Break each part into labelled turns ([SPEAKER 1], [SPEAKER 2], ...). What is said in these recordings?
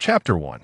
[SPEAKER 1] Chapter 1.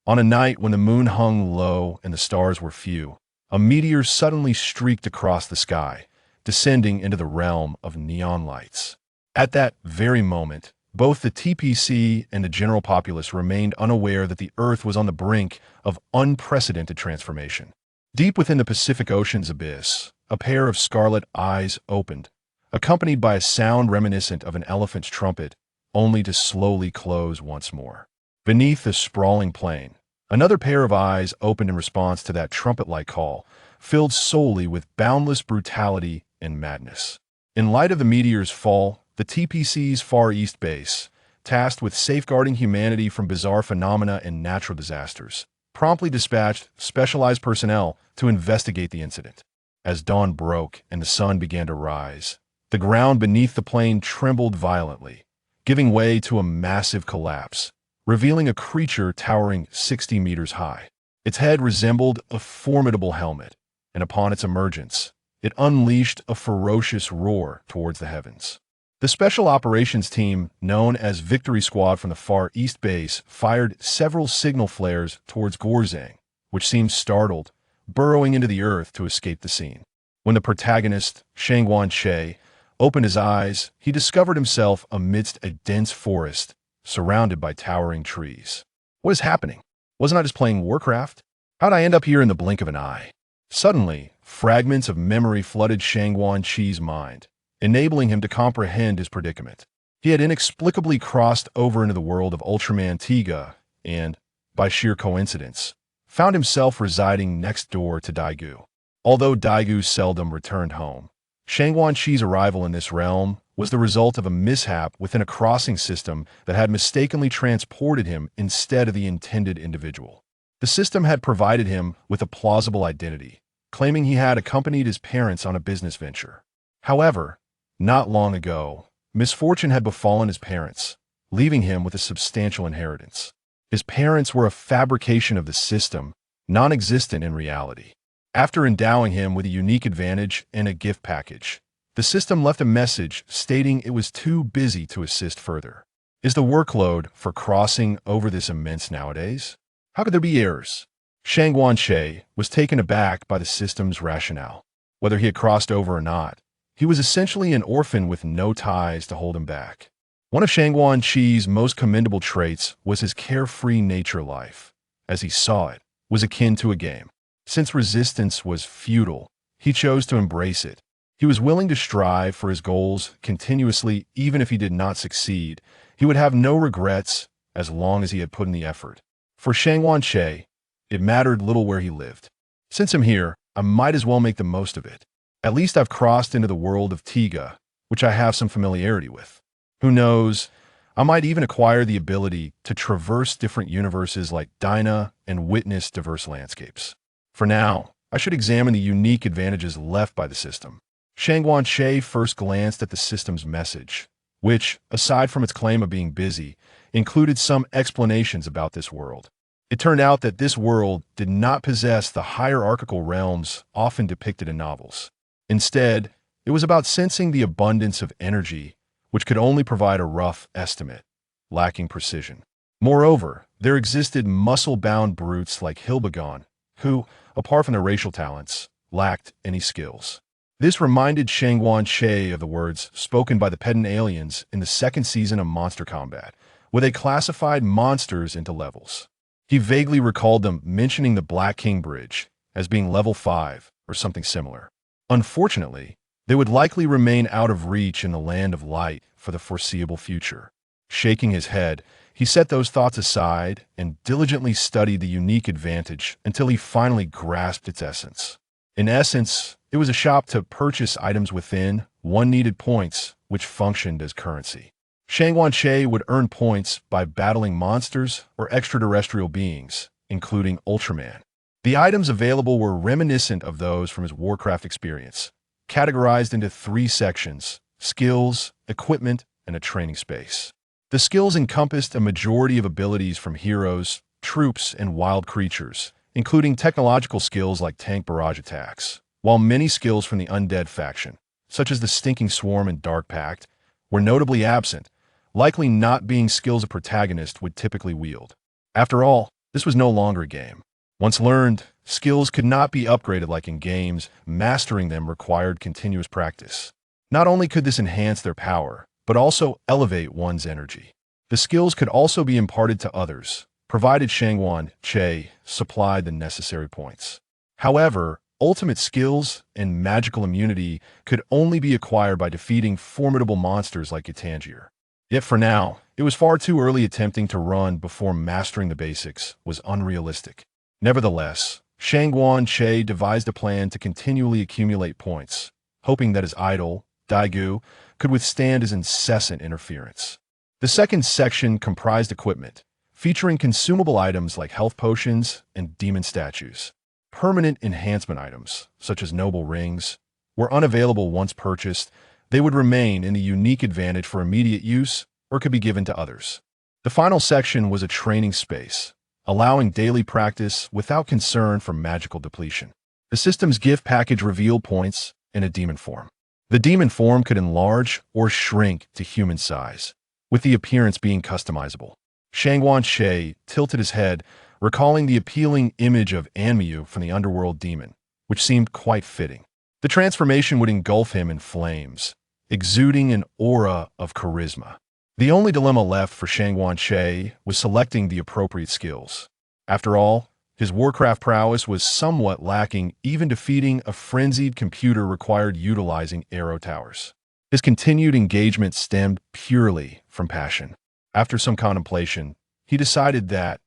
[SPEAKER 1] On a night when the moon hung low and the stars were few, a meteor suddenly streaked across the sky, descending into the realm of neon lights. At that very moment, both the TPC and the general populace remained unaware that the Earth was on the brink of unprecedented transformation. Deep within the Pacific Ocean's abyss, a pair of scarlet eyes opened, accompanied by a sound reminiscent of an elephant's trumpet, only to slowly close once more. Beneath the sprawling plain, another pair of eyes opened in response to that trumpet-like call, filled solely with boundless brutality and madness. In light of the meteor's fall, the TPC's Far East base, tasked with safeguarding humanity from bizarre phenomena and natural disasters, promptly dispatched specialized personnel to investigate the incident. As dawn broke and the sun began to rise, the ground beneath the plain trembled violently, giving way to a massive collapse, revealing a creature towering 60 meters high. Its head resembled a formidable helmet, and upon its emergence, it unleashed a ferocious roar towards the heavens. The Special Operations Team, known as Victory Squad from the Far East Base, fired several signal flares towards Gorzang, which seemed startled, burrowing into the earth to escape the scene. When the protagonist, Shangguan Che, opened his eyes, he discovered himself amidst a dense forest, surrounded by towering trees. What is happening? Wasn't I just playing Warcraft? How'd I end up here in the blink of an eye? Suddenly, fragments of memory flooded Shangguan Chi's mind, enabling him to comprehend his predicament. He had inexplicably crossed over into the world of Ultraman Tiga and, by sheer coincidence, found himself residing next door to Daiku. Although Daiku seldom returned home, Shangguan Chi's arrival in this realm was the result of a mishap within a crossing system that had mistakenly transported him instead of the intended individual. The system had provided him with a plausible identity, claiming he had accompanied his parents on a business venture. However, not long ago, misfortune had befallen his parents, leaving him with a substantial inheritance. His parents were a fabrication of the system, non-existent in reality. After endowing him with a unique advantage and a gift package, the system left a message stating it was too busy to assist further. Is the workload for crossing over this immense nowadays? How could there be errors? Shangguan Che was taken aback by the system's rationale. Whether he had crossed over or not, he was essentially an orphan with no ties to hold him back. One of Shangguan Chi's most commendable traits was his carefree nature. Life, as he saw it, was akin to a game. Since resistance was futile, he chose to embrace it. He was willing to strive for his goals continuously, even if he did not succeed. He would have no regrets as long as he had put in the effort. For Shangguan Che, it mattered little where he lived. Since I'm here, I might as well make the most of it. At least I've crossed into the world of Tiga, which I have some familiarity with. Who knows, I might even acquire the ability to traverse different universes like Dinah and witness diverse landscapes. For now, I should examine the unique advantages left by the system. Shangguan Che first glanced at the system's message, which, aside from its claim of being busy, included some explanations about this world. It turned out that this world did not possess the hierarchical realms often depicted in novels. Instead, it was about sensing the abundance of energy, which could only provide a rough estimate, lacking precision. Moreover, there existed muscle-bound brutes like Hilbegon, who, apart from their racial talents, lacked any skills. This reminded Shangguan Che of the words spoken by the pedant aliens in the second season of Monster Combat, where they classified monsters into levels. He vaguely recalled them mentioning the Black King Bridge as being level 5 or something similar. Unfortunately, they would likely remain out of reach in the land of light for the foreseeable future. Shaking his head, he set those thoughts aside and diligently studied the unique advantage until he finally grasped its essence. In essence, it was a shop to purchase items within. One needed points, which functioned as currency. Shangguan Che would earn points by battling monsters or extraterrestrial beings, including Ultraman. The items available were reminiscent of those from his Warcraft experience, categorized into 3 sections: skills, equipment, and a training space. The skills encompassed a majority of abilities from heroes, troops, and wild creatures, including technological skills like tank barrage attacks, while many skills from the undead faction, such as the Stinking Swarm and Dark Pact, were notably absent, likely not being skills a protagonist would typically wield. After all, this was no longer a game. Once learned, skills could not be upgraded like in games. Mastering them required continuous practice. Not only could this enhance their power, but also elevate one's energy. The skills could also be imparted to others, provided Shangwan Che supplied the necessary points. However, ultimate skills and magical immunity could only be acquired by defeating formidable monsters like Gitangier. Yet for now, it was far too early. Attempting to run before mastering the basics was unrealistic. Nevertheless, Shangwan Che devised a plan to continually accumulate points, hoping that his idol, Daiku, could withstand his incessant interference. The second section comprised equipment, featuring consumable items like health potions and demon statues. Permanent enhancement items, such as noble rings, were unavailable once purchased. They would remain in the unique advantage for immediate use or could be given to others. The final section was a training space, allowing daily practice without concern for magical depletion. The system's gift package revealed points in a demon form. The demon form could enlarge or shrink to human size, with the appearance being customizable. Shangwan Che tilted his head, recalling the appealing image of Anmiu from the underworld demon, which seemed quite fitting. The transformation would engulf him in flames, exuding an aura of charisma. The only dilemma left for Shangwan Che was selecting the appropriate skills. After all, his Warcraft prowess was somewhat lacking. Even defeating a frenzied computer required utilizing arrow towers. His continued engagement stemmed purely from passion. After some contemplation, he decided that,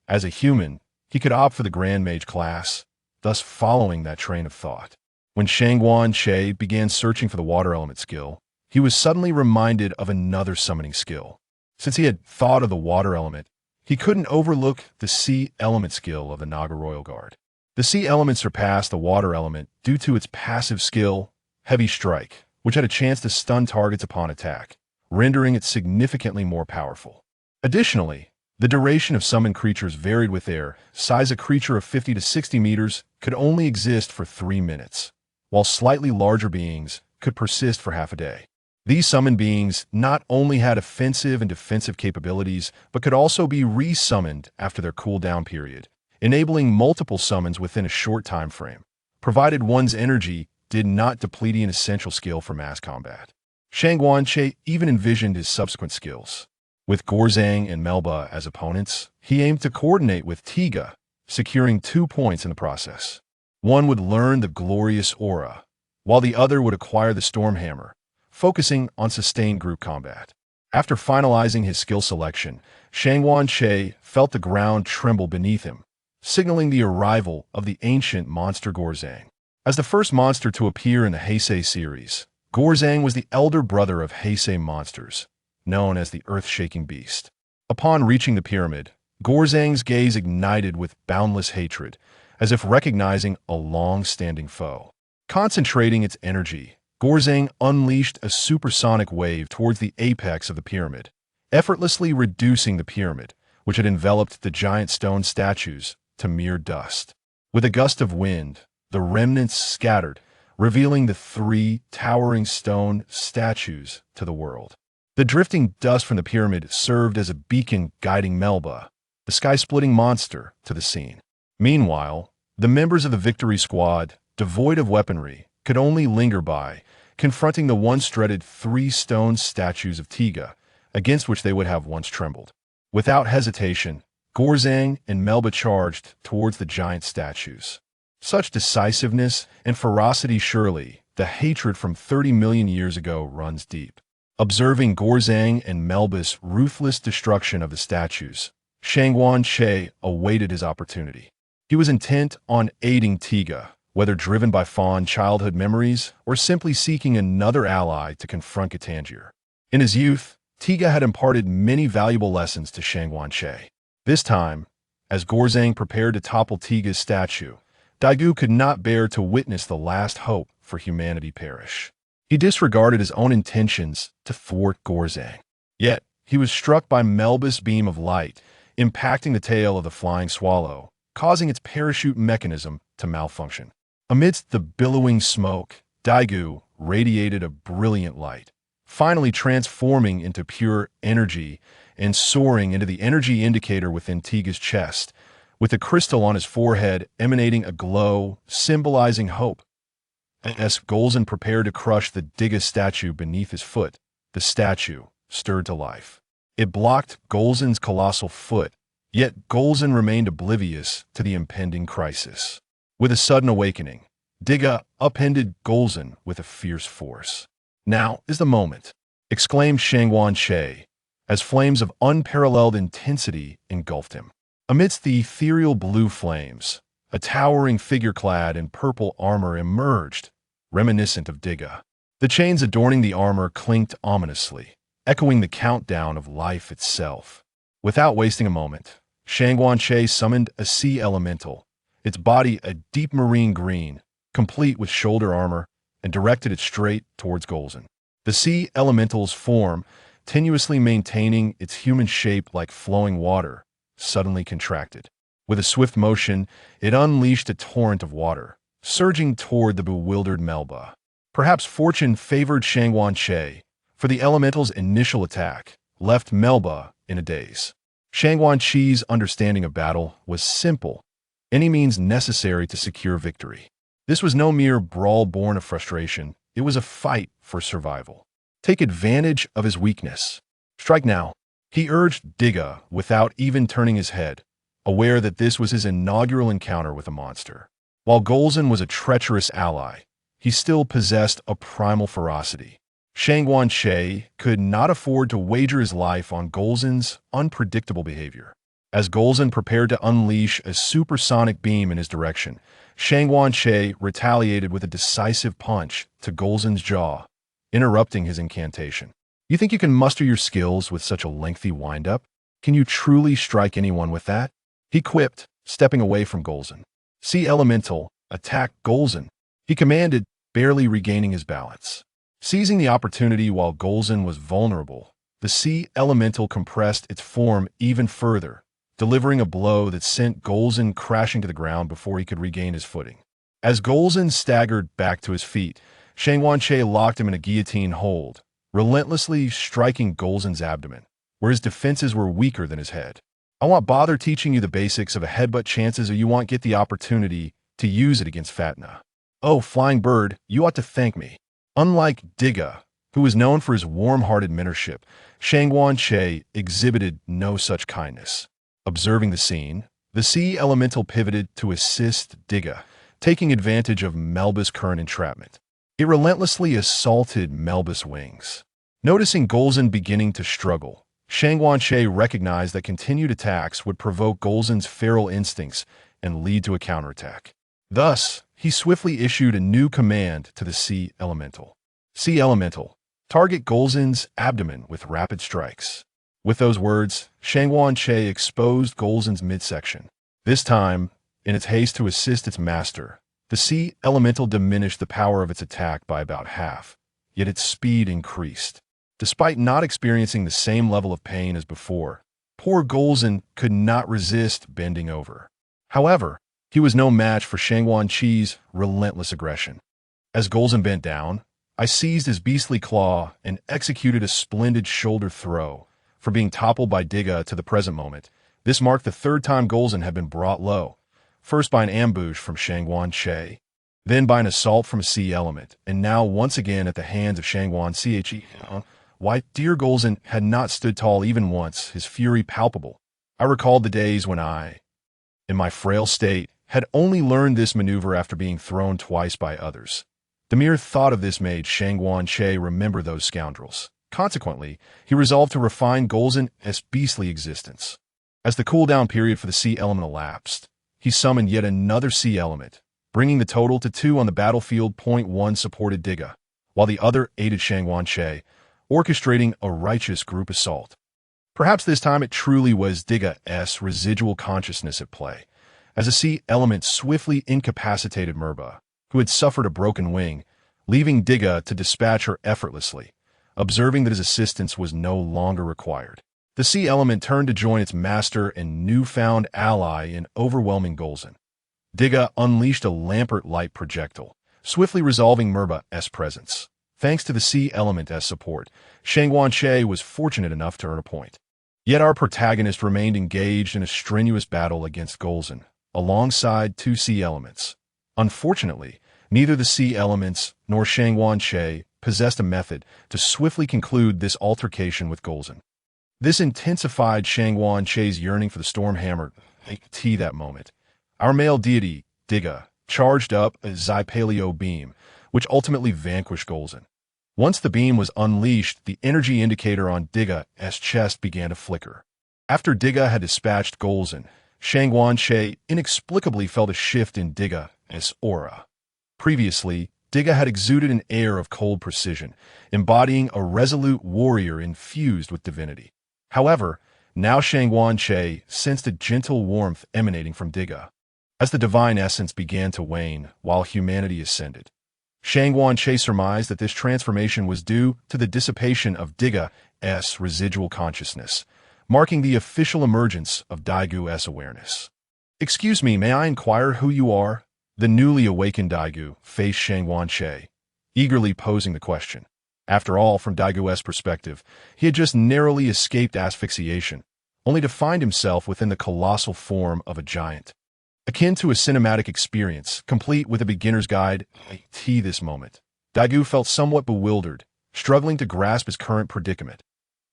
[SPEAKER 1] as a human, he could opt for the Grand Mage class, thus following that train of thought. When Shangwan Che began searching for the water element skill, he was suddenly reminded of another summoning skill. Since he had thought of the water element, he couldn't overlook the sea element skill of the Naga Royal Guard. The sea element surpassed the water element due to its passive skill, Heavy Strike, which had a chance to stun targets upon attack, rendering it significantly more powerful. Additionally, the duration of summoned creatures varied with their size. A creature of 50 to 60 meters could only exist for 3 minutes, while slightly larger beings could persist for half a day. These summoned beings not only had offensive and defensive capabilities, but could also be re-summoned after their cooldown period, enabling multiple summons within a short time frame, provided one's energy did not deplete an essential skill for mass combat. Shangwan Che even envisioned his subsequent skills. With Gorzang and Melba as opponents, he aimed to coordinate with Tiga, securing 2 points in the process. One would learn the Glorious Aura, while the other would acquire the Stormhammer, focusing on sustained group combat. After finalizing his skill selection, Shangwan Che felt the ground tremble beneath him, signaling the arrival of the ancient monster Gorzang. As the first monster to appear in the Heisei series, Gorzang was the elder brother of Heisei monsters, known as the Earth-Shaking Beast. Upon reaching the pyramid, Gorzang's gaze ignited with boundless hatred, as if recognizing a long-standing foe. Concentrating its energy, Gorzang unleashed a supersonic wave towards the apex of the pyramid, effortlessly reducing the pyramid, which had enveloped the giant stone statues, to mere dust. With a gust of wind, the remnants scattered, revealing the 3 towering stone statues to the world. The drifting dust from the pyramid served as a beacon guiding Melba, the sky-splitting monster, to the scene. Meanwhile, the members of the Victory Squad, devoid of weaponry, could only linger by, confronting the once-dreaded 3 stone statues of Tiga, against which they would have once trembled. Without hesitation, Gorzang and Melba charged towards the giant statues. Such decisiveness and ferocity, surely the hatred from 30 million years ago runs deep. Observing Gorzang and Melba's ruthless destruction of the statues, Shangwan Che awaited his opportunity. He was intent on aiding Tiga, whether driven by fond childhood memories or simply seeking another ally to confront Gitangier. In his youth, Tiga had imparted many valuable lessons to Shangwan Che. This time, as Gorzang prepared to topple Tiga's statue, Daiku could not bear to witness the last hope for humanity perish. He disregarded his own intentions to thwart Gorzang. Yet, he was struck by Melba's beam of light, impacting the tail of the flying swallow, causing its parachute mechanism to malfunction. Amidst the billowing smoke, Daiku radiated a brilliant light, finally transforming into pure energy and soaring into the energy indicator within Tiga's chest, with the crystal on his forehead emanating a glow, symbolizing hope. As Golzin prepared to crush the Diga statue beneath his foot, the statue stirred to life. It blocked Golzin's colossal foot, yet Golzin remained oblivious to the impending crisis. With a sudden awakening, Diga upended Golzin with a fierce force. "Now is the moment," exclaimed Shangwan Che, as flames of unparalleled intensity engulfed him. Amidst the ethereal blue flames, a towering figure clad in purple armor emerged, reminiscent of Diga. The chains adorning the armor clinked ominously, echoing the countdown of life itself. Without wasting a moment, Shangwan Che summoned a sea elemental, its body a deep marine green, complete with shoulder armor, and directed it straight towards Golzin. The sea elemental's form, tenuously maintaining its human shape like flowing water, suddenly contracted. With a swift motion, it unleashed a torrent of water, surging toward the bewildered Melba. Perhaps fortune favored Shangwan Che, for the elemental's initial attack left Melba in a daze. Shangwan Che's understanding of battle was simple, any means necessary to secure victory. This was no mere brawl born of frustration, it was a fight for survival. Take advantage of his weakness. Strike now. He urged Diga without even turning his head, aware that this was his inaugural encounter with a monster. While Golzin was a treacherous ally, he still possessed a primal ferocity. Shangwan Che could not afford to wager his life on Golzin's unpredictable behavior. As Golzin prepared to unleash a supersonic beam in his direction, Shangwan Che retaliated with a decisive punch to Golzin's jaw, interrupting his incantation. "You think you can muster your skills with such a lengthy wind-up? Can you truly strike anyone with that?" he quipped, stepping away from Golzin. "Sea Elemental, attack Golzin," he commanded, barely regaining his balance. Seizing the opportunity while Golzin was vulnerable, the Sea Elemental compressed its form even further, delivering a blow that sent Golzin crashing to the ground before he could regain his footing. As Golzin staggered back to his feet, Shangwan Che locked him in a guillotine hold, relentlessly striking Golzin's abdomen, where his defenses were weaker than his head. "I won't bother teaching you the basics of a headbutt chances, or you won't get the opportunity to use it against Fatna. Oh, flying bird, you ought to thank me." Unlike Diga, who was known for his warm-hearted mentorship, Shangwan Che exhibited no such kindness. Observing the scene, the sea elemental pivoted to assist Diga, taking advantage of Melba's current entrapment. It relentlessly assaulted Melba's wings. Noticing Golzin beginning to struggle, Shangwan Che recognized that continued attacks would provoke Golzin's feral instincts and lead to a counterattack. Thus, he swiftly issued a new command to the Sea Elemental. "Sea Elemental, target Golzin's abdomen with rapid strikes." With those words, Shangwan Che exposed Golzin's midsection. This time, in its haste to assist its master, the Sea Elemental diminished the power of its attack by about half, yet its speed increased. Despite not experiencing the same level of pain as before, poor Golzin could not resist bending over. However, he was no match for Shangwan Che's relentless aggression. As Golzin bent down, I seized his beastly claw and executed a splendid shoulder throw. For being toppled by Diga to the present moment, this marked the third time Golzin had been brought low, first by an ambush from Shangwan Che, then by an assault from a sea element, and now once again at the hands of Shangwan Che. Why, dear Golzin had not stood tall even once, his fury palpable. I recalled the days when I, in my frail state, had only learned this maneuver after being thrown twice by others. The mere thought of this made Shangwan Che remember those scoundrels. Consequently, he resolved to refine Golzin's beastly existence. As the cooldown period for the sea element elapsed, he summoned yet another sea element, bringing the total to 2 on the battlefield. One supported Diga, while the other aided Shangwan Che, orchestrating a righteous group assault. Perhaps this time it truly was Diga's residual consciousness at play, as a sea element swiftly incapacitated Merba, who had suffered a broken wing, leaving Diga to dispatch her effortlessly, observing that his assistance was no longer required. The sea element turned to join its master and newfound ally in overwhelming Golzin. Diga unleashed a Lampert light projectile, swiftly resolving Merba's presence. Thanks to the sea element as support, Shangwan Che was fortunate enough to earn a point. Yet our protagonist remained engaged in a strenuous battle against Golzon, alongside two sea elements. Unfortunately, neither the sea elements nor Shangwan Che possessed a method to swiftly conclude this altercation with Golzon. This intensified Shangwan Che's yearning for the Stormhammer T that moment. Our male deity, Diga, charged up a Zypaleo beam, which ultimately vanquished Golzon. Once the beam was unleashed, the energy indicator on Diga's chest began to flicker. After Diga had dispatched Golzon, Shangwan Che inexplicably felt a shift in Diga's aura. Previously, Diga had exuded an air of cold precision, embodying a resolute warrior infused with divinity. However, now Shangwan Che sensed a gentle warmth emanating from Diga. As the divine essence began to wane while humanity ascended, Shangwan Che surmised that this transformation was due to the dissipation of Diga's residual consciousness, marking the official emergence of Daigu's awareness. "Excuse me, may I inquire who you are?" The newly awakened Daiku faced Shangwan Che, eagerly posing the question. After all, from Daigu's perspective, he had just narrowly escaped asphyxiation, only to find himself within the colossal form of a giant. Akin to a cinematic experience, complete with a beginner's guide, this moment. Daiku felt somewhat bewildered, struggling to grasp his current predicament.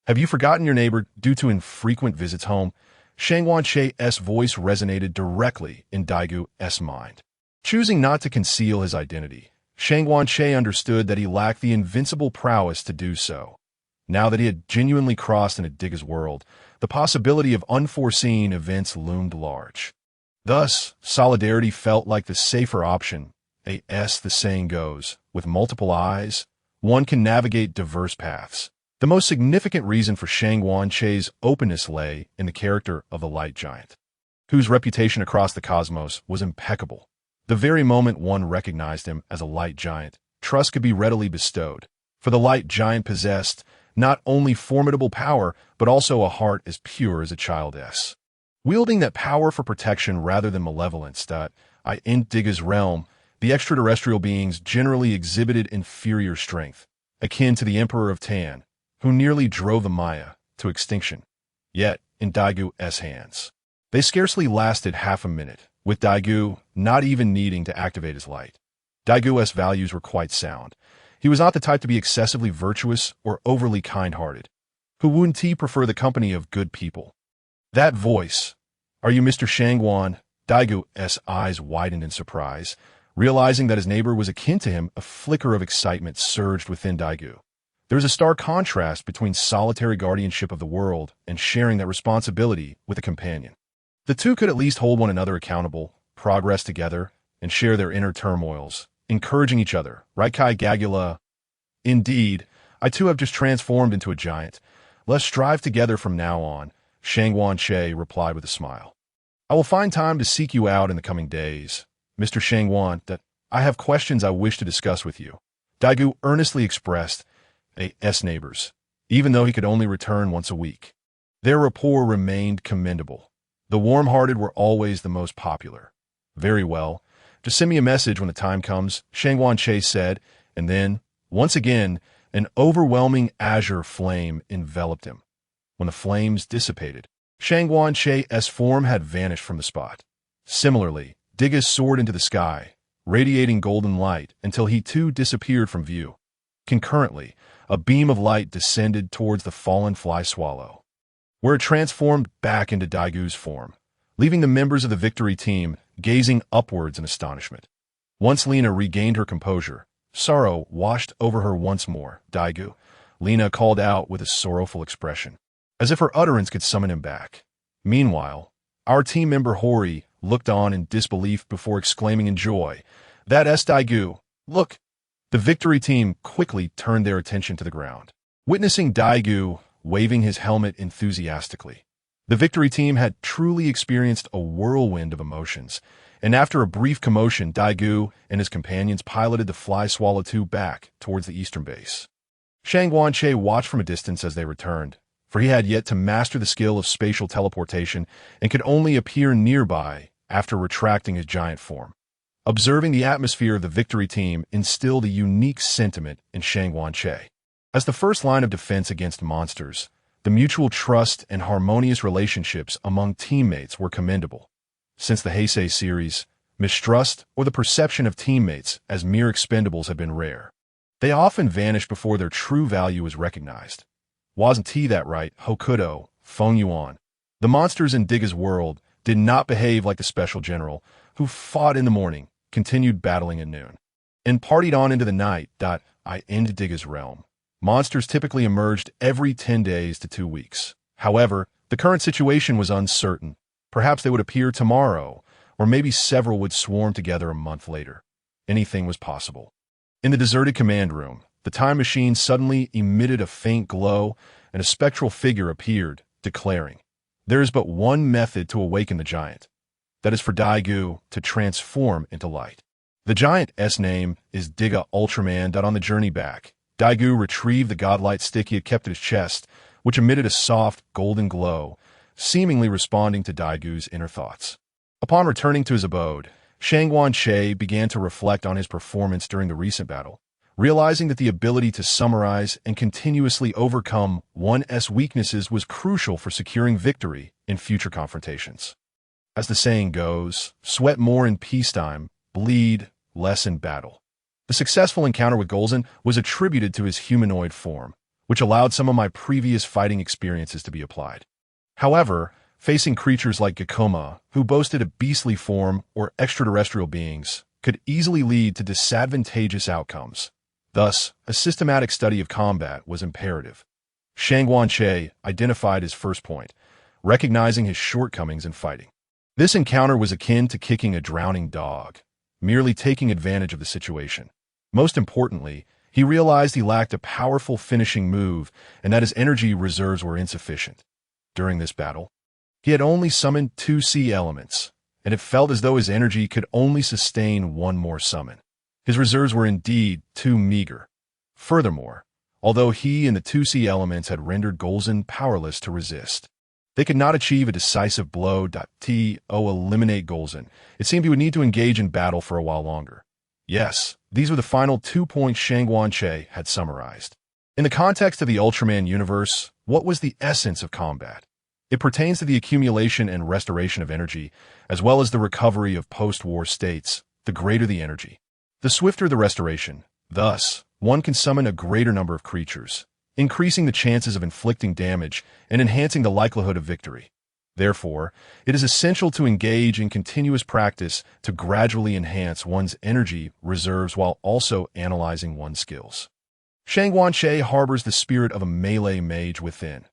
[SPEAKER 1] "Have you forgotten your neighbor due to infrequent visits home?" Shangwan Che's voice resonated directly in Daigu's mind. Choosing not to conceal his identity, Shangwan Che understood that he lacked the invincible prowess to do so. Now that he had genuinely crossed into Diga's world, the possibility of unforeseen events loomed large. Thus, solidarity felt like the safer option. As the saying goes, with multiple eyes, one can navigate diverse paths. The most significant reason for Shangwan Che's openness lay in the character of the Light Giant, whose reputation across the cosmos was impeccable. The very moment one recognized him as a Light Giant, trust could be readily bestowed, for the Light Giant possessed not only formidable power, but also a heart as pure as a child's. Wielding that power for protection rather than malevolence, in Diga's realm, the extraterrestrial beings generally exhibited inferior strength, akin to the Emperor of Tan, who nearly drove the Maya to extinction. Yet, in Daigu's hands, they scarcely lasted half a minute, with Daiku not even needing to activate his light. Daigu's values were quite sound. He was not the type to be excessively virtuous or overly kind-hearted, who wouldn't prefer the company of good people. That voice, "Are you Mr. Shangwan?" Daigu's eyes widened in surprise. Realizing that his neighbor was akin to him, a flicker of excitement surged within Daiku. There was a stark contrast between solitary guardianship of the world and sharing that responsibility with a companion. The two could at least hold one another accountable, progress together, and share their inner turmoils, encouraging each other. Right, Kai Gagula? "Indeed, I too have just transformed into a giant. Let's strive together from now on," Shangwan Che replied with a smile. "I will find time to seek you out in the coming days, Mr. Shangwan, that I have questions I wish to discuss with you." Daiku earnestly expressed as neighbors, even though he could only return once a week. Their rapport remained commendable. The warm-hearted were always the most popular. "Very well. Just send me a message when the time comes," Shangwan Che said, and then, once again, an overwhelming azure flame enveloped him. When the flames dissipated, Shangwan Che's form had vanished from the spot. Similarly, Diga soared into the sky, radiating golden light until he too disappeared from view. Concurrently, a beam of light descended towards the fallen fly swallow, where it transformed back into Daigu's form, leaving the members of the victory team gazing upwards in astonishment. Once Lena regained her composure, sorrow washed over her once more. "Daiku," Lena called out with a sorrowful expression, as if her utterance could summon him back. Meanwhile, our team member Hori looked on in disbelief before exclaiming in joy, "That's Daiku! Look!" The victory team quickly turned their attention to the ground, witnessing Daiku waving his helmet enthusiastically. The victory team had truly experienced a whirlwind of emotions, and after a brief commotion, Daiku and his companions piloted the Fly Swallow 2 back towards the eastern base. Shangwan Che watched from a distance as they returned, for he had yet to master the skill of spatial teleportation and could only appear nearby after retracting his giant form. Observing the atmosphere of the victory team instilled a unique sentiment in Shangwan Che. As the first line of defense against monsters, the The mutual trust and harmonious relationships among teammates were commendable. Since the Heisei series, mistrust or the perception of teammates as mere expendables have been rare. They often vanish before their true value is recognized. Wasn't he that right, Hokuto, Feng Yuan? The monsters in Digga's world did not behave like the special general, who fought in the morning, continued battling at noon, and partied on into the night. In Digga's realm, monsters typically emerged every 10 days to 2 weeks. However, the current situation was uncertain. Perhaps they would appear tomorrow, or maybe several would swarm together a month later. Anything was possible. In the deserted command room, the time machine suddenly emitted a faint glow, and a spectral figure appeared, declaring, "There is but one method to awaken the giant. That is for Daiku to transform into light." The giant's name is Digga Ultraman. On the journey back, Daiku retrieved the godlight stick he had kept at his chest, which emitted a soft, golden glow, seemingly responding to Daigu's inner thoughts. Upon returning to his abode, Shangguan Che began to reflect on his performance during the recent battle, realizing that the ability to summarize and continuously overcome one's weaknesses was crucial for securing victory in future confrontations. As the saying goes, sweat more in peacetime, bleed less in battle. The successful encounter with Golzin was attributed to his humanoid form, which allowed some of my previous fighting experiences to be applied. However, facing creatures like Gakuma, who boasted a beastly form, or extraterrestrial beings, could easily lead to disadvantageous outcomes. Thus, a systematic study of combat was imperative. Shangguan Che identified his first point, recognizing his shortcomings in fighting. This encounter was akin to kicking a drowning dog, merely taking advantage of the situation. Most importantly, he realized he lacked a powerful finishing move and that his energy reserves were insufficient. During this battle, he had only summoned 2 sea elements, and it felt as though his energy could only sustain one more summon. His reserves were indeed too meager. Furthermore, although he and the 2 sea elements had rendered Golzin powerless to resist, they could not achieve a decisive blow. Eliminate Golzin. It seemed he would need to engage in battle for a while longer. Yes, these were the final 2 points Shangguan Che had summarized. In the context of the Ultraman universe, what was the essence of combat? It pertains to the accumulation and restoration of energy, as well as the recovery of post-war states. The greater the energy, the swifter the restoration. Thus, one can summon a greater number of creatures, increasing the chances of inflicting damage and enhancing the likelihood of victory. Therefore, it is essential to engage in continuous practice to gradually enhance one's energy reserves while also analyzing one's skills. Shangguan Che harbors the spirit of a melee mage within.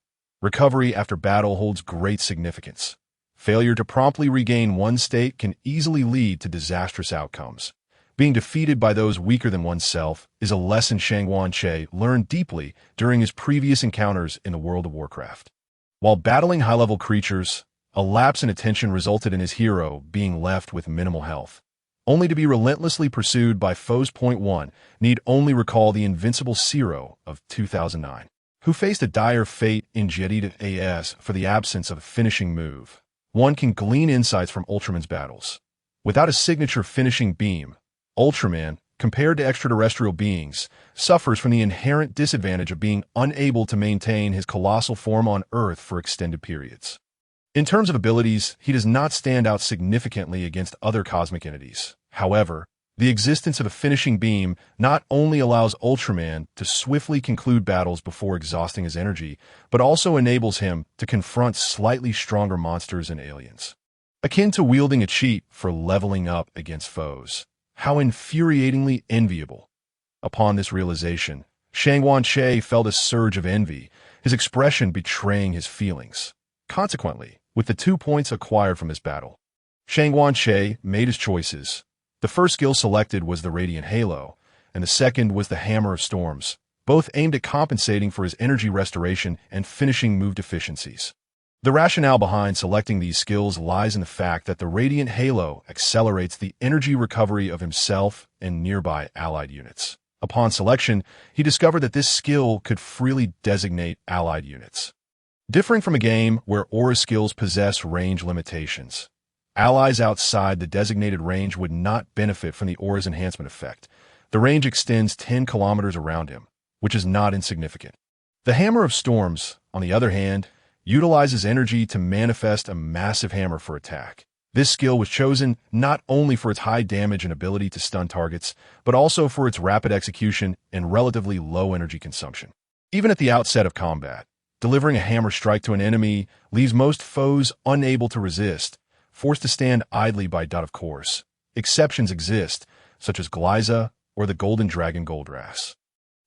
[SPEAKER 1] Recovery after battle holds great significance. Failure to promptly regain one's state can easily lead to disastrous outcomes. Being defeated by those weaker than oneself is a lesson Shangguan Che learned deeply during his previous encounters in the world of Warcraft. While battling high-level creatures, a lapse in attention resulted in his hero being left with minimal health, only to be relentlessly pursued by foes. Point 1 need only recall the invincible Zero of 2009, who faced a dire fate in Jedid AS for the absence of a finishing move. One can glean insights from Ultraman's battles. Without a signature finishing beam, Ultraman, compared to extraterrestrial beings, suffers from the inherent disadvantage of being unable to maintain his colossal form on Earth for extended periods. In terms of abilities, he does not stand out significantly against other cosmic entities. However, the existence of a finishing beam not only allows Ultraman to swiftly conclude battles before exhausting his energy, but also enables him to confront slightly stronger monsters and aliens. Akin to wielding a cheat for leveling up against foes. How infuriatingly enviable. Upon this realization, Shangguan Che felt a surge of envy, his expression betraying his feelings. Consequently, with the 2 points acquired from this battle, Shangguan Che made his choices. The first skill selected was the Radiant Halo, and the second was the Hammer of Storms, both aimed at compensating for his energy restoration and finishing move deficiencies. The rationale behind selecting these skills lies in the fact that the Radiant Halo accelerates the energy recovery of himself and nearby allied units. Upon selection, he discovered that this skill could freely designate allied units. Differing from a game where aura skills possess range limitations, allies outside the designated range would not benefit from the aura's enhancement effect. The range extends 10 kilometers around him, which is not insignificant. The Hammer of Storms, on the other hand, utilizes energy to manifest a massive hammer for attack. This skill was chosen not only for its high damage and ability to stun targets, but also for its rapid execution and relatively low energy consumption. Even at the outset of combat, delivering a hammer strike to an enemy leaves most foes unable to resist, forced to stand idly by. Of course, exceptions exist, such as Glyza or the Golden Dragon Goldrass.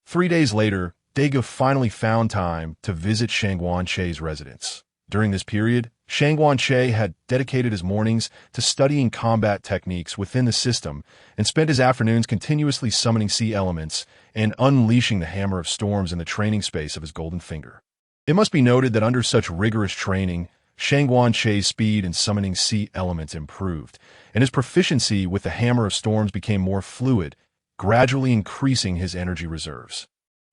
[SPEAKER 1] 3 days later, Daiku finally found time to visit Shangguan-Che's residence. During this period, Shangguan-Che had dedicated his mornings to studying combat techniques within the system and spent his afternoons continuously summoning sea elements and unleashing the Hammer of Storms in the training space of his golden finger. It must be noted that under such rigorous training, Shangguan-Che's speed in summoning sea elements improved, and his proficiency with the Hammer of Storms became more fluid, gradually increasing his energy reserves.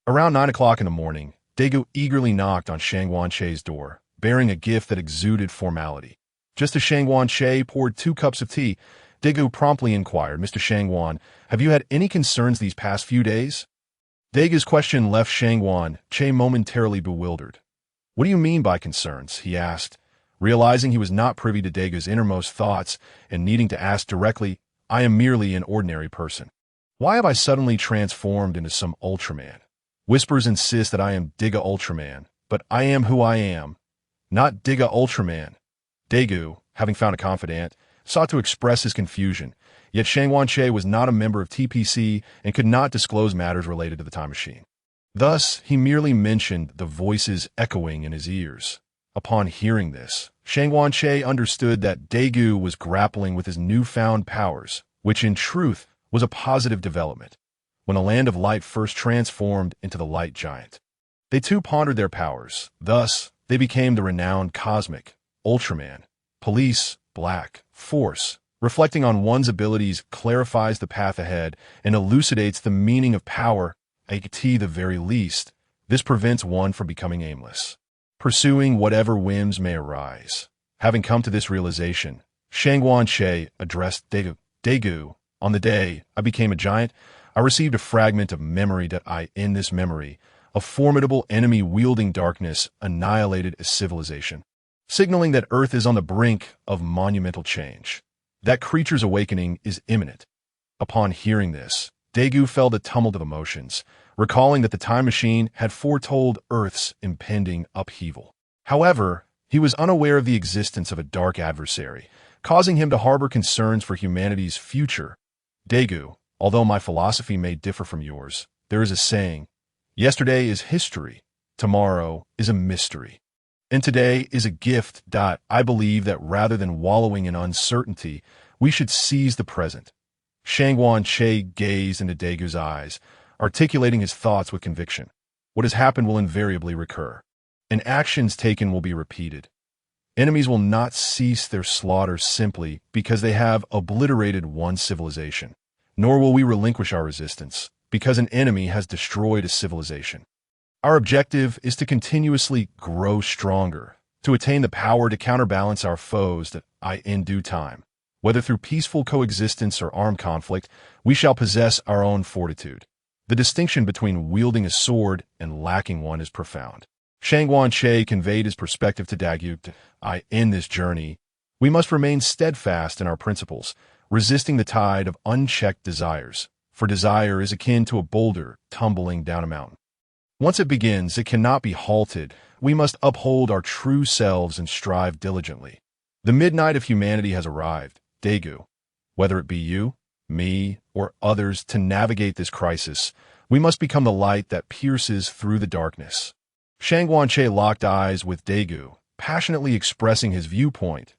[SPEAKER 1] Around 9 o'clock in the morning, Daiku eagerly knocked on Shangguan-Che's door, bearing a gift that exuded formality. Just as Shangguan-Che poured 2 cups of tea, Daiku promptly inquired, "Mr. Shangguan, have you had any concerns these past few days?" Daigu's question left Shangguan-Che momentarily bewildered. "What do you mean by concerns?" he asked, realizing he was not privy to Daigu's innermost thoughts and needing to ask directly, "I am merely an ordinary person. Why have I suddenly transformed into some Ultraman? Whispers insist that I am Daiku Ultraman, but I am who I am, not Daiku Ultraman." Daiku, having found a confidant, sought to express his confusion, yet Shangguan-Che was not a member of TPC and could not disclose matters related to the time machine. Thus, he merely mentioned the voices echoing in his ears. Upon hearing this, Shangguan-Che understood that Daiku was grappling with his newfound powers, which in truth was a positive development, when a land of light first transformed into the Light Giant. They too pondered their powers. Thus, they became the renowned Cosmic, Ultraman, Police, Black, Force. Reflecting on one's abilities clarifies the path ahead and elucidates the meaning of power, at the very least. This prevents one from becoming aimless, pursuing whatever whims may arise. Having come to this realization, Shangguan-Che addressed Daiku. "Daiku, on the day I became a giant, I received a fragment of memory in this memory, a formidable enemy wielding darkness annihilated a civilization, signaling that Earth is on the brink of monumental change. That creature's awakening is imminent." Upon hearing this, Daiku felt a tumult of emotions, recalling that the time machine had foretold Earth's impending upheaval. However, he was unaware of the existence of a dark adversary, causing him to harbor concerns for humanity's future. "Daiku, although my philosophy may differ from yours, there is a saying, yesterday is history, tomorrow is a mystery, and today is a gift. I believe that rather than wallowing in uncertainty, we should seize the present." Shangguan-Che gazed into Daigu's eyes, articulating his thoughts with conviction. What has happened will invariably recur, and actions taken will be repeated. Enemies will not cease their slaughter simply because they have obliterated one civilization, nor will we relinquish our resistance because an enemy has destroyed a civilization. Our objective is to continuously grow stronger, to attain the power to counterbalance our foes in due time. Whether through peaceful coexistence or armed conflict, we shall possess our own fortitude. The distinction between wielding a sword and lacking one is profound. Shangguan-Che conveyed his perspective to Daiku. In this journey, we must remain steadfast in our principles, resisting the tide of unchecked desires, for desire is akin to a boulder tumbling down a mountain. Once it begins, it cannot be halted. We must uphold our true selves and strive diligently. The midnight of humanity has arrived, Daiku. Whether it be you, me, or others to navigate this crisis, we must become the light that pierces through the darkness. Shangguan-Che locked eyes with Daiku, passionately expressing his viewpoint.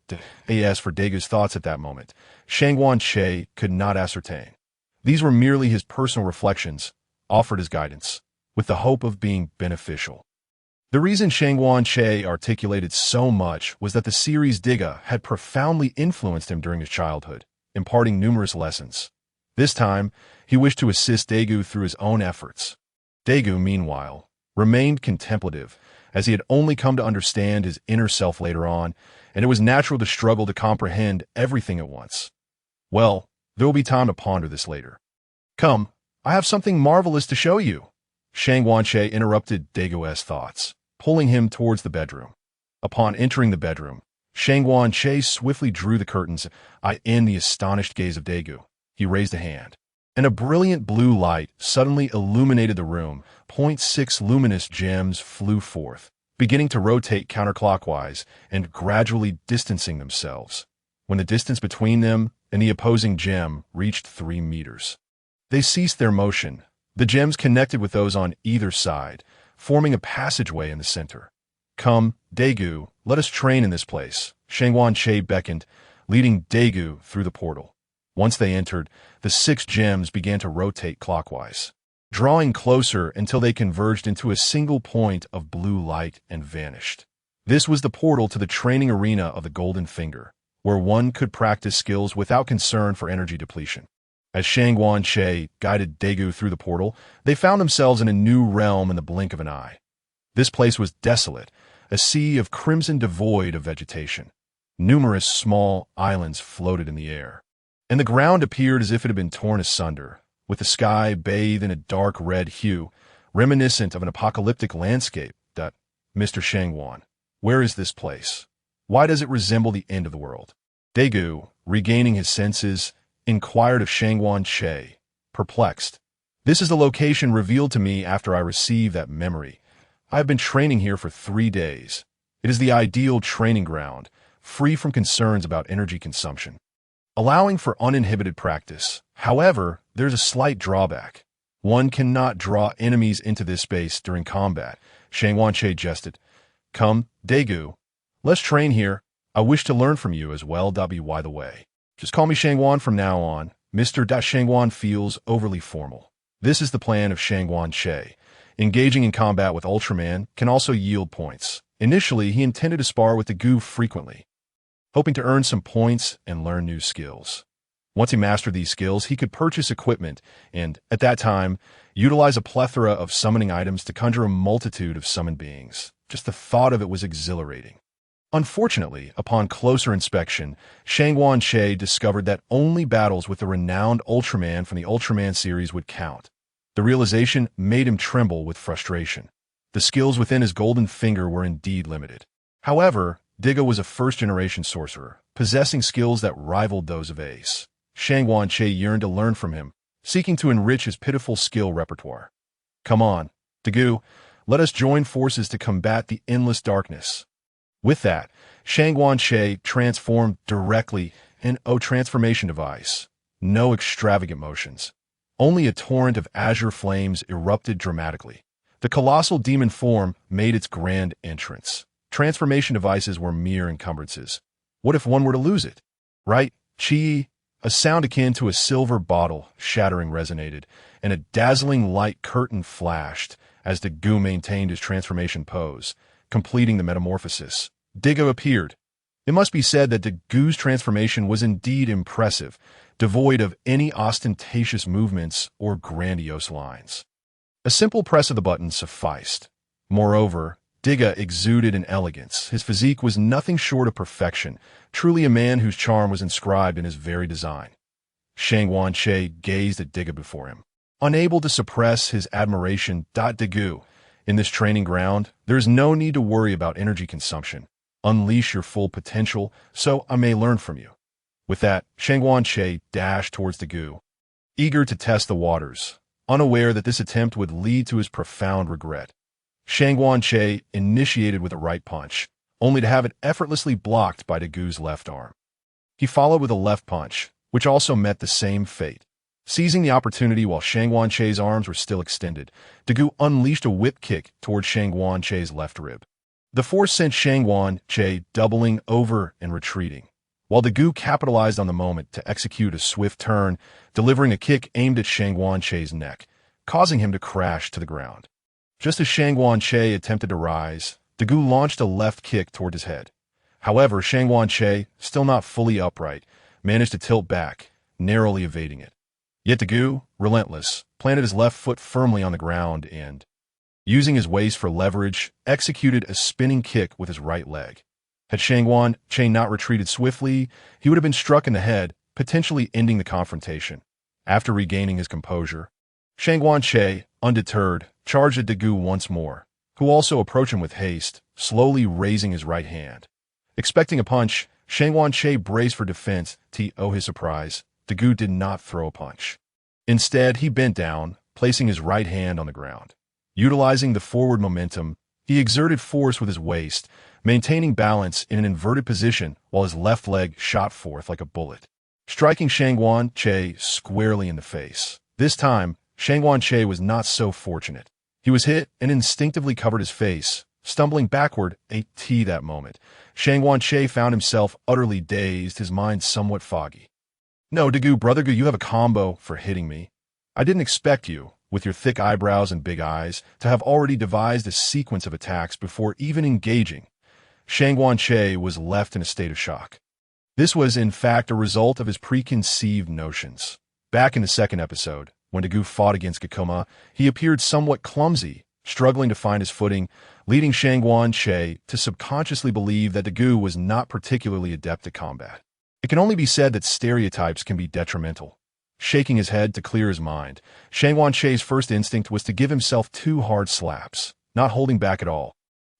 [SPEAKER 1] As for Daigu's thoughts at that moment, Shangguan-Che could not ascertain. These were merely his personal reflections, offered as guidance, with the hope of being beneficial. The reason Shangguan-Che articulated so much was that the series Daiku had profoundly influenced him during his childhood, imparting numerous lessons. This time, he wished to assist Daiku through his own efforts. Daiku, meanwhile, remained contemplative, as he had only come to understand his inner self later on, and it was natural to struggle to comprehend everything at once. Well, there will be time to ponder this later. "Come, I have something marvelous to show you." Shang Wanche interrupted Daigu's thoughts, pulling him towards the bedroom. Upon entering the bedroom, Shang Wanche swiftly drew the curtains in the astonished gaze of Daiku. He raised a hand, and a brilliant blue light suddenly illuminated the room. 0.6 luminous gems flew forth, beginning to rotate counterclockwise and gradually distancing themselves. When the distance between them and the opposing gem reached 3 meters, they ceased their motion. The gems connected with those on either side, forming a passageway in the center. "Come, Daiku, let us train in this place," Shang Wanche beckoned, leading Daiku through the portal. Once they entered, the 6 gems began to rotate clockwise, drawing closer until they converged into a single point of blue light and vanished. This was the portal to the training arena of the Golden Finger, where one could practice skills without concern for energy depletion. As Shang Wanche guided Daiku through the portal, they found themselves in a new realm in the blink of an eye. This place was desolate, a sea of crimson devoid of vegetation. Numerous small islands floated in the air, and the ground appeared as if it had been torn asunder, with the sky bathed in a dark red hue, reminiscent of an apocalyptic landscape. "Mr. Shangwan, where is this place? Why does it resemble the end of the world?" Daiku, regaining his senses, inquired of Shang Wanche, perplexed. "This is the location revealed to me after I received that memory. I have been training here for 3 days. It is the ideal training ground, free from concerns about energy consumption, allowing for uninhibited practice. However, there's a slight drawback. One cannot draw enemies into this space during combat," Shang Wanche jested. "Come, Daiku, let's train here. I wish to learn from you as well. By the way, just call me Shangwan from now on. Mr. Shangwan feels overly formal." This is the plan of Shang Wanche. Engaging in combat with Ultraman can also yield points. Initially, he intended to spar with Daiku frequently, hoping to earn some points and learn new skills. Once he mastered these skills, he could purchase equipment and, at that time, utilize a plethora of summoning items to conjure a multitude of summoned beings. Just the thought of it was exhilarating. Unfortunately, upon closer inspection, Shang Wanche discovered that only battles with the renowned Ultraman from the Ultraman series would count. The realization made him tremble with frustration. The skills within his golden finger were indeed limited. However, Daiku was a first-generation sorcerer, possessing skills that rivaled those of Ace. Shang Wanche yearned to learn from him, seeking to enrich his pitiful skill repertoire. "Come on, Daiku, let us join forces to combat the endless darkness." With that, Shang Wanche transformed directly in a transformation device. No extravagant motions. Only a torrent of azure flames erupted dramatically. The colossal demon form made its grand entrance. Transformation devices were mere encumbrances. What if one were to lose it? Right? Chi! A sound akin to a silver bottle shattering resonated, and a dazzling light curtain flashed as Daiku maintained his transformation pose, completing the metamorphosis. Daiku appeared. It must be said that Daigu's transformation was indeed impressive, devoid of any ostentatious movements or grandiose lines. A simple press of the button sufficed. Moreover, Daiku exuded an elegance. His physique was nothing short of perfection, truly a man whose charm was inscribed in his very design. Shang Wanche gazed at Daiku before him, unable to suppress his admiration. Daiku, in this training ground, there is no need to worry about energy consumption. Unleash your full potential, so I may learn from you. With that, Shang Wanche dashed towards Daiku, eager to test the waters, unaware that this attempt would lead to his profound regret. Shang Wanche initiated with a right punch, only to have it effortlessly blocked by Daigu's left arm. He followed with a left punch, which also met the same fate. Seizing the opportunity while Shang Wanche's arms were still extended, Daiku unleashed a whip kick toward Shang Wanche's left rib. The force sent Shang Wanche doubling over and retreating, while Daiku capitalized on the moment to execute a swift turn, delivering a kick aimed at Shang Wanche's neck, causing him to crash to the ground. Just as Shang Wanche attempted to rise, Daiku launched a left kick toward his head. However, Shang Wanche, still not fully upright, managed to tilt back, narrowly evading it. Yet Daiku, relentless, planted his left foot firmly on the ground and, using his waist for leverage, executed a spinning kick with his right leg. Had Shang Wanche not retreated swiftly, he would have been struck in the head, potentially ending the confrontation. After regaining his composure, Shang Wanche undeterred, charged at Daiku once more, who also approached him with haste, slowly raising his right hand. Expecting a punch, Shangguan-che braced for defense. To his surprise, Daiku did not throw a punch. Instead, he bent down, placing his right hand on the ground. Utilizing the forward momentum, he exerted force with his waist, maintaining balance in an inverted position while his left leg shot forth like a bullet, striking Shangguan-che squarely in the face. This time, Shangguan-che was not so fortunate. He was hit and instinctively covered his face, stumbling backward. That moment, Shangguan-che found himself utterly dazed, his mind somewhat foggy. "No, Daiku, brother, you have a combo for hitting me. I didn't expect you, with your thick eyebrows and big eyes, to have already devised a sequence of attacks before even engaging." Shangguan-che was left in a state of shock. This was, in fact, a result of his preconceived notions. Back in the second episode, when Daiku fought against Gakuma, he appeared somewhat clumsy, struggling to find his footing, leading Shangguan-che to subconsciously believe that Daiku was not particularly adept at combat. It can only be said that stereotypes can be detrimental. Shaking his head to clear his mind, Shangguan-che's first instinct was to give himself 2 hard slaps, not holding back at all,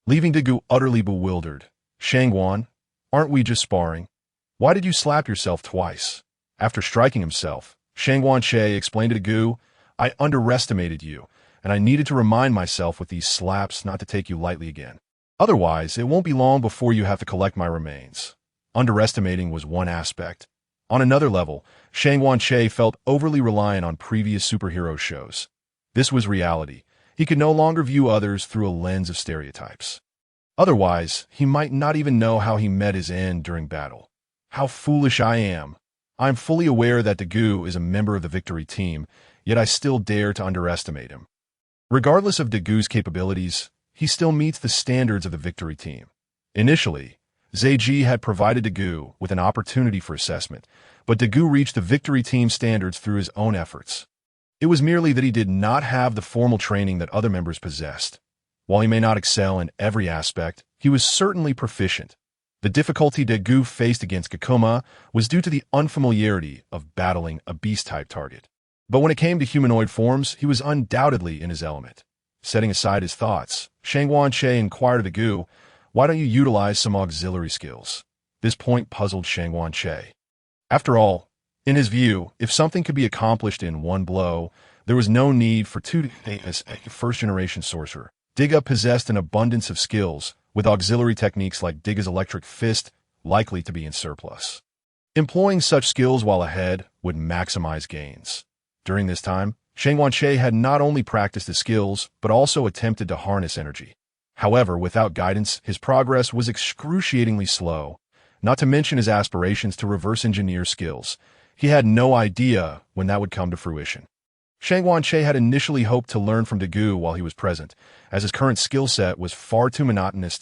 [SPEAKER 1] leaving Daiku utterly bewildered. "Shangguan, aren't we just sparring? Why did you slap yourself twice?" After striking himself, Shangguan-che explained to Daiku, "I underestimated you, and I needed to remind myself with these slaps not to take you lightly again. Otherwise, it won't be long before you have to collect my remains." Underestimating was one aspect. On another level, Shangguan-che felt overly reliant on previous superhero shows. This was reality. He could no longer view others through a lens of stereotypes. Otherwise, he might not even know how he met his end during battle. "How foolish I am. I'm fully aware that Daiku is a member of the victory team, yet I still dare to underestimate him. Regardless of Daigu's capabilities, he still meets the standards of the victory team." Initially, Zeiji had provided Daiku with an opportunity for assessment, but Daiku reached the victory team standards through his own efforts. It was merely that he did not have the formal training that other members possessed. While he may not excel in every aspect, he was certainly proficient. The difficulty Daiku faced against Gakuma was due to the unfamiliarity of battling a beast-type target. But when it came to humanoid forms, he was undoubtedly in his element. Setting aside his thoughts, Shangguan-che inquired of Daiku, "Why don't you utilize some auxiliary skills?" This point puzzled Shangguan-che. After all, in his view, if something could be accomplished in one blow, there was no need for 2 as a first-generation sorcerer. Daiku possessed an abundance of skills, with auxiliary techniques like Daiku's electric fist likely to be in surplus. Employing such skills while ahead would maximize gains. During this time, Shangguan-che had not only practiced his skills, but also attempted to harness energy. However, without guidance, his progress was excruciatingly slow, not to mention his aspirations to reverse engineer skills. He had no idea when that would come to fruition. Shangguan-che had initially hoped to learn from Daiku while he was present, as his current skill set was far too monotonous.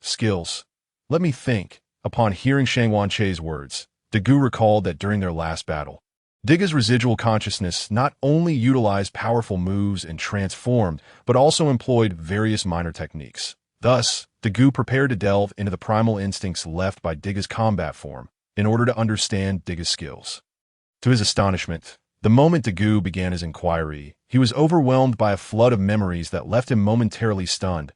[SPEAKER 1] Skills. Let me think. Upon hearing Shangguan-che's words, Daiku recalled that during their last battle, Daiga's residual consciousness not only utilized powerful moves and transformed, but also employed various minor techniques. Thus, Daiku prepared to delve into the primal instincts left by Daiga's combat form in order to understand Daiga's skills. To his astonishment, the moment Daiku began his inquiry, he was overwhelmed by a flood of memories that left him momentarily stunned.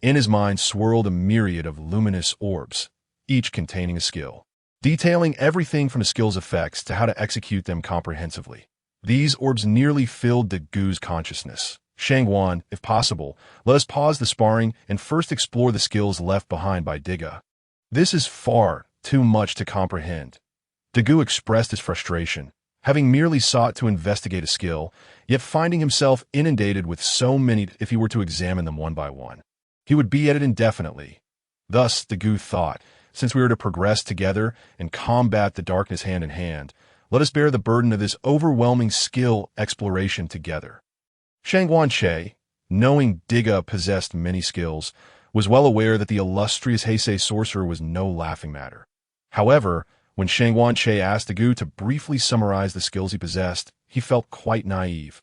[SPEAKER 1] In his mind swirled a myriad of luminous orbs, each containing a skill, detailing everything from the skill's effects to how to execute them comprehensively. These orbs nearly filled Daigu's consciousness. "Shangguan, if possible, let us pause the sparring and first explore the skills left behind by Daigu. This is far too much to comprehend." Daigu expressed his frustration, having merely sought to investigate a skill, yet finding himself inundated with so many. If he were to examine them one by one, he would be at it indefinitely. Thus, Daigu thought, since we are to progress together and combat the darkness hand in hand, let us bear the burden of this overwhelming skill exploration together. Shangguan-che, knowing Daigu possessed many skills, was well aware that the illustrious Heisei sorcerer was no laughing matter. However, when Shangguan-che asked Daigu to briefly summarize the skills he possessed, he felt quite naive.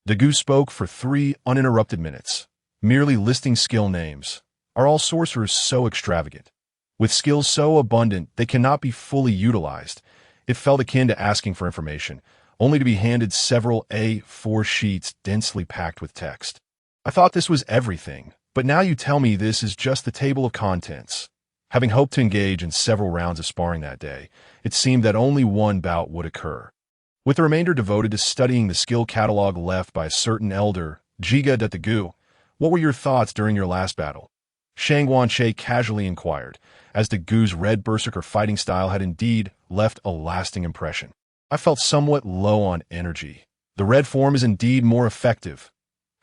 [SPEAKER 1] Daigu spoke for 3 uninterrupted minutes, merely listing skill names. Are all sorcerers so extravagant? With skills so abundant they cannot be fully utilized. It felt akin to asking for information, only to be handed several A4 sheets densely packed with text. I thought this was everything, but now you tell me this is just the table of contents. Having hoped to engage in several rounds of sparring that day, it seemed that only one bout would occur. With the remainder devoted to studying the skill catalog left by a certain elder, Jiga Daiku, what were your thoughts during your last battle? Shang Wanche casually inquired, as Daigu's red berserker fighting style had indeed left a lasting impression. I felt somewhat low on energy. The red form is indeed more effective.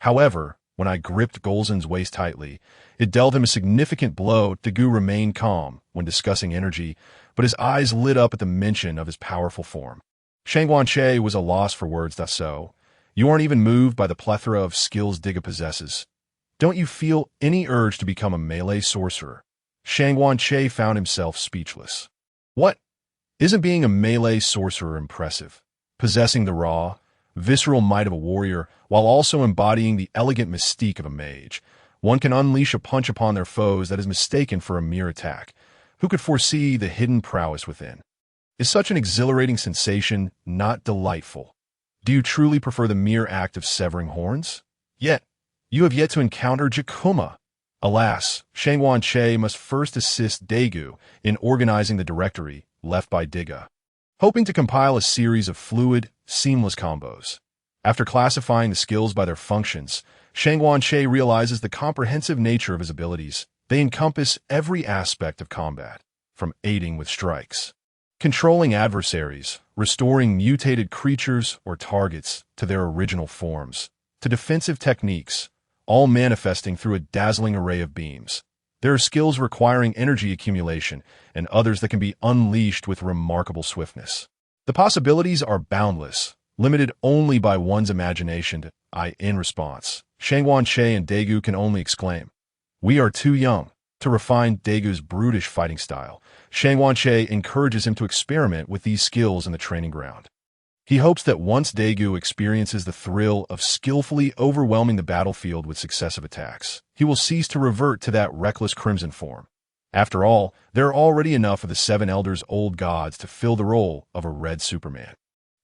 [SPEAKER 1] However, when I gripped Golzen's waist tightly, it dealt him a significant blow. Daiku remained calm when discussing energy, but his eyes lit up at the mention of his powerful form. Shang Wanche was a loss for words. So, you aren't even moved by the plethora of skills Diga possesses. Don't you feel any urge to become a melee sorcerer? Shang Wanche found himself speechless. What? Isn't being a melee sorcerer impressive? Possessing the raw, visceral might of a warrior while also embodying the elegant mystique of a mage, one can unleash a punch upon their foes that is mistaken for a mere attack. Who could foresee the hidden prowess within? Is such an exhilarating sensation not delightful? Do you truly prefer the mere act of severing horns? Yet, you have yet to encounter Jakuma. Alas, Shang Wanche must first assist Daiku in organizing the directory left by Diga, hoping to compile a series of fluid, seamless combos. After classifying the skills by their functions, Shang Wanche realizes the comprehensive nature of his abilities. They encompass every aspect of combat, from aiding with strikes, controlling adversaries, restoring mutated creatures or targets to their original forms, to defensive techniques, all manifesting through a dazzling array of beams. There are skills requiring energy accumulation and others that can be unleashed with remarkable swiftness. The possibilities are boundless, limited only by one's imagination. In response, Shang Wanche and Daiku can only exclaim, "We are too young." To refine Daigu's brutish fighting style, Shang Wanche encourages him to experiment with these skills in the training ground. He hopes that once Daiku experiences the thrill of skillfully overwhelming the battlefield with successive attacks, he will cease to revert to that reckless crimson form. After all, there are already enough of the Seven Elders' old gods to fill the role of a red Superman.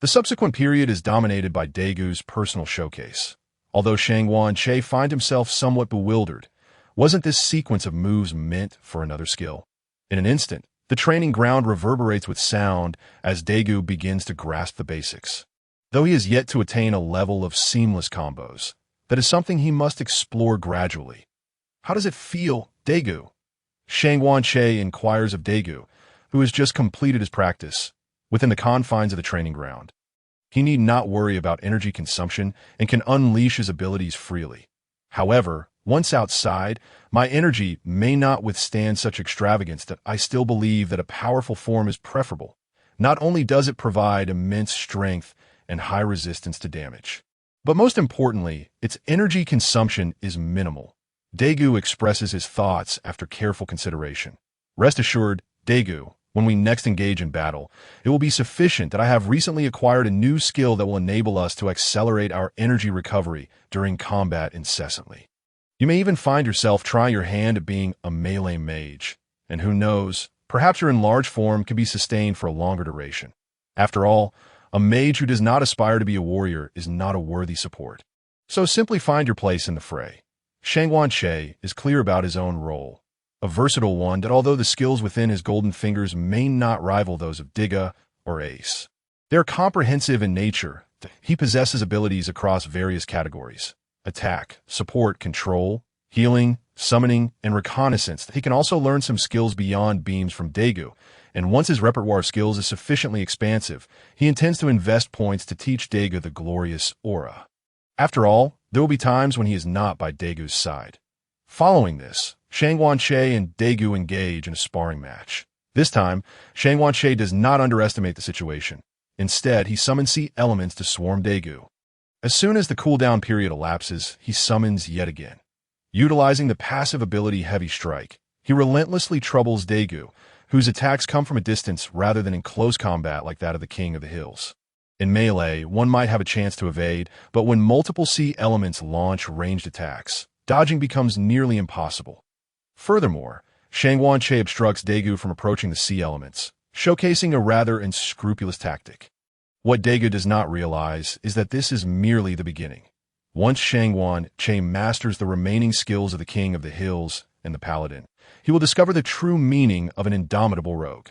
[SPEAKER 1] The subsequent period is dominated by Daigu's personal showcase. Although Shang Wanche finds himself somewhat bewildered, wasn't this sequence of moves meant for another skill? In an instant, the training ground reverberates with sound as Daiku begins to grasp the basics. Though he has yet to attain a level of seamless combos, that is something he must explore gradually. How does it feel, Daiku? Shang Wanche inquires of Daiku, who has just completed his practice within the confines of the training ground. He need not worry about energy consumption and can unleash his abilities freely. However, once outside, my energy may not withstand such extravagance that I still believe that a powerful form is preferable. Not only does it provide immense strength and high resistance to damage, but most importantly, its energy consumption is minimal. Daiku expresses his thoughts after careful consideration. Rest assured, Daiku, when we next engage in battle, it will be sufficient that I have recently acquired a new skill that will enable us to accelerate our energy recovery during combat incessantly. You may even find yourself trying your hand at being a melee mage, and who knows, perhaps your enlarged form can be sustained for a longer duration. After all, a mage who does not aspire to be a warrior is not a worthy support. So simply find your place in the fray. Shang Wanche is clear about his own role, a versatile one that although the skills within his golden fingers may not rival those of Diga or Ace, they are comprehensive in nature. He possesses abilities across various categories: attack, support, control, healing, summoning, and reconnaissance. He can also learn some skills beyond beams from Daiku, and once his repertoire of skills is sufficiently expansive, he intends to invest points to teach Daiku the glorious aura. After all, there will be times when he is not by Daigu's side. Following this, Shang Wanche and Daiku engage in a sparring match. This time, Shang Wanche does not underestimate the situation. Instead, he summons sea elements to swarm Daiku. As soon as the cooldown period elapses, he summons yet again. Utilizing the passive ability Heavy Strike, he relentlessly troubles Daiku, whose attacks come from a distance rather than in close combat like that of the King of the Hills. In melee, one might have a chance to evade, but when multiple sea elements launch ranged attacks, dodging becomes nearly impossible. Furthermore, Shang Wanche obstructs Daiku from approaching the sea elements, showcasing a rather unscrupulous tactic. What Daiku does not realize is that this is merely the beginning. Once Che masters the remaining skills of the King of the Hills and the Paladin, he will discover the true meaning of an indomitable rogue.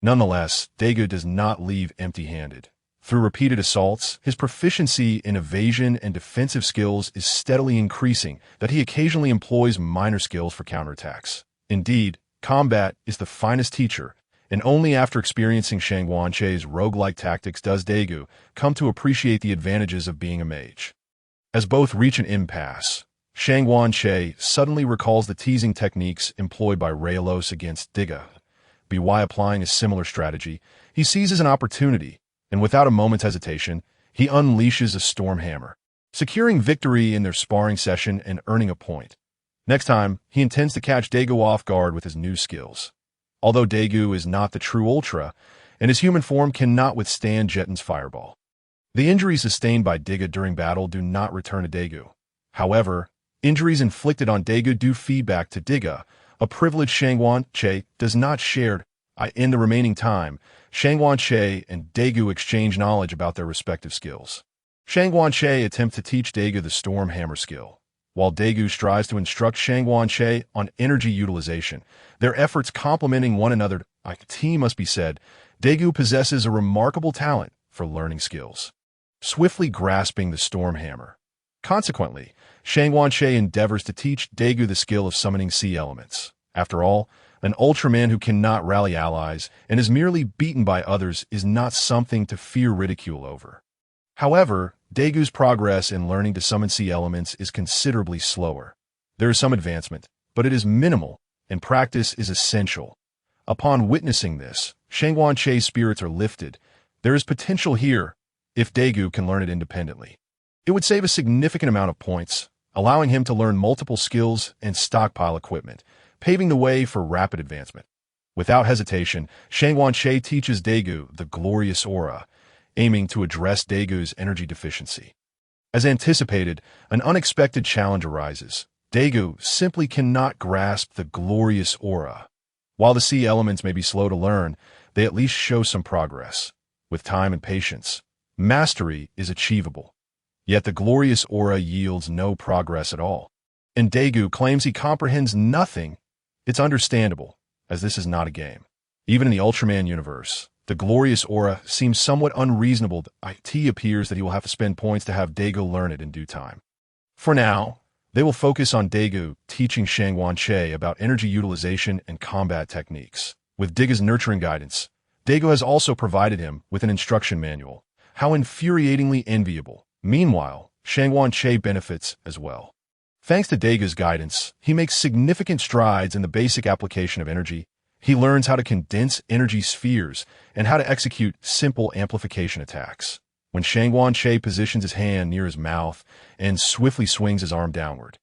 [SPEAKER 1] Nonetheless, Daiku does not leave empty-handed. Through repeated assaults, his proficiency in evasion and defensive skills is steadily increasing, that he occasionally employs minor skills for counterattacks. Indeed, combat is the finest teacher, and only after experiencing Che's roguelike tactics does Daiku come to appreciate the advantages of being a mage. As both reach an impasse, Che suddenly recalls the teasing techniques employed by Raylos against Digga. By applying a similar strategy, he seizes an opportunity, and without a moment's hesitation, he unleashes a storm hammer, securing victory in their sparring session and earning a point. Next time, he intends to catch Daiku off guard with his new skills. Although Daiku is not the true Ultra, and his human form cannot withstand Jetten's fireball. The injuries sustained by Digga during battle do not return to Daiku. However, injuries inflicted on Daiku do feedback to Digga, a privilege Che does not share. In the remaining time, Che and Daiku exchange knowledge about their respective skills. Che attempts to teach Daiku the Storm Hammer skill, while Daiku strives to instruct Che on energy utilization, their efforts complementing one another. Must be said, Daiku possesses a remarkable talent for learning skills, swiftly grasping the Storm Hammer. Consequently, Che endeavors to teach Daiku the skill of summoning sea elements. After all, an Ultraman who cannot rally allies and is merely beaten by others is not something to fear ridicule over. However, Daigu's progress in learning to summon sea elements is considerably slower. There is some advancement, but it is minimal, and practice is essential. Upon witnessing this, Che's spirits are lifted. There is potential here, if Daiku can learn it independently. It would save a significant amount of points, allowing him to learn multiple skills and stockpile equipment, paving the way for rapid advancement. Without hesitation, Che teaches Daiku the glorious aura, aiming to address Daigu's energy deficiency. As anticipated, an unexpected challenge arises. Daiku simply cannot grasp the glorious aura. While the sea elements may be slow to learn, they at least show some progress. With time and patience, mastery is achievable. Yet the glorious aura yields no progress at all. And Daiku claims he comprehends nothing. It's understandable, as this is not a game. Even in the Ultraman universe, the glorious aura seems somewhat unreasonable. It appears that he will have to spend points to have Daiku learn it in due time. For now, they will focus on Daiku teaching Che about energy utilization and combat techniques. With Digga's nurturing guidance, Daiku has also provided him with an instruction manual. How infuriatingly enviable. Meanwhile, Che benefits as well. Thanks to Daigu's guidance, he makes significant strides in the basic application of energy. He learns how to condense energy spheres and how to execute simple amplification attacks. When Che positions his hand near his mouth and swiftly swings his arm downward,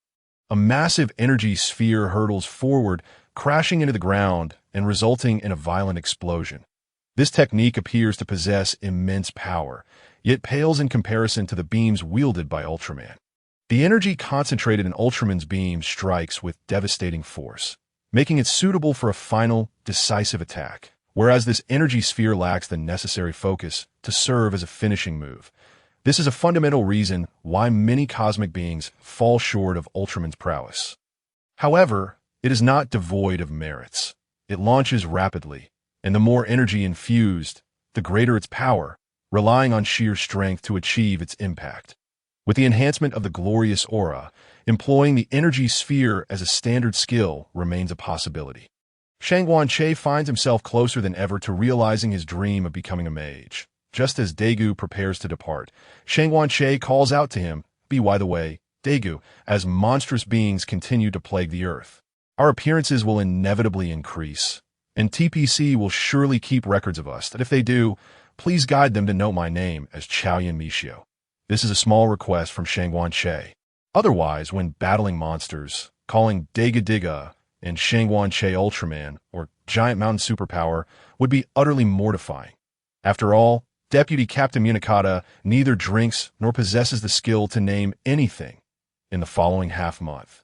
[SPEAKER 1] a massive energy sphere hurtles forward, crashing into the ground and resulting in a violent explosion. This technique appears to possess immense power, yet pales in comparison to the beams wielded by Ultraman. The energy concentrated in Ultraman's beam strikes with devastating force, making it suitable for a final, decisive attack, whereas this energy sphere lacks the necessary focus to serve as a finishing move. This is a fundamental reason why many cosmic beings fall short of Ultraman's prowess. However, it is not devoid of merits. It launches rapidly, and the more energy infused, the greater its power, relying on sheer strength to achieve its impact. With the enhancement of the glorious aura, employing the energy sphere as a standard skill remains a possibility. Che finds himself closer than ever to realizing his dream of becoming a mage. Just as Daiku prepares to depart, Che calls out to him, "By the way, Daiku, as monstrous beings continue to plague the earth, our appearances will inevitably increase, and TPC will surely keep records of us, that if they do, please guide them to note my name as Chaoyan Mishio." This is a small request from Che. Otherwise, when battling monsters, calling Digga and Che Ultraman or Giant Mountain Superpower would be utterly mortifying. After all, Deputy Captain Munakata neither drinks nor possesses the skill to name anything in the following half-month.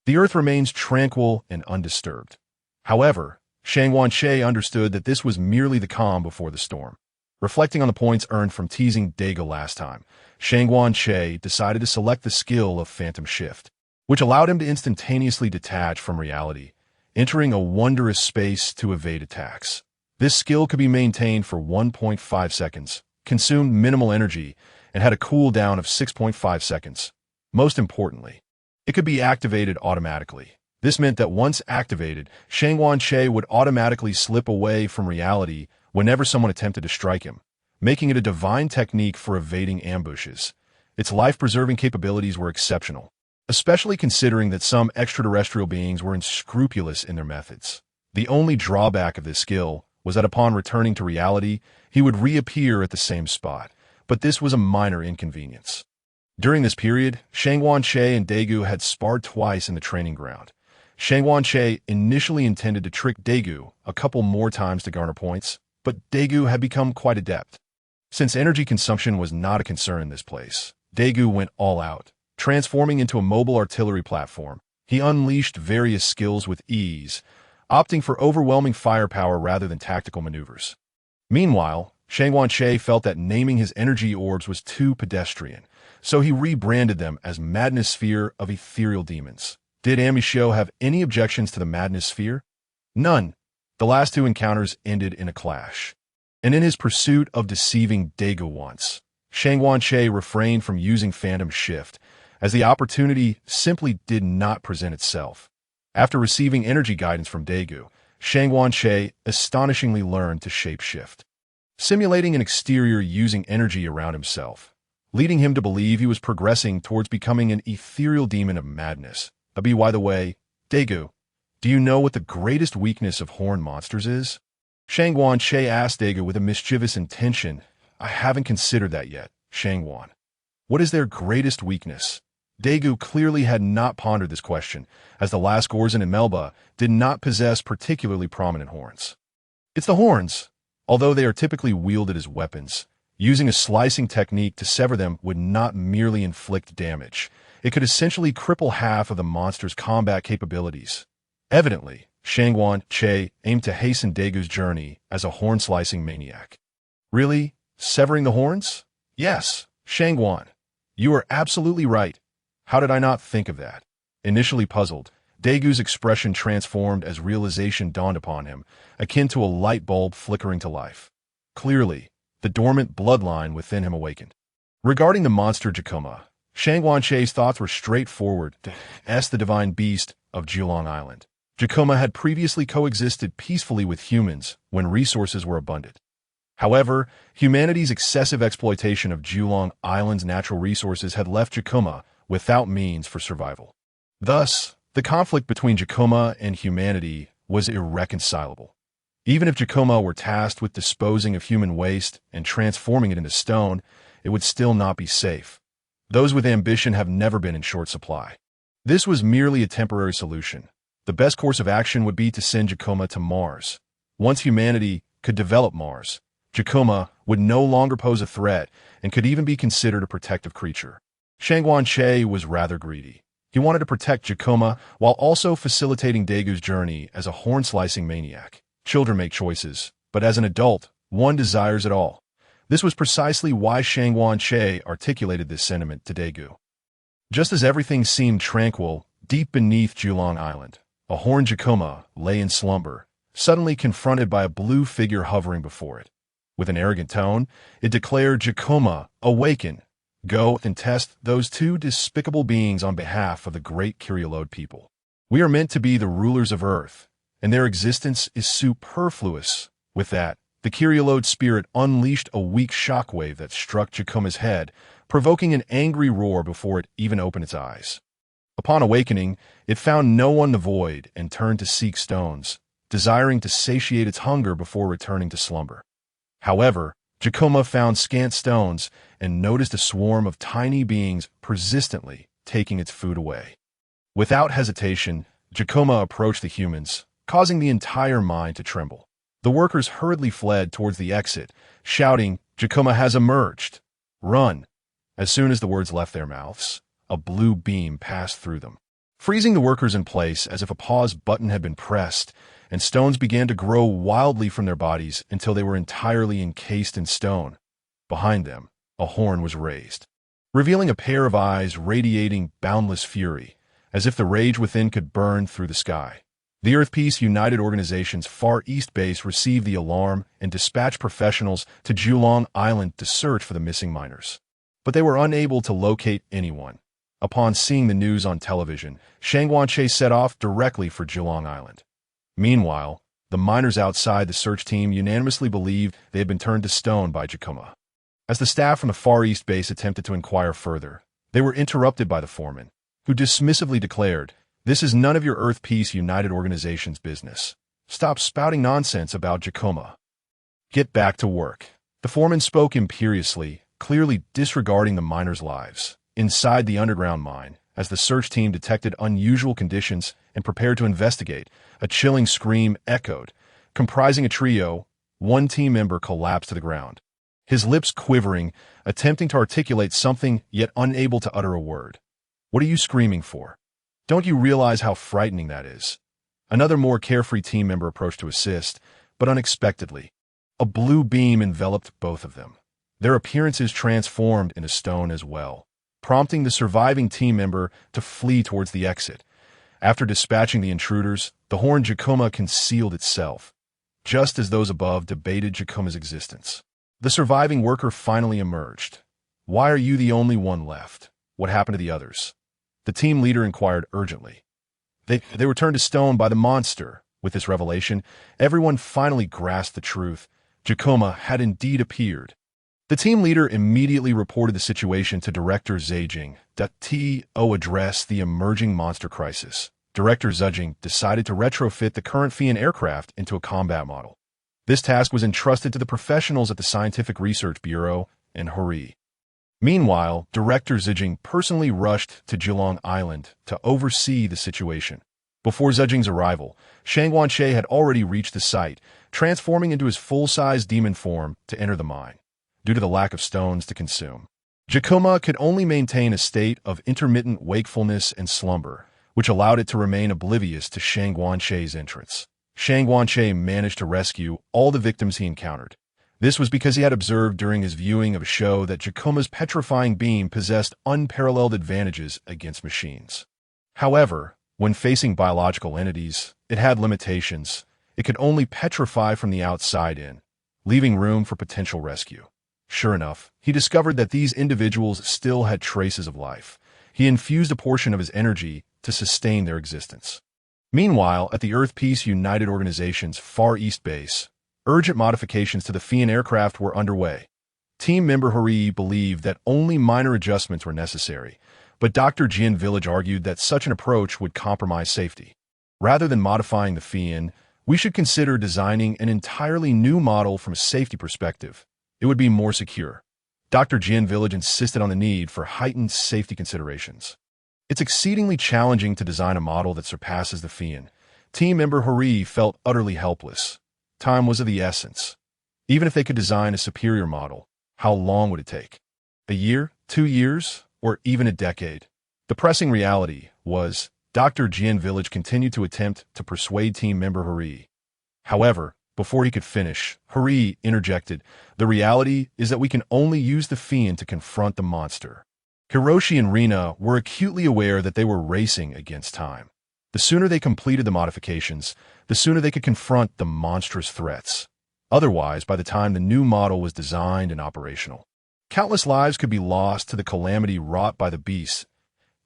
[SPEAKER 1] The earth remains tranquil and undisturbed. However, Che understood that this was merely the calm before the storm. Reflecting on the points earned from teasing Daiku last time, Shangguan Che decided to select the skill of Phantom Shift, which allowed him to instantaneously detach from reality, entering a wondrous space to evade attacks. This skill could be maintained for 1.5 seconds, consumed minimal energy, and had a cooldown of 6.5 seconds. Most importantly, it could be activated automatically. This meant that once activated, Shangguan Che would automatically slip away from reality whenever someone attempted to strike him, making it a divine technique for evading ambushes. Its life-preserving capabilities were exceptional, especially considering that some extraterrestrial beings were unscrupulous in their methods. The only drawback of this skill was that upon returning to reality, he would reappear at the same spot, but this was a minor inconvenience. During this period, Shangguan Che and Daiku had sparred twice in the training ground. Shangguan Che initially intended to trick Daiku a couple more times to garner points, but Daiku had become quite adept. Since energy consumption was not a concern in this place, Daiku went all out. Transforming into a mobile artillery platform, he unleashed various skills with ease, opting for overwhelming firepower rather than tactical maneuvers. Meanwhile, Shangguan Che felt that naming his energy orbs was too pedestrian, so he rebranded them as Madness Sphere of Ethereal Demons. Did Amisho have any objections to the Madness Sphere? None. The last two encounters ended in a clash. And in his pursuit of deceiving Daiku once, Shangguan Che refrained from using Phantom Shift, as the opportunity simply did not present itself. After receiving energy guidance from Daiku, Shangguan Che astonishingly learned to shapeshift, simulating an exterior using energy around himself, leading him to believe he was progressing towards becoming an ethereal demon of madness. By the way, Daiku, do you know what the greatest weakness of horned monsters is? Shangguan Che asked Daiku with a mischievous intention. I haven't considered that yet, Shangguan. What is their greatest weakness? Daiku clearly had not pondered this question, as the last Gorzen and Melba did not possess particularly prominent horns. It's the horns. Although they are typically wielded as weapons, using a slicing technique to sever them would not merely inflict damage. It could essentially cripple half of the monster's combat capabilities. Evidently, Shangguan Che aimed to hasten Daigu's journey as a horn-slicing maniac. Really? Severing the horns? Yes, Shangguan. You are absolutely right. How did I not think of that? Initially puzzled, Daigu's expression transformed as realization dawned upon him, akin to a light bulb flickering to life. Clearly, the dormant bloodline within him awakened. Regarding the monster Jakuma, Shangguan Che's thoughts were straightforward. The divine beast of Julong Island. Jakuma had previously coexisted peacefully with humans when resources were abundant. However, humanity's excessive exploitation of Julong Island's natural resources had left Jakuma without means for survival. Thus, the conflict between Jakuma and humanity was irreconcilable. Even if Jakuma were tasked with disposing of human waste and transforming it into stone, it would still not be safe. Those with ambition have never been in short supply. This was merely a temporary solution. The best course of action would be to send Jakuma to Mars. Once humanity could develop Mars, Jakuma would no longer pose a threat and could even be considered a protective creature. Shangguan Che was rather greedy. He wanted to protect Jakuma while also facilitating Daigu's journey as a horn-slicing maniac. Children make choices, but as an adult, one desires it all. This was precisely why Shangguan Che articulated this sentiment to Daiku. Just as everything seemed tranquil, deep beneath Julong Island, a horned Jakuma lay in slumber, suddenly confronted by a blue figure hovering before it. With an arrogant tone, it declared, Jakuma, awaken. Go and test those two despicable beings on behalf of the great Kyrielode people. We are meant to be the rulers of Earth, and their existence is superfluous. With that, the Kyrielode spirit unleashed a weak shockwave that struck Jakuma's head, provoking an angry roar before it even opened its eyes. Upon awakening, it found no one in the void and turned to seek stones, desiring to satiate its hunger before returning to slumber. However, Jakuma found scant stones and noticed a swarm of tiny beings persistently taking its food away. Without hesitation, Jakuma approached the humans, causing the entire mine to tremble. The workers hurriedly fled towards the exit, shouting, Jakuma has emerged. Run. As soon as the words left their mouths, a blue beam passed through them, freezing the workers in place as if a pause button had been pressed, and stones began to grow wildly from their bodies until they were entirely encased in stone. Behind them, a horn was raised, revealing a pair of eyes radiating boundless fury, as if the rage within could burn through the sky. The Earth Peace United Organization's Far East base received the alarm and dispatched professionals to Julong Island to search for the missing miners. But they were unable to locate anyone. Upon seeing the news on television, Shang Guanche set off directly for Julong Island. Meanwhile, the miners outside the search team unanimously believed they had been turned to stone by Jakuma. As the staff from the Far East base attempted to inquire further, they were interrupted by the foreman, who dismissively declared, "This is none of your Earth Peace United Organization's business. Stop spouting nonsense about Jakuma. Get back to work." The foreman spoke imperiously, clearly disregarding the miners' lives. Inside the underground mine, as the search team detected unusual conditions and prepared to investigate, a chilling scream echoed. Comprising a trio, one team member collapsed to the ground, his lips quivering, attempting to articulate something yet unable to utter a word. "What are you screaming for? Don't you realize how frightening that is?" Another more carefree team member approached to assist, but unexpectedly, a blue beam enveloped both of them. Their appearances transformed into stone as well, prompting the surviving team member to flee towards the exit. After dispatching the intruders, the horned Jakuma concealed itself, just as those above debated Jakuma's existence. The surviving worker finally emerged. "Why are you the only one left? What happened to the others?" The team leader inquired urgently. They were turned to stone by the monster. With this revelation, everyone finally grasped the truth. Jakuma had indeed appeared. The team leader immediately reported the situation to Director Zhejiang. To address the emerging monster crisis, Director Zhejiang decided to retrofit the current Fian aircraft into a combat model. This task was entrusted to the professionals at the Scientific Research Bureau in Hori. Meanwhile, Director Zhejiang personally rushed to Julong Island to oversee the situation. Before Zhejiang's arrival, Shang Guanche had already reached the site, transforming into his full-size demon form to enter the mine. Due to the lack of stones to consume, Jakuma could only maintain a state of intermittent wakefulness and slumber, which allowed it to remain oblivious to Shang Guanche's entrance. Shang Guanche managed to rescue all the victims he encountered. This was because he had observed during his viewing of a show that Jakuma's petrifying beam possessed unparalleled advantages against machines. However, when facing biological entities, it had limitations. It could only petrify from the outside in, leaving room for potential rescue. Sure enough, he discovered that these individuals still had traces of life. He infused a portion of his energy to sustain their existence. Meanwhile, at the Earth Peace United Organization's Far East base, urgent modifications to the Fian aircraft were underway. Team member Hori believed that only minor adjustments were necessary, but Dr. Jian Village argued that such an approach would compromise safety. Rather than modifying the Fian, we should consider designing an entirely new model from a safety perspective. It would be more secure. Dr. Jian Village insisted on the need for heightened safety considerations. It's exceedingly challenging to design a model that surpasses the Fian. Team member Hori felt utterly helpless. Time was of the essence. Even if they could design a superior model, how long would it take? A year, 2 years, or even a decade? The pressing reality was, Dr. Jian Village continued to attempt to persuade team member Hori. However, before he could finish, Hori interjected, "The reality is that we can only use the Fian to confront the monster." Hiroshi and Rina were acutely aware that they were racing against time. The sooner they completed the modifications, the sooner they could confront the monstrous threats. Otherwise, by the time the new model was designed and operational, countless lives could be lost to the calamity wrought by the beasts,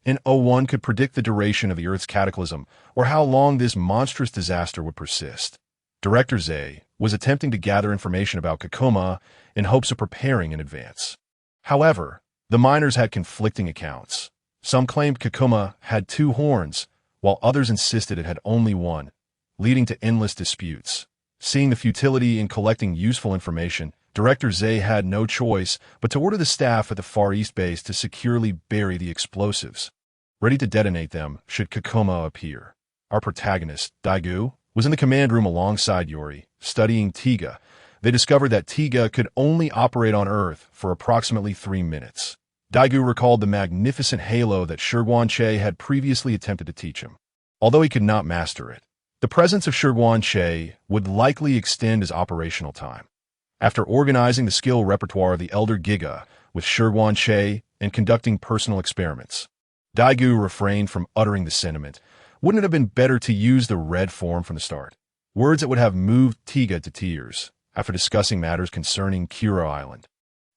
[SPEAKER 1] and no one could predict the duration of the Earth's cataclysm or how long this monstrous disaster would persist. Director Zhe was attempting to gather information about Kakuma in hopes of preparing in advance. However, the miners had conflicting accounts. Some claimed Kakuma had 2 horns, while others insisted it had only 1, leading to endless disputes. Seeing the futility in collecting useful information, Director Zhe had no choice but to order the staff at the Far East base to securely bury the explosives, ready to detonate them should Kakuma appear. Our protagonist, Daiku, was in the command room alongside Yori, studying Tiga. They discovered that Tiga could only operate on Earth for approximately 3 minutes. Daiku recalled the magnificent halo that Shi Guanche had previously attempted to teach him. Although he could not master it, The presence of Che would likely extend his operational time. After organizing the skill repertoire of the Elder Giga with Che and conducting personal experiments, Daiku refrained from uttering the sentiment. Wouldn't it have been better to use the red form from the start? Words that would have moved Tiga to tears after discussing matters concerning Kira Island.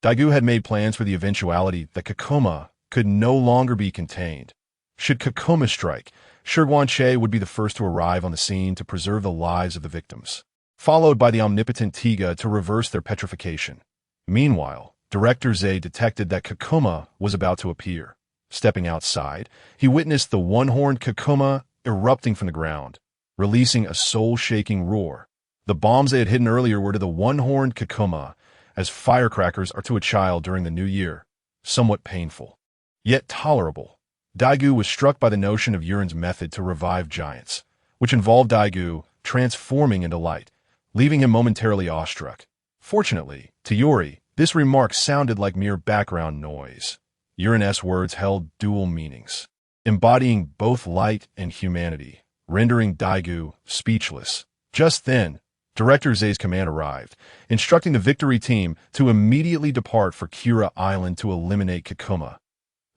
[SPEAKER 1] Daiku had made plans for the eventuality that Kakuma could no longer be contained. Should Kakuma strike, Che would be the first to arrive on the scene to preserve the lives of the victims, followed by the omnipotent Tiga to reverse their petrification. Meanwhile, Director Zay detected that Kakuma was about to appear. Stepping outside, he witnessed the one-horned Kakuma erupting from the ground, releasing a soul-shaking roar. The bombs they had hidden earlier were to the one-horned Kakuma, as firecrackers are to a child during the new year, somewhat painful, yet tolerable. Daiku was struck by the notion of Urin's method to revive giants, which involved Daiku transforming into light, leaving him momentarily awestruck. Fortunately, to Yuri, this remark sounded like mere background noise. Urin's words held dual meanings, embodying both light and humanity, rendering Daiku speechless. Just then, Director Zay's command arrived, instructing the victory team to immediately depart for Kira Island to eliminate Kakuma.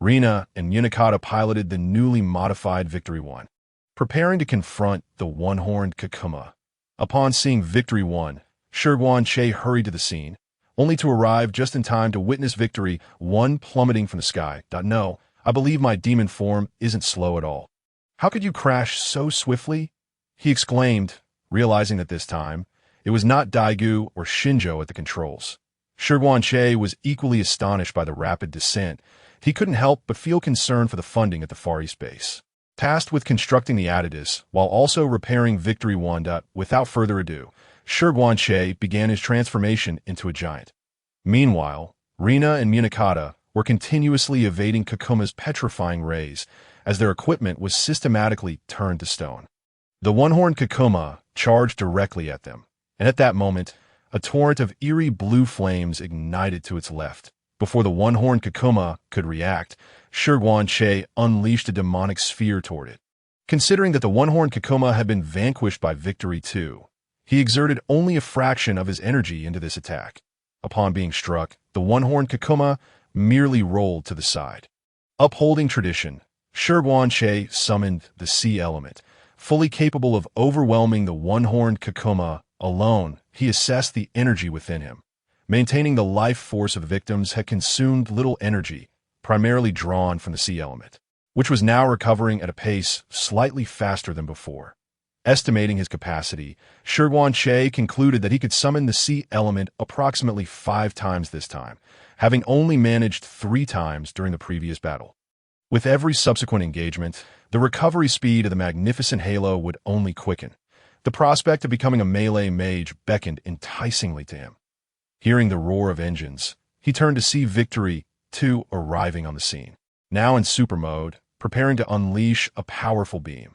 [SPEAKER 1] Rina and Unikata piloted the newly modified Victory 1, preparing to confront the one-horned Kakuma. Upon seeing Victory 1, Che hurried to the scene, only to arrive just in time to witness Victory 1 plummeting from the sky. No, I believe my demon form isn't slow at all. How could you crash so swiftly? He exclaimed, realizing that this time, it was not Daiku or Shinjo at the controls. Che was equally astonished by the rapid descent. He couldn't help but feel concern for the funding at the Far East base. Tasked with constructing the additives, while also repairing Victory 1. Without further ado, Che began his transformation into a giant. Meanwhile, Rina and Unikata were continuously evading Kakuma's petrifying rays as their equipment was systematically turned to stone. The one-horned Kakuma charged directly at them, and at that moment, a torrent of eerie blue flames ignited to its left. Before the one-horned Kakuma could react, Che unleashed a demonic sphere toward it. Considering that the one-horned Kakuma had been vanquished by Victory 2, he exerted only a fraction of his energy into this attack. Upon being struck, the one-horned Kakuma merely rolled to the side. Upholding tradition, Che summoned the sea element. Fully capable of overwhelming the one-horned Kakuma alone, he assessed the energy within him. Maintaining the life force of the victims had consumed little energy, primarily drawn from the sea element, which was now recovering at a pace slightly faster than before. Estimating his capacity, Che concluded that he could summon the sea element approximately 5 times this time, having only managed 3 times during the previous battle. With every subsequent engagement, the recovery speed of the magnificent halo would only quicken. The prospect of becoming a melee mage beckoned enticingly to him. Hearing the roar of engines, he turned to see Victory 2 arriving on the scene, now in super mode, preparing to unleash a powerful beam.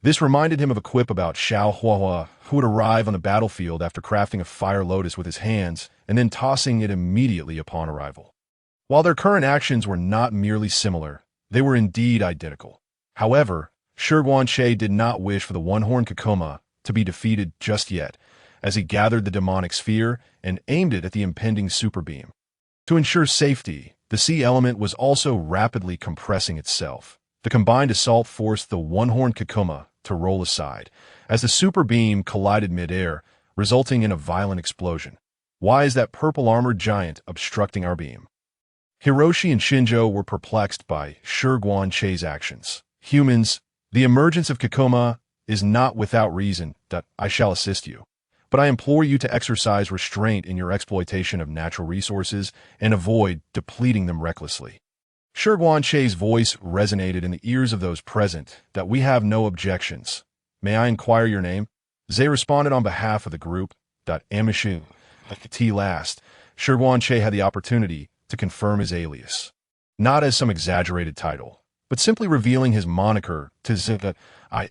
[SPEAKER 1] This reminded him of a quip about Xiao Huahua, who would arrive on the battlefield after crafting a fire lotus with his hands and then tossing it immediately upon arrival. While their current actions were not merely similar, they were indeed identical. However, Che did not wish for the one-horned Kakuma to be defeated just yet, as he gathered the demonic sphere and aimed it at the impending super beam. To ensure safety, the sea element was also rapidly compressing itself. The combined assault forced the one-horned Kakuma to roll aside, as the super beam collided mid-air, resulting in a violent explosion. Why is that purple-armored giant obstructing our beam? Hiroshi and Shinjo were perplexed by Che's actions. Humans, the emergence of Kakuma is not without reason. I shall assist you. But I implore you to exercise restraint in your exploitation of natural resources and avoid depleting them recklessly. Che's voice resonated in the ears of those present. We have no objections. May I inquire your name? Zay responded on behalf of the group. Amishu. At last, Che had the opportunity to confirm his alias. Not as some exaggerated title, but simply revealing his moniker to Zika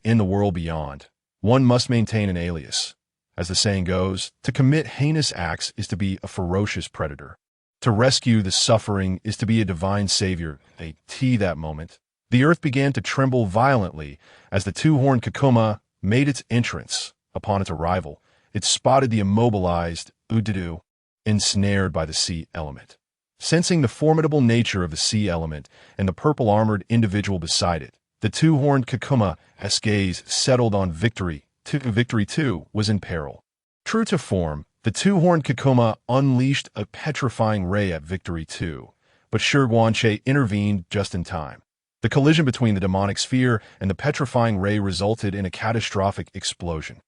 [SPEAKER 1] in the world beyond. One must maintain an alias. As the saying goes, to commit heinous acts is to be a ferocious predator. To rescue the suffering is to be a divine savior. That moment, the earth began to tremble violently as the two-horned Kakuma made its entrance. Upon its arrival, it spotted the immobilized Udidu, ensnared by the sea element. Sensing the formidable nature of the sea element and the purple-armored individual beside it, the two-horned Kakuma's gaze settled on Victory. Victory 2 was in peril. True to form, the two-horned Kakuma unleashed a petrifying ray at Victory 2, but Shi Guanche intervened just in time. The collision between the demonic sphere and the petrifying ray resulted in a catastrophic explosion,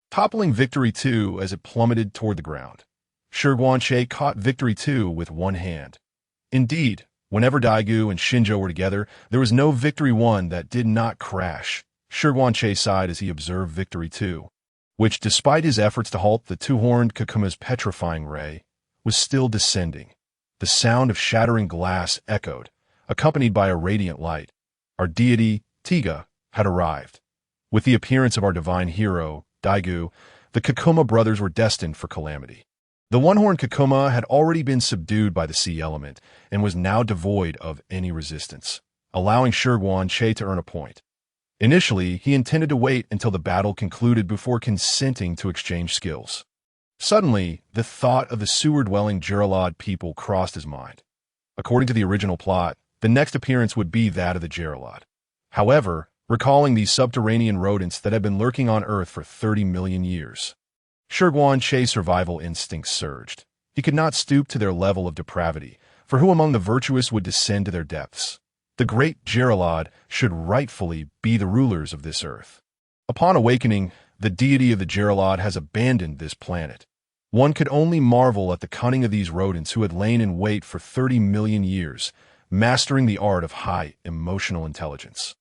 [SPEAKER 1] toppling Victory 2 as it plummeted toward the ground. Shi Guanche caught Victory 2 with one hand. Indeed, whenever Daiku and Shinjo were together, there was no Victory 1 that did not crash. Shi Guanche sighed as he observed Victory 2, which, despite his efforts to halt the two-horned Kakuma's petrifying ray, was still descending. The sound of shattering glass echoed, accompanied by a radiant light. Our deity, Tiga, had arrived. With the appearance of our divine hero, Daiku, the Kakuma brothers were destined for calamity. The one-horned Kakuma had already been subdued by the sea element and was now devoid of any resistance, allowing Shi Guanche to earn a point. Initially, he intended to wait until the battle concluded before consenting to exchange skills. Suddenly, the thought of the sewer-dwelling Geralod people crossed his mind. According to the original plot, the next appearance would be that of the Geralod. However, recalling these subterranean rodents that had been lurking on Earth for 30 million years, Shi Guanche's survival instincts surged. He could not stoop to their level of depravity, for who among the virtuous would descend to their depths? The great Geralod should rightfully be the rulers of this earth. Upon awakening, the deity of the Geralod has abandoned this planet. One could only marvel at the cunning of these rodents who had lain in wait for 30 million years, mastering the art of high emotional intelligence.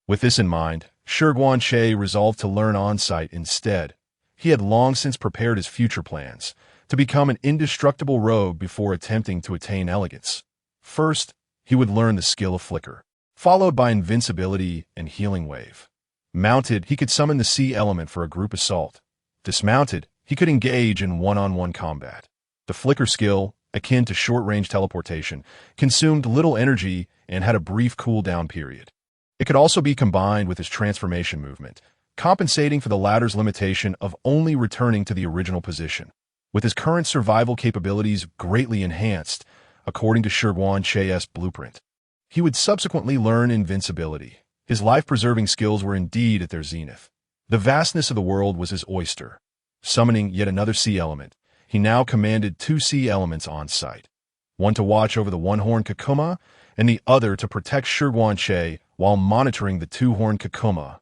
[SPEAKER 1] With this in mind, Shi Guanche resolved to learn on-site instead. He had long since prepared his future plans, to become an indestructible rogue before attempting to attain elegance. First, he would learn the skill of Flicker, followed by Invincibility and Healing Wave. Mounted, he could summon the sea element for a group assault. Dismounted, he could engage in one-on-one combat. The Flicker skill, akin to short-range teleportation, consumed little energy and had a brief cooldown period. It could also be combined with his transformation movement, compensating for the latter's limitation of only returning to the original position. With his current survival capabilities greatly enhanced, according to Shi Guanche's blueprint, he would subsequently learn Invincibility. His life-preserving skills were indeed at their zenith. The vastness of the world was his oyster. Summoning yet another sea element, he now commanded two sea elements on site, one to watch over the one-horned Kakuma and the other to protect Shi Guanche while monitoring the two-horned Kakuma,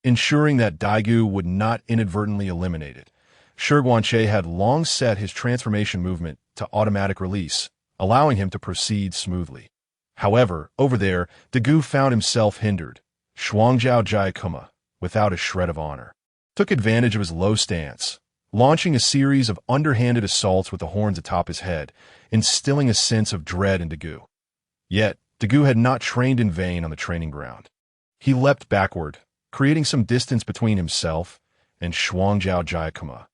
[SPEAKER 1] ensuring that Daiku would not inadvertently eliminate it. Shi Guanche had long set his transformation movement to automatic release, allowing him to proceed smoothly. However, over there, Daiku found himself hindered. Shuangjiao Jaikuma, without a shred of honor, took advantage of his low stance, launching a series of underhanded assaults with the horns atop his head, instilling a sense of dread in Daiku. Yet, Daiku had not trained in vain on the training ground. He leapt backward, creating some distance between himself and Shuangjiao Jaikuma.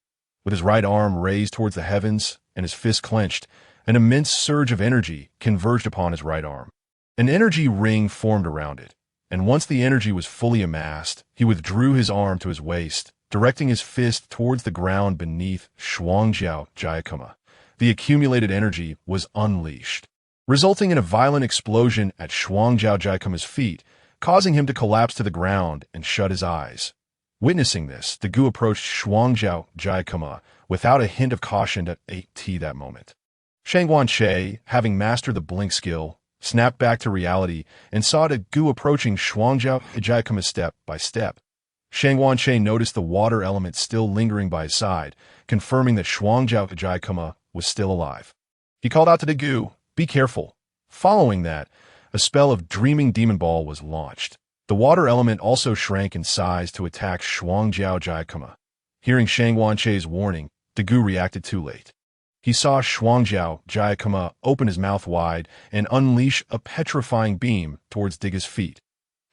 [SPEAKER 1] With his right arm raised towards the heavens and his fist clenched, an immense surge of energy converged upon his right arm. An energy ring formed around it, and once the energy was fully amassed, he withdrew his arm to his waist, directing his fist towards the ground beneath Shuangjiao Jaikuma. The accumulated energy was unleashed, resulting in a violent explosion at Shuangjiao Jaikuma's feet, causing him to collapse to the ground and shut his eyes. Witnessing this, Daiku approached Shuangjiao Jaikuma without a hint of caution at that moment. Shi Guanche, having mastered the blink skill, snapped back to reality and saw Daiku approaching Shuangjiao Jaikuma step by step. Shi Guanche noticed the water element still lingering by his side, confirming that Shuangjiao Jaikuma was still alive. He called out to Daiku, "Be careful." Following that, a spell of Dreaming Demon Ball was launched. The water element also shrank in size to attack Shuangjiao Jaikuma. Hearing Shi Guanche's warning, Daiku reacted too late. He saw Shuangjiao Jaikuma open his mouth wide and unleash a petrifying beam towards Daiga's feet.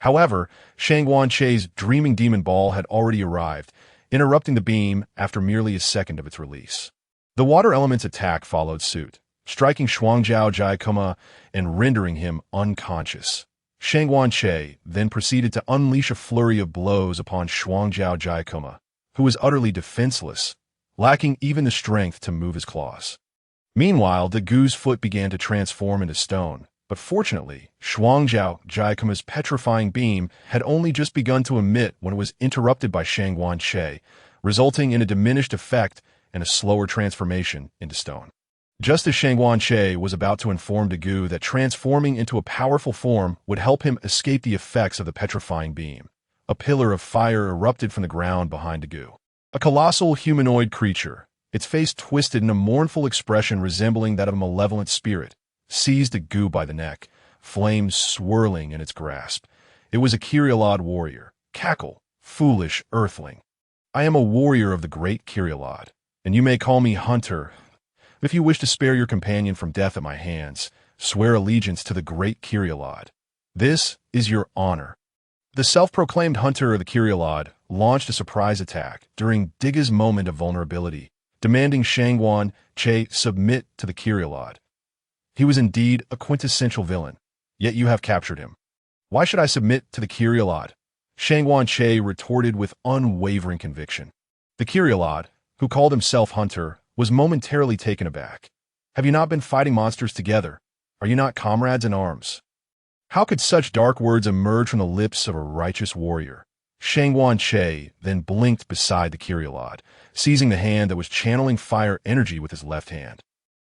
[SPEAKER 1] However, Shi Guanche's Dreaming Demon Ball had already arrived, interrupting the beam after merely a second of its release. The water element's attack followed suit, striking Shuangjiao Jaikuma and rendering him unconscious. Shangguan then proceeded to unleash a flurry of blows upon Shuangjiao Jiakuma, who was utterly defenseless, lacking even the strength to move his claws. Meanwhile, Daigu's foot began to transform into stone, but fortunately, Shuangjiao Jiakuma's petrifying beam had only just begun to emit when it was interrupted by Shangguan, resulting in a diminished effect and a slower transformation into stone. Just as Shangguan was about to inform Daiku that transforming into a powerful form would help him escape the effects of the petrifying beam, a pillar of fire erupted from the ground behind Daiku. A colossal humanoid creature, its face twisted in a mournful expression resembling that of a malevolent spirit, seized Daiku by the neck, flames swirling in its grasp. It was a Kyrielod warrior. Cackle, foolish earthling. I am a warrior of the great Kyrielod, and you may call me Hunter. If you wish to spare your companion from death at my hands, swear allegiance to the great Kyrielod. This is your honor. The self-proclaimed hunter of the Kyrielod launched a surprise attack during Daiga's moment of vulnerability, demanding Shangguan submit to the Kyrielod. He was indeed a quintessential villain, yet you have captured him. Why should I submit to the Kyrielod? Shangguan retorted with unwavering conviction. The Kyrielod, who called himself Hunter, was momentarily taken aback. Have you not been fighting monsters together? Are you not comrades in arms? How could such dark words emerge from the lips of a righteous warrior? Shangguan then blinked beside the Kyrielod, seizing the hand that was channeling fire energy with his left hand,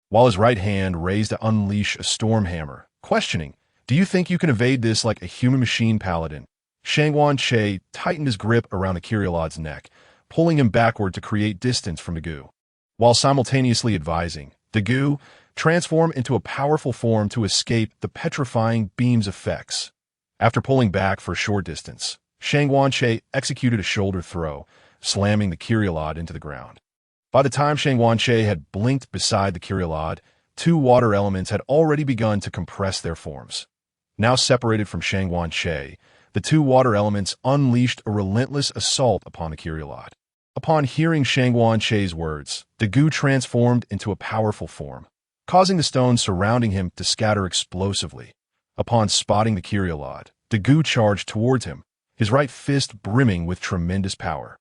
[SPEAKER 1] while his right hand raised to unleash a storm hammer, questioning, "Do you think you can evade this like a human-machine paladin?" Shangguan tightened his grip around the Kyrielod's neck, pulling him backward to create distance from Daiku, while simultaneously advising, Daiku, transform into a powerful form to escape the petrifying beam's effects. After pulling back for a short distance, Shangguan executed a shoulder throw, slamming the Kyrielod into the ground. By the time Shangguan had blinked beside the Kyrielod, two water elements had already begun to compress their forms. Now separated from Shangguan, the two water elements unleashed a relentless assault upon the Kyrielod. Upon hearing Shangguan words, Daiku transformed into a powerful form, causing the stones surrounding him to scatter explosively. Upon spotting the Kyrielod, Daiku charged towards him, his right fist brimming with tremendous power.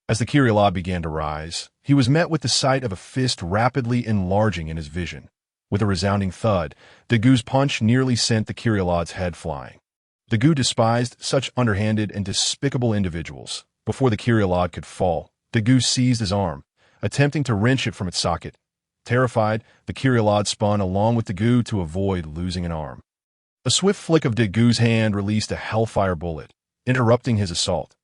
[SPEAKER 1] As the Kyrielod began to rise, he was met with the sight of a fist rapidly enlarging in his vision. With a resounding thud, Daigu's punch nearly sent the Kyrielod's head flying. Daiku despised such underhanded and despicable individuals. Before the Kyrielod could fall, Daiku seized his arm, attempting to wrench it from its socket. Terrified, the Kyrielod spun along with Daiku to avoid losing an arm. A swift flick of Daigu's hand released a hellfire bullet, interrupting his assault.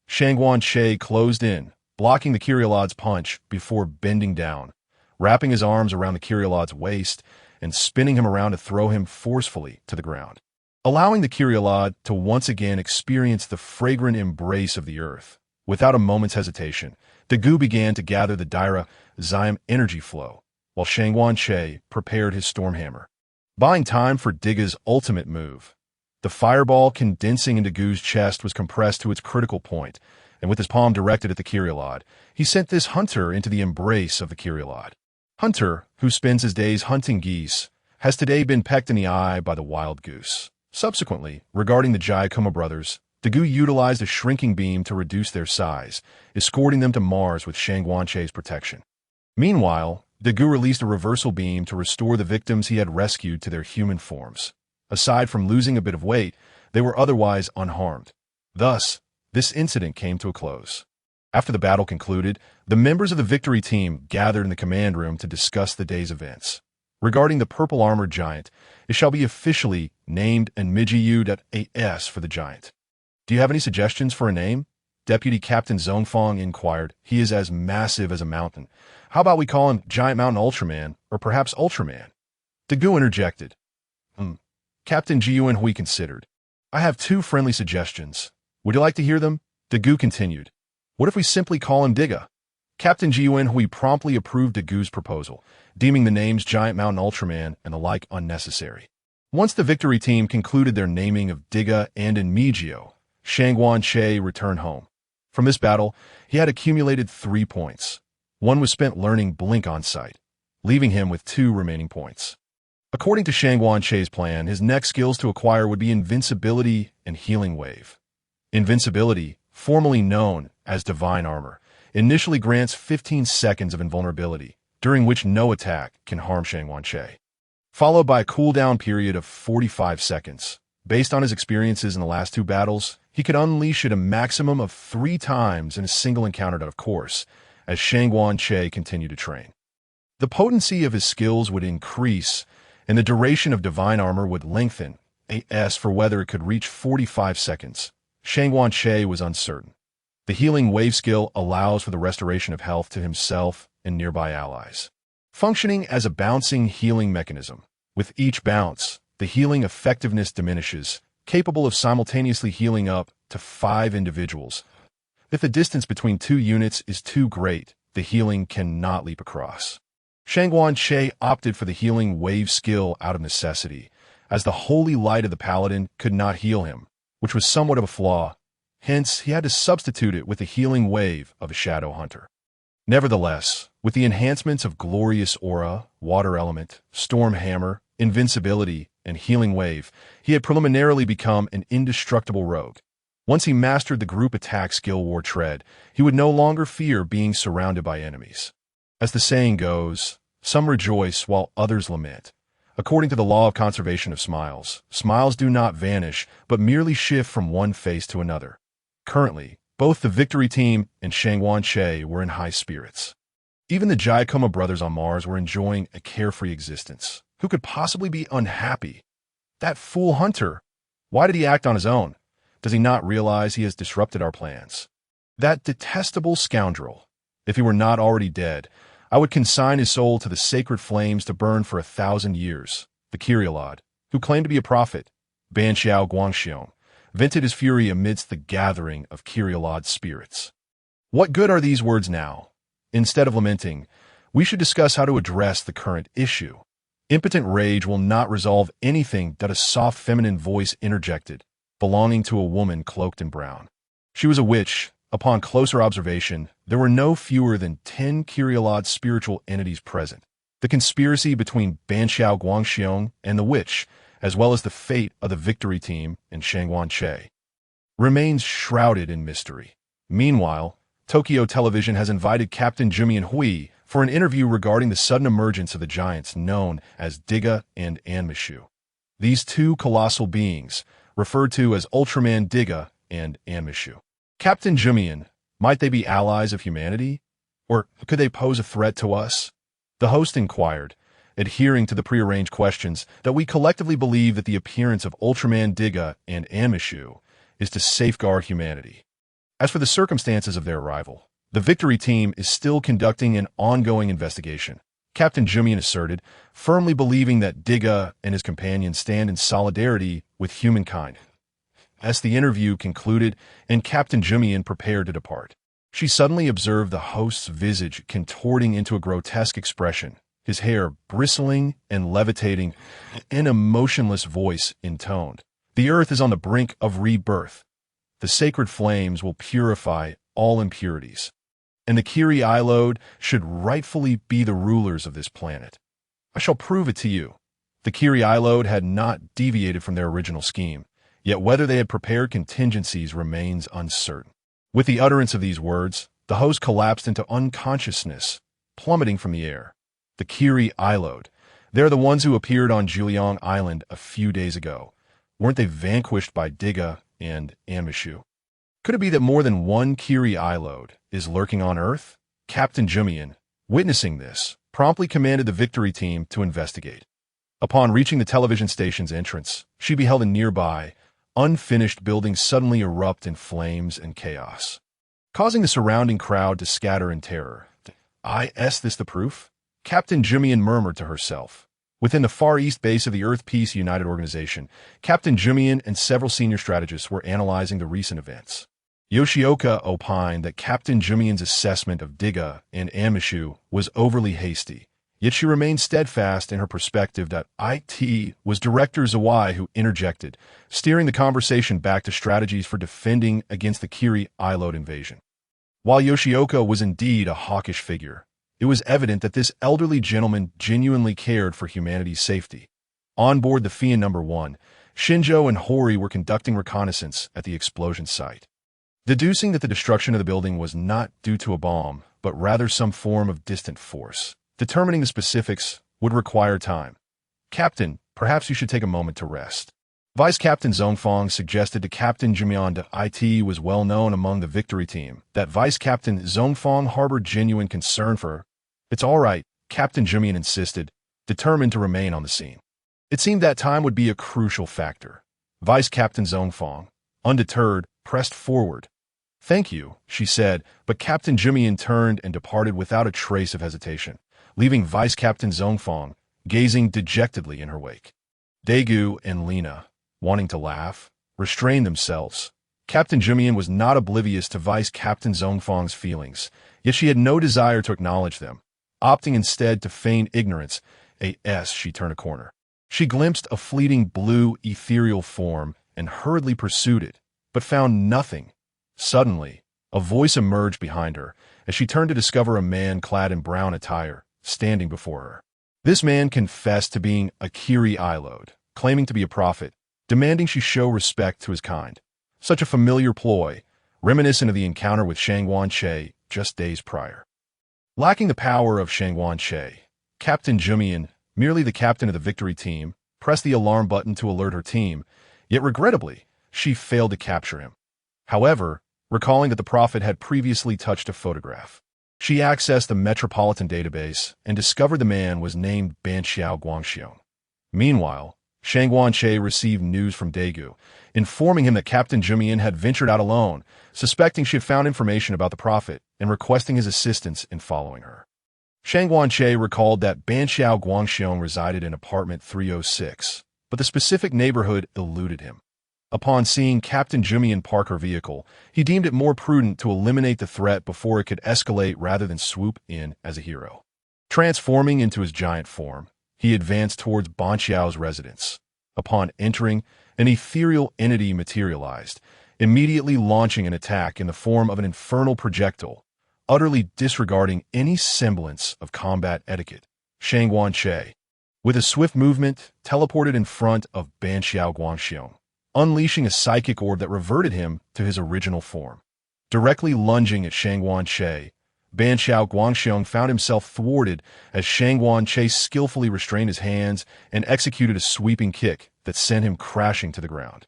[SPEAKER 1] Shangguan closed in, blocking the Kyrielod's punch before bending down, wrapping his arms around the Kyrielod's waist and spinning him around to throw him forcefully to the ground, allowing the Kyrielod to once again experience the fragrant embrace of the earth. Without a moment's hesitation, Daiku began to gather the Daira Zyme energy flow, while Shangguan prepared his storm hammer, buying time for Daiga's ultimate move. The fireball condensing into Daigu's chest was compressed to its critical point, and with his palm directed at the Kyrielod, he sent this hunter into the embrace of the Kyrielod. Hunter, who spends his days hunting geese, has today been pecked in the eye by the wild goose. Subsequently, regarding the Jiakuma brothers, Daiku utilized a shrinking beam to reduce their size, escorting them to Mars with Shangguan protection. Meanwhile, Daiku released a reversal beam to restore the victims he had rescued to their human forms. Aside from losing a bit of weight, they were otherwise unharmed. Thus, this incident came to a close. After the battle concluded, the members of the victory team gathered in the command room to discuss the day's events. Regarding the purple-armored giant, it shall be officially named Enmijiu.as for the giant. Do you have any suggestions for a name? Deputy Captain Zongfong inquired. He is as massive as a mountain. How about we call him Giant Mountain Ultraman, or perhaps Ultraman? Daiku interjected. Captain Jiuenhui considered. I have two friendly suggestions. Would you like to hear them? Daiku continued. What if we simply call him Daiga? Captain Jiuenhui promptly approved Daigu's proposal, deeming the names Giant Mountain Ultraman and the like unnecessary. Once the victory team concluded their naming of Daiga and Enmigio, Shangguan returned home. From this battle, he had accumulated 3 points. One was spent learning Blink on sight, leaving him with 2 remaining points. According to Shangguan Che's plan, his next skills to acquire would be Invincibility and Healing Wave. Invincibility, formerly known as Divine Armor, initially grants 15 seconds of invulnerability, during which no attack can harm Shangguan Che, followed by a cooldown period of 45 seconds. Based on his experiences in the last two battles, he could unleash it a maximum of 3 times in a single encounter, of course, as Shangguan Che continued to train. The potency of his skills would increase, and the duration of Divine Armor would lengthen, as for whether it could reach 45 seconds. Shangguan Che was uncertain. The Healing Wave skill allows for the restoration of health to himself and nearby allies, functioning as a bouncing healing mechanism. With each bounce, the healing effectiveness diminishes, capable of simultaneously healing up to 5 individuals. If the distance between 2 units is too great, the healing cannot leap across. Shangguan Che opted for the Healing Wave skill out of necessity, as the holy light of the paladin could not heal him, which was somewhat of a flaw. Hence, he had to substitute it with the Healing Wave of a Shadow Hunter. Nevertheless, with the enhancements of Glorious Aura, Water Element, Storm Hammer, Invincibility, and Healing Wave, he had preliminarily become an indestructible rogue. Once he mastered the group attack skill War Tread, he would no longer fear being surrounded by enemies. As the saying goes, some rejoice while others lament. According to the law of conservation of smiles, smiles do not vanish, but merely shift from one face to another. Currently, both the Victory Team and Shangguan Che were in high spirits. Even the Giacomo brothers on Mars were enjoying a carefree existence. Who could possibly be unhappy? That fool Hunter! Why did he act on his own? Does he not realize he has disrupted our plans? That detestable scoundrel! If he were not already dead, I would consign his soul to the sacred flames to burn for 1,000 years. The Kyriolod, who claimed to be a prophet, Ban Xiao Guangxiong, vented his fury amidst the gathering of Kyriolod spirits. What good are these words now? Instead of lamenting, we should discuss how to address the current issue. Impotent rage will not resolve anything that a soft feminine voice interjected, belonging to a woman cloaked in brown. She was a witch. Upon closer observation, there were no fewer than 10 Kyriolod spiritual entities present. The conspiracy between Ban Xiao Guangxiong and the witch, as well as the fate of the Victory Team and Shangguan Che, remains shrouded in mystery. Meanwhile, Tokyo Television has invited Captain Jumian Hui for an interview regarding the sudden emergence of the giants known as Diga and Anmishu. These two colossal beings, referred to as Ultraman Diga and Anmishu. Captain Jumian, might they be allies of humanity? Or could they pose a threat to us? The host inquired, adhering to the prearranged questions, that we collectively believe that the appearance of Ultraman Diga and Anmishu is to safeguard humanity. As for the circumstances of their arrival, the Victory Team is still conducting an ongoing investigation, Captain Jumian asserted, firmly believing that Diga and his companions stand in solidarity with humankind. As the interview concluded and Captain Jumian prepared to depart, she suddenly observed the host's visage contorting into a grotesque expression, his hair bristling and levitating, and a motionless voice intoned. The earth is on the brink of rebirth. The sacred flames will purify all impurities, and the Kiri Ilode should rightfully be the rulers of this planet. I shall prove it to you. The Kiri Ilode had not deviated from their original scheme, yet whether they had prepared contingencies remains uncertain. With the utterance of these words, the host collapsed into unconsciousness, plummeting from the air. The Kiri Ilode, they're the ones who appeared on Juliang Island a few days ago. Weren't they vanquished by Diga and Anmishu? Could it be that more than one Kiri Ilode is lurking on Earth? Captain Jumian, witnessing this, promptly commanded the Victory Team to investigate. Upon reaching the television station's entrance, she beheld a nearby, unfinished building suddenly erupt in flames and chaos, causing the surrounding crowd to scatter in terror. Is this the proof? Captain Jumian murmured to herself. Within the Far East base of the Earth Peace United Organization, Captain Jumian and several senior strategists were analyzing the recent events. Yoshioka opined that Captain Jumian's assessment of Diga and Anmishu was overly hasty, yet she remained steadfast in her perspective that it was Director Zawai who interjected, steering the conversation back to strategies for defending against the Kiri Ilode invasion. While Yoshioka was indeed a hawkish figure, it was evident that this elderly gentleman genuinely cared for humanity's safety. On board the Fian No. 1, Shinjo and Hori were conducting reconnaissance at the explosion site. Deducing that the destruction of the building was not due to a bomb, but rather some form of distant force, determining the specifics would require time. Captain, perhaps you should take a moment to rest. Vice Captain Zhongfang suggested to Captain Jumian that it was well known among the victory team that Vice Captain Zhongfang harbored genuine concern for her. It's all right, Captain Jumian insisted, determined to remain on the scene. It seemed that time would be a crucial factor. Vice Captain Zhongfang, undeterred, pressed forward. Thank you, she said, but Captain Jumian turned and departed without a trace of hesitation, leaving Vice Captain Zhongfang gazing dejectedly in her wake. Daiku and Lena, wanting to laugh, restrained themselves. Captain Jumian was not oblivious to Vice Captain Zhongfang's feelings, yet she had no desire to acknowledge them, opting instead to feign ignorance. She turned a corner. She glimpsed a fleeting blue, ethereal form and hurriedly pursued it, but found nothing. Suddenly, a voice emerged behind her as she turned to discover a man clad in brown attire standing before her. This man confessed to being a Kiri Ilode, claiming to be a prophet, demanding she show respect to his kind. Such a familiar ploy, reminiscent of the encounter with Shangguan Che just days prior. Lacking the power of Shangguan Che, Captain Jumian, merely the captain of the victory team, pressed the alarm button to alert her team, yet regrettably, she failed to capture him. However, recalling that the prophet had previously touched a photograph, she accessed the Metropolitan database and discovered the man was named Banxiao Guangxiong. Meanwhile, Shangguan Che received news from Daiku, informing him that Captain Jumian had ventured out alone, suspecting she had found information about the prophet and requesting his assistance in following her. Shangguan Che recalled that Banxiao Guangxiong resided in apartment 306, but the specific neighborhood eluded him. Upon seeing Captain Jumian park her vehicle, he deemed it more prudent to eliminate the threat before it could escalate rather than swoop in as a hero. Transforming into his giant form, he advanced towards Banxiao's residence. Upon entering, an ethereal entity materialized, immediately launching an attack in the form of an infernal projectile, utterly disregarding any semblance of combat etiquette. Shangguan Che, with a swift movement, teleported in front of Banxiao Guangxiong, unleashing a psychic orb that reverted him to his original form. Directly lunging at Shangguan Che, Banxiao Guangxiong found himself thwarted as Shangguan Che skillfully restrained his hands and executed a sweeping kick that sent him crashing to the ground.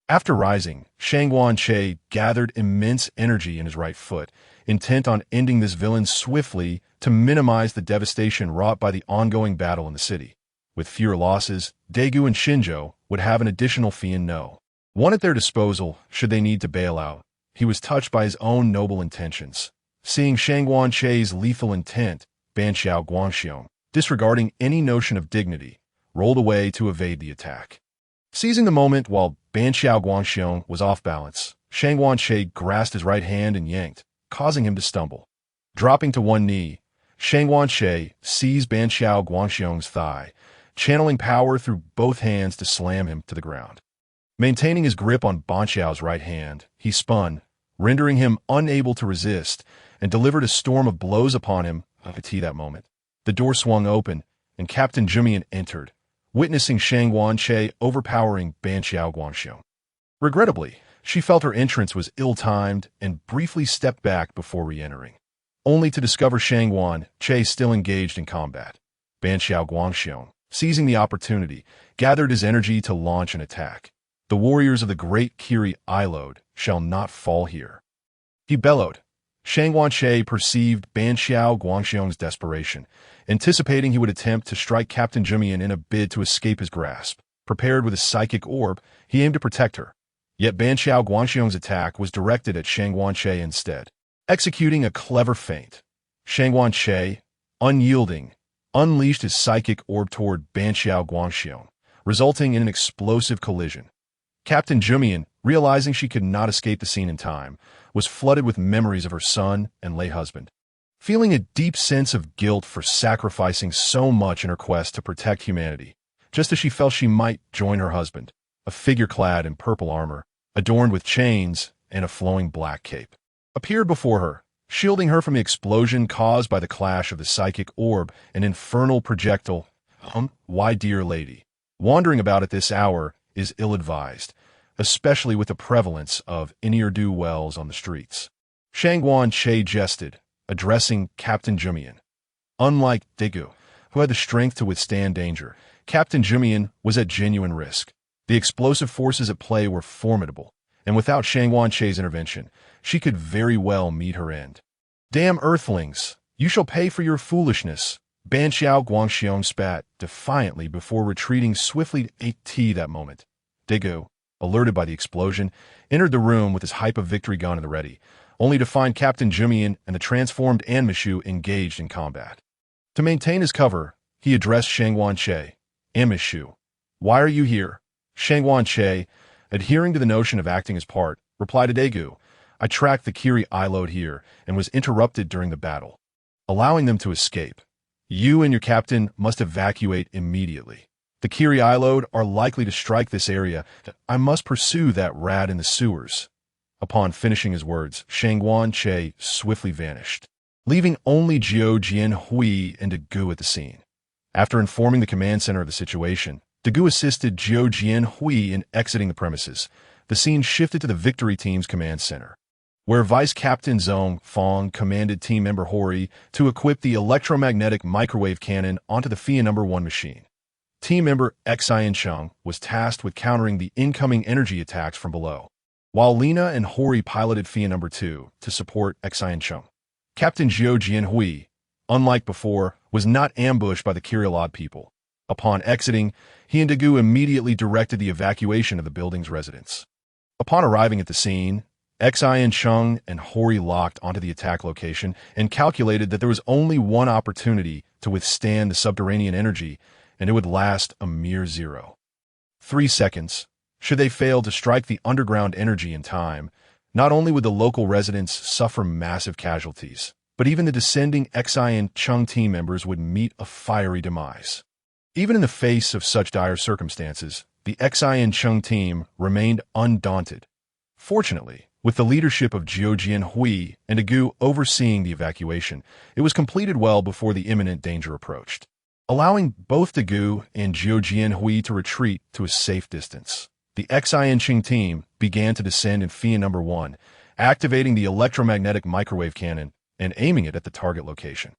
[SPEAKER 1] After rising, Shangguan Che gathered immense energy in his right foot, intent on ending this villain swiftly to minimize the devastation wrought by the ongoing battle in the city. With fewer losses, Daiku and Shinjo would have an additional Fian No. 1 at their disposal should they need to bail out. He was touched by his own noble intentions. Seeing Shangguan Che's lethal intent, Banxiao Guangxiong, disregarding any notion of dignity, rolled away to evade the attack. Seizing the moment while Banxiao Guangxiong was off balance, Shangguan Che grasped his right hand and yanked, causing him to stumble. Dropping to one knee, Shangguan Che seized Banxiao Guangxiong's thigh, channeling power through both hands to slam him to the ground. Maintaining his grip on Banxiao's right hand, he spun, rendering him unable to resist, and delivered a storm of blows upon him. At that moment, the door swung open, and Captain Jumian entered, witnessing Shangguan Che overpowering Banxiao Guangxiong. Regrettably, she felt her entrance was ill-timed and briefly stepped back before re-entering, only to discover Shangguan Che still engaged in combat. Banxiao Guangxiong, seizing the opportunity, gathered his energy to launch an attack. The warriors of the great Kiri Ilode shall not fall here. He bellowed. Shangguan Che perceived Banxiao Guangxiong's desperation, anticipating he would attempt to strike Captain Jumian in a bid to escape his grasp. Prepared with a psychic orb, he aimed to protect her. Yet Banxiao Guangxiong's attack was directed at Shangguan Che instead. Executing a clever feint, Shangguan Che, unyielding, unleashed his psychic orb toward Banxiao Guangxiong, resulting in an explosive collision. Captain Jumian, realizing she could not escape the scene in time, was flooded with memories of her son and late husband. Feeling a deep sense of guilt for sacrificing so much in her quest to protect humanity, just as she felt she might join her husband, a figure clad in purple armor, adorned with chains and a flowing black cape, appeared before her, shielding her from the explosion caused by the clash of the psychic orb and infernal projectile. Why, dear lady, Wandering about at this hour is ill-advised, especially with the prevalence of ne'er-do-wells on the streets. Shangguan Che jested, addressing Captain Jumian. Unlike Daiku, who had the strength to withstand danger, Captain Jumian was at genuine risk. The explosive forces at play were formidable, and without Shangguan Che's intervention, she could very well meet her end. "Damn earthlings! You shall pay for your foolishness!" Ban Xiao Guangxiong spat defiantly before retreating swiftly to that moment. Daiku, alerted by the explosion, entered the room with his Hype of Victory gun in the ready, only to find Captain Jumian and the transformed Anmishu engaged in combat. To maintain his cover, he addressed Shangguan Che. "Anmishu, why are you here?" Shangguan Che, adhering to the notion of acting his part, replied to Daiku, "I tracked the Kiri I-load here and was interrupted during the battle, allowing them to escape. You and your captain must evacuate immediately. The Kiri I-load are likely to strike this area. I must pursue that rat in the sewers." Upon finishing his words, Shangguan Che swiftly vanished, leaving only Jiao Jianhui and Daiku at the scene. After informing the command center of the situation, Daiku assisted Jiao Jianhui in exiting the premises. The scene shifted to the Victory Team's command center, where Vice Captain Zhong Fong commanded team member Hori to equip the electromagnetic microwave cannon onto the FIA No. 1 machine. Team member Xian Chung was tasked with countering the incoming energy attacks from below, while Lina and Hori piloted FIA No. 2 to support Xian Chung. Captain Jiao Jianhui, unlike before, was not ambushed by the Kirilod people. Upon exiting, he and Daiku immediately directed the evacuation of the building's residents. Upon arriving at the scene, Xian Chung and Hori locked onto the attack location and calculated that there was only one opportunity to withstand the subterranean energy, and it would last a mere 3 seconds. Should they fail to strike the underground energy in time, not only would the local residents suffer massive casualties, but even the descending Xian Chung team members would meet a fiery demise. Even in the face of such dire circumstances, the Xian Chung team remained undaunted. Fortunately, with the leadership of Jiao Jianhui and Daiku overseeing the evacuation, it was completed well before the imminent danger approached, allowing both Daiku and Jiao Jianhui to retreat to a safe distance. The Xian Chung team began to descend in FIA No. 1, activating the electromagnetic microwave cannon and aiming it at the target location.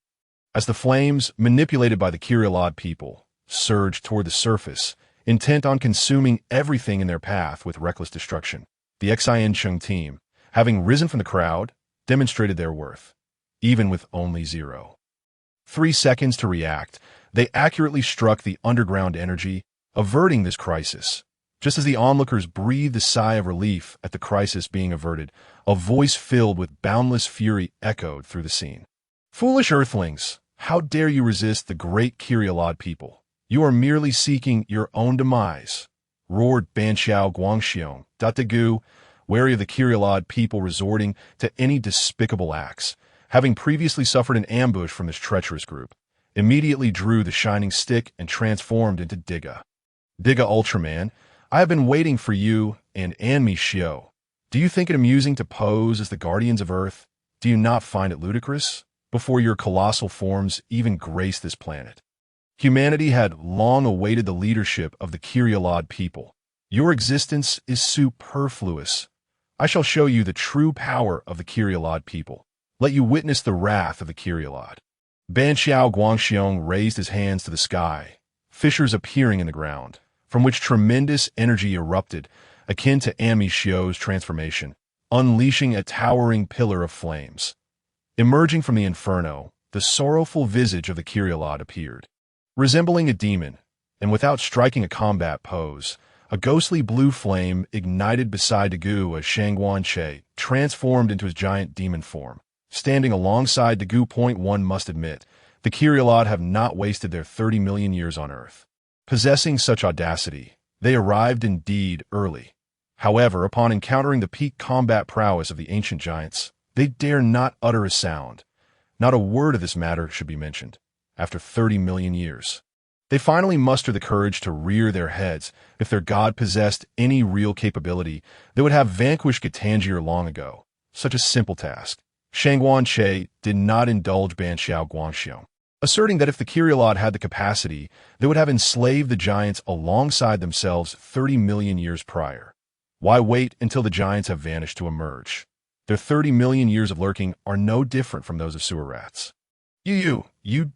[SPEAKER 1] As the flames, manipulated by the Kirilod people, surged toward the surface, intent on consuming everything in their path with reckless destruction, the Xian Chung team, having risen from the crowd, demonstrated their worth, even with only 3 seconds to react. They accurately struck the underground energy, averting this crisis. Just as the onlookers breathed a sigh of relief at the crisis being averted, a voice filled with boundless fury echoed through the scene. "Foolish earthlings, how dare you resist the great Kirilod people? You are merely seeking your own demise," roared Ban Xiao Guangxiong. Daiku, wary of the Kirilod people resorting to any despicable acts, having previously suffered an ambush from this treacherous group, immediately drew the shining stick and transformed into Diga. "Diga Ultraman, I have been waiting for you and Anmi Xiao. Do you think it amusing to pose as the guardians of Earth? Do you not find it ludicrous? Before your colossal forms even grace this planet, humanity had long awaited the leadership of the Kirilod people. Your existence is superfluous. I shall show you the true power of the Kirilod people. Let you witness the wrath of the Kirilod." Ban Xiao Guangxiong raised his hands to the sky, fissures appearing in the ground, from which tremendous energy erupted, akin to Anmi Xiao's transformation, unleashing a towering pillar of flames. Emerging from the inferno, the sorrowful visage of the Kirilod appeared. Resembling a demon, and without striking a combat pose, a ghostly blue flame ignited beside Daiku as Shangguan Che transformed into his giant demon form. Standing alongside Daiku. One must admit, the Kirilod have not wasted their 30 million years on Earth. Possessing such audacity, they arrived indeed early. However, upon encountering the peak combat prowess of the ancient giants, they dare not utter a sound. Not a word of this matter should be mentioned. After 30 million years, they finally muster the courage to rear their heads. If their god possessed any real capability, they would have vanquished Gatangier long ago. Such a simple task. Shangguan Che did not indulge Ban Xiao Guangxiong. asserting that if the Kyrielod had the capacity, they would have enslaved the giants alongside themselves 30 million years prior. Why wait until the giants have vanished to emerge? Their 30 million years of lurking are no different from those of sewer rats. You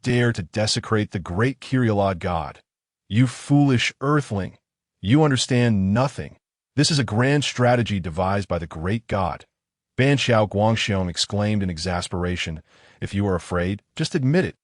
[SPEAKER 1] dare to desecrate the great Kyrielod god. You foolish earthling. You understand nothing. This is a grand strategy devised by the great god. Ban Xiao Guangxiong exclaimed in exasperation. If you are afraid, just admit it.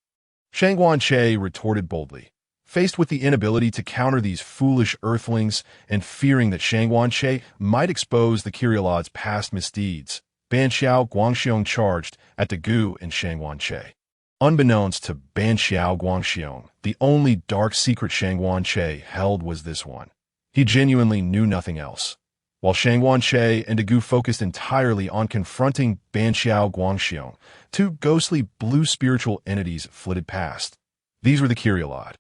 [SPEAKER 1] Shang Guanche retorted boldly. Faced with the inability to counter these foolish earthlings and fearing that Shang Guanche might expose the Kyrielod's past misdeeds, Ban Xiao Guangxiong charged at Daiku and Shang Guanche. Unbeknownst to Ban Xiao Guangxiong, the only dark secret Shang Guanche held was this one. He genuinely knew nothing else. While Shang Guanche and Daiku focused entirely on confronting Ban Xiao Guangxiong, two ghostly blue spiritual entities flitted past. These were the Kyrielod.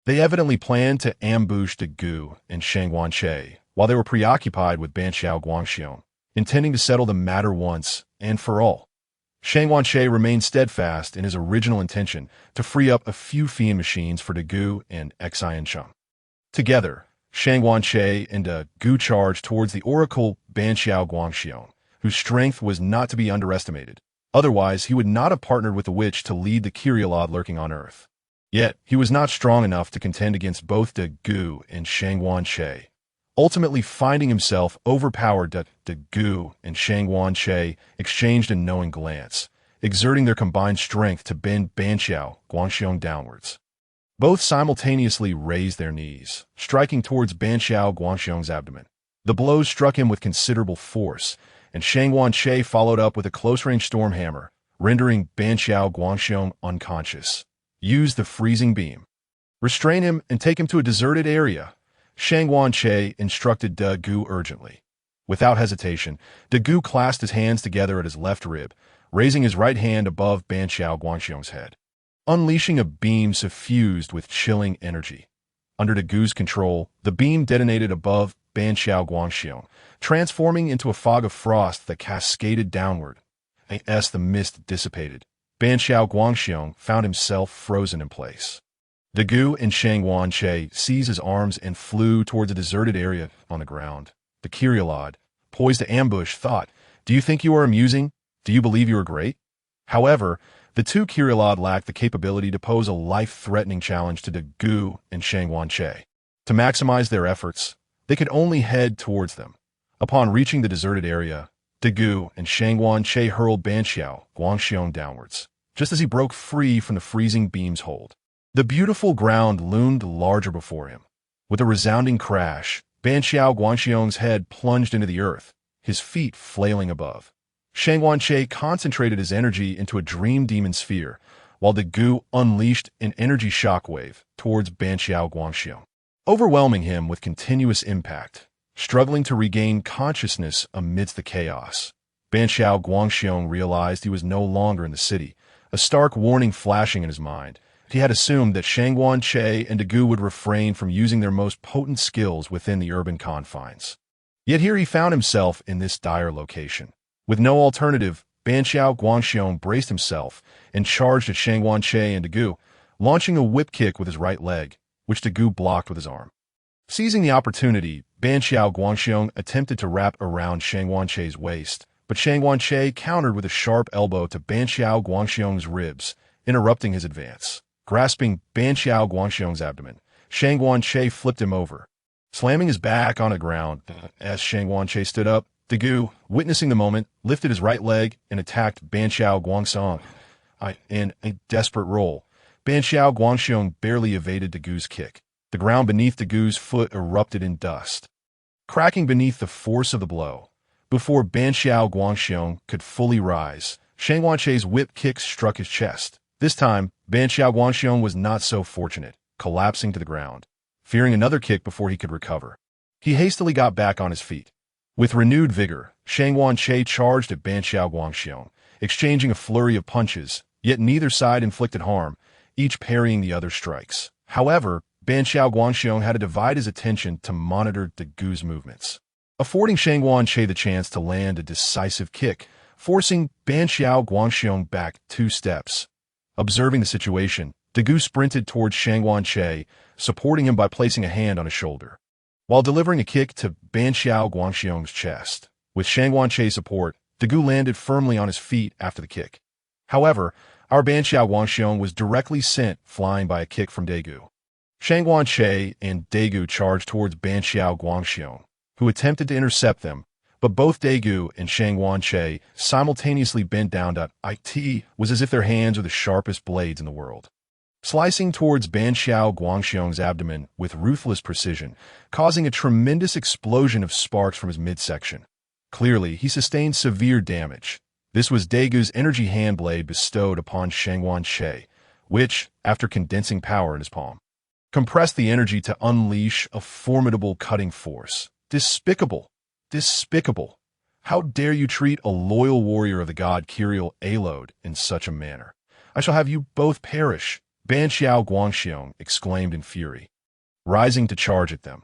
[SPEAKER 1] They evidently planned to ambush Daiku and Shang Guanche while they were preoccupied with Ban Xiao Guangxiong, intending to settle the matter once and for all. Shang Guanche remained steadfast in his original intention to free up a few fiend machines for Daiku and Xian Cheng. Together, Shang Guanche and Daiku charged towards the oracle Ban Xiao Guangxiong, whose strength was not to be underestimated. Otherwise, he would not have partnered with the witch to lead the Kyrielod lurking on Earth. Yet, he was not strong enough to contend against both Daiku and Shang Guanche. Ultimately finding himself overpowered, Daiku and Shang Guanche exchanged a knowing glance, exerting their combined strength to bend Ban Xiao Guangxiong downwards. Both simultaneously raised their knees, striking towards Ban Xiao Guangxiong's abdomen. The blows struck him with considerable force, and Shang Guanche followed up with a close-range storm hammer, rendering Ban Xiao Guangxiong unconscious. Use the freezing beam. Restrain him and take him to a deserted area, Shang Guanche instructed Daiku urgently. Without hesitation, Daiku clasped his hands together at his left rib, raising his right hand above Ban Xiao Guangxiong's head, unleashing a beam suffused with chilling energy. Under Daigu's control, the beam detonated above Ban Xiao Guangxiong, transforming into a fog of frost that cascaded downward. As the mist dissipated, Ban Xiao Guangxiong found himself frozen in place. Daiku and Shang Guanche seized his arms and flew towards a deserted area on the ground. The Kyrielod, poised to ambush, thought, "Do you think you are amusing? Do you believe you are great?" However, the two Kyrielod lacked the capability to pose a life-threatening challenge to Daiku and Shang Guanche. To maximize their efforts, they could only head towards them. Upon reaching the deserted area, Daiku and Shang Guanche hurled Ban Xiao Guangxiong downwards, just as he broke free from the freezing beam's hold. The beautiful ground loomed larger before him. With a resounding crash, Ban Xiao Guangxiong's head plunged into the earth, his feet flailing above. Shang Guanche concentrated his energy into a dream demon sphere, while Daiku unleashed an energy shockwave towards Ban Xiao Guangxiong, overwhelming him with continuous impact, struggling to regain consciousness amidst the chaos. Ban Xiao Guangxiong realized he was no longer in the city, a stark warning flashing in his mind. He had assumed that Shang Guanche and Daiku would refrain from using their most potent skills within the urban confines. Yet here he found himself in this dire location. With no alternative, Ban Xiao Guangxiong braced himself and charged at Shang Guanche and Daiku, launching a whip kick with his right leg, which Daiku blocked with his arm. Seizing the opportunity, Ban Xiao Guangxiong attempted to wrap around Shang Guanche's waist, but Shang Guanche countered with a sharp elbow to Ban Xiao Guangxiong's ribs, interrupting his advance. Grasping Ban Xiao Guangxiong's abdomen, Shang Guanche flipped him over, slamming his back on the ground. As Shang Guanche stood up, Daiku, witnessing the moment, lifted his right leg and attacked Ban Xiao Guangxiong. In a desperate roll, Ban Xiao Guangxiong barely evaded Daigu's kick. The ground beneath Daigu's foot erupted in dust, cracking beneath the force of the blow. Before Ban Xiao Guangxiong could fully rise, Shang Guanche's whip kick struck his chest. This time, Ban Xiao Guangxiong was not so fortunate, collapsing to the ground, fearing another kick before he could recover. He hastily got back on his feet. With renewed vigor, Shang Guanche charged at Ban Xiao Guangxiong, exchanging a flurry of punches, yet neither side inflicted harm, each parrying the other's strikes. However, Ban Xiao Guangxiong had to divide his attention to monitor Daigu's movements, affording Shang Guanche the chance to land a decisive kick, forcing Ban Xiao Guangxiong back 2 steps. Observing the situation, Daiku sprinted towards Shangguan, supporting him by placing a hand on his shoulder, while delivering a kick to Banxiao Guangxiong's chest. With Shangguan's support, Daiku landed firmly on his feet after the kick. However, our Banxiao Guangxiong was directly sent flying by a kick from Daiku. Shangguan and Daiku charged towards Banxiao Guangxiong, who attempted to intercept them, but both Daiku and Shangguan simultaneously bent down. It was as if their hands were the sharpest blades in the world, slicing towards Banxiao Guangxiong's abdomen with ruthless precision, causing a tremendous explosion of sparks from his midsection. Clearly, he sustained severe damage. This was Daigu's energy hand blade bestowed upon Shangguan, which, after condensing power in his palm, compressed the energy to unleash a formidable cutting force. Despicable! Despicable! How dare you treat a loyal warrior of the god Kirill Alod in such a manner? I shall have you both perish, Banxiao Guangxiong exclaimed in fury, rising to charge at them.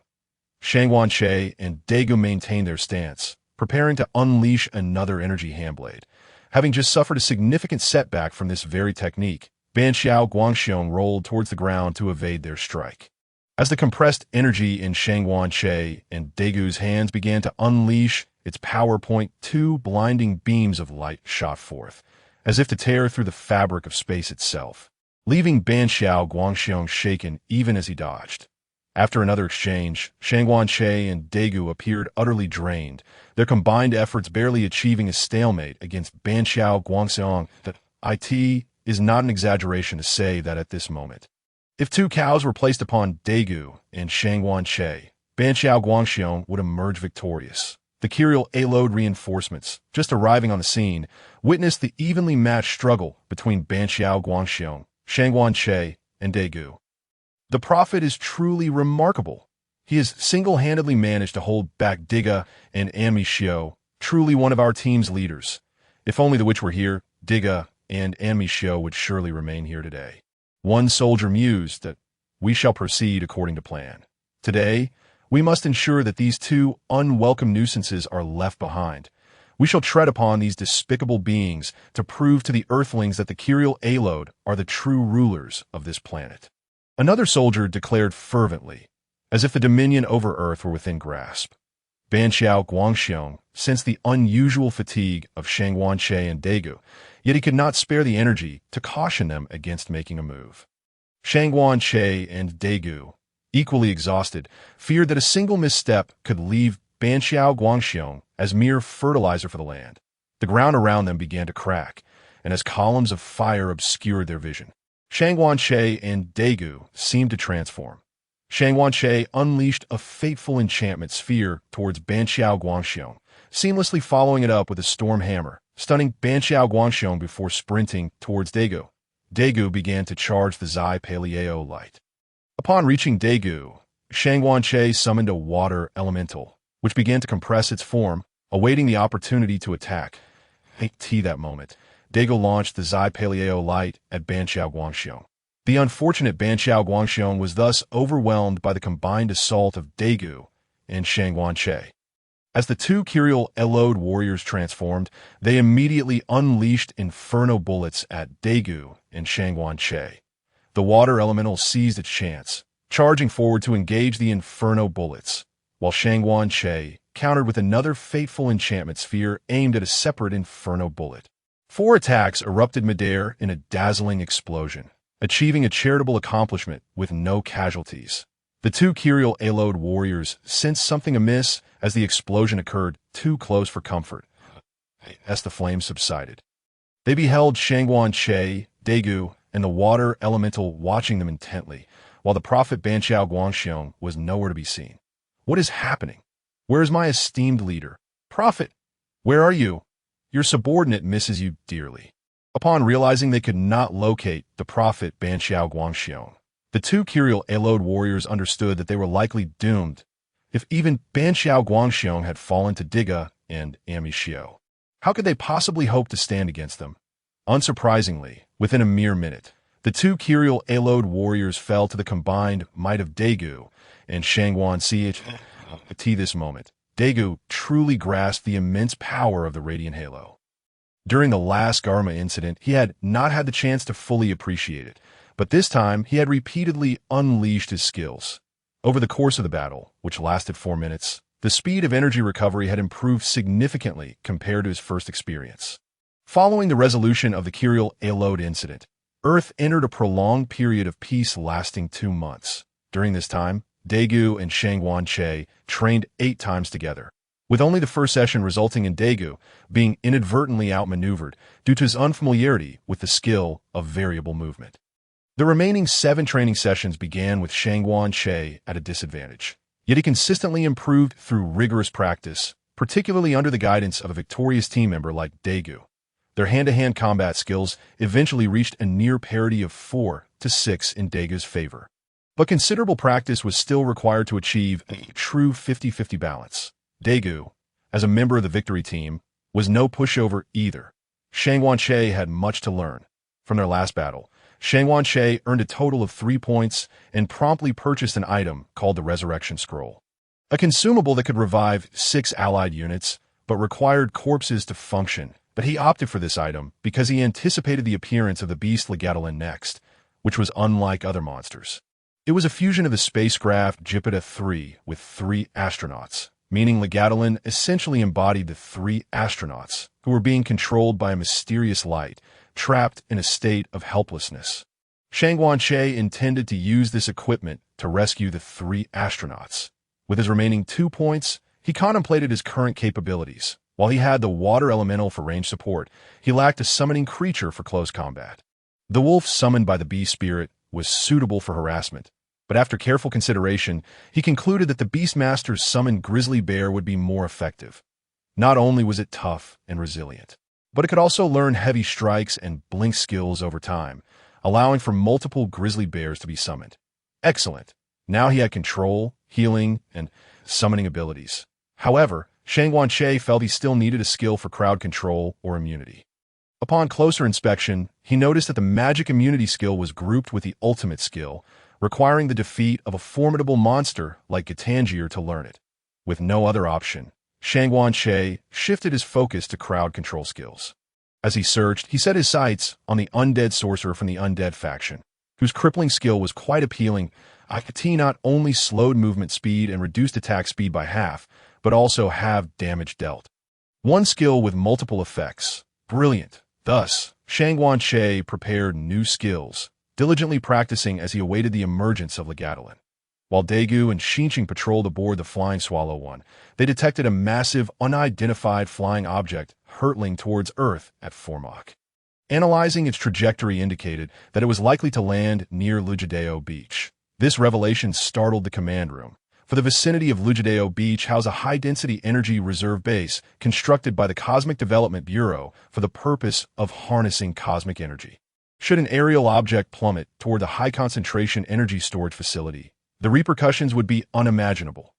[SPEAKER 1] Shangguan and Daiku maintained their stance, preparing to unleash another energy handblade. Having just suffered a significant setback from this very technique, Banxiao Guangxiong rolled towards the ground to evade their strike. As the compressed energy in Shangguan and Daigu's hands began to unleash its power point, two blinding beams of light shot forth, as if to tear through the fabric of space itself, leaving Banxiao Guangxiong shaken even as he dodged. After another exchange, Shangguan and Daiku appeared utterly drained, their combined efforts barely achieving a stalemate against Banxiao Guangxiong. It is not an exaggeration to say that at this moment, if two cows were placed upon Daiku and Shangguan, Banxiao Guangxiong would emerge victorious. The Kirill Alod reinforcements, just arriving on the scene, witnessed the evenly matched struggle between Banxiao Guangxiong, Shangguan and Daiku. The prophet is truly remarkable. He has single-handedly managed to hold back Diga and Anmi, truly one of our team's leaders. If only the witch were here, Diga and Anmi would surely remain here today. One soldier mused that we shall proceed according to plan. Today, we must ensure that these two unwelcome nuisances are left behind. We shall tread upon these despicable beings to prove to the earthlings that the Kirill Alod are the true rulers of this planet. Another soldier declared fervently, as if the dominion over Earth were within grasp. Banxiao Guangxiong sensed the unusual fatigue of Shangguan and Daiku, yet he could not spare the energy to caution them against making a move. Shangguan and Daiku, equally exhausted, feared that a single misstep could leave Banxiao Guangxiong as mere fertilizer for the land. The ground around them began to crack, and as columns of fire obscured their vision, Shangguan and Daiku seemed to transform. Shangguan unleashed a fateful enchantment sphere towards Banxiao Guangxiong, seamlessly following it up with a storm hammer, stunning Banxiao Guangxiong before sprinting towards Daiku. Daiku began to charge the Zai Paleo light. Upon reaching Daiku, Shangguan summoned a water elemental, which began to compress its form, awaiting the opportunity to attack. At that moment, Daiku launched the Zai Paleo light at Banxiao Guangxiong. The unfortunate Banxiao Guangxiong was thus overwhelmed by the combined assault of Daiku and Shangguan. As the two Kirill Alod warriors transformed, they immediately unleashed inferno bullets at Daiku and Shangguan. The water elemental seized its chance, charging forward to engage the inferno bullets, while Shangguan countered with another fateful enchantment sphere aimed at a separate inferno bullet. 4 attacks erupted midair in a dazzling explosion, achieving a charitable accomplishment with no casualties. The two Kirill Alod warriors sensed something amiss as the explosion occurred too close for comfort. As the flames subsided, they beheld Shangguan, Daiku, and the water elemental watching them intently, while the prophet Banxiao Guangxiong was nowhere to be seen. What is happening? Where is my esteemed leader? Prophet, where are you? Your subordinate misses you dearly. Upon realizing they could not locate the prophet Banxiao Guangxiong, the two Kirill Alod warriors understood that they were likely doomed if even Banxiao Guangxiong had fallen to Diga and Anmi. How could they possibly hope to stand against them? Unsurprisingly, within a mere minute, the two Kirill Alod warriors fell to the combined might of Daiku and Shangguan. At this moment, Daiku truly grasped the immense power of the Radiant Halo. During the last Garma incident, he had not had the chance to fully appreciate it, but this time he had repeatedly unleashed his skills. Over the course of the battle, which lasted 4 minutes, the speed of energy recovery had improved significantly compared to his first experience. Following the resolution of the Kyriel Alode incident, Earth entered a prolonged period of peace lasting 2 months. During this time, Daiku and Shangwan-Che trained 8 times together, with only the first session resulting in Daiku being inadvertently outmaneuvered due to his unfamiliarity with the skill of variable movement. The remaining 7 training sessions began with Shangwan-Che at a disadvantage, yet he consistently improved through rigorous practice, particularly under the guidance of a victorious team member like Daiku. Their hand-to-hand combat skills eventually reached a near parity of 4-6 in Daigu's favor. But considerable practice was still required to achieve a true 50-50 balance. Daiku, as a member of the victory team, was no pushover either. Shangwan-Che had much to learn. From their last battle, Shangwan-Che earned a total of 3 points and promptly purchased an item called the Resurrection Scroll, a consumable that could revive 6 allied units, but required corpses to function. But he opted for this item because he anticipated the appearance of the beast Legatalin next, which was unlike other monsters. It was a fusion of the spacecraft Jupiter 3 with 3 astronauts, meaning Legatalin essentially embodied the 3 astronauts who were being controlled by a mysterious light, trapped in a state of helplessness. Shangwan-Che intended to use this equipment to rescue the 3 astronauts. With his remaining 2 points, he contemplated his current capabilities. While he had the water elemental for range support, he lacked a summoning creature for close combat. The wolf summoned by the beast spirit was suitable for harassment, but after careful consideration, he concluded that the Beastmaster's summoned grizzly bear would be more effective. Not only was it tough and resilient, but it could also learn heavy strikes and blink skills over time, allowing for multiple grizzly bears to be summoned. Excellent. Now he had control, healing, and summoning abilities. However, Shangwan-Che felt he still needed a skill for crowd control or immunity. Upon closer inspection, he noticed that the magic immunity skill was grouped with the ultimate skill, requiring the defeat of a formidable monster like Gitangier to learn it. With no other option, Shangwan-Che shifted his focus to crowd control skills. As he searched, he set his sights on the undead sorcerer from the undead faction, whose crippling skill was quite appealing. Autry not only slowed movement speed and reduced attack speed by half, but also halved damage dealt. One skill with multiple effects. Brilliant. Thus, Shangwan-Che prepared new skills, diligently practicing as he awaited the emergence of Legatalin. While Daiku and Xinqing patrolled aboard the Flying Swallow 1, they detected a massive, unidentified flying object hurtling towards Earth at 4 Mach. Analyzing its trajectory indicated that it was likely to land near Lujadeo Beach. This revelation startled the command room, for the vicinity of Lujadeo Beach housed a high-density energy reserve base constructed by the Cosmic Development Bureau for the purpose of harnessing cosmic energy. Should an aerial object plummet toward the high-concentration energy storage facility, the repercussions would be unimaginable.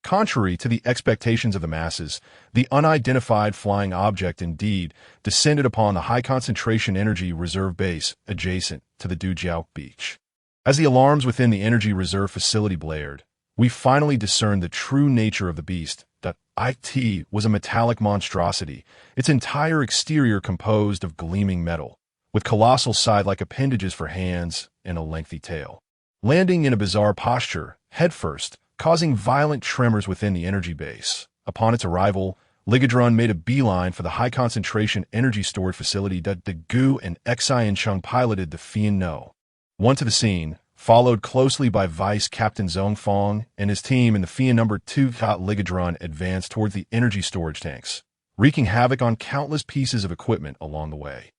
[SPEAKER 1] Contrary to the expectations of the masses, the unidentified flying object indeed descended upon the high-concentration energy reserve base adjacent to the Dujiao Beach. As the alarms within the energy reserve facility blared, we finally discerned the true nature of the beast. It was a metallic monstrosity, its entire exterior composed of gleaming metal, with colossal side-like appendages for hands and a lengthy tail. Landing in a bizarre posture, headfirst, causing violent tremors within the energy base. Upon its arrival, Ligadron made a beeline for the high-concentration energy storage facility that Daiku and Xian Chung piloted the Fian No. One to the scene, followed closely by Vice Captain Zhong Fong and his team in the Fian No. 2. Ligadron advanced towards the energy storage tanks, wreaking havoc on countless pieces of equipment along the way.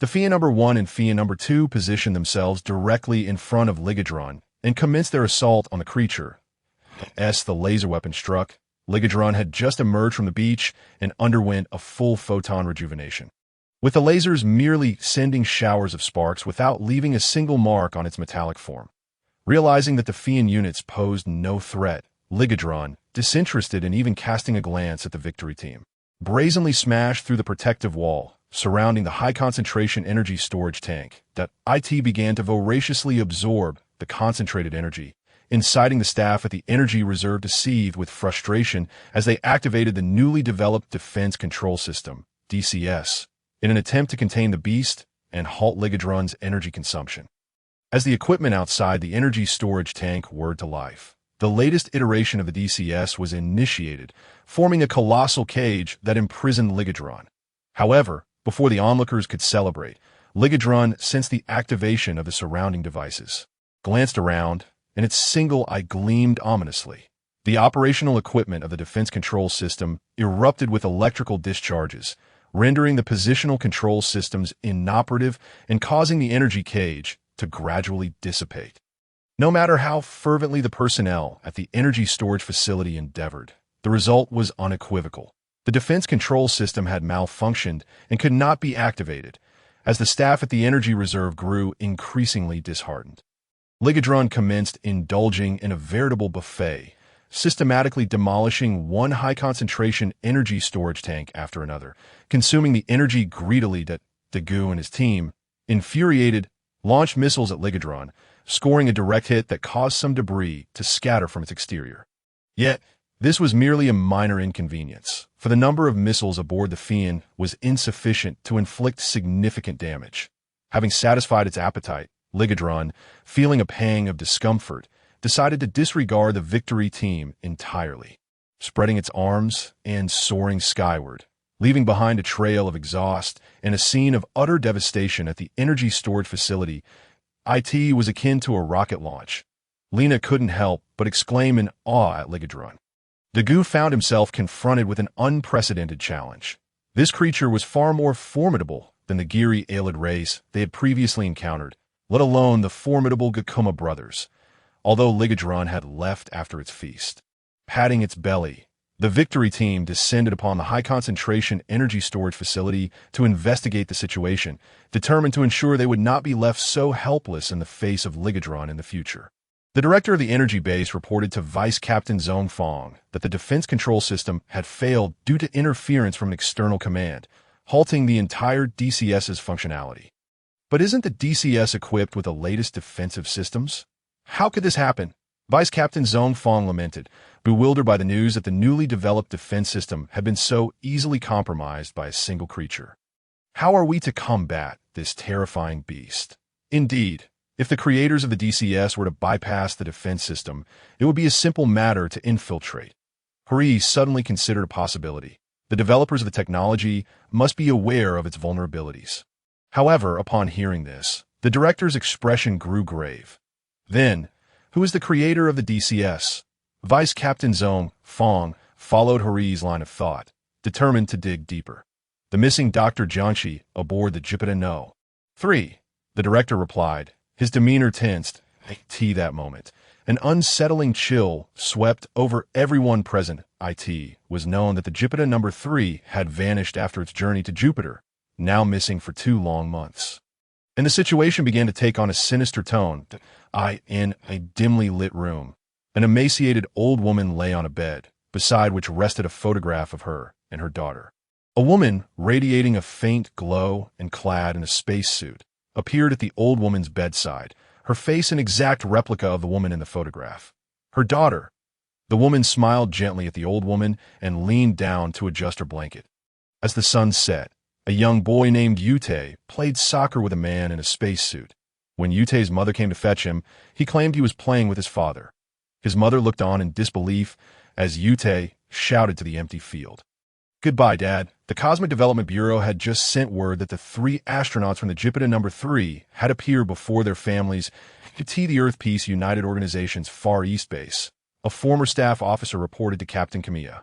[SPEAKER 1] The Fian No. 1 and Fian No. 2 positioned themselves directly in front of Ligadron and commenced their assault on the creature. As the laser weapon struck, Ligadron had just emerged from the beach and underwent a full photon rejuvenation, with the lasers merely sending showers of sparks without leaving a single mark on its metallic form. Realizing that the Fian units posed no threat, Ligadron, disinterested in even casting a glance at the victory team, brazenly smashed through the protective wall surrounding the high-concentration energy storage tank. It began to voraciously absorb the concentrated energy, inciting the staff at the energy reserve to seethe with frustration as they activated the newly developed Defense Control System, DCS, in an attempt to contain the beast and halt Ligadron's energy consumption. As the equipment outside the energy storage tank whirred to life, the latest iteration of the DCS was initiated, forming a colossal cage that imprisoned Ligadron. However, before the onlookers could celebrate, Ligadron sensed the activation of the surrounding devices, glanced around, and its single eye gleamed ominously. The operational equipment of the defense control system erupted with electrical discharges, rendering the positional control systems inoperative and causing the energy cage to gradually dissipate. No matter how fervently the personnel at the energy storage facility endeavored, the result was unequivocal. The defense control system had malfunctioned and could not be activated, as the staff at the energy reserve grew increasingly disheartened. Ligadron commenced indulging in a veritable buffet, systematically demolishing one high-concentration energy storage tank after another, consuming the energy greedily that Daiku and his team, infuriated, launched missiles at Ligadron, scoring a direct hit that caused some debris to scatter from its exterior. Yet, this was merely a minor inconvenience, for the number of missiles aboard the Fiend was insufficient to inflict significant damage. Having satisfied its appetite, Ligadron, feeling a pang of discomfort, decided to disregard the victory team entirely, spreading its arms and soaring skyward, leaving behind a trail of exhaust and a scene of utter devastation at the energy storage facility. It was akin to a rocket launch. Lena couldn't help but exclaim in awe at Ligadron. Daiku found himself confronted with an unprecedented challenge. This creature was far more formidable than the Giri Aelid race they had previously encountered, let alone the formidable Gakuma brothers, although Ligadron had left after its feast. Patting its belly, the victory team descended upon the high-concentration energy storage facility to investigate the situation, determined to ensure they would not be left so helpless in the face of Ligadron in the future. The director of the energy base reported to Vice Captain Zhong Fong that the defense control system had failed due to interference from an external command, halting the entire DCS's functionality. But isn't the DCS equipped with the latest defensive systems? How could this happen? Vice Captain Zhong Fong lamented, bewildered by the news that the newly developed defense system had been so easily compromised by a single creature. How are we to combat this terrifying beast? Indeed, if the creators of the DCS were to bypass the defense system, it would be a simple matter to infiltrate. Hori suddenly considered a possibility. The developers of the technology must be aware of its vulnerabilities. However, upon hearing this, the director's expression grew grave. Then, who is the creator of the DCS? Vice Captain Zhong Fong followed Hori's line of thought, determined to dig deeper. The missing Dr. Jiangxi aboard the Jupiter No. 3. The director replied, his demeanor tensed. That moment, an unsettling chill swept over everyone present. It was known that the Jupiter No. 3 had vanished after its journey to Jupiter, now missing for 2 long months. And the situation began to take on a sinister tone. In a dimly lit room, an emaciated old woman lay on a bed, beside which rested a photograph of her and her daughter. A woman, radiating a faint glow and clad in a spacesuit, appeared at the old woman's bedside, her face an exact replica of the woman in the photograph. Her daughter. The woman smiled gently at the old woman and leaned down to adjust her blanket. As the sun set, a young boy named Yutei played soccer with a man in a spacesuit. When Yutei's mother came to fetch him, he claimed he was playing with his father. His mother looked on in disbelief as Yutei shouted to the empty field. Goodbye, Dad. The Cosmic Development Bureau had just sent word that the 3 astronauts from the Jupiter No. 3 had appeared before their families to the Earth Peace United Organization's Far East base. A former staff officer reported to Captain Kamiya.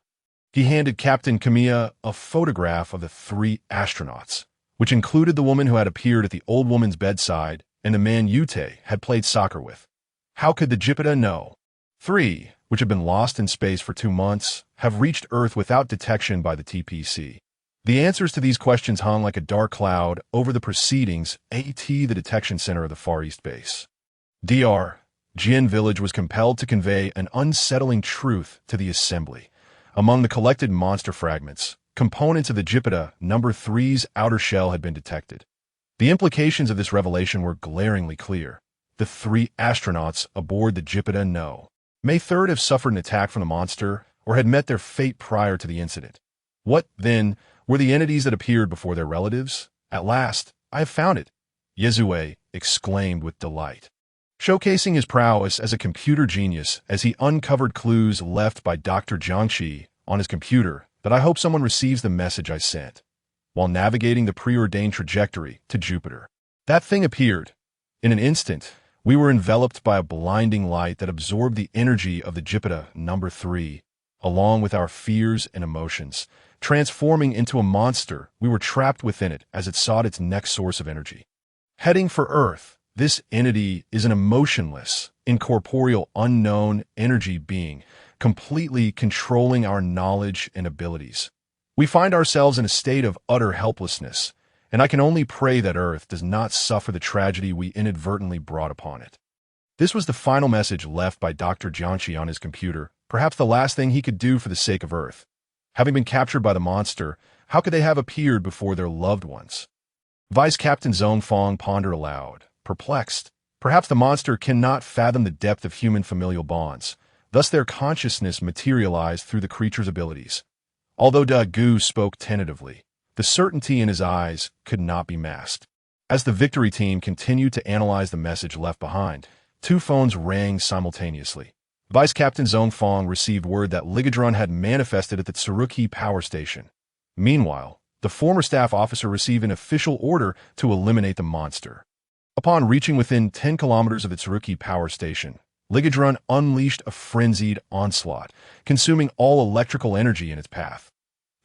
[SPEAKER 1] He handed Captain Kamiya a photograph of the 3 astronauts, which included the woman who had appeared at the old woman's bedside and the man Yutei had played soccer with. How could the Jupiter No. 3, which had been lost in space for 2 months, have reached Earth without detection by the TPC? The answers to these questions hung like a dark cloud over the proceedings at the detection center of the Far East base. Dr. Jin Village was compelled to convey an unsettling truth to the assembly. Among the collected monster fragments, components of the Jupiter No. 3's outer shell had been detected. The implications of this revelation were glaringly clear. The 3 astronauts aboard the Jupiter No. May 3rd have suffered an attack from the monster or had met their fate prior to the incident. What, then, were the entities that appeared before their relatives? At last, I have found it, Yezue exclaimed with delight. showcasing his prowess as a computer genius as he uncovered clues left by Dr. Jiangxi on his computer that I hope someone receives the message I sent, while navigating the preordained trajectory to Jupiter. That thing appeared. In an instant, we were enveloped by a blinding light that absorbed the energy of the Jupiter number 3, along with our fears and emotions, transforming into a monster. We were trapped within it as it sought its next source of energy. Heading for Earth, this entity is an emotionless, incorporeal, unknown energy being, completely controlling our knowledge and abilities. We find ourselves in a state of utter helplessness, and I can only pray that Earth does not suffer the tragedy we inadvertently brought upon it. This was the final message left by Dr. Jiangxi on his computer, perhaps the last thing he could do for the sake of Earth. Having been captured by the monster, how could they have appeared before their loved ones? Vice Captain Zhong Fong pondered aloud, perplexed. Perhaps the monster cannot fathom the depth of human familial bonds, thus their consciousness materialized through the creature's abilities. Although Daiku spoke tentatively, the certainty in his eyes could not be masked. As the victory team continued to analyze the message left behind, 2 phones rang simultaneously. Vice Captain Zhong Fong received word that Ligadron had manifested at the Tsuruki power station. Meanwhile, the former staff officer received an official order to eliminate the monster. Upon reaching within 10 kilometers of the Tsuruki power station, Ligadron unleashed a frenzied onslaught, consuming all electrical energy in its path.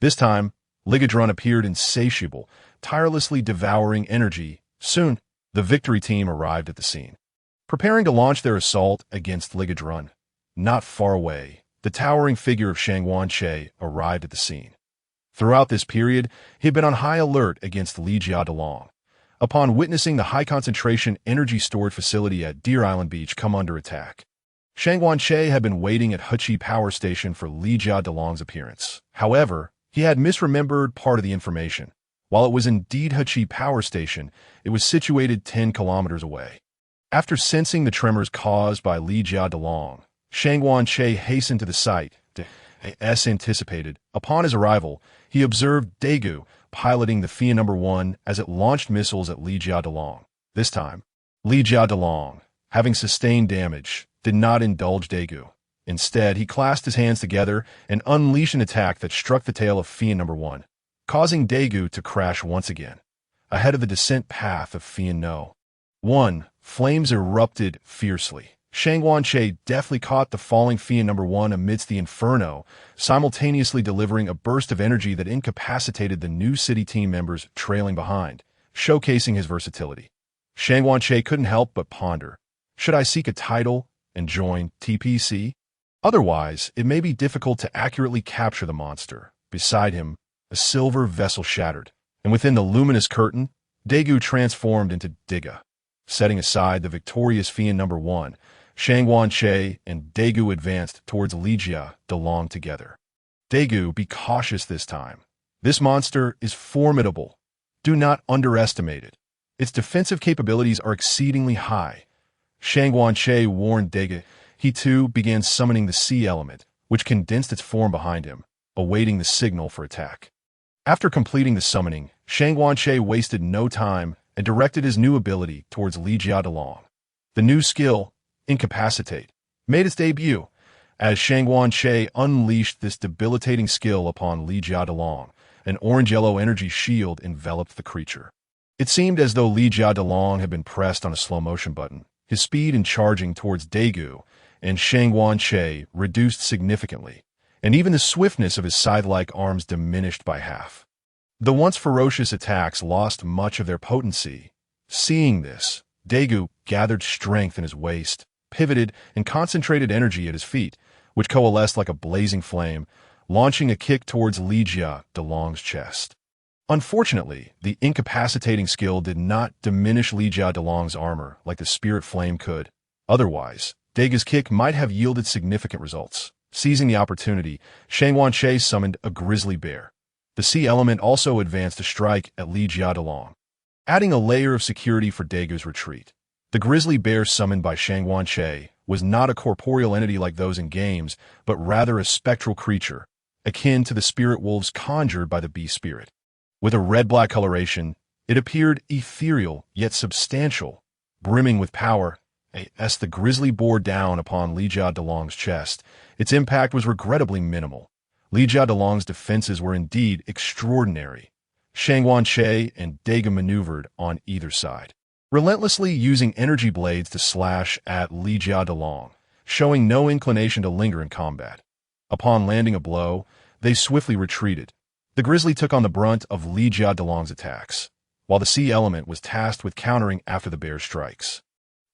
[SPEAKER 1] This time, Ligadron appeared insatiable, tirelessly devouring energy. Soon, the victory team arrived at the scene, preparing to launch their assault against Ligadron. Not far away, the towering figure of Shangguan-Che arrived at the scene. Throughout this period, he had been on high alert against Li Jiadolong. Upon witnessing the high-concentration energy storage facility at Deer Island Beach come under attack, Shangguan-Che had been waiting at Hechi Power Station for Li Jiadolong's appearance. However, he had misremembered part of the information. While it was indeed Hechi Power Station, it was situated 10 kilometers away. After sensing the tremors caused by Li Jiadolong, Shangguan-Che hastened to the site. As anticipated, upon his arrival, he observed Daiku piloting the Fian No. 1 as it launched missiles at Li Jiadolong. This time, Li Jiadolong, having sustained damage, did not indulge Daiku. Instead, he clasped his hands together and unleashed an attack that struck the tail of Fian No. 1, causing Daiku to crash once again. Ahead of the descent path of Fian No. 1, flames erupted fiercely. Shangguan-Che deftly caught the falling Fian No. 1 amidst the inferno, simultaneously delivering a burst of energy that incapacitated the new city team members trailing behind, showcasing his versatility. Shangguan-Che couldn't help but ponder, should I seek a title and join TPC? Otherwise, it may be difficult to accurately capture the monster. Beside him, a silver vessel shattered, and within the luminous curtain, Daiku transformed into Diga. Setting aside the victorious Fian No. 1, Shangguan-Che and Daiku advanced towards Li Jiadolong together. Daiku, be cautious this time. This monster is formidable. Do not underestimate it. Its defensive capabilities are exceedingly high. Shangguan-Che warned Daiku. He too began summoning the sea element, which condensed its form behind him, awaiting the signal for attack. After completing the summoning, Shangguan-Che wasted no time and directed his new ability towards Li Jiadolong. The new skill, Incapacitate, made its debut, as Shangguan-Che unleashed this debilitating skill upon Li Jiadolong. An orange-yellow energy shield enveloped the creature. It seemed as though Li Jiadolong had been pressed on a slow-motion button. His speed in charging towards Daiku and Shangguan-Che reduced significantly, and even the swiftness of his scythe-like arms diminished by half. The once ferocious attacks lost much of their potency. Seeing this, Daiku gathered strength in his waist, pivoted, and concentrated energy at his feet, which coalesced like a blazing flame, launching a kick towards Li Jiadolong's chest. Unfortunately, the incapacitating skill did not diminish Li Jiadolong's armor like the spirit flame could. Otherwise, Daiku's kick might have yielded significant results. Seizing the opportunity, Shangguan-Che summoned a grizzly bear. The sea element also advanced to strike at Li Jiadolong, adding a layer of security for Daiku's retreat. The grizzly bear summoned by Shangguan-Che was not a corporeal entity like those in games, but rather a spectral creature, akin to the spirit wolves conjured by the beast spirit. With a red-black coloration, it appeared ethereal yet substantial, brimming with power. As the grizzly bore down upon Li Jia Delong's chest, its impact was regrettably minimal. Li Jia Delong's defenses were indeed extraordinary. Shang Wanche and Daiku maneuvered on either side, relentlessly using energy blades to slash at Li Jia Delong, showing no inclination to linger in combat. Upon landing a blow, they swiftly retreated. The grizzly took on the brunt of Li Jia Delong's attacks, while the sea element was tasked with countering after the bear's strikes,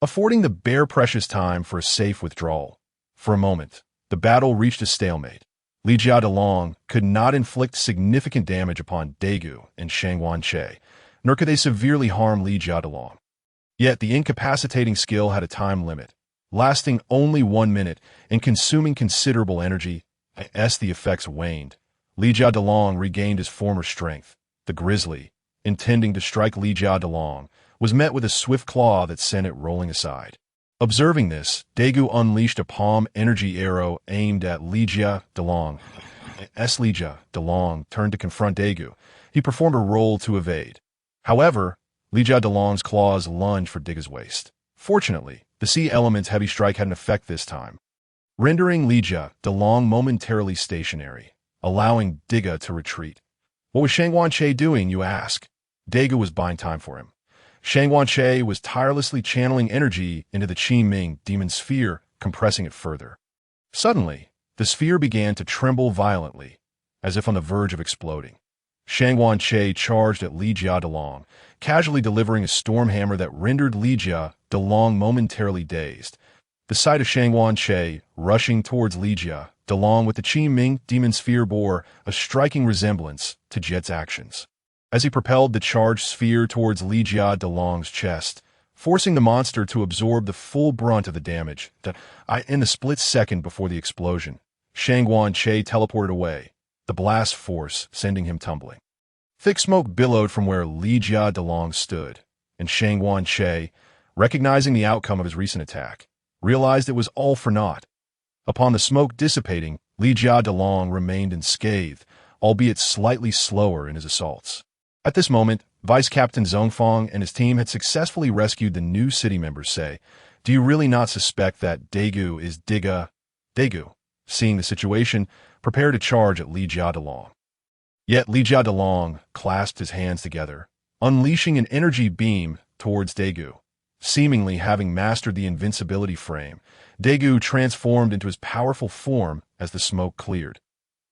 [SPEAKER 1] affording the bear precious time for a safe withdrawal. For a moment, the battle reached a stalemate. Li Jia Delong could not inflict significant damage upon Daiku and Shang Wanche, nor could they severely harm Li Jia Delong. Yet the incapacitating skill had a time limit, lasting only 1 minute and consuming considerable energy. As the effects waned, Li Jia Delong regained his former strength. The grizzly, intending to strike Li Jia Delong, was met with a swift claw that sent it rolling aside. Observing this, Daiku unleashed a palm energy arrow aimed at Li Jia Delong. As Li Jia Delong turned to confront Daiku, he performed a roll to evade. However, Li Jia Delong's claws lunged for Daiku's waist. Fortunately, the sea element's heavy strike had an effect this time, rendering Li Jia Delong momentarily stationary, allowing Daiku to retreat. What was Shang Wanche doing, you ask? Daiku was buying time for him. Shang Wanche was tirelessly channeling energy into the Qi Ming demon sphere, compressing it further. Suddenly, the sphere began to tremble violently, as if on the verge of exploding. Shang Wanche charged at Li Jia Delong, casually delivering a storm hammer that rendered Li Jia Delong momentarily dazed. The sight of Shang Wanche rushing towards Li Jia Delong with the Qi Ming demon sphere bore a striking resemblance to Jet's actions, as he propelled the charged sphere towards Li Jia Delong's chest, forcing the monster to absorb the full brunt of the damage. In the split second before the explosion, Shang Wanche teleported away, the blast force sending him tumbling. Thick smoke billowed from where Li Jia Delong stood, and Shang Wanche, recognizing the outcome of his recent attack, realized it was all for naught. Upon the smoke dissipating, Li Jia Delong remained unscathed, albeit slightly slower in his assaults. At this moment, Vice Captain Zhongfang and his team had successfully rescued the new city members. Say, do you really not suspect that Daiku is Daiku, seeing the situation, prepared to charge at Li Jia Delong. Yet Li Jia Delong clasped his hands together, unleashing an energy beam towards Daiku. Seemingly having mastered the invincibility frame, Daiku transformed into his powerful form as the smoke cleared.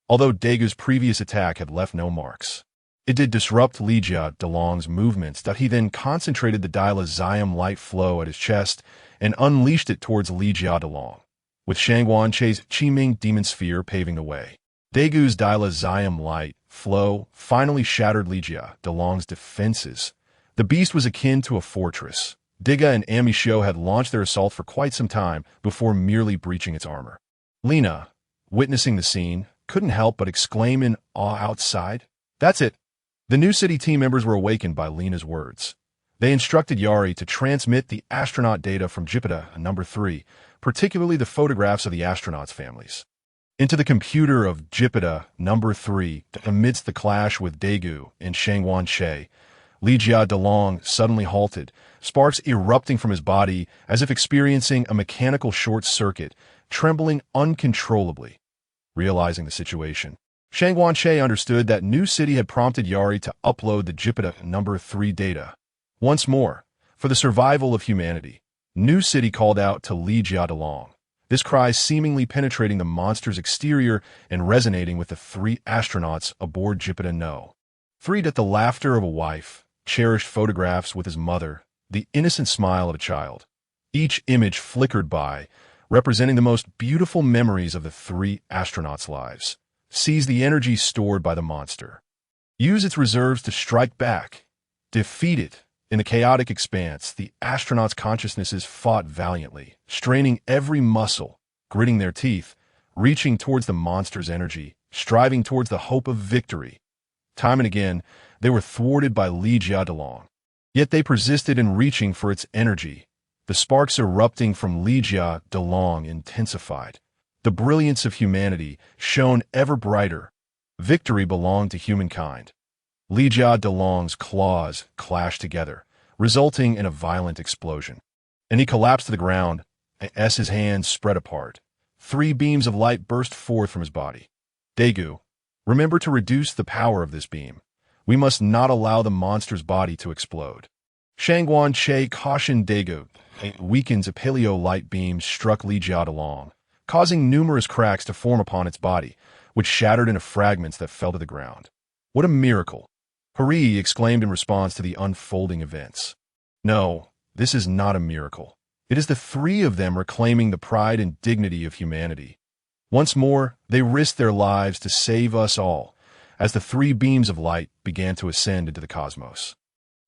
[SPEAKER 1] Although Daigu's previous attack had left no marks, it did disrupt Li Jia Delong's movements. He then concentrated the Daila Xiam light flow at his chest and unleashed it towards Li Jia Delong, with Shang Wanche's Qi Ming demon sphere paving the way. Daigu's Daila Xiam light flow finally shattered Li Jia Delong's defenses. The beast was akin to a fortress. Daigu and Amisho had launched their assault for quite some time before merely breaching its armor. Lena, witnessing the scene, couldn't help but exclaim in awe outside. That's it. The new city team members were awakened by Lena's words. They instructed Yari to transmit the astronaut data from Jupiter number 3, particularly the photographs of the astronauts' families, into the computer of Jupiter number 3. Amidst the clash with Daiku and Shang Wanche, Li Jia Delong suddenly halted, sparks erupting from his body as if experiencing a mechanical short circuit, trembling uncontrollably. Realizing the situation, Shang Wanche understood that New City had prompted Yari to upload the Jupiter number 3 data. Once more, for the survival of humanity, New City called out to Li Jia Delong, this cry seemingly penetrating the monster's exterior and resonating with the 3 astronauts aboard Jupiter No. 3. The laughter of a wife, cherished photographs with his mother, the innocent smile of a child. Each image flickered by, representing the most beautiful memories of the 3 astronauts' lives. Seize the energy stored by the monster. Use its reserves to strike back. Defeat it. In the chaotic expanse, the astronauts' consciousnesses fought valiantly, straining every muscle, gritting their teeth, reaching towards the monster's energy, striving towards the hope of victory. Time and again, they were thwarted by Li Jia Delong. Yet they persisted in reaching for its energy. The sparks erupting from Li Jia Delong intensified. The brilliance of humanity shone ever brighter. Victory belonged to humankind. Li Jia Delong's claws clashed together, resulting in a violent explosion. and he collapsed to the ground as his hands spread apart. 3 beams of light burst forth from his body. Daiku, remember to reduce the power of this beam. We must not allow the monster's body to explode. Shangguan Che cautioned Daiku. Awakens, a paleo light beam struck Li Jiao along, causing numerous cracks to form upon its body, which shattered into fragments that fell to the ground. What a miracle! Hari exclaimed in response to the unfolding events. No, this is not a miracle. It is the 3 of them reclaiming the pride and dignity of humanity. Once more, they risked their lives to save us all, as the 3 beams of light began to ascend into the cosmos.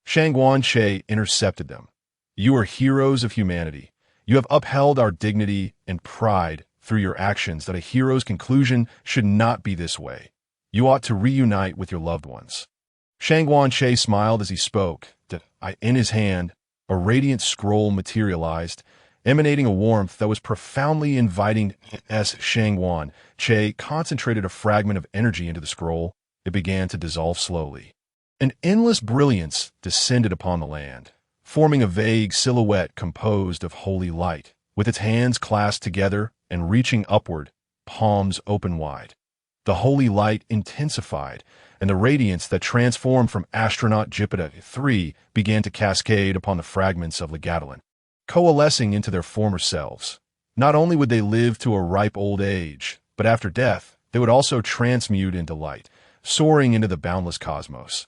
[SPEAKER 1] Shangguan Che intercepted them. You are heroes of humanity. You have upheld our dignity and pride through your actions that a hero's conclusion should not be this way. You ought to reunite with your loved ones. Shangguan Che smiled as he spoke. In his hand, a radiant scroll materialized, emanating a warmth that was profoundly inviting. As Shangguan Che concentrated a fragment of energy into the scroll, it began to dissolve slowly. An endless brilliance descended upon the land, forming a vague silhouette composed of holy light, with its hands clasped together and reaching upward, palms open wide. The holy light intensified, and the radiance that transformed from astronaut Jupiter 3 began to cascade upon the fragments of Legadolin, coalescing into their former selves. Not only would they live to a ripe old age, but after death, they would also transmute into light, soaring into the boundless cosmos.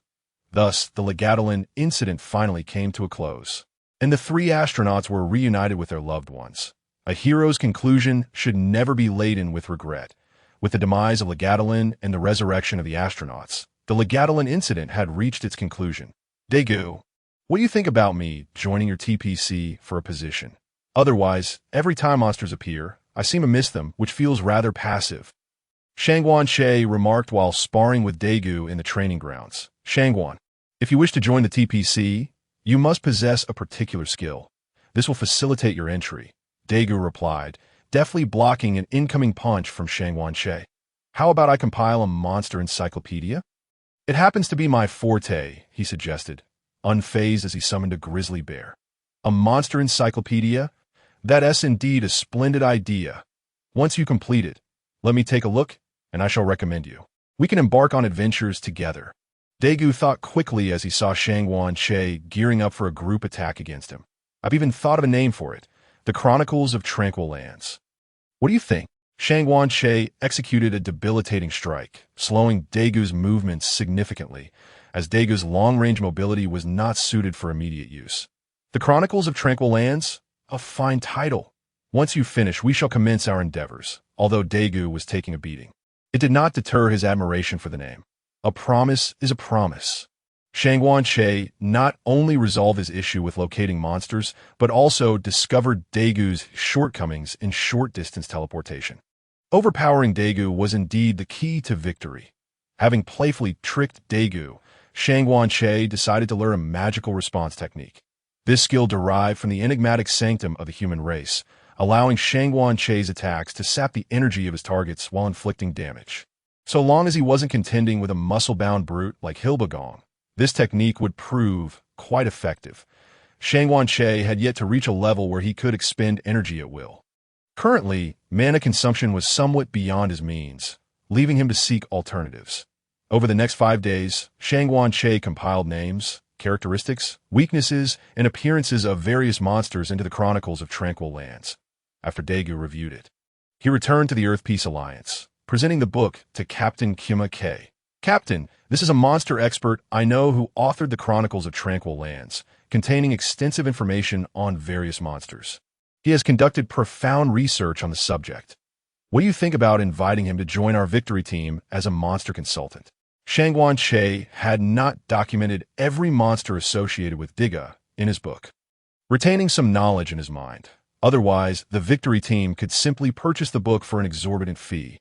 [SPEAKER 1] Thus, the Legadolin incident finally came to a close, and the 3 astronauts were reunited with their loved ones. A hero's conclusion should never be laden with regret. With the demise of Legadolin and the resurrection of the astronauts, the Legadolin incident had reached its conclusion. Daiku, what do you think about me joining your TPC for a position? Otherwise, every time monsters appear, I seem to miss them, which feels rather passive. Shangguan Che remarked while sparring with Daiku in the training grounds. Shangguan, if you wish to join the TPC, you must possess a particular skill. This will facilitate your entry. Daiku replied, deftly blocking an incoming punch from Shangguan Che. How about I compile a monster encyclopedia? It happens to be my forte, he suggested, unfazed as he summoned a grizzly bear. A monster encyclopedia? That's indeed a splendid idea. Once you complete it, let me take a look, and I shall recommend you. We can embark on adventures together. Daiku thought quickly as he saw Shangguan Che gearing up for a group attack against him. I've even thought of a name for it. The Chronicles of Tranquil Lands. What do you think? Shangguan Che executed a debilitating strike, slowing Daigu's movements significantly, as Daigu's long-range mobility was not suited for immediate use. The Chronicles of Tranquil Lands? A fine title. Once you finish, we shall commence our endeavors, although Daiku was taking a beating. It did not deter his admiration for the name. A promise is a promise. Shangguan Che not only resolved his issue with locating monsters, but also discovered Daigu's shortcomings in short-distance teleportation. Overpowering Daiku was indeed the key to victory. Having playfully tricked Daiku, Shangguan Che decided to learn a magical response technique. This skill derived from the enigmatic sanctum of the human race, allowing Shangguan Che's attacks to sap the energy of his targets while inflicting damage. So long as he wasn't contending with a muscle-bound brute like Hilbagong, this technique would prove quite effective. Shangguan Che had yet to reach a level where he could expend energy at will. Currently, mana consumption was somewhat beyond his means, leaving him to seek alternatives. Over the next 5 days, Shangguan Che compiled names, characteristics, weaknesses, and appearances of various monsters into the Chronicles of Tranquil Lands. After Daiku reviewed it, he returned to the Earth Peace Alliance, presenting the book to Captain Kuma K. Captain, this is a monster expert I know who authored the Chronicles of Tranquil Lands, containing extensive information on various monsters. He has conducted profound research on the subject. What do you think about inviting him to join our victory team as a monster consultant? Shangguan Che had not documented every monster associated with Diga in his book, retaining some knowledge in his mind. Otherwise, the victory team could simply purchase the book for an exorbitant fee.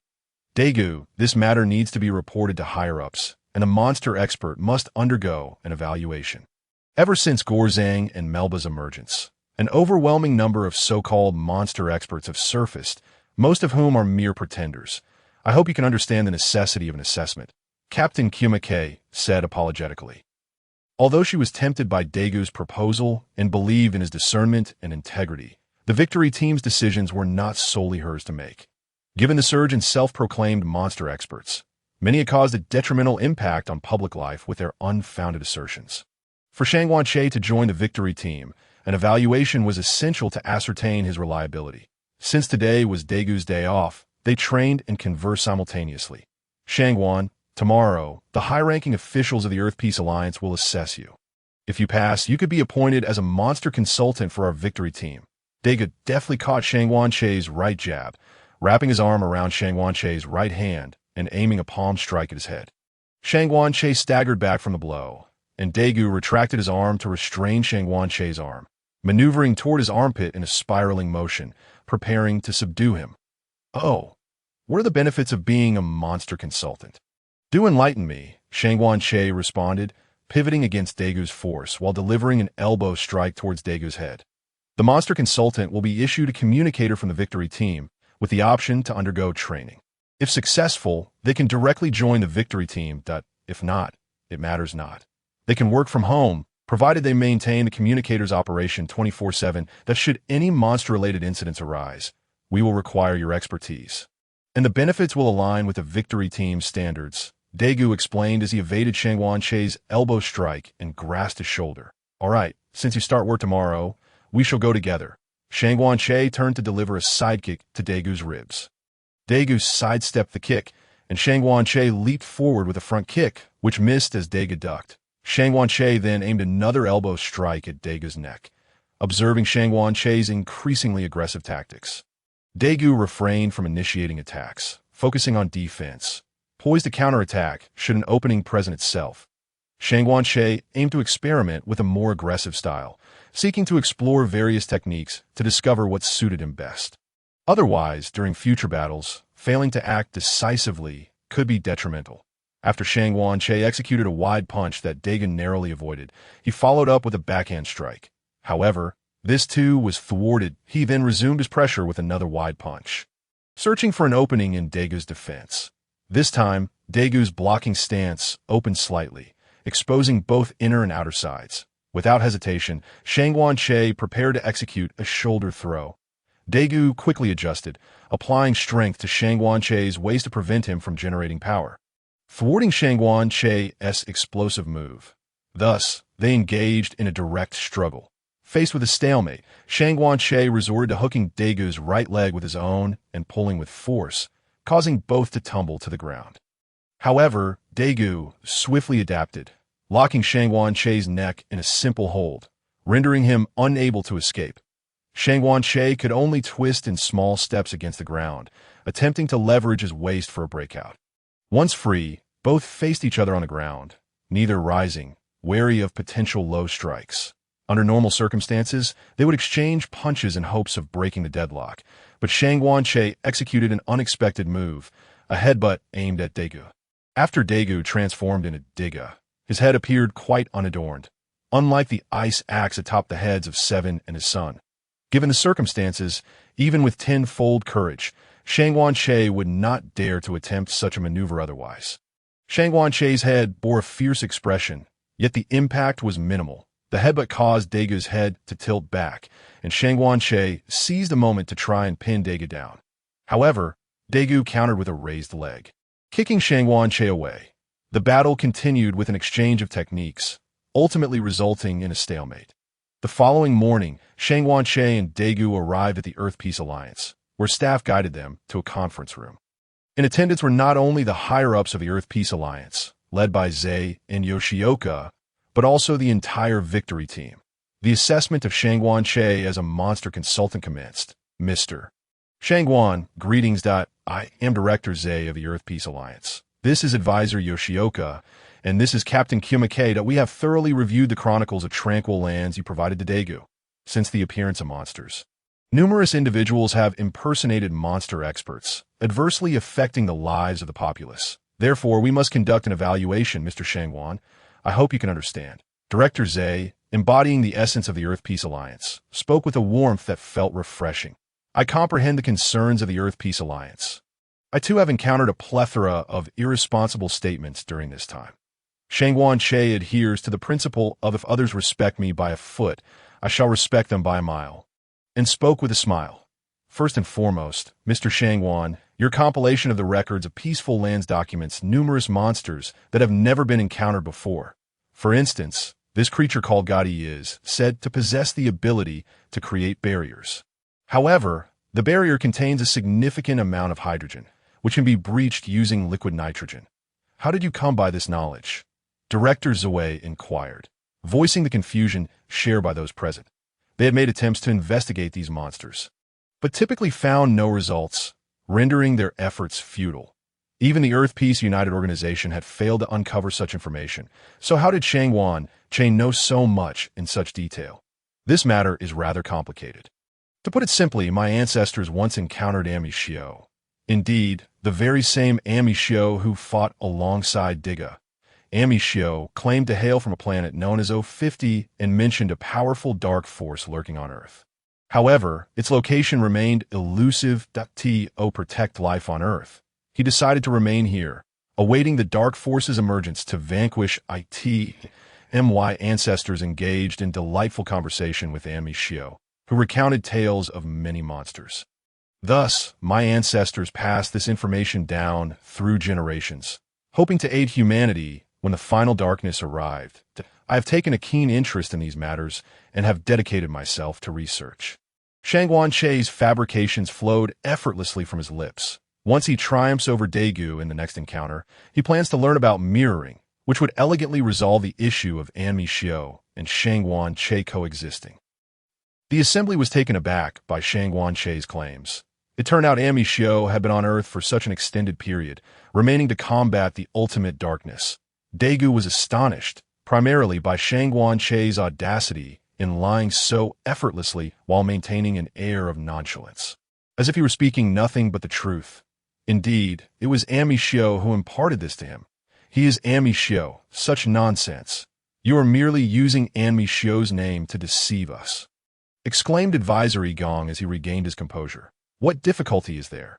[SPEAKER 1] Daiku, this matter needs to be reported to higher-ups, and a monster expert must undergo an evaluation. Ever since Gorzang and Melba's emergence, an overwhelming number of so-called monster experts have surfaced, most of whom are mere pretenders. I hope you can understand the necessity of an assessment, Captain Kumake said apologetically. Although she was tempted by Daigu's proposal and believed in his discernment and integrity, the victory team's decisions were not solely hers to make. Given the surge in self-proclaimed monster experts, many had caused a detrimental impact on public life with their unfounded assertions. For Shangguan to join the victory team, an evaluation was essential to ascertain his reliability. Since today was Daigu's day off, they trained and conversed simultaneously. Shangguan, tomorrow, the high-ranking officials of the Earth Peace Alliance will assess you. If you pass, you could be appointed as a monster consultant for our victory team. Daiku deftly caught Shangguan right jab, wrapping his arm around Shangguan right hand and aiming a palm strike at his head. Shangguan staggered back from the blow, and Daiku retracted his arm to restrain Shangguan arm, maneuvering toward his armpit in a spiraling motion, preparing to subdue him. Oh, what are the benefits of being a monster consultant? Do enlighten me, Shangguan responded, pivoting against Daigu's force while delivering an elbow strike towards Daigu's head. The monster consultant will be issued a communicator from the victory team with the option to undergo training. If successful, they can directly join the victory team. If not, it matters not. They can work from home, provided they maintain the communicator's operation 24/7. That should any monster-related incidents arise, we will require your expertise. And the benefits will align with the victory team's standards, Daiku explained as he evaded Shangguan elbow strike and grasped his shoulder. All right, since you start work tomorrow, we shall go together. Shangguan turned to deliver a sidekick to Daigu's ribs. Daigu sidestepped the kick, and Shangguan leaped forward with a front kick, which missed as Daigu ducked. Shangguan then aimed another elbow strike at Daigu's neck, observing Shangguan increasingly aggressive tactics. Daigu refrained from initiating attacks, focusing on defense, poised to counterattack should an opening present itself. Shangguan aimed to experiment with a more aggressive style, seeking to explore various techniques to discover what suited him best. Otherwise, during future battles, failing to act decisively could be detrimental. After Shangguan executed a wide punch that Daigu narrowly avoided, he followed up with a backhand strike. However, this too was thwarted. He then resumed his pressure with another wide punch, searching for an opening in Daigu's defense. This time, Daigu's blocking stance opened slightly, exposing both inner and outer sides. Without hesitation, Shangguan prepared to execute a shoulder throw. Daiku quickly adjusted, applying strength to Shangguan waist to prevent him from generating power, thwarting Shangguan explosive move. Thus, they engaged in a direct struggle. Faced with a stalemate, Shangguan resorted to hooking Daigu's right leg with his own and pulling with force, causing both to tumble to the ground. However, Daiku swiftly adapted, locking Shangguan neck in a simple hold, rendering him unable to escape. Shangguan could only twist in small steps against the ground, attempting to leverage his waist for a breakout. Once free, both faced each other on the ground, neither rising, wary of potential low strikes. Under normal circumstances, they would exchange punches in hopes of breaking the deadlock, but Shangguan executed an unexpected move, a headbutt aimed at Daiku. After Daiku transformed into Diga, his head appeared quite unadorned, unlike the ice axe atop the heads of Seven and his son. Given the circumstances, even with tenfold courage, Shangguan would not dare to attempt such a maneuver otherwise. Shangguan head bore a fierce expression, yet the impact was minimal. The headbutt caused Daigu's head to tilt back, and Shangguan seized a moment to try and pin Daigu down. However, Daigu countered with a raised leg, kicking Shangguan away. The battle continued with an exchange of techniques, ultimately resulting in a stalemate. The following morning, Shangguan and Daigu arrived at the Earth Peace Alliance, where staff guided them to a conference room. In attendance were not only the higher-ups of the Earth Peace Alliance, led by Zay and Yoshioka, but also the entire victory team. The assessment of Shangguan as a monster consultant commenced. Mr. Shangguan, greetings. I am Director Zay of the Earth Peace Alliance. This is Advisor Yoshioka, and this is Captain Kyumake. We have thoroughly reviewed the chronicles of tranquil lands you provided to Daiku. Since the appearance of monsters, numerous individuals have impersonated monster experts, adversely affecting the lives of the populace. Therefore, we must conduct an evaluation, Mr. Shangguan. I hope you can understand. Director Zay, embodying the essence of the Earth Peace Alliance, spoke with a warmth that felt refreshing. I comprehend the concerns of the Earth Peace Alliance. I too have encountered a plethora of irresponsible statements during this time. Shangguan Che adheres to the principle of if others respect me by a foot, I shall respect them by a mile, and spoke with a smile. First and foremost, Mr. Shangguan, your compilation of the records of peaceful lands documents numerous monsters that have never been encountered before. For instance, this creature called Gadi is said to possess the ability to create barriers. However, the barrier contains a significant amount of hydrogen, which can be breached using liquid nitrogen. How did you come by this knowledge? Director Zoe inquired, voicing the confusion shared by those present. They had made attempts to investigate these monsters, but typically found no results, rendering their efforts futile. Even the Earth Peace United organization had failed to uncover such information, so how did Shangguan Che know so much in such detail? This matter is rather complicated. To put it simply, my ancestors once encountered Ami Shio. Indeed, the very same Ami Shio who fought alongside Diga. Ami Shio claimed to hail from a planet known as O50 and mentioned a powerful dark force lurking on Earth. However, its location remained elusive to protect life on Earth. He decided to remain here, awaiting the dark force's emergence to vanquish My ancestors engaged in delightful conversation with Ami Shio, who recounted tales of many monsters. Thus, my ancestors passed this information down through generations, hoping to aid humanity when the final darkness arrived. I have taken a keen interest in these matters and have dedicated myself to research. Shangguan Che's fabrications flowed effortlessly from his lips. Once he triumphs over Daiku in the next encounter, he plans to learn about mirroring, which would elegantly resolve the issue of Ami Shio and Shangguan Che coexisting. The assembly was taken aback by Shangguan Che's claims. It turned out Ami Shio had been on Earth for such an extended period, remaining to combat the ultimate darkness. Daiku was astonished, primarily by Shangguan Che's audacity in lying so effortlessly while maintaining an air of nonchalance, as if he were speaking nothing but the truth. Indeed, it was Ami Shio who imparted this to him. He is Ami Shio. Such nonsense. You are merely using Ami Shio's name to deceive us, exclaimed Advisory Gong as he regained his composure. What difficulty is there?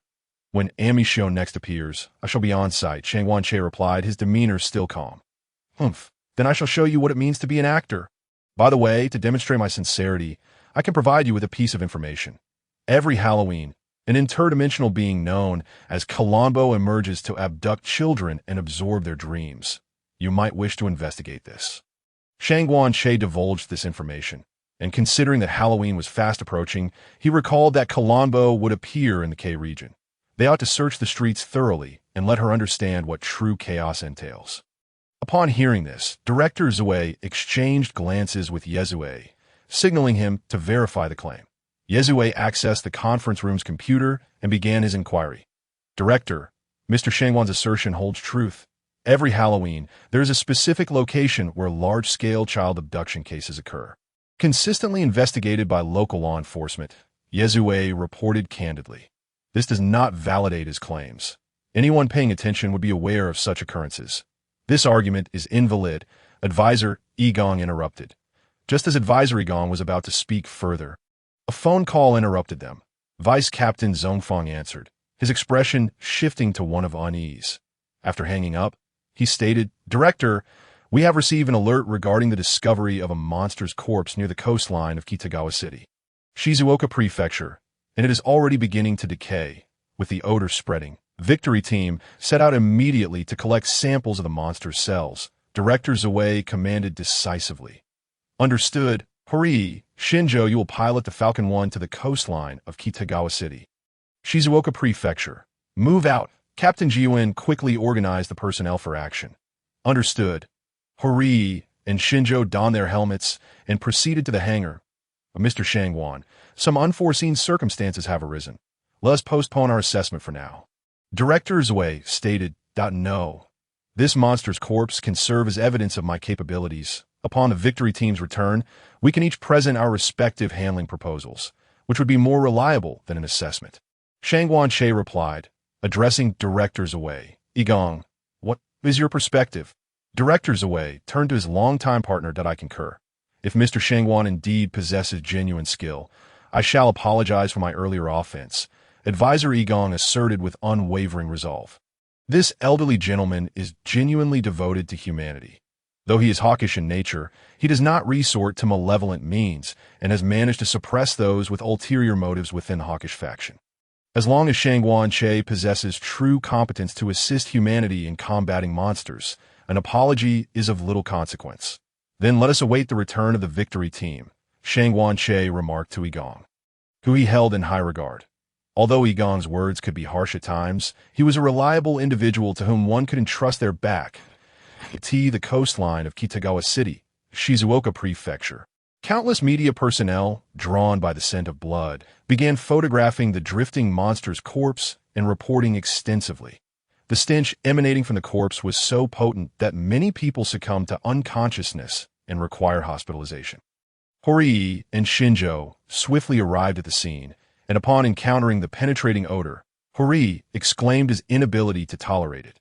[SPEAKER 1] When Ami Shio next appears, I shall be on site, Shangguan Che replied, his demeanor still calm. Humph, then I shall show you what it means to be an actor. By the way, to demonstrate my sincerity, I can provide you with a piece of information. Every Halloween, an interdimensional being known as Colombo emerges to abduct children and absorb their dreams. You might wish to investigate this. Shangguan Che divulged this information, and considering that Halloween was fast approaching, he recalled that Colombo would appear in the K region. They ought to search the streets thoroughly and let her understand what true chaos entails. Upon hearing this, Director Zoe exchanged glances with Yezue, signaling him to verify the claim. Yezue accessed the conference room's computer and began his inquiry. Director, Mr. Shangguan's assertion holds truth. Every Halloween, there is a specific location where large-scale child abduction cases occur. Consistently investigated by local law enforcement, Yezue reported candidly. This does not validate his claims. Anyone paying attention would be aware of such occurrences. This argument is invalid, Advisor Egong interrupted. Just as Advisory Gong was about to speak further, a phone call interrupted them. Vice Captain Zhongfeng answered, his expression shifting to one of unease. After hanging up, he stated, Director, we have received an alert regarding the discovery of a monster's corpse near the coastline of Kitagawa City, Shizuoka Prefecture, and it is already beginning to decay, with the odor spreading. Victory Team set out immediately to collect samples of the monster's cells. Director Zoe commanded decisively. Understood. Hurry, Shinjo, you will pilot the Falcon 1 to the coastline of Kitagawa City, Shizuoka Prefecture. Move out. Captain Jiwen quickly organized the personnel for action. Understood. Hurry, and Shinjo donned their helmets and proceeded to the hangar. Mr. Shangguan, some unforeseen circumstances have arisen. Let us postpone our assessment for now. Director Zoe stated, No. This monster's corpse can serve as evidence of my capabilities. Upon the Victory Team's return, we can each present our respective handling proposals, which would be more reliable than an assessment. Shangguan Che replied, addressing Director Zoe. Egong, what is your perspective? Director Zoe turned to his longtime partner that I concur. If Mr. Shangguan indeed possesses genuine skill, I shall apologize for my earlier offense, Advisor Egong asserted with unwavering resolve. This elderly gentleman is genuinely devoted to humanity. Though he is hawkish in nature, he does not resort to malevolent means and has managed to suppress those with ulterior motives within the hawkish faction. As long as Shangguan Che possesses true competence to assist humanity in combating monsters, an apology is of little consequence. Then let us await the return of the victory team, Shangguan Che remarked to Igong, who he held in high regard. Although Igong's words could be harsh at times, he was a reliable individual to whom one could entrust their back. The coastline of Kitagawa City, Shizuoka Prefecture. Countless media personnel, drawn by the scent of blood, began photographing the drifting monster's corpse and reporting extensively. The stench emanating from the corpse was so potent that many people succumbed to unconsciousness and required hospitalization. Horii and Shinjo swiftly arrived at the scene, and upon encountering the penetrating odor, Horii exclaimed his inability to tolerate it.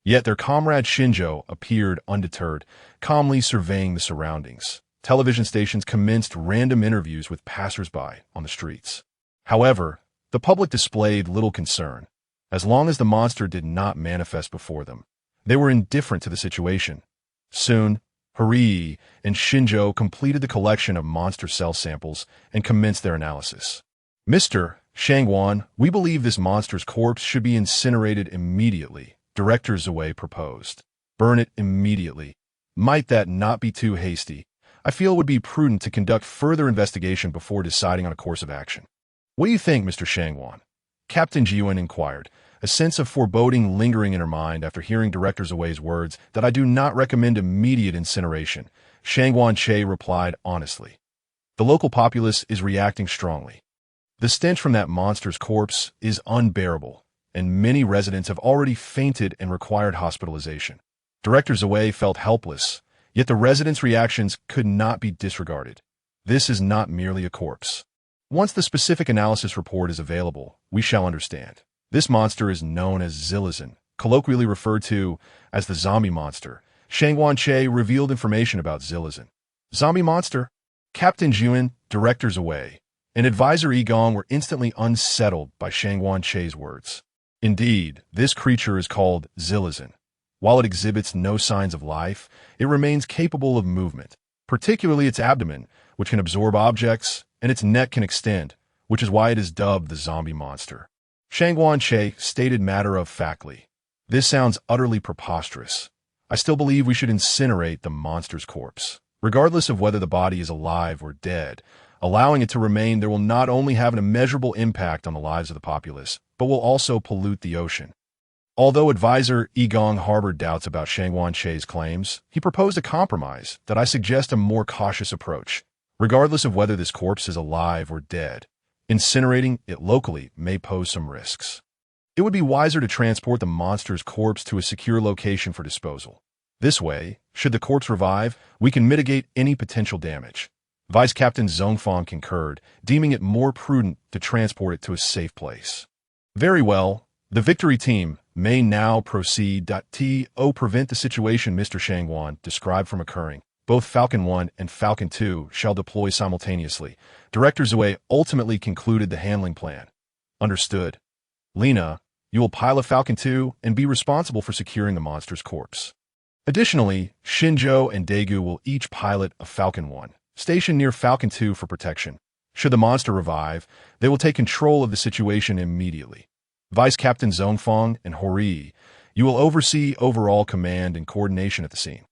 [SPEAKER 1] Yet their comrade Shinjo appeared undeterred, calmly surveying the surroundings. Television stations commenced random interviews with passers-by on the streets. However, the public displayed little concern. As long as the monster did not manifest before them, they were indifferent to the situation. Soon, Horii and Shinjo completed the collection of monster cell samples and commenced their analysis. Mr. Shangguan, we believe this monster's corpse should be incinerated immediately, Director Zoe proposed. Burn it immediately. Might that not be too hasty? I feel it would be prudent to conduct further investigation before deciding on a course of action. What do you think, Mr. Shangguan? Captain Jiwen inquired, a sense of foreboding lingering in her mind after hearing Director Zoe's words that I do not recommend immediate incineration. Shangguan Che replied honestly. The local populace is reacting strongly. The stench from that monster's corpse is unbearable, and many residents have already fainted and required hospitalization. Director Zoe felt helpless, yet the residents' reactions could not be disregarded. This is not merely a corpse. Once the specific analysis report is available, we shall understand. This monster is known as Zilizan, colloquially referred to as the zombie monster. Shangguan Che revealed information about Zilizan. Zombie monster? Captain Jiwen, Director Zoe, and Advisor Igong were instantly unsettled by Shangguan Che's words. Indeed, this creature is called Zilizan. While it exhibits no signs of life, it remains capable of movement, particularly its abdomen, which can absorb objects, and its neck can extend, which is why it is dubbed the zombie monster. Shangguan Che stated matter-of-factly, "This sounds utterly preposterous. I still believe we should incinerate the monster's corpse. Regardless of whether the body is alive or dead, allowing it to remain there will not only have an immeasurable impact on the lives of the populace, but will also pollute the ocean." Although Advisor Igong harbored doubts about Shangguan Che's claims, he proposed a compromise that I suggest a more cautious approach. Regardless of whether this corpse is alive or dead, incinerating it locally may pose some risks. It would be wiser to transport the monster's corpse to a secure location for disposal. This way, should the corpse revive, we can mitigate any potential damage. Vice Captain Zhongfang concurred, deeming it more prudent to transport it to a safe place. Very well, the victory team may now proceed to prevent the situation Mr. Shangguan described from occurring. Both Falcon 1 and Falcon 2 shall deploy simultaneously. Director Zoe ultimately concluded the handling plan. Understood. Lena, you will pilot Falcon 2 and be responsible for securing the monster's corpse. Additionally, Shinjo and Daiku will each pilot a Falcon 1, stationed near Falcon 2 for protection. Should the monster revive, they will take control of the situation immediately. Vice Captain Zhongfang and Horii, you will oversee overall command and coordination at the scene.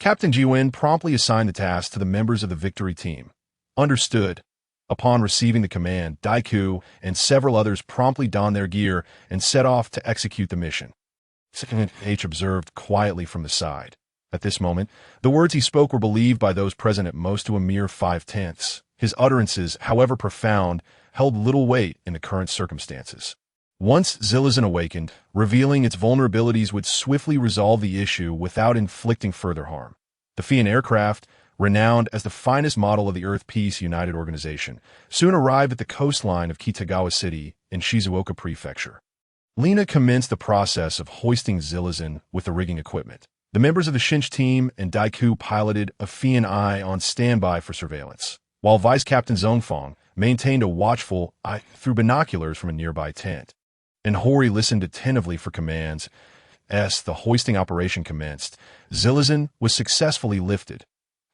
[SPEAKER 1] Captain Jiwen promptly assigned the task to the members of the victory team. Understood. Upon receiving the command, Daiku and several others promptly donned their gear and set off to execute the mission. Second H observed quietly from the side. At this moment, the words he spoke were believed by those present at most to a mere 5/10. His utterances, however profound, held little weight in the current circumstances. Once Zilizan awakened, revealing its vulnerabilities would swiftly resolve the issue without inflicting further harm. The Fian aircraft, renowned as the finest model of the Earth Peace United Organization, soon arrived at the coastline of Kitagawa City in Shizuoka Prefecture. Lena commenced the process of hoisting Zilizan with the rigging equipment. The members of the Shinch team and Daiku piloted a Fian eye on standby for surveillance, while Vice Captain Zhongfang maintained a watchful eye through binoculars from a nearby tent. And Hori listened attentively for commands. As the hoisting operation commenced, Zilizan was successfully lifted.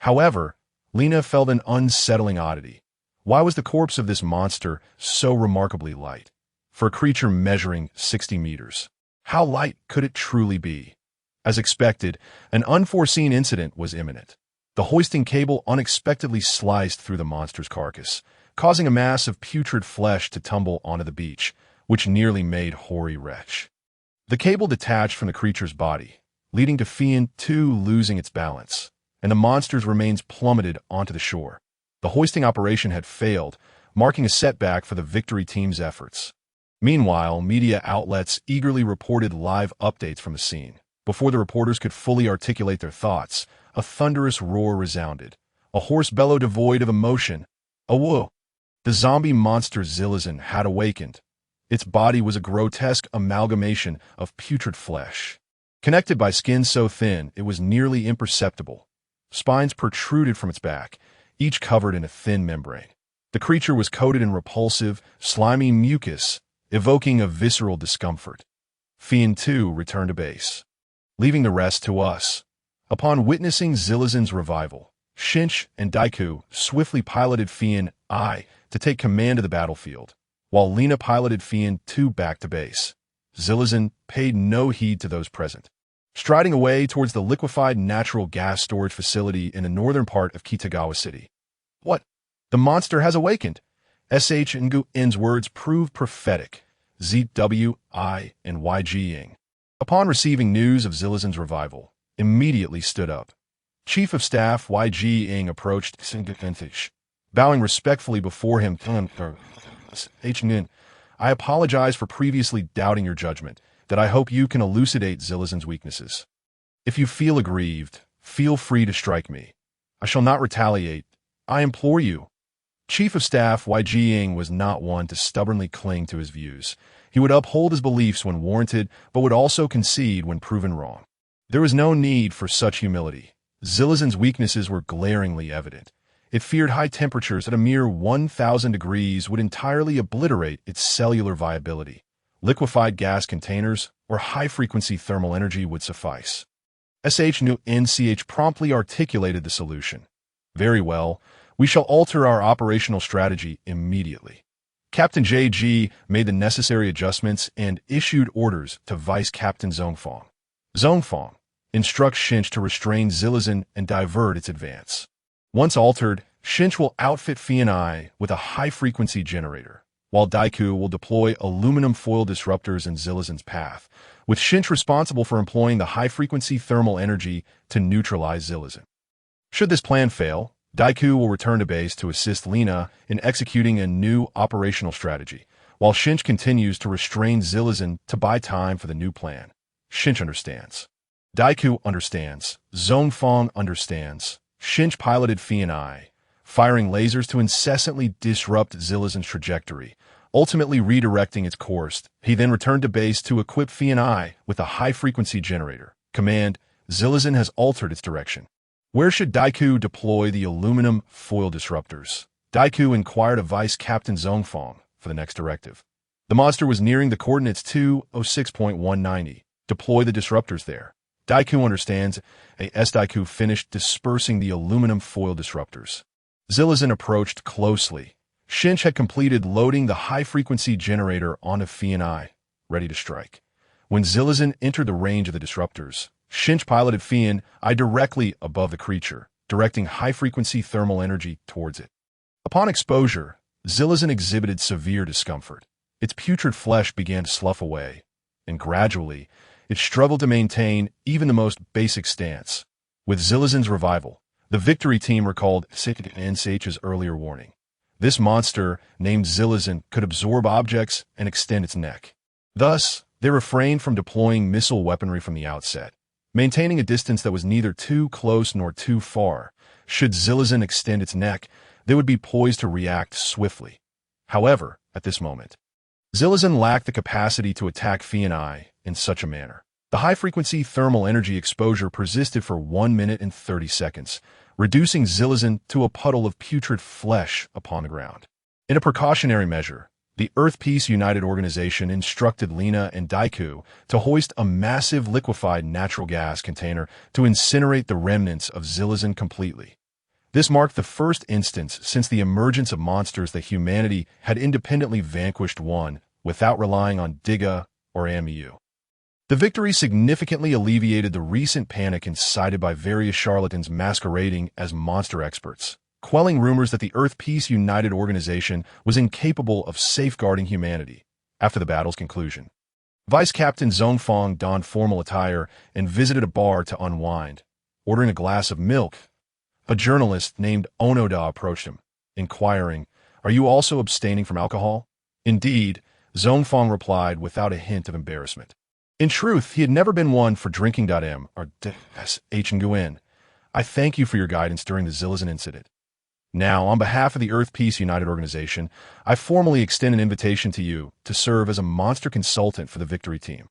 [SPEAKER 1] However, Lena felt an unsettling oddity. Why was the corpse of this monster so remarkably light? For a creature measuring 60 meters, how light could it truly be? As expected, an unforeseen incident was imminent. The hoisting cable unexpectedly sliced through the monster's carcass, causing a mass of putrid flesh to tumble onto the beach, which nearly made hoary wretch. The cable detached from the creature's body, leading to Fian 2 losing its balance, and the monster's remains plummeted onto the shore. The hoisting operation had failed, marking a setback for the victory team's efforts. Meanwhile, media outlets eagerly reported live updates from the scene. Before the reporters could fully articulate their thoughts, a thunderous roar resounded. A hoarse bellow devoid of emotion. A whoa! The zombie monster Zilizan had awakened. Its body was a grotesque amalgamation of putrid flesh. Connected by skin so thin it was nearly imperceptible. Spines protruded from its back, each covered in a thin membrane. The creature was coated in repulsive, slimy mucus, evoking a visceral discomfort. Fian 2 returned to base, leaving the rest to us. Upon witnessing Zilizan's revival, Shinch and Daiku swiftly piloted Fian I to take command of the battlefield, while Lena piloted Fian 2 back to base. Zilizan paid no heed to those present, striding away towards the liquefied natural gas storage facility in the northern part of Kitagawa City. What? The monster has awakened! S.H. Nguyen's words proved prophetic. ZWI and YG Ying, upon receiving news of Zilizan's revival, immediately stood up. Chief of Staff YG Ying approached Singakentish, bowing respectfully before him. H. Nguyen, I apologize for previously doubting your judgment, that I hope you can elucidate Zilizan's weaknesses. If you feel aggrieved, feel free to strike me. I shall not retaliate. I implore you. Chief of Staff YG Ying was not one to stubbornly cling to his views. He would uphold his beliefs when warranted, but would also concede when proven wrong. There was no need for such humility. Zilizan's weaknesses were glaringly evident. It feared high temperatures at a mere 1,000 degrees would entirely obliterate its cellular viability. Liquefied gas containers or high-frequency thermal energy would suffice. SH promptly articulated the solution. Very well, we shall alter our operational strategy immediately. Captain JG made the necessary adjustments and issued orders to Vice Captain Zhongfang. Zhongfang instructs Shinch to restrain Zilizan and divert its advance. Once altered, Shinch will outfit Fian I with a high-frequency generator, while Daiku will deploy aluminum foil disruptors in Zilizan's path, with Shinch responsible for employing the high-frequency thermal energy to neutralize Zilizan. Should this plan fail, Daiku will return to base to assist Lena in executing a new operational strategy, while Shinch continues to restrain Zilizan to buy time for the new plan. Shinch understands. Daiku understands. Zhongfang understands. Shinch piloted Fian I, firing lasers to incessantly disrupt Zilizan's trajectory, ultimately redirecting its course. He then returned to base to equip Fian I with a high-frequency generator. Command, Zilizan has altered its direction. Where should Daiku deploy the aluminum foil disruptors? Daiku inquired of Vice Captain Zhongfang for the next directive. The monster was nearing the coordinates 206.190. Deploy the disruptors there. Daiku understands. Daiku finished dispersing the aluminum foil disruptors. Zilizan approached closely. Shinch had completed loading the high-frequency generator onto Fian I, ready to strike. When Zilizan entered the range of the disruptors, Shinch piloted Fian I directly above the creature, directing high-frequency thermal energy towards it. Upon exposure, Zilizan exhibited severe discomfort. Its putrid flesh began to slough away, and gradually, it struggled to maintain even the most basic stance. With Zilizan's revival, the victory team recalled NCH's earlier warning. This monster, named Zilizan, could absorb objects and extend its neck. Thus, they refrained from deploying missile weaponry from the outset, maintaining a distance that was neither too close nor too far. Should Zilizan extend its neck, they would be poised to react swiftly. However, at this moment, Zilizan lacked the capacity to attack Fian I in such a manner. The high-frequency thermal energy exposure persisted for 1 minute and 30 seconds, reducing Zilizan to a puddle of putrid flesh upon the ground. In a precautionary measure, The Earth Peace United Organization instructed Lena and Daiku to hoist a massive liquefied natural gas container to incinerate the remnants of Zilizan completely. This marked the first instance since the emergence of monsters that humanity had independently vanquished one without relying on Diga or Amu. The victory significantly alleviated the recent panic incited by various charlatans masquerading as monster experts, quelling rumors that the Earth Peace United Organization was incapable of safeguarding humanity. After the battle's conclusion, Vice Captain Zhongfang donned formal attire and visited a bar to unwind. Ordering a glass of milk, a journalist named Onoda approached him, inquiring, "Are you also abstaining from alcohol?" "Indeed," Zhongfang replied without a hint of embarrassment. In truth, he had never been one for drinking. M or H Nguyen. "I thank you for your guidance during the Zilizan incident. Now, on behalf of the Earth Peace United Organization, I formally extend an invitation to you to serve as a monster consultant for the victory team."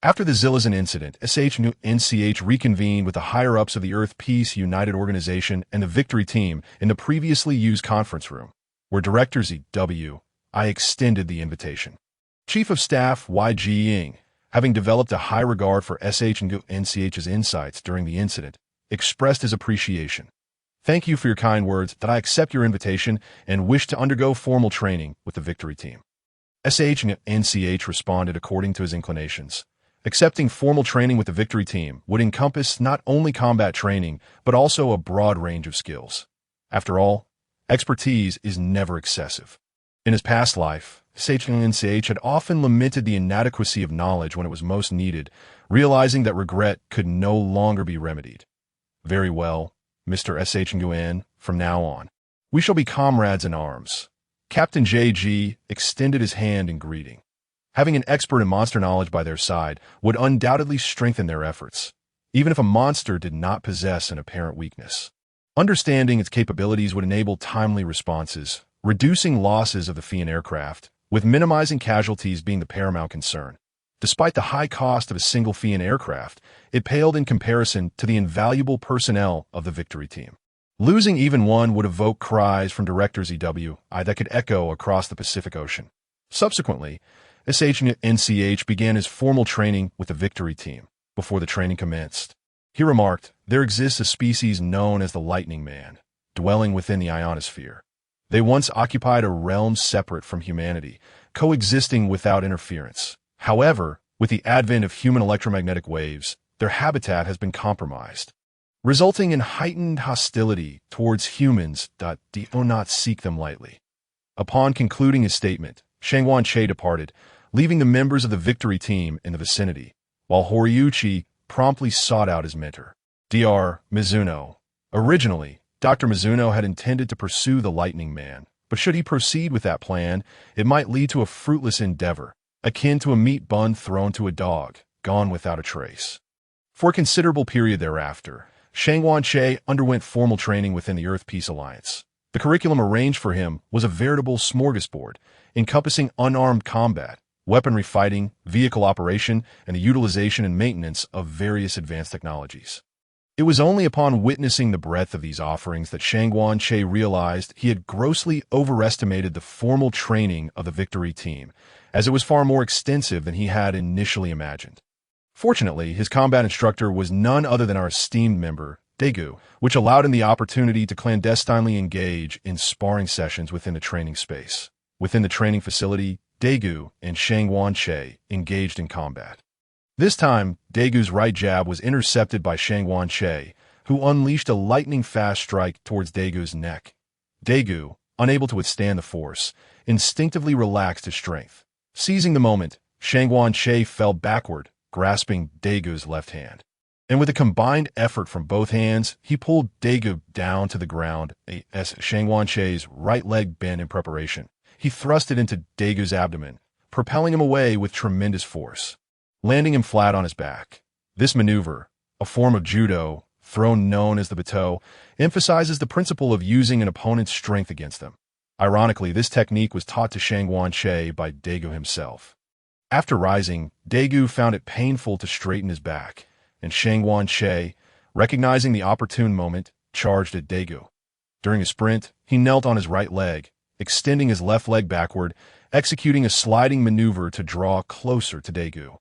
[SPEAKER 1] After the Zilizan incident, NCH reconvened with the higher-ups of the Earth Peace United Organization and the victory team in the previously used conference room, where Director I extended the invitation. Chief of Staff YG Ying, having developed a high regard for NCH's insights during the incident, expressed his appreciation. "Thank you for your kind words. That I accept your invitation and wish to undergo formal training with the victory team." NCH responded according to his inclinations. Accepting formal training with the victory team would encompass not only combat training, but also a broad range of skills. After all, expertise is never excessive. In his past life, NCH had often lamented the inadequacy of knowledge when it was most needed, realizing that regret could no longer be remedied. "Very well, Mr. Nguyen, from now on, we shall be comrades in arms." Captain JG extended his hand in greeting. Having an expert in monster knowledge by their side would undoubtedly strengthen their efforts, even if a monster did not possess an apparent weakness. Understanding its capabilities would enable timely responses, reducing losses of the Fian aircraft, with minimizing casualties being the paramount concern. Despite the high cost of a single Fian aircraft, it paled in comparison to the invaluable personnel of the victory team. Losing even one would evoke cries from Director ZWI that could echo across the Pacific Ocean. Subsequently, NCH began his formal training with the victory team. Before the training commenced, he remarked, "There exists a species known as the Lightning Man, dwelling within the ionosphere. They once occupied a realm separate from humanity, coexisting without interference. However, with the advent of human electromagnetic waves, their habitat has been compromised, resulting in heightened hostility towards humans. Do not seek them lightly." Upon concluding his statement, Shangwan Che departed, leaving the members of the victory team in the vicinity, while Horiuchi promptly sought out his mentor, Dr. Mizuno. Originally, Dr. Mizuno had intended to pursue the Lightning Man, but should he proceed with that plan, it might lead to a fruitless endeavor, akin to a meat bun thrown to a dog, gone without a trace. For a considerable period thereafter, Shangwan Che underwent formal training within the Earth Peace Alliance. The curriculum arranged for him was a veritable smorgasbord, encompassing unarmed combat, weaponry fighting, vehicle operation, and the utilization and maintenance of various advanced technologies. It was only upon witnessing the breadth of these offerings that Shangwan Che realized he had grossly overestimated the formal training of the victory team, as it was far more extensive than he had initially imagined. Fortunately, his combat instructor was none other than our esteemed member, Daiku, which allowed him the opportunity to clandestinely engage in sparring sessions within the training space. Within the training facility, Daiku and Shangwan Che engaged in combat. This time, Daegu's right jab was intercepted by Shangwan Che, who unleashed a lightning-fast strike towards Daegu's neck. Daiku, unable to withstand the force, instinctively relaxed his strength. Seizing the moment, Shangwan Che fell backward, grasping Daegu's left hand. And with a combined effort from both hands, he pulled Daiku down to the ground as Shangwan Che's right leg bent in preparation. He thrust it into Daegu's abdomen, propelling him away with tremendous force, landing him flat on his back. This maneuver, a form of judo, thrown known as the bateau, emphasizes the principle of using an opponent's strength against them. Ironically, this technique was taught to Shangwan Che by Daiku himself. After rising, Daiku found it painful to straighten his back, and Shangwan Che, recognizing the opportune moment, charged at Daiku. During a sprint, he knelt on his right leg, extending his left leg backward executing a sliding maneuver to draw closer to Daiku.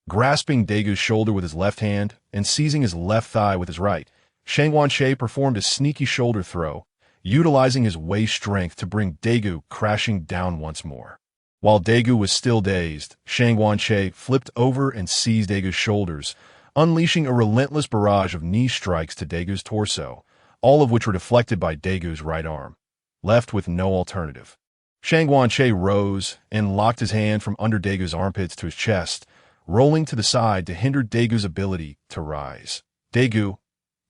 [SPEAKER 1] Grasping Daigu's shoulder with his left hand and seizing his left thigh with his right, Shang Wanche performed a sneaky shoulder throw, utilizing his waist strength to bring Daiku crashing down once more. While Daiku was still dazed, Shang Wanche flipped over and seized Daigu's shoulders, unleashing a relentless barrage of knee strikes to Daigu's torso, all of which were deflected by Daigu's right arm. Left with no alternative, Shang Wanche rose and locked his hand from under Daigu's armpits to his chest, rolling to the side to hinder Daigu's ability to rise. Daiku,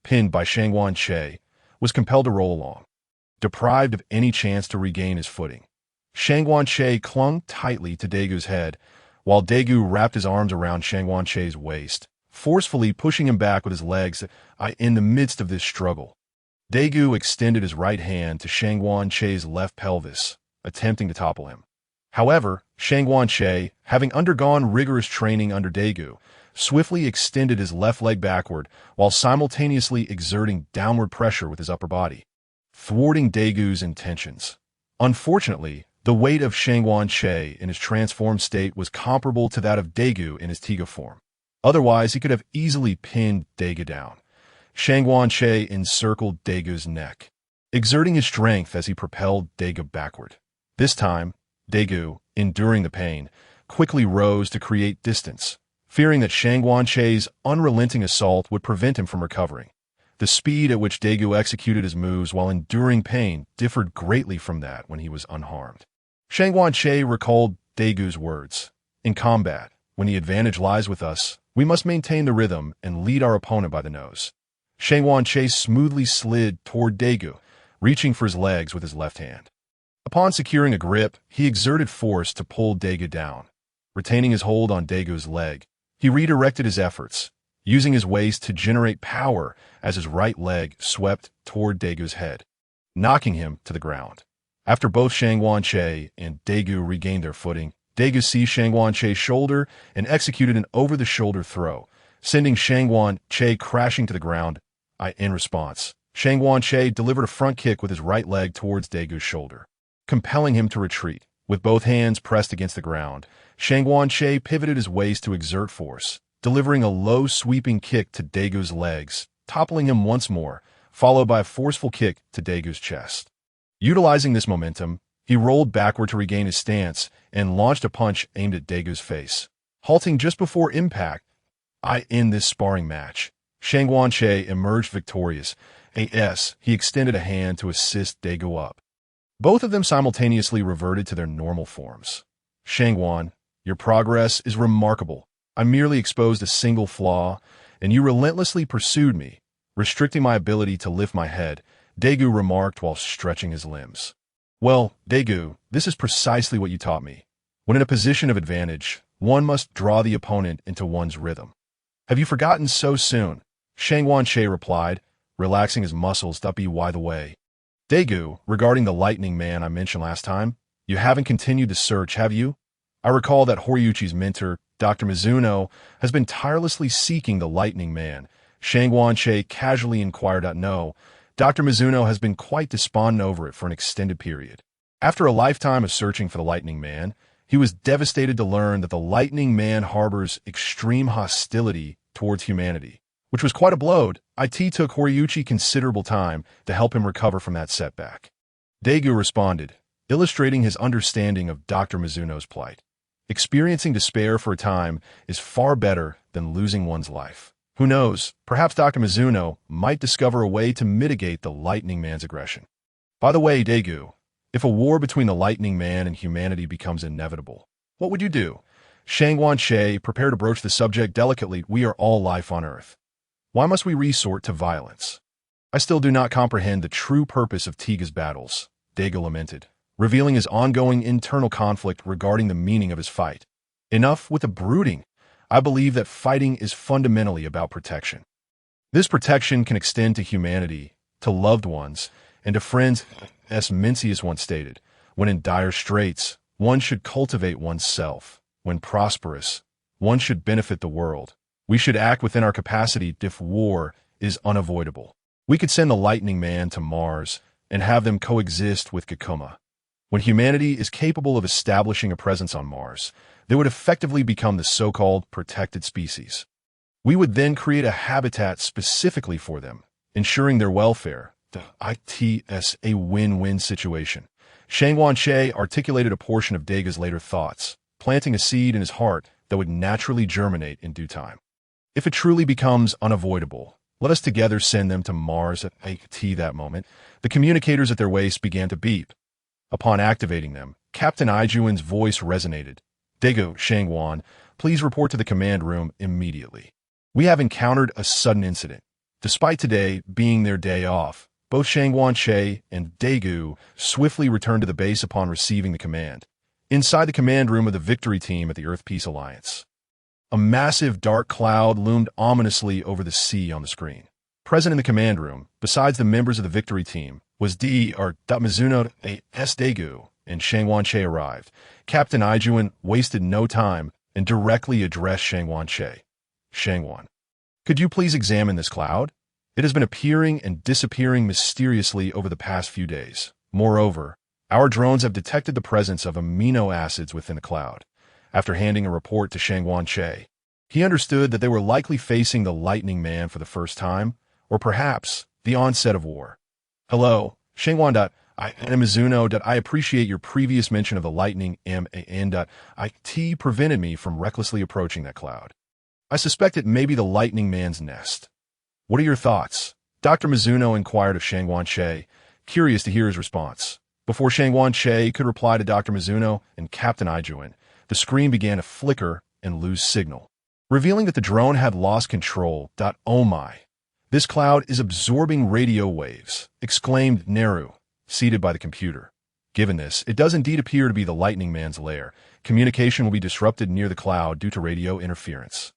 [SPEAKER 1] pinned by Shang Wanche, was compelled to roll along, deprived of any chance to regain his footing. Shang Wanche clung tightly to Daigu's head, while Daiku wrapped his arms around Shang Wanche's waist, forcefully pushing him back with his legs in the midst of this struggle. Daiku extended his right hand to Shang Wanche's left pelvis, attempting to topple him. However, Shang Wanche, having undergone rigorous training under Daiku, swiftly extended his left leg backward while simultaneously exerting downward pressure with his upper body, thwarting Daigu's intentions. Unfortunately, the weight of Shang Wanche in his transformed state was comparable to that of Daiku in his Tiga form. Otherwise, he could have easily pinned Daiku down. Shang Wanche encircled Daigu's neck, exerting his strength as he propelled Daiku backward. This time, Daiku, enduring the pain, quickly rose to create distance, fearing that Shang Wanche's unrelenting assault would prevent him from recovering. The speed at which Daiku executed his moves while enduring pain differed greatly from that when he was unharmed. Shang Wanche recalled Daigu's words. In combat, when the advantage lies with us, we must maintain the rhythm and lead our opponent by the nose. Shang Wanche smoothly slid toward Daiku, reaching for his legs with his left hand. Upon securing a grip, he exerted force to pull Daiku down. Retaining his hold on Daigu's leg, he redirected his efforts, using his waist to generate power as his right leg swept toward Daigu's head, knocking him to the ground. After both Shang Wanche and Daiku regained their footing, Daiku seized Shang Wanche's shoulder and executed an over-the-shoulder throw, sending Shang Wanche crashing to the ground. In response, Shang Wanche delivered a front kick with his right leg towards Daigu's shoulder, compelling him to retreat. With both hands pressed against the ground, Shang Wanche pivoted his waist to exert force, delivering a low sweeping kick to Daigu's legs, toppling him once more, followed by a forceful kick to Daigu's chest. Utilizing this momentum, he rolled backward to regain his stance and launched a punch aimed at Daigu's face. Halting just before impact, in this sparring match, Shang Wanche emerged victorious. He extended a hand to assist Daiku up. Both of them simultaneously reverted to their normal forms. Shang Wan, your progress is remarkable. I merely exposed a single flaw, and you relentlessly pursued me, restricting my ability to lift my head, Daiku remarked while stretching his limbs. Well, Daiku, this is precisely what you taught me. When in a position of advantage, one must draw the opponent into one's rhythm. Have you forgotten so soon? Shang Wanche replied, relaxing his muscles to be wide away. Daiku, regarding the Lightning Man I mentioned last time, you haven't continued the search, have you? I recall that Horiuchi's mentor, Dr. Mizuno, has been tirelessly seeking the Lightning Man. Shang Wanche casually inquired. No, Dr. Mizuno has been quite despondent over it for an extended period. After a lifetime of searching for the Lightning Man, he was devastated to learn that the Lightning Man harbors extreme hostility towards humanity, which was quite a blow. It took Horiuchi considerable time to help him recover from that setback. Daiku responded, illustrating his understanding of Dr. Mizuno's plight. Experiencing despair for a time is far better than losing one's life. Who knows, perhaps Dr. Mizuno might discover a way to mitigate the Lightning Man's aggression. By the way, Daiku, if a war between the Lightning Man and humanity becomes inevitable, what would you do? Shang Wanche prepared to broach the subject delicately. We are all life on Earth. Why must we resort to violence? I still do not comprehend the true purpose of Tiga's battles, Daiku lamented, revealing his ongoing internal conflict regarding the meaning of his fight. Enough with the brooding. I believe that fighting is fundamentally about protection. This protection can extend to humanity, to loved ones, and to friends. As Mencius once stated, when in dire straits, one should cultivate oneself. When prosperous, one should benefit the world. We should act within our capacity if war is unavoidable. We could send the Lightning Man to Mars and have them coexist with Gakuma. When humanity is capable of establishing a presence on Mars, they would effectively become the so-called protected species. We would then create a habitat specifically for them, ensuring their welfare. The ITS a win-win situation. Shang Wanche articulated a portion of Daigu's later thoughts, planting a seed in his heart that would naturally germinate in due time. If it truly becomes unavoidable, let us together send them to Mars at IT that moment. The communicators at their waist began to beep. Upon activating them, Captain Aijuan's voice resonated. Daiku, Shangwan, please report to the command room immediately. We have encountered a sudden incident. Despite today being their day off, both Shangwan Che and Daiku swiftly returned to the base upon receiving the command. Inside the command room of the Victory Team at the Earth Peace Alliance, a massive dark cloud loomed ominously over the sea on the screen. Present in the command room, besides the members of the Victory Team, was Mizuno S. Daiku and Shangwan Che arrived. Captain Aijuan wasted no time and directly addressed Shangwan Che. Shangwan, could you please examine this cloud? It has been appearing and disappearing mysteriously over the past few days. Moreover, our drones have detected the presence of amino acids within the cloud. After handing a report to Shangwan Che, he understood that they were likely facing the Lightning Man for the first time, or perhaps the onset of war. Hello, Shangwan. I am Mizuno. I appreciate your previous mention of the Lightning Man. It prevented me from recklessly approaching that cloud. I suspect it may be the Lightning Man's nest. What are your thoughts? Dr. Mizuno inquired of Shangwan Che, curious to hear his response. Before Shangwan Che could reply to Dr. Mizuno and Captain Aijuan, the screen began to flicker and lose signal, revealing that the drone had lost control. Oh my! This cloud is absorbing radio waves, exclaimed Neru, seated by the computer. Given this, it does indeed appear to be the Lightning Man's lair. Communication will be disrupted near the cloud due to radio interference,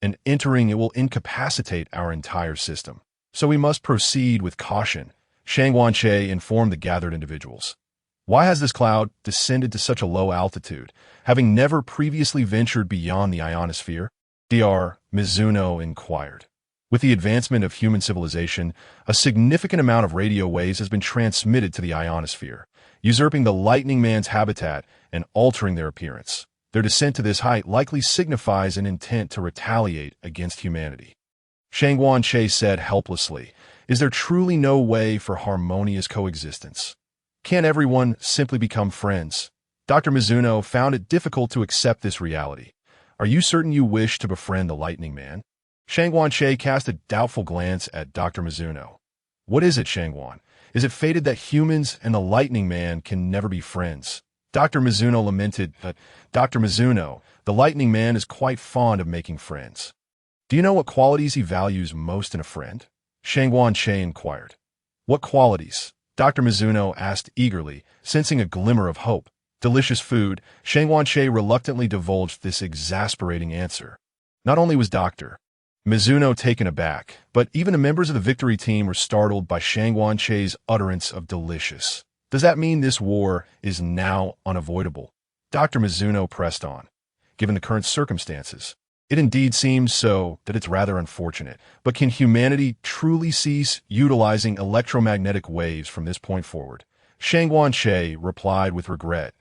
[SPEAKER 1] and entering it will incapacitate our entire system. So we must proceed with caution, Shangwan Che informed the gathered individuals. Why has this cloud descended to such a low altitude, having never previously ventured beyond the ionosphere? Dr. Mizuno inquired. With the advancement of human civilization, a significant amount of radio waves has been transmitted to the ionosphere, usurping the Lightning Man's habitat and altering their appearance. Their descent to this height likely signifies an intent to retaliate against humanity. Shangwan Che said helplessly, is there truly no way for harmonious coexistence? Can't everyone simply become friends? Dr. Mizuno found it difficult to accept this reality. Are you certain you wish to befriend the Lightning Man? Shangwan Che cast a doubtful glance at Dr. Mizuno. What is it, Shangwan? Is it fated that humans and the Lightning Man can never be friends? Dr. Mizuno lamented, Dr. Mizuno, the Lightning Man is quite fond of making friends. Do you know what qualities he values most in a friend? Shangwan Che inquired. What qualities? Dr. Mizuno asked eagerly, sensing a glimmer of hope. Delicious food. Shangwan Che reluctantly divulged this exasperating answer. Not only was Dr. Mizuno taken aback, but even the members of the Victory Team were startled by Shangwan Che's utterance of delicious. Does that mean this war is now unavoidable? Dr. Mizuno pressed on. Given the current circumstances, it indeed seems so that it's rather unfortunate. But can humanity truly cease utilizing electromagnetic waves from this point forward? Shangwan Che replied with regret.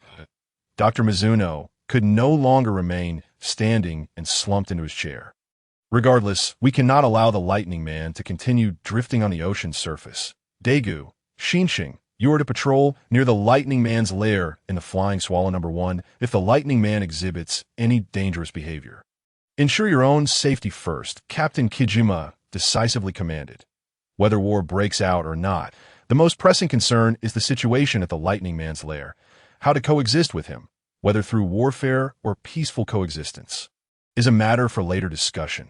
[SPEAKER 1] Dr. Mizuno could no longer remain standing and slumped into his chair. Regardless, we cannot allow the Lightning Man to continue drifting on the ocean's surface. Daiku, Xinxing, you are to patrol near the Lightning Man's lair in the Flying Swallow No. 1 if the Lightning Man exhibits any dangerous behavior. Ensure your own safety first, Captain Kijima decisively commanded. Whether war breaks out or not, the most pressing concern is the situation at the Lightning Man's lair, how to coexist with him, whether through warfare or peaceful coexistence, is a matter for later discussion.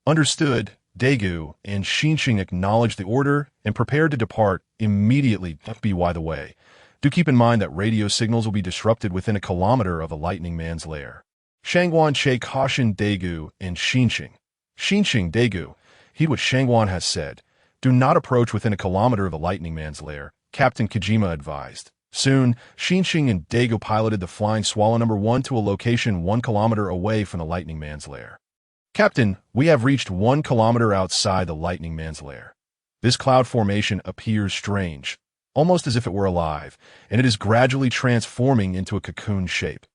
[SPEAKER 1] Understood, Daiku and Xinxing acknowledged the order and prepared to depart immediately. By the way, do keep in mind that radio signals will be disrupted within a kilometer of the Lightning Man's lair. Shangwan Che cautioned Daiku and Xinxing. Xinxing, Daiku, heed what Shangwan has said. Do not approach within a kilometer of the Lightning Man's lair, Captain Kijima advised. Soon, Xinxing and Daiku piloted the Flying Swallow No. 1 to a location 1 kilometer away from the Lightning Man's lair. Captain, we have reached 1 kilometer outside the Lightning Man's lair. This cloud formation appears strange. almost as if it were alive, and it is gradually transforming into a cocoon shape.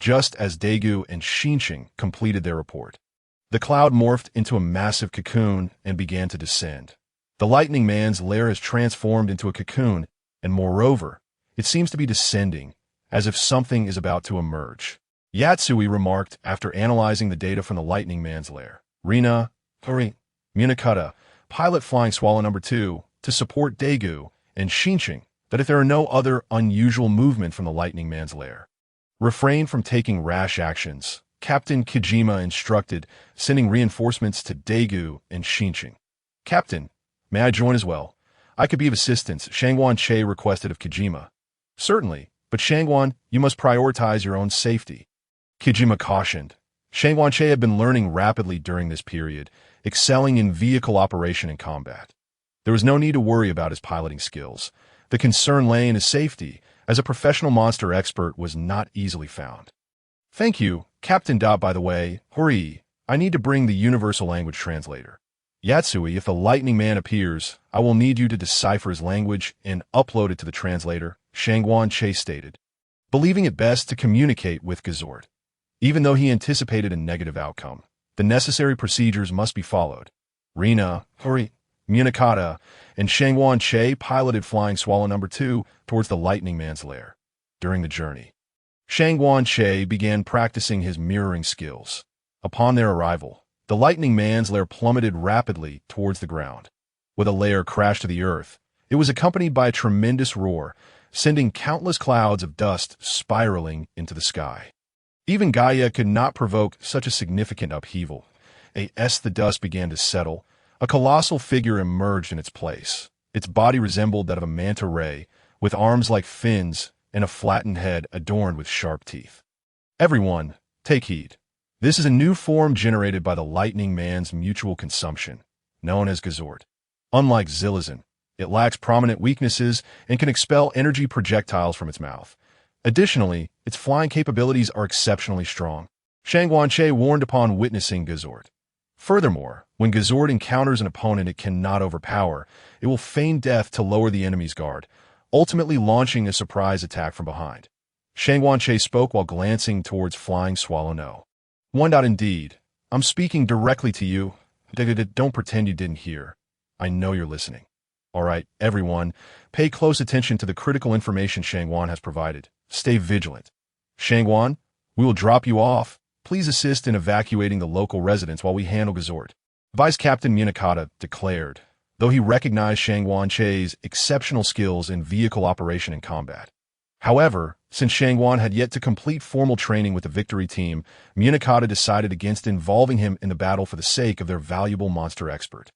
[SPEAKER 1] Just as Daiku and Xinqing completed their report, the cloud morphed into a massive cocoon and began to descend. The Lightning Man's lair has transformed into a cocoon, and moreover, it seems to be descending, as if something is about to emerge. Yatsui remarked after analyzing the data from the Lightning Man's lair. Rina, Hori, Munakata, pilot Flying Swallow number 2, to support Daiku and Xinqing, that if there are no other unusual movement from the Lightning Man's lair, refrain from taking rash actions. Captain Kijima instructed, sending reinforcements to Daiku and Xinqing. Captain, may I join as well? I could be of assistance, Shangguan Che requested of Kijima. Certainly, but Shangguan, you must prioritize your own safety. Kijima cautioned. Shangguan Che had been learning rapidly during this period, excelling in vehicle operation and combat. There was no need to worry about his piloting skills. The concern lay in his safety, as a professional monster expert was not easily found. Thank you, Captain. By the way, Hori, I need to bring the universal language translator. Yatsui, if the Lightning Man appears, I will need you to decipher his language and upload it to the translator, Shangguan Che stated, believing it best to communicate with Gazort. Even though he anticipated a negative outcome, the necessary procedures must be followed. Rina, Hori, Munakata, and Shangguan Che piloted Flying Swallow number 2 towards the Lightning Man's lair. During the journey, Shangguan Che began practicing his mirroring skills. Upon their arrival, the Lightning Man's lair plummeted rapidly towards the ground. With a lair crash to the earth, it was accompanied by a tremendous roar, sending countless clouds of dust spiraling into the sky. Even Gaia could not provoke such a significant upheaval. As the dust began to settle, a colossal figure emerged in its place. Its body resembled that of a manta ray, with arms like fins and a flattened head adorned with sharp teeth. Everyone, take heed. This is a new form generated by the Lightning Man's mutual consumption, known as Gazort. Unlike Zilizan, it lacks prominent weaknesses and can expel energy projectiles from its mouth. Additionally, its flying capabilities are exceptionally strong. Shangguan Che warned upon witnessing Gazort. Furthermore, when Gazort encounters an opponent it cannot overpower, it will feign death to lower the enemy's guard, ultimately launching a surprise attack from behind. Shangguan Che spoke while glancing towards Flying Swallow No. Indeed. I'm speaking directly to you. Don't pretend you didn't hear. I know you're listening. All right, everyone, pay close attention to the critical information Shangguan has provided. Stay vigilant. Shangguan, we will drop you off. Please assist in evacuating the local residents while we handle Gazort. Vice Captain Munakata declared, though he recognized Shangguan Che's exceptional skills in vehicle operation and combat. However, since Shangguan had yet to complete formal training with the victory team, Munakata decided against involving him in the battle for the sake of their valuable monster expert.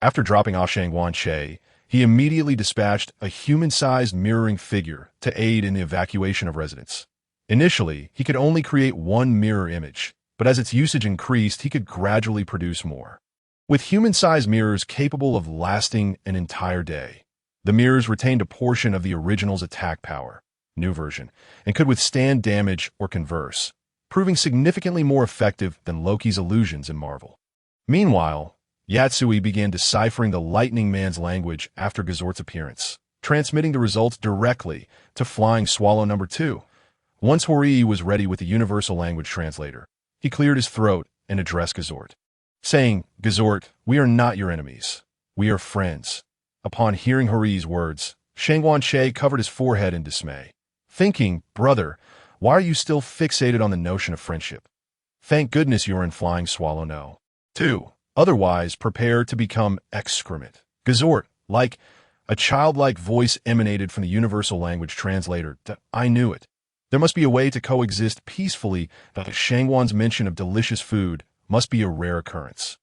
[SPEAKER 1] After dropping off Shangguan Che, he immediately dispatched a human-sized mirroring figure to aid in the evacuation of residents. Initially, he could only create one mirror image, but as its usage increased, he could gradually produce more. With human-sized mirrors capable of lasting an entire day, the mirrors retained a portion of the original's attack power, new version, and could withstand damage or converse, proving significantly more effective than Loki's illusions in Marvel. Meanwhile, Yatsui began deciphering the Lightning Man's language after Gazort's appearance, transmitting the results directly to Flying Swallow number 2. Once Horii was ready with the universal language translator, he cleared his throat and addressed Gazort, saying, Gazort, we are not your enemies. We are friends. Upon hearing Horii's words, Shangguan Che covered his forehead in dismay, thinking, brother, why are you still fixated on the notion of friendship? Thank goodness you're in Flying Swallow No. 2. Otherwise, prepare to become excrement. Gazort, like a childlike voice emanated from the universal language translator. I knew it. There must be a way to coexist peacefully. That Shangguan's mention of delicious food must be a rare occurrence.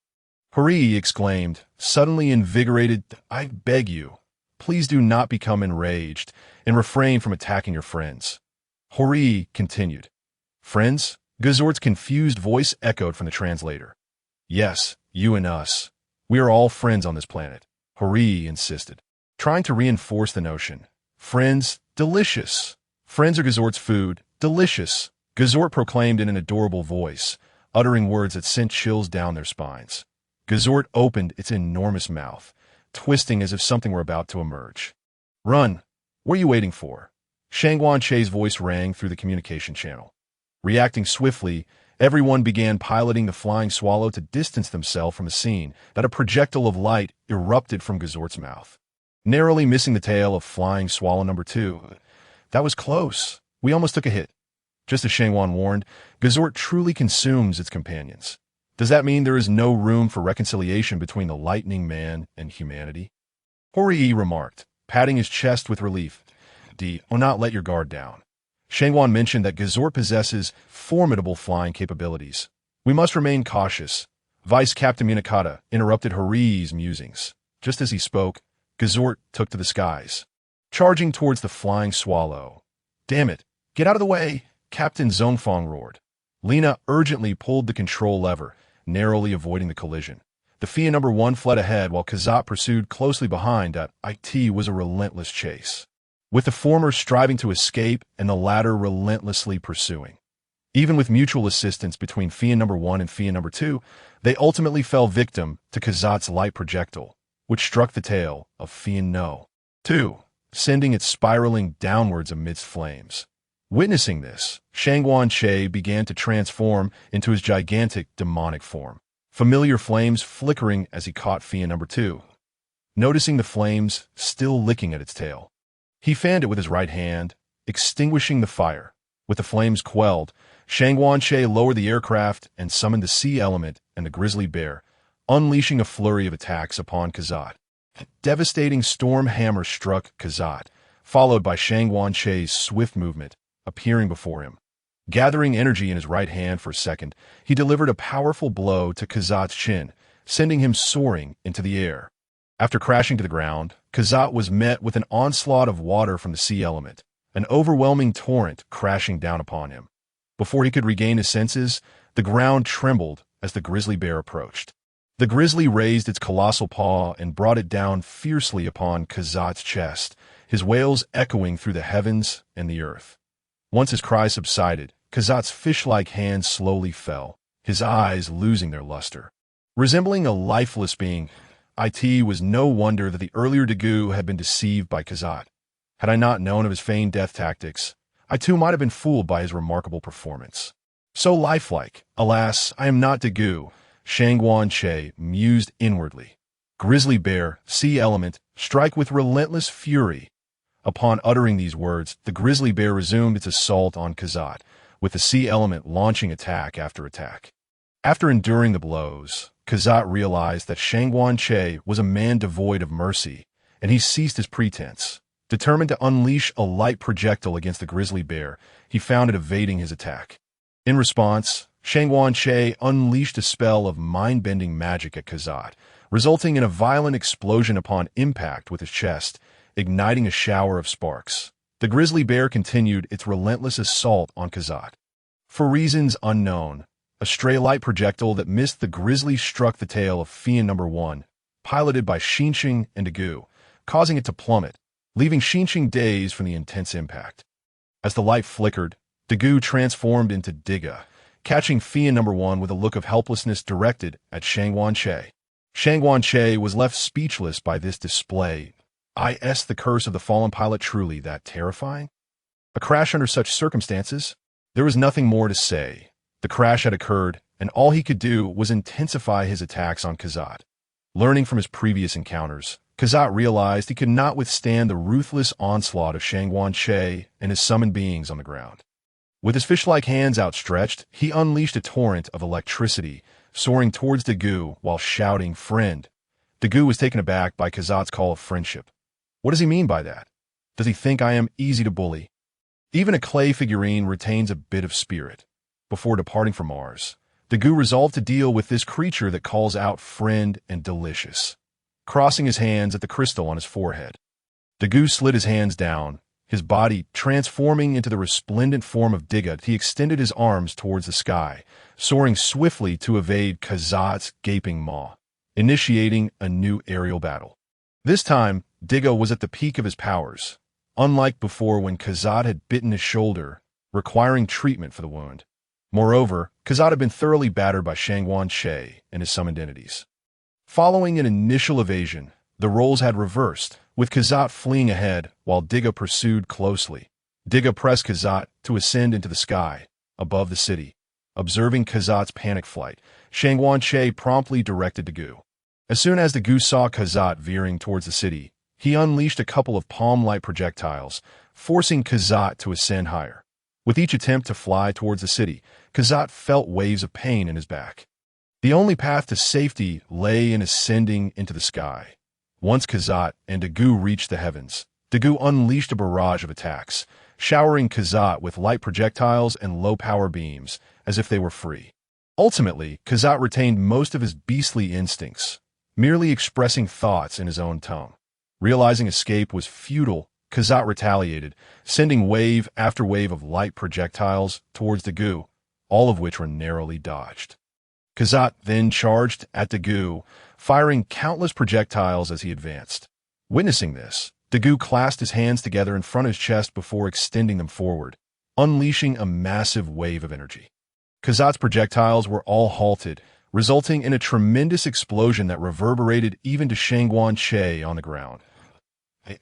[SPEAKER 1] Horii exclaimed, suddenly invigorated, I beg you, please do not become enraged and refrain from attacking your friends. Horii continued. Friends? Gazort's confused voice echoed from the translator. Yes, you and us. We are all friends on this planet, Horii insisted, trying to reinforce the notion. Friends, delicious. Friends are Gazort's food, delicious. Gazort proclaimed in an adorable voice, uttering words that sent chills down their spines. Gazort opened its enormous mouth, twisting as if something were about to emerge. Run, What are you waiting for? Shangguan Che's voice rang through the communication channel. Reacting swiftly, everyone began piloting the flying swallow to distance themselves from a scene that a projectile of light erupted from Gazort's mouth, narrowly missing the tail of flying swallow number 2. That was close. We almost took a hit. Just as Shangguan warned, Gazort truly consumes its companions. Does that mean there is no room for reconciliation between the Lightning Man and humanity? Horii remarked, patting his chest with relief. Do not let your guard down. Shangguan mentioned that Gazort possesses formidable flying capabilities. We must remain cautious. Vice Captain Munakata interrupted Horii's musings. Just as he spoke, Gazort took to the skies, charging towards the flying swallow. Damn it! Get out of the way! Captain Zhongfang roared. Lena urgently pulled the control lever, narrowly avoiding the collision. The Fia number 1 fled ahead while Kazat pursued closely behind. It was a relentless chase, with the former striving to escape and the latter relentlessly pursuing. Even with mutual assistance between Fia number 1 and Fia number 2, they ultimately fell victim to Kazat's light projectile, which struck the tail of Fia no. 2, sending it spiraling downwards amidst flames. Witnessing this, Shangguan Che began to transform into his gigantic demonic form, familiar flames flickering as he caught Fia number 2. Noticing the flames still licking at its tail, he fanned it with his right hand, extinguishing the fire. With the flames quelled, Shangguan Che lowered the aircraft and summoned the sea element and the grizzly bear, unleashing a flurry of attacks upon Kazat. A devastating storm hammer struck Kazat, followed by Shangguan Che's swift movement, appearing before him. Gathering energy in his right hand for a second, he delivered a powerful blow to Kazat's chin, sending him soaring into the air. After crashing to the ground, Kazat was met with an onslaught of water from the sea element, an overwhelming torrent crashing down upon him. Before he could regain his senses, the ground trembled as the grizzly bear approached. The grizzly raised its colossal paw and brought it down fiercely upon Kazat's chest, his wails echoing through the heavens and the earth. Once his cries subsided, Kazat's fish-like hands slowly fell, his eyes losing their luster. Resembling a lifeless being, it was no wonder that the earlier Daiku had been deceived by Kazat. Had I not known of his feigned death tactics, I too might have been fooled by his remarkable performance. So lifelike. Alas, I am not Daiku, Shangguan Che mused inwardly. Grizzly bear, sea element, strike with relentless fury. Upon uttering these words, the grizzly bear resumed its assault on Kazat, with the sea element launching attack after attack. After enduring the blows, Kazat realized that Shangguan Che was a man devoid of mercy, and he ceased his pretense. Determined to unleash a light projectile against the grizzly bear, he found it evading his attack. In response, Shangguan Che unleashed a spell of mind-bending magic at Kazat, resulting in a violent explosion upon impact with his chest, igniting a shower of sparks. The grizzly bear continued its relentless assault on Kazat. For reasons unknown, a stray light projectile that missed the grizzly struck the tail of Fia number 1, piloted by Xinqing and Daiku, causing it to plummet, leaving Xinqing dazed from the intense impact. As the light flickered, Daiku transformed into Diga, catching Fia number 1 with a look of helplessness directed at Shangguan Che. Shangguan Che was left speechless by this display. Is the curse of the fallen pilot truly that terrifying? A crash under such circumstances? There was nothing more to say. The crash had occurred, and all he could do was intensify his attacks on Kazat. Learning from his previous encounters, Kazat realized he could not withstand the ruthless onslaught of Shangguan Che and his summoned beings on the ground. With his fish-like hands outstretched, he unleashed a torrent of electricity, soaring towards Daiku while shouting, "Friend." Daiku was taken aback by Kazat's call of friendship. What does he mean by that? Does he think I am easy to bully? Even a clay figurine retains a bit of spirit. Before departing from Mars, Daiku resolved to deal with this creature that calls out friend and delicious. Crossing his hands at the crystal on his forehead, Daiku slid his hands down, his body transforming into the resplendent form of Diga. He extended his arms towards the sky, soaring swiftly to evade Kazat's gaping maw, initiating a new aerial battle. This time, Diga was at the peak of his powers, unlike before when Kazat had bitten his shoulder, requiring treatment for the wound. Moreover, Kazat had been thoroughly battered by Shangguan Che and his summoned entities. Following an initial evasion, The roles had reversed, with Kazat fleeing ahead while Diga pursued closely. Diga pressed Kazat to ascend into the sky, above the city. Observing Kazat's panic flight, Shangguan promptly directed Daiku. As soon as Daiku saw Kazat veering towards the city, he unleashed a couple of palm-light projectiles, forcing Kazat to ascend higher. With each attempt to fly towards the city, Kazat felt waves of pain in his back. The only path to safety lay in ascending into the sky. Once Kazat and Daiku reached the heavens, Daiku unleashed a barrage of attacks, showering Kazat with light projectiles and low-power beams, as if they were free. Ultimately, Kazat retained most of his beastly instincts, merely expressing thoughts in his own tongue. Realizing escape was futile, Kazat retaliated, sending wave after wave of light projectiles towards Daiku, all of which were narrowly dodged. Kazat then charged at Daiku, firing countless projectiles as he advanced. Witnessing this, Daiku clasped his hands together in front of his chest before extending them forward, unleashing a massive wave of energy. Kazat's projectiles were all halted, resulting in a tremendous explosion that reverberated even to Shangguan on the ground.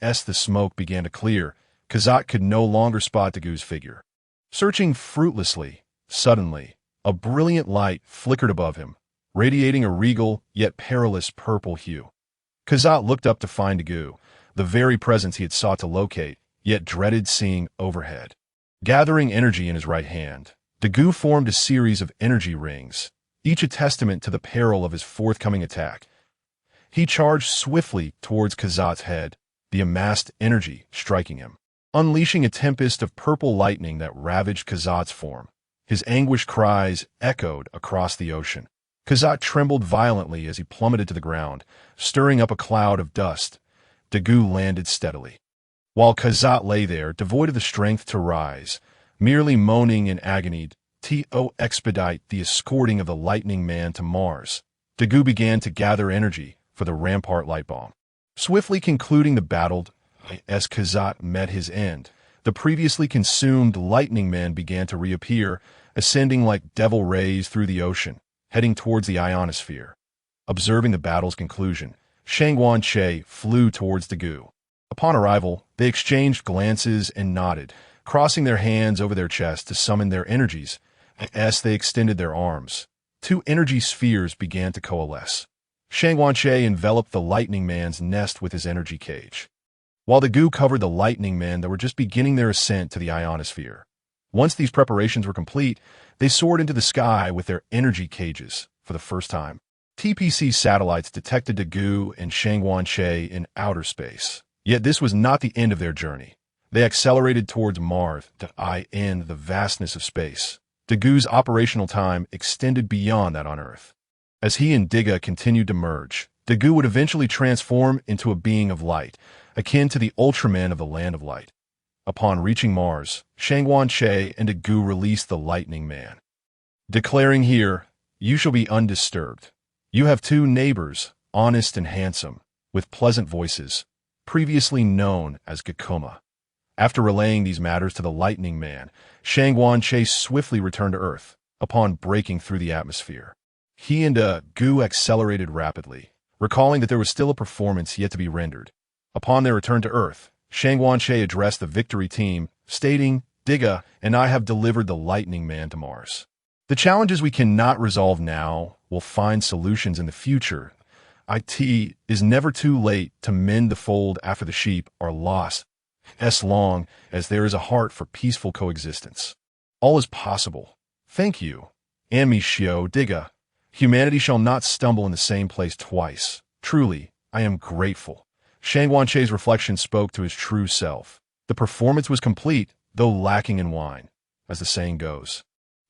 [SPEAKER 1] As the smoke began to clear, Kazat could no longer spot Daigu's figure. Searching fruitlessly, suddenly, a brilliant light flickered above him, radiating a regal yet perilous purple hue. Kazat looked up to find Daiku, the very presence he had sought to locate, yet dreaded seeing overhead. Gathering energy in his right hand, Daiku formed a series of energy rings, each a testament to the peril of his forthcoming attack. He charged swiftly towards Kazat's head, the amassed energy striking him, unleashing a tempest of purple lightning that ravaged Kazat's form. His anguished cries echoed across the ocean. Kazat trembled violently as he plummeted to the ground, stirring up a cloud of dust. Daiku landed steadily. While Kazat lay there, devoid of the strength to rise, merely moaning in agony, to expedite the escorting of the Lightning Man to Mars, Daiku began to gather energy for the Rampart light bomb. Swiftly concluding the battle, as Kazat met his end, the previously consumed Lightning Man began to reappear, ascending like devil rays through the ocean, heading towards the ionosphere. Observing the battle's conclusion, Shangguan flew towards Daiku. Upon arrival, they exchanged glances and nodded, crossing their hands over their chests to summon their energies. As they extended their arms, two energy spheres began to coalesce. Shangguan enveloped the Lightning Man's nest with his energy cage, while Daiku covered the Lightning Men that were just beginning their ascent to the ionosphere. Once these preparations were complete, they soared into the sky with their energy cages for the first time. TPC satellites detected Daiku and Shangguan in outer space. Yet this was not the end of their journey. They accelerated towards Mars to in the vastness of space. Daigu's operational time extended beyond that on Earth. As he and Diga continued to merge, Daiku would eventually transform into a being of light, akin to the Ultraman of the Land of Light. Upon reaching Mars, Shangguan and Daiku released the Lightning Man, declaring here, "You shall be undisturbed. You have two neighbors, honest and handsome, with pleasant voices, previously known as Gakuma." After relaying these matters to the Lightning Man, Shangguan swiftly returned to Earth, upon breaking through the atmosphere. He and Daiku accelerated rapidly, recalling that there was still a performance yet to be rendered. Upon their return to Earth, Shangguan addressed the victory team, stating, "Diga and I have delivered the Lightning Man to Mars. The challenges we cannot resolve now will find solutions in the future. It is never too late to mend the fold after the sheep are lost, as long as there is a heart for peaceful coexistence. All is possible. Thank you. And me, Diga. Humanity shall not stumble in the same place twice. Truly, I am grateful." Shangguan reflection spoke to his true self. The performance was complete, though lacking in wine. As the saying goes,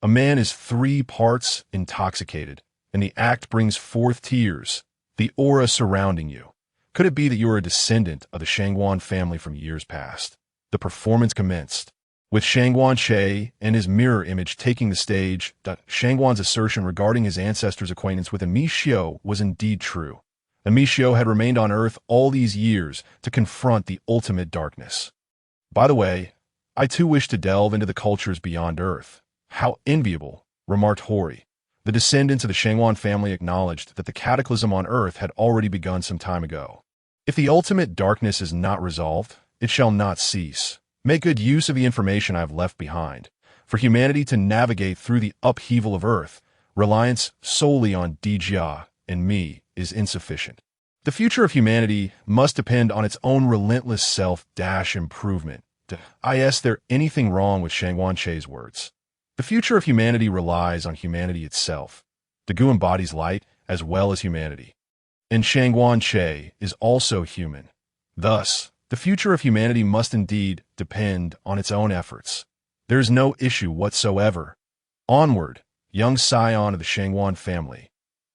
[SPEAKER 1] a man is 3 parts intoxicated, and the act brings forth tears, the aura surrounding you. Could it be that you are a descendant of the Shangguan family from years past? The performance commenced, with Shangguan and his mirror image taking the stage. Shangguan's assertion regarding his ancestors' acquaintance with Emi was indeed true. Emi had remained on Earth all these years to confront the ultimate darkness. By the way, I too wish to delve into the cultures beyond Earth. How enviable, remarked Hori. The descendants of the Shangguan family acknowledged that the cataclysm on Earth had already begun some time ago. If the ultimate darkness is not resolved, it shall not cease. Make good use of the information I have left behind. For humanity to navigate through the upheaval of Earth, reliance solely on Dijia and me is insufficient. The future of humanity must depend on its own relentless self-improvement. Is there anything wrong with Shangguan-Che's words? The future of humanity relies on humanity itself. Daiku embodies light as well as humanity. And Shangguan-Che is also human. Thus, the future of humanity must indeed depend on its own efforts. There is no issue whatsoever. Onward, young scion of the Shangguan family.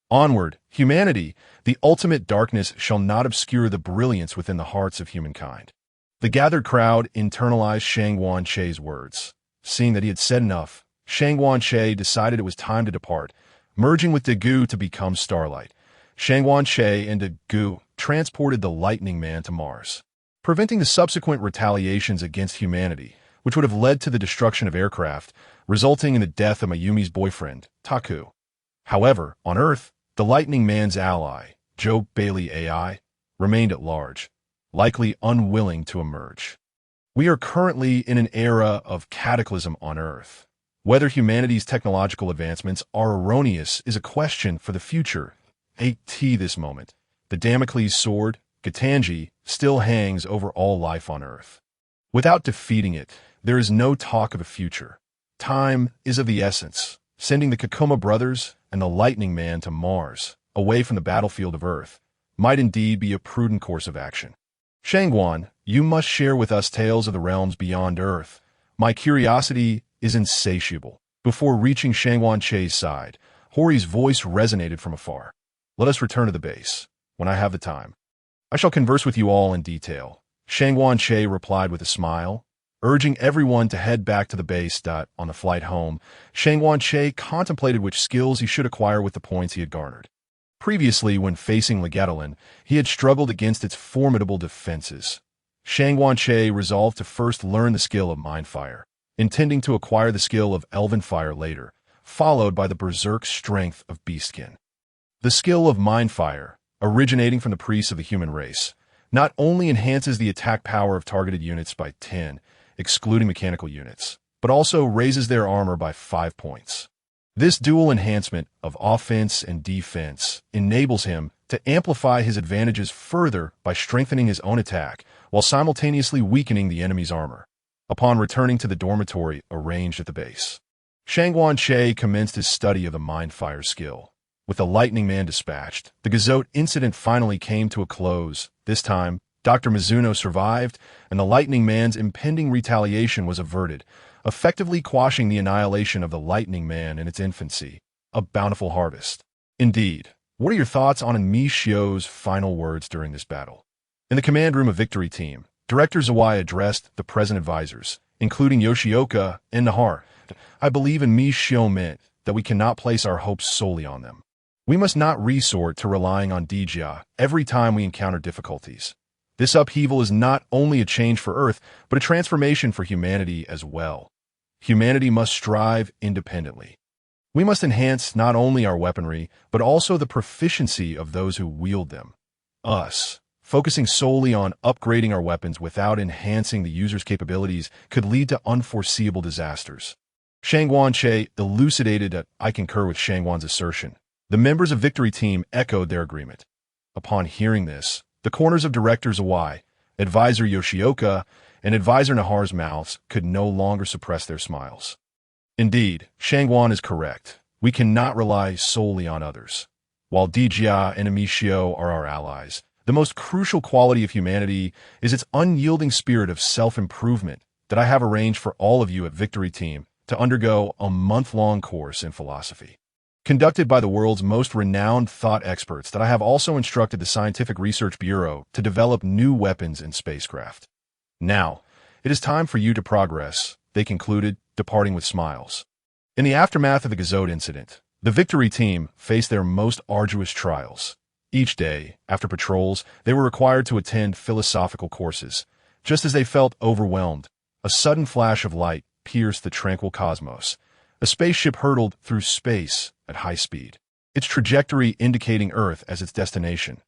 [SPEAKER 1] Onward, humanity, the ultimate darkness shall not obscure the brilliance within the hearts of humankind. The gathered crowd internalized Shangguan-Che's words. Seeing that he had said enough, Shangguan-Che decided it was time to depart, merging with Daiku to become Starlight. Shangguan-Che and Daiku transported the Lightning Man to Mars, preventing the subsequent retaliations against humanity, which would have led to the destruction of aircraft, resulting in the death of Mayumi's boyfriend, Taku. However, on Earth, the Lightning Man's ally, Joe Bailey AI, remained at large, likely unwilling to emerge. We are currently in an era of cataclysm on Earth. Whether humanity's technological advancements are erroneous is a question for the future. At this moment, the Damocles sword, Gatanji, still hangs over all life on Earth. Without defeating it, there is no talk of a future. Time is of the essence. Sending the Kakuma brothers and the Lightning Man to Mars, away from the battlefield of Earth, might indeed be a prudent course of action. Shangguan, you must share with us tales of the realms beyond Earth. My curiosity is insatiable. Before reaching Shangguan-Che's side, Hori's voice resonated from afar. Let us return to the base. When I have the time, I shall converse with you all in detail. Shangguan-Che replied with a smile, urging everyone to head back to the base. On the flight home, Shangguan-Che contemplated which skills he should acquire with the points he had garnered. Previously, when facing Legatalin, he had struggled against its formidable defenses. Shangguan-Che resolved to first learn the skill of Mind Fire, intending to acquire the skill of Elven Fire later, followed by the berserk strength of Beastkin. The skill of Mind Fire, originating from the priests of the human race, not only enhances the attack power of targeted units by 10, excluding mechanical units, but also raises their armor by 5 points. This dual enhancement of offense and defense enables him to amplify his advantages further by strengthening his own attack while simultaneously weakening the enemy's armor. Upon returning to the dormitory arranged at the base, Shangguan-Che commenced his study of the Mind Fire skill. With the Lightning Man dispatched, the Gazote incident finally came to a close. This time, Dr. Mizuno survived, and the Lightning Man's impending retaliation was averted, effectively quashing the annihilation of the Lightning Man in its infancy. A bountiful harvest. Indeed. What are your thoughts on Mi Shio's final words during this battle? In the command room of Victory Team, Director Zawai addressed the present advisors, including Yoshioka and Nahar. I believe in Mi Shio meant that we cannot place our hopes solely on them. We must not resort to relying on Dijia every time we encounter difficulties. This upheaval is not only a change for Earth, but a transformation for humanity as well. Humanity must strive independently. We must enhance not only our weaponry, but also the proficiency of those who wield them. Us, focusing solely on upgrading our weapons without enhancing the user's capabilities could lead to unforeseeable disasters. Shangguan-Che elucidated that I concur with Shangguan's assertion. The members of Victory Team echoed their agreement. Upon hearing this, the corners of Director Zawai, Advisor Yoshioka, and Advisor Nahar's mouths could no longer suppress their smiles. Indeed, Shangguan is correct. We cannot rely solely on others. While Dijia and Mi Shio are our allies, the most crucial quality of humanity is its unyielding spirit of self-improvement that I have arranged for all of you at Victory Team to undergo a month-long course in philosophy, conducted by the world's most renowned thought experts that I have also instructed the Scientific Research Bureau to develop new weapons and spacecraft. Now, it is time for you to progress, they concluded, departing with smiles. In the aftermath of the Gazote incident, the Victory Team faced their most arduous trials. Each day, after patrols, they were required to attend philosophical courses. Just as they felt overwhelmed, a sudden flash of light pierced the tranquil cosmos. A spaceship hurtled through space at high speed, its trajectory indicating Earth as its destination.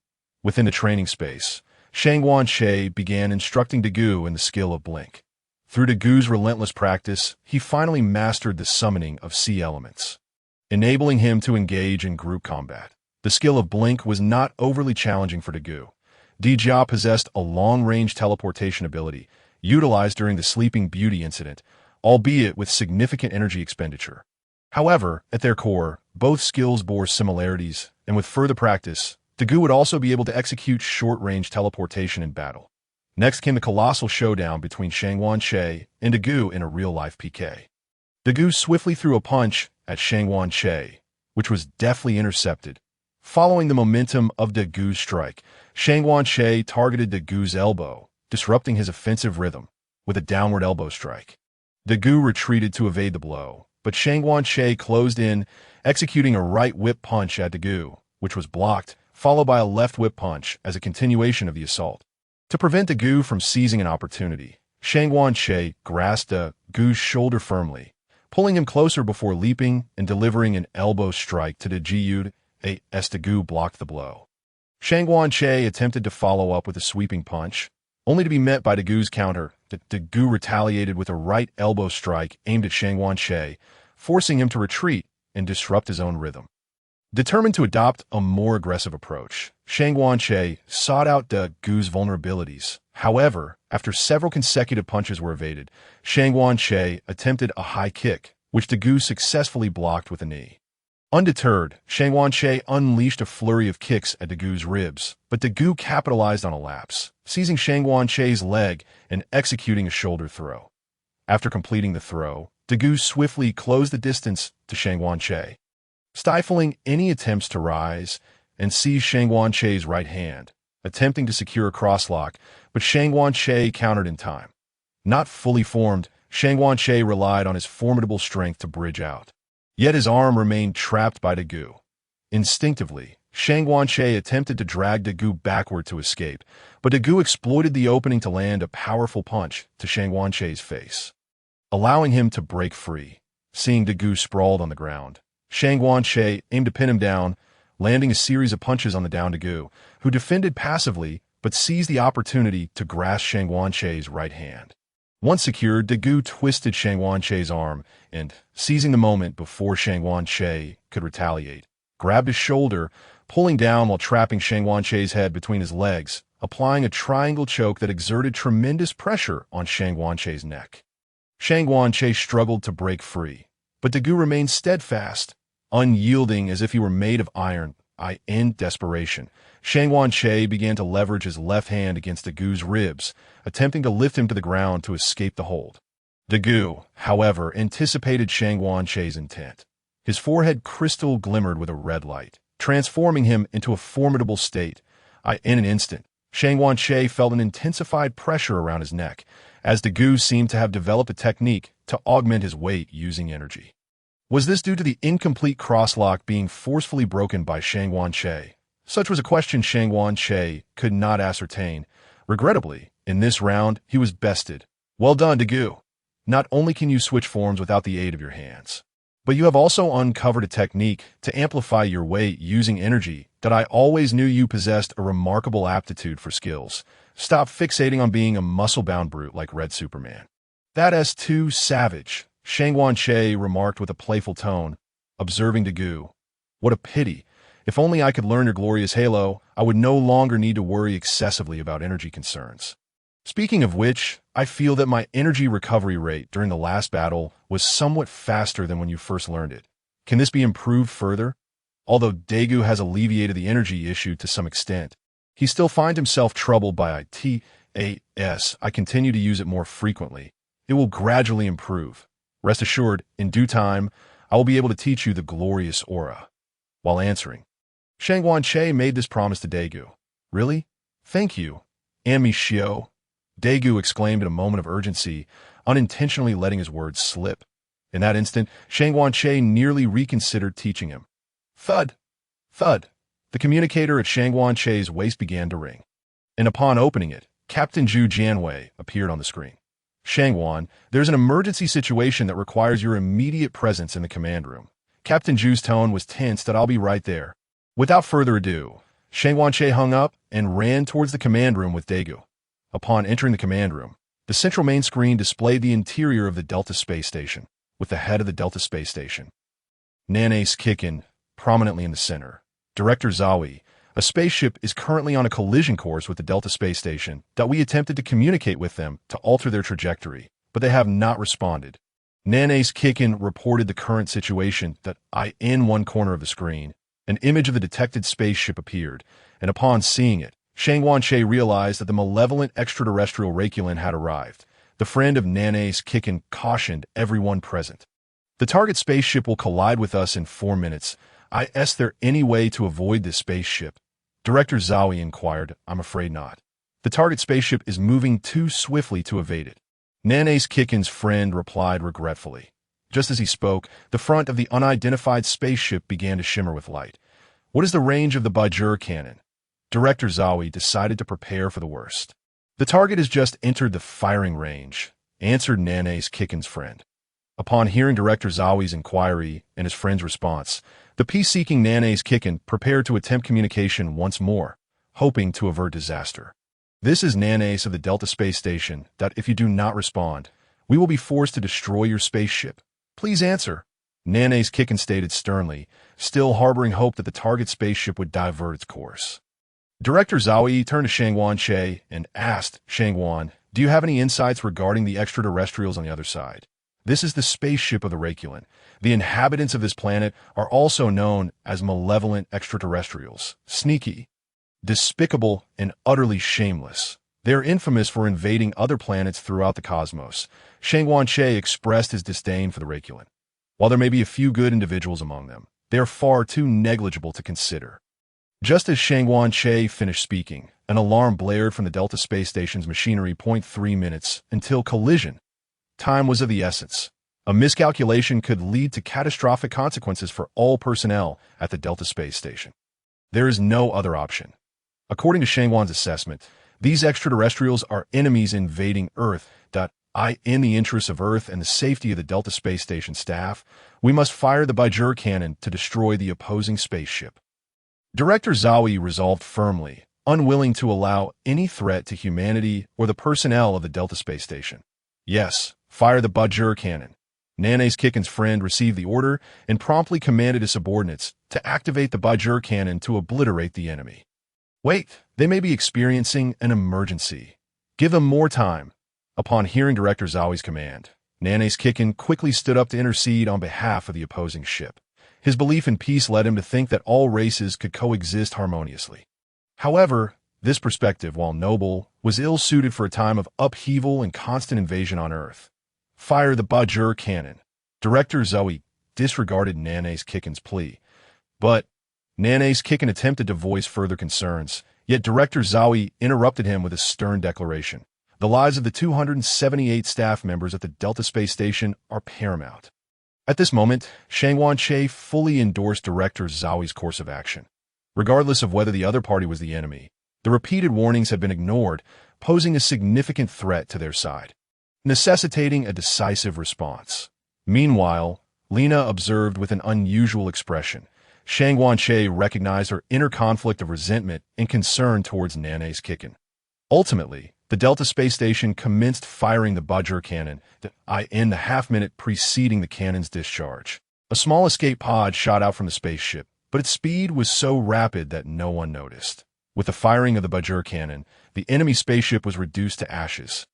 [SPEAKER 1] Within the training space, Shangguan Che began instructing Daiku in the skill of blink. Through Daigu's relentless practice, he finally mastered the summoning of sea elements, enabling him to engage in group combat. The skill of blink was not overly challenging for Daiku. Dijia possessed a long-range teleportation ability, utilized during the Sleeping Beauty incident, albeit with significant energy expenditure. However, at their core, both skills bore similarities, and with further practice, Daiku would also be able to execute short-range teleportation in battle. Next came the colossal showdown between Shangguan Che and Daiku in a real-life PK. Daiku swiftly threw a punch at Shangguan Che, which was deftly intercepted. Following the momentum of Daigu's strike, Shangguan Che targeted Daigu's elbow, disrupting his offensive rhythm with a downward elbow strike. Daiku retreated to evade the blow, but Shangguan Che closed in, executing a right whip punch at Daiku, which was blocked, followed by a left whip punch as a continuation of the assault. To prevent Daiku from seizing an opportunity, Shangguan Che grasped Daigu's shoulder firmly, pulling him closer before leaping and delivering an elbow strike to Daiku as Daiku blocked the blow. Shangguan Che attempted to follow up with a sweeping punch, only to be met by Daigu's counter. Daiku retaliated with a right elbow strike aimed at Shangguan Che, forcing him to retreat and disrupt his own rhythm. Determined to adopt a more aggressive approach, Shangguan Che sought out Daigu's vulnerabilities. However, after several consecutive punches were evaded, Shangguan Che attempted a high kick, which Daiku successfully blocked with a knee. Undeterred, Shangguan Che unleashed a flurry of kicks at Daigu's ribs, but Daiku capitalized on a lapse, seizing Shangguan Che's leg and executing a shoulder throw. After completing the throw, Daiku swiftly closed the distance to Shangguan Che, stifling any attempts to rise, and seized Shangguan Che's right hand, attempting to secure a crosslock, but Shangguan Che countered in time. Not fully formed, Shangguan Che relied on his formidable strength to bridge out. Yet his arm remained trapped by Daiku. Instinctively, Shangguan Che attempted to drag Daiku backward to escape, but Daiku exploited the opening to land a powerful punch to Shangguan Che's face, allowing him to break free. Seeing Daiku sprawled on the ground, Shangguan Che aimed to pin him down, landing a series of punches on the down Daiku, who defended passively but seized the opportunity to grasp Shangguan Che's right hand. Once secured, Daiku twisted Shangguan Che's arm and, seizing the moment before Shangguan Che could retaliate, grabbed his shoulder, pulling down while trapping Shangguan Che's head between his legs, applying a triangle choke that exerted tremendous pressure on Shangguan Che's neck. Shangguan Che struggled to break free, but Daiku remained steadfast, unyielding as if he were made of iron. In desperation, Shangguan Che began to leverage his left hand against Daigu's ribs, attempting to lift him to the ground to escape the hold. Daiku, however, anticipated Shangguan Che's intent. His forehead crystal glimmered with a red light, transforming him into a formidable state. In an instant, Shangguan Che felt an intensified pressure around his neck, as Daiku seemed to have developed a technique to augment his weight using energy. Was this due to the incomplete crosslock being forcefully broken by Shangguan Che? Such was a question Shangguan Che could not ascertain. Regrettably, in this round, he was bested. Well done, Daiku. Not only can you switch forms without the aid of your hands, but you have also uncovered a technique to amplify your weight using energy that I always knew you possessed a remarkable aptitude for skills. Stop fixating on being a muscle-bound brute like Red Superman. That's too savage, Shangguan Che remarked with a playful tone, observing Daiku. What a pity. If only I could learn your glorious halo, I would no longer need to worry excessively about energy concerns. Speaking of which, I feel that my energy recovery rate during the last battle was somewhat faster than when you first learned it. Can this be improved further? Although Daiku has alleviated the energy issue to some extent, he still finds himself troubled by ITAS. I continue to use it more frequently. It will gradually improve. Rest assured, in due time, I will be able to teach you the glorious aura. While answering, Shangguan Che made this promise to Daiku. Really? Thank you, Amicio. Daiku exclaimed in a moment of urgency, unintentionally letting his words slip. In that instant, Shangguan Che nearly reconsidered teaching him. Thud! Thud! The communicator at Shangguan Che's waist began to ring. And upon opening it, Captain Zhu Jianwei appeared on the screen. Shangguan, there's an emergency situation that requires your immediate presence in the command room. Captain Zhu's tone was tense that I'll be right there. Without further ado, Shang Wanche hung up and ran towards the command room with Daiku. Upon entering the command room, the central main screen displayed the interior of the Delta Space Station, with the head of the Delta Space Station, Nanace Kikin, prominently in the center. Director Zawi, a spaceship is currently on a collision course with the Delta Space Station that we attempted to communicate with them to alter their trajectory, but they have not responded. Nanace Kikin reported the current situation that in one corner of the screen, an image of the detected spaceship appeared, and upon seeing it, Shang Wanche realized that the malevolent extraterrestrial Raculin had arrived. The friend of Nanace Kikin cautioned everyone present. The target spaceship will collide with us in 4 minutes. Is there any way to avoid this spaceship? Director Zawi inquired. I'm afraid not. The target spaceship is moving too swiftly to evade it. Nanace Kikin's friend replied regretfully. Just as he spoke, the front of the unidentified spaceship began to shimmer with light. What is the range of the Bajur cannon? Director Zawi decided to prepare for the worst. The target has just entered the firing range, answered Nanace Kikin's friend. Upon hearing Director Zawi's inquiry and his friend's response, the peace-seeking Nanace Kikin prepared to attempt communication once more, hoping to avert disaster. This is Nanace of the Delta Space Station that if you do not respond, we will be forced to destroy your spaceship. Please answer. Nanace Kikin stated sternly, still harboring hope that the target spaceship would divert its course. Director Zawi turned to Shang Wanche and asked, Shang Wan, do you have any insights regarding the extraterrestrials on the other side? This is the spaceship of the Raculin. The inhabitants of this planet are also known as malevolent extraterrestrials, sneaky, despicable, and utterly shameless. They are infamous for invading other planets throughout the cosmos. Shang Wanche expressed his disdain for the Raculin. While there may be a few good individuals among them, they are far too negligible to consider. Just as Shang Wanche finished speaking, an alarm blared from the Delta Space Station's machinery. 3 minutes until collision. Time was of the essence. A miscalculation could lead to catastrophic consequences for all personnel at the Delta Space Station. There is no other option. According to Shang Wan's assessment, these extraterrestrials are enemies invading Earth. In the interests of Earth and the safety of the Delta Space Station staff, we must fire the Bajur cannon to destroy the opposing spaceship. Director Zawi resolved firmly, unwilling to allow any threat to humanity or the personnel of the Delta Space Station. Yes, fire the Bajur cannon. Nanace Kikin's friend received the order and promptly commanded his subordinates to activate the Bajur cannon to obliterate the enemy. Wait, they may be experiencing an emergency. Give them more time. Upon hearing Director Zawi's command, Nanace Kikin quickly stood up to intercede on behalf of the opposing ship. His belief in peace led him to think that all races could coexist harmoniously. However, this perspective, while noble, was ill-suited for a time of upheaval and constant invasion on Earth. Fire the Bajur cannon. Director Zawi disregarded Nanace Kikin's plea. But Nanace Kikin attempted to voice further concerns, yet Director Zawi interrupted him with a stern declaration. The lives of the 278 staff members at the Delta Space Station are paramount. At this moment, Shang Wanche fully endorsed Director Zawi's course of action. Regardless of whether the other party was the enemy, the repeated warnings had been ignored, posing a significant threat to their side, necessitating a decisive response. Meanwhile, Lena observed with an unusual expression. Shang Wanche recognized her inner conflict of resentment and concern towards Nanace Kikin. Ultimately, the Delta Space Station commenced firing the Bajur cannon in the half-minute preceding the cannon's discharge. A small escape pod shot out from the spaceship, but its speed was so rapid that no one noticed. With the firing of the Bajur cannon, the enemy spaceship was reduced to ashes,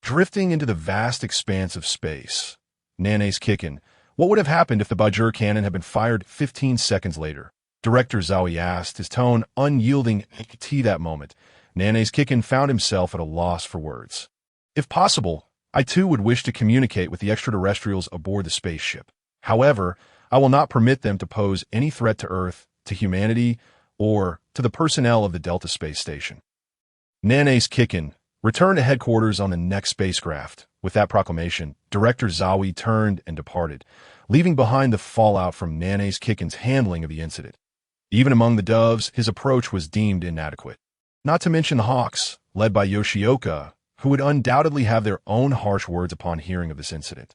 [SPEAKER 1] drifting into the vast expanse of space. Nanace Kikin, what would have happened if the Bajur cannon had been fired 15 seconds later? Director Zawi asked, his tone unyielding at that moment. Nanace Kikin found himself at a loss for words. If possible, I too would wish to communicate with the extraterrestrials aboard the spaceship. However, I will not permit them to pose any threat to Earth, to humanity, or to the personnel of the Delta Space Station. Nanace Kikin returned to headquarters on the next spacecraft. With that proclamation, Director Zawi turned and departed, leaving behind the fallout from Nanace Kikin's handling of the incident. Even among the doves, his approach was deemed inadequate. Not to mention the Hawks, led by Yoshioka, who would undoubtedly have their own harsh words upon hearing of this incident.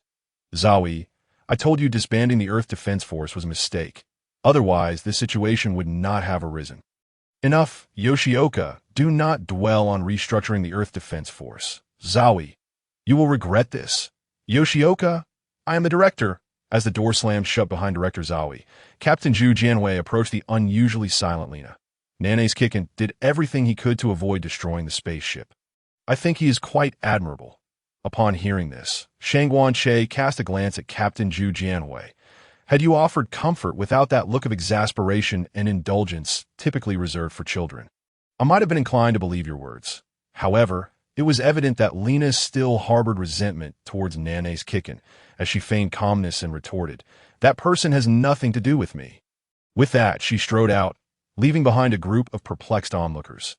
[SPEAKER 1] Zawi, I told you disbanding the Earth Defense Force was a mistake. Otherwise, this situation would not have arisen. Enough, Yoshioka. Do not dwell on restructuring the Earth Defense Force. Zowie, you will regret this. Yoshioka, I am the director. As the door slammed shut behind Director Zowie, Captain Zhu Jianwei approached the unusually silent Lina. Nane's Kicken did everything he could to avoid destroying the spaceship. I think he is quite admirable. Upon hearing this, Shangguan Che cast a glance at Captain Zhu Jianwei. Had you offered comfort without that look of exasperation and indulgence typically reserved for children, I might have been inclined to believe your words. However, it was evident that Lina still harbored resentment towards Nane's Kicken, as she feigned calmness and retorted, "That person has nothing to do with me." With that, she strode out, leaving behind a group of perplexed onlookers.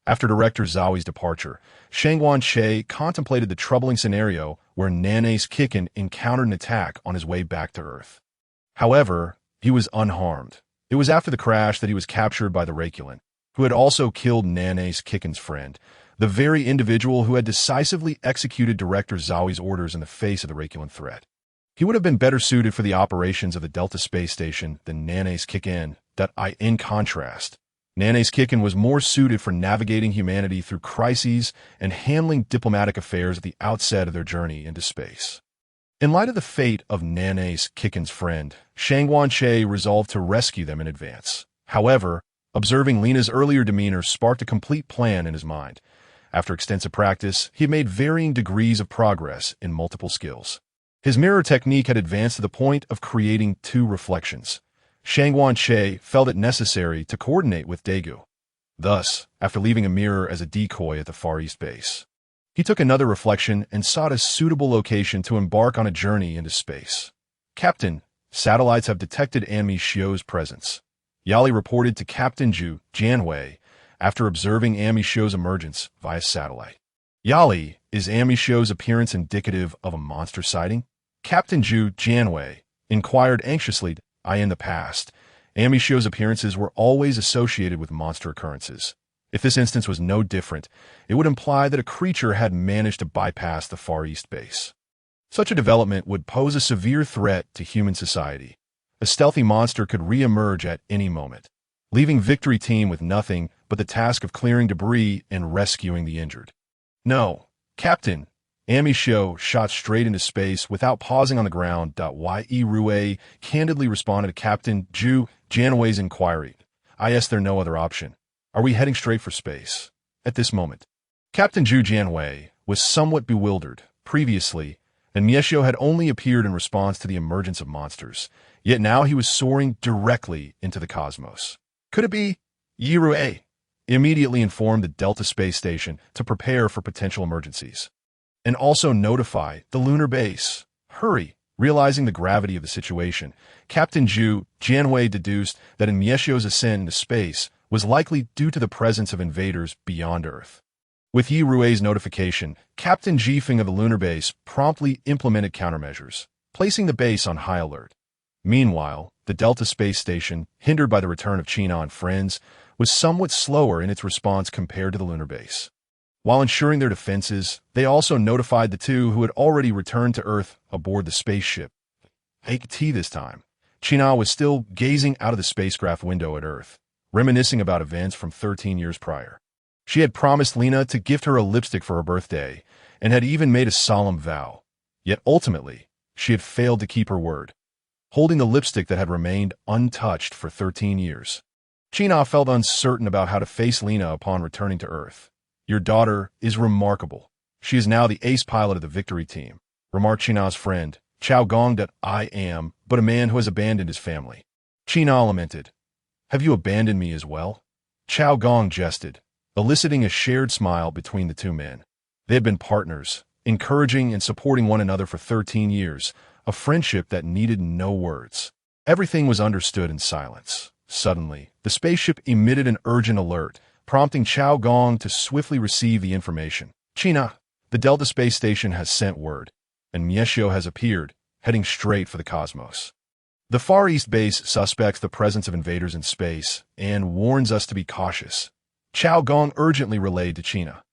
[SPEAKER 1] After Director Zowie's departure, Shangguan Che contemplated the troubling scenario where Nane's Kicken encountered an attack on his way back to Earth. However, he was unharmed. It was after the crash that he was captured by the Rakulan, who had also killed Nane's Kicken's friend, the very individual who had decisively executed Director Zowie's orders in the face of the Rakulan threat. He would have been better suited for the operations of the Delta Space Station than Nane's Kicken. In contrast, Nane's Kicken was more suited for navigating humanity through crises and handling diplomatic affairs at the outset of their journey into space. In light of the fate of Nane's Kicken's friend, Shangguan Che resolved to rescue them in advance. However, observing Lina's earlier demeanor sparked a complete plan in his mind. After extensive practice, he had made varying degrees of progress in multiple skills. His mirror technique had advanced to the point of creating two reflections. Shangguan Che felt it necessary to coordinate with Daiku. Thus, after leaving a mirror as a decoy at the Far East base, he took another reflection and sought a suitable location to embark on a journey into space. "Captain, satellites have detected Anmi Shio's presence," Yali reported to Captain Zhu Jianwei after observing Anmi Shio's emergence via satellite. "Yali, is Anmi Shio's appearance indicative of a monster sighting?" Captain Zhu Jianwei inquired anxiously. In the past, Anmi Shio's appearances were always associated with monster occurrences. If this instance was no different, it would imply that a creature had managed to bypass the Far East base. Such a development would pose a severe threat to human society. A stealthy monster could re-emerge at any moment, leaving Victory Team with nothing but the task of clearing debris and rescuing the injured. "No, Captain." Anmi Shio shot straight into space without pausing on the ground. Ye Rue candidly responded to Captain Zhu Jianwei's inquiry. "Is there no other option? Are we heading straight for space?" At this moment, Captain Zhu Jianwei was somewhat bewildered. Previously, Mieshio had only appeared in response to the emergence of monsters, yet now he was soaring directly into the cosmos. Could it be? Yirue immediately informed the Delta Space Station to prepare for potential emergencies, and also notify the lunar base. Hurry! Realizing the gravity of the situation, Captain Zhu Jianwei deduced that Mieshio's ascent into space was likely due to the presence of invaders beyond Earth. With Yi Rue's notification, Captain Jifeng of the lunar base promptly implemented countermeasures, placing the base on high alert. Meanwhile, the Delta Space Station, hindered by the return of China and friends, was somewhat slower in its response compared to the lunar base. While ensuring their defenses, they also notified the two who had already returned to Earth aboard the spaceship. This time, China was still gazing out of the spacecraft window at Earth, reminiscing about events from 13 years prior. She had promised Lina to gift her a lipstick for her birthday, and had even made a solemn vow. Yet ultimately, she had failed to keep her word, holding the lipstick that had remained untouched for 13 years. China felt uncertain about how to face Lina upon returning to Earth. "Your daughter is remarkable. She is now the ace pilot of the Victory Team," remarked China's friend, Chao Gong. "I am but a man who has abandoned his family." China lamented. "Have you abandoned me as well?" Chao Gong jested, eliciting a shared smile between the two men. They had been partners, encouraging and supporting one another for 13 years, a friendship that needed no words. Everything was understood in silence. Suddenly, the spaceship emitted an urgent alert, prompting Chao Gong to swiftly receive the information. "China, the Delta Space Station has sent word, and Mieshio has appeared, heading straight for the cosmos. The Far East base suspects the presence of invaders in space and warns us to be cautious," Chao Gong urgently relayed to China.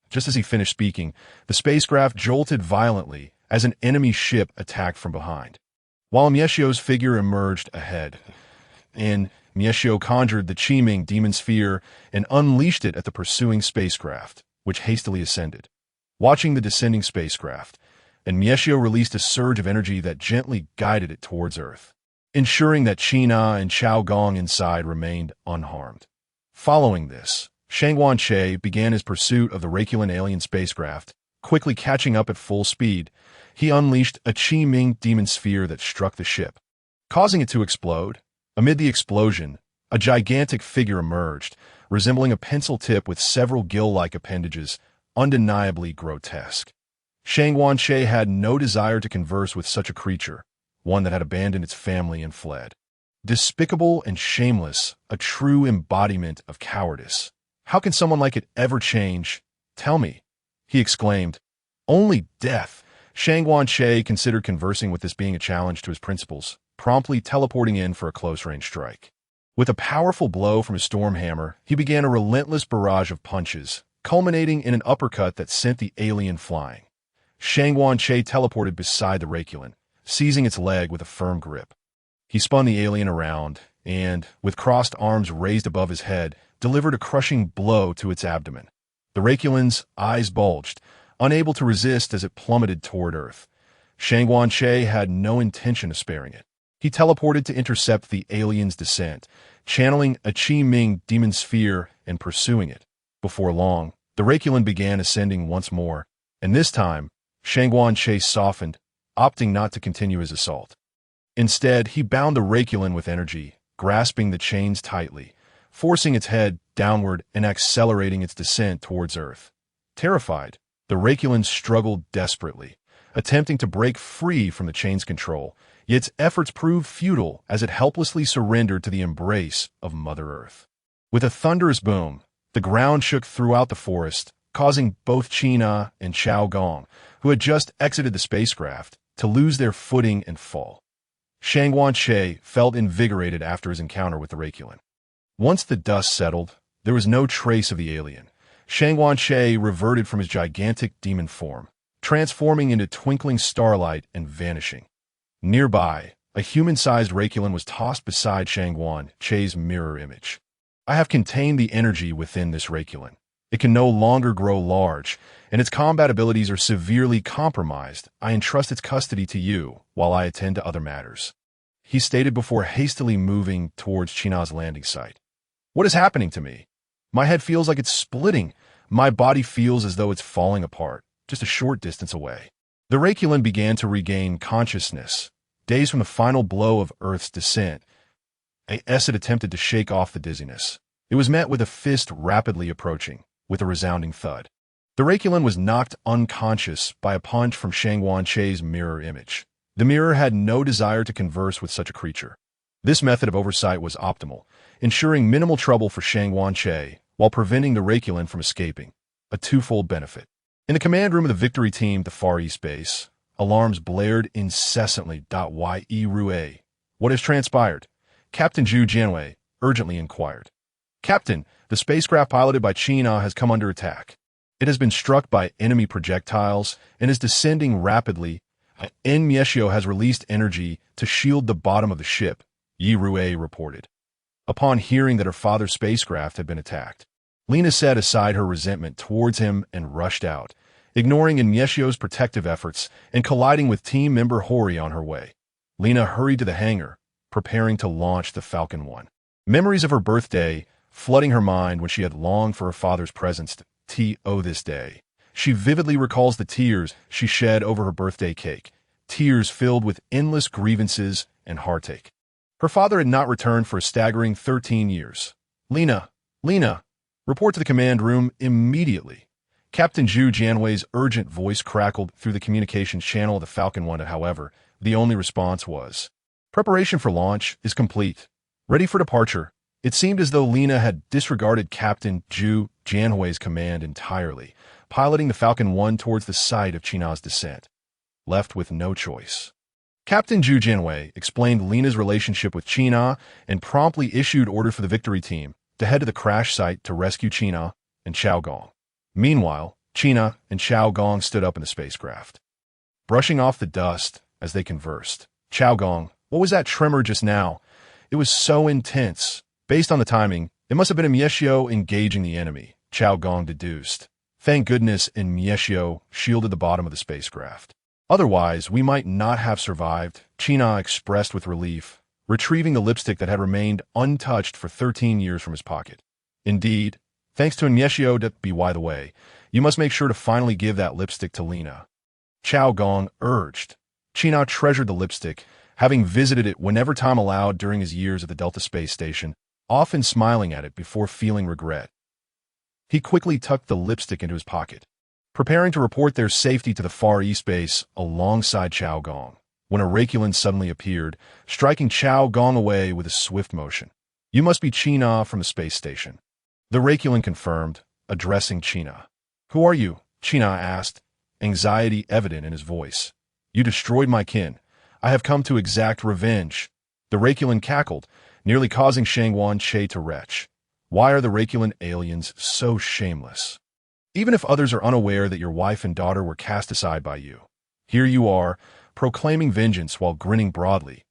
[SPEAKER 1] Just as he finished speaking, the spacecraft jolted violently as an enemy ship attacked from behind. While Mieshio's figure emerged ahead, and Mieshio conjured the Qiming demon sphere and unleashed it at the pursuing spacecraft, which hastily ascended. Watching the descending spacecraft, and Mieshio released a surge of energy that gently guided it towards Earth, ensuring that Qina and Chao Gong inside remained unharmed. Following this, Shangguan Che began his pursuit of the Rakulan alien spacecraft. Quickly catching up at full speed, he unleashed a Qiming demon sphere that struck the ship, causing it to explode. Amid the explosion, a gigantic figure emerged, resembling a pencil tip with several gill-like appendages, undeniably grotesque. Shangguan Che had no desire to converse with such a creature, one that had abandoned its family and fled. Despicable and shameless, a true embodiment of cowardice. How can someone like it ever change? Tell me, he exclaimed. Only death. Shangguan Che considered conversing with this being a challenge to his principles, promptly teleporting in for a close-range strike. With a powerful blow from his storm hammer, he began a relentless barrage of punches, culminating in an uppercut that sent the alien flying. Shangguan Che teleported beside the Rakulan, seizing its leg with a firm grip. He spun the alien around and, with crossed arms raised above his head, delivered a crushing blow to its abdomen. The Rakulan's eyes bulged, unable to resist as it plummeted toward Earth. Shangguan Che had no intention of sparing it. He teleported to intercept the alien's descent, channeling a Qiming demon sphere and pursuing it. Before long, the Rakulan began ascending once more, and this time, Shangguan Che softened, opting not to continue his assault. Instead, he bound the Rakulan with energy, grasping the chains tightly, forcing its head downward and accelerating its descent towards Earth. Terrified, the Rakulan struggled desperately, attempting to break free from the chain's control, yet its efforts proved futile as it helplessly surrendered to the embrace of Mother Earth. With a thunderous boom, the ground shook throughout the forest, causing both Qina and Chao Gong, who had just exited the spacecraft, to lose their footing and fall. Shangguan Che felt invigorated after his encounter with the Rakulan. Once the dust settled, there was no trace of the alien. Shangguan Che reverted from his gigantic demon form, transforming into twinkling starlight and vanishing. Nearby, a human-sized Rakulan was tossed beside Shangguan Che's mirror image. I have contained the energy within this Rakulan. It can no longer grow large, and its combat abilities are severely compromised. I entrust its custody to you while I attend to other matters, he stated before hastily moving towards Qina's landing site. What is happening to me? My head feels like it's splitting. My body feels as though it's falling apart, just a short distance away. The Rakulan began to regain consciousness. Days from the final blow of Earth's descent, as it attempted to shake off the dizziness. It was met with a fist rapidly approaching, with a resounding thud. The Rakulan was knocked unconscious by a punch from Shangguan Che's mirror image. The mirror had no desire to converse with such a creature. This method of oversight was optimal, ensuring minimal trouble for Shangguan Che, while preventing the Rakulan from escaping, a twofold benefit. In the command room of the victory team at the Far East base, alarms blared incessantly. Ye Rue. What has transpired? Captain Zhu Jianwei urgently inquired. Captain, the spacecraft piloted by Qina has come under attack. It has been struck by enemy projectiles and is descending rapidly. Mieshio has released energy to shield the bottom of the ship, Yi Rue reported. Upon hearing that her father's spacecraft had been attacked, Lena set aside her resentment towards him and rushed out, ignoring Mieshio's protective efforts and colliding with team member Hori on her way. Lena hurried to the hangar, preparing to launch the Falcon 1. Memories of her birthday flooding her mind when she had longed for her father's presence this day. She vividly recalls the tears she shed over her birthday cake, tears filled with endless grievances and heartache. Her father had not returned for a staggering 13 years. Lena, report to the command room immediately. Captain Zhu Jianwei's urgent voice crackled through the communications channel of the Falcon 1. However, the only response was, preparation for launch is complete. Ready for departure. It seemed as though Lena had disregarded Captain Zhu Jianwei's command entirely, piloting the Falcon 1 towards the site of Qina's descent. Left with no choice, Captain Zhu Jianwei explained Lena's relationship with Qina and promptly issued orders for the victory team to head to the crash site to rescue Qina and Chao Gong. Meanwhile, Qina and Chao Gong stood up in the spacecraft, brushing off the dust as they conversed. Chao Gong, what was that tremor just now? It was so intense. Based on the timing, it must have been a Mieshio engaging the enemy, Chao Gong deduced. Thank goodness Mieshio shielded the bottom of the spacecraft. Otherwise, we might not have survived, China expressed with relief, retrieving the lipstick that had remained untouched for 13 years from his pocket. Indeed, thanks to Mieshio by the way, you must make sure to finally give that lipstick to Lena. Chao Gong urged. China treasured the lipstick, having visited it whenever time allowed during his years at the Delta Space Station, often smiling at it before feeling regret. He quickly tucked the lipstick into his pocket, preparing to report their safety to the Far East base alongside Chao Gong, when a Rakulan suddenly appeared, striking Chao Gong away with a swift motion. You must be China from the space station. The Rakulan confirmed, addressing China. Who are you? China asked, anxiety evident in his voice. You destroyed my kin. I have come to exact revenge. The Rakulan cackled, nearly causing Shangwan Che to retch. Why are the Rakulan aliens so shameless? Even if others are unaware that your wife and daughter were cast aside by you, here you are, proclaiming vengeance while grinning broadly.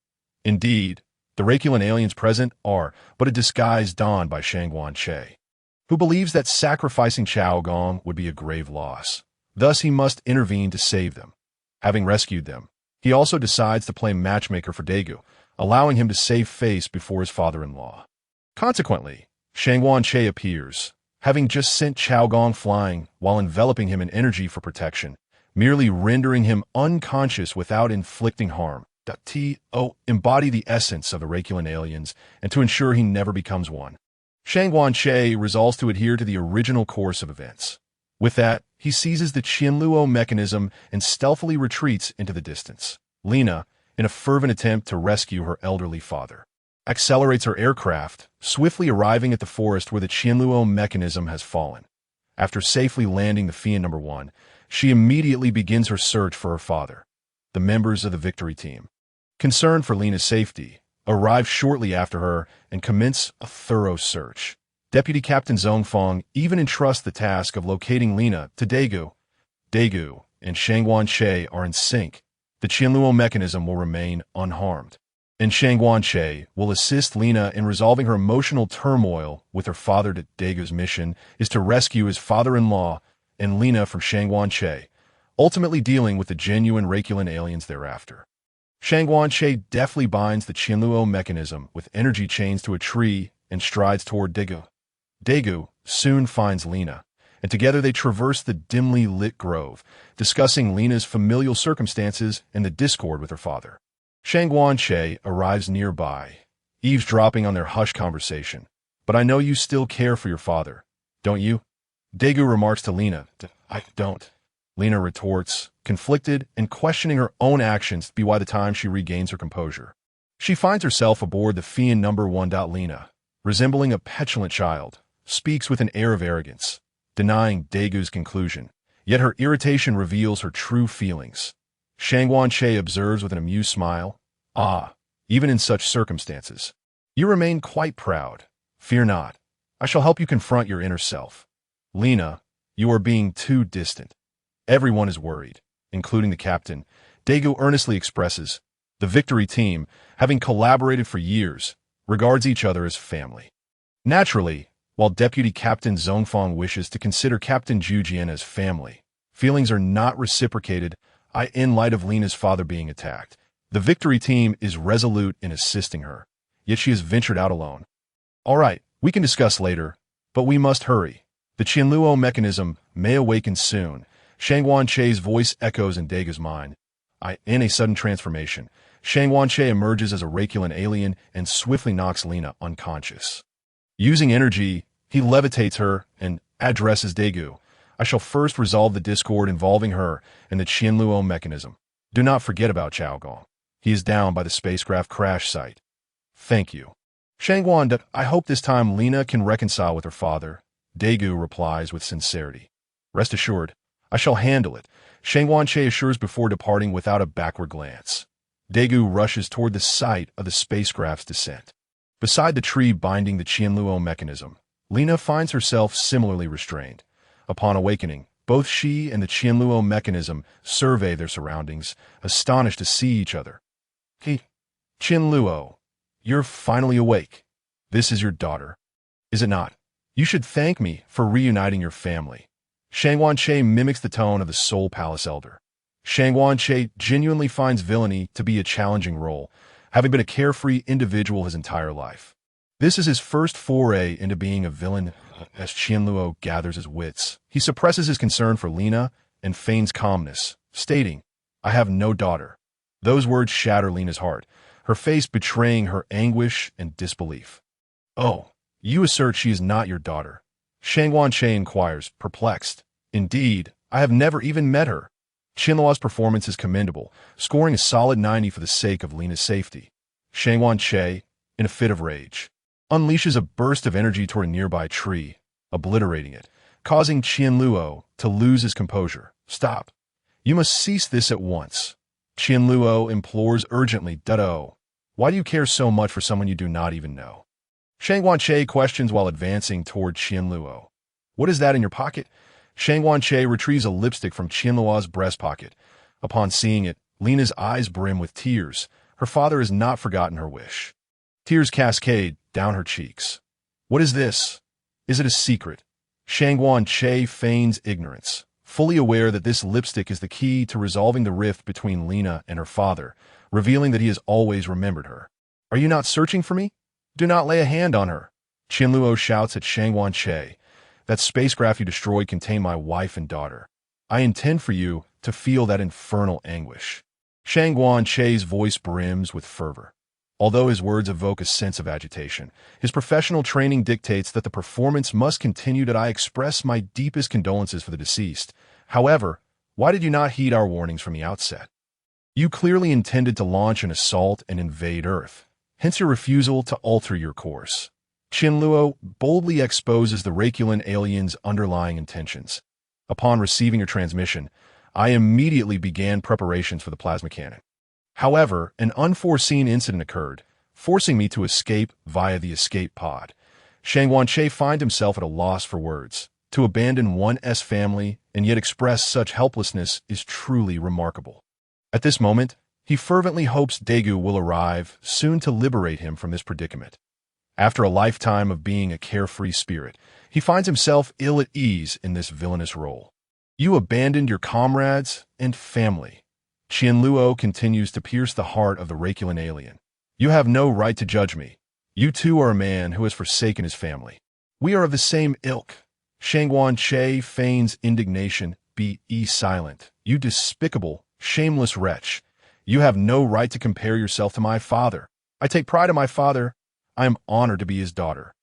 [SPEAKER 1] Indeed, the Rakulan aliens present are but a disguise donned by Shangwan Che, who believes that sacrificing Chao Gong would be a grave loss. Thus he must intervene to save them. Having rescued them, he also decides to play matchmaker for Daiku, allowing him to save face before his father-in-law. Consequently, Shangwan Che appears, having just sent Chao Gong flying while enveloping him in energy for protection, merely rendering him unconscious without inflicting harm. To embody the essence of the Rakulan aliens and to ensure he never becomes one. Shangwan Che resolves to adhere to the original course of events. With that, he seizes the Qianluo mechanism and stealthily retreats into the distance. Lena, in a fervent attempt to rescue her elderly father, accelerates her aircraft, swiftly arriving at the forest where the Qianluo mechanism has fallen. After safely landing the Fian No. 1, she immediately begins her search for her father. The members of the victory team, concerned for Lena's safety, arrive shortly after her and commence a thorough search. Deputy Captain Zhongfeng even entrusts the task of locating Lena to Daiku. Daiku and Shangwan Che are in sync. The Qianluo mechanism will remain unharmed, and Shangwan Che will assist Lena in resolving her emotional turmoil with her father. Daigu's mission is to rescue his father-in-law and Lena from Shangwan Che, ultimately dealing with the genuine Rakulan aliens thereafter. Shangwan Che deftly binds the Qianluo mechanism with energy chains to a tree and strides toward Daiku. Daiku soon finds Lena, and together they traverse the dimly lit grove, discussing Lena's familial circumstances and the discord with her father. Shangwan Che arrives nearby, eavesdropping on their hushed conversation. But I know you still care for your father, don't you? Daiku remarks to Lena. I don't. Lena retorts, conflicted and questioning her own actions by the time she regains her composure. She finds herself aboard the Fian No. 1. Lena, resembling a petulant child, speaks with an air of arrogance, denying Daigu's conclusion, yet her irritation reveals her true feelings. Shangwan Che observes with an amused smile. Even in such circumstances, you remain quite proud. Fear not. I shall help you confront your inner self. Lena, you are being too distant. Everyone is worried, including the captain. Daiku earnestly expresses. The victory team, having collaborated for years, regards each other as family. Naturally, while Deputy Captain Zhongfeng wishes to consider Captain Zhujian as family, feelings are not reciprocated in light of Lena's father being attacked. The victory team is resolute in assisting her, yet she has ventured out alone. All right, we can discuss later, but we must hurry. The Qianluo mechanism may awaken soon. Shangwan Che's voice echoes in Daigu's mind. In a sudden transformation, Shangwan Che emerges as a Rakulan alien and swiftly knocks Lena unconscious. Using energy, he levitates her and addresses Daiku. I shall first resolve the discord involving her and the Qianluo mechanism. Do not forget about Chao Gong. He is down by the spacecraft crash site. Thank you. Shangwan, I hope this time Lena can reconcile with her father. Daiku replies with sincerity. Rest assured, I shall handle it. Shangwan Che assures before departing without a backward glance. Daiku rushes toward the site of the spacecraft's descent. Beside the tree binding the Qianluo mechanism, Lena finds herself similarly restrained. Upon awakening, both she and the Qianluo mechanism survey their surroundings, astonished to see each other. Qianluo, you're finally awake. This is your daughter, is it not? You should thank me for reuniting your family. Shang Wanche mimics the tone of the Soul Palace Elder. Shang Wanche genuinely finds villainy to be a challenging role, having been a carefree individual his entire life. This is his first foray into being a villain. As Qianluo gathers his wits, he suppresses his concern for Lina and feigns calmness, stating, "I have no daughter." Those words shatter Lina's heart, her face betraying her anguish and disbelief. "Oh, you assert she is not your daughter?" Shang Wanche inquires, perplexed. "Indeed, I have never even met her." Qianluo's performance is commendable, scoring a solid 90 for the sake of Lina's safety. Shang Wanche, in a fit of rage, unleashes a burst of energy toward a nearby tree, obliterating it, causing Qianluo to lose his composure. "Stop. You must cease this at once." Qianluo implores urgently, "Duh-oh. Why do you care so much for someone you do not even know?" Shang Wanche questions while advancing toward Qianluo. "What is that in your pocket?" Shang Wanche retrieves a lipstick from Qianluo's breast pocket. Upon seeing it, Lina's eyes brim with tears. Her father has not forgotten her wish. Tears cascade down her cheeks. "What is this? Is it a secret?" Shang Wanche feigns ignorance, fully aware that this lipstick is the key to resolving the rift between Lina and her father, revealing that he has always remembered her. "Are you not searching for me? Do not lay a hand on her." Qianluo shouts at Shang Wanche. "That spacecraft you destroyed contained my wife and daughter. I intend for you to feel that infernal anguish." Shang Wanche's voice brims with fervor. Although his words evoke a sense of agitation, his professional training dictates that the performance must continue. That I express my deepest condolences for the deceased. However, why did you not heed our warnings from the outset? You clearly intended to launch an assault and invade Earth, hence your refusal to alter your course. Qianluo boldly exposes the Raculan alien's underlying intentions. "Upon receiving your transmission, I immediately began preparations for the plasma cannon. However, an unforeseen incident occurred, forcing me to escape via the escape pod." Shang Wanche finds himself at a loss for words. To abandon one's family and yet express such helplessness is truly remarkable. At this moment, he fervently hopes Daiku will arrive soon to liberate him from this predicament. After a lifetime of being a carefree spirit, he finds himself ill at ease in this villainous role. "You abandoned your comrades and family." Qianluo continues to pierce the heart of the Raculan alien. "You have no right to judge me. You too are a man who has forsaken his family. We are of the same ilk." Shang Wanche feigns indignation. "Be silent, you despicable, shameless wretch. You have no right to compare yourself to my father. I take pride in my father. I am honored to be his daughter."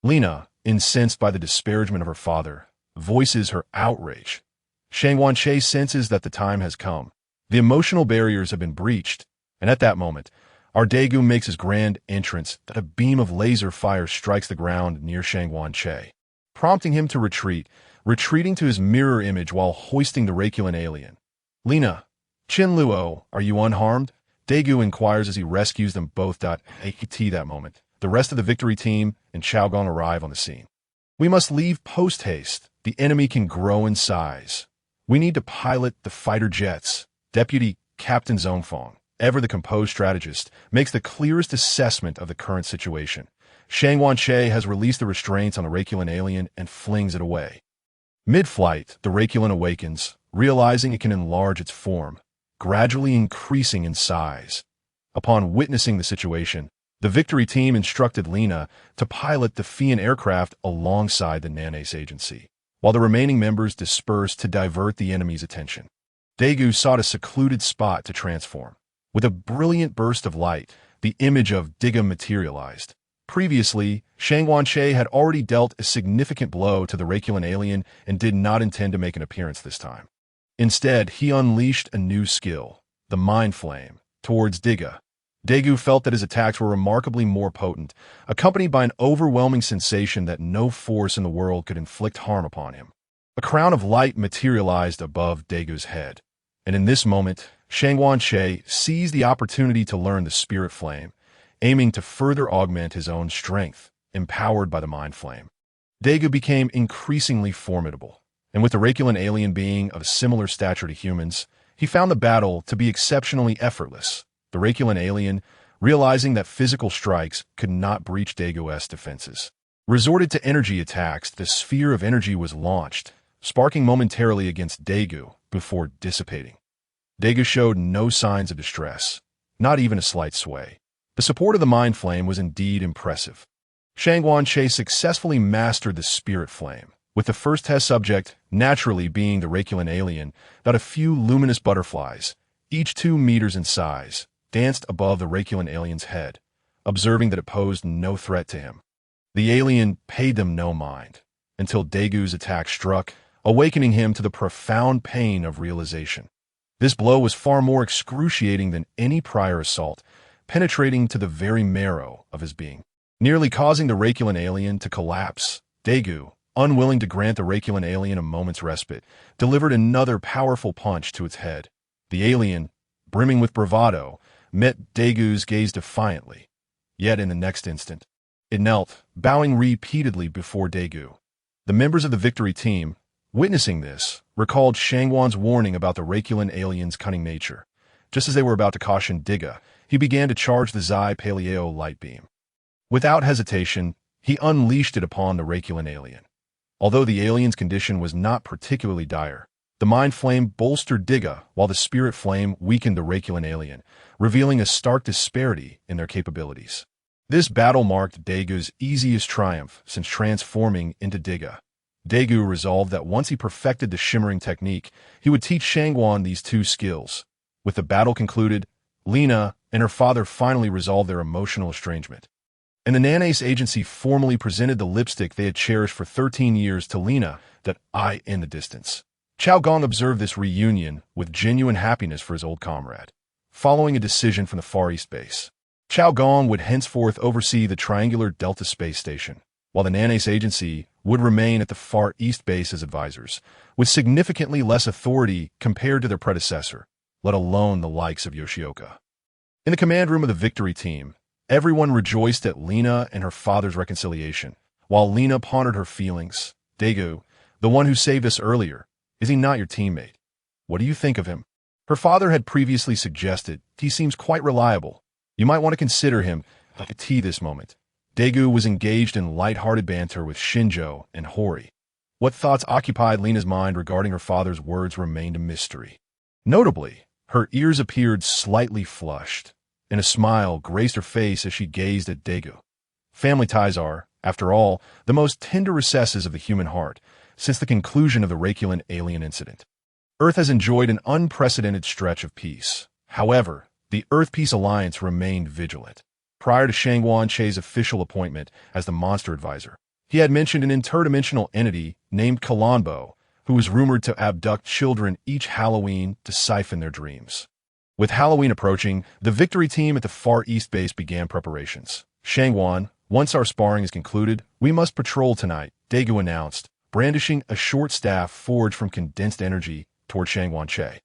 [SPEAKER 1] Lina, incensed by the disparagement of her father, voices her outrage. Shang Wanche senses that the time has come. The emotional barriers have been breached, and at that moment, our Daiku makes his grand entrance that a beam of laser fire strikes the ground near Shang Wanche, prompting him to retreating to his mirror image while hoisting the Raculan alien. "Lina, Qianluo, are you unharmed?" Daiku inquires as he rescues them both. At that moment, the rest of the victory team and Xiaogong arrive on the scene. "We must leave post-haste. The enemy can grow in size. We need to pilot the fighter jets." Deputy Captain Zhongfeng, ever the composed strategist, makes the clearest assessment of the current situation. Shang Wanche has released the restraints on the Raculan alien and flings it away. Mid-flight, the Raculan awakens, realizing it can enlarge its form, gradually increasing in size. Upon witnessing the situation, the victory team instructed Lina to pilot the Fian aircraft alongside the Nanace agency, while the remaining members dispersed to divert the enemy's attention. Daiku sought a secluded spot to transform. With a brilliant burst of light, the image of Diga materialized. Previously, Shang Wanche had already dealt a significant blow to the Raculan alien and did not intend to make an appearance this time. Instead, he unleashed a new skill, the Mind Flame, towards Diga. Daiku felt that his attacks were remarkably more potent, accompanied by an overwhelming sensation that no force in the world could inflict harm upon him. A crown of light materialized above Daigu's head, and in this moment, Shang Wanche seized the opportunity to learn the Spirit Flame, aiming to further augment his own strength, empowered by the Mind Flame. Daiku became increasingly formidable, and with the Raculan alien being of a similar stature to humans, he found the battle to be exceptionally effortless. The Raculan alien, realizing that physical strikes could not breach Daigu's defenses. Resorted to energy attacks, the sphere of energy was launched, sparking momentarily against Daiku before dissipating. Daiku showed no signs of distress, not even a slight sway. The support of the mind flame was indeed impressive. Shangguan-Che successfully mastered the spirit flame, with the first test subject naturally being the Raculin alien. That a few luminous butterflies, each 2 meters in size, danced above the Raculin alien's head, observing that it posed no threat to him. The alien paid them no mind, until Daigu's attack struck, awakening him to the profound pain of realization. This blow was far more excruciating than any prior assault, penetrating to the very marrow of his being, nearly causing the Raculin alien to collapse. Daiku, unwilling to grant the Raculin alien a moment's respite, delivered another powerful punch to its head. The alien, brimming with bravado, met Daigu's gaze defiantly. Yet in the next instant, it knelt, bowing repeatedly before Daiku. The members of the victory team, witnessing this, recalled Shangguan's warning about the Raculin alien's cunning nature. Just as they were about to caution Daigu, he began to charge the Zai Paleo light beam. Without hesitation, he unleashed it upon the Raculin alien. Although the alien's condition was not particularly dire, the mind flame bolstered Daigu while the spirit flame weakened the Raculin alien, revealing a stark disparity in their capabilities. This battle marked Daigu's easiest triumph since transforming into Daigu. Daiku resolved that once he perfected the shimmering technique, he would teach Shangguan these 2 skills. With the battle concluded, Lina and her father finally resolved their emotional estrangement. And the Nanace Agency formally presented the lipstick they had cherished for 13 years to Lina, that eye in the distance. Chao Gong observed this reunion with genuine happiness for his old comrade. Following a decision from the Far East base, Chao Gong would henceforth oversee the triangular Delta space station, while the Nanace Agency would remain at the Far East base as advisors, with significantly less authority compared to their predecessor, let alone the likes of Yoshioka. In the command room of the victory team, everyone rejoiced at Lina and her father's reconciliation, while Lina pondered her feelings. Daiku, the one who saved us earlier, is he not your teammate? What do you think of him? Her father had previously suggested he seems quite reliable. You might want to consider him like a tea this moment. Daiku was engaged in light-hearted banter with Shinjo and Hori. What thoughts occupied Lina's mind regarding her father's words remained a mystery. Notably, her ears appeared slightly flushed, and a smile graced her face as she gazed at Daiku. Family ties are, after all, the most tender recesses of the human heart, since the conclusion of the Raculin alien incident. Earth has enjoyed an unprecedented stretch of peace. However, the Earth-Peace Alliance remained vigilant. Prior to Shangguan-Che's official appointment as the monster advisor, he had mentioned an interdimensional entity named Kalanbo, who was rumored to abduct children each Halloween to siphon their dreams. With Halloween approaching, the victory team at the Far East base began preparations. Shangguan, once our sparring is concluded, we must patrol tonight, Daiku announced, brandishing a short staff forged from condensed energy toward Shangguan-Che.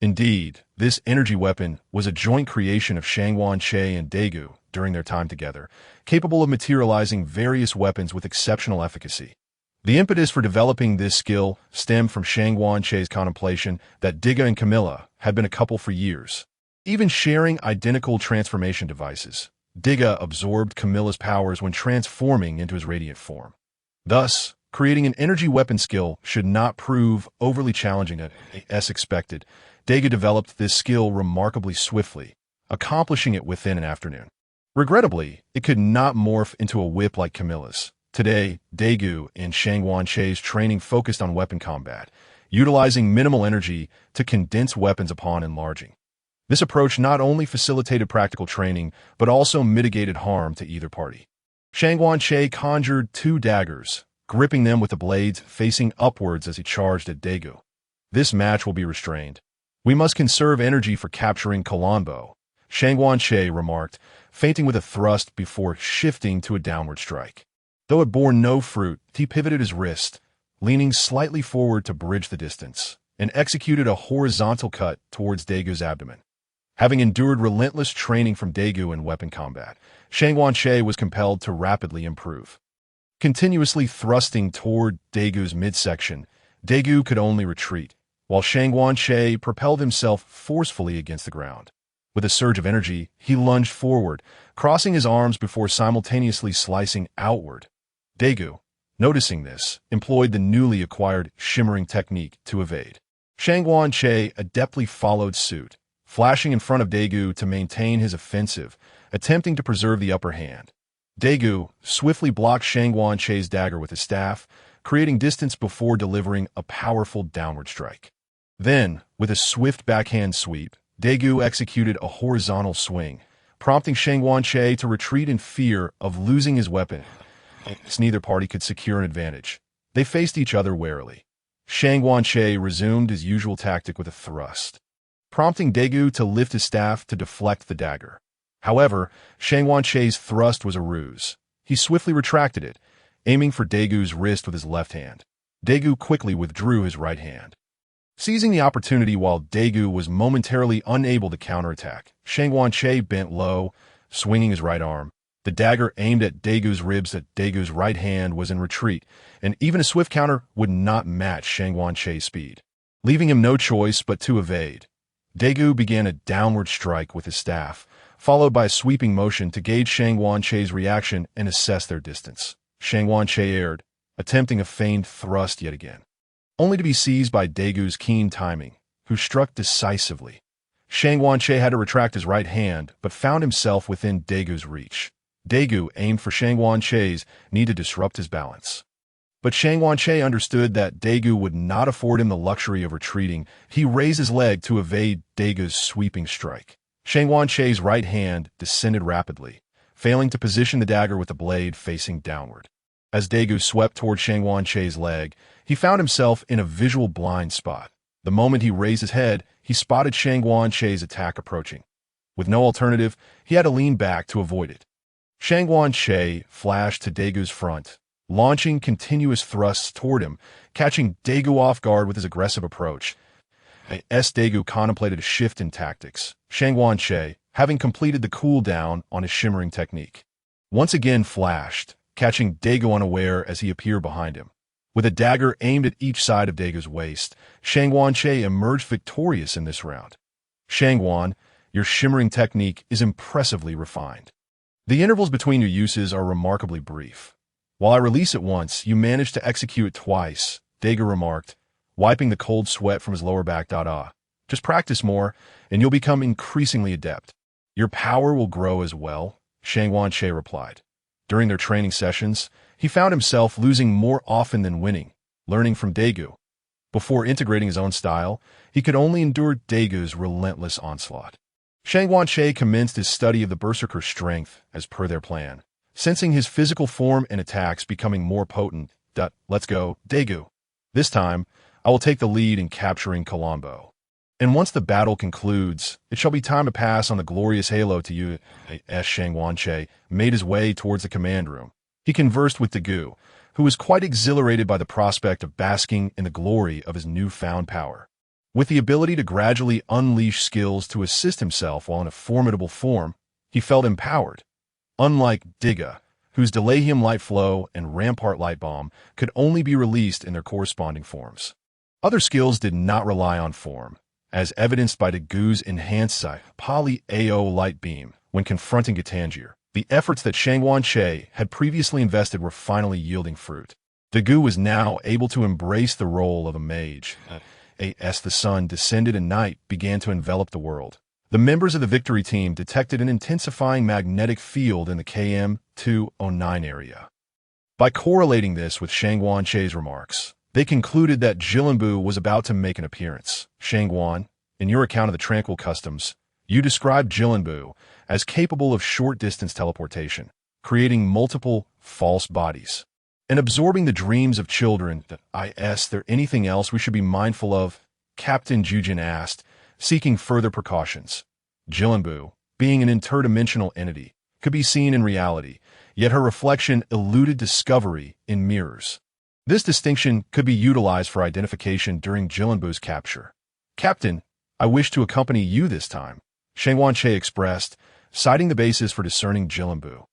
[SPEAKER 1] Indeed, this energy weapon was a joint creation of Shangguan-Che and Daiku during their time together, capable of materializing various weapons with exceptional efficacy. The impetus for developing this skill stemmed from Shangguan-Che's contemplation that Daiku and Camilla had been a couple for years. Even sharing identical transformation devices, Daiku absorbed Camilla's powers when transforming into his radiant form. Thus, creating an energy weapon skill should not prove overly challenging as expected. Daiku developed this skill remarkably swiftly, accomplishing it within an afternoon. Regrettably, it could not morph into a whip like Camilla's. Today, Daiku and Shangguan-Che's training focused on weapon combat, utilizing minimal energy to condense weapons upon enlarging. This approach not only facilitated practical training, but also mitigated harm to either party. Shangguan-Che conjured 2 daggers, gripping them with the blades facing upwards as he charged at Daiku. This match will be restrained. We must conserve energy for capturing Kalanbo, Shangguan-Che remarked, feinting with a thrust before shifting to a downward strike. Though it bore no fruit, he pivoted his wrist, leaning slightly forward to bridge the distance, and executed a horizontal cut towards Daigu's abdomen. Having endured relentless training from Daiku in weapon combat, Shangguan-Che was compelled to rapidly improve. Continuously thrusting toward Daigu's midsection, Daiku could only retreat, while Shangguan-Che propelled himself forcefully against the ground. With a surge of energy, he lunged forward, crossing his arms before simultaneously slicing outward. Daiku, noticing this, employed the newly acquired shimmering technique to evade. Shangguan Che adeptly followed suit, flashing in front of Daiku to maintain his offensive, attempting to preserve the upper hand. Daiku swiftly blocked Shangguan Che's dagger with his staff, creating distance before delivering a powerful downward strike. Then, with a swift backhand sweep, Daiku executed a horizontal swing, prompting Shangguan Che to retreat in fear of losing his weapon. As neither party could secure an advantage, they faced each other warily. Shangguan Che resumed his usual tactic with a thrust, prompting Daiku to lift his staff to deflect the dagger. However, Shangguan Che's thrust was a ruse. He swiftly retracted it, aiming for Daigu's wrist with his left hand. Daiku quickly withdrew his right hand. Seizing the opportunity while Daiku was momentarily unable to counterattack, Shangguan Che bent low, swinging his right arm. The dagger aimed at Daigu's ribs that Daigu's right hand was in retreat, and even a swift counter would not match Shangguan Che's speed, leaving him no choice but to evade. Daiku began a downward strike with his staff, followed by a sweeping motion to gauge Shangguan Che's reaction and assess their distance. Shangguan Che aired, attempting a feigned thrust yet again, only to be seized by Daigu's keen timing, who struck decisively. Shangguan Che had to retract his right hand, but found himself within Daigu's reach. Daiku aimed for Shangguan Che's knee to disrupt his balance. But Shangguan Che understood that Daiku would not afford him the luxury of retreating. He raised his leg to evade Daigu's sweeping strike. Shangguan Che's right hand descended rapidly, failing to position the dagger with the blade facing downward. As Daiku swept toward Shangguan Che's leg, he found himself in a visual blind spot. The moment he raised his head, he spotted Shangguan Che's attack approaching. With no alternative, he had to lean back to avoid it. Shangguan Che flashed to Daigu's front, launching continuous thrusts toward him, catching Daiku off guard with his aggressive approach. As Daiku contemplated a shift in tactics, Shangguan Che, having completed the cool-down on his shimmering technique, once again flashed, catching Daiku unaware as he appeared behind him. With a dagger aimed at each side of Daigu's waist, Shangguan Che emerged victorious in this round. Shangguan, your shimmering technique is impressively refined. The intervals between your uses are remarkably brief. While I release it once, you manage to execute it twice, Daiku remarked, wiping the cold sweat from his lower back. Just practice more, and you'll become increasingly adept. Your power will grow as well, Shangguan Che replied. During their training sessions, he found himself losing more often than winning, learning from Daiku. Before integrating his own style, he could only endure Daigu's relentless onslaught. Shangguan Che commenced his study of the berserker's strength as per their plan, sensing his physical form and attacks becoming more potent. Let's go, Daiku. This time, I will take the lead in capturing Colombo. And once the battle concludes, it shall be time to pass on the glorious halo to you. As Shangguan Che made his way towards the command room, he conversed with Daiku, who was quite exhilarated by the prospect of basking in the glory of his newfound power. With the ability to gradually unleash skills to assist himself while in a formidable form, he felt empowered. Unlike Diga, whose Delahim Light Flow and Rampart Light Bomb could only be released in their corresponding forms. Other skills did not rely on form, as evidenced by Daigu's enhanced Poly AO Light Beam when confronting Gitanjir. The efforts that Shangguan Che had previously invested were finally yielding fruit. Daiku was now able to embrace the role of a mage. As the sun descended and night began to envelop the world, the members of the victory team detected an intensifying magnetic field in the KM-209 area. By correlating this with Shangguan Che's remarks, they concluded that Jilinbu was about to make an appearance. Shangguan, in your account of the Tranquil Customs, you described Jilinbu as capable of short-distance teleportation, creating multiple false bodies, and absorbing the dreams of children. Is there anything else we should be mindful of? Captain Jujin asked, seeking further precautions. Jilinbu, being an interdimensional entity, could be seen in reality, yet her reflection eluded discovery in mirrors. This distinction could be utilized for identification during Jilinbu's capture. Captain, I wish to accompany you this time, Shangguan Che expressed, citing the basis for discerning Jilinbu.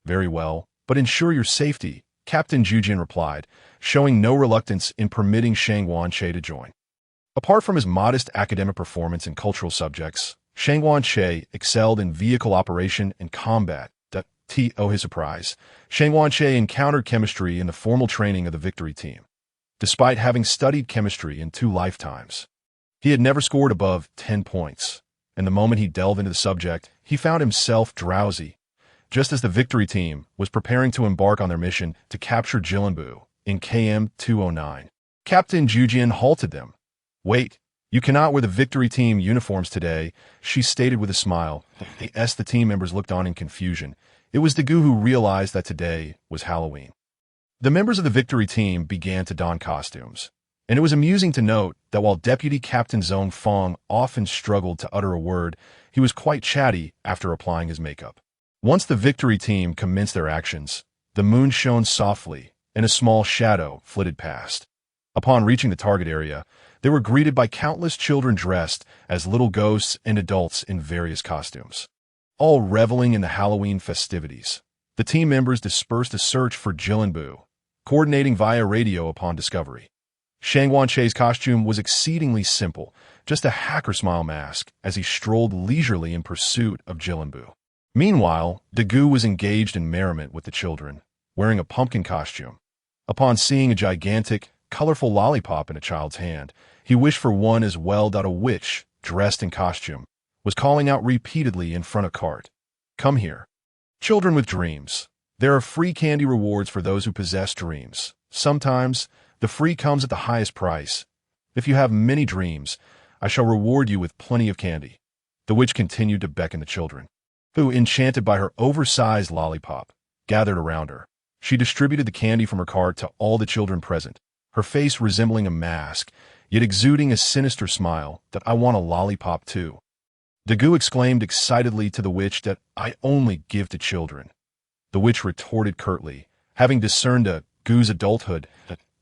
[SPEAKER 1] Very well, but ensure your safety, Captain Jujin replied, showing no reluctance in permitting Shangguan Che to join. Apart from his modest academic performance in cultural subjects, Shangguan Che excelled in vehicle operation and combat. To his surprise, Shangguan Che encountered chemistry in the formal training of the Victory Team. Despite having studied chemistry in 2 lifetimes, he had never scored above 10 points, and the moment he delved into the subject, he found himself drowsy, just as the Victory Team was preparing to embark on their mission to capture Jilinbu in KM 209. Captain Jujian halted them. "Wait, you cannot wear the Victory Team uniforms today," she stated with a smile. The team members looked on in confusion. It was Daiku who realized that today was Halloween. The members of the Victory Team began to don costumes, and it was amusing to note that while Deputy Captain Zhong Fong often struggled to utter a word, he was quite chatty after applying his makeup. Once the Victory Team commenced their actions, the moon shone softly, and a small shadow flitted past. Upon reaching the target area, they were greeted by countless children dressed as little ghosts and adults in various costumes, all reveling in the Halloween festivities. The team members dispersed to search for Jilinbu, coordinating via radio upon discovery. Shangguan Che's costume was exceedingly simple, just a hacker smile mask as he strolled leisurely in pursuit of Jilinbu. Meanwhile, Daiku was engaged in merriment with the children, wearing a pumpkin costume. Upon seeing a gigantic, colorful lollipop in a child's hand, he wished for one as well. A witch, dressed in costume, was calling out repeatedly in front of cart. "Come here. Children with dreams. There are free candy rewards for those who possess dreams. Sometimes, the free comes at the highest price. If you have many dreams, I shall reward you with plenty of candy." The witch continued to beckon the children, who, enchanted by her oversized lollipop, gathered around her. She distributed the candy from her cart to all the children present, her face resembling a mask, yet exuding a sinister smile. "That I want a lollipop too." Daiku exclaimed excitedly to the witch that "I only give to children." The witch retorted curtly, having discerned Daiku's adulthood.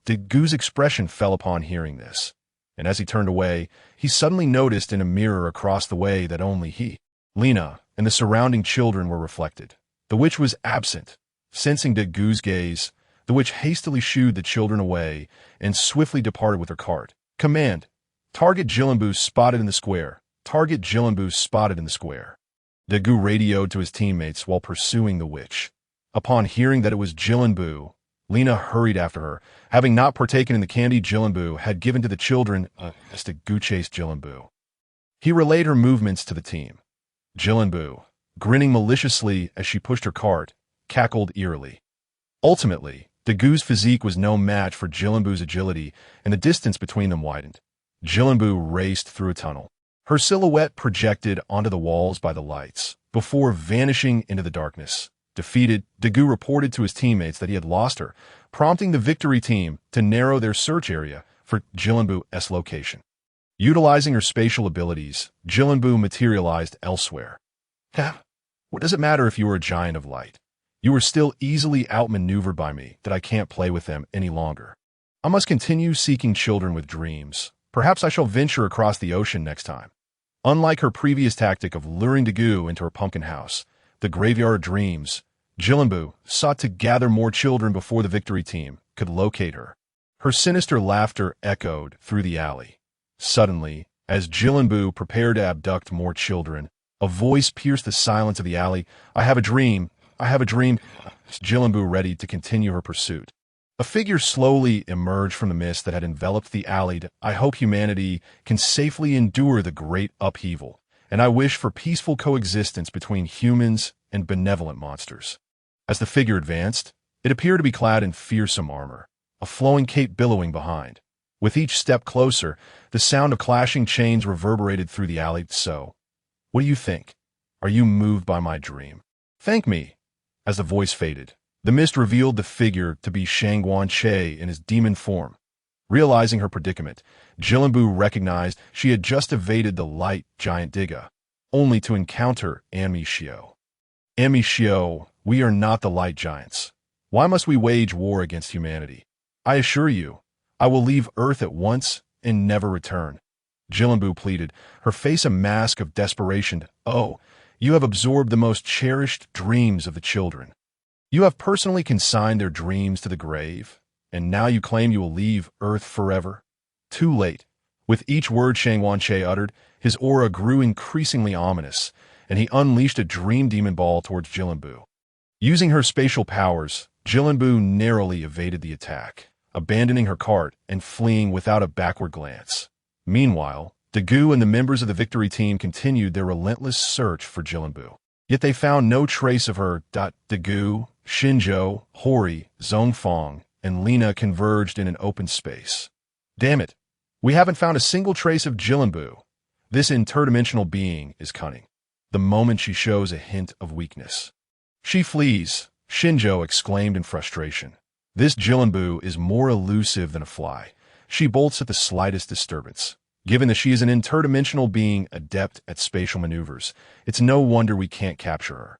[SPEAKER 1] Daiku's expression fell upon hearing this, and as he turned away, he suddenly noticed in a mirror across the way that only he, Lena, and the surrounding children were reflected. The witch was absent. Sensing Daiku's gaze, the witch hastily shooed the children away and swiftly departed with her cart. Command: "Target Jilinbu spotted in the square. Target Jilinbu spotted in the square." Daiku radioed to his teammates while pursuing the witch. Upon hearing that it was Jilinbu, Lena hurried after her, having not partaken in the candy Jilinbu had given to the children as Daiku chased Jilinbu. He relayed her movements to the team. Jilinbu, grinning maliciously as she pushed her cart, cackled eerily. Ultimately, Daigu's physique was no match for Jilinbu's agility, and the distance between them widened. Jilinbu raced through a tunnel, her silhouette projected onto the walls by the lights, before vanishing into the darkness. Defeated, Daiku reported to his teammates that he had lost her, prompting the Victory Team to narrow their search area for Jilinbu's location. Utilizing her spatial abilities, Jilinbu materialized elsewhere. What does it matter if you are a giant of light? You are still easily outmaneuvered by me, that I can't play with them any longer. I must continue seeking children with dreams. Perhaps I shall venture across the ocean next time. Unlike her previous tactic of luring Daiku into her pumpkin house, the Graveyard of Dreams, Jilinbu sought to gather more children before the Victory Team could locate her. Her sinister laughter echoed through the alley. Suddenly, as Jilinbu prepared to abduct more children, a voice pierced the silence of the alley. "I have a dream. I have a dream." Jilinbu ready to continue her pursuit. A figure slowly emerged from the mist that had enveloped the alley. "I hope humanity can safely endure the great upheaval, and I wish for peaceful coexistence between humans and benevolent monsters." As the figure advanced, it appeared to be clad in fearsome armor, a flowing cape billowing behind. With each step closer, the sound of clashing chains reverberated through the alley. "So, what do you think? Are you moved by my dream? Thank me." As the voice faded, the mist revealed the figure to be Shangguan Che in his demon form. Realizing her predicament, Jilinbu recognized she had just evaded the light giant Diga, only to encounter Ami Xiao. "Ami Xiao, we are not the light giants. Why must we wage war against humanity? I assure you, I will leave Earth at once and never return." Jilinbu pleaded, her face a mask of desperation. "Oh, you have absorbed the most cherished dreams of the children. You have personally consigned their dreams to the grave, and now you claim you will leave Earth forever? Too late. With each word Shang Wanche uttered, his aura grew increasingly ominous, and he unleashed a dream demon ball towards Jilinbu. Using her spatial powers, Jilinbu narrowly evaded the attack, abandoning her cart and fleeing without a backward glance. Meanwhile, Daiku and the members of the victory team continued their relentless search for Jilinbu. Yet they found no trace of her. Daiku, Shinjo, Hori, Zhongfang, and Lina converged in an open space. Damn it! We haven't found a single trace of Jilinbu. This interdimensional being is cunning. The moment she shows a hint of weakness, she flees, Shinjo exclaimed in frustration. This Jilinbu is more elusive than a fly. She bolts at the slightest disturbance. Given that she is an interdimensional being adept at spatial maneuvers, it's no wonder we can't capture her.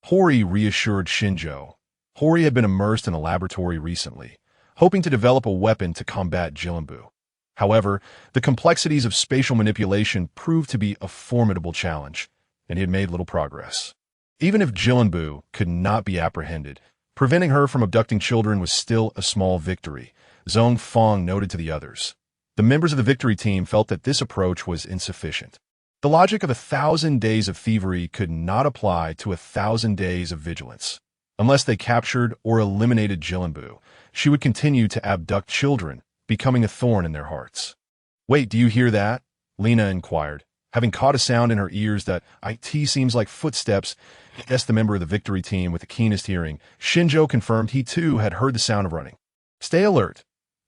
[SPEAKER 1] Hori reassured Shinjo. Hori had been immersed in a laboratory recently, hoping to develop a weapon to combat Jilinbu. However, the complexities of spatial manipulation proved to be a formidable challenge, and he had made little progress. Even if Jilinbu could not be apprehended, preventing her from abducting children was still a small victory, Zhongfang noted to the others. The members of the victory team felt that this approach was insufficient. The logic of 1,000 days of thievery could not apply to 1,000 days of vigilance. Unless they captured or eliminated Jilinbu, she would continue to abduct children, becoming a thorn in their hearts. "Wait, do you hear that?" Lina inquired, having caught a sound in her ears that it seems like footsteps. Yes, the member of the victory team with the keenest hearing, Shinjo confirmed he too had heard the sound of running. "Stay alert,"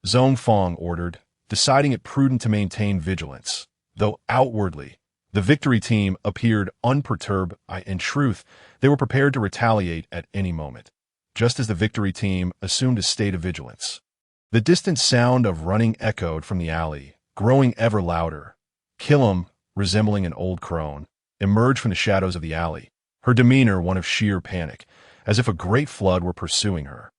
[SPEAKER 1] Zhongfang ordered, deciding it prudent to maintain vigilance. Though outwardly, the victory team appeared unperturbed, in truth, they were prepared to retaliate at any moment, just as the victory team assumed a state of vigilance. The distant sound of running echoed from the alley, growing ever louder. Killam, resembling an old crone, emerged from the shadows of the alley, her demeanor one of sheer panic, as if a great flood were pursuing her.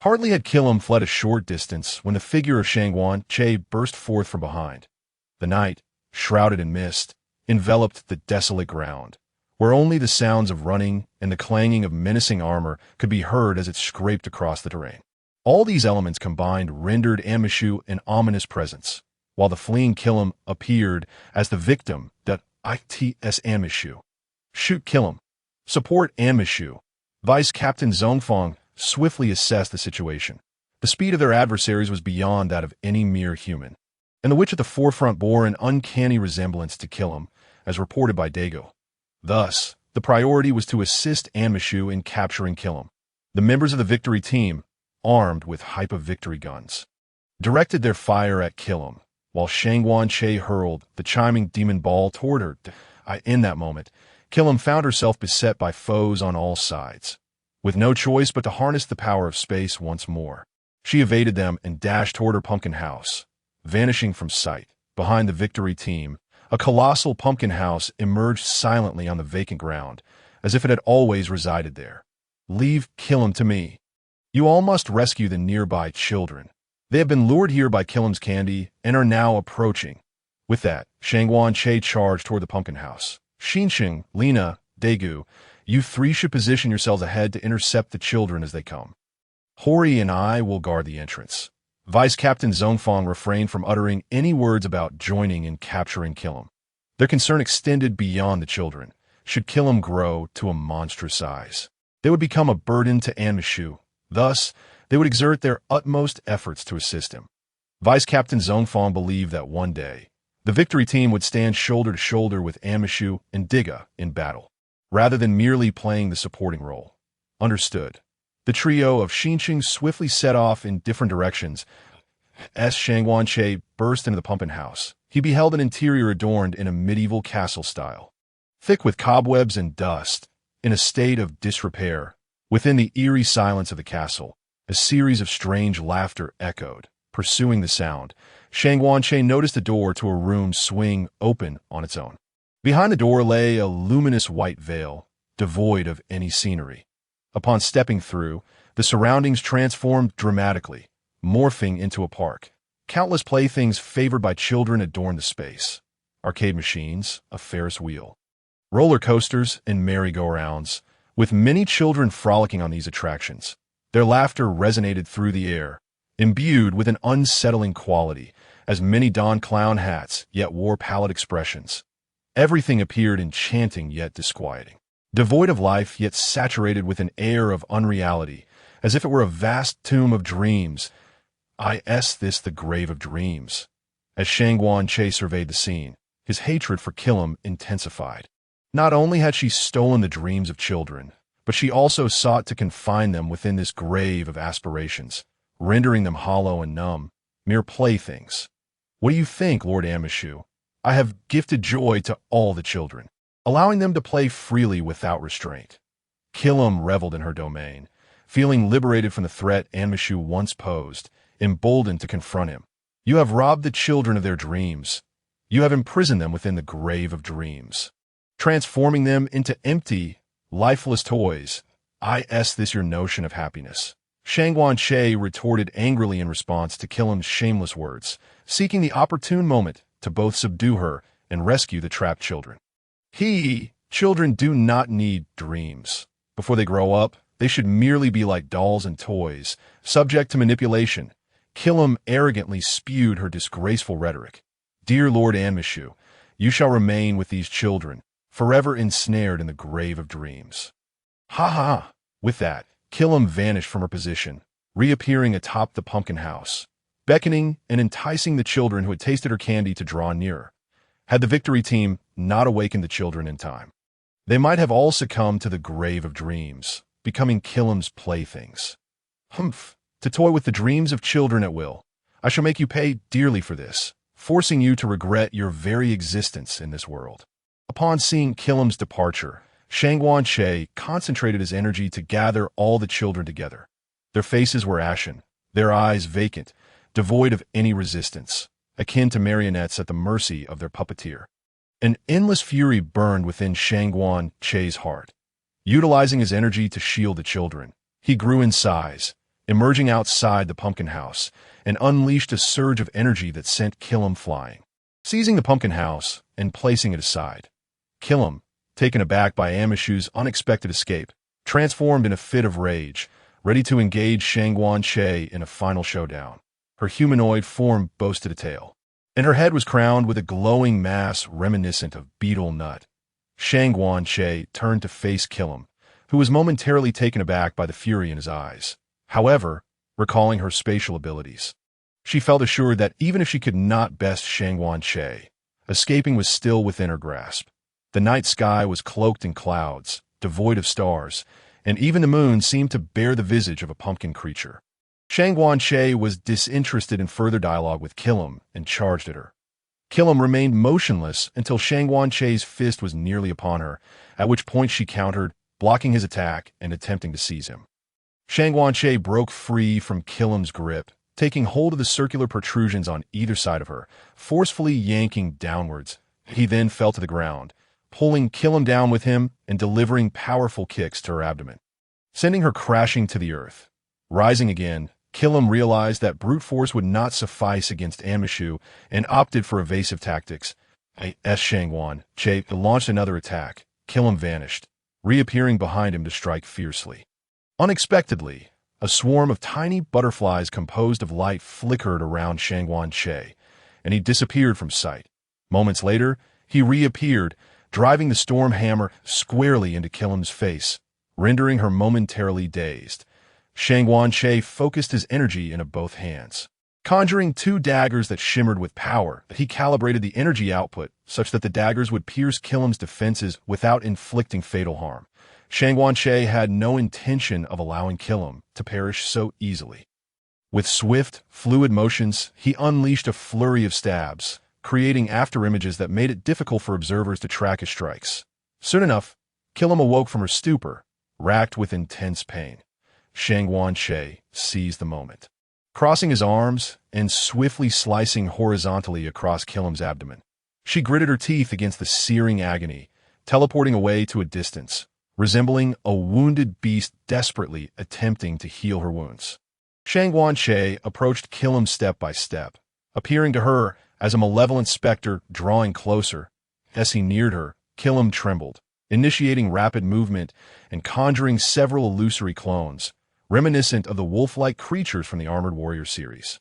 [SPEAKER 1] Hardly had Killam fled a short distance when the figure of Shang Wanche burst forth from behind. The night, shrouded in mist, enveloped the desolate ground, where only the sounds of running and the clanging of menacing armor could be heard as it scraped across the terrain. All these elements combined rendered Amishu an ominous presence, while the fleeing Killam appeared as the victim that its Amishu. "Shoot Killam. Support Amishu." Vice Captain Zhongfang swiftly assessed the situation. The speed of their adversaries was beyond that of any mere human, and the witch at the forefront bore an uncanny resemblance to Killam, as reported by Daiku. Thus, the priority was to assist Amishu in capturing Killam. The members of the victory team, armed with hyper-victory guns, directed their fire at Killam, while Shang Wanche hurled the chiming demon ball toward her. In that moment, Killam found herself beset by foes on all sides. With no choice but to harness the power of space once more, she evaded them and dashed toward her pumpkin house. Vanishing from sight, behind the victory team, a colossal pumpkin house emerged silently on the vacant ground, as if it had always resided there. "Leave Killam to me. You all must rescue the nearby children. They have been lured here by Killam's candy and are now approaching." With that, Shang Wanche charged toward the pumpkin house. "Xinxing, Lina, Daiku, you three should position yourselves ahead to intercept the children as they come. Hori and I will guard the entrance." Vice Captain Zhongfang refrained from uttering any words about joining in capturing Killam. Their concern extended beyond the children. Should Killam grow to a monstrous size, they would become a burden to Amishu. Thus, they would exert their utmost efforts to assist him. Vice Captain Zhongfang believed that one day, the victory team would stand shoulder to shoulder with Amishu and Diga in battle, rather than merely playing the supporting role. Understood. The trio of Xinxing swiftly set off in different directions. As Shang Wanche burst into the pumpkin house, he beheld an interior adorned in a medieval castle style, thick with cobwebs and dust, in a state of disrepair. Within the eerie silence of the castle, a series of strange laughter echoed. Pursuing the sound, Shang Wanche noticed the door to a room swing open on its own. Behind the door lay a luminous white veil, devoid of any scenery. Upon stepping through, the surroundings transformed dramatically, morphing into a park. Countless playthings favored by children adorned the space. Arcade machines, a Ferris wheel, roller coasters, and merry-go-rounds, with many children frolicking on these attractions. Their laughter resonated through the air, imbued with an unsettling quality, as many donned clown hats yet wore pallid expressions. Everything appeared enchanting yet disquieting. Devoid of life yet saturated with an air of unreality, as if it were a vast tomb of dreams. Is this the grave of dreams? As Shangguan Che surveyed the scene, his hatred for Killam intensified. Not only had she stolen the dreams of children, but she also sought to confine them within this grave of aspirations, rendering them hollow and numb, mere playthings. What do you think, Lord Amishu? I have gifted joy to all the children, allowing them to play freely without restraint. Killam reveled in her domain, feeling liberated from the threat Amishu once posed, emboldened to confront him. You have robbed the children of their dreams. You have imprisoned them within the grave of dreams, transforming them into empty, lifeless toys. Is this your notion of happiness? Shangguan Che retorted angrily in response to Killam's shameless words, seeking the opportune moment to both subdue her and rescue the trapped children. Children do not need dreams. Before they grow up, they should merely be like dolls and toys, subject to manipulation. Killam arrogantly spewed her disgraceful rhetoric. Dear Lord Anmishu, you shall remain with these children, forever ensnared in the grave of dreams. Ha ha! With that, Killam vanished from her position, reappearing atop the pumpkin house, beckoning and enticing the children who had tasted her candy to draw nearer. Had the victory team not awakened the children in time, they might have all succumbed to the grave of dreams, becoming Killam's playthings. Humph! To toy with the dreams of children at will. I shall make you pay dearly for this, forcing you to regret your very existence in this world. Upon seeing Killam's departure, Shangguan Che concentrated his energy to gather all the children together. Their faces were ashen, their eyes vacant, devoid of any resistance, akin to marionettes at the mercy of their puppeteer. An endless fury burned within Shangguan Che's heart. Utilizing his energy to shield the children, he grew in size, emerging outside the pumpkin house, and unleashed a surge of energy that sent Killam flying. Seizing the pumpkin house and placing it aside, Killam, taken aback by Amishu's unexpected escape, transformed in a fit of rage, ready to engage Shangguan Che in a final showdown. Her humanoid form boasted a tail, and her head was crowned with a glowing mass reminiscent of beetle nut. Shangguan Che turned to face Killam, who was momentarily taken aback by the fury in his eyes. However, recalling her spatial abilities, she felt assured that even if she could not best Shangguan Che, escaping was still within her grasp. The night sky was cloaked in clouds, devoid of stars, and even the moon seemed to bear the visage of a pumpkin creature. Shangguan Che was disinterested in further dialogue with Killam and charged at her. Killam remained motionless until Shangguan Che's fist was nearly upon her, at which point she countered, blocking his attack and attempting to seize him. Shangguan Che broke free from Killam's grip, taking hold of the circular protrusions on either side of her, forcefully yanking downwards. He then fell to the ground, pulling Killam down with him and delivering powerful kicks to her abdomen, sending her crashing to the earth. Rising again, Killam realized that brute force would not suffice against Amishu and opted for evasive tactics. As Shangguan Che launched another attack, Killam vanished, reappearing behind him to strike fiercely. Unexpectedly, a swarm of tiny butterflies composed of light flickered around Shangguan Che, and he disappeared from sight. Moments later, he reappeared, driving the storm hammer squarely into Killam's face, rendering her momentarily dazed. Shangguan Che focused his energy into both hands. Conjuring two daggers that shimmered with power, he calibrated the energy output such that the daggers would pierce Killam's defenses without inflicting fatal harm. Shangguan Che had no intention of allowing Killam to perish so easily. With swift, fluid motions, he unleashed a flurry of stabs, creating afterimages that made it difficult for observers to track his strikes. Soon enough, Killam awoke from her stupor, racked with intense pain. Shangguan Che seized the moment, crossing his arms and swiftly slicing horizontally across Killam's abdomen. She gritted her teeth against the searing agony, teleporting away to a distance, resembling a wounded beast desperately attempting to heal her wounds. Shangguan Che approached Killam step by step, appearing to her as a malevolent specter drawing closer. As he neared her, Killam trembled, initiating rapid movement and conjuring several illusory clones, reminiscent of the wolf-like creatures from the Armored Warrior series.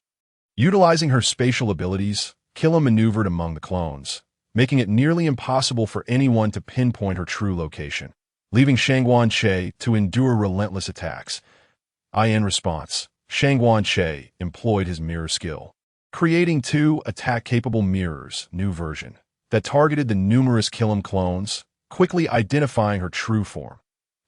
[SPEAKER 1] Utilizing her spatial abilities, Killam maneuvered among the clones, making it nearly impossible for anyone to pinpoint her true location, leaving Shangguan Che to endure relentless attacks. In response, Shangguan Che employed his mirror skill, creating two attack-capable mirrors, new version, that targeted the numerous Killam clones, quickly identifying her true form.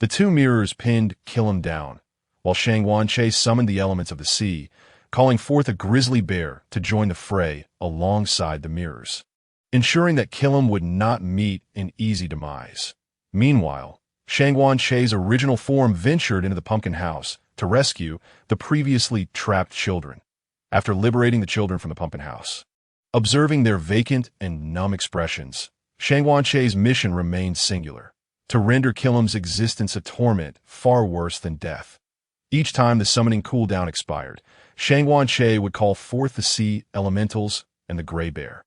[SPEAKER 1] The two mirrors pinned Killam down, while Shangguan Che summoned the elements of the sea, calling forth a grizzly bear to join the fray alongside the mirrors, ensuring that Killam would not meet an easy demise. Meanwhile, Shangguan Che's original form ventured into the pumpkin house to rescue the previously trapped children, after liberating the children from the pumpkin house. Observing their vacant and numb expressions, Shangguan Che's mission remained singular, to render Killam's existence a torment far worse than death. Each time the summoning cooldown expired, Shangguan Che would call forth the sea elementals and the gray bear.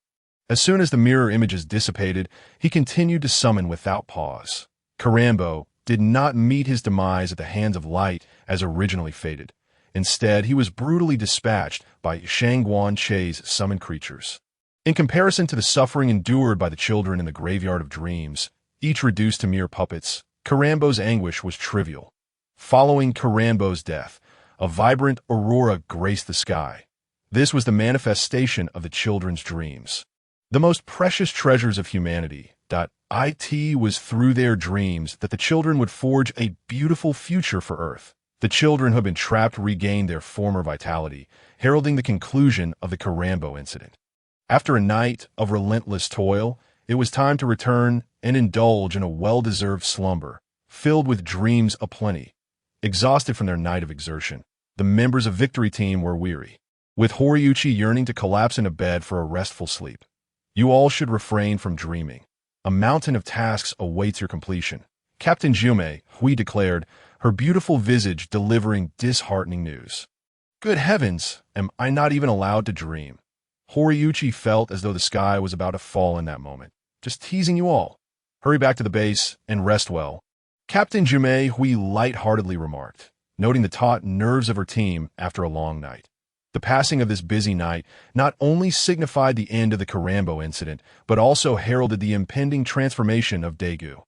[SPEAKER 1] As soon as the mirror images dissipated, he continued to summon without pause. Karambo did not meet his demise at the hands of light as originally fated. Instead, he was brutally dispatched by Shangguan Che's summoned creatures. In comparison to the suffering endured by the children in the Graveyard of Dreams, each reduced to mere puppets, Karambo's anguish was trivial. Following Karambo's death, a vibrant aurora graced the sky. This was the manifestation of the children's dreams. The most precious treasures of humanity. It was through their dreams that the children would forge a beautiful future for Earth. The children who had been trapped regained their former vitality, heralding the conclusion of the Karambo incident. After a night of relentless toil, it was time to return and indulge in a well-deserved slumber, filled with dreams aplenty. Exhausted from their night of exertion, the members of Victory Team were weary, with Horiuchi yearning to collapse in a bed for a restful sleep. You all should refrain from dreaming. A mountain of tasks awaits your completion. Captain Jume, Hui declared, her beautiful visage delivering disheartening news. Good heavens, am I not even allowed to dream? Horiuchi felt as though the sky was about to fall in that moment. Just teasing you all. Hurry back to the base and rest well. Captain Jume Hui lightheartedly remarked, noting the taut nerves of her team after a long night. The passing of this busy night not only signified the end of the Karambo incident, but also heralded the impending transformation of Daiku.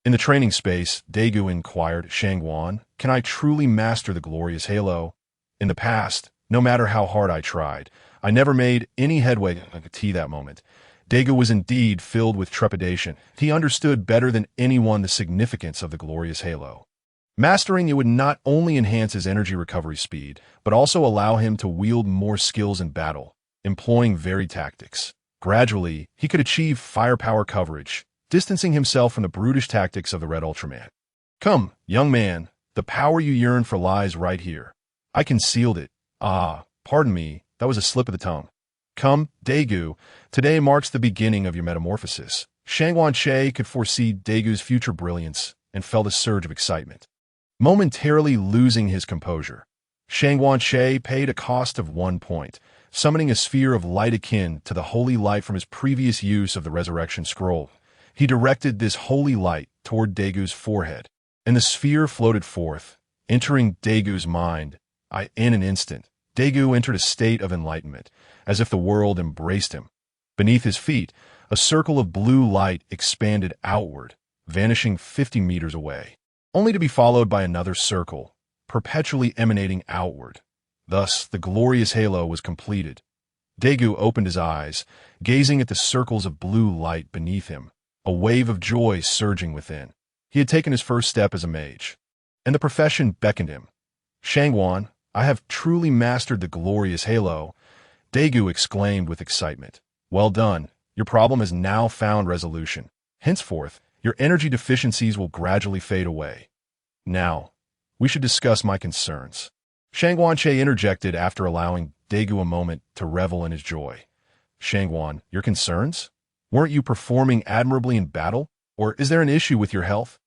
[SPEAKER 1] In the training space, Daiku inquired, Shangguan, can I truly master the glorious halo? In the past, no matter how hard I tried, I never made any headway to that moment. Daiku was indeed filled with trepidation. He understood better than anyone the significance of the glorious halo. Mastering it would not only enhance his energy recovery speed, but also allow him to wield more skills in battle, employing varied tactics. Gradually, he could achieve firepower coverage, distancing himself from the brutish tactics of the Red Ultraman. Come, young man, the power you yearn for lies right here. I concealed it. Pardon me, that was a slip of the tongue. Come, Daiku, today marks the beginning of your metamorphosis. Shangguan Che could foresee Daigu's future brilliance and felt a surge of excitement. Momentarily losing his composure, Shangguan Che paid a cost of 1 point, summoning a sphere of light akin to the holy light from his previous use of the Resurrection Scroll. He directed this holy light toward Daigu's forehead, and the sphere floated forth, entering Daigu's mind. In an instant, Daiku entered a state of enlightenment, as if the world embraced him. Beneath his feet, a circle of blue light expanded outward, vanishing 50 meters away, only to be followed by another circle, perpetually emanating outward. Thus, the glorious halo was completed. Daiku opened his eyes, gazing at the circles of blue light beneath him, a wave of joy surging within. He had taken his first step as a mage, and the profession beckoned him. Shangguan, I have truly mastered the glorious halo, Daiku exclaimed with excitement. Well done, your problem has now found resolution. Henceforth, your energy deficiencies will gradually fade away. Now, we should discuss my concerns. Shangguan Che interjected after allowing Daiku a moment to revel in his joy. Shangguan, your concerns? Weren't you performing admirably in battle? Or is there an issue with your health?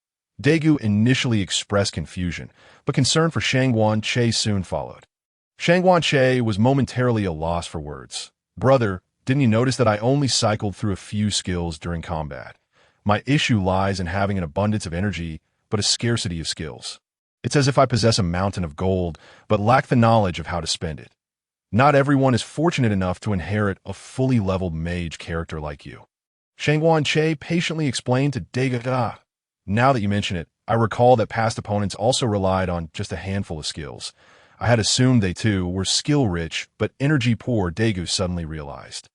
[SPEAKER 1] Daiku initially expressed confusion, but concern for Shangguan Che soon followed. Shangguan Che was momentarily a loss for words. Brother, didn't you notice that I only cycled through a few skills during combat? My issue lies in having an abundance of energy, but a scarcity of skills. It's as if I possess a mountain of gold, but lack the knowledge of how to spend it. Not everyone is fortunate enough to inherit a fully leveled mage character like you. Shangguan Che patiently explained to Daiku. Now that you mention it, I recall that past opponents also relied on just a handful of skills. I had assumed they too were skill-rich, but energy-poor, Daiku suddenly realized.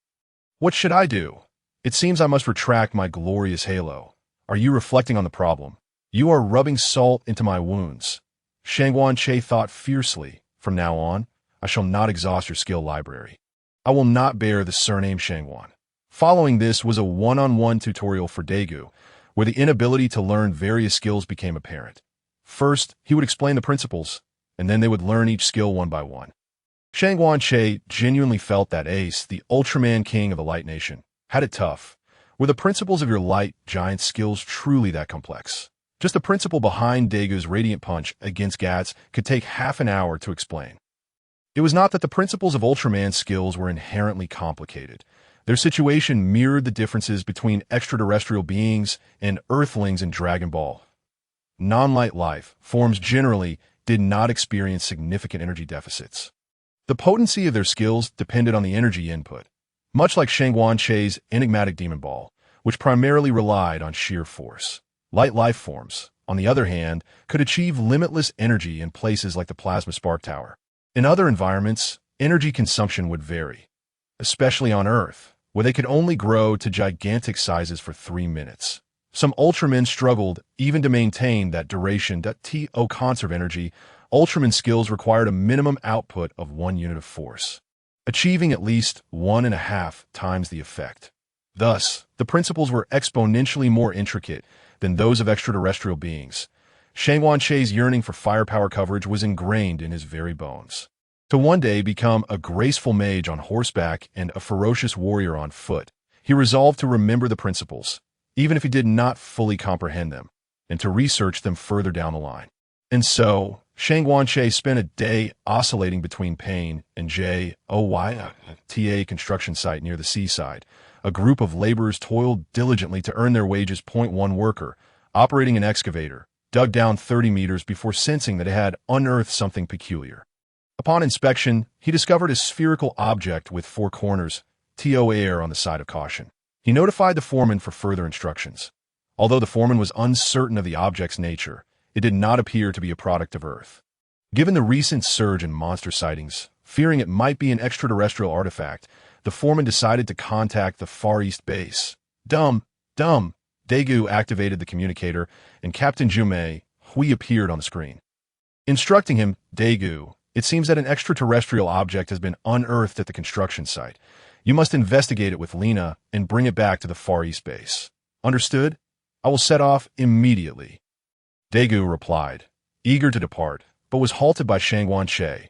[SPEAKER 1] What should I do? It seems I must retract my glorious halo. Are you reflecting on the problem? You are rubbing salt into my wounds. Shangguan Che thought fiercely. From now on, I shall not exhaust your skill library. I will not bear the surname Shangguan. Following this was a one-on-one tutorial for Daiku, where the inability to learn various skills became apparent. First, he would explain the principles, and then they would learn each skill one by one. Shangguan Che genuinely felt that Ace, the Ultraman king of the Light Nation, had it tough. Were the principles of your light giant skills truly that complex? Just the principle behind Daigu's Radiant Punch against Gats could take half an hour to explain. It was not that the principles of Ultraman's skills were inherently complicated. Their situation mirrored the differences between extraterrestrial beings and Earthlings in Dragon Ball. Non-light life forms generally did not experience significant energy deficits. The potency of their skills depended on the energy input, much like Shangguan Che's enigmatic Demon Ball, which primarily relied on sheer force. Light life forms, on the other hand, could achieve limitless energy in places like the Plasma Spark Tower. In other environments, energy consumption would vary, especially on Earth, where they could only grow to gigantic sizes for 3 minutes. Some Ultramen struggled even to maintain that duration. To conserve energy, Ultraman skills required a minimum output of 1 unit of force, achieving at least 1.5 times the effect. Thus, the principles were exponentially more intricate than those of extraterrestrial beings. Shangguan Che's yearning for firepower coverage was ingrained in his very bones. To one day become a graceful mage on horseback and a ferocious warrior on foot, he resolved to remember the principles, even if he did not fully comprehend them, and to research them further down the line. And so, Shangguan Che spent a day oscillating between Pain and J.O.Y.T.A. construction site near the seaside. A group of laborers toiled diligently to earn their wages. One worker, operating an excavator, dug down 30 meters before sensing that it had unearthed something peculiar. Upon inspection, he discovered a spherical object with 4 corners, to err on the side of caution. He notified the foreman for further instructions. Although the foreman was uncertain of the object's nature, it did not appear to be a product of Earth. Given the recent surge in monster sightings, fearing it might be an extraterrestrial artifact, the foreman decided to contact the Far East base. Dumb. Daiku activated the communicator, and Captain Jume Hui appeared on the screen. Instructing him, Daiku, it seems that an extraterrestrial object has been unearthed at the construction site. You must investigate it with Lena and bring it back to the Far East base. Understood? I will set off immediately. Daiku replied, eager to depart, but was halted by Shangguan Che.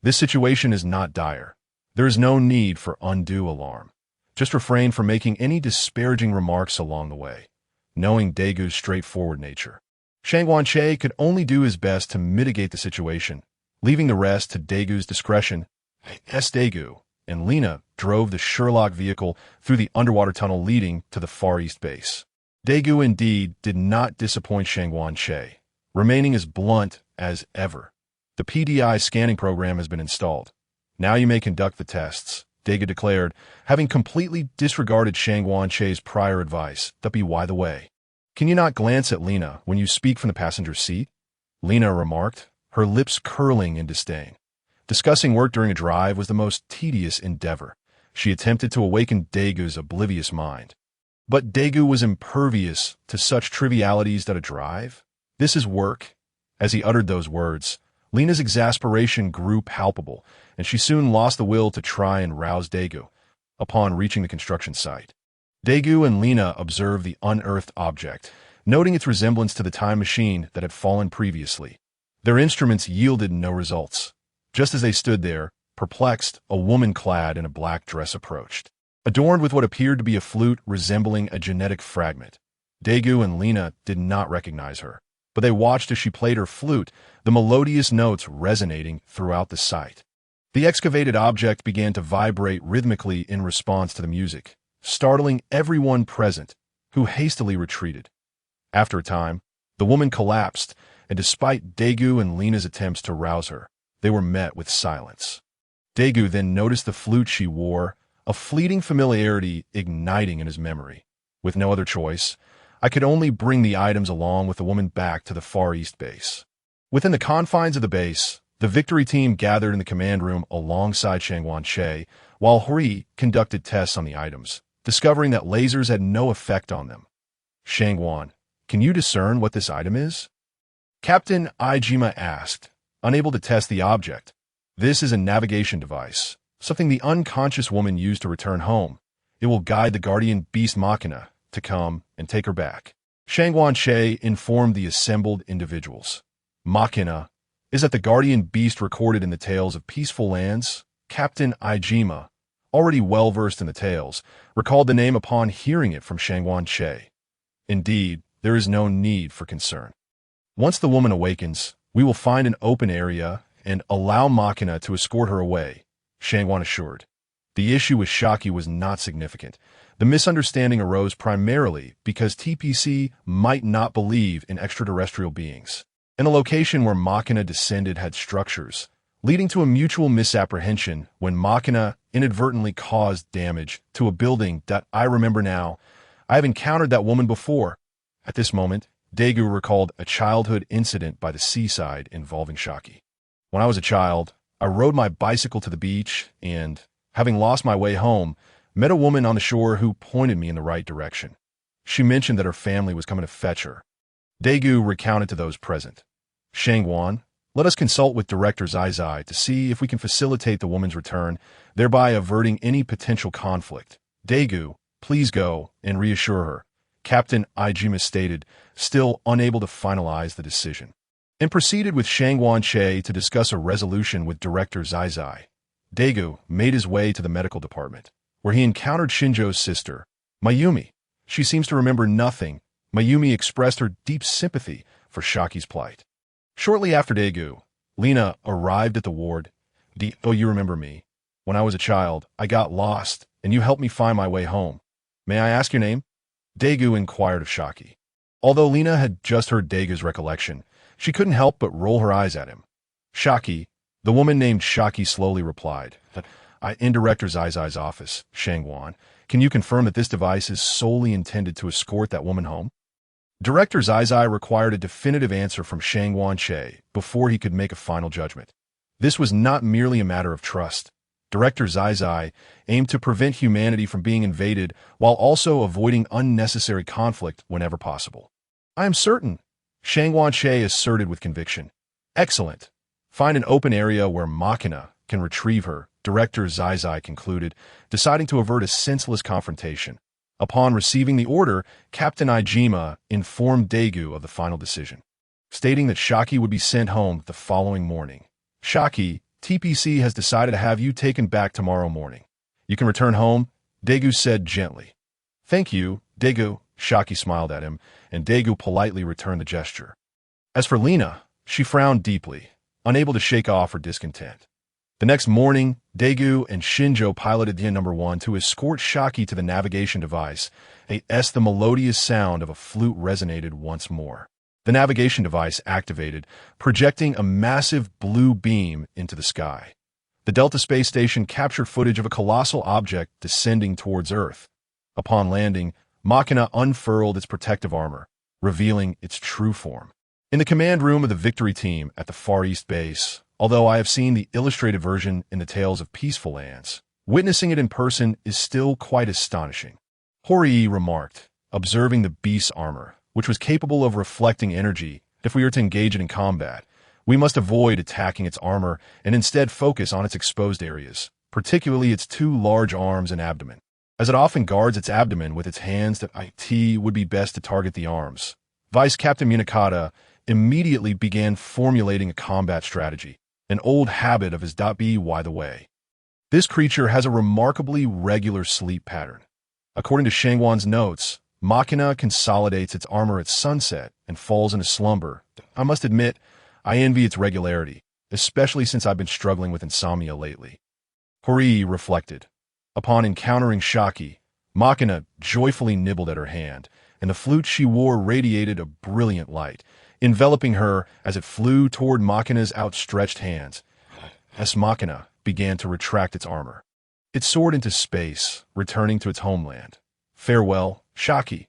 [SPEAKER 1] This situation is not dire. There is no need for undue alarm. Just refrain from making any disparaging remarks along the way, knowing Daigu's straightforward nature. Shangguan Che could only do his best to mitigate the situation, leaving the rest to Daigu's discretion. Daiku and Lena drove the Sherlock vehicle through the underwater tunnel leading to the Far East base. Daiku indeed did not disappoint Shangguan Che, remaining as blunt as ever. The PDI scanning program has been installed. Now you may conduct the tests, Daiku declared, having completely disregarded Shangguan Che's prior advice. By the way, can you not glance at Lena when you speak from the passenger seat? Lena remarked, her lips curling in disdain. Discussing work during a drive was the most tedious endeavor. She attempted to awaken Daigu's oblivious mind. But Daiku was impervious to such trivialities that a drive? This is work. As he uttered those words, Lena's exasperation grew palpable, and she soon lost the will to try and rouse Daiku. Upon reaching the construction site, Daiku and Lena observed the unearthed object, noting its resemblance to the time machine that had fallen previously. Their instruments yielded no results. Just as they stood there, perplexed, a woman clad in a black dress approached, adorned with what appeared to be a flute resembling a genetic fragment. Daiku and Lena did not recognize her, but they watched as she played her flute, the melodious notes resonating throughout the site. The excavated object began to vibrate rhythmically in response to the music, startling everyone present, who hastily retreated. After a time, the woman collapsed, and despite Daiku and Lena's attempts to rouse her, they were met with silence. Daiku then noticed the flute she wore, a fleeting familiarity igniting in his memory. With no other choice, I could only bring the items along with the woman back to the Far East base. Within the confines of the base, the victory team gathered in the command room alongside Shangwan-Che, while Hori conducted tests on the items, discovering that lasers had no effect on them. Shangwan, can you discern what this item is? Captain Aijima asked, unable to test the object. This is a navigation device, something the unconscious woman used to return home. It will guide the guardian beast Machina to come and take her back. Shangwan-Che informed the assembled individuals. Machina is that the guardian beast recorded in the tales of peaceful lands. Captain Aijima, already well-versed in the tales, recalled the name upon hearing it from Shangwan-Che. Indeed, there is no need for concern. Once the woman awakens, we will find an open area and allow Machina to escort her away, Shangwan assured. The issue with Shaki was not significant. The misunderstanding arose primarily because TPC might not believe in extraterrestrial beings, and the location where Machina descended had structures, leading to a mutual misapprehension when Machina inadvertently caused damage to a building that I remember now. I have encountered that woman before. At this moment, Daiku recalled a childhood incident by the seaside involving Shaki. When I was a child, I rode my bicycle to the beach and, having lost my way home, met a woman on the shore who pointed me in the right direction. She mentioned that her family was coming to fetch her. Daiku recounted to those present. Shangwan, let us consult with Director Zai to see if we can facilitate the woman's return, thereby averting any potential conflict. Daiku, please go and reassure her, Captain Aijima stated, still unable to finalize the decision, and proceeded with Shangwan-Che to discuss a resolution with Director Zai. Daiku made his way to the medical department, where he encountered Shinjo's sister, Mayumi. She seems to remember nothing. Mayumi expressed her deep sympathy for Shaki's plight. Shortly after Daiku, Lena arrived at the ward. Oh, you remember me. When I was a child, I got lost, and you helped me find my way home. May I ask your name? Daiku inquired of Shaki. Although Lena had just heard Daigu's recollection, she couldn't help but roll her eyes at him. Shaki, the woman named Shaki slowly replied, in Director Zai's office, Shangwan, can you confirm that this device is solely intended to escort that woman home? Director Zai required a definitive answer from Shangwan-Che before he could make a final judgment. This was not merely a matter of trust. Director Zai aimed to prevent humanity from being invaded while also avoiding unnecessary conflict whenever possible. I am certain, Shangwan-Che asserted with conviction. Excellent. Find an open area where Machina can retrieve her, Director Zai concluded, deciding to avert a senseless confrontation. Upon receiving the order, Captain Aijima informed Daiku of the final decision, stating that Shaki would be sent home the following morning. Shaki, TPC has decided to have you taken back tomorrow morning. You can return home, Daiku said gently. Thank you, Daiku, Shaki smiled at him, and Daiku politely returned the gesture. As for Lena, she frowned deeply, unable to shake off her discontent. The next morning, Daiku and Shinjo piloted the number 1 to escort Shaki to the navigation device. The melodious sound of a flute resonated once more. The navigation device activated, projecting a massive blue beam into the sky. The Delta space station captured footage of a colossal object descending towards Earth. Upon landing, Machina unfurled its protective armor, revealing its true form. In the command room of the victory team at the Far East base, although I have seen the illustrated version in the Tales of Peaceful Lands, witnessing it in person is still quite astonishing. Hori remarked, observing the beast's armor, which was capable of reflecting energy. If we are to engage it in combat, we must avoid attacking its armor and instead focus on its exposed areas, particularly its 2 large arms and abdomen. As it often guards its abdomen with its hands, that it would be best to target the arms. Vice Captain Munakata immediately began formulating a combat strategy, an old habit of his. By the way, this creature has a remarkably regular sleep pattern. According to Shangwan's notes, Machina consolidates its armor at sunset and falls into slumber. I must admit, I envy its regularity, especially since I've been struggling with insomnia lately. Hori reflected. Upon encountering Shaki, Machina joyfully nibbled at her hand, and the flute she wore radiated a brilliant light, enveloping her as it flew toward Machina's outstretched hands. Machina began to retract its armor. It soared into space, returning to its homeland. Farewell, Shaki.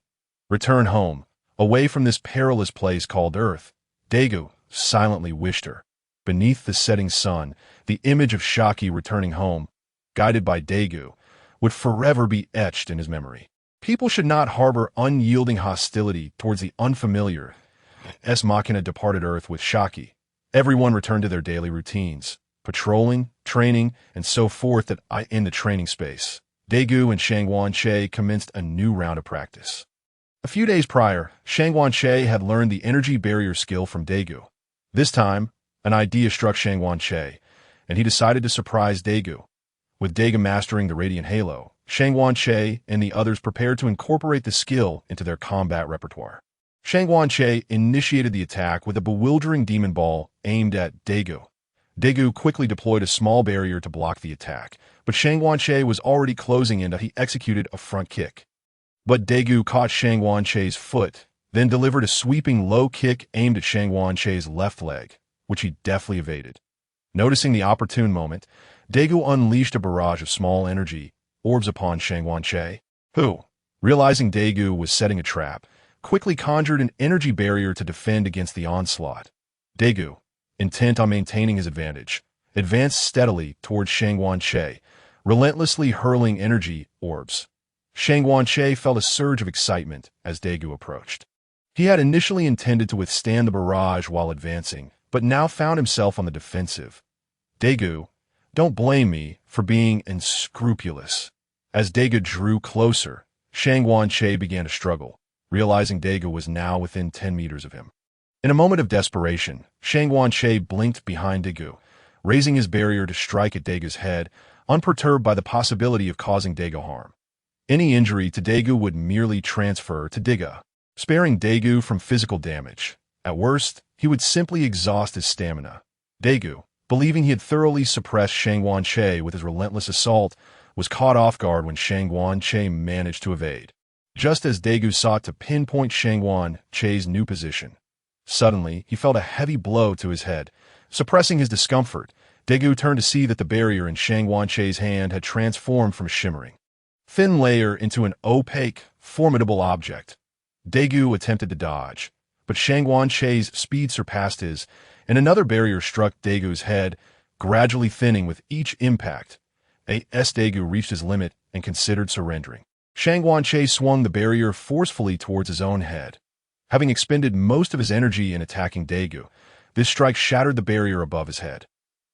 [SPEAKER 1] Return home, away from this perilous place called Earth. Daiku silently wished her. Beneath the setting sun, the image of Shaki returning home, guided by Daiku, would forever be etched in his memory. People should not harbor unyielding hostility towards the unfamiliar. Machina departed Earth with Shaki. Everyone returned to their daily routines, patrolling, training, and so forth. In the training space, Daiku and Shangguan-Che commenced a new round of practice. A few days prior, Shangguan-Che had learned the energy barrier skill from Daiku. This time, an idea struck Shangguan-Che, and he decided to surprise Daiku. With Daiku mastering the Radiant Halo, Shangguan-Che and the others prepared to incorporate the skill into their combat repertoire. Shangguan-Che initiated the attack with a bewildering demon ball aimed at Daiku. Daiku quickly deployed a small barrier to block the attack, but Shangguan-Che was already closing in. He executed a front kick. But Daiku caught Shangguan-Che's foot, then delivered a sweeping low kick aimed at Shangguan-Che's left leg, which he deftly evaded. Noticing the opportune moment, Daiku unleashed a barrage of small energy orbs upon Shangguan-Che, who, realizing Daiku was setting a trap, quickly conjured an energy barrier to defend against the onslaught. Daiku, intent on maintaining his advantage, advanced steadily towards Shangguan-Che, relentlessly hurling energy orbs. Shangguan-Che felt a surge of excitement as Daiku approached. He had initially intended to withstand the barrage while advancing, but now found himself on the defensive. Daiku, don't blame me for being unscrupulous. As Daiku drew closer, Shangguan-Che began to struggle, realizing Daiku was now within 10 meters of him. In a moment of desperation, Shangguan-Che blinked behind Daiku, raising his barrier to strike at Daigu's head, unperturbed by the possibility of causing Daiku harm. Any injury to Daiku would merely transfer to Daiku, sparing Daiku from physical damage. At worst, he would simply exhaust his stamina. Daiku, believing he had thoroughly suppressed Shangguan-Che with his relentless assault, was caught off guard when Shangguan-Che managed to evade. Just as Daiku sought to pinpoint Shangguan-Che's new position, suddenly he felt a heavy blow to his head. Suppressing his discomfort, Daiku turned to see that the barrier in Shangguan-Che's hand had transformed from a shimmering thin layer into an opaque, formidable object. Daiku attempted to dodge, but Shangguan-Che's speed surpassed his, and another barrier struck Daigu's head, gradually thinning with each impact. Daiku reached his limit and considered surrendering. Shangguan-Che swung the barrier forcefully towards his own head. Having expended most of his energy in attacking Daiku, this strike shattered the barrier above his head.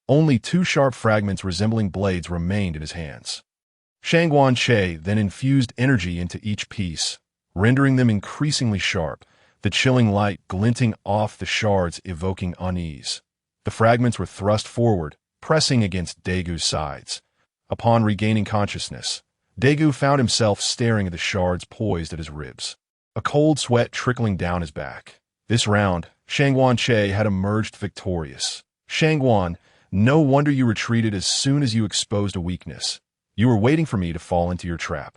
[SPEAKER 1] Only two sharp fragments resembling blades remained in his hands. Shangguan-Che then infused energy into each piece, rendering them increasingly sharp, the chilling light glinting off the shards evoking unease. The fragments were thrust forward, pressing against Daigu's sides. Upon regaining consciousness, Daiku found himself staring at the shards poised at his ribs, a cold sweat trickling down his back. This round, Shangguan-Che had emerged victorious. Shangguan, no wonder you retreated as soon as you exposed a weakness. You were waiting for me to fall into your trap.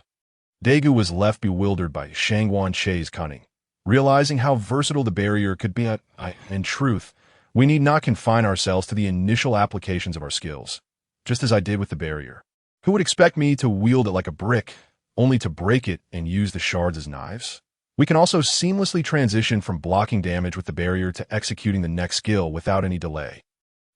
[SPEAKER 1] Daiku was left bewildered by Shangguan-Che's cunning. Realizing how versatile the barrier could be, in truth, we need not confine ourselves to the initial applications of our skills, just as I did with the barrier. Who would expect me to wield it like a brick, only to break it and use the shards as knives? We can also seamlessly transition from blocking damage with the barrier to executing the next skill without any delay.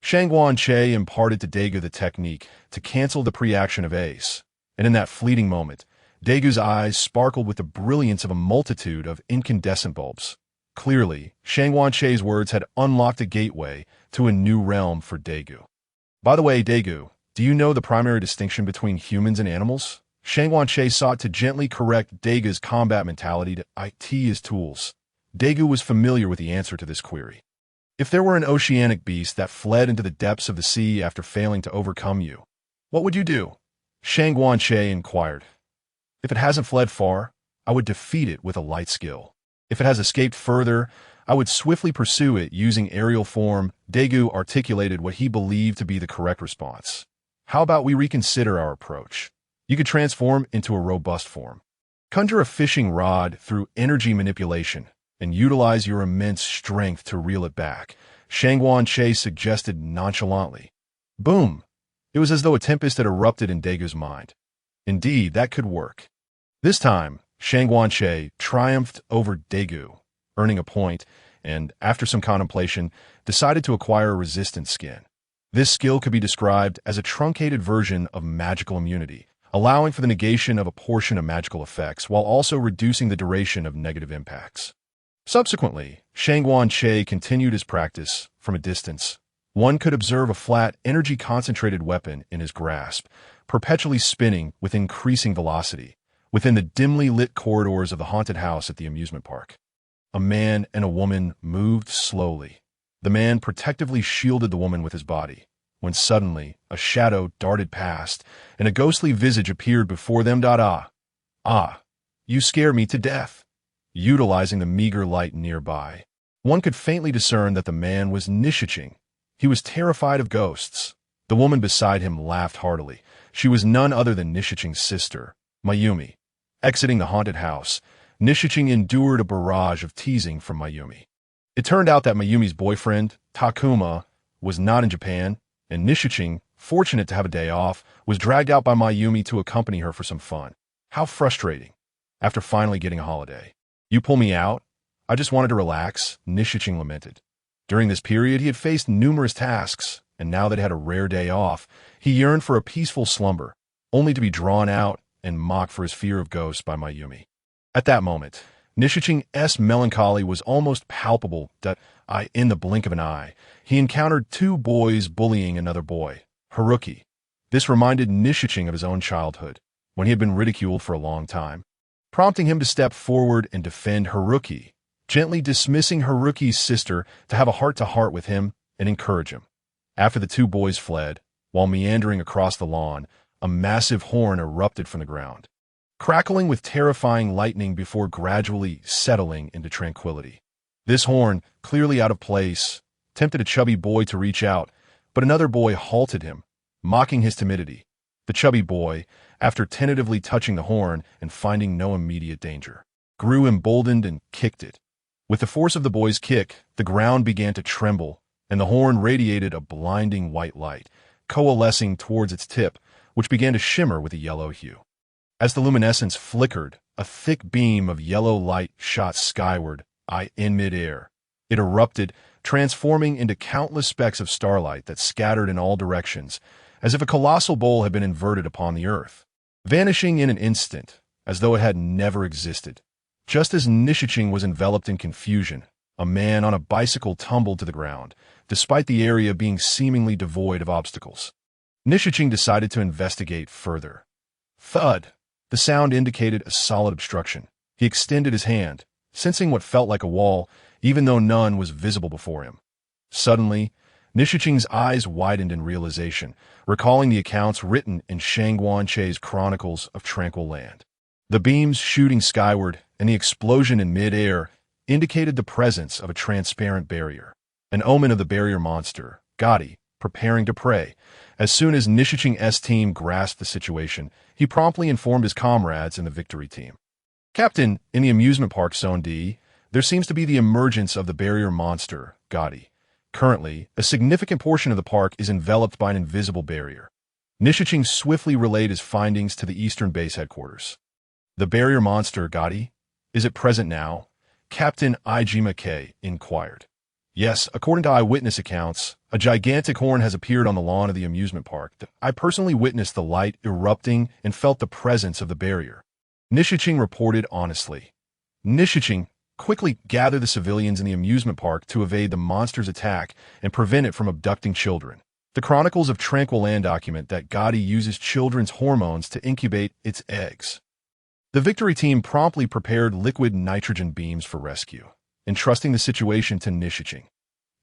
[SPEAKER 1] Shangguan-Che imparted to Daiku the technique to cancel the pre-action of Ace, and in that fleeting moment, Daigu's eyes sparkled with the brilliance of a multitude of incandescent bulbs. Clearly, Shangguan-Che's words had unlocked a gateway to a new realm for Daiku. By the way, Daiku, do you know the primary distinction between humans and animals? Shangguan-Che sought to gently correct Daigu's combat mentality to IT his tools. Daiku was familiar with the answer to this query. If there were an oceanic beast that fled into the depths of the sea after failing to overcome you, what would you do? Shangguan-Che inquired. If it hasn't fled far, I would defeat it with a light skill. If it has escaped further, I would swiftly pursue it using aerial form. Daiku articulated what he believed to be the correct response. How about we reconsider our approach? You could transform into a robust form. Conjure a fishing rod through energy manipulation and utilize your immense strength to reel it back, Shangguan-Che suggested nonchalantly. Boom! It was as though a tempest had erupted in Daigu's mind. Indeed, that could work. This time, Shangguan triumphed over Daiku, earning a point, and, after some contemplation, decided to acquire a resistance skin. This skill could be described as a truncated version of magical immunity, allowing for the negation of a portion of magical effects while also reducing the duration of negative impacts. Subsequently, Shangguan continued his practice from a distance. One could observe a flat, energy-concentrated weapon in his grasp, perpetually spinning with increasing velocity, within the dimly lit corridors of the haunted house at the amusement park. A man and a woman moved slowly. The man protectively shielded the woman with his body, when suddenly a shadow darted past, and a ghostly visage appeared before them. Ah, you scare me to death. Utilizing the meager light nearby, one could faintly discern that the man was Nishiching. He was terrified of ghosts. The woman beside him laughed heartily. She was none other than Nishiching's sister, Mayumi. Exiting the haunted house, Nishiching endured a barrage of teasing from Mayumi. It turned out that Mayumi's boyfriend, Takuma, was not in Japan, and Nishiching, fortunate to have a day off, was dragged out by Mayumi to accompany her for some fun. How frustrating, after finally getting a holiday. You pull me out? I just wanted to relax, Nishiching lamented. During this period, he had faced numerous tasks, and now that he had a rare day off, he yearned for a peaceful slumber, only to be drawn out and mocked for his fear of ghosts by Mayumi. At that moment, Nishiching's melancholy was almost palpable that, in the blink of an eye, he encountered two boys bullying another boy, Haruki. This reminded Nishiching of his own childhood, when he had been ridiculed for a long time, prompting him to step forward and defend Haruki, gently dismissing Haruki's sister to have a heart-to-heart with him and encourage him. After the two boys fled, while meandering across the lawn, a massive horn erupted from the ground, crackling with terrifying lightning before gradually settling into tranquility. This horn, clearly out of place, tempted a chubby boy to reach out, but another boy halted him, mocking his timidity. The chubby boy, after tentatively touching the horn and finding no immediate danger, grew emboldened and kicked it. With the force of the boy's kick, the ground began to tremble, and the horn radiated a blinding white light, coalescing towards its tip, which began to shimmer with a yellow hue. As the luminescence flickered, a thick beam of yellow light shot skyward, in midair. It erupted, transforming into countless specks of starlight that scattered in all directions, as if a colossal bowl had been inverted upon the earth, vanishing in an instant, as though it had never existed. Just as Nishiching was enveloped in confusion, a man on a bicycle tumbled to the ground, despite the area being seemingly devoid of obstacles. Nishiching decided to investigate further. Thud! The sound indicated a solid obstruction. He extended his hand, sensing what felt like a wall, even though none was visible before him. Suddenly, Nishiching's eyes widened in realization, recalling the accounts written in Shangguan's Chronicles of Tranquil Land. The beams shooting skyward and the explosion in mid-air indicated the presence of a transparent barrier, an omen of the barrier monster, Gotti, preparing to prey. As soon as Nishiching's team grasped the situation, he promptly informed his comrades in the victory team. Captain, in the amusement park Zone D, there seems to be the emergence of the barrier monster, Gotti. Currently, a significant portion of the park is enveloped by an invisible barrier. Nishiching swiftly relayed his findings to the Eastern Base headquarters. The barrier monster, Gotti? Is it present now? Captain Ijima inquired. Yes, according to eyewitness accounts, a gigantic horn has appeared on the lawn of the amusement park. I personally witnessed the light erupting and felt the presence of the barrier. Nishiching reported honestly. Nishiching quickly gathered the civilians in the amusement park to evade the monster's attack and prevent it from abducting children. The Chronicles of Tranquil Land document that Gotti uses children's hormones to incubate its eggs. The victory team promptly prepared liquid nitrogen beams for rescue, entrusting the situation to Nishiching.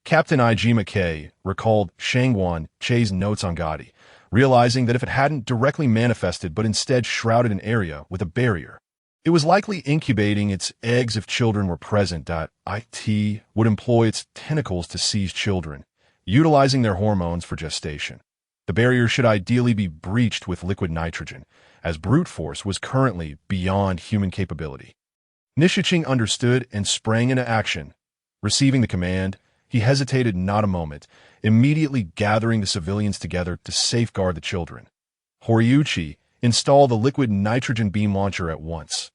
[SPEAKER 1] Captain Ijima recalled Shangguan's notes on Gotti, realizing that if it hadn't directly manifested but instead shrouded an area with a barrier, it was likely incubating its eggs if children were present. It would employ its tentacles to seize children, utilizing their hormones for gestation. The barrier should ideally be breached with liquid nitrogen, as brute force was currently beyond human capability. Nishiching understood and sprang into action. Receiving the command, He hesitated not a moment, immediately gathering the civilians together to safeguard the children. Horiuchi, install the liquid nitrogen beam launcher at once.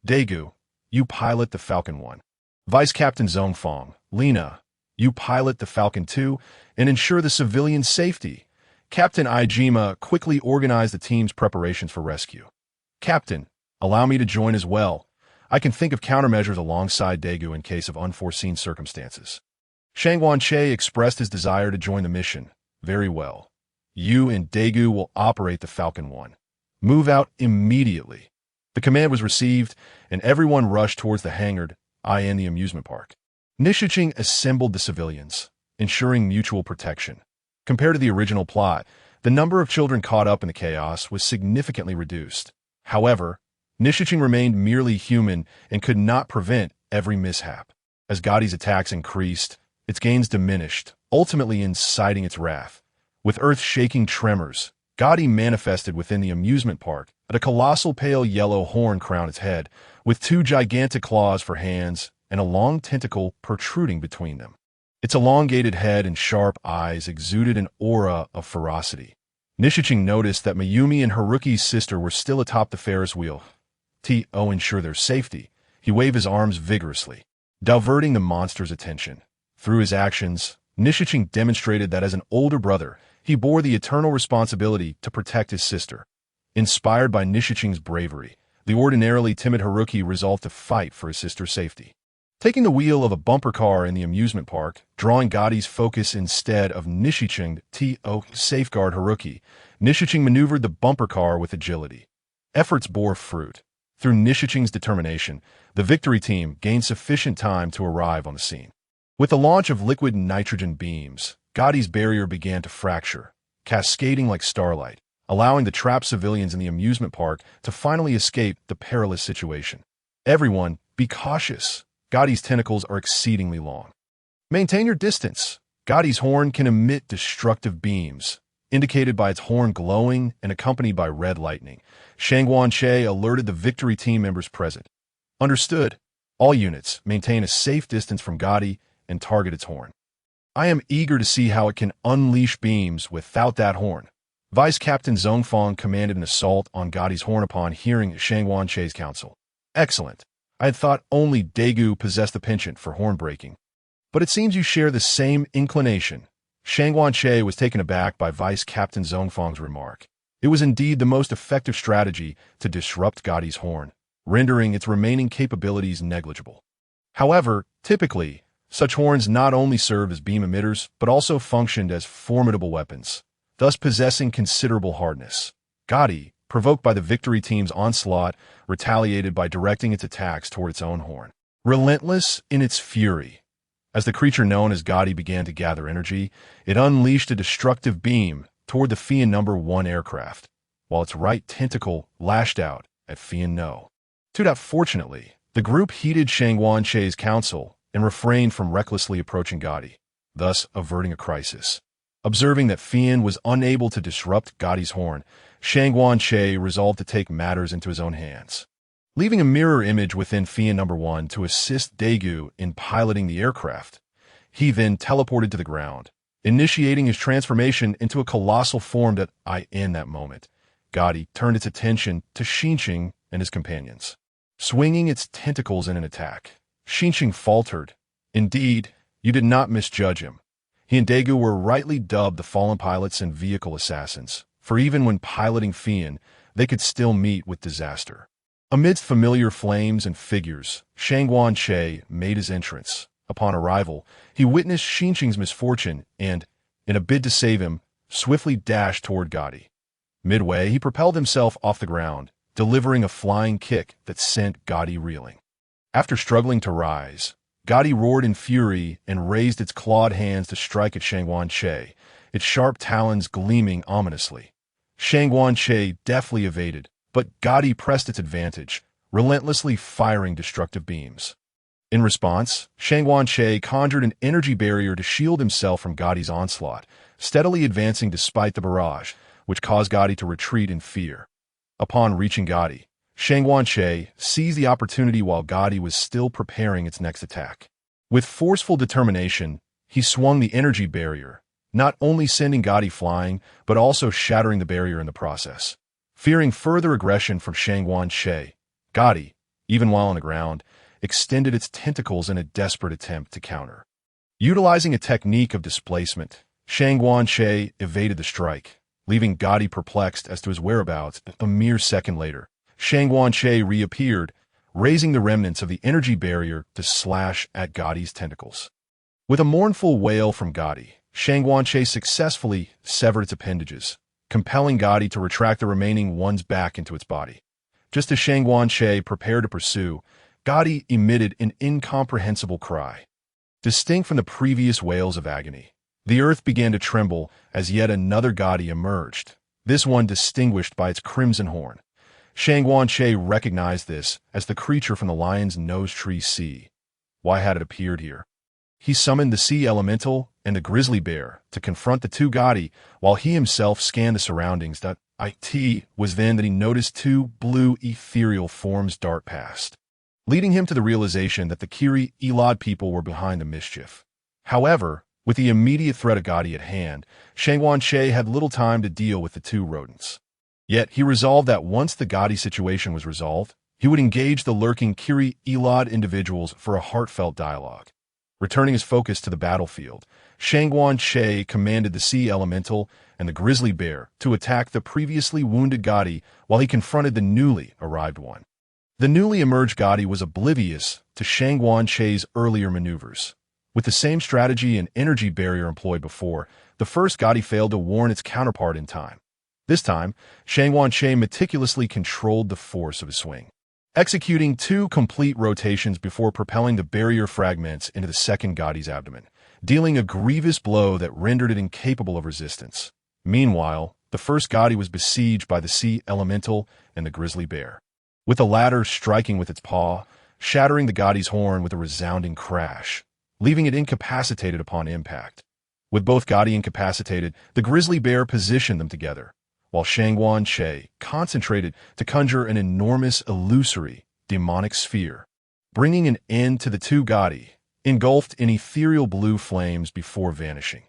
[SPEAKER 1] Daiku, you pilot the Falcon 1. Vice Captain Zhongfang, Lina, you pilot the Falcon 2 and ensure the civilian safety. Captain Iijima quickly organized the team's preparations for rescue. Captain, allow me to join as well. I can think of countermeasures alongside Daiku in case of unforeseen circumstances. Shangguan-Che expressed his desire to join the mission. Very well. You and Daiku will operate the Falcon 1. Move out immediately. The command was received, and everyone rushed towards the hangar, in the amusement park. Nishiching assembled the civilians, ensuring mutual protection. Compared to the original plot, the number of children caught up in the chaos was significantly reduced. However, Nishiching remained merely human and could not prevent every mishap. As Gotti's attacks increased, its gains diminished, ultimately inciting its wrath. With earth-shaking tremors, Gotti manifested within the amusement park, but a colossal pale yellow horn crowned its head, with two gigantic claws for hands and a long tentacle protruding between them. Its elongated head and sharp eyes exuded an aura of ferocity. Nishiching noticed that Mayumi and Haruki's sister were still atop the Ferris wheel. To ensure their safety, he waved his arms vigorously, diverting the monster's attention. Through his actions, Nishiching demonstrated that as an older brother, he bore the eternal responsibility to protect his sister. Inspired by Nishiching's bravery, the ordinarily timid Haruki resolved to fight for his sister's safety. Taking the wheel of a bumper car in the amusement park, drawing Gotti's focus instead of Nishiching to safeguard Haruki, Nishiching maneuvered the bumper car with agility. Efforts bore fruit. Through Nishiching's determination, the victory team gained sufficient time to arrive on the scene. With the launch of liquid nitrogen beams, Gotti's barrier began to fracture, cascading like starlight, allowing the trapped civilians in the amusement park to finally escape the perilous situation. Everyone, be cautious. Gotti's tentacles are exceedingly long. Maintain your distance. Gotti's horn can emit destructive beams, indicated by its horn glowing and accompanied by red lightning. Shangguan-Che alerted the victory team members present. Understood. All units, maintain a safe distance from Gotti and target its horn. I am eager to see how it can unleash beams without that horn. Vice Captain Zhongfang commanded an assault on Gotti's horn upon hearing Shangguan-Che's counsel. Excellent. I had thought only Daiku possessed the penchant for horn breaking. But it seems you share the same inclination. Shangguan-Che was taken aback by Vice Captain Zhongfang's remark. It was indeed the most effective strategy to disrupt Gotti's horn, rendering its remaining capabilities negligible. However, typically, such horns not only served as beam emitters, but also functioned as formidable weapons, thus possessing considerable hardness. Gotti, provoked by the victory team's onslaught, retaliated by directing its attacks toward its own horn. Relentless in its fury, as the creature known as Gotti began to gather energy, it unleashed a destructive beam toward the Fian No. 1 aircraft, while its right tentacle lashed out at Fian No. 2. Fortunately, the group heeded Shangguan-Che's counsel and refrained from recklessly approaching Gotti, thus averting a crisis. Observing that Fian was unable to disrupt Gotti's horn, Shangguan-Che resolved to take matters into his own hands. Leaving a mirror image within Fian No. 1 to assist Daiku in piloting the aircraft, he then teleported to the ground, initiating his transformation into a colossal form in that moment. Gotti turned its attention to Xinqing and his companions, swinging its tentacles in an attack. Xinqing faltered. Indeed, you did not misjudge him. He and Daiku were rightly dubbed the fallen pilots and vehicle assassins, for even when piloting Fian, they could still meet with disaster. Amidst familiar flames and figures, Shangguan-Che made his entrance. Upon arrival, he witnessed Xinqing's misfortune and, in a bid to save him, swiftly dashed toward Gotti. Midway, he propelled himself off the ground, delivering a flying kick that sent Gotti reeling. After struggling to rise, Gotti roared in fury and raised its clawed hands to strike at Shangguan-Che, its sharp talons gleaming ominously. Shangguan-Che deftly evaded, but Gotti pressed its advantage, relentlessly firing destructive beams. In response, Shangguan-Che conjured an energy barrier to shield himself from Gotti's onslaught, steadily advancing despite the barrage, which caused Gotti to retreat in fear. Upon reaching Gotti, Shangguan-Che seized the opportunity while Gotti was still preparing its next attack. With forceful determination, He swung the energy barrier, not only sending Gotti flying, but also shattering the barrier in the process. Fearing further aggression from Shangguan Che, Gotti, even while on the ground, extended its tentacles in a desperate attempt to counter. Utilizing a technique of displacement, Shangguan Che evaded the strike, leaving Gotti perplexed as to his whereabouts. A mere second later, Shangguan Che reappeared, raising the remnants of the energy barrier to slash at Gotti's tentacles. With a mournful wail from Gotti, Shangguan Che successfully severed its appendages, compelling Gotti to retract the remaining ones back into its body. Just as Shangguan Che prepared to pursue, Gotti emitted an incomprehensible cry. Distinct from the previous wails of agony, the earth began to tremble as yet another Gotti emerged, this one distinguished by its crimson horn. Shangguan Che recognized this as the creature from the lion's nose tree sea. Why had it appeared here? He summoned the sea elemental and the grizzly bear to confront the two Gotti while he himself scanned the surroundings. It was then that he noticed two blue ethereal forms dart past, leading him to the realization that the Kiri Elad people were behind the mischief. However, with the immediate threat of Gotti at hand, Shangguan Che had little time to deal with the two rodents. Yet he resolved that once the Gotti situation was resolved, he would engage the lurking Kiri Elad individuals for a heartfelt dialogue. Returning his focus to the battlefield, Shangguan Che commanded the sea elemental and the grizzly bear to attack the previously wounded Gotti while he confronted the newly arrived one. The newly emerged Gotti was oblivious to Shangguan Che's earlier maneuvers. With the same strategy and energy barrier employed before, the first Gotti failed to warn its counterpart in time. This time, Shangguan Che meticulously controlled the force of his swing, executing 2 complete rotations before propelling the barrier fragments into the second Gotti's abdomen, dealing a grievous blow that rendered it incapable of resistance. Meanwhile, the first Gotti was besieged by the sea elemental and the grizzly bear, with the latter striking with its paw, shattering the Gotti's horn with a resounding crash, leaving it incapacitated upon impact. With both Gotti incapacitated, the grizzly bear positioned them together, while Shangguan Che concentrated to conjure an enormous illusory demonic sphere, bringing an end to the two Gotti, engulfed in ethereal blue flames before vanishing.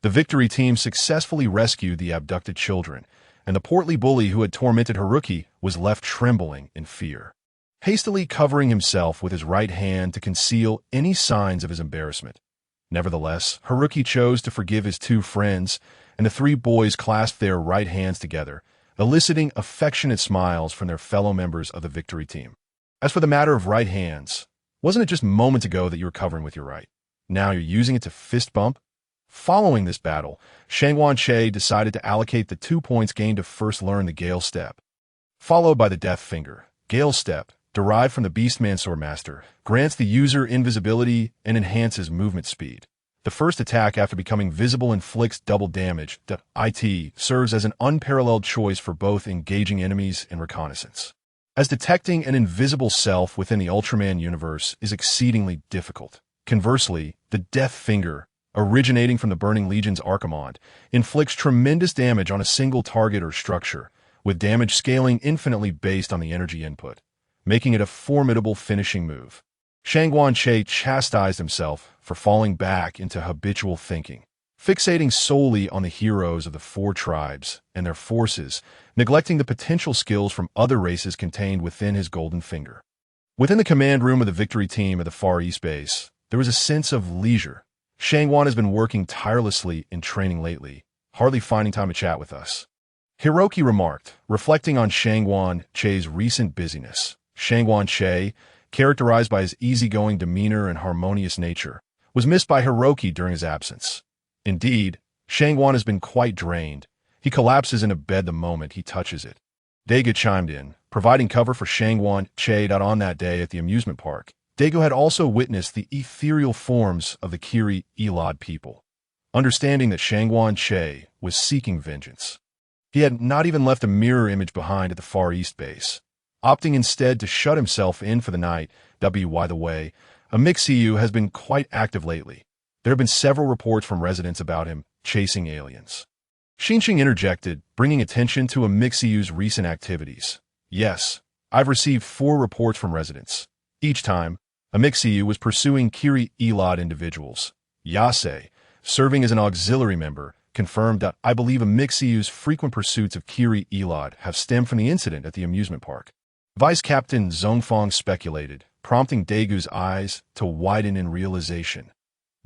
[SPEAKER 1] The victory team successfully rescued the abducted children, and the portly bully who had tormented Haruki was left trembling in fear, hastily covering himself with his right hand to conceal any signs of his embarrassment. Nevertheless, Haruki chose to forgive his 2 friends, and the 3 boys clasped their right hands together, eliciting affectionate smiles from their fellow members of the victory team. As for the matter of right hands, wasn't it just moments ago that you were covering with your right? Now you're using it to fist bump? Following this battle, Shangguan Che decided to allocate the 2 points gained to first learn the Gale Step, followed by the Death Finger. Gale Step, derived from the Beastman Swordmaster, grants the user invisibility and enhances movement speed. The first attack after becoming visible inflicts double damage. It serves as an unparalleled choice for both engaging enemies and reconnaissance, as detecting an invisible self within the Ultraman universe is exceedingly difficult. Conversely, the Death Finger, originating from the Burning Legion's Archimond, inflicts tremendous damage on a single target or structure, with damage scaling infinitely based on the energy input, making it a formidable finishing move. Shangguan Che chastised himself for falling back into habitual thinking, fixating solely on the heroes of the 4 tribes and their forces, neglecting the potential skills from other races contained within his golden finger. Within the command room of the victory team at the Far East base, there was a sense of leisure. Shangguan has been working tirelessly in training lately, hardly finding time to chat with us. Hiroki remarked, reflecting on Shangguan Che's recent busyness. Shangguan Che, characterized by his easygoing demeanor and harmonious nature, was missed by Hiroki during his absence. Indeed, Shangguan has been quite drained. He collapses in a bed the moment he touches it. Daiku chimed in, providing cover for Shangguan Che. On that day at the amusement park, Daiku had also witnessed the ethereal forms of the Kiri Elad people. Understanding that Shangguan Che was seeking vengeance, he had not even left a mirror image behind at the Far East base, opting instead to shut himself in for the night. By the way, Amixiu has been quite active lately. There have been several reports from residents about him chasing aliens. Xinxing interjected, bringing attention to Amixiu's recent activities. Yes, I've received 4 reports from residents. Each time, Amixiu was pursuing Kiri Elad individuals. Yase, serving as an auxiliary member, confirmed that I believe Amixiyu's frequent pursuits of Kiri Elad have stemmed from the incident at the amusement park. Vice Captain Zhongfang speculated, prompting Daigu's eyes to widen in realization.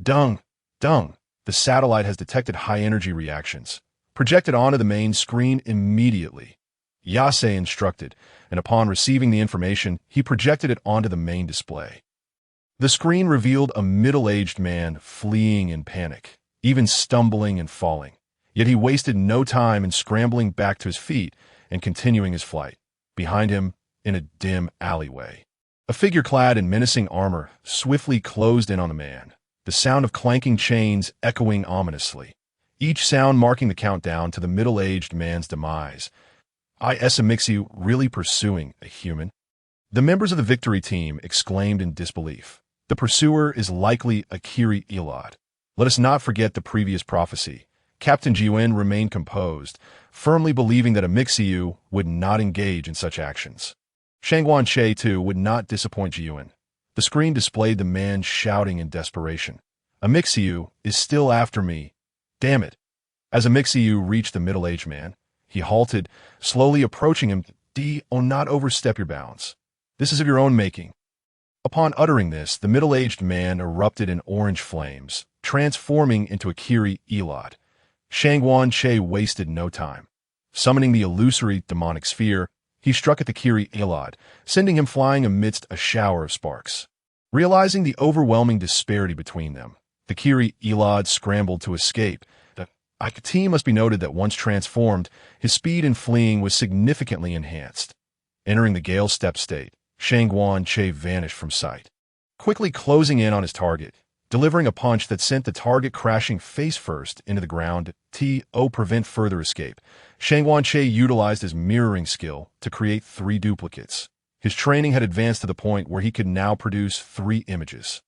[SPEAKER 1] Dung, the satellite has detected high-energy reactions. Projected onto the main screen immediately. Yase instructed, and upon receiving the information, he projected it onto the main display. The screen revealed a middle-aged man fleeing in panic, even stumbling and falling. Yet he wasted no time in scrambling back to his feet and continuing his flight. Behind him, in a dim alleyway, a figure clad in menacing armor swiftly closed in on the man, the sound of clanking chains echoing ominously, each sound marking the countdown to the middle-aged man's demise. Is Amixiu really pursuing a human? The members of the victory team exclaimed in disbelief. The pursuer is likely a Kiri Elad. Let us not forget the previous prophecy. Captain Jiwen remained composed, firmly believing that Amixiu would not engage in such actions. Shangguan Che, too, would not disappoint Jiwen. The screen displayed the man shouting in desperation. Amixiu is still after me. Damn it. As Amixiu reached the middle-aged man, he halted, slowly approaching him. Not overstep your bounds. This is of your own making. Upon uttering this, the middle-aged man erupted in orange flames, transforming into a Kiri Elad. Shangguan Che wasted no time. Summoning the illusory demonic sphere, he struck at the Kiri Elad, sending him flying amidst a shower of sparks. Realizing the overwhelming disparity between them, the Kiri Elad scrambled to escape. The team must be noted that once transformed, his speed in fleeing was significantly enhanced. Entering the Gale Step state, Shangguan Che vanished from sight, quickly closing in on his target, delivering a punch that sent the target crashing face-first into the ground to prevent further escape. Shangguan Che utilized his mirroring skill to create 3 duplicates. His training had advanced to the point where he could now produce 3 images.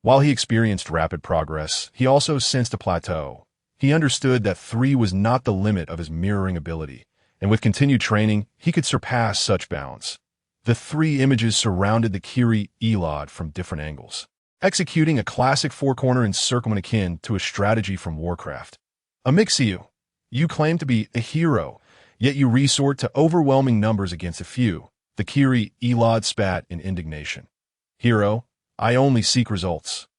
[SPEAKER 1] While he experienced rapid progress, he also sensed a plateau. He understood that 3 was not the limit of his mirroring ability, and with continued training, he could surpass such bounds. The 3 images surrounded the Kiri Elad from different angles, executing a classic 4-corner encirclement akin to a strategy from Warcraft. Amixiu, you claim to be a hero, yet you resort to overwhelming numbers against a few. The Kiri Elad spat in indignation. Hero, I only seek results.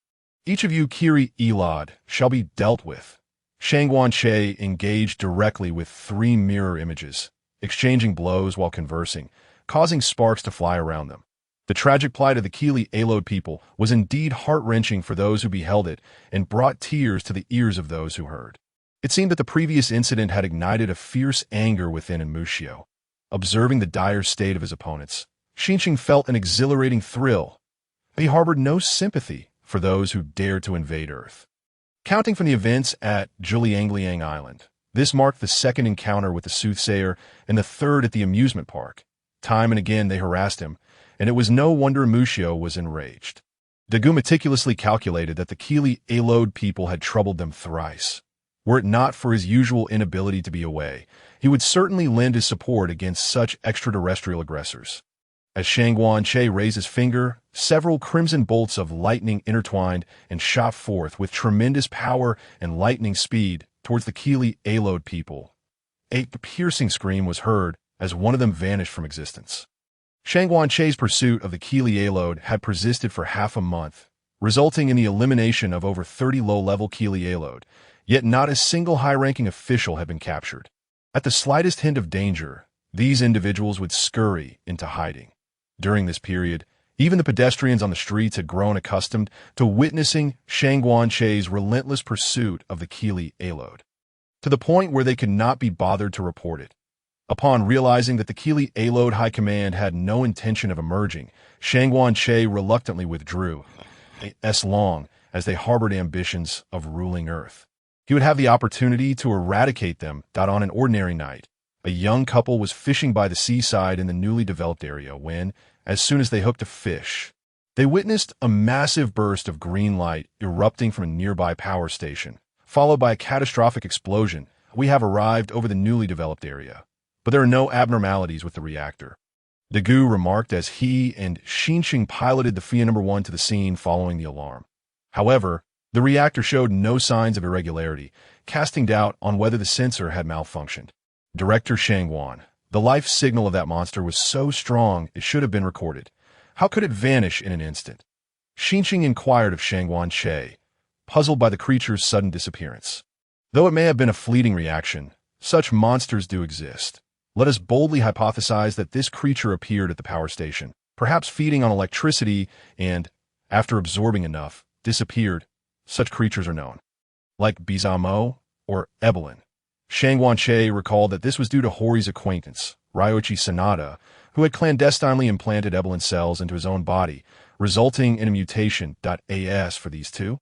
[SPEAKER 1] Each of you Kiri Elad shall be dealt with. Shangguan Che engaged directly with 3 mirror images, exchanging blows while conversing, causing sparks to fly around them. The tragic plight of the Kiri Elad people was indeed heart-wrenching for those who beheld it and brought tears to the ears of those who heard. It seemed that the previous incident had ignited a fierce anger within Muscio. Observing the dire state of his opponents, Xinqing felt an exhilarating thrill. He harbored no sympathy for those who dared to invade Earth. Counting from the events at Zhuliangliang Island, this marked the 2nd encounter with the soothsayer and the 3rd at the amusement park. Time and again they harassed him, and it was no wonder Muscio was enraged. Daiku meticulously calculated that the Kiri Elad people had troubled them thrice. Were it not for his usual inability to be away, he would certainly lend his support against such extraterrestrial aggressors. As Shangguan Che raised his finger, several crimson bolts of lightning intertwined and shot forth with tremendous power and lightning speed towards the Kiri Elad people. A piercing scream was heard as one of them vanished from existence. Shangguan Che's pursuit of the Kiri Elad had persisted for half a month, resulting in the elimination of over 30 low-level Kiri Elad, yet not a single high-ranking official had been captured. At the slightest hint of danger, these individuals would scurry into hiding. During this period, even the pedestrians on the streets had grown accustomed to witnessing Shangguan Che's relentless pursuit of the Kiri Elad, to the point where they could not be bothered to report it. Upon realizing that the Kiri Elad High Command had no intention of emerging, Shangguan Che reluctantly withdrew, as long as they harbored ambitions of ruling Earth. He would have the opportunity to eradicate them on an ordinary night. A young couple was fishing by the seaside in the newly developed area when, as soon as they hooked a fish, they witnessed a massive burst of green light erupting from a nearby power station, followed by a catastrophic explosion. We have arrived over the newly developed area, but there are no abnormalities with the reactor. Daiku remarked as he and Xinqing piloted the Fia No. 1 to the scene following the alarm. However, The reactor showed no signs of irregularity, casting doubt on whether the sensor had malfunctioned. Director Shangwan. The life signal of that monster was so strong it should have been recorded. How could it vanish in an instant? Xinqing inquired of Shangwan Che, puzzled by the creature's sudden disappearance. Though it may have been a fleeting reaction, such monsters do exist. Let us boldly hypothesize that this creature appeared at the power station, perhaps feeding on electricity and, after absorbing enough, disappeared. Such creatures are known, like Bizamo or Ebelin. Shangwan Che recalled that this was due to Hori's acquaintance, Ryoichi Sanada, who had clandestinely implanted Ebelin cells into his own body, resulting in a mutation. As for these two,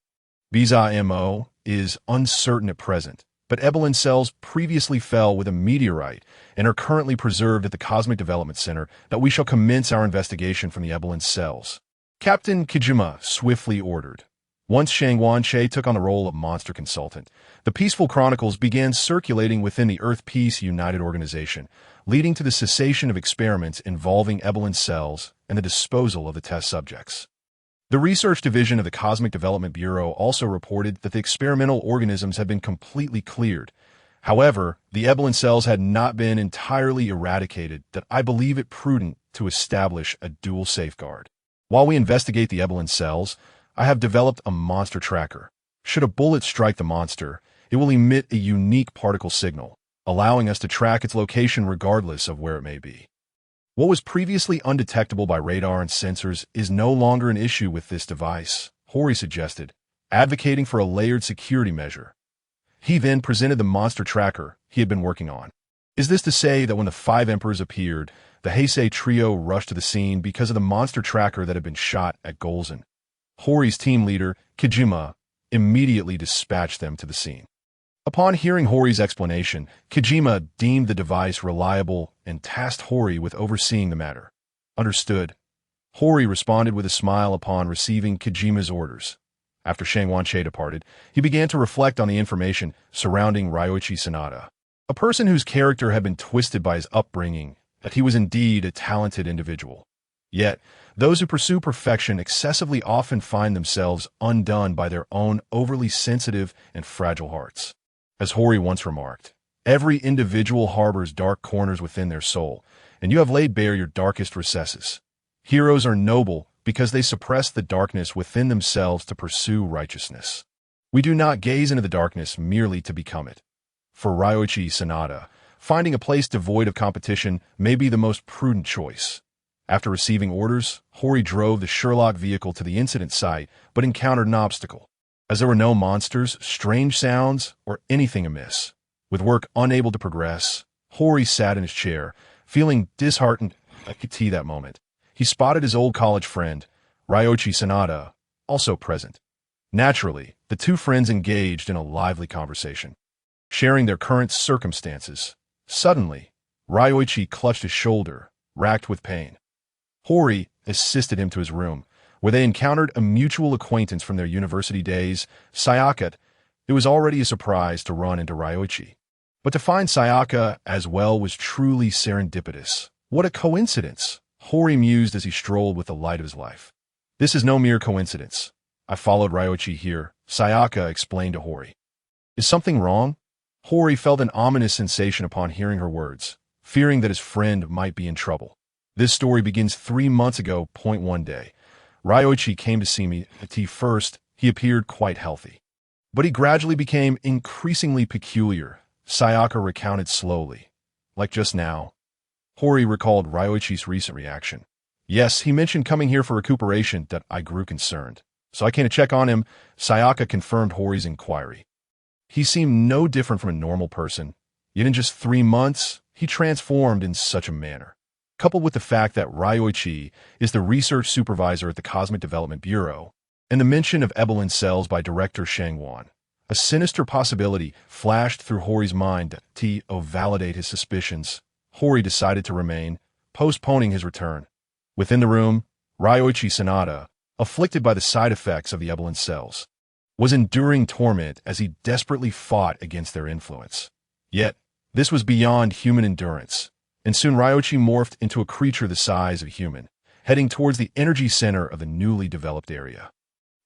[SPEAKER 1] Bizamo is uncertain at present, but Ebelin cells previously fell with a meteorite and are currently preserved at the Cosmic Development Center. That we shall commence our investigation from the Ebelin cells, Captain Kijima swiftly ordered. Once Shangwan Che took on the role of monster consultant, the Peaceful Chronicles began circulating within the Earth Peace United Organization, leading to the cessation of experiments involving Ebelin cells and the disposal of the test subjects. The research division of the Cosmic Development Bureau also reported that the experimental organisms had been completely cleared. However, the Ebelin cells had not been entirely eradicated. That I believe it prudent to establish a dual safeguard. While we investigate the Ebelin cells, I have developed a monster tracker. Should a bullet strike the monster, it will emit a unique particle signal, allowing us to track its location regardless of where it may be. What was previously undetectable by radar and sensors is no longer an issue with this device, Hori suggested, advocating for a layered security measure. He then presented the monster tracker he had been working on. Is this to say that when the five emperors appeared, the Heisei trio rushed to the scene because of the monster tracker that had been shot at Golzan? Hori's team leader, Kijima, immediately dispatched them to the scene. Upon hearing Hori's explanation, Kijima deemed the device reliable and tasked Hori with overseeing the matter. Understood. Hori responded with a smile upon receiving Kijima's orders. After Shangwan Che departed, he began to reflect on the information surrounding Ryoichi Sanada, a person whose character had been twisted by his upbringing, that he was indeed a talented individual. Yet, those who pursue perfection excessively often find themselves undone by their own overly sensitive and fragile hearts. As Hori once remarked, every individual harbors dark corners within their soul, and you have laid bare your darkest recesses. Heroes are noble because they suppress the darkness within themselves to pursue righteousness. We do not gaze into the darkness merely to become it. For Ryoichi Sanada, finding a place devoid of competition may be the most prudent choice. After receiving orders, Hori drove the Sherlock vehicle to the incident site, but encountered an obstacle. As there were no monsters, strange sounds, or anything amiss. With work unable to progress, Hori sat in his chair, feeling disheartened. At that moment, he spotted his old college friend, Ryoichi Sanada, also present. Naturally, the two friends engaged in a lively conversation, sharing their current circumstances. Suddenly, Ryoichi clutched his shoulder, racked with pain. Hori assisted him to his room, where they encountered a mutual acquaintance from their university days, Sayaka. It was already a surprise to run into Ryoichi. But to find Sayaka as well was truly serendipitous. What a coincidence, Hori mused as he strolled with the light of his life. This is no mere coincidence. I followed Ryoichi here, Sayaka explained to Hori. Is something wrong? Hori felt an ominous sensation upon hearing her words, fearing that his friend might be in trouble. This story begins 3 months ago. One day, Ryoichi came to see me. At first, he appeared quite healthy. But he gradually became increasingly peculiar, Sayaka recounted slowly. Like just now. Hori recalled Ryoichi's recent reaction. Yes, he mentioned coming here for recuperation. I grew concerned. So I came to check on him, Sayaka confirmed Hori's inquiry. He seemed no different from a normal person, yet in just 3 months, he transformed in such a manner. Coupled with the fact that Ryoichi is the research supervisor at the Cosmic Development Bureau, and the mention of Ebelin cells by Director Shangwan, a sinister possibility flashed through Hori's mind to validate his suspicions. Hori decided to remain, postponing his return. Within the room, Ryoichi Sanada, afflicted by the side effects of the Ebelin cells, was enduring torment as he desperately fought against their influence. Yet, this was beyond human endurance, and soon Ryoichi morphed into a creature the size of a human, heading towards the energy center of the newly developed area.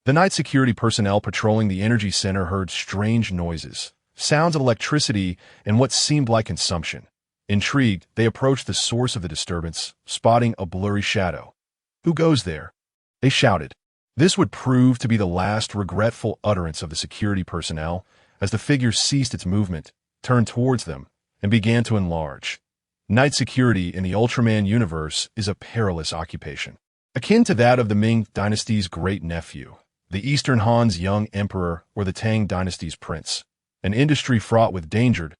[SPEAKER 1] The night security personnel patrolling the energy center heard strange noises, sounds of electricity, and what seemed like consumption. Intrigued, they approached the source of the disturbance, spotting a blurry shadow. "Who goes there?" they shouted. This would prove to be the last regretful utterance of the security personnel as the figure ceased its movement, turned towards them, and began to enlarge. Night security in the Ultraman universe is a perilous occupation, akin to that of the Ming dynasty's great-nephew, the Eastern Han's young emperor, or the Tang dynasty's prince. An industry fraught with danger.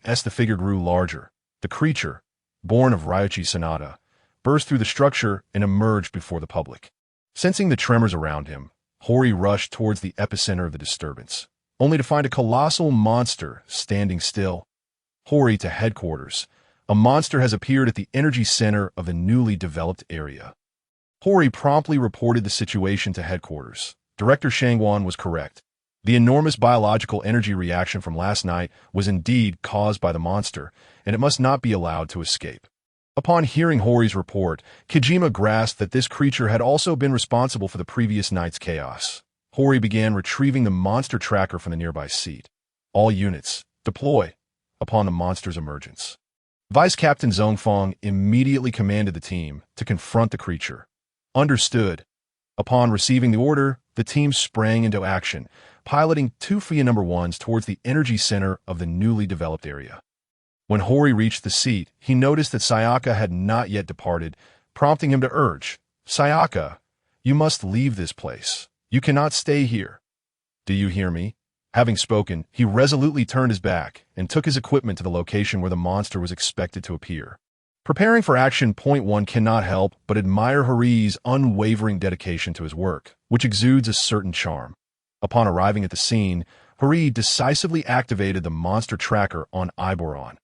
[SPEAKER 1] As the figure grew larger, the creature, born of Ryuichi Sanada, burst through the structure and emerged before the public. Sensing the tremors around him, Hori rushed towards the epicenter of the disturbance, only to find a colossal monster standing still. Hori to headquarters. A monster has appeared at the energy center of the newly developed area. Hori promptly reported the situation to headquarters. Director Shangwan was correct. The enormous biological energy reaction from last night was indeed caused by the monster, and it must not be allowed to escape. Upon hearing Hori's report, Kojima grasped that this creature had also been responsible for the previous night's chaos. Hori began retrieving the monster tracker from the nearby seat. All units, deploy upon the monster's emergence. Vice Captain Zhongfeng immediately commanded the team to confront the creature. Understood. Upon receiving the order, the team sprang into action, piloting two FIA No. 1s towards the energy center of the newly developed area. When Hori reached the seat, he noticed that Sayaka had not yet departed, prompting him to urge, "Sayaka, you must leave this place. You cannot stay here. Do you hear me?" Having spoken, he resolutely turned his back and took his equipment to the location where the monster was expected to appear. Preparing for action, one cannot help but admire Hori's unwavering dedication to his work, which exudes a certain charm. Upon arriving at the scene, Hori decisively activated the monster tracker on Iboron.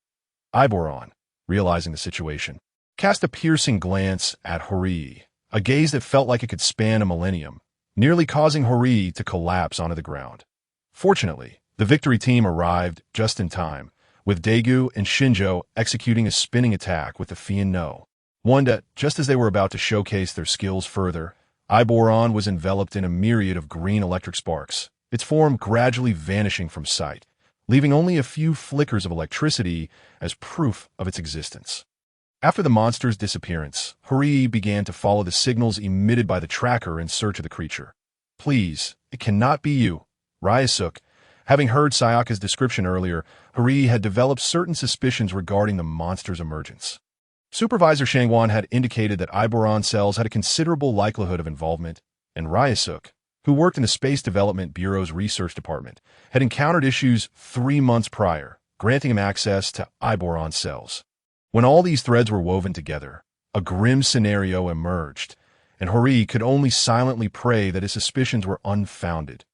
[SPEAKER 1] Iboron, realizing the situation, cast a piercing glance at Hori, a gaze that felt like it could span a millennium, nearly causing Hori to collapse onto the ground. Fortunately, the victory team arrived just in time, with Daiku and Shinjo executing a spinning attack with the Fian No. One just as they were about to showcase their skills further, Iboron was enveloped in a myriad of green electric sparks, its form gradually vanishing from sight, leaving only a few flickers of electricity as proof of its existence. After the monster's disappearance, Hori began to follow the signals emitted by the tracker in search of the creature. "Please, it cannot be you." Ryusuke, having heard Sayaka's description earlier, Hori had developed certain suspicions regarding the monster's emergence. Supervisor Shangwan had indicated that Iboron cells had a considerable likelihood of involvement, and Ryusuke, who worked in the Space Development Bureau's research department, had encountered issues 3 months prior, granting him access to Iboron cells. When all these threads were woven together, a grim scenario emerged, and Hori could only silently pray that his suspicions were unfounded.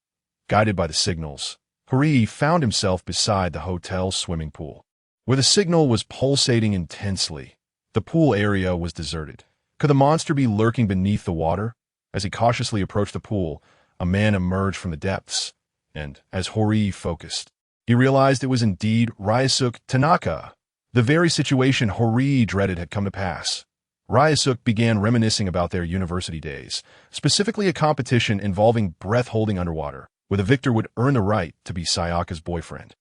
[SPEAKER 1] Guided by the signals, Hori found himself beside the hotel's swimming pool, where the signal was pulsating intensely. The pool area was deserted. Could the monster be lurking beneath the water? As he cautiously approached the pool, a man emerged from the depths, and as Hori focused, he realized it was indeed Ryusuke Tanaka. The very situation Hori dreaded had come to pass. Ryusuke began reminiscing about their university days, specifically a competition involving breath-holding underwater, where the victor would earn the right to be Sayaka's boyfriend.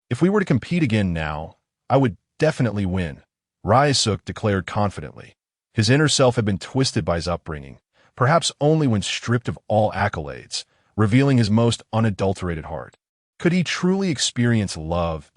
[SPEAKER 1] "If we were to compete again now, I would definitely win," Ryusuke declared confidently. His inner self had been twisted by his upbringing, perhaps only when stripped of all accolades, revealing his most unadulterated heart. Could he truly experience love?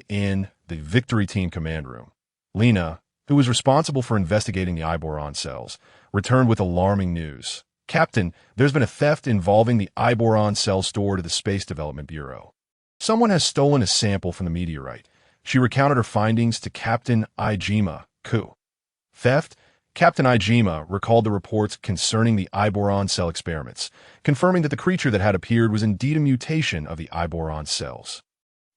[SPEAKER 1] In the victory team command room, Lena, who was responsible for investigating the Iboron cells, returned with alarming news. "Captain, there's been a theft involving the Iboron cell stored at the Space Development Bureau. Someone has stolen a sample from the meteorite." She recounted her findings to Captain Ijima. Theft? Captain Ijima recalled the reports concerning the Iboron cell experiments, confirming that the creature that had appeared was indeed a mutation of the Iboron cells.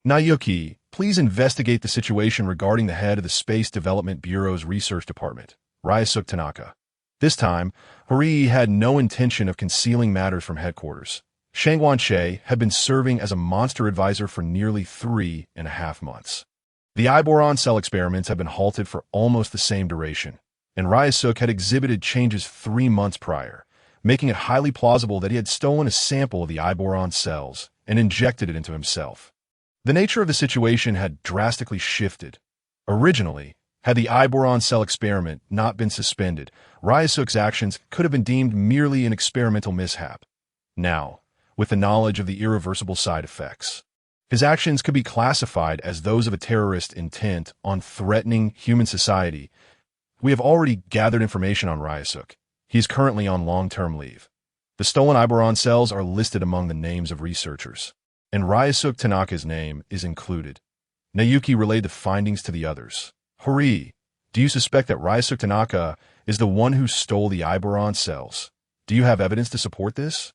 [SPEAKER 1] "Nayuki, please investigate the situation regarding the head of the Space Development Bureau's research department, Ryusuke Tanaka." This time, Hori had no intention of concealing matters from headquarters. Shangwan Che had been serving as a monster advisor for nearly 3.5 months. The Iboron cell experiments had been halted for almost the same duration, and Ryusuke had exhibited changes 3 months prior, making it highly plausible that he had stolen a sample of the Iboron cells and injected it into himself. The nature of the situation had drastically shifted. Originally, had the Iboron cell experiment not been suspended, Ryusuk's actions could have been deemed merely an experimental mishap. Now, with the knowledge of the irreversible side effects, his actions could be classified as those of a terrorist intent on threatening human society. We have already gathered information on Ryusuk. He is currently on long-term leave. The stolen Iboron cells are listed among the names of researchers, and Ryusuk Tanaka's name is included. Nayuki relayed the findings to the others. Hori, do you suspect that Ryusuk Tanaka is the one who stole the Iboron cells? Do you have evidence to support this?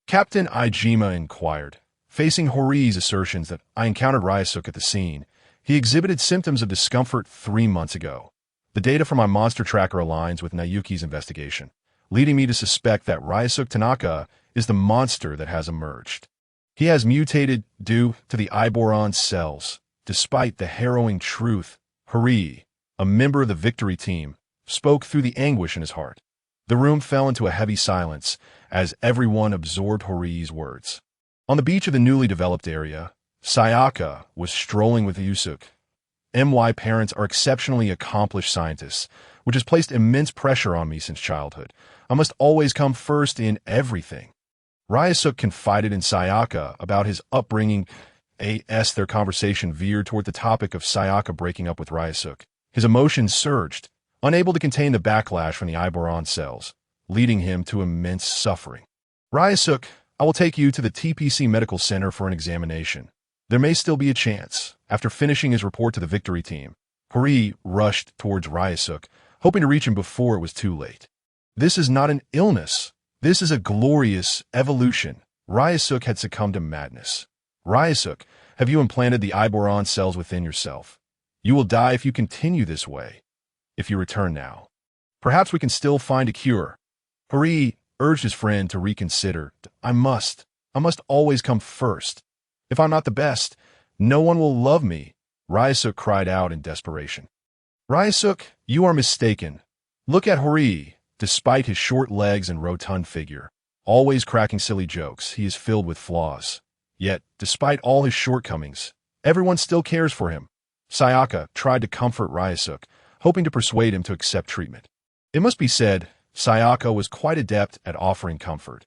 [SPEAKER 1] Captain Ijima inquired. Facing Hori's assertions that I encountered Ryusuk at the scene, he exhibited symptoms of discomfort 3 months ago. The data from my monster tracker aligns with Nayuki's investigation, leading me to suspect that Ryusuk Tanaka is the monster that has emerged. He has mutated due to the Iboron cells. Despite the harrowing truth, Hori, a member of the victory team, spoke through the anguish in his heart. The room fell into a heavy silence as everyone absorbed Hori's words. On the beach of the newly developed area, Sayaka was strolling with Yusuke. MY parents are exceptionally accomplished scientists, which has placed immense pressure on me since childhood. I must always come first in everything. Ryusuk confided in Sayaka about his upbringing. Their conversation veered toward the topic of Sayaka breaking up with Ryusuk. His emotions surged, unable to contain the backlash from the Iboron cells, leading him to immense suffering. Ryusuk, I will take you to the TPC Medical Center for an examination. There may still be a chance. After finishing his report to the victory team, Hori rushed towards Ryusuk, hoping to reach him before it was too late. This is not an illness. This is a glorious evolution. Ryusuk had succumbed to madness. Ryusuk, have you implanted the Iboron cells within yourself? You will die if you continue this way. If you return now, perhaps we can still find a cure. Hori urged his friend to reconsider. I must always come first. If I'm not the best, no one will love me, Ryusuk cried out in desperation. Ryusuk, you are mistaken. Look at Hori. Despite his short legs and rotund figure, always cracking silly jokes, he is filled with flaws. Yet, despite all his shortcomings, everyone still cares for him. Sayaka tried to comfort Ryusuk, hoping to persuade him to accept treatment. It must be said, Sayaka was quite adept at offering comfort.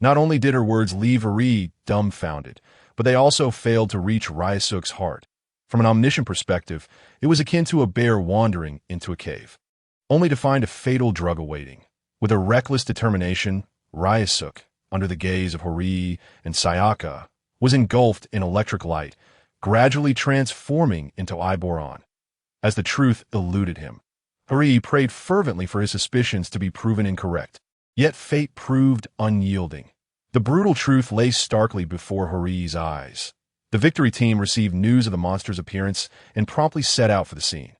[SPEAKER 1] Not only did her words leave Hori dumbfounded, but they also failed to reach Ryusuk's heart. From an omniscient perspective, it was akin to a bear wandering into a cave, only to find a fatal drug awaiting. With a reckless determination, Ryusuk, under the gaze of Hori and Sayaka, was engulfed in electric light, gradually transforming into Iboron. As the truth eluded him, Hori prayed fervently for his suspicions to be proven incorrect. Yet fate proved unyielding. The brutal truth lay starkly before Hori's eyes. The victory team received news of the monster's appearance and promptly set out for the scene.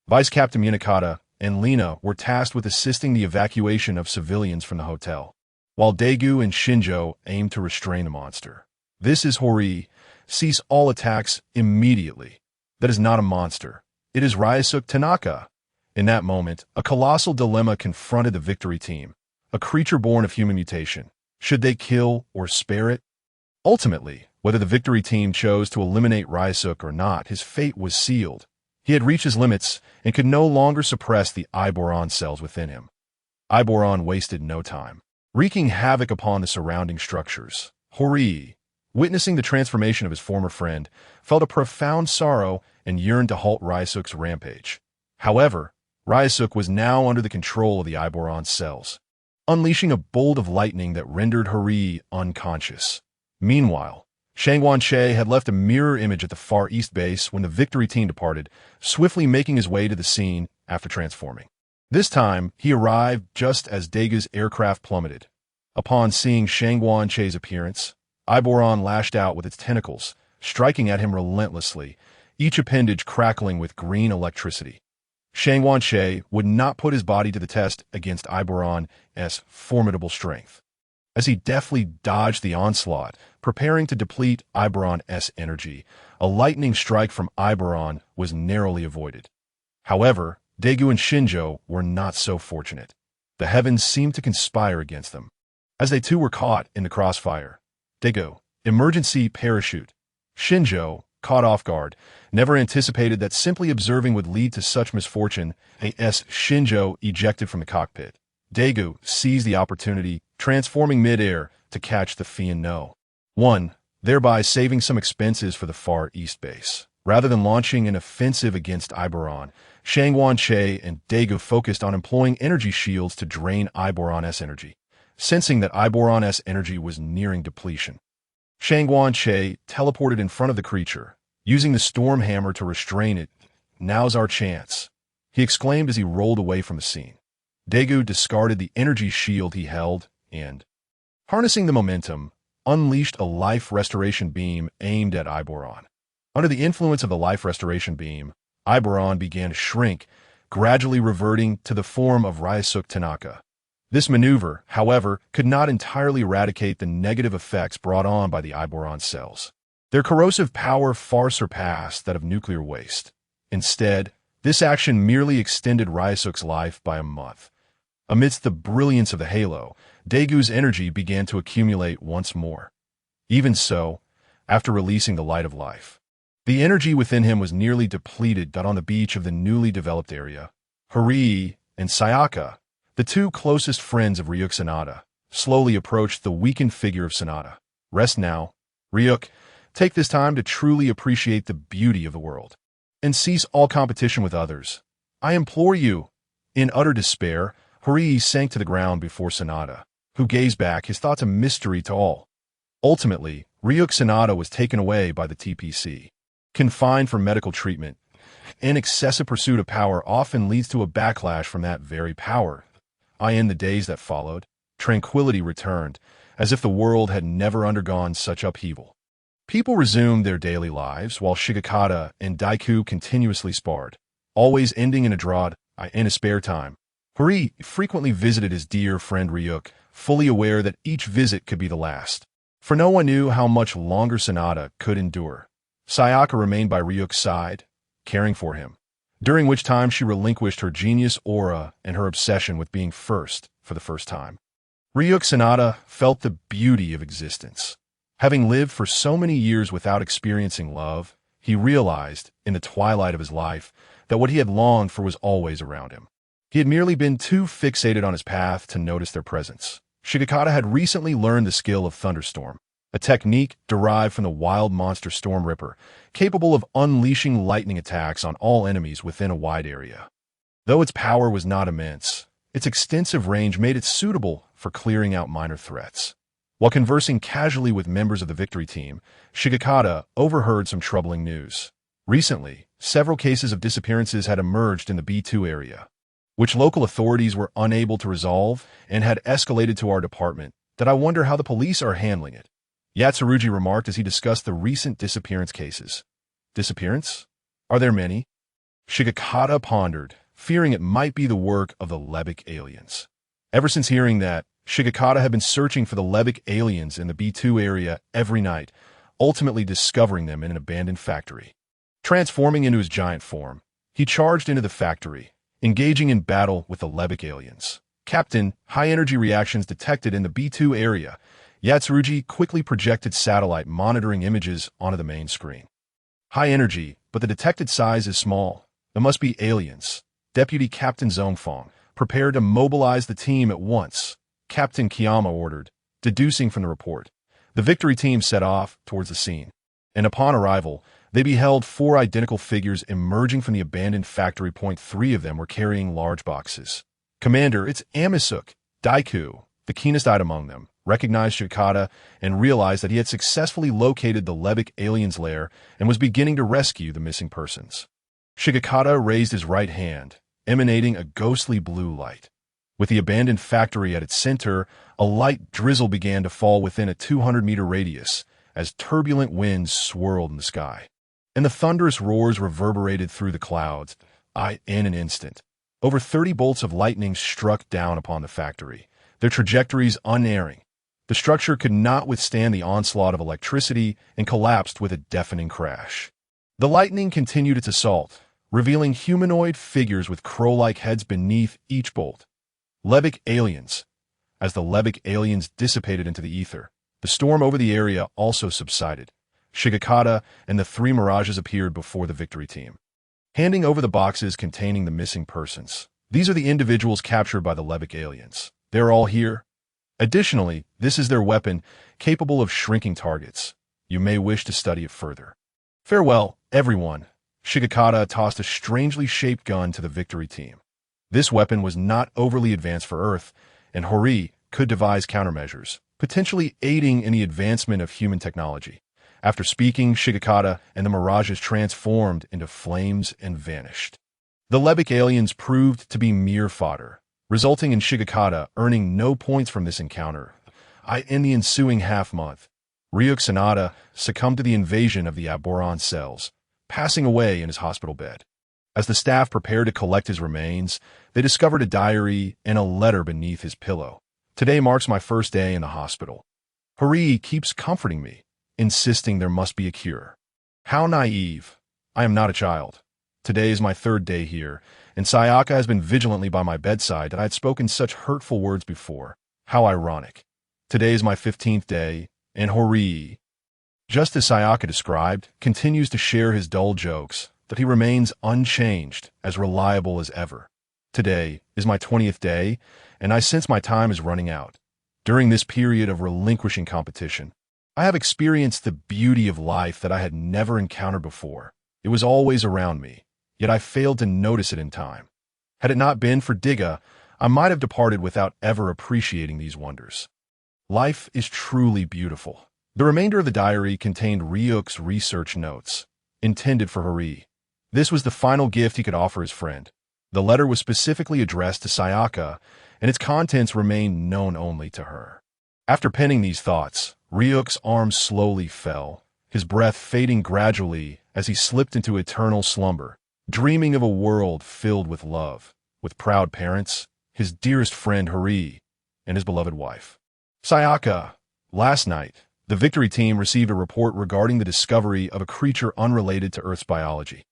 [SPEAKER 1] Vice Captain Munakata and Lena were tasked with assisting the evacuation of civilians from the hotel, while Daiku and Shinjo aimed to restrain the monster. This is Hori. Cease all attacks immediately. That is not a monster. It is Ryusuk Tanaka. In that moment, a colossal dilemma confronted the victory team, a creature born of human mutation. Should they kill or spare it? Ultimately, whether the victory team chose to eliminate Ryusuk or not, his fate was sealed. He had reached his limits and could no longer suppress the Iboron cells within him. Iboron wasted no time, wreaking havoc upon the surrounding structures. Hori, witnessing the transformation of his former friend, felt a profound sorrow and yearned to halt Ryusuk's rampage. However, Ryusuk was now under the control of the Iboron cells, unleashing a bolt of lightning that rendered Hori unconscious. Meanwhile, Shangwan-che had left a mirror image at the Far East base when the victory team departed, swiftly making his way to the scene after transforming. This time, he arrived just as Daigu's aircraft plummeted. Upon seeing Shangwan-che's appearance, Iboron lashed out with its tentacles, striking at him relentlessly, each appendage crackling with green electricity. Shangwan-che would not put his body to the test against Iboron's formidable strength. As he deftly dodged the onslaught, preparing to deplete Iboron's energy, a lightning strike from Iboron was narrowly avoided. However, Daiku and Shinjo were not so fortunate. The heavens seemed to conspire against them. As they too were caught in the crossfire. Daiku, emergency parachute. Shinjo, caught off guard, never anticipated that simply observing would lead to such misfortune. As Shinjo ejected from the cockpit, Daiku seized the opportunity, transforming mid-air to catch the Fian No. 1, thereby saving some expenses for the Far East base. Rather than launching an offensive against Iboron, Shangguan-Che and Daiku focused on employing energy shields to drain Iboron's energy, sensing that Iboron's energy was nearing depletion. Shangguan-Che teleported in front of the creature, using the storm hammer to restrain it. "Now's our chance," he exclaimed as he rolled away from the scene. Daiku discarded the energy shield he held and, harnessing the momentum, unleashed a life restoration beam aimed at Iboron. Under the influence of the life restoration beam, Iboron began to shrink, gradually reverting to the form of Ryusuke Tanaka. This maneuver, however, could not entirely eradicate the negative effects brought on by the Iboron cells. Their corrosive power far surpassed that of nuclear waste. Instead, this action merely extended Ryusuke's life by a month. Amidst the brilliance of the halo, Daigu's energy began to accumulate once more. Even so, after releasing the light of life, the energy within him was nearly depleted. On the beach of the newly developed area, Harii and Sayaka, the two closest friends of Ryuk Sanada, slowly approached the weakened figure of Sanada. "Rest now, Ryuk. Take this time to truly appreciate the beauty of the world, and cease all competition with others. I implore you." In utter despair, Harii sank to the ground before Sanada, who gazed back, his thoughts a mystery to all. Ultimately, Ryuk Sanada was taken away by the TPC. Confined for medical treatment, an excessive pursuit of power often leads to a backlash from that very power. In the days that followed, tranquility returned, as if the world had never undergone such upheaval. People resumed their daily lives, while Shigekata and Daiku continuously sparred, always ending in a draw. In his spare time, Harii frequently visited his dear friend Ryuk, fully aware that each visit could be the last. For no one knew how much longer Sanada could endure. Sayaka remained by Ryuk's side, caring for him, during which time she relinquished her genius aura and her obsession with being first for the first time. Ryuk Sanada felt the beauty of existence. Having lived for so many years without experiencing love, he realized, in the twilight of his life, that what he had longed for was always around him. He had merely been too fixated on his path to notice their presence. Shigekata had recently learned the skill of Thunderstorm, a technique derived from the wild monster Storm Ripper, capable of unleashing lightning attacks on all enemies within a wide area. Though its power was not immense, its extensive range made it suitable for clearing out minor threats. While conversing casually with members of the victory team, Shigekata overheard some troubling news. Recently, several cases of disappearances had emerged in the B2 area, which local authorities were unable to resolve and had escalated to our department. "That I wonder how the police are handling it," Yatsurugi remarked as he discussed the recent disappearance cases. "Disappearance? Are there many?" Shigekata pondered, fearing it might be the work of the Levic aliens. Ever since hearing that, Shigekata had been searching for the Levic aliens in the B2 area every night, ultimately discovering them in an abandoned factory. Transforming into his giant form, he charged into the factory, engaging in battle with the Levic aliens. "Captain, high-energy reactions detected in the B2 area." Yatsurugi quickly projected satellite monitoring images onto the main screen. "High energy, but the detected size is small. There must be aliens." Deputy Captain Zongfong prepared to mobilize the team at once, Captain Kiyama ordered, deducing from the report. The victory team set off towards the scene, and upon arrival, they beheld 4 identical figures emerging from the abandoned factory. 3 of them were carrying large boxes. "Commander, it's Amisuk." Daiku, the keenest-eyed among them, recognized Shigekata and realized that he had successfully located the Levic aliens' lair and was beginning to rescue the missing persons. Shigekata raised his right hand, emanating a ghostly blue light. With the abandoned factory at its center, a light drizzle began to fall within a 200-meter radius as turbulent winds swirled in the sky, and the thunderous roars reverberated through the clouds. In an instant, over 30 bolts of lightning struck down upon the factory, their trajectories unerring. The structure could not withstand the onslaught of electricity and collapsed with a deafening crash. The lightning continued its assault, revealing humanoid figures with crow-like heads beneath each bolt. "Levic aliens." as the Levic aliens dissipated into the ether. The storm over the area also subsided. Shigekata and the three mirages appeared before the victory team, handing over the boxes containing the missing persons. These are the individuals captured by the Levic aliens. They're all here. Additionally, this is their weapon, capable of shrinking targets. You may wish to study it further. Farewell, everyone. Shigekata tossed a strangely shaped gun to the victory team. This weapon was not overly advanced for Earth, and Hori could devise countermeasures, potentially aiding in the advancement of human technology. After speaking, Shigekata and the mirages transformed into flames and vanished. The Levic aliens proved to be mere fodder, resulting in Shigekata earning no points from this encounter. In the ensuing half-month, Ryuk Sanada succumbed to the invasion of the Aboron cells, passing away in his hospital bed. As the staff prepared to collect his remains, they discovered a diary and a letter beneath his pillow. Today marks my first day in the hospital. Hori keeps comforting me, insisting there must be a cure. How naive. I am not a child. Today is my third day here, and Sayaka has been vigilantly by my bedside that I had spoken such hurtful words before. How ironic. Today is my 15th day, and Hori, just as Sayaka described, continues to share his dull jokes, that he remains unchanged, as reliable as ever. Today is my 20th day, and I sense my time is running out. During this period of relinquishing competition, I have experienced the beauty of life that I had never encountered before. It was always around me, yet I failed to notice it in time. Had it not been for Digga, I might have departed without ever appreciating these wonders. Life is truly beautiful. The remainder of the diary contained Ryuk's research notes, intended for Hori. This was the final gift he could offer his friend. The letter was specifically addressed to Sayaka, and its contents remained known only to her. After penning these thoughts, Ryuk's arms slowly fell, his breath fading gradually as he slipped into eternal slumber, dreaming of a world filled with love, with proud parents, his dearest friend Hori, and his beloved wife. Sayaka. Last night, the victory team received a report regarding the discovery of a creature unrelated to Earth's biology.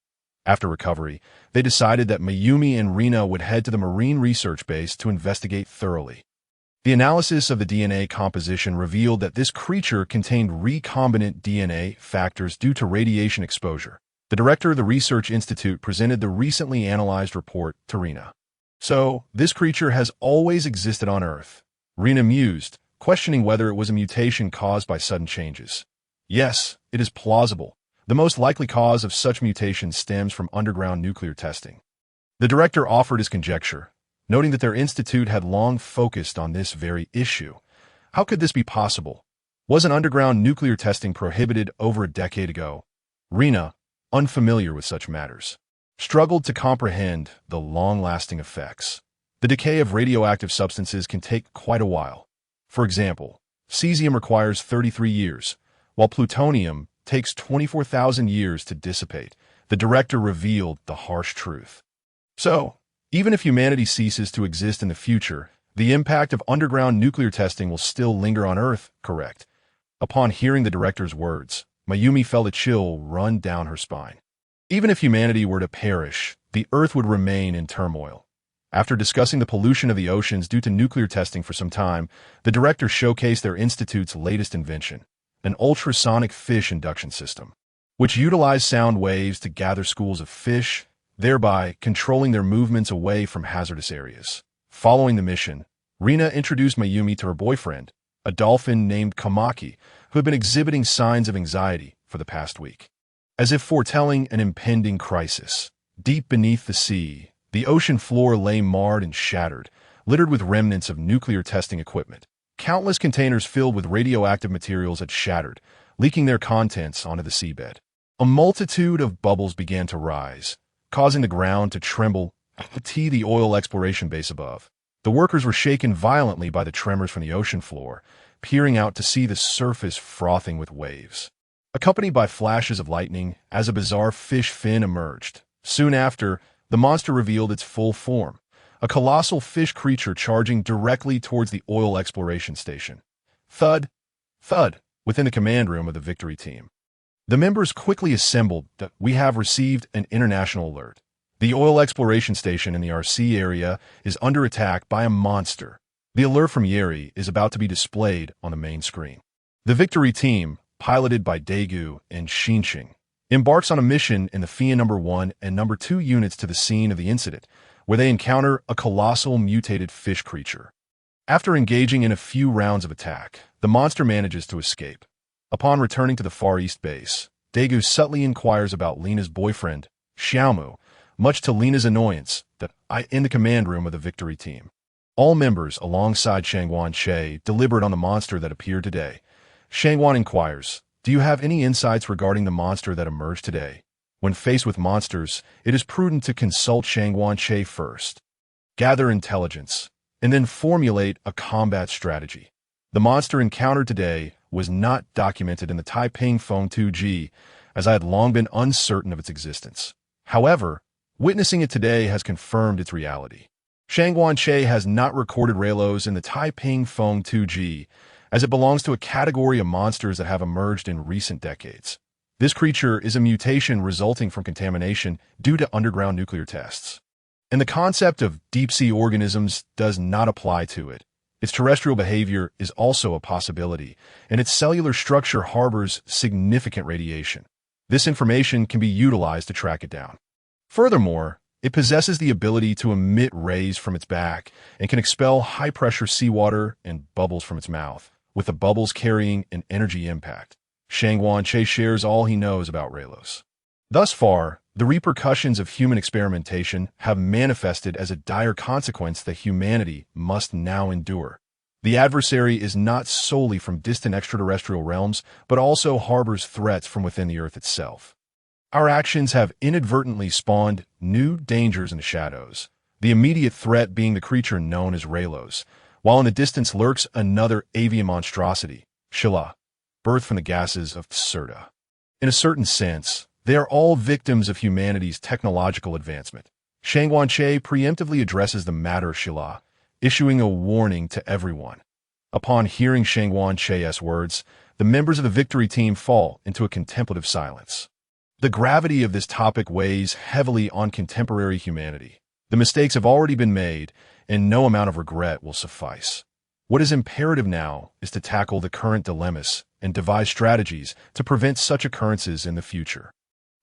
[SPEAKER 1] After recovery, they decided that Mayumi and Rina would head to the Marine Research Base to investigate thoroughly. The analysis of the DNA composition revealed that this creature contained recombinant DNA factors due to radiation exposure. The director of the Research Institute presented the recently analyzed report to Rina. So, this creature has always existed on Earth. Rina mused, questioning whether it was a mutation caused by sudden changes. Yes, it is plausible. The most likely cause of such mutations stems from underground nuclear testing. The director offered his conjecture, noting that their institute had long focused on this very issue. How could this be possible? Wasn't underground nuclear testing prohibited over a decade ago? Rina, unfamiliar with such matters, struggled to comprehend the long-lasting effects. The decay of radioactive substances can take quite a while. For example, cesium requires 33 years, while plutonium takes 24,000 years to dissipate. The director revealed the harsh truth. So, even if humanity ceases to exist in the future, the impact of underground nuclear testing will still linger on Earth, correct? Upon hearing the director's words, Mayumi felt a chill run down her spine. Even if humanity were to perish, the Earth would remain in turmoil. After discussing the pollution of the oceans due to nuclear testing for some time, the director showcased their institute's latest invention, an ultrasonic fish induction system, which utilized sound waves to gather schools of fish, thereby controlling their movements away from hazardous areas. Following the mission, Rina introduced Mayumi to her boyfriend, a dolphin named Kamaki, who had been exhibiting signs of anxiety for the past week. As if foretelling an impending crisis, deep beneath the sea, the ocean floor lay marred and shattered, littered with remnants of nuclear testing equipment. Countless containers filled with radioactive materials had shattered, leaking their contents onto the seabed. A multitude of bubbles began to rise, causing the ground to tremble to the oil exploration base above. The workers were shaken violently by the tremors from the ocean floor, peering out to see the surface frothing with waves. Accompanied by flashes of lightning, as a bizarre fish fin emerged. Soon after, the monster revealed its full form, a colossal fish creature charging directly towards the oil exploration station. Thud, thud, within the command room of the victory team. The members quickly assembled that we have received an international alert. The oil exploration station in the RC area is under attack by a monster. The alert from Yeri is about to be displayed on the main screen. The victory team, piloted by Daiku and Xinxing, embarks on a mission in the FIA number 1 and number 2 units to the scene of the incident, where they encounter a colossal mutated fish creature. After engaging in a few rounds of attack, the monster manages to escape. Upon returning to the Far East base, Daiku subtly inquires about Lena's boyfriend, Xiaomu, much to Lena's annoyance, in the command room of the victory team. All members, alongside Shangguan Che, deliberate on the monster that appeared today. Shangguan inquires, "Do you have any insights regarding the monster that emerged today?" When faced with monsters, it is prudent to consult Shangguan Che first, gather intelligence, and then formulate a combat strategy. The monster encountered today was not documented in the Taiping Phone 2G, as I had long been uncertain of its existence. However, witnessing it today has confirmed its reality. Shangguan Che has not recorded Raylos in the Taiping Phone 2G, as it belongs to a category of monsters that have emerged in recent decades. This creature is a mutation resulting from contamination due to underground nuclear tests. And the concept of deep-sea organisms does not apply to it. Its terrestrial behavior is also a possibility, and its cellular structure harbors significant radiation. This information can be utilized to track it down. Furthermore, it possesses the ability to emit rays from its back and can expel high-pressure seawater and bubbles from its mouth, with the bubbles carrying an energy impact. Shangguan Che shares all he knows about Raylos. Thus far, the repercussions of human experimentation have manifested as a dire consequence that humanity must now endure. The adversary is not solely from distant extraterrestrial realms, but also harbors threats from within the Earth itself. Our actions have inadvertently spawned new dangers in the shadows, the immediate threat being the creature known as Raylos, while in the distance lurks another avian monstrosity, Shilla, birthed from the gases of Tsurda. In a certain sense, they are all victims of humanity's technological advancement. Shangguan Che preemptively addresses the matter of Shilla, issuing a warning to everyone. Upon hearing Shangguan Che's words, the members of the victory team fall into a contemplative silence. The gravity of this topic weighs heavily on contemporary humanity. The mistakes have already been made, and no amount of regret will suffice. What is imperative now is to tackle the current dilemmas and devise strategies to prevent such occurrences in the future.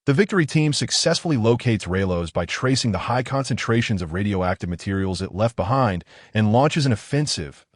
[SPEAKER 1] The victory team successfully locates Raylos by tracing the high concentrations of radioactive materials it left behind and launches an offensive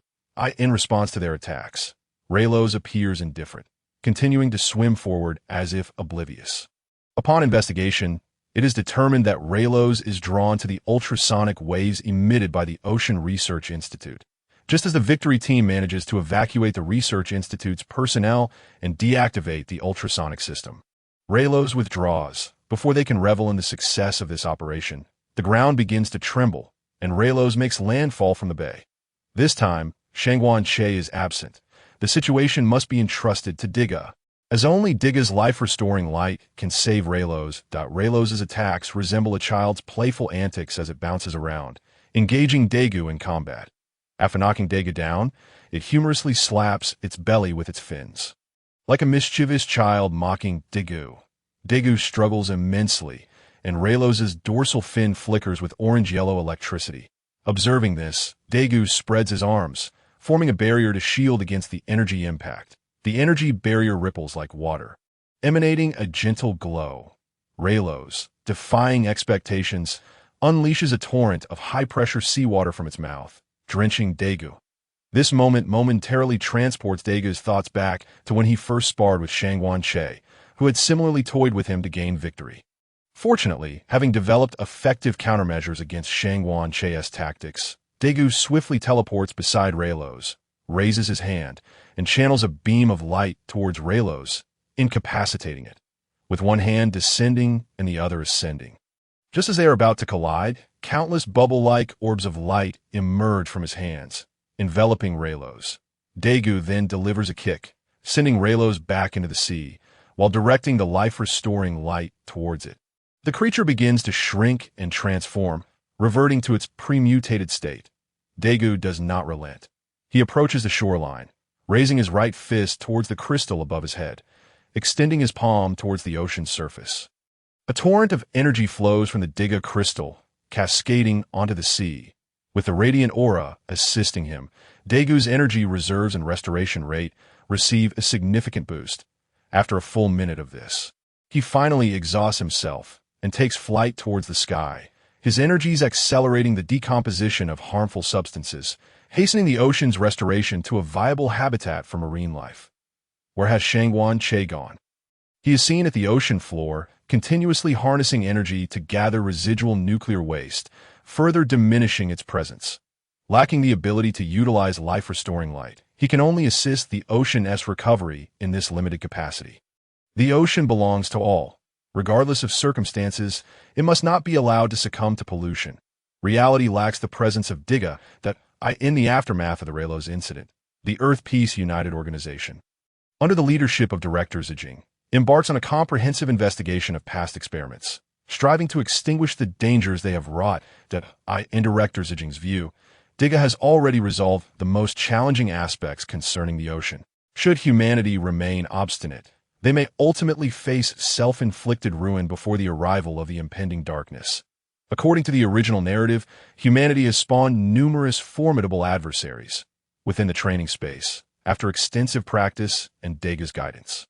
[SPEAKER 1] in response to their attacks. Raylos appears indifferent, continuing to swim forward as if oblivious. Upon investigation, it is determined that Raylos is drawn to the ultrasonic waves emitted by the Ocean Research Institute. Just as the victory team manages to evacuate the Research Institute's personnel and deactivate the ultrasonic system, Raylos withdraws. Before they can revel in the success of this operation, the ground begins to tremble, and Raylos makes landfall from the bay. This time, Shangguan Che is absent. The situation must be entrusted to Diga, as only Diga's life-restoring light can save Raylos. Raylos's attacks resemble a child's playful antics as it bounces around, engaging Daiku in combat. After knocking Daiku down, it humorously slaps its belly with its fins. Like a mischievous child mocking Daiku, Daiku struggles immensely, and Raylos's dorsal fin flickers with orange-yellow electricity. Observing this, Daiku spreads his arms, forming a barrier to shield against the energy impact. The energy barrier ripples like water, emanating a gentle glow. Raylos, defying expectations, unleashes a torrent of high-pressure seawater from its mouth, drenching Daiku. This moment momentarily transports Daiku's thoughts back to when he first sparred with Shangguan Che, who had similarly toyed with him to gain victory. Fortunately, having developed effective countermeasures against Shangguan Che's tactics, Daiku swiftly teleports beside Raylos, raises his hand, and channels a beam of light towards Raylos, incapacitating it, with one hand descending and the other ascending. Just as they are about to collide, countless bubble-like orbs of light emerge from his hands, enveloping Raylos. Daiku then delivers a kick, sending Raylos back into the sea, while directing the life-restoring light towards it. The creature begins to shrink and transform, reverting to its pre-mutated state. Daiku does not relent. He approaches the shoreline, raising his right fist towards the crystal above his head, extending his palm towards the ocean's surface. A torrent of energy flows from the Diga crystal, cascading onto the sea. With the radiant aura assisting him, Daigu's energy reserves and restoration rate receive a significant boost. After a full minute of this, he finally exhausts himself and takes flight towards the sky, his energies accelerating the decomposition of harmful substances, hastening the ocean's restoration to a viable habitat for marine life. Where has Shangguan Che gone? He is seen at the ocean floor, continuously harnessing energy to gather residual nuclear waste, further diminishing its presence. Lacking the ability to utilize life-restoring light, he can only assist the ocean's recovery in this limited capacity. The ocean belongs to all. Regardless of circumstances, it must not be allowed to succumb to pollution. Reality lacks the presence of Diga in the aftermath of the Raylos incident. The Earth Peace United Organization, under the leadership of Director Zijing, embarks on a comprehensive investigation of past experiments, striving to extinguish the dangers they have wrought. In Director Zijing's view, Diga has already resolved the most challenging aspects concerning the ocean. Should humanity remain obstinate, they may ultimately face self-inflicted ruin before the arrival of the impending darkness. According to the original narrative, humanity has spawned numerous formidable adversaries within the training space, after extensive practice and Daiga's guidance.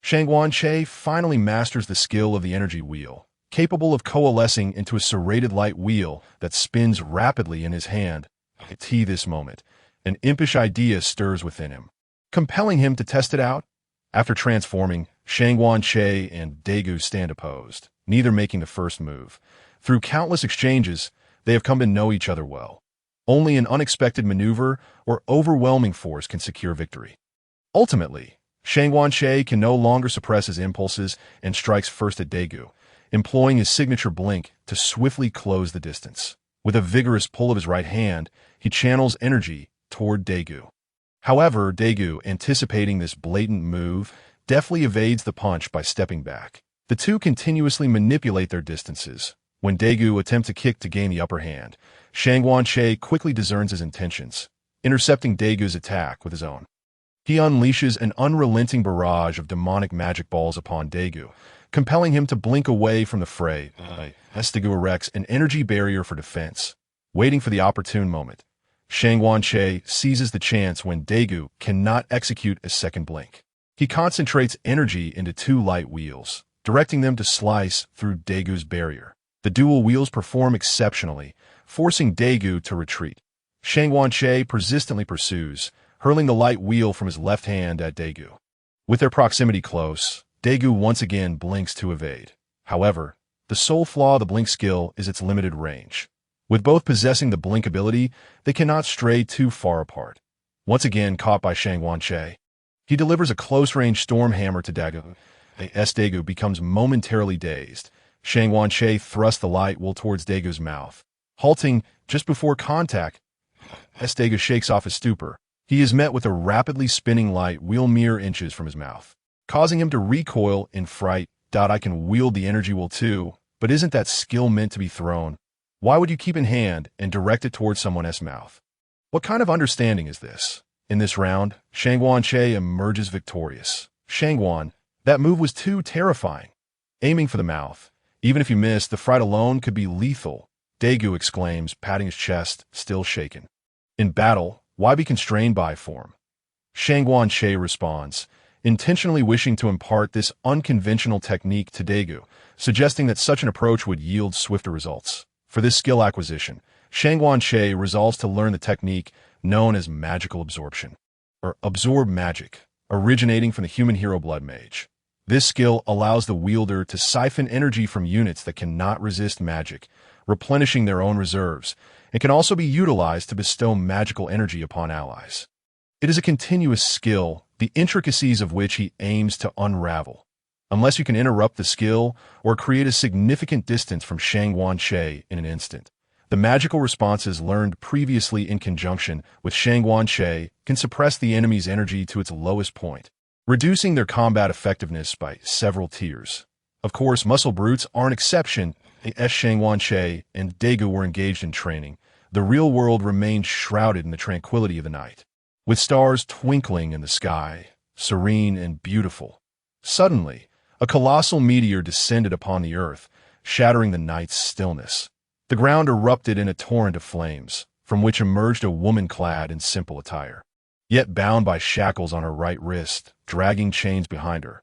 [SPEAKER 1] Shangguan Che finally masters the skill of the energy wheel, capable of coalescing into a serrated light wheel that spins rapidly in his hand. At this moment, an impish idea stirs within him, compelling him to test it out. After transforming, Shangguan Che and Daigu stand opposed, neither making the first move. Through countless exchanges, they have come to know each other well. Only an unexpected maneuver or overwhelming force can secure victory. Ultimately, Shangguan Che can no longer suppress his impulses and strikes first at Daigu, employing his signature blink to swiftly close the distance. With a vigorous pull of his right hand, he channels energy toward Daigu. However, Daigu, anticipating this blatant move, deftly evades the punch by stepping back. The two continuously manipulate their distances. When Daigu attempts a kick to gain the upper hand, Shangguan Che quickly discerns his intentions, intercepting Daigu's attack with his own. He unleashes an unrelenting barrage of demonic magic balls upon Daigu, compelling him to blink away from the fray. Daigu erects an energy barrier for defense, waiting for the opportune moment. Shangguan Che seizes the chance when Daigu cannot execute a second blink. He concentrates energy into two light wheels, directing them to slice through Daigu's barrier. The dual wheels perform exceptionally, forcing Daigu to retreat. Shangguan Che persistently pursues, hurling the light wheel from his left hand at Daigu. With their proximity close, Daigu once again blinks to evade. However, the sole flaw of the blink skill is its limited range. With both possessing the blink ability, they cannot stray too far apart. Once again caught by Shangguan Che, he delivers a close-range storm hammer to Daigu. Daigu becomes momentarily dazed. Shangguan Che thrusts the light wheel towards Daigu's mouth. Halting just before contact, Daigu shakes off his stupor. He is met with a rapidly spinning light wheel mere inches from his mouth, causing him to recoil in fright. I can wield the energy wheel too, but isn't that skill meant to be thrown? Why would you keep in hand and direct it towards someone else's mouth? What kind of understanding is this? In this round, Shangguan Che emerges victorious. Shangguan, that move was too terrifying. Aiming for the mouth. Even if you miss, the fright alone could be lethal, Daigu exclaims, patting his chest, still shaken. In battle, why be constrained by form? Shangguan Che responds, intentionally wishing to impart this unconventional technique to Daigu, suggesting that such an approach would yield swifter results. For this skill acquisition, Shangguan Che resolves to learn the technique known as magical absorption, or absorb magic, originating from the human hero Blood Mage. This skill allows the wielder to siphon energy from units that cannot resist magic, replenishing their own reserves, and can also be utilized to bestow magical energy upon allies. It is a continuous skill, the intricacies of which he aims to unravel. Unless you can interrupt the skill or create a significant distance from Shangguan Che in an instant. The magical responses learned previously in conjunction with Shangguan Che can suppress the enemy's energy to its lowest point, reducing their combat effectiveness by several tiers. Of course, muscle brutes are an exception. As Shangguan Che and Daigu were engaged in training, the real world remained shrouded in the tranquility of the night, with stars twinkling in the sky, serene and beautiful. Suddenly, a colossal meteor descended upon the earth, shattering the night's stillness. The ground erupted in a torrent of flames, from which emerged a woman clad in simple attire, yet bound by shackles on her right wrist, dragging chains behind her.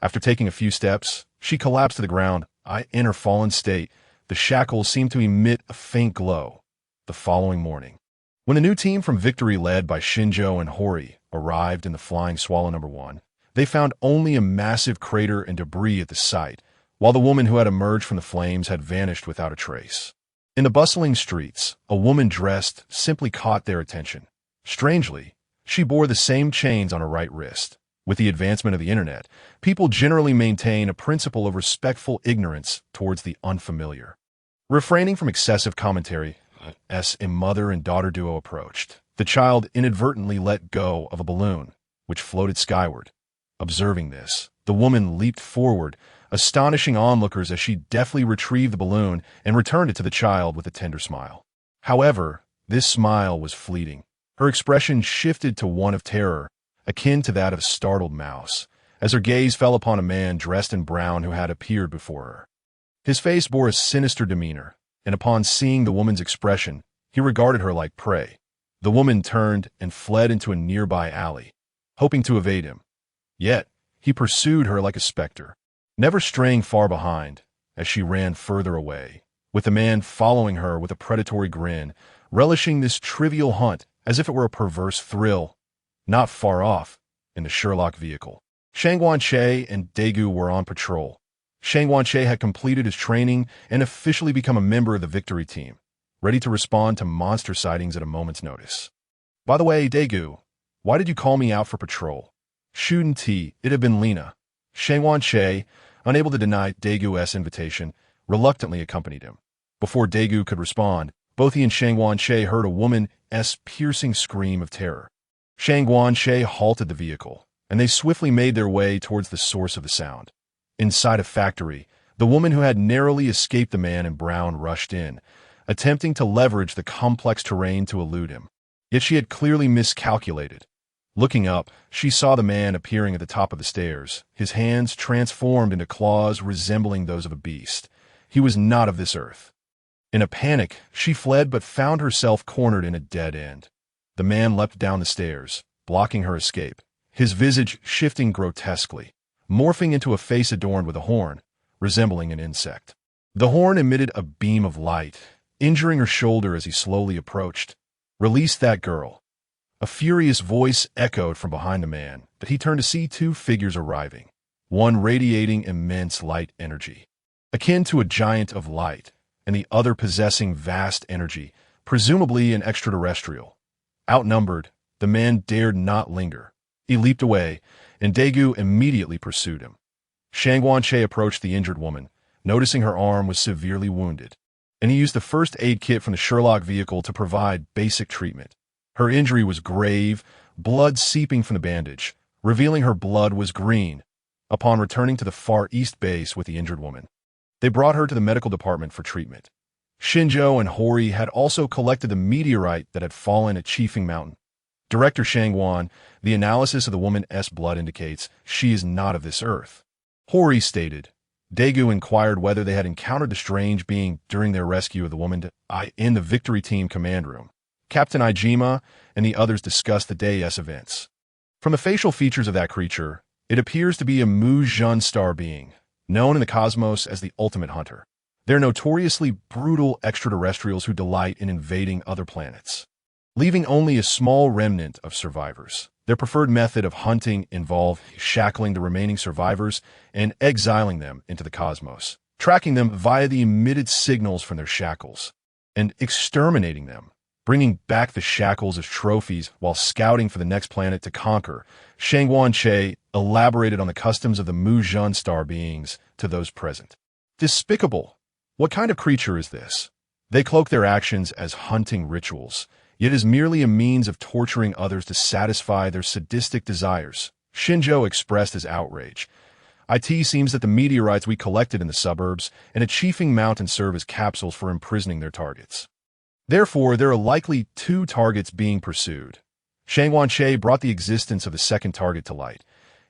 [SPEAKER 1] After taking a few steps, she collapsed to the ground. In her fallen state, the shackles seemed to emit a faint glow. The following morning, when the new team from Victory led by Shinjo and Hori arrived in the Flying Swallow No. 1, they found only a massive crater and debris at the site, while the woman who had emerged from the flames had vanished without a trace. In the bustling streets, a woman dressed simply caught their attention. Strangely, she bore the same chains on her right wrist. With the advancement of the internet, people generally maintain a principle of respectful ignorance towards the unfamiliar. Refraining from excessive commentary, as a mother and daughter duo approached, the child inadvertently let go of a balloon, which floated skyward. Observing this, the woman leaped forward, astonishing onlookers as she deftly retrieved the balloon and returned it to the child with a tender smile. However, this smile was fleeting. Her expression shifted to one of terror, akin to that of a startled mouse, as her gaze fell upon a man dressed in brown who had appeared before her. His face bore a sinister demeanor, and upon seeing the woman's expression, he regarded her like prey. The woman turned and fled into a nearby alley, hoping to evade him. Yet, he pursued her like a specter, never straying far behind as she ran further away, with the man following her with a predatory grin, relishing this trivial hunt as if it were a perverse thrill. Not far off, in the Sherlock vehicle, Shangguan-che and Daiku were on patrol. Shangguan-che had completed his training and officially become a member of the Victory team, ready to respond to monster sightings at a moment's notice. By the way, Daiku, why did you call me out for patrol? Shouldn't he? It had been Lena. Shangguan-che, unable to deny Daigu's invitation, reluctantly accompanied him. Before Daiku could respond, both he and Shangguan-che heard a woman's piercing scream of terror. Shangguan-che halted the vehicle, and they swiftly made their way towards the source of the sound. Inside a factory, the woman who had narrowly escaped the man in brown rushed in, attempting to leverage the complex terrain to elude him. Yet she had clearly miscalculated. Looking up, she saw the man appearing at the top of the stairs, his hands transformed into claws resembling those of a beast. He was not of this earth. In a panic, she fled but found herself cornered in a dead end. The man leapt down the stairs, blocking her escape, his visage shifting grotesquely, morphing into a face adorned with a horn, resembling an insect. The horn emitted a beam of light, injuring her shoulder as he slowly approached. "Release that girl." A furious voice echoed from behind the man, but he turned to see two figures arriving, one radiating immense light energy, akin to a giant of light, and the other possessing vast energy, presumably an extraterrestrial. Outnumbered, the man dared not linger. He leaped away, and Daiku immediately pursued him. Shangguan-che approached the injured woman, noticing her arm was severely wounded, and he used the first aid kit from the Sherlock vehicle to provide basic treatment. Her injury was grave, blood seeping from the bandage, revealing her blood was green. Upon returning to the Far East base with the injured woman, they brought her to the medical department for treatment. Shinjo and Hori had also collected the meteorite that had fallen at Chiefing Mountain. Director Shangguan, the analysis of the woman's blood indicates she is not of this earth. Hori stated. Daiku inquired whether they had encountered the strange being during their rescue of the woman in the Victory Team command room. Captain Ijima and the others discussed the day's events. From the facial features of that creature, it appears to be a Mu-Jun star being, known in the cosmos as the ultimate hunter. They're notoriously brutal extraterrestrials who delight in invading other planets, leaving only a small remnant of survivors. Their preferred method of hunting involved shackling the remaining survivors and exiling them into the cosmos, tracking them via the emitted signals from their shackles, and exterminating them, bringing back the shackles as trophies while scouting for the next planet to conquer. Shangguan-che elaborated on the customs of the Mu-Jun star beings to those present. Despicable! What kind of creature is this? They cloak their actions as hunting rituals, yet is merely a means of torturing others to satisfy their sadistic desires. Shinjo expressed his outrage. It seems that the meteorites we collected in the suburbs and a Chiefing Mountain serve as capsules for imprisoning their targets. Therefore, there are likely two targets being pursued. Shangguan-che brought the existence of the second target to light.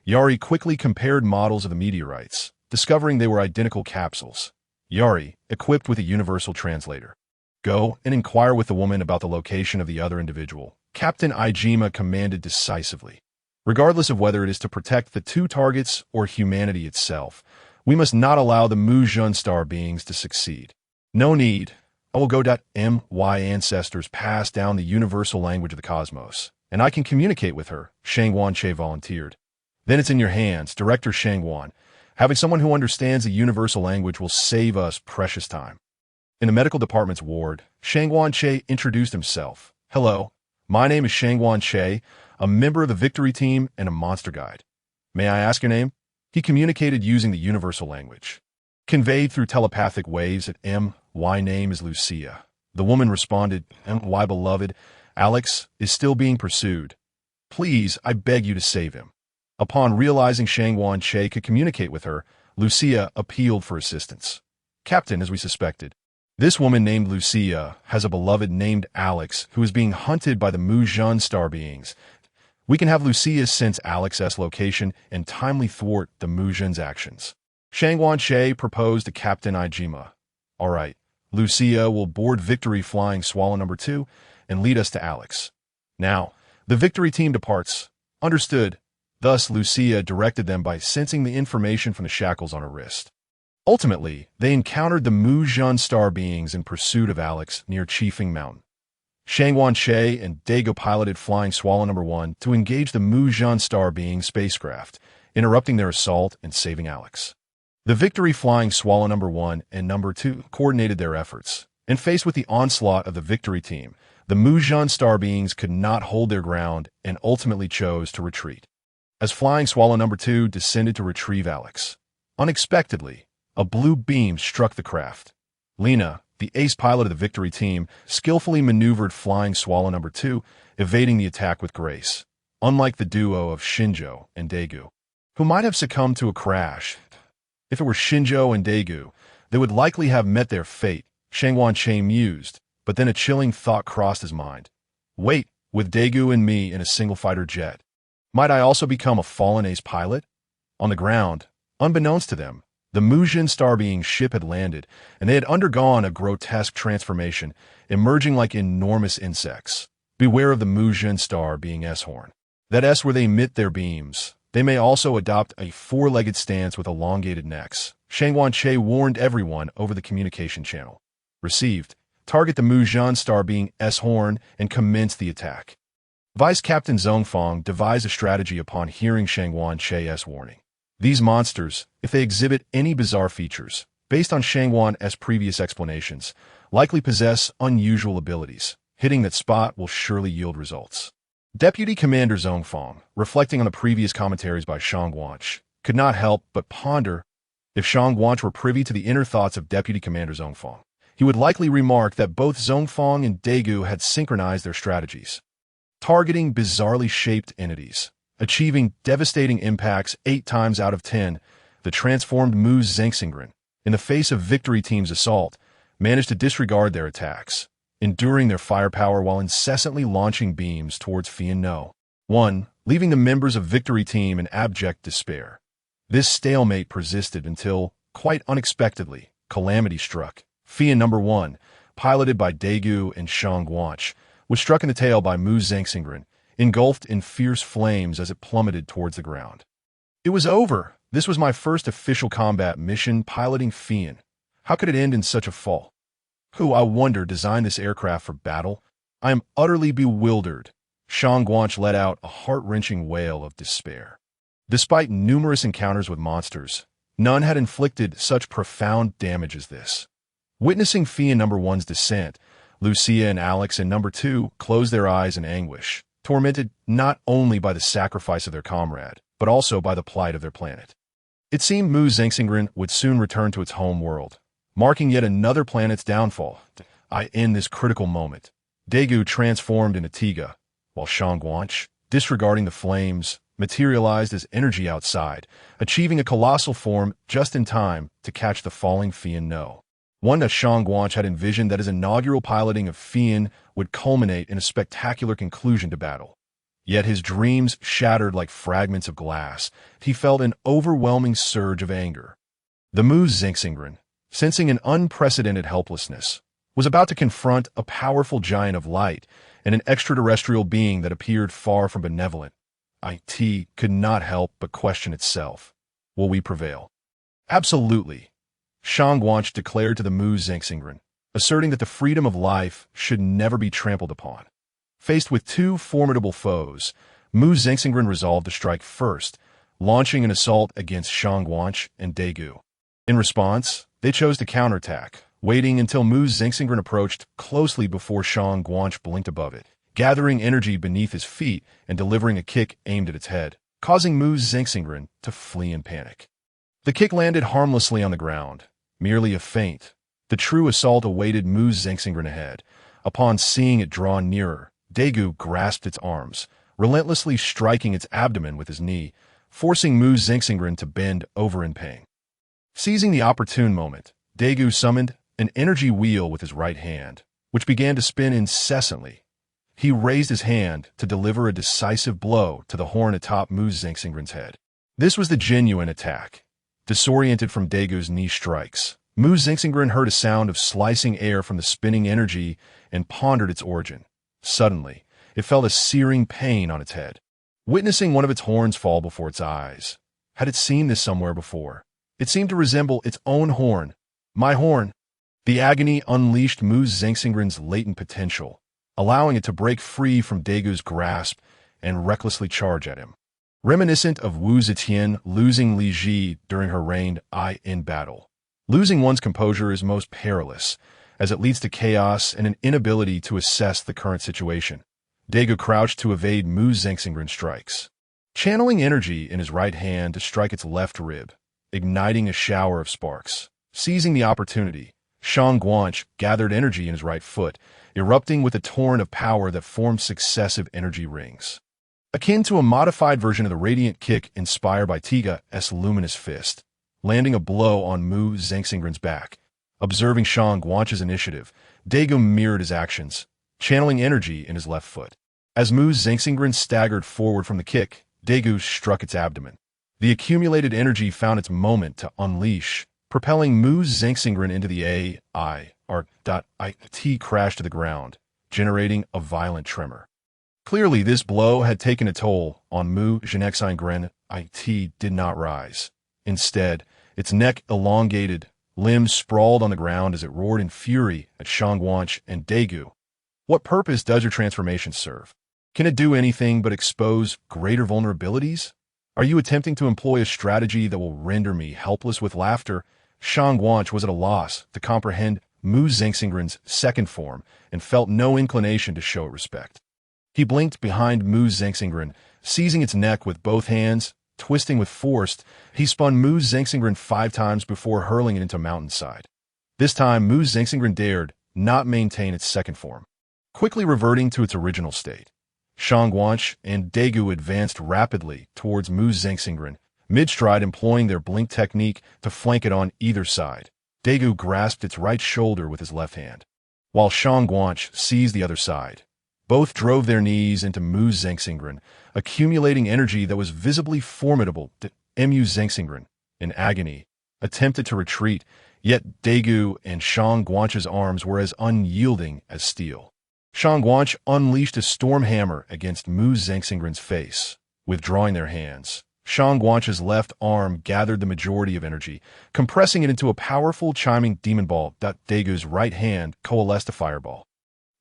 [SPEAKER 1] Yari quickly compared models of the meteorites, discovering they were identical capsules. Yari, equipped with a universal translator. Go and inquire with the woman about the location of the other individual, Captain Ijima commanded decisively. Regardless of whether it is to protect the two targets or humanity itself, we must not allow the Muzhun star beings to succeed. No need. I will go. My ancestors passed down the universal language of the cosmos, and I can communicate with her, Shang Wanche volunteered. Then it's in your hands, Director Shang Wan. Having someone who understands the universal language will save us precious time. In the medical department's ward, Shang Wanche introduced himself. Hello, my name is Shang Wanche, a member of the Victory Team and a monster guide. May I ask your name? He communicated using the universal language. Conveyed through telepathic waves at My name is Lucia. The woman responded, My beloved, Alex is still being pursued. Please, I beg you to save him. Upon realizing Shang Wanche could communicate with her, Lucia appealed for assistance. Captain, as we suspected, this woman named Lucia has a beloved named Alex who is being hunted by the Muzhun star beings. We can have Lucia sense Alex's location and timely thwart the Muzhun's actions. Shang Wanche proposed to Captain Ijima. All right, Lucia will board Victory Flying Swallow number 2 and lead us to Alex. Now, the Victory Team departs. Understood. Thus, Lucia directed them by sensing the information from the shackles on her wrist. Ultimately, they encountered the Muzhun star beings in pursuit of Alex near Chifeng Mountain. Shang Wanche and Daiku piloted Flying Swallow number 1 to engage the Muzhun star being spacecraft, interrupting their assault and saving Alex. The Victory Flying Swallow number 1 and number 2 coordinated their efforts, and faced with the onslaught of the Victory Team, the Muzhun star beings could not hold their ground and ultimately chose to retreat. As Flying Swallow number 2 descended to retrieve Alex, unexpectedly, a blue beam struck the craft. Lena, the ace pilot of the Victory Team, skillfully maneuvered Flying Swallow number 2, evading the attack with grace, unlike the duo of Shinjo and Daiku, who might have succumbed to a crash. If it were Shinjo and Daiku, they would likely have met their fate, Shang Wanche mused, but then a chilling thought crossed his mind. Wait, with Daiku and me in a single fighter jet, might I also become a fallen ace pilot? On the ground, unbeknownst to them, the Muzhun star being ship had landed, and they had undergone a grotesque transformation, emerging like enormous insects. Beware of the Muzhun star being S-horn. That S where they emit their beams. They may also adopt a four-legged stance with elongated necks. Shang Wanche warned everyone over the communication channel. Received. Target the Muzhun star being S-horn and commence the attack. Vice Captain Zhongfang devised a strategy upon hearing Shang Wanche's warning. These monsters, if they exhibit any bizarre features, based on Shang Wan's previous explanations, likely possess unusual abilities. Hitting that spot will surely yield results. Deputy Commander Zhongfang, reflecting on the previous commentaries by Shang Wanch, could not help but ponder if Shang Wanch were privy to the inner thoughts of Deputy Commander Zhongfang. He would likely remark that both Zhongfang and Daiku had synchronized their strategies, targeting bizarrely shaped entities, achieving devastating impacts 8 times out of 10. The transformed Mu Zengxingren, in the face of Victory Team's assault, managed to disregard their attacks, enduring their firepower while incessantly launching beams towards Fian No. 1, leaving the members of Victory Team in abject despair. This stalemate persisted until, quite unexpectedly, calamity struck. Fian No. 1, piloted by Daiku and Shang Wanch, was struck in the tail by Mu Zengxingren, engulfed in fierce flames as it plummeted towards the ground. It was over. This was my first official combat mission piloting Fian. How could it end in such a fall? Who, I wonder, designed this aircraft for battle? I am utterly bewildered. Shang Wanch let out a heart-wrenching wail of despair. Despite numerous encounters with monsters, none had inflicted such profound damage as this. Witnessing Fian No. 1's descent, Lucia and Alex and No. 2 closed their eyes in anguish, tormented not only by the sacrifice of their comrade, but also by the plight of their planet. It seemed Mu Zengxingren would soon return to its home world, marking yet another planet's downfall. In this critical moment, Daiku transformed into Tiga, while Shang Wanch, disregarding the flames, materialized as energy outside, achieving a colossal form just in time to catch the falling Fian No. 1 that Shang Wanch had envisioned that his inaugural piloting of Fian would culminate in a spectacular conclusion to battle. Yet his dreams shattered like fragments of glass. He felt an overwhelming surge of anger. The Mu Zengxingren, sensing an unprecedented helplessness, was about to confront a powerful giant of light and an extraterrestrial being that appeared far from benevolent, it could not help but question itself. Will we prevail? Absolutely, Shang Guanch declared to the Mu Zengxingren, asserting that the freedom of life should never be trampled upon. Faced with two formidable foes, Mu Zengxingren resolved to strike first, launching an assault against Shang Guanch and Daiku. In response, they chose to counterattack, waiting until Mu Zengxingren approached closely before Shang Guanch blinked above it, gathering energy beneath his feet and delivering a kick aimed at its head, causing Mu Zengxingren to flee in panic. The kick landed harmlessly on the ground, merely a feint. The true assault awaited Mu Zengxingren ahead. Upon seeing it draw nearer, Daiku grasped its arms, relentlessly striking its abdomen with his knee, forcing Mu Zengxingren to bend over in pain. Seizing the opportune moment, Daiku summoned an energy wheel with his right hand, which began to spin incessantly. He raised his hand to deliver a decisive blow to the horn atop Mu Zengxingren's head. This was the genuine attack. Disoriented from Daigu's knee strikes, Mu Zengxingren heard a sound of slicing air from the spinning energy and pondered its origin. Suddenly, it felt a searing pain on its head. Witnessing one of its horns fall before its eyes, had it seen this somewhere before? It seemed to resemble its own horn. My horn! The agony unleashed Mu Zengxingren's latent potential, allowing it to break free from Daigu's grasp and recklessly charge at him. Reminiscent of Wu Zetian losing Li Ji during her reign in battle. Losing one's composure is most perilous, as it leads to chaos and an inability to assess the current situation. Daiku crouched to evade Mu Zengxingren's strikes, channeling energy in his right hand to strike its left rib, igniting a shower of sparks. Seizing the opportunity, Shang Guanch gathered energy in his right foot, erupting with a torrent of power that formed successive energy rings. Akin to a modified version of the radiant kick inspired by Tiga's luminous fist, landing a blow on Mu Zengxingren's back. Observing Shang Guanch's initiative, Daiku mirrored his actions, channeling energy in his left foot. As Mu Zengxingren staggered forward from the kick, Daiku struck its abdomen. The accumulated energy found its moment to unleash, propelling Mu Zengxingren into the it crash to the ground, generating a violent tremor. Clearly, this blow had taken a toll on Mu Zengxingren. It did not rise. Instead, its neck elongated, limbs sprawled on the ground as it roared in fury at Shang Guanch and Daiku. What purpose does your transformation serve? Can it do anything but expose greater vulnerabilities? Are you attempting to employ a strategy that will render me helpless with laughter? Shang Guanch was at a loss to comprehend Mu Zengxingren's second form and felt no inclination to show it respect. He blinked behind Mu Zengxingren, seizing its neck with both hands. Twisting with force, he spun Mu Zengxingren 5 times before hurling it into a mountainside. This time, Mu Zengxingren dared not maintain its second form, quickly reverting to its original state. Shang Guanch and Daiku advanced rapidly towards Mu Zengxingren, mid-stride employing their blink technique to flank it on either side. Daiku grasped its right shoulder with his left hand, while Shang Guanch seized the other side. Both drove their knees into Mu Zengxingren, accumulating energy that was visibly formidable to Mu Zengxingren. In agony, attempted to retreat, yet Daiku and Shang Guanch's arms were as unyielding as steel. Shang Guanch unleashed a storm hammer against Mu Zengxingren's face. Withdrawing their hands, Shang Guanch's left arm gathered the majority of energy, compressing it into a powerful chiming demon ball. Daigu's right hand coalesced a fireball,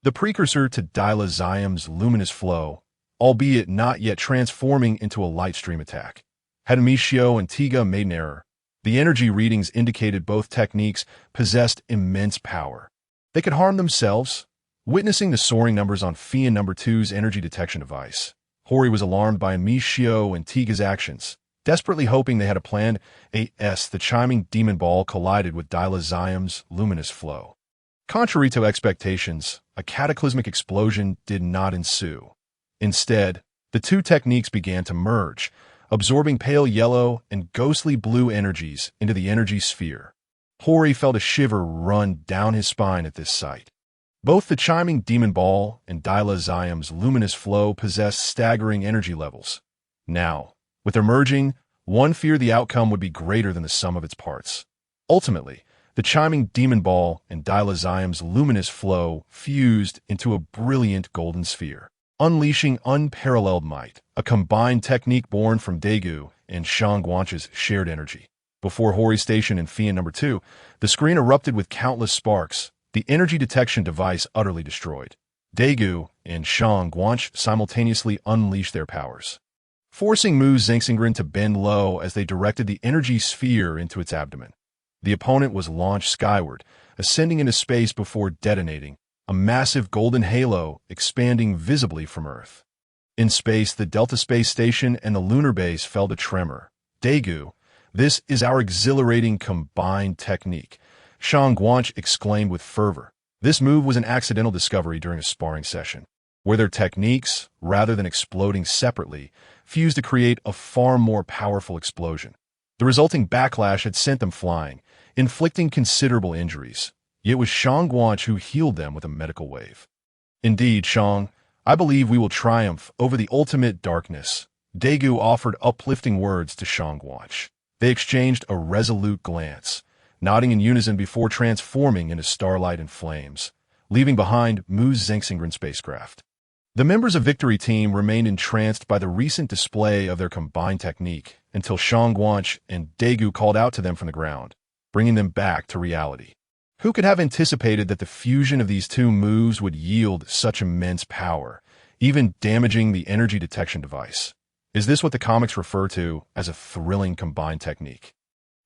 [SPEAKER 1] the precursor to Daila Xiam's luminous flow, albeit not yet transforming into a light stream attack. Had Michio and Tiga made an error, the energy readings indicated both techniques possessed immense power. They could harm themselves. Witnessing the soaring numbers on Fian No. 2's energy detection device, Hori was alarmed by Michio and Tiga's actions, desperately hoping they had a plan. The chiming demon ball collided with Daila Xiam's luminous flow. Contrary to expectations, a cataclysmic explosion did not ensue. Instead, the two techniques began to merge, absorbing pale yellow and ghostly blue energies into the energy sphere. Hori felt a shiver run down his spine at this sight. Both the chiming demon ball and Daila Xiam's luminous flow possessed staggering energy levels. Now, with their merging, one feared the outcome would be greater than the sum of its parts. Ultimately, The chiming demon ball and Dilazium's luminous flow fused into a brilliant golden sphere, unleashing unparalleled might, a combined technique born from Daiku and Shangguanche's shared energy. Before Hori Station and Fian No. 2, the screen erupted with countless sparks, the energy detection device utterly destroyed. Daiku and Shangguanche simultaneously unleashed their powers, forcing Mu Zengxingren to bend low as they directed the energy sphere into its abdomen. The opponent was launched skyward, ascending into space before detonating, a massive golden halo expanding visibly from Earth. In space, the Delta Space Station and the lunar base felt a tremor. Daiku, this is our exhilarating combined technique, Shangguanche exclaimed with fervor. This move was an accidental discovery during a sparring session, where their techniques, rather than exploding separately, fused to create a far more powerful explosion. The resulting backlash had sent them flying, inflicting considerable injuries. Yet it was Shangguanche who healed them with a medical wave. Indeed, Shang, I believe we will triumph over the ultimate darkness. Daiku offered uplifting words to Shangguanche. They exchanged a resolute glance, nodding in unison before transforming into starlight and flames, leaving behind Mu Zengxingren spacecraft. The members of Victory Team remained entranced by the recent display of their combined technique until Shangguanche and Daiku called out to them from the ground, bringing them back to reality. Who could have anticipated that the fusion of these two moves would yield such immense power, even damaging the energy detection device? Is this what the comics refer to as a thrilling combined technique?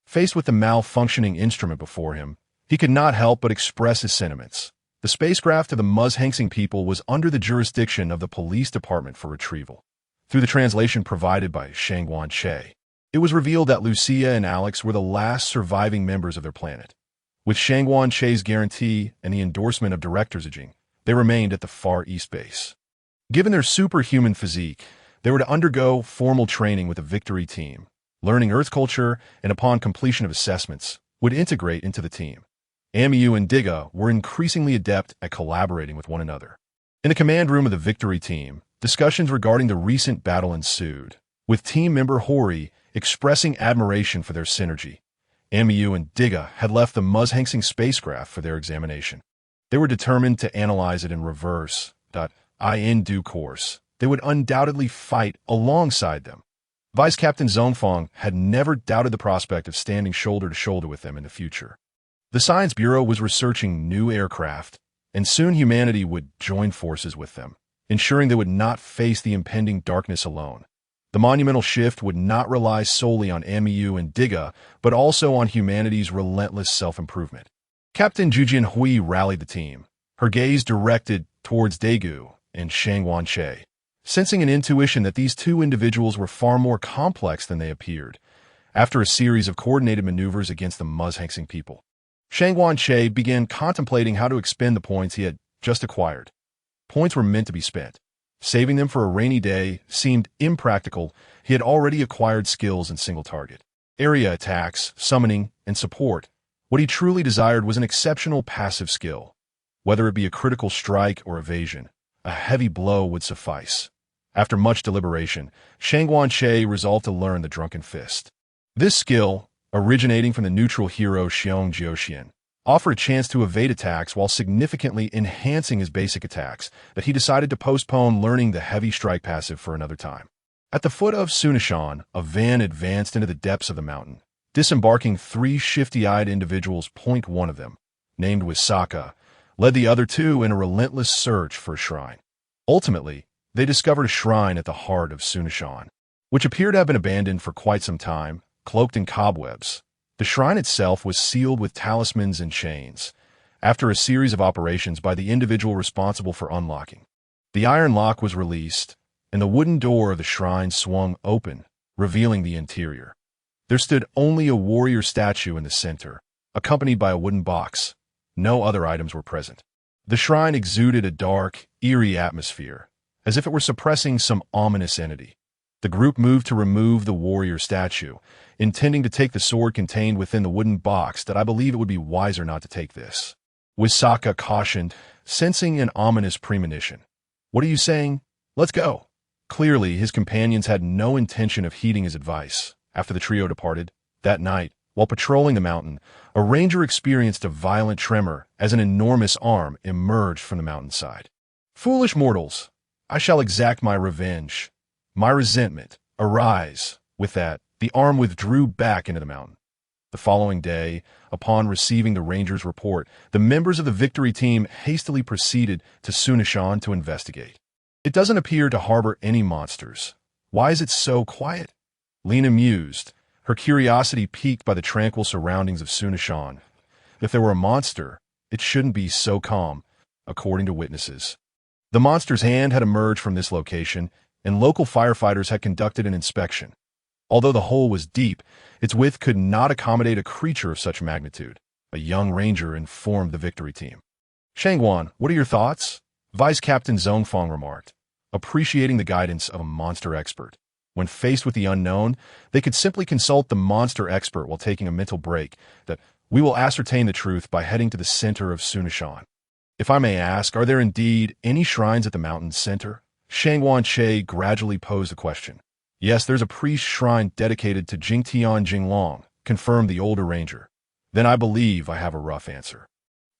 [SPEAKER 1] Faced with the malfunctioning instrument before him, he could not help but express his sentiments. The spacecraft of the Muzhangsing people was under the jurisdiction of the police department for retrieval. Through the translation provided by Shangguanche, it was revealed that Lucia and Alex were the last surviving members of their planet. With Shangguanche's guarantee and the endorsement of Director Zijing, they remained at the Far East base. Given their superhuman physique, they were to undergo formal training with the Victory Team, learning Earth culture, and upon completion of assessments, would integrate into the team. Amiyu and Diga were increasingly adept at collaborating with one another. In the command room of the Victory Team, discussions regarding the recent battle ensued, with team member Hori expressing admiration for their synergy. Amiyu and Diga had left the Muzhangsing spacecraft for their examination. They were determined to analyze it in reverse. In due course, they would undoubtedly fight alongside them. Vice Captain Zhongfang had never doubted the prospect of standing shoulder to shoulder with them in the future. The Science Bureau was researching new aircraft, and soon humanity would join forces with them, ensuring they would not face the impending darkness alone. The monumental shift would not rely solely on Amiyu and Diga, but also on humanity's relentless self-improvement. Captain Jujian Hui rallied the team, her gaze directed towards Daiku and Shangguanche, sensing an intuition that these two individuals were far more complex than they appeared. After a series of coordinated maneuvers against the Muzhangsing people, Shangguanche began contemplating how to expend the points he had just acquired. Points were meant to be spent. Saving them for a rainy day seemed impractical. He had already acquired skills in single target, area attacks, summoning, and support. What he truly desired was an exceptional passive skill. Whether it be a critical strike or evasion, a heavy blow would suffice. After much deliberation, Shangguanche resolved to learn the Drunken Fist. This skill, originating from the neutral hero Xiong Jiuxian, offered a chance to evade attacks while significantly enhancing his basic attacks, that he decided to postpone learning the heavy strike passive for another time. At the foot of Sunishan, a van advanced into the depths of the mountain, disembarking three shifty-eyed individuals. One of them, named Wisaka, led the other two in a relentless search for a shrine. Ultimately, they discovered a shrine at the heart of Sunishan, which appeared to have been abandoned for quite some time, cloaked in cobwebs. The shrine itself was sealed with talismans and chains, after a series of operations by the individual responsible for unlocking. The iron lock was released, and the wooden door of the shrine swung open, revealing the interior. There stood only a warrior statue in the center, accompanied by a wooden box. No other items were present. The shrine exuded a dark, eerie atmosphere, as if it were suppressing some ominous entity. The group moved to remove the warrior statue, intending to take the sword contained within the wooden box. That I believe it would be wiser not to take this. Wisaka cautioned, sensing an ominous premonition. What are you saying? Let's go. Clearly, his companions had no intention of heeding his advice. After the trio departed, that night, While patrolling the mountain, a ranger experienced a violent tremor as an enormous arm emerged from the mountainside. Foolish mortals, I shall exact my revenge. My resentment, arise. With that, the arm withdrew back into the mountain. The following day, upon receiving the ranger's report, the members of the victory team hastily proceeded to Sunishan to investigate. It doesn't appear to harbor any monsters. Why is it so quiet? Lena mused, her curiosity piqued by the tranquil surroundings of Sunishan. If there were a monster, it shouldn't be so calm, according to witnesses. The monster's hand had emerged from this location, and local firefighters had conducted an inspection. Although the hole was deep, its width could not accommodate a creature of such magnitude, a young ranger informed the victory team. Shangwan, what are your thoughts? Vice Captain Zhongfang remarked, appreciating the guidance of a monster expert. When faced with the unknown, they could simply consult the monster expert while taking a mental break that we will ascertain the truth by heading to the center of Sunishan. If I may ask, are there indeed any shrines at the mountain's center? Shangwan Che gradually posed a question. Yes, there's a priest shrine dedicated to Jingtian Jinglong, confirmed the older ranger. Then I believe I have a rough answer.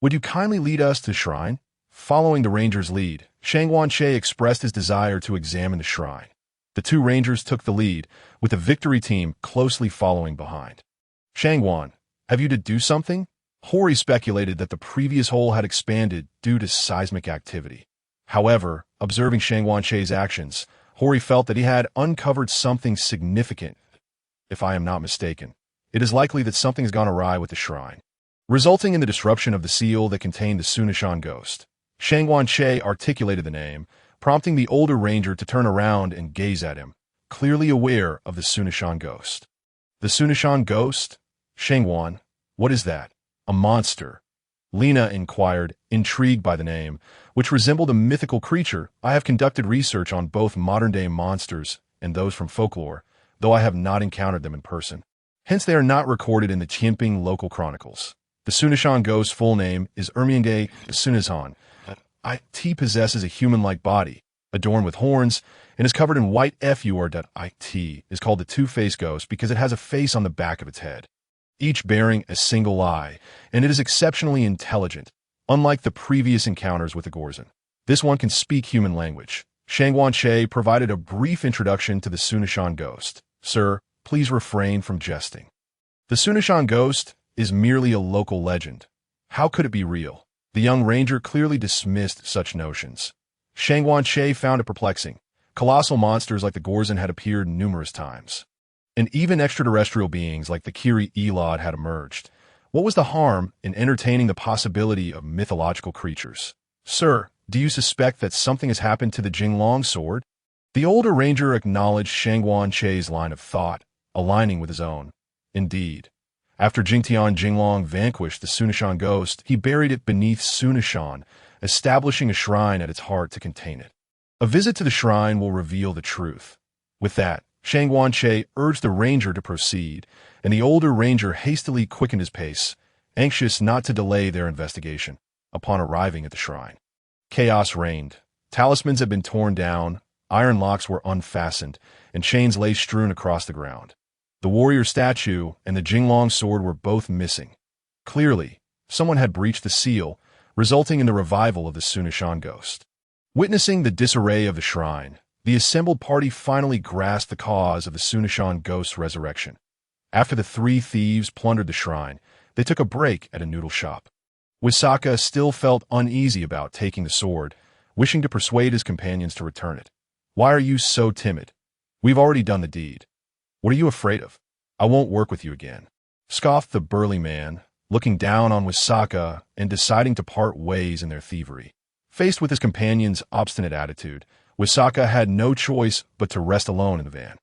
[SPEAKER 1] Would you kindly lead us to the shrine? Following the ranger's lead, Shangwan Che expressed his desire to examine the shrine. The two rangers took the lead, with the victory team closely following behind. Shangwan, have you to do something? Hori speculated that the previous hole had expanded due to seismic activity. However, observing Shangwan Che's actions, Hori felt that he had uncovered something significant. If I am not mistaken, it is likely that something has gone awry with the shrine, resulting in the disruption of the seal that contained the Sunishan ghost. Shangwan Che articulated the name, prompting the older ranger to turn around and gaze at him, clearly aware of the Sunishan ghost. The Sunishan ghost? Shangwan, what is that? A monster? Lena inquired, intrigued by the name, which resembled a mythical creature. I have conducted research on both modern-day monsters and those from folklore, though I have not encountered them in person. Hence they are not recorded in the Qianping local chronicles. The Sunishan ghost's full name is Ermienge Sunizhan. It possesses a human-like body, adorned with horns, and is covered in white fur. It is called the two-faced ghost because it has a face on the back of its head, each bearing a single eye, and it is exceptionally intelligent, unlike the previous encounters with the Gorzon. This one can speak human language. Shangwan Che provided a brief introduction to the Sunishan ghost. Sir, please refrain from jesting. The Sunishan ghost is merely a local legend. How could it be real? The young ranger clearly dismissed such notions. Shangwan Che found it perplexing. Colossal monsters like the Gorzon had appeared numerous times, and even extraterrestrial beings like the Kiri Elod had emerged. What was the harm in entertaining the possibility of mythological creatures? Sir, do you suspect that something has happened to the Jinglong sword? The older ranger acknowledged Shangwan Che's line of thought, aligning with his own. Indeed, after Jingtian Jinglong vanquished the Sunishan ghost, he buried it beneath Sunishan, establishing a shrine at its heart to contain it. A visit to the shrine will reveal the truth. With that, Shangwan Che urged the ranger to proceed, and the older ranger hastily quickened his pace, anxious not to delay their investigation. Upon arriving at the shrine, chaos reigned. Talismans had been torn down, iron locks were unfastened, and chains lay strewn across the ground. The warrior statue and the Jinglong sword were both missing. Clearly, someone had breached the seal, resulting in the revival of the Sunishan ghost. Witnessing the disarray of the shrine, the assembled party finally grasped the cause of the Sunishan ghost's resurrection. After the three thieves plundered the shrine, they took a break at a noodle shop. Wisaka still felt uneasy about taking the sword, wishing to persuade his companions to return it. Why are you so timid? We've already done the deed. What are you afraid of? I won't work with you again, scoffed the burly man, looking down on Wisaka and deciding to part ways in their thievery. Faced with his companion's obstinate attitude, Wisaka had no choice but to rest alone in the van.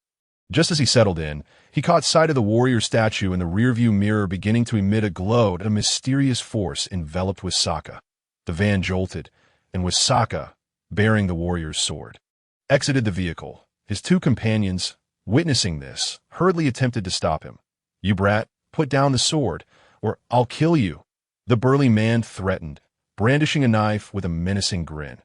[SPEAKER 1] Just as he settled in, he caught sight of the warrior statue in the rearview mirror beginning to emit a glow. A mysterious force enveloped Wisaka. The van jolted, and Wisaka, bearing the warrior's sword, exited the vehicle. His two companions, witnessing this, hurriedly attempted to stop him. You brat, put down the sword, or I'll kill you, the burly man threatened, brandishing a knife with a menacing grin.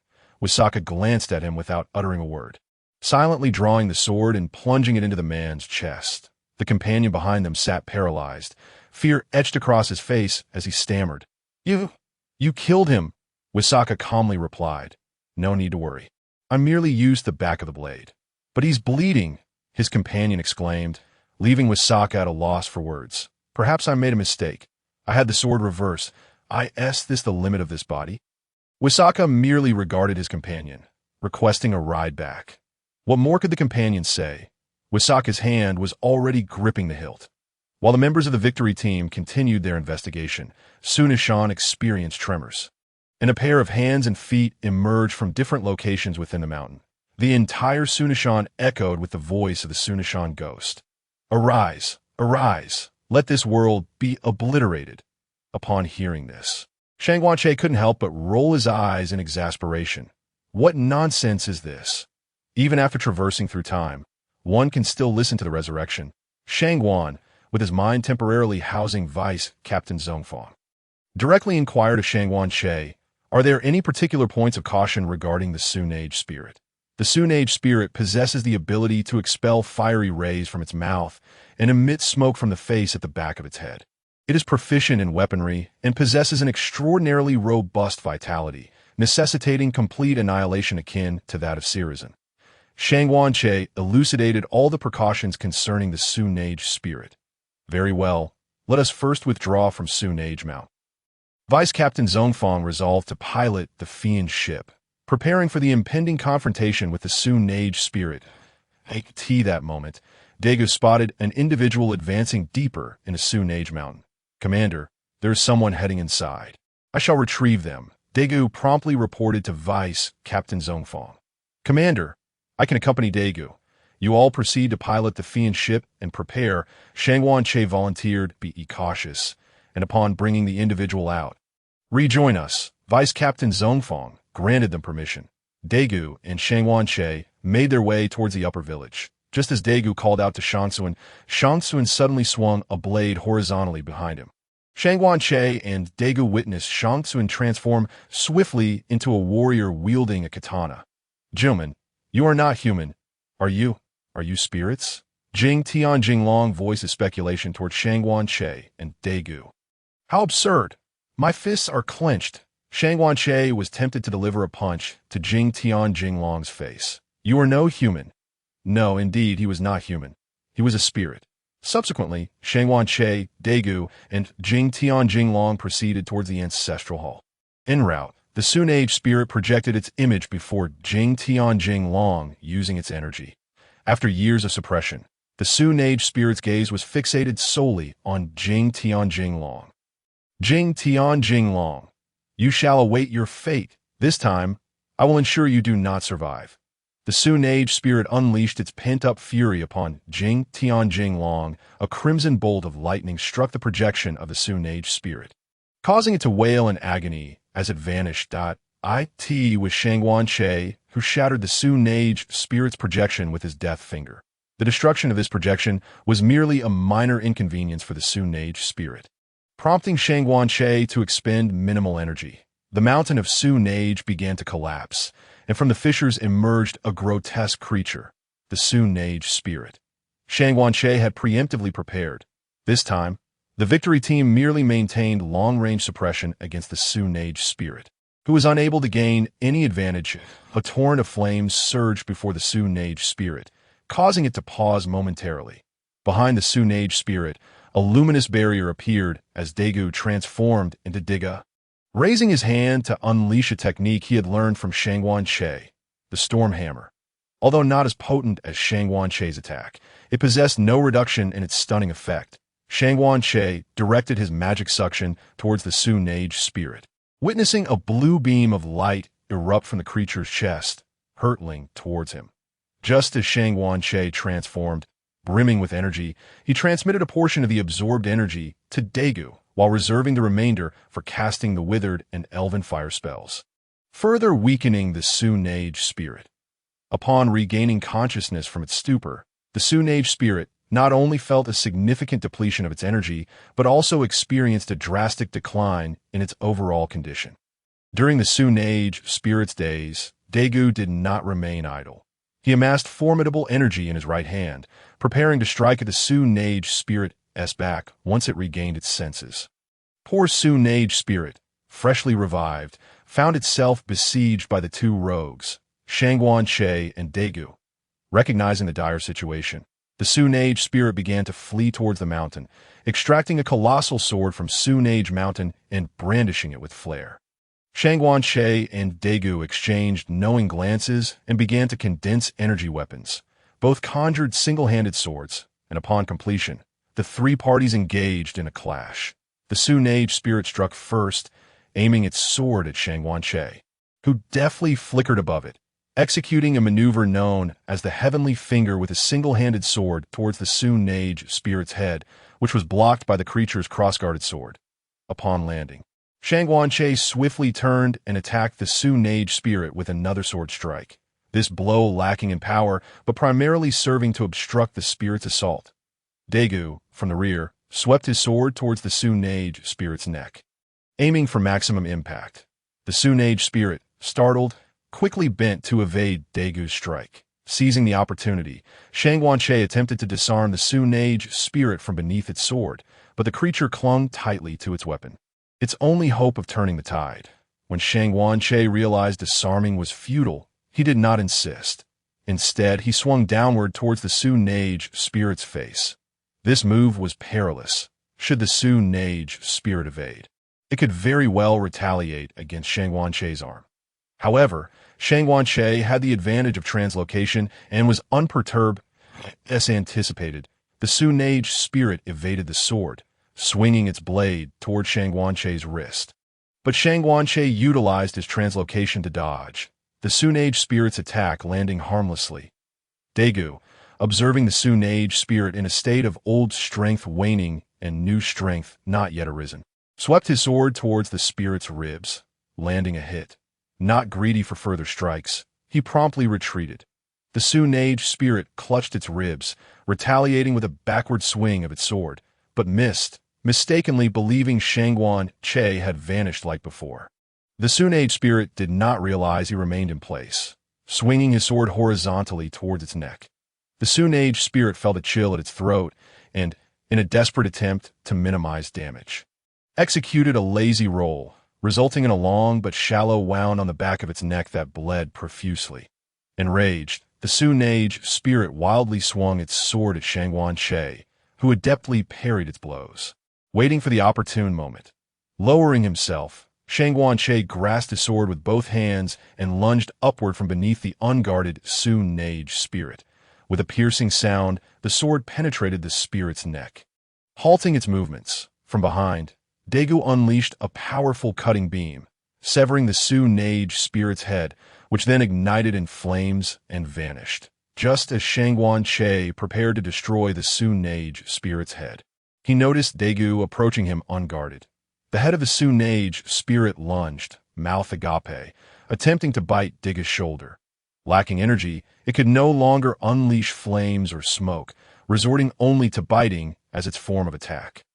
[SPEAKER 1] Wisaka glanced at him without uttering a word, silently drawing the sword and plunging it into the man's chest. The companion behind them sat paralyzed. Fear etched across his face as he stammered. You killed him, Wisaka calmly replied. No need to worry. I merely used the back of the blade. But he's bleeding, his companion exclaimed, leaving Wisaka at a loss for words. Perhaps I made a mistake. I had the sword reversed. Is this the limit of this body? Wisaka merely regarded his companion, requesting a ride back. What more could the companion say? Wisaka's hand was already gripping the hilt. While the members of the victory team continued their investigation, Sunishan experienced tremors. And a pair of hands and feet emerged from different locations within the mountain. The entire Sunishan echoed with the voice of the Sunishan ghost. Arise, arise, let this world be obliterated. Upon hearing this, Shangguanche couldn't help but roll his eyes in exasperation. What nonsense is this? Even after traversing through time, one can still listen to the resurrection. Shangguan, with his mind temporarily housing Vice Captain Zhongfang, directly inquired of Shangguanche, are there any particular points of caution regarding the Sun-Age spirit? The Sun-Age spirit possesses the ability to expel fiery rays from its mouth and emit smoke from the face at the back of its head. It is proficient in weaponry and possesses an extraordinarily robust vitality, necessitating complete annihilation akin to that of Sirizan. Shangguanche elucidated all the precautions concerning the Sun-Age spirit. Very well, let us first withdraw from Sun-Age Mount. Vice Captain Zhongfang resolved to pilot the fiend ship, preparing for the impending confrontation with the Sun-Age spirit. At that moment, Daiku spotted an individual advancing deeper into Sun-Age Mountain. Commander, there is someone heading inside. I shall retrieve them, Daiku promptly reported to Vice Captain Zhongfang. Commander, I can accompany Daiku. You all proceed to pilot the fiend ship and prepare. Shangguanche volunteered, be cautious, and upon bringing the individual out, rejoin us. Vice Captain Zhongfang granted them permission. Daiku and Shangguanche made their way towards the upper village. Just as Daiku called out to Shangsuan, Shangsuan suddenly swung a blade horizontally behind him. Shangguanche and Daiku witnessed Shangsuan transform swiftly into a warrior wielding a katana. Gentlemen, you are not human. Are you? Are you spirits? Jing Tianjinglong voices speculation toward Shangguanche and Daiku. How absurd! My fists are clenched. Shangguanche was tempted to deliver a punch to Jing Tianjinglong's face. You are no human. No, indeed, he was not human. He was a spirit. Subsequently, Shangguanche, Daiku, and Jing Tianjinglong proceeded towards the ancestral hall. En route, the Sun-Age spirit projected its image before Jing Tianjinglong using its energy. After years of suppression, the Sun-Age spirit's gaze was fixated solely on Jing Tianjinglong. Jing Tianjinglong, you shall await your fate. This time, I will ensure you do not survive. The Sun-Age spirit unleashed its pent-up fury upon Jing Tianjinglong. A crimson bolt of lightning struck the projection of the Sun-Age spirit, causing it to wail in agony as it vanished. It was Shangguanche who shattered the Sun-Age spirit's projection with his death finger. The destruction of this projection was merely a minor inconvenience for the Sun-Age spirit, prompting Shangguanche to expend minimal energy. The mountain of Sun-Age began to collapse, and from the fissures emerged a grotesque creature, the Sun-Age spirit. Shangguanche had preemptively prepared. This time, the victory team merely maintained long-range suppression against the Sun-Age spirit, who was unable to gain any advantage. A torrent of flames surged before the Sun-Age spirit, causing it to pause momentarily. Behind the Sun-Age spirit, a luminous barrier appeared as Daiku transformed into Diga, raising his hand to unleash a technique he had learned from Shangguanche, the Storm Hammer. Although not as potent as Shangguanche's attack, it possessed no reduction in its stunning effect. Shangguanche directed his magic suction towards the Sun-Age spirit, witnessing a blue beam of light erupt from the creature's chest, hurtling towards him. Just as Shangguanche transformed, brimming with energy, he transmitted a portion of the absorbed energy to Daiku, while reserving the remainder for casting the withered and elven fire spells, further weakening the Sun-Age spirit. Upon regaining consciousness from its stupor, the Sun-Age spirit not only felt a significant depletion of its energy, but also experienced a drastic decline in its overall condition. During the Sun-Age spirit's days, Daiku did not remain idle. He amassed formidable energy in his right hand, preparing to strike at the Su-Nage spirit's back once it regained its senses. Poor Su-Nage spirit, freshly revived, found itself besieged by the two rogues, Shangguan-Che and Daiku. Recognizing the dire situation, the Su-Nage spirit began to flee towards the mountain, extracting a colossal sword from Su-Nage Mountain and brandishing it with flair. Shangguan-Che and Daiku exchanged knowing glances and began to condense energy weapons. Both conjured single-handed swords, and upon completion, the three parties engaged in a clash. The Su-Nage spirit struck first, aiming its sword at Shangguan-Che, who deftly flickered above it, executing a maneuver known as the Heavenly Finger with a single-handed sword towards the Su-Nage spirit's head, which was blocked by the creature's cross-guarded sword. Upon landing, Shangguan-Che swiftly turned and attacked the Su-Nage spirit with another sword strike, this blow lacking in power but primarily serving to obstruct the spirit's assault. Daiku, from the rear, swept his sword towards the Su-Nage spirit's neck, aiming for maximum impact. The Su-Nage spirit, startled, quickly bent to evade Daigu's strike. Seizing the opportunity, Shangguan-Che attempted to disarm the Su-Nage spirit from beneath its sword, but the creature clung tightly to its weapon, its only hope of turning the tide. When Shangguan-Che realized disarming was futile, he did not insist. Instead, he swung downward towards the Su-Nage spirit's face. This move was perilous. Should the Su-Nage spirit evade, it could very well retaliate against Shangguan-Che's arm. However, Shangguan-Che had the advantage of translocation and was unperturbed. As anticipated, the Su-Nage spirit evaded the sword, swinging its blade toward Shangguan-Che's wrist. But Shangguan-Che utilized his translocation to dodge, the Su-Nage spirit's attack landing harmlessly. Daiku, observing the Su-Nage spirit in a state of old strength waning and new strength not yet arisen, swept his sword towards the spirit's ribs, landing a hit. Not greedy for further strikes, he promptly retreated. The Su-Nage spirit clutched its ribs, retaliating with a backward swing of its sword, but missed, mistakenly believing Shangguan-Che had vanished like before. The Su-Nage spirit did not realize he remained in place, swinging his sword horizontally towards its neck. The Su-Nage spirit felt a chill at its throat and, in a desperate attempt to minimize damage, executed a lazy roll, resulting in a long but shallow wound on the back of its neck that bled profusely. Enraged, the Su-Nage spirit wildly swung its sword at Shangguan-Che, who adeptly parried its blows. Waiting for the opportune moment, lowering himself, Shangguan-Che grasped his sword with both hands and lunged upward from beneath the unguarded Su-Nage spirit. With a piercing sound, the sword penetrated the spirit's neck. Halting its movements, from behind, Daiku unleashed a powerful cutting beam, severing the Su-Nage spirit's head, which then ignited in flames and vanished, just as Shangguan-Che prepared to destroy the Su-Nage spirit's head. He noticed Daiku approaching him unguarded. The head of the Su-Nage spirit lunged, mouth agape, attempting to bite Daigu's shoulder. Lacking energy, it could no longer unleash flames or smoke, resorting only to biting as its form of attack.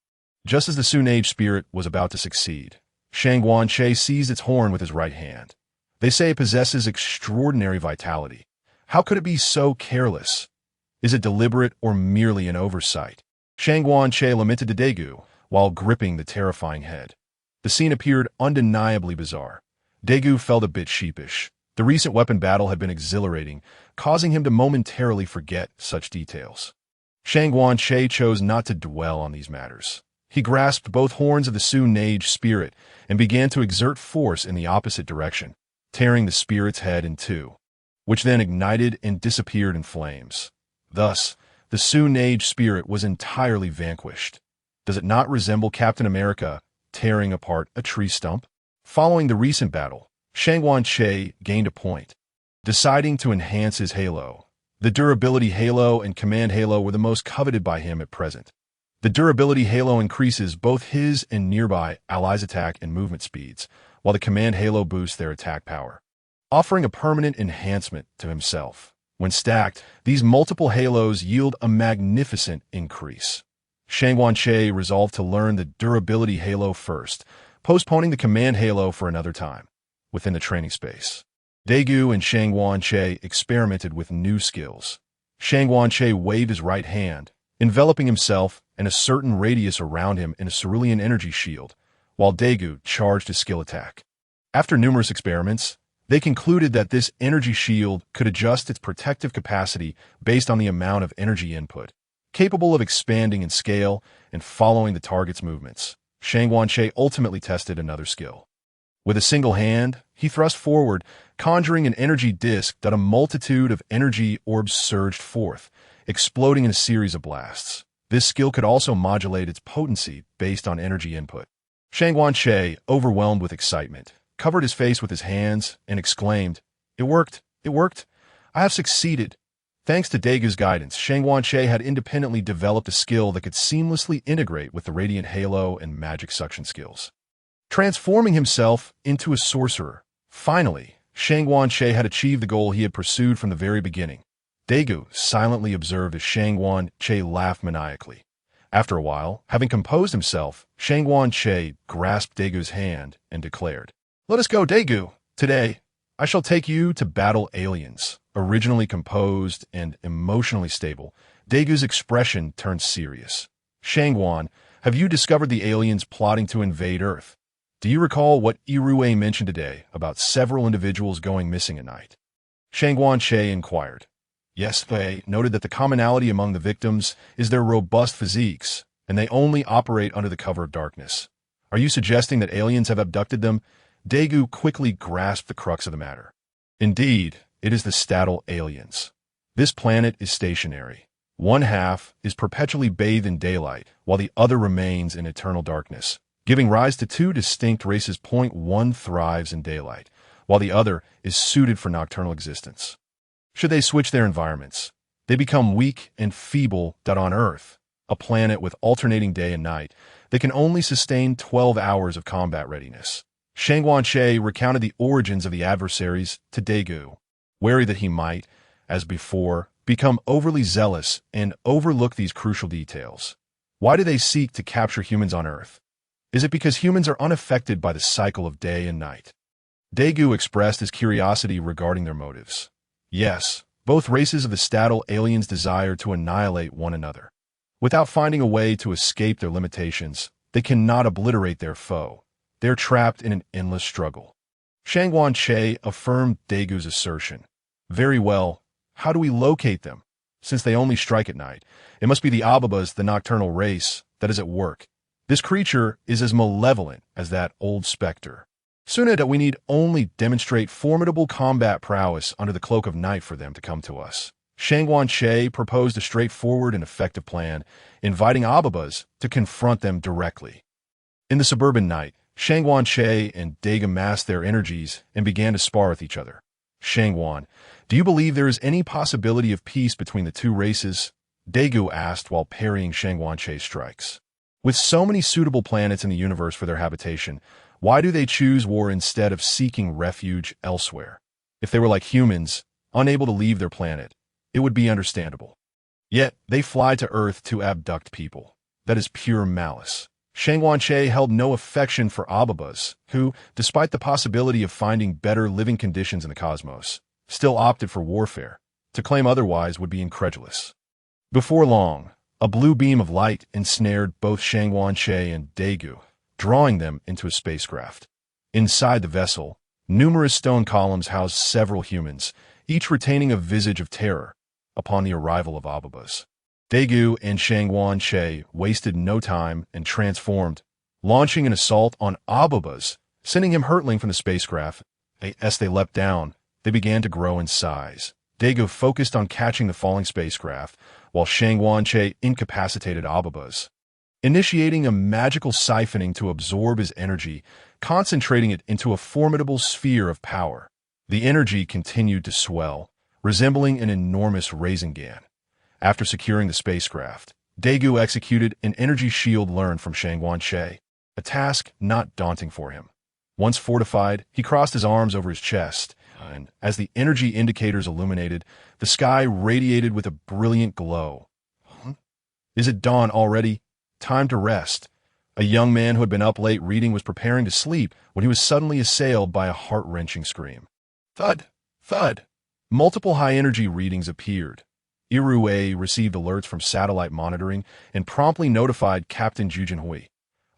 [SPEAKER 1] Just as the Su-Nage spirit was about to succeed, Shangguan-Che seized its horn with his right hand. They say it possesses extraordinary vitality. How could it be so careless? Is it deliberate or merely an oversight? Shangguan-Che lamented to Daiku while gripping the terrifying head. The scene appeared undeniably bizarre. Daiku felt a bit sheepish. The recent weapon battle had been exhilarating, causing him to momentarily forget such details. Shangguan-Che chose not to dwell on these matters. He grasped both horns of the Su-Nage spirit and began to exert force in the opposite direction, tearing the spirit's head in two, which then ignited and disappeared in flames. Thus, the Su-Nage spirit was entirely vanquished. Does it not resemble Captain America tearing apart a tree stump? Following the recent battle, Shangguan-Che gained a point, deciding to enhance his halo. The durability halo and command halo were the most coveted by him at present. The durability halo increases both his and nearby allies' attack and movement speeds, while the command halo boosts their attack power, offering a permanent enhancement to himself. When stacked, these multiple halos yield a magnificent increase. Shangguan-Che resolved to learn the durability halo first, postponing the command halo for another time. Within the training space, Daiku and Shangguan experimented with new skills. Shangguan waved his right hand, enveloping himself and a certain radius around him in a cerulean energy shield, while Daiku charged his skill attack. After numerous experiments, they concluded that this energy shield could adjust its protective capacity based on the amount of energy input, capable of expanding in scale and following the target's movements. Shangguan ultimately tested another skill. With a single hand, he thrust forward, conjuring an energy disk that a multitude of energy orbs surged forth, exploding in a series of blasts. This skill could also modulate its potency based on energy input. Shangguan, overwhelmed with excitement, covered his face with his hands and exclaimed, "It worked! It worked! I have succeeded!" Thanks to Daigu's guidance, Shangguan had independently developed a skill that could seamlessly integrate with the Radiant Halo and Magic Suction skills, transforming himself into a sorcerer. Finally, Shangguan had achieved the goal he had pursued from the very beginning. Daiku silently observed as Shangguan laughed maniacally. After a while, having composed himself, Shangguan grasped Daigu's hand and declared, "Let us go, Daiku! Today, I shall take you to battle aliens." Originally composed and emotionally stable, Daigu's expression turned serious. "Shangguan, have you discovered the aliens plotting to invade Earth? Do you recall what Irue mentioned today about several individuals going missing at night?" Shangguan inquired. Yes, they noted that the commonality among the victims is their robust physiques, and they only operate under the cover of darkness. Are you suggesting that aliens have abducted them? Daiku quickly grasped the crux of the matter. Indeed, it is the Statal aliens. This planet is stationary. One half is perpetually bathed in daylight, while the other remains in eternal darkness, giving rise to two distinct races. Point one thrives in daylight, while the other is suited for nocturnal existence. Should they switch their environments, they become weak and feeble. On Earth, a planet with alternating day and night, they can only sustain 12 hours of combat readiness. Shangguan recounted the origins of the adversaries to Daiku, wary that he might, as before, become overly zealous and overlook these crucial details. Why do they seek to capture humans on Earth? Is it because humans are unaffected by the cycle of day and night? Daiku expressed his curiosity regarding their motives. Yes, both races of the Statal aliens desire to annihilate one another. Without finding a way to escape their limitations, they cannot obliterate their foe. They are trapped in an endless struggle. Shangguan affirmed Daigu's assertion. Very well, how do we locate them? Since they only strike at night, it must be the Ababas, the nocturnal race, that is at work. This creature is as malevolent as that old specter. Soon that we need only demonstrate formidable combat prowess under the cloak of night for them to come to us. Shangguan proposed a straightforward and effective plan, inviting Ababas to confront them directly. In the suburban night, Shangguan and Daigu massed their energies and began to spar with each other. Shangguan, do you believe there is any possibility of peace between the two races? Daigu asked while parrying Shangguan strikes. With so many suitable planets in the universe for their habitation, why do they choose war instead of seeking refuge elsewhere? If they were like humans, unable to leave their planet, it would be understandable. Yet, they fly to Earth to abduct people. That is pure malice. Shangguan held no affection for Ababas, who, despite the possibility of finding better living conditions in the cosmos, still opted for warfare. To claim otherwise would be incredulous. Before long, a blue beam of light ensnared both Shangguan and Daiku, drawing them into a spacecraft. Inside the vessel, numerous stone columns housed several humans, each retaining a visage of terror upon the arrival of Ababas. Daiku and Shangguan wasted no time and transformed, launching an assault on Ababas, sending him hurtling from the spacecraft. As they leapt down, they began to grow in size. Daiku focused on catching the falling spacecraft, while Shangguan incapacitated Ababas, initiating a magical siphoning to absorb his energy, concentrating it into a formidable sphere of power. The energy continued to swell, resembling an enormous Rasengan. After securing the spacecraft, Daiku executed an energy shield learned from Shangguan, a task not daunting for him. Once fortified, he crossed his arms over his chest, and as the energy indicators illuminated, the sky radiated with a brilliant glow. Is it dawn already? Time to rest. A young man who had been up late reading was preparing to sleep when he was suddenly assailed by a heart-wrenching scream. Thud! Thud. Multiple high-energy readings appeared. Irue received alerts from satellite monitoring and promptly notified Captain Jujinhui.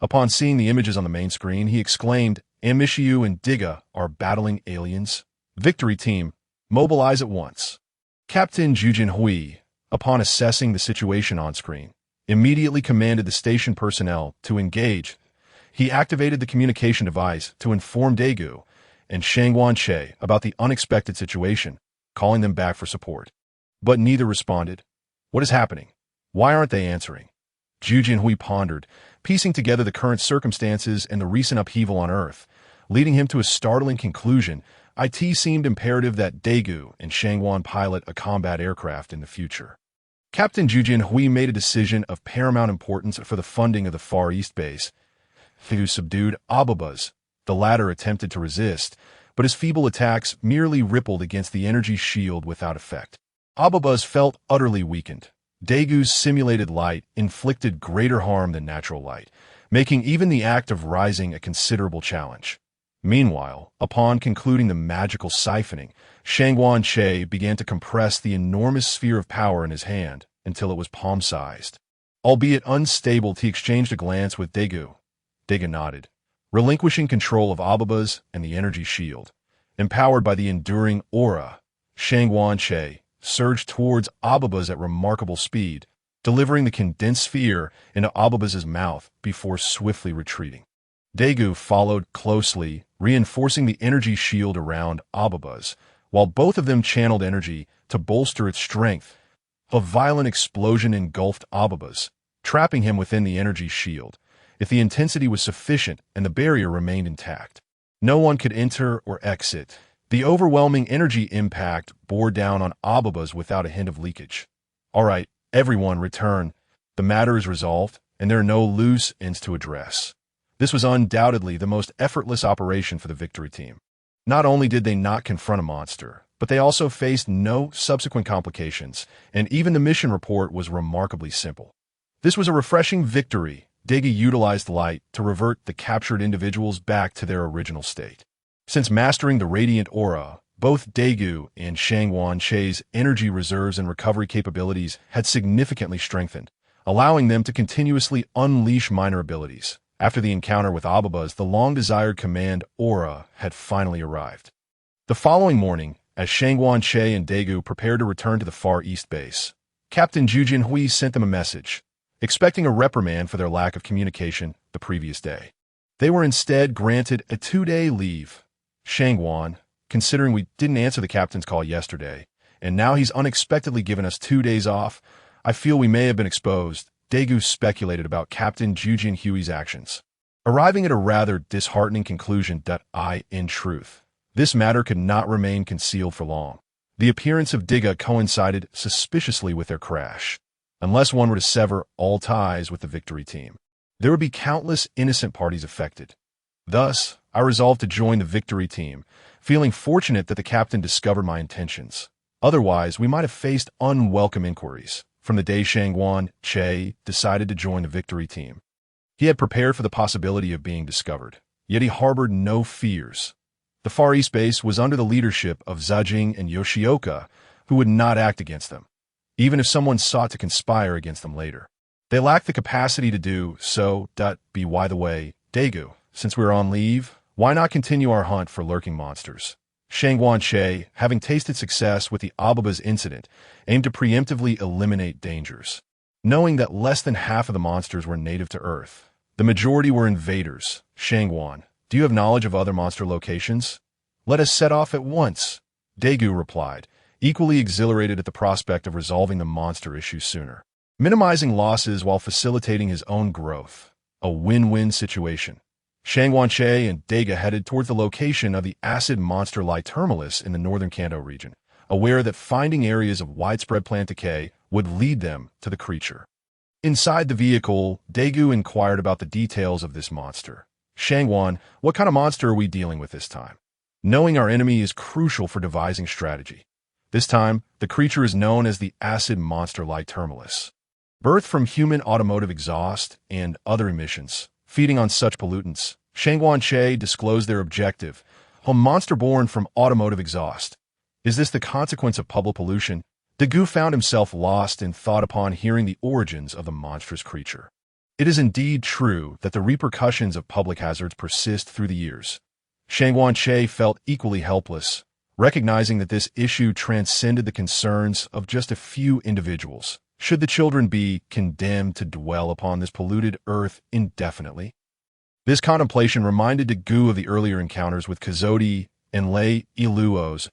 [SPEAKER 1] Upon seeing the images on the main screen, he exclaimed, Amishiu and Diga are battling aliens. Victory team, mobilize at once. Captain Jujinhui, upon assessing the situation on screen, immediately commanded the station personnel to engage. He activated the communication device to inform Daiku and Shangwan Che about the unexpected situation, calling them back for support. But neither responded. What is happening? Why aren't they answering? Ju Jinhui pondered, piecing together the current circumstances and the recent upheaval on Earth, leading him to a startling conclusion. It seemed imperative that Daegu and Shangwan pilot a combat aircraft in the future. Captain Ju Jinhui made a decision of paramount importance for the funding of the Far East base. Who subdued Ababas. The latter attempted to resist, but his feeble attacks merely rippled against the energy shield without effect. Ababas felt utterly weakened. Daegu's simulated light inflicted greater harm than natural light, making even the act of rising a considerable challenge. Meanwhile, upon concluding the magical siphoning, Shangwan Che began to compress the enormous sphere of power in his hand until it was palm-sized. Albeit unstable, he exchanged a glance with Daegu. Daegu nodded, relinquishing control of Ababas and the energy shield. Empowered by the enduring aura, Shangwan Che surged towards Ababas at remarkable speed, delivering the condensed sphere into Ababas' mouth before swiftly retreating. Daegu followed closely, reinforcing the energy shield around Ababas, while both of them channeled energy to bolster its strength. A violent explosion engulfed Ababas, trapping him within the energy shield. If the intensity was sufficient and the barrier remained intact, no one could enter or exit. The overwhelming energy impact bore down on Ababas without a hint of leakage. All right, everyone return. The matter is resolved, and there are no loose ends to address. This was undoubtedly the most effortless operation for the victory team. Not only did they not confront a monster, but they also faced no subsequent complications, and even the mission report was remarkably simple. This was a refreshing victory. Daegu utilized light to revert the captured individuals back to their original state. Since mastering the radiant aura, both Daegu and Shangwan Che's energy reserves and recovery capabilities had significantly strengthened, allowing them to continuously unleash minor abilities. After the encounter with Ababas, the long-desired command aura had finally arrived. The following morning, as Shangwan Che and Daegu prepared to return to the Far East base, Captain Ju Jinhui sent them a message, expecting a reprimand for their lack of communication the previous day. They were instead granted a 2-day leave. Shangwan, considering we didn't answer the captain's call yesterday, and now he's unexpectedly given us 2 days off, I feel we may have been exposed. Daegu speculated about Captain Ju Jinhui's actions, arriving at a rather disheartening conclusion that in truth, this matter could not remain concealed for long. The appearance of Diga coincided suspiciously with their crash. Unless one were to sever all ties with the victory team, there would be countless innocent parties affected. Thus, I resolved to join the victory team, feeling fortunate that the captain discovered my intentions. Otherwise, we might have faced unwelcome inquiries. From the day Shangwan Che decided to join the victory team, he had prepared for the possibility of being discovered, yet he harbored no fears. The Far East base was under the leadership of Zajing and Yoshioka, who would not act against them, even if someone sought to conspire against them later. They lacked the capacity to do so. By the way, Daegu, since we're on leave, why not continue our hunt for lurking monsters? Shangwan Che, having tasted success with the Ababas incident, aimed to preemptively eliminate dangers. Knowing that less than half of the monsters were native to Earth, the majority were invaders. Shangwan, do you have knowledge of other monster locations? Let us set off at once, Daegu replied, equally exhilarated at the prospect of resolving the monster issue sooner. Minimizing losses while facilitating his own growth. A win-win situation. Shangwan Che and Daegu headed towards the location of the acid monster Terminus in the northern Kanto region, aware that finding areas of widespread plant decay would lead them to the creature. Inside the vehicle, Daegu inquired about the details of this monster. Shangwan, what kind of monster are we dealing with this time? Knowing our enemy is crucial for devising strategy. This time, the creature is known as the acid monster Terminus. Birthed from human automotive exhaust and other emissions, feeding on such pollutants, Shangwan Che disclosed their objective, a monster born from automotive exhaust. Is this the consequence of public pollution? Daiku found himself lost in thought upon hearing the origins of the monstrous creature. It is indeed true that the repercussions of public hazards persist through the years. Shangguan felt equally helpless, recognizing that this issue transcended the concerns of just a few individuals. Should the children be condemned to dwell upon this polluted earth indefinitely? This contemplation reminded Daiku of the earlier encounters with Kazodi and Lei Iluos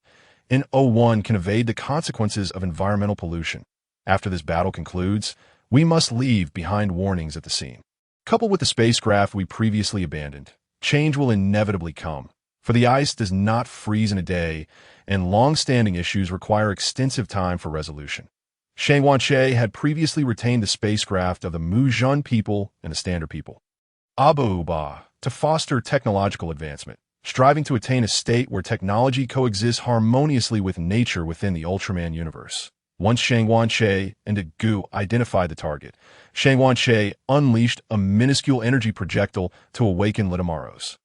[SPEAKER 1] in O1 can evade the consequences of environmental pollution. After this battle concludes, we must leave behind warnings at the scene. Coupled with the spacecraft we previously abandoned, change will inevitably come, for the ice does not freeze in a day, and long-standing issues require extensive time for resolution. Shangguan had previously retained the spacecraft of the Muzhun people and the Standard people, Abuba, to foster technological advancement, striving to attain a state where technology coexists harmoniously with nature within the Ultraman universe. Once Shangguan and Daiku identified the target, Shangguan unleashed a minuscule energy projectile to awaken Litamaros.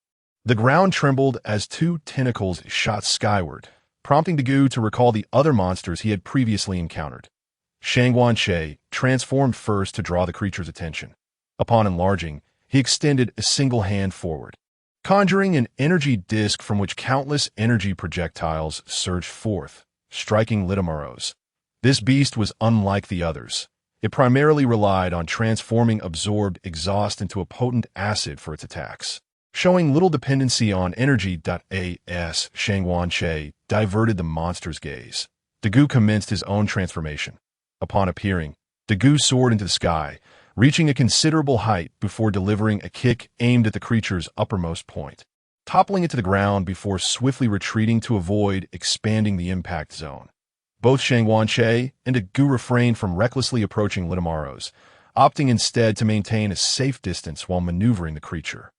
[SPEAKER 1] The ground trembled as two tentacles shot skyward, prompting Daiku to recall the other monsters he had previously encountered. Shangguan transformed first to draw the creature's attention. Upon enlarging, he extended a single hand forward, conjuring an energy disk from which countless energy projectiles surged forth, striking Litamaros. This beast was unlike the others. It primarily relied on transforming absorbed exhaust into a potent acid for its attacks. Showing little dependency on energy. Shangguan diverted the monster's gaze. Daiku commenced his own transformation. Upon appearing, Daiku soared into the sky, reaching a considerable height before delivering a kick aimed at the creature's uppermost point, toppling it to the ground before swiftly retreating to avoid expanding the impact zone. Both Shangguan and Daiku refrained from recklessly approaching Litamaros, opting instead to maintain a safe distance while maneuvering the creature.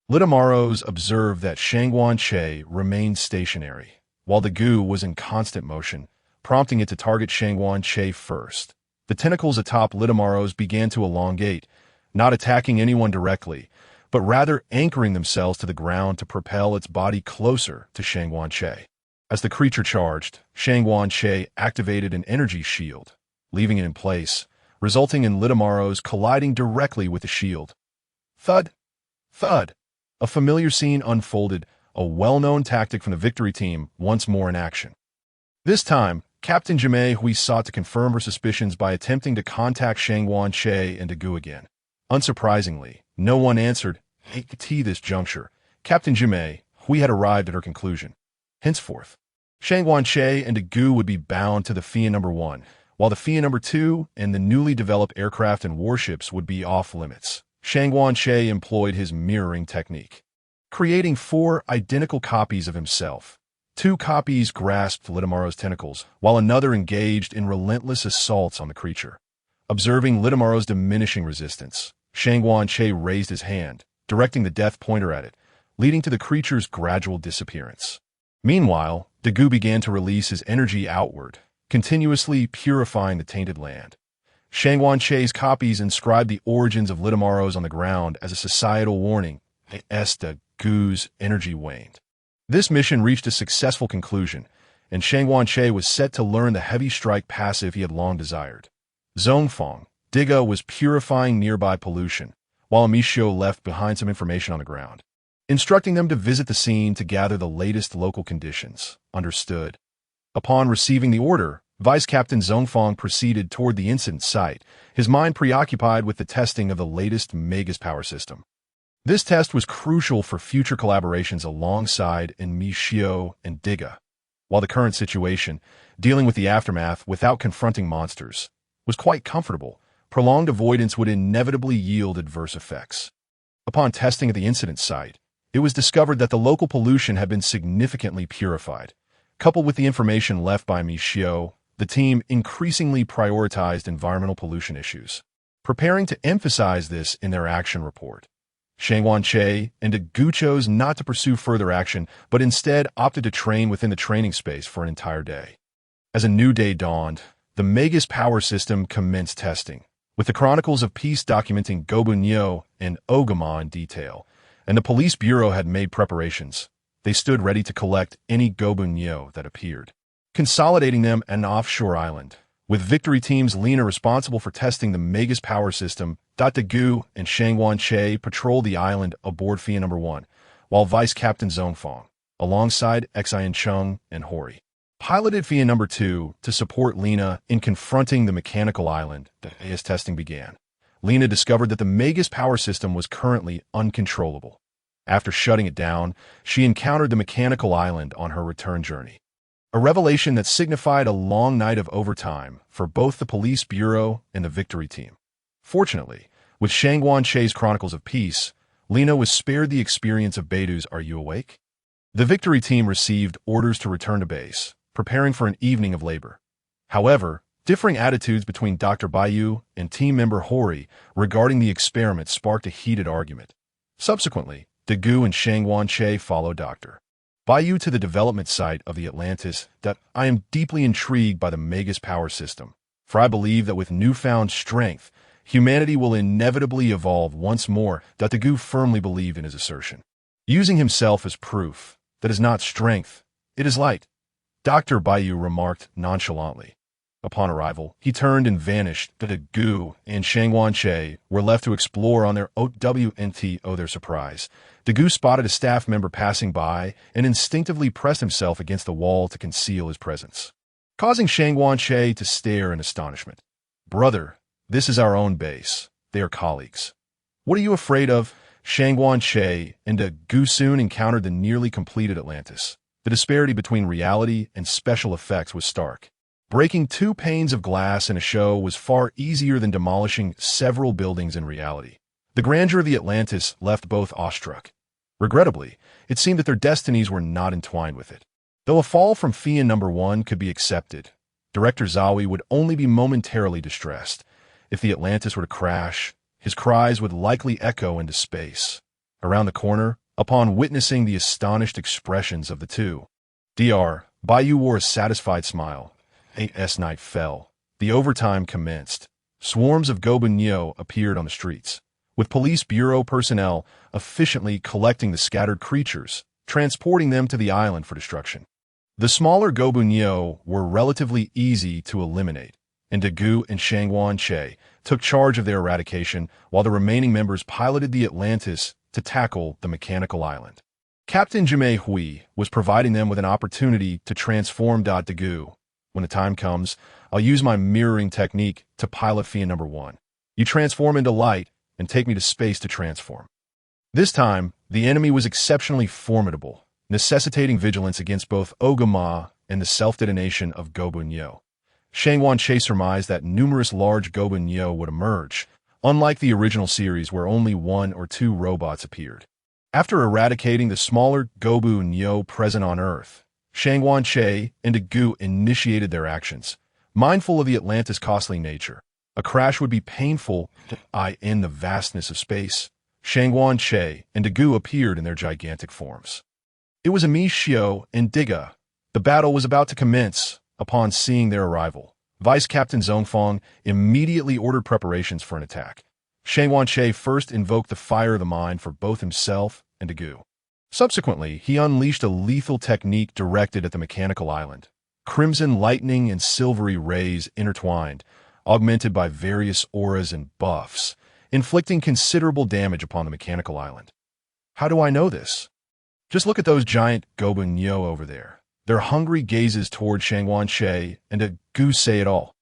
[SPEAKER 1] Litamaros observed that Shangguan remained stationary, while Daiku was in constant motion, prompting it to target Shangguan first. The tentacles atop Litamaros began to elongate, not attacking anyone directly, but rather anchoring themselves to the ground to propel its body closer to Shangguan. As the creature charged, Shangguan activated an energy shield, leaving it in place, resulting in Litamaros colliding directly with the shield. Thud! Thud! A familiar scene unfolded, a well-known tactic from the victory team once more in action. This time, Captain Jimei sought to confirm her suspicions by attempting to contact Shangguan and Daiku again. Unsurprisingly, no one answered at this juncture. Captain Jimei had arrived at her conclusion. Henceforth, Shangguan and Daiku would be bound to the Fia No. 1, while the Fia No. 2 and the newly developed aircraft and warships would be off-limits. Shangguan employed his mirroring technique, creating 4 identical copies of himself. 2 copies grasped Litamaro's tentacles, while another engaged in relentless assaults on the creature. Observing Litamaro's diminishing resistance, Shangguan raised his hand, directing the death pointer at it, leading to the creature's gradual disappearance. Meanwhile, Daiku began to release his energy outward, continuously purifying the tainted land. Shangguan copies inscribed the origins of Litamaros on the ground as a societal warning. Daiku's energy waned. This mission reached a successful conclusion, and Shangguan was set to learn the heavy strike passive he had long desired. Zongfang, Diga was purifying nearby pollution, while Mishio left behind some information on the ground, instructing them to visit the scene to gather the latest local conditions. Understood. Upon receiving the order, Vice Captain Zongfang proceeded toward the incident site, his mind preoccupied with the testing of the latest Magus power system. This test was crucial for future collaborations alongside Mishio and Diga. While the current situation, dealing with the aftermath without confronting monsters, was quite comfortable, prolonged avoidance would inevitably yield adverse effects. Upon testing at the incident site, it was discovered that the local pollution had been significantly purified. Coupled with the information left by Mishio, the team increasingly prioritized environmental pollution issues, preparing to emphasize this in their action report. Shangguan and Daiku chose not to pursue further action, but instead opted to train within the training space for an entire day. As a new day dawned, the Magus power system commenced testing, with the Chronicles of Peace documenting Gobunyo and Ogama in detail, and the police bureau had made preparations. They stood ready to collect any Gobunyo that appeared. consolidating them at an offshore island. With Victory Team's Lena responsible for testing the Magus power system, Daiku and Shangwan Che patrol the island aboard Fia Number 1, while Vice Captain Zhongfang, alongside Xian Chung and Hori, piloted Fia Number 2 to support Lena in confronting the mechanical island as testing began. Lena discovered that the Magus power system was currently uncontrollable. After shutting it down, she encountered the mechanical island on her return journey. A revelation that signified a long night of overtime for both the police bureau and the Victory Team. Fortunately, with Shangwan Che's Chronicles of Peace, Lena was spared the experience of Beidu's Are You Awake? The Victory Team received orders to return to base, preparing for an evening of labor. However, differing attitudes between Dr. Baiyu and team member Hori regarding the experiment sparked a heated argument. Subsequently, Daiku and Shangwan Che followed Dr. Baiyu to the development site of the Atlantis. That I am deeply intrigued by the Magus power system, for I believe that with newfound strength, humanity will inevitably evolve once more. Daiku firmly believed in his assertion, using himself as proof that is not strength, it is light. Dr. Baiyu remarked nonchalantly. Upon arrival, he turned and vanished. Daiku and Shangwan Che were left to explore on their OWNT. Their surprise. Daiku spotted a staff member passing by and instinctively pressed himself against the wall to conceal his presence, causing Shangwan Che to stare in astonishment. Brother, this is our own base. They are colleagues. What are you afraid of? Shangwan Che and Daiku soon encountered the nearly completed Atlantis. The disparity between reality and special effects was stark. Breaking 2 panes of glass in a show was far easier than demolishing several buildings in reality. The grandeur of the Atlantis left both awestruck. Regrettably, it seemed that their destinies were not entwined with it. Though a fall from Fia Number 1 could be accepted, Director Zawi would only be momentarily distressed. If the Atlantis were to crash, his cries would likely echo into space. Around the corner, upon witnessing the astonished expressions of the two, Dr. Baiyu wore a satisfied smile. As night fell, the overtime commenced. Swarms of Gobunyo appeared on the streets, with police bureau personnel efficiently collecting the scattered creatures, transporting them to the island for destruction. The smaller Gobunyo were relatively easy to eliminate, and Daiku and Shangwan Che took charge of their eradication while the remaining members piloted the Atlantis to tackle the mechanical island. Captain Jimei Hui was providing them with an opportunity to transform Daiku. When the time comes, I'll use my mirroring technique to pilot Fia Number 1. You transform into light and take me to space to transform. This time, the enemy was exceptionally formidable, necessitating vigilance against both Ogama and the self-detonation of Gobunyo. Shangwan Che surmised that numerous large Gobunyo would emerge, unlike the original series where only 1 or 2 robots appeared. After eradicating the smaller Gobunyo present on Earth, Shangwan Che and Daiku initiated their actions, mindful of the Atlantis' costly nature. A crash would be painful in the vastness of space. Shangwan Che and Daiku appeared in their gigantic forms. It was Mi Xiao and Diga. The battle was about to commence. Upon seeing their arrival, Vice Captain Zhongfang immediately ordered preparations for an attack. Shangwan Che first invoked the fire of the mind for both himself and Daiku. Subsequently, he unleashed a lethal technique directed at the mechanical island. Crimson lightning and silvery rays intertwined, augmented by various auras and buffs, inflicting considerable damage upon the mechanical island. How do I know this? Just look at those giant Gobunyo over there. Their hungry gazes toward Shangwan Che and Daiku say it all.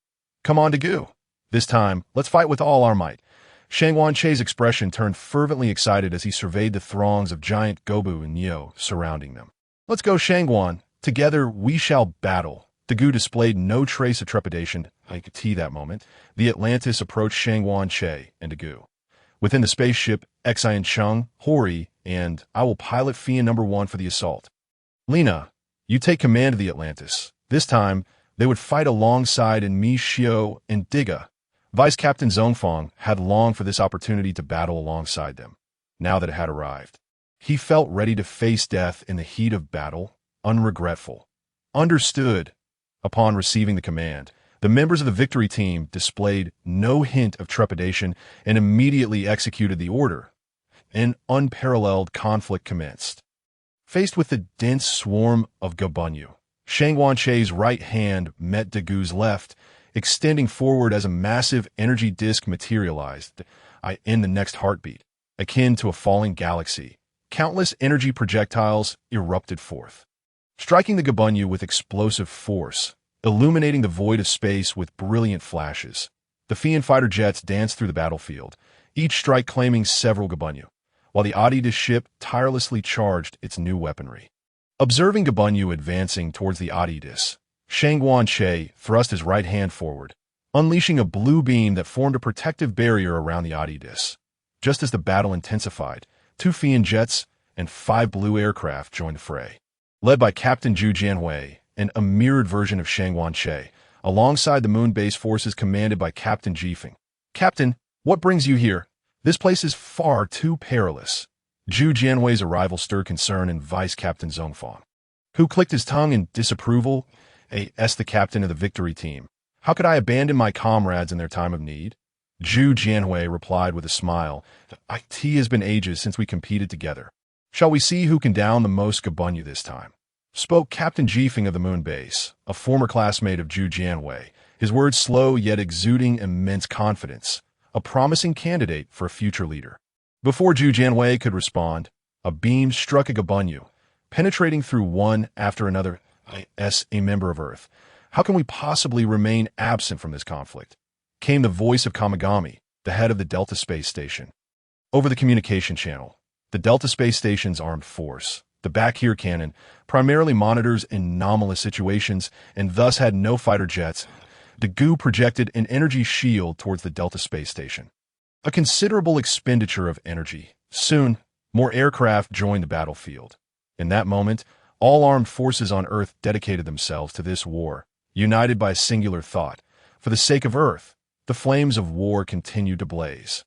[SPEAKER 1] Come on, Daiku. This time, let's fight with all our might. Shangwan Che's expression turned fervently excited as he surveyed the throngs of giant Gobunyo surrounding them. Let's go, Shangwan. Together we shall battle. Daiku displayed no trace of trepidation. I could see that moment. The Atlantis approached Shangwan Che and Daiku. Within the spaceship, Xian Chung, Hori, and I will pilot Fia Number 1 for the assault. Lena, you take command of the Atlantis. This time, they would fight alongside in Mi Xiao and Diga. Vice Captain Zhongfang had longed for this opportunity to battle alongside them. Now that it had arrived, he felt ready to face death in the heat of battle, unregretful. Understood. Upon receiving the command, the members of the Victory Team displayed no hint of trepidation and immediately executed the order. An unparalleled conflict commenced. Faced with the dense swarm of Gobunyo, Shang Wanche's right hand met Dagu's left, extending forward as a massive energy disk materialized in the next heartbeat. Akin to a falling galaxy, countless energy projectiles erupted forth, striking the Gabunyu with explosive force, illuminating the void of space with brilliant flashes. The Fian fighter jets danced through the battlefield, each strike claiming several Gabunyu, while the Autry ship tirelessly charged its new weaponry. Observing Gabunyu advancing towards the Autry, Shang Wanche thrust his right hand forward, unleashing a blue beam that formed a protective barrier around the Autry. Just as the battle intensified, 2 Fian jets and 5 blue aircraft joined the fray. Led by Captain Zhu Jianhui and a mirrored version of Shang Wanche, alongside the moon base forces commanded by Captain Jifeng. "Captain, what brings you here? This place is far too perilous." Zhu Jianhui's arrival stirred concern in Vice Captain Zhongfang, who clicked his tongue in disapproval. The captain of the victory team. "How could I abandon my comrades in their time of need?" Zhu Jianhui replied with a smile. "It has been ages since we competed together. Shall we see who can down the most Gabunyu this time?" Spoke Captain Jifeng of the moon base, a former classmate of Zhu Jianhui, his words slow yet exuding immense confidence, a promising candidate for a future leader. Before Zhu Jianhui could respond, a beam struck a Gabunyu, penetrating through one after another. A member of Earth. "How can we possibly remain absent from this conflict?" Came the voice of Kamigami, the head of the Delta Space Station. Over the communication channel, the Delta Space Station's armed force, the Bakir cannon, primarily monitors anomalous situations and thus had no fighter jets. Dagu projected an energy shield towards the Delta Space Station. A considerable expenditure of energy. Soon, more aircraft joined the battlefield. In that moment, all armed forces on Earth dedicated themselves to this war, united by a singular thought. For the sake of Earth, the flames of war continued to blaze.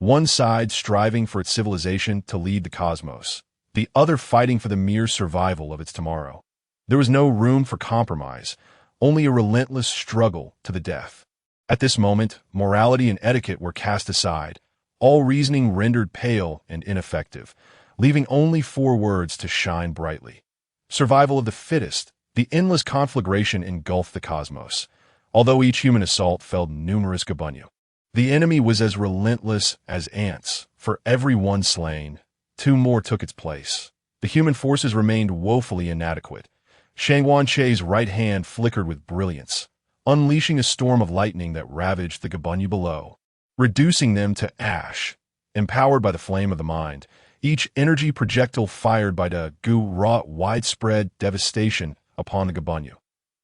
[SPEAKER 1] One side striving for its civilization to lead the cosmos, the other fighting for the mere survival of its tomorrow. There was no room for compromise, only a relentless struggle to the death. At this moment, morality and etiquette were cast aside, all reasoning rendered pale and ineffective, leaving only 4 words to shine brightly. Survival of the fittest. The endless conflagration engulfed the cosmos. Although each human assault felled numerous Gabunyu, the enemy was as relentless as ants. For every one slain, 2 more took its place. The human forces remained woefully inadequate. Shang Wanche's right hand flickered with brilliance, unleashing a storm of lightning that ravaged the Gabunyu below, reducing them to ash. Empowered by the flame of the mind, each energy projectile fired by Dagu wrought widespread devastation upon the Gabunyu.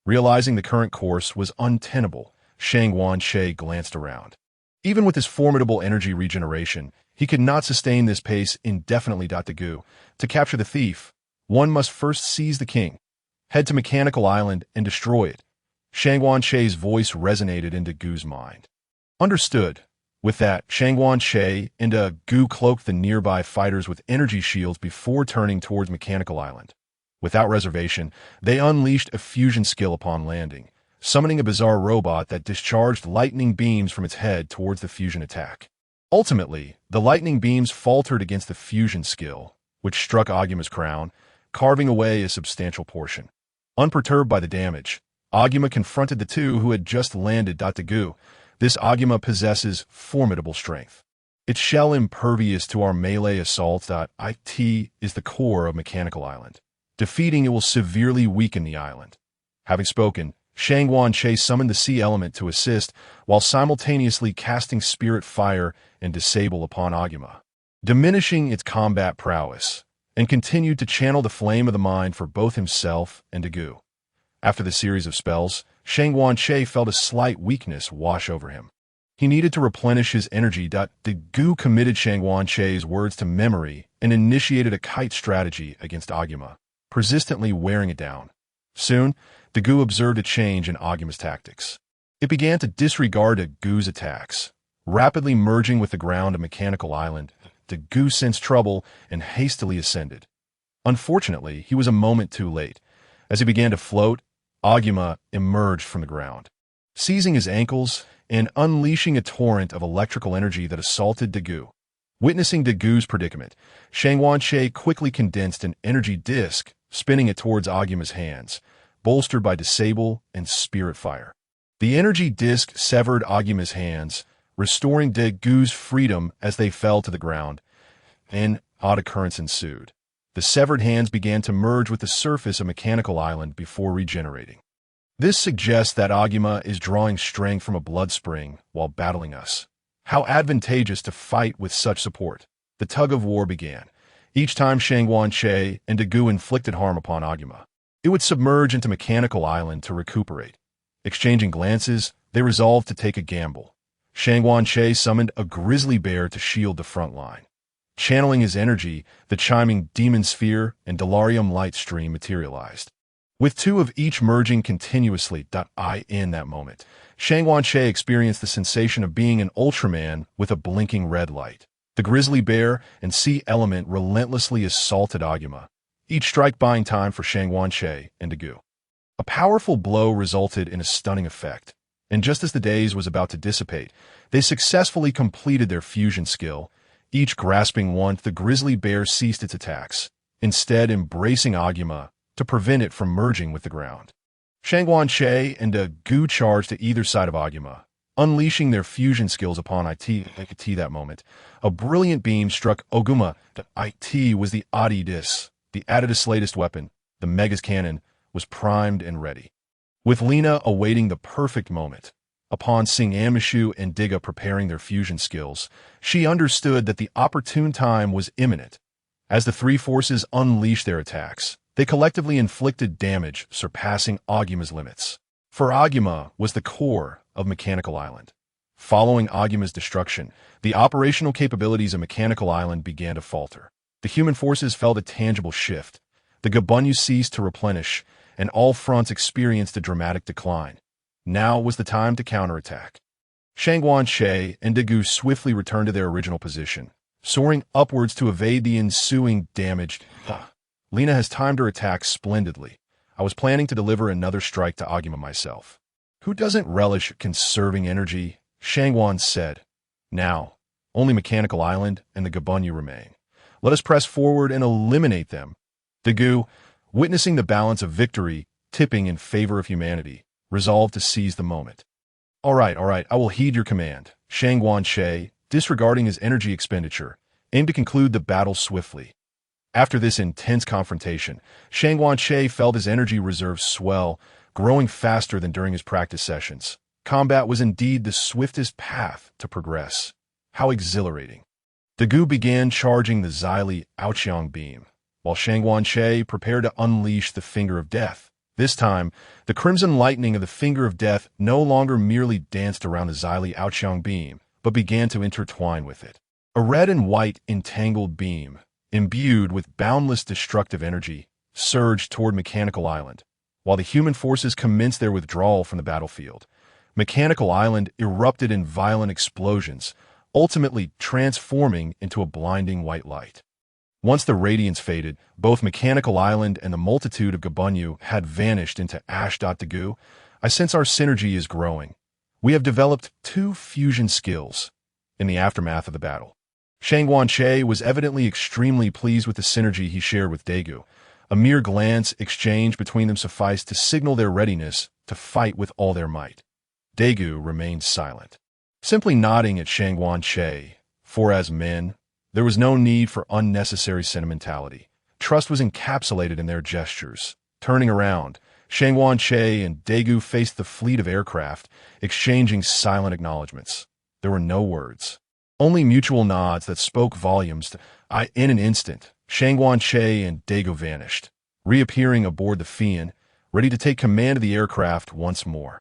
[SPEAKER 1] Realizing the current course was untenable, Shang Wanche glanced around. Even with his formidable energy regeneration, he could not sustain this pace indefinitely. Dagu, to capture the thief, one must first seize the king. Head to Mechanical Island and destroy it. Shang Wanche's voice resonated in Dagu's mind. Understood. With that, Shang Wanche and Dagu cloaked the nearby fighters with energy shields before turning towards Mechanical Island. Without reservation, they unleashed a fusion skill upon landing, summoning a bizarre robot that discharged lightning beams from its head towards the fusion attack. Ultimately, the lightning beams faltered against the fusion skill, which struck Aguma's crown, carving away a substantial portion. Unperturbed by the damage, Aguma confronted the 2 who had just landed. Dagu, this Aguma possesses formidable strength. Its shell impervious to our melee assaults. It is the core of Mechanical Island. Defeating it will severely weaken the island. Having spoken, Shang Wanche summoned the sea element to assist, while simultaneously casting spirit fire and disable upon Aguma, diminishing its combat prowess, and continued to channel the flame of the mind for both himself and Dagu. After the series of spells, Shang Wanche felt a slight weakness wash over him. He needed to replenish his energy. Dagu committed Shang Wanche's words to memory and initiated a kite strategy against Aguma, persistently wearing it down. Soon, Dagu observed a change in Aguma's tactics. It began to disregard Dagu's attacks, rapidly merging with the ground of Mechanical Island. Dagu sensed trouble and hastily ascended. Unfortunately, he was a moment too late. As he began to float, Aguma emerged from the ground, seizing his ankles and unleashing a torrent of electrical energy that assaulted Dagu. Witnessing Dagu's predicament, Shang Wanche quickly condensed an energy disk, spinning it towards Aguma's hands, bolstered by Disable and Spirit Fire. The energy disc severed Agima's hands, restoring Daigu's freedom as they fell to the ground. An odd occurrence ensued. The severed hands began to merge with the surface of Mechanical Island before regenerating. This suggests that Agima is drawing strength from a blood spring while battling us. How advantageous to fight with such support. The tug-of-war began. Each time Shangguan-Che and Daiku inflicted harm upon Agima, it would submerge into Mechanical Island to recuperate. Exchanging glances, they resolved to take a gamble. Shangguan-Che summoned a grizzly bear to shield the front line. Channeling his energy, the chiming demon sphere and delirium light stream materialized. With two of each merging continuously in that moment, Shangguan-Che experienced the sensation of being an Ultraman with a blinking red light. The grizzly bear and sea element relentlessly assaulted Agima, each strike buying time for Shangguan-Che and Daiku. A powerful blow resulted in a stunning effect, and just as the daze was about to dissipate, they successfully completed their fusion skill, each grasping one. The grizzly bear ceased its attacks, instead embracing Agima to prevent it from merging with the ground. Shangguan-Che and Daiku charged to either side of Agima, unleashing their fusion skills upon it. That moment, a brilliant beam struck Oguma. It was the Adidis, the Adidus' latest weapon. The Mega's cannon was primed and ready, with Lena awaiting the perfect moment. Upon seeing Amishu and Diga preparing their fusion skills, she understood that the opportune time was imminent. As the three forces unleashed their attacks, they collectively inflicted damage surpassing Agima's limits. For Agima was the core of Mechanical Island. Following Agima's destruction, the operational capabilities of Mechanical Island began to falter. The human forces felt a tangible shift. The Gabunyu ceased to replenish, and all fronts experienced a dramatic decline. Now was the time to counterattack. Shangguan-Che and Daiku swiftly returned to their original position, soaring upwards to evade the ensuing damage. Lena has timed her attack splendidly. I was planning to deliver another strike to Agima myself. Who doesn't relish conserving energy? Shangguan said. Now, only Mechanical Island and the Gabunyu remain. Let us press forward and eliminate them. Daiku, witnessing the balance of victory tipping in favor of humanity, resolved to seize the moment. All right, I will heed your command. Shangguan-Che, disregarding his energy expenditure, aimed to conclude the battle swiftly. After this intense confrontation, Shangguan-Che felt his energy reserves swell, growing faster than during his practice sessions. Combat was indeed the swiftest path to progress. How exhilarating. Daiku began charging the Xyli Aoqiang beam, while Shangguan-Che prepared to unleash the Finger of Death. This time, the crimson lightning of the Finger of Death no longer merely danced around the Xyli Aoqiang beam, but began to intertwine with it. A red and white entangled beam, imbued with boundless destructive energy, surged toward Mechanical Island. While the human forces commenced their withdrawal from the battlefield, Mechanical Island erupted in violent explosions, ultimately transforming into a blinding white light. Once the radiance faded, both Mechanical Island and the multitude of Gabunyu had vanished into ash. Daiku, I sense our synergy is growing. We have developed two fusion skills. In the aftermath of the battle, Shangguan-Che was evidently extremely pleased with the synergy he shared with Daiku. A mere glance exchanged between them sufficed to signal their readiness to fight with all their might. Daiku remained silent, simply nodding at Shangguan-Che, for as men, there was no need for unnecessary sentimentality. Trust was encapsulated in their gestures. Turning around, Shangguan-Che and Daiku faced the fleet of aircraft, exchanging silent acknowledgments. There were no words, only mutual nods that spoke volumes. In an instant, Shangguan-Che and Daiku vanished, reappearing aboard the Fian, ready to take command of the aircraft once more.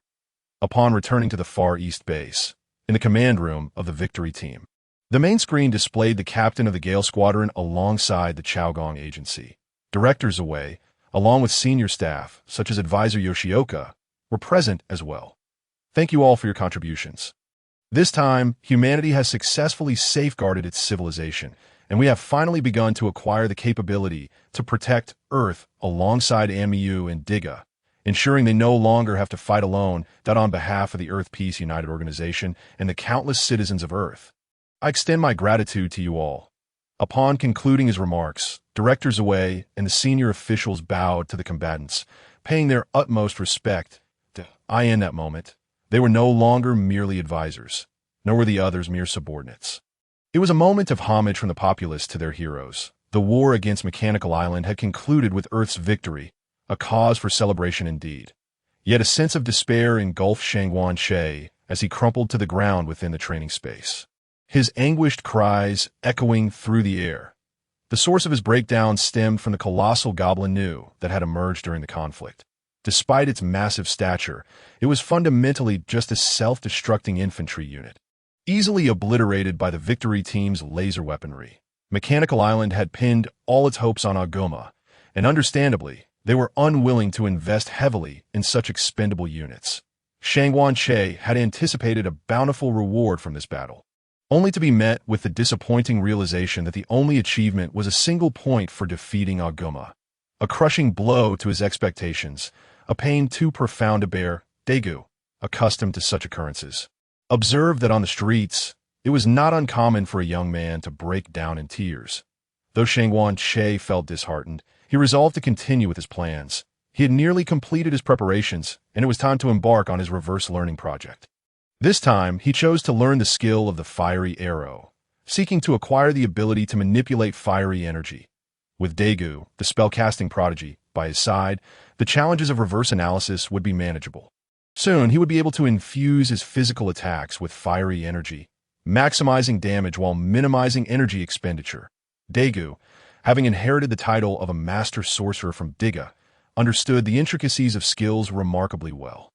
[SPEAKER 1] Upon returning to the Far East base, in the command room of the Victory Team, the main screen displayed the captain of the Gale Squadron alongside the Chaogong Agency. Directors away, along with senior staff, such as Advisor Yoshioka, were present as well. Thank you all for your contributions. This time, humanity has successfully safeguarded its civilization, and we have finally begun to acquire the capability to protect Earth alongside AMU and Diga, ensuring they no longer have to fight alone. On behalf of the Earth Peace United Organization and the countless citizens of Earth, I extend my gratitude to you all. Upon concluding his remarks, directors away and the senior officials bowed to the combatants, paying their utmost respect to in that moment. They were no longer merely advisors, nor were the others mere subordinates. It was a moment of homage from the populace to their heroes. The war against Mechanical Island had concluded with Earth's victory, a cause for celebration indeed. Yet a sense of despair engulfed Shangwan Che as he crumpled to the ground within the training space, his anguished cries echoing through the air. The source of his breakdown stemmed from the colossal goblin Nu that had emerged during the conflict. Despite its massive stature, it was fundamentally just a self-destructing infantry unit, easily obliterated by the victory team's laser weaponry. Mechanical Island had pinned all its hopes on Agoma, and understandably, they were unwilling to invest heavily in such expendable units. Shangwan Che had anticipated a bountiful reward from this battle, only to be met with the disappointing realization that the only achievement was a single point for defeating Agoma. A crushing blow to his expectations, a pain too profound to bear. Daiku, accustomed to such occurrences, observed that on the streets, it was not uncommon for a young man to break down in tears. Though Shangwan Che felt disheartened, he resolved to continue with his plans. He had nearly completed his preparations, and it was time to embark on his reverse learning project. This time, he chose to learn the skill of the fiery arrow, seeking to acquire the ability to manipulate fiery energy. With Daiku, the spellcasting prodigy, by his side, the challenges of reverse analysis would be manageable. Soon, he would be able to infuse his physical attacks with fiery energy, maximizing damage while minimizing energy expenditure. Daiku, having inherited the title of a master sorcerer from Diga, understood the intricacies of skills remarkably well.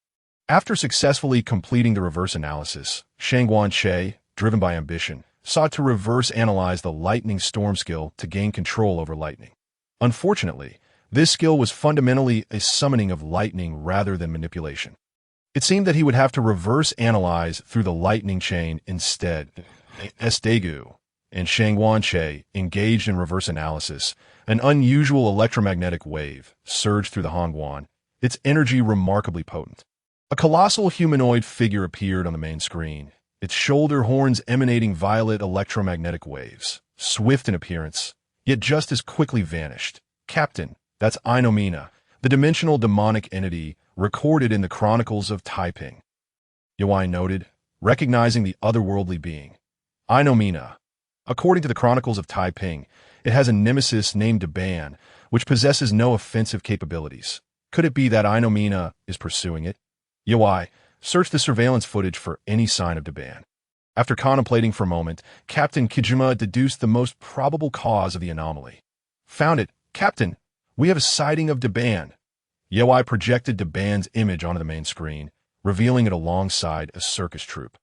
[SPEAKER 1] After successfully completing the reverse analysis, Shangwan Che, driven by ambition, sought to reverse analyze the lightning storm skill to gain control over lightning. Unfortunately, this skill was fundamentally a summoning of lightning rather than manipulation. It seemed that he would have to reverse analyze through the lightning chain instead. As Daiku and Shangwan Che engaged in reverse analysis, an unusual electromagnetic wave surged through the Hongwan, its energy remarkably potent. A colossal humanoid figure appeared on the main screen, its shoulder horns emanating violet electromagnetic waves, swift in appearance, yet just as quickly vanished. Captain, that's Ainomina, the dimensional demonic entity recorded in the Chronicles of Taiping. Yuai noted, recognizing the otherworldly being. Ainomina. According to the Chronicles of Taiping, it has a nemesis named Daban, which possesses no offensive capabilities. Could it be that Ainomina is pursuing it? Yuai, search the surveillance footage for any sign of Daban. After contemplating for a moment, Captain Kijima deduced the most probable cause of the anomaly. Found it, Captain. We have a sighting of Daban. Yuai projected Daban's image onto the main screen, revealing it alongside a circus troupe.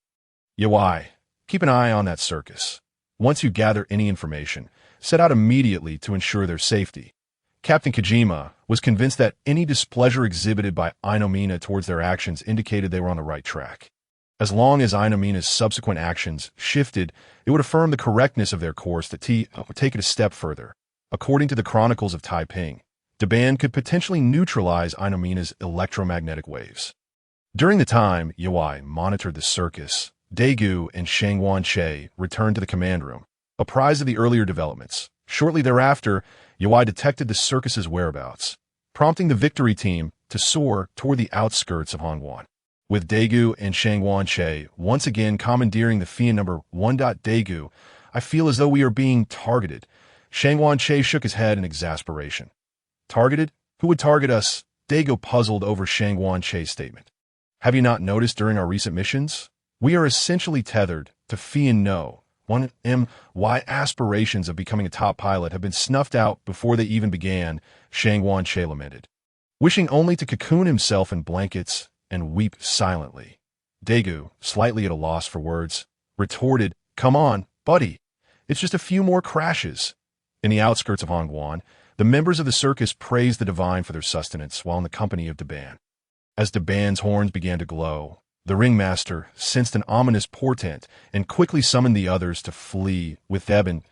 [SPEAKER 1] Yuai, keep an eye on that circus. Once you gather any information, set out immediately to ensure their safety. Captain Kijima was convinced that any displeasure exhibited by Ainomina towards their actions indicated they were on the right track. As long as Ainomina's subsequent actions shifted, it would affirm the correctness of their course that would take it a step further. According to the Chronicles of Taiping, Daban could potentially neutralize Ainomina's electromagnetic waves. During the time Yuai monitored the circus, Daiku and Shangwan Che returned to the command room, apprised of the earlier developments. Shortly thereafter, Yuai detected the circus's whereabouts, prompting the victory team to soar toward the outskirts of Hongwan. With Daiku and Shangwan Che once again commandeering the Fian number 1. Daiku, I feel as though we are being targeted. Shangwan Che shook his head in exasperation. Targeted? Who would target us? Daiku puzzled over Shangwan Che's statement. Have you not noticed during our recent missions? We are essentially tethered to Fian No. 1 My aspirations of becoming a top pilot have been snuffed out before they even began, Shangwan Che lamented, wishing only to cocoon himself in blankets and weep silently. Daiku, slightly at a loss for words, retorted, Come on, buddy. It's just a few more crashes. In the outskirts of Hongwan, the members of the circus praised the divine for their sustenance while in the company of Daban. As Daban's horns began to glow, the ringmaster sensed an ominous portent and quickly summoned the others to flee with Eben,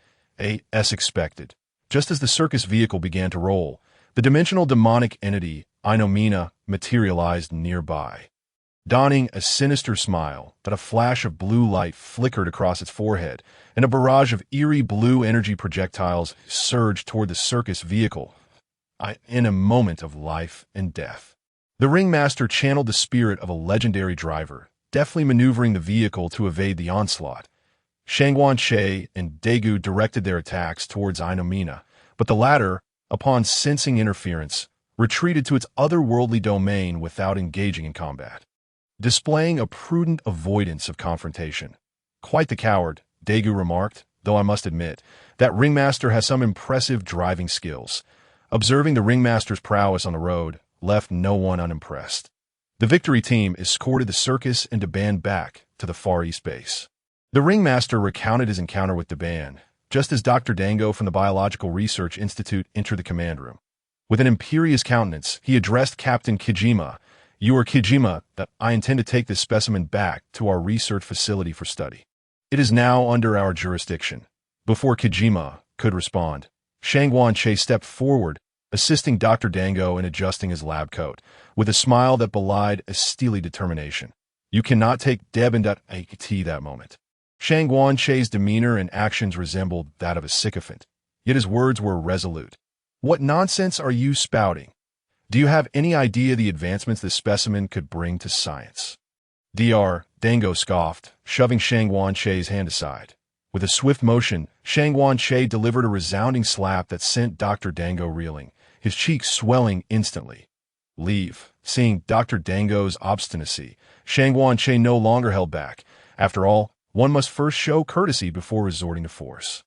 [SPEAKER 1] as expected. Just as the circus vehicle began to roll, the dimensional demonic entity, Ainomina, materialized nearby. Donning a sinister smile, that a flash of blue light flickered across its forehead, and a barrage of eerie blue energy projectiles surged toward the circus vehicle. in a moment of life and death. The ringmaster channeled the spirit of a legendary driver, deftly maneuvering the vehicle to evade the onslaught. Shangguan-che and Daiku directed their attacks towards Ainomina, but the latter, upon sensing interference, retreated to its otherworldly domain without engaging in combat, displaying a prudent avoidance of confrontation. Quite the coward, Daiku remarked, though I must admit, that ringmaster has some impressive driving skills. Observing the ringmaster's prowess on the road left no one unimpressed. The victory team escorted the circus and Daban back to the Far East base. The ringmaster recounted his encounter with Daban, just as Dr. Dango from the Biological Research Institute entered the command room. With an imperious countenance, he addressed Captain Kijima. "You are Kijima, that I intend to take this specimen back to our research facility for study. It is now under our jurisdiction." Before Kijima could respond, Shangguan-che stepped forward, assisting Dr. Dango in adjusting his lab coat, with a smile that belied a steely determination. "You cannot take Deb.at that moment." Shangguan-che's demeanor and actions resembled that of a sycophant, yet his words were resolute. "What nonsense are you spouting? Do you have any idea the advancements this specimen could bring to science?" Dango scoffed, shoving Shangguan-che's hand aside. With a swift motion, Shangguan-che delivered a resounding slap that sent Dr. Dango reeling, his cheeks swelling instantly. "Leave." Seeing Dr. Dango's obstinacy, Shangguan-che no longer held back. After all, one must first show courtesy before resorting to force.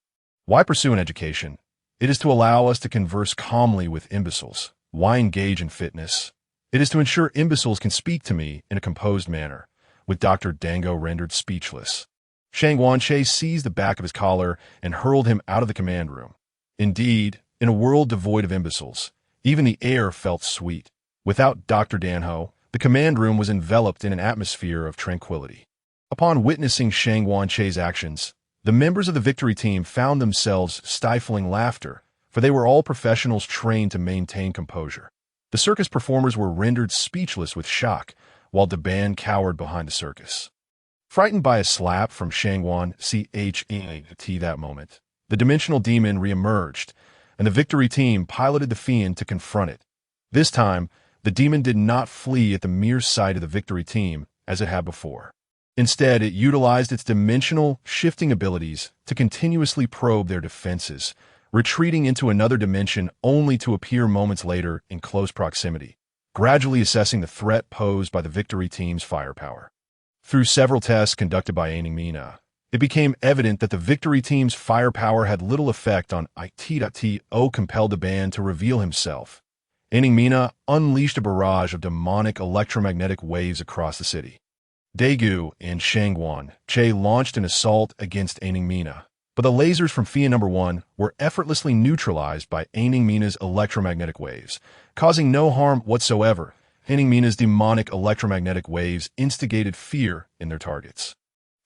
[SPEAKER 1] Why pursue an education? It is to allow us to converse calmly with imbeciles. Why engage in fitness? It is to ensure imbeciles can speak to me in a composed manner. With Dr. Dango rendered speechless, Shangguan-che seized the back of his collar and hurled him out of the command room. Indeed, in a world devoid of imbeciles, even the air felt sweet. Without Dr. Danho, the command room was enveloped in an atmosphere of tranquility. Upon witnessing Shangguan-che's actions, the members of the victory team found themselves stifling laughter, for they were all professionals trained to maintain composure. The circus performers were rendered speechless with shock, while Daban cowered behind the circus. Frightened by a slap from Shangguan-che that moment, the dimensional demon re-emerged, and the victory team piloted the fiend to confront it. This time, the demon did not flee at the mere sight of the victory team as it had before. Instead, it utilized its dimensional shifting abilities to continuously probe their defenses, retreating into another dimension only to appear moments later in close proximity, gradually assessing the threat posed by the victory team's firepower. Through several tests conducted by Ainomina, it became evident that the victory team's firepower had little effect on IT.to compelled the band to reveal himself. Ainomina unleashed a barrage of demonic electromagnetic waves across the city. Daiku and Shangguan-che launched an assault against Ainomina, but the lasers from Fia No. 1 were effortlessly neutralized by Ainommina's electromagnetic waves, causing no harm whatsoever. Ainommina's demonic electromagnetic waves instigated fear in their targets,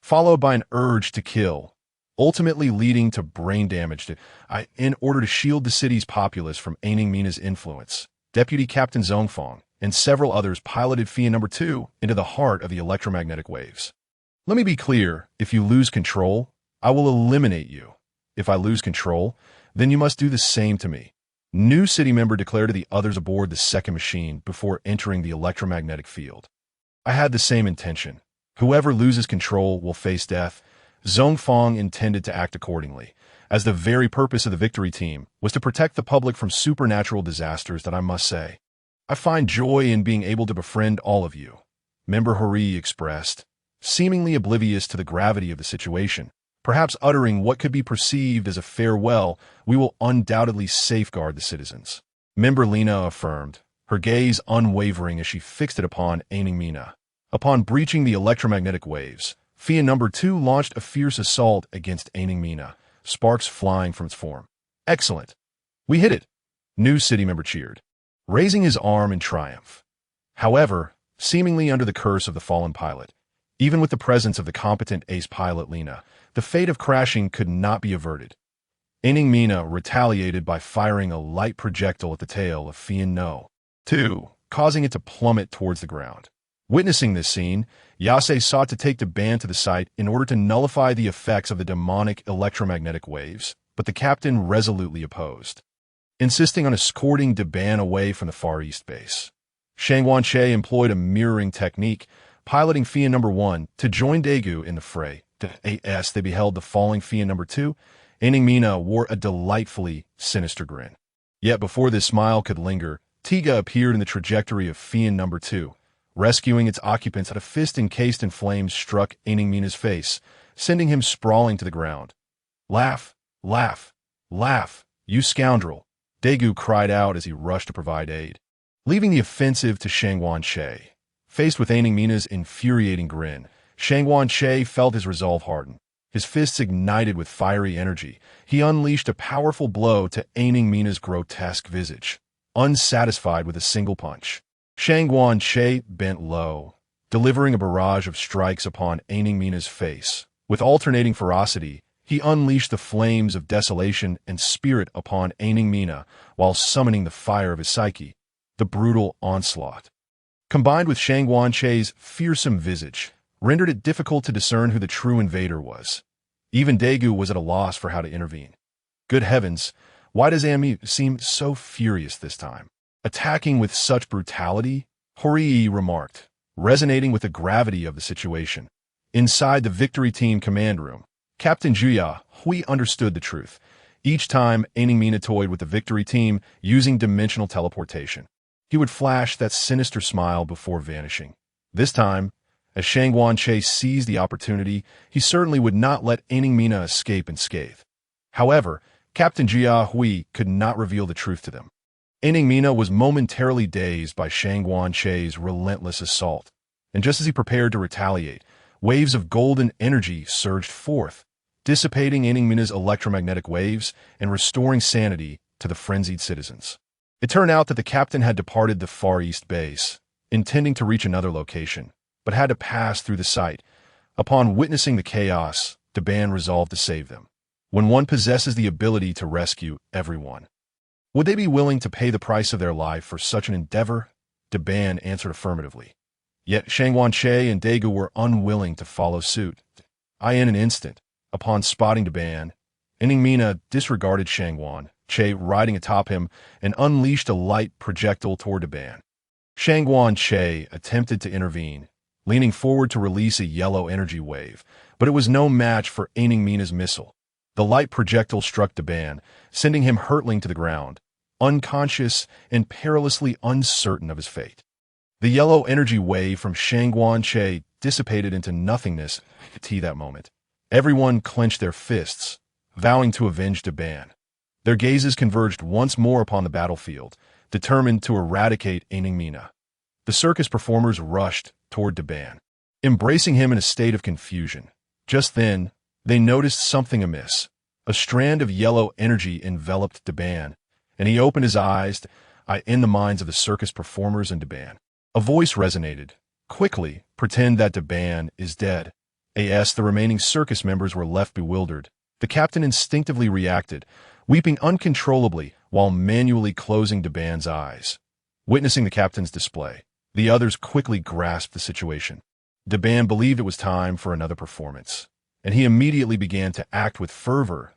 [SPEAKER 1] followed by an urge to kill, ultimately leading to brain damage. In order to shield the city's populace from Ainommina's influence, Deputy Captain Zongfang and several others piloted Fia No. 2 into the heart of the electromagnetic waves. "Let me be clear, if you lose control, I will eliminate you. If I lose control, then you must do the same to me," new city member declared to the others aboard the second machine before entering the electromagnetic field. "I had the same intention. Whoever loses control will face death." Zongfang intended to act accordingly, as the very purpose of the victory team was to protect the public from supernatural disasters that I must say, "I find joy in being able to befriend all of you," Member Hori expressed, seemingly oblivious to the gravity of the situation, perhaps uttering what could be perceived as a farewell. "We will undoubtedly safeguard the citizens," Member Lena affirmed, her gaze unwavering as she fixed it upon Ainomina. Upon breaching the electromagnetic waves, Fia No. 2 launched a fierce assault against Ainomina, sparks flying from its form. "Excellent! We hit it!" New city member cheered, raising his arm in triumph. However, seemingly under the curse of the fallen pilot, even with the presence of the competent ace pilot Lena, the fate of crashing could not be averted. Ainomina retaliated by firing a light projectile at the tail of Fia No. 2, causing it to plummet towards the ground. Witnessing this scene, Yase sought to take the band to the site in order to nullify the effects of the demonic electromagnetic waves, but the captain resolutely opposed. insisting on escorting Daban away from the Far East base. Shang Wanche employed a mirroring technique, piloting Fian number 1 to join Daiku in the fray. As they beheld the falling Fian number 2, Aning Mina wore a delightfully sinister grin. Yet before this smile could linger, Tiga appeared in the trajectory of Fian number 2, rescuing its occupants. A fist encased in flames struck Aning Mina's face, sending him sprawling to the ground. "Laugh, laugh, laugh, you scoundrel," Daiku cried out as he rushed to provide aid. Leaving the offensive to Shang Wanche. Faced with Aning Mina's infuriating grin, Shang Wanche felt his resolve harden. His fists ignited with fiery energy. He unleashed a powerful blow to Aning Mina's grotesque visage, unsatisfied with a single punch. Shang Wanche bent low, delivering a barrage of strikes upon Aning Mina's face. With alternating ferocity, he unleashed the flames of desolation and spirit upon Aning Mina while summoning the fire of his psyche. The brutal onslaught, combined with Shang Wanche's fearsome visage, rendered it difficult to discern who the true invader was. Even Daiku was at a loss for how to intervene. Good heavens, why does Ami seem so furious this time? Attacking with such brutality? Horii remarked, resonating with the gravity of the situation. Inside the Victory Team command room, Captain Juya Hui understood the truth. Each time Aning Mina toyed with the Victory Team using dimensional teleportation, he would flash that sinister smile before vanishing. This time, as Shang Wanche seized the opportunity, he certainly would not let Aning Mina escape unscathed. However, Captain Jia Hui could not reveal the truth to them. Aning Mina was momentarily dazed by Shang Wanche's relentless assault, and just as he prepared to retaliate, waves of golden energy surged forth, dissipating Aning Mina's electromagnetic waves and restoring sanity to the frenzied citizens. It turned out that the captain had departed the Far East base, intending to reach another location, but had to pass through the site. Upon witnessing the chaos, Daban resolved to save them. When one possesses the ability to rescue everyone, would they be willing to pay the price of their life for such an endeavor? Daban answered affirmatively. Yet Shang Wanche and Daiku were unwilling to follow suit. In an instant, upon spotting Daban, Aning Mina disregarded Shang Wanche riding atop him and unleashed a light projectile toward Daban. Shang Wanche attempted to intervene, leaning forward to release a yellow energy wave, but it was no match for Aning Mina's missile. The light projectile struck Daban, sending him hurtling to the ground, unconscious and perilously uncertain of his fate. The yellow energy wave from Shang Wanche dissipated into nothingness at that moment. Everyone clenched their fists, vowing to avenge Daban. Their gazes converged once more upon the battlefield, determined to eradicate Aning Mina. The circus performers rushed toward Daban, embracing him in a state of confusion. Just then, they noticed something amiss. A strand of yellow energy enveloped Daban, and he opened his eyes in the minds of the circus performers and Daban. A voice resonated. Quickly, pretend that Daban is dead. The remaining circus members were left bewildered. The captain instinctively reacted, weeping uncontrollably while manually closing Daban's eyes. Witnessing the captain's display, the others quickly grasped the situation. Daban believed it was time for another performance, and he immediately began to act with fervor.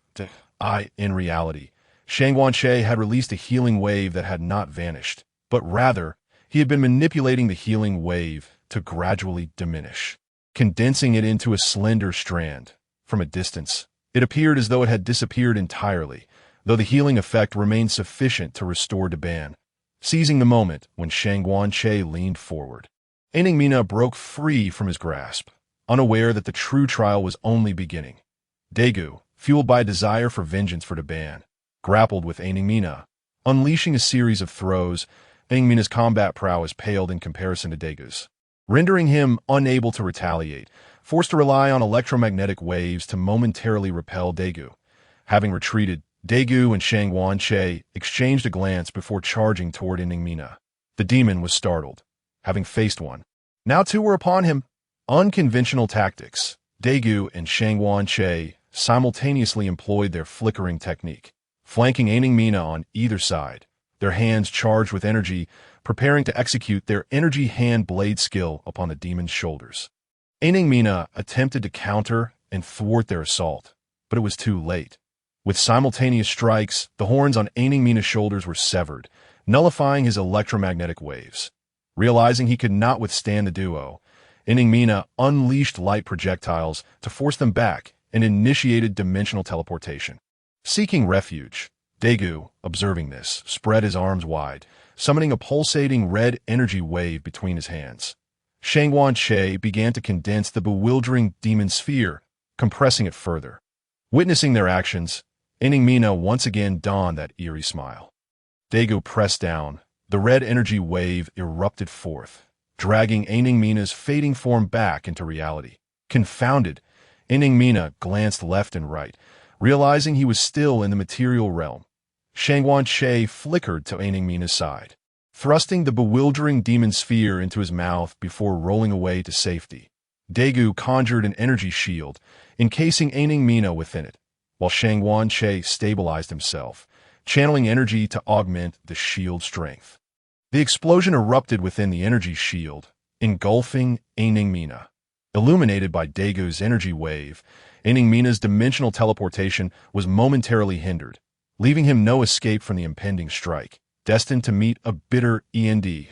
[SPEAKER 1] In reality, Shang Wanche had released a healing wave that had not vanished, but rather, he had been manipulating the healing wave to gradually diminish, condensing it into a slender strand. From a distance, it appeared as though it had disappeared entirely, though the healing effect remained sufficient to restore Daban. Seizing the moment when Shang Wanche leaned forward, Aning Mina broke free from his grasp, unaware that the true trial was only beginning. Daiku, fueled by a desire for vengeance for Daban, grappled with Aning Mina. Unleashing a series of throws, Aning Mina's combat prowess paled in comparison to Daiku's, rendering him unable to retaliate, forced to rely on electromagnetic waves to momentarily repel Daiku. Having retreated, Daiku and Shang Wanche exchanged a glance before charging toward Aning Mina. The demon was startled, having faced one. Now two were upon him. Unconventional tactics. Daiku and Shang Wanche simultaneously employed their flickering technique, flanking Aning Mina on either side, their hands charged with energy, preparing to execute their energy hand blade skill upon the demon's shoulders. Aning Mina attempted to counter and thwart their assault, but it was too late. With simultaneous strikes, the horns on Aning Mina's shoulders were severed, nullifying his electromagnetic waves. Realizing he could not withstand the duo, Aning Mina unleashed light projectiles to force them back and initiated dimensional teleportation. Seeking refuge, Daiku, observing this, spread his arms wide, summoning a pulsating red energy wave between his hands. Shangguan-Che began to condense the bewildering demon sphere, compressing it further. Witnessing their actions, Aning Mina once again donned that eerie smile. Daiku pressed down. The red energy wave erupted forth, dragging Aning Mina's fading form back into reality. Confounded, Aning Mina glanced left and right, realizing he was still in the material realm. Shangguan-Che flickered to Aning Mina's side, thrusting the bewildering demon sphere into his mouth before rolling away to safety. Daiku conjured an energy shield, encasing Aning Mina within it, while Shangguan-Che stabilized himself, channeling energy to augment the shield's strength. The explosion erupted within the energy shield, engulfing Aning Mina. Illuminated by Daigu's energy wave, Aning Mina's dimensional teleportation was momentarily hindered, leaving him no escape from the impending strike, destined to meet a bitter end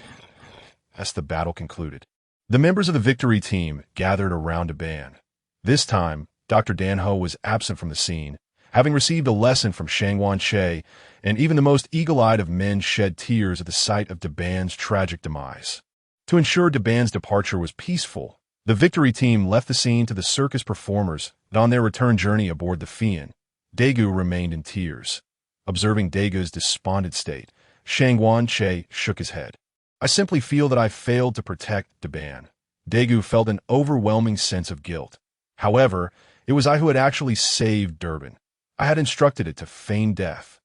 [SPEAKER 1] as the battle concluded. The members of the victory team gathered around Daban. This time, Dr. Danho was absent from the scene, having received a lesson from Shangguan-Che, and even the most eagle-eyed of men shed tears at the sight of Daban's tragic demise. To ensure Daban's departure was peaceful, the victory team left the scene to the circus performers, and on their return journey aboard the Fian, Daiku remained in tears. Observing Daigu's despondent state, Shangguan-Che shook his head. I simply feel that I failed to protect Daban. Daiku felt an overwhelming sense of guilt. However, it was I who had actually saved Durban. I had instructed it to feign death.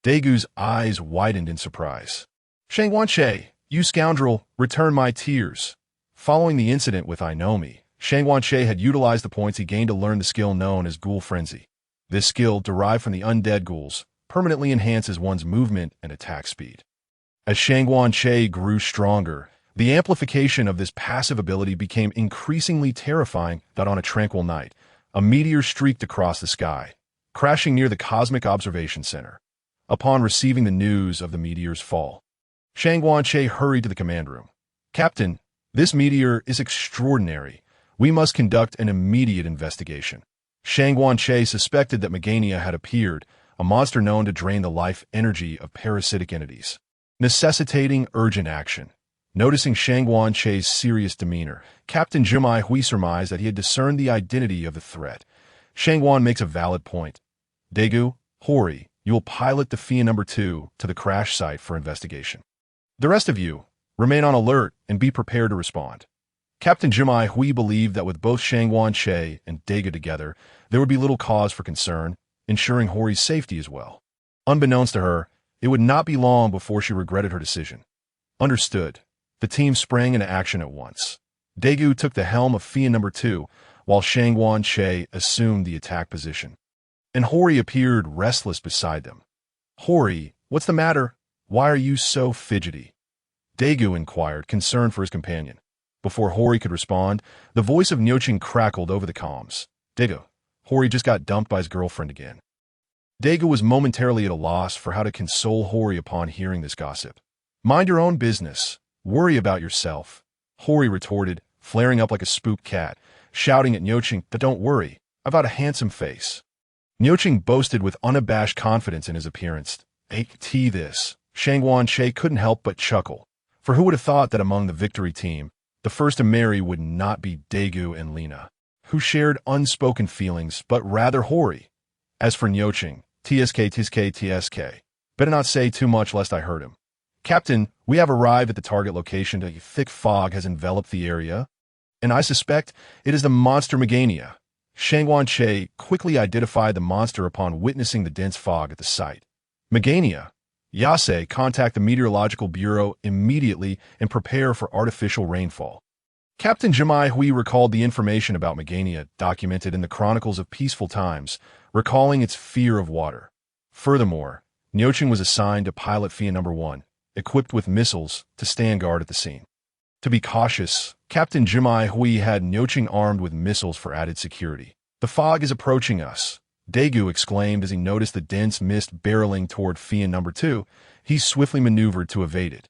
[SPEAKER 1] Daigu's eyes widened in surprise. Shangguan-Che, you scoundrel, return my tears. Following the incident with Ainomi, Shangguan-Che had utilized the points he gained to learn the skill known as Ghoul Frenzy. This skill, derived from the undead ghouls, permanently enhances one's movement and attack speed. As Shangguan-Che grew stronger, the amplification of this passive ability became increasingly terrifying. That on a tranquil night, a meteor streaked across the sky, crashing near the Cosmic Observation Center. Upon receiving the news of the meteor's fall, Shangguan-Che hurried to the command room. Captain, this meteor is extraordinary. We must conduct an immediate investigation. Shangguan-Che suspected that Megania had appeared, a monster known to drain the life energy of parasitic entities, necessitating urgent action. Noticing Shangguan-Che's serious demeanor, Captain Jumai Hui surmised that he had discerned the identity of the threat. Shangguan makes a valid point. Daiku, Hori, you will pilot the Fian No. 2 to the crash site for investigation. The rest of you, remain on alert and be prepared to respond. Captain Jumai Hui believed that with both Shangguan-Che and Daiku together, there would be little cause for concern, ensuring Hori's safety as well. Unbeknownst to her, it would not be long before she regretted her decision. Understood. The team sprang into action at once. Daiku took the helm of Fian No. 2, while Shangguan-Che assumed the attack position. And Hori appeared restless beside them. Hori, what's the matter? Why are you so fidgety? Daiku inquired, concerned for his companion. Before Hori could respond, the voice of Nyoching crackled over the comms. Daiku, Hori just got dumped by his girlfriend again. Daiku was momentarily at a loss for how to console Hori upon hearing this gossip. Mind your own business. Worry about yourself, Hori retorted, flaring up like a spooked cat, shouting at Nyoching that don't worry, I've got a handsome face. Nyoching boasted with unabashed confidence in his appearance. This. Shangguan-Che couldn't help but chuckle, for who would have thought that among the victory team, the first to marry would not be Daiku and Lena, who shared unspoken feelings, but rather Hori. As for Nyoching, TSK, better not say too much lest I hurt him. Captain, we have arrived at the target location. A thick fog has enveloped the area, and I suspect it is the monster Megania. Shangguan-Che quickly identified the monster upon witnessing the dense fog at the site. Megania, Yase, contact the Meteorological Bureau immediately and prepare for artificial rainfall. Captain Jumai Hui recalled the information about Megania documented in the Chronicles of Peaceful Times, recalling its fear of water. Furthermore, Nyoching was assigned to pilot Fian No. 1, equipped with missiles, to stand guard at the scene. To be cautious, Captain Jumai Hui had Nyoching armed with missiles for added security. The fog is approaching us. Daiku exclaimed as he noticed the dense mist barreling toward Fian number 2. He swiftly maneuvered to evade it,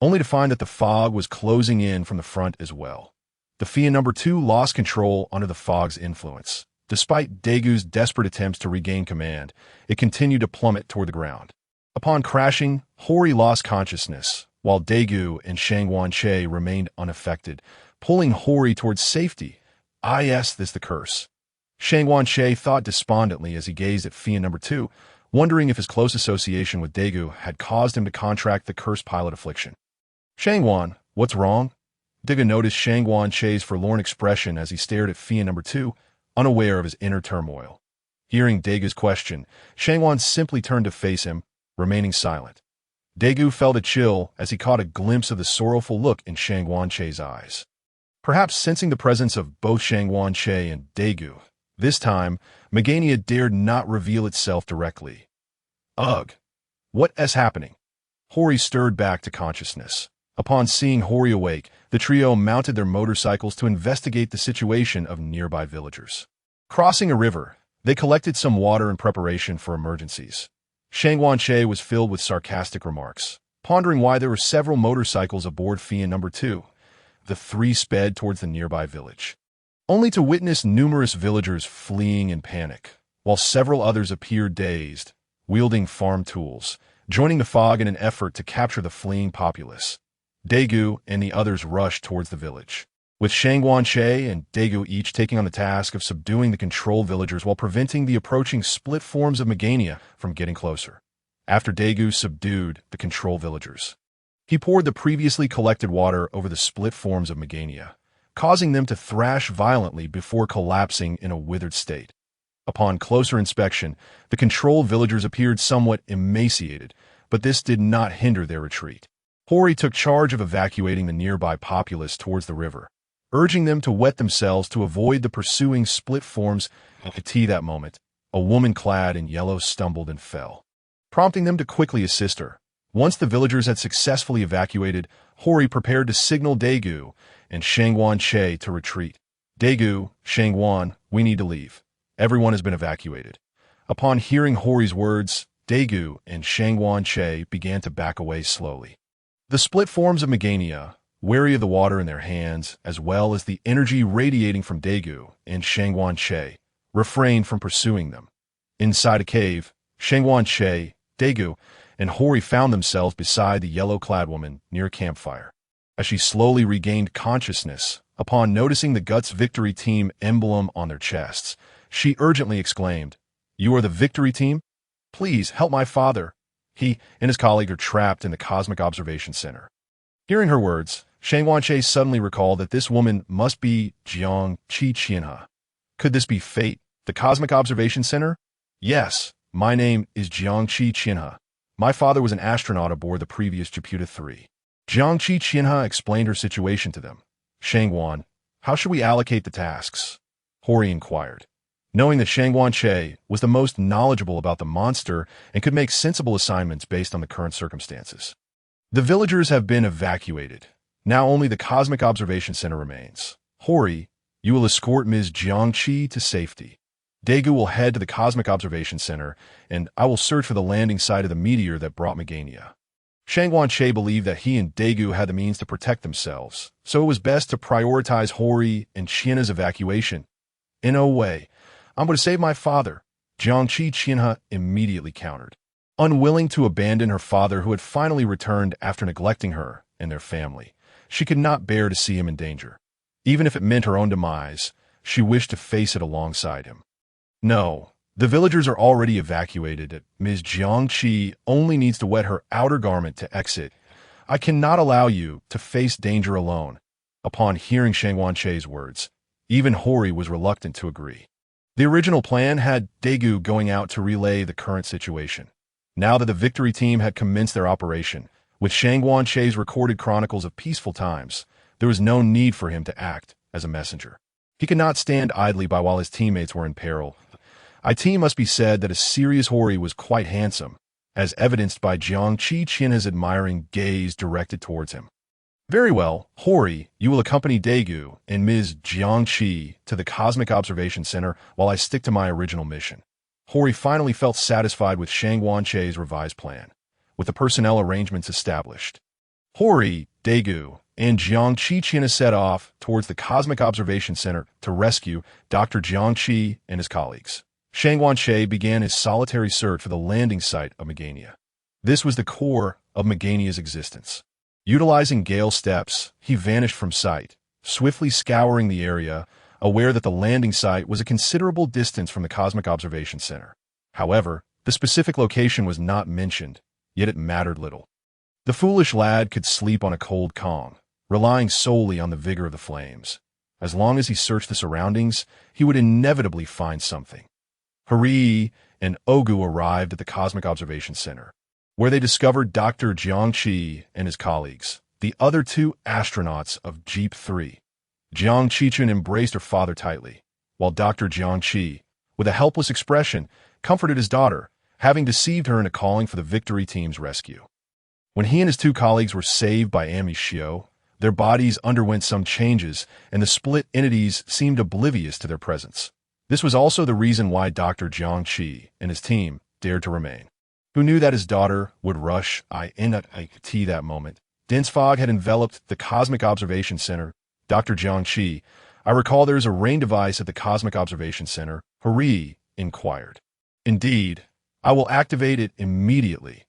[SPEAKER 1] only to find that the fog was closing in from the front as well. The Fian number 2 lost control under the fog's influence. Despite Daigu's desperate attempts to regain command, it continued to plummet toward the ground. Upon crashing, Hori lost consciousness, while Daiku and Shangwan-che remained unaffected, pulling Hori towards safety. Yes, this the curse. Shangwan-che thought despondently as he gazed at Fian number 2, wondering if his close association with Daiku had caused him to contract the cursed pilot affliction. Shangwan, what's wrong? Daiku noticed Shangwan-che's forlorn expression as he stared at Fian number 2, unaware of his inner turmoil. Hearing Daigu's question, Shangwan simply turned to face him, remaining silent. Daiku felt a chill as he caught a glimpse of the sorrowful look in Shangwan-che's eyes. Perhaps sensing the presence of both Shangwan-che and Daiku, this time, Meganea dared not reveal itself directly. Ugh! What is happening? Hori stirred back to consciousness. Upon seeing Hori awake, the trio mounted their motorcycles to investigate the situation of nearby villagers. Crossing a river, they collected some water in preparation for emergencies. Shangwan-che was filled with sarcastic remarks, pondering why there were several motorcycles aboard Fian number 2. The three sped towards the nearby village, only to witness numerous villagers fleeing in panic, while several others appeared dazed, wielding farm tools, joining the fog in an effort to capture the fleeing populace. Daiku and the others rushed towards the village, with Shangwan-che and Daiku each taking on the task of subduing the control villagers while preventing the approaching split forms of Meganea from getting closer. After Daiku subdued the control villagers, he poured the previously collected water over the split forms of Meganea, causing them to thrash violently before collapsing in a withered state. Upon closer inspection, the control villagers appeared somewhat emaciated, but this did not hinder their retreat. Hori took charge of evacuating the nearby populace towards the river, urging them to wet themselves to avoid the pursuing split forms. At that moment, a woman clad in yellow stumbled and fell, prompting them to quickly assist her. Once the villagers had successfully evacuated, Hori prepared to signal Daiku and Shangwan-che to retreat. Daiku, Shangwan, we need to leave. Everyone has been evacuated. Upon hearing Hori's words, Daiku and Shangwan-che began to back away slowly. The split forms of Meganea, wary of the water in their hands, as well as the energy radiating from Daiku and Shangwan-che, refrained from pursuing them. Inside a cave, Shangwan-che, Daiku, and Hori found themselves beside the yellow-clad woman near a campfire. As she slowly regained consciousness, upon noticing the Guts Victory Team emblem on their chests, she urgently exclaimed, "You are the Victory Team? Please help my father. He and his colleague are trapped in the Cosmic Observation Center." Hearing her words, Shangwan-che suddenly recalled that this woman must be Jiang Qi-Qianhe. Could this be fate? The Cosmic Observation Center? Yes, my name is Jiang Qi-Qianhe. My father was an astronaut aboard the previous Jupiter 3. Jiang Qi-Qianhe explained her situation to them. Shangwan, how should we allocate the tasks? Hori inquired. Knowing that Shangwan-che was the most knowledgeable about the monster and could make sensible assignments based on the current circumstances. The villagers have been evacuated. Now only the Cosmic Observation Center remains. Hori, you will escort Ms. Jiangqi to safety. Daiku will head to the Cosmic Observation Center, and I will search for the landing site of the meteor that brought Meganea. Shangwan-che believed that he and Daiku had the means to protect themselves, so it was best to prioritize Hori and Qianhe's evacuation. In no way. I'm going to save my father, Jiang Qi-Qianhe immediately countered. Unwilling to abandon her father who had finally returned after neglecting her and their family, she could not bear to see him in danger. Even if it meant her own demise, she wished to face it alongside him. No, the villagers are already evacuated. Ms. Jiangqi only needs to wet her outer garment to exit. I cannot allow you to face danger alone. Upon hearing Shangwan-che's words, even Hori was reluctant to agree. The original plan had Daiku going out to relay the current situation. Now that the Victory Team had commenced their operation, with Shangwan-che's recorded chronicles of peaceful times, there was no need for him to act as a messenger. He could not stand idly by while his teammates were in peril. It must be said that a serious Hori was quite handsome, as evidenced by Jiang Qi-Qianhe's admiring gaze directed towards him. Very well, Hori, you will accompany Daiku and Ms. Jiangqi to the Cosmic Observation Center while I stick to my original mission. Hori finally felt satisfied with Shangguan-Che's revised plan, with the personnel arrangements established. Hori, Daiku, and Jiang Qiqin set off towards the Cosmic Observation Center to rescue Dr. Jiang Qi and his colleagues. Shangguan-Che began his solitary search for the landing site of Megania. This was the core of Megania's existence. Utilizing Gale steps, he vanished from sight, swiftly scouring the area, aware that the landing site was a considerable distance from the Cosmic Observation Center. However, the specific location was not mentioned, yet it mattered little. The foolish lad could sleep on a cold Kong, relying solely on the vigor of the flames. As long as he searched the surroundings, he would inevitably find something. Hori and Ogu arrived at the Cosmic Observation Center, where they discovered Dr. Jiang Qi and his colleagues, the other two astronauts of Jeep 3. Jiang Qiqin embraced her father tightly, while Dr. Jiang Qi, with a helpless expression, comforted his daughter, having deceived her into calling for the Victory Team's rescue. When he and his two colleagues were saved by Ami Shio, their bodies underwent some changes, and the split entities seemed oblivious to their presence. This was also the reason why Dr. Jiang Qi and his team dared to remain. Who knew that his daughter would rush INT that moment? Dense fog had enveloped the Cosmic Observation Center. Dr. Jiang Qi, I recall there is a rain device at the Cosmic Observation Center, Hori inquired. Indeed, I will activate it immediately.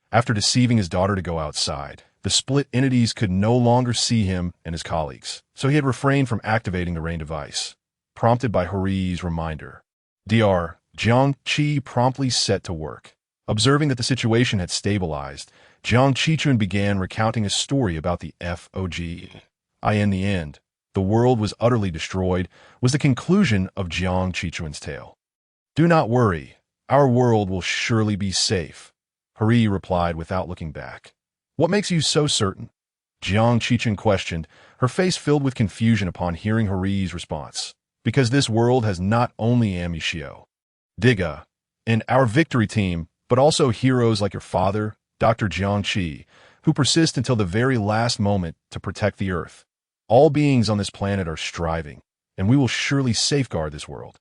[SPEAKER 1] After deceiving his daughter to go outside, the split entities could no longer see him and his colleagues, so he had refrained from activating the rain device. Prompted by Hori's reminder, Dr. Jiang Qi promptly set to work. Observing that the situation had stabilized, Jiang Qiqun began recounting a story about the FOG. In the end, the world was utterly destroyed, was the conclusion of Jiang Qiqun's tale. Do not worry, our world will surely be safe, Hori replied without looking back. What makes you so certain? Jiang Qiqun questioned, her face filled with confusion upon hearing Hori's response. Because this world has not only Ami Shio, Diga, and our Victory Team, but also heroes like your father, Dr. Jiang Qi, who persist until the very last moment to protect the Earth. All beings on this planet are striving, and we will surely safeguard this world.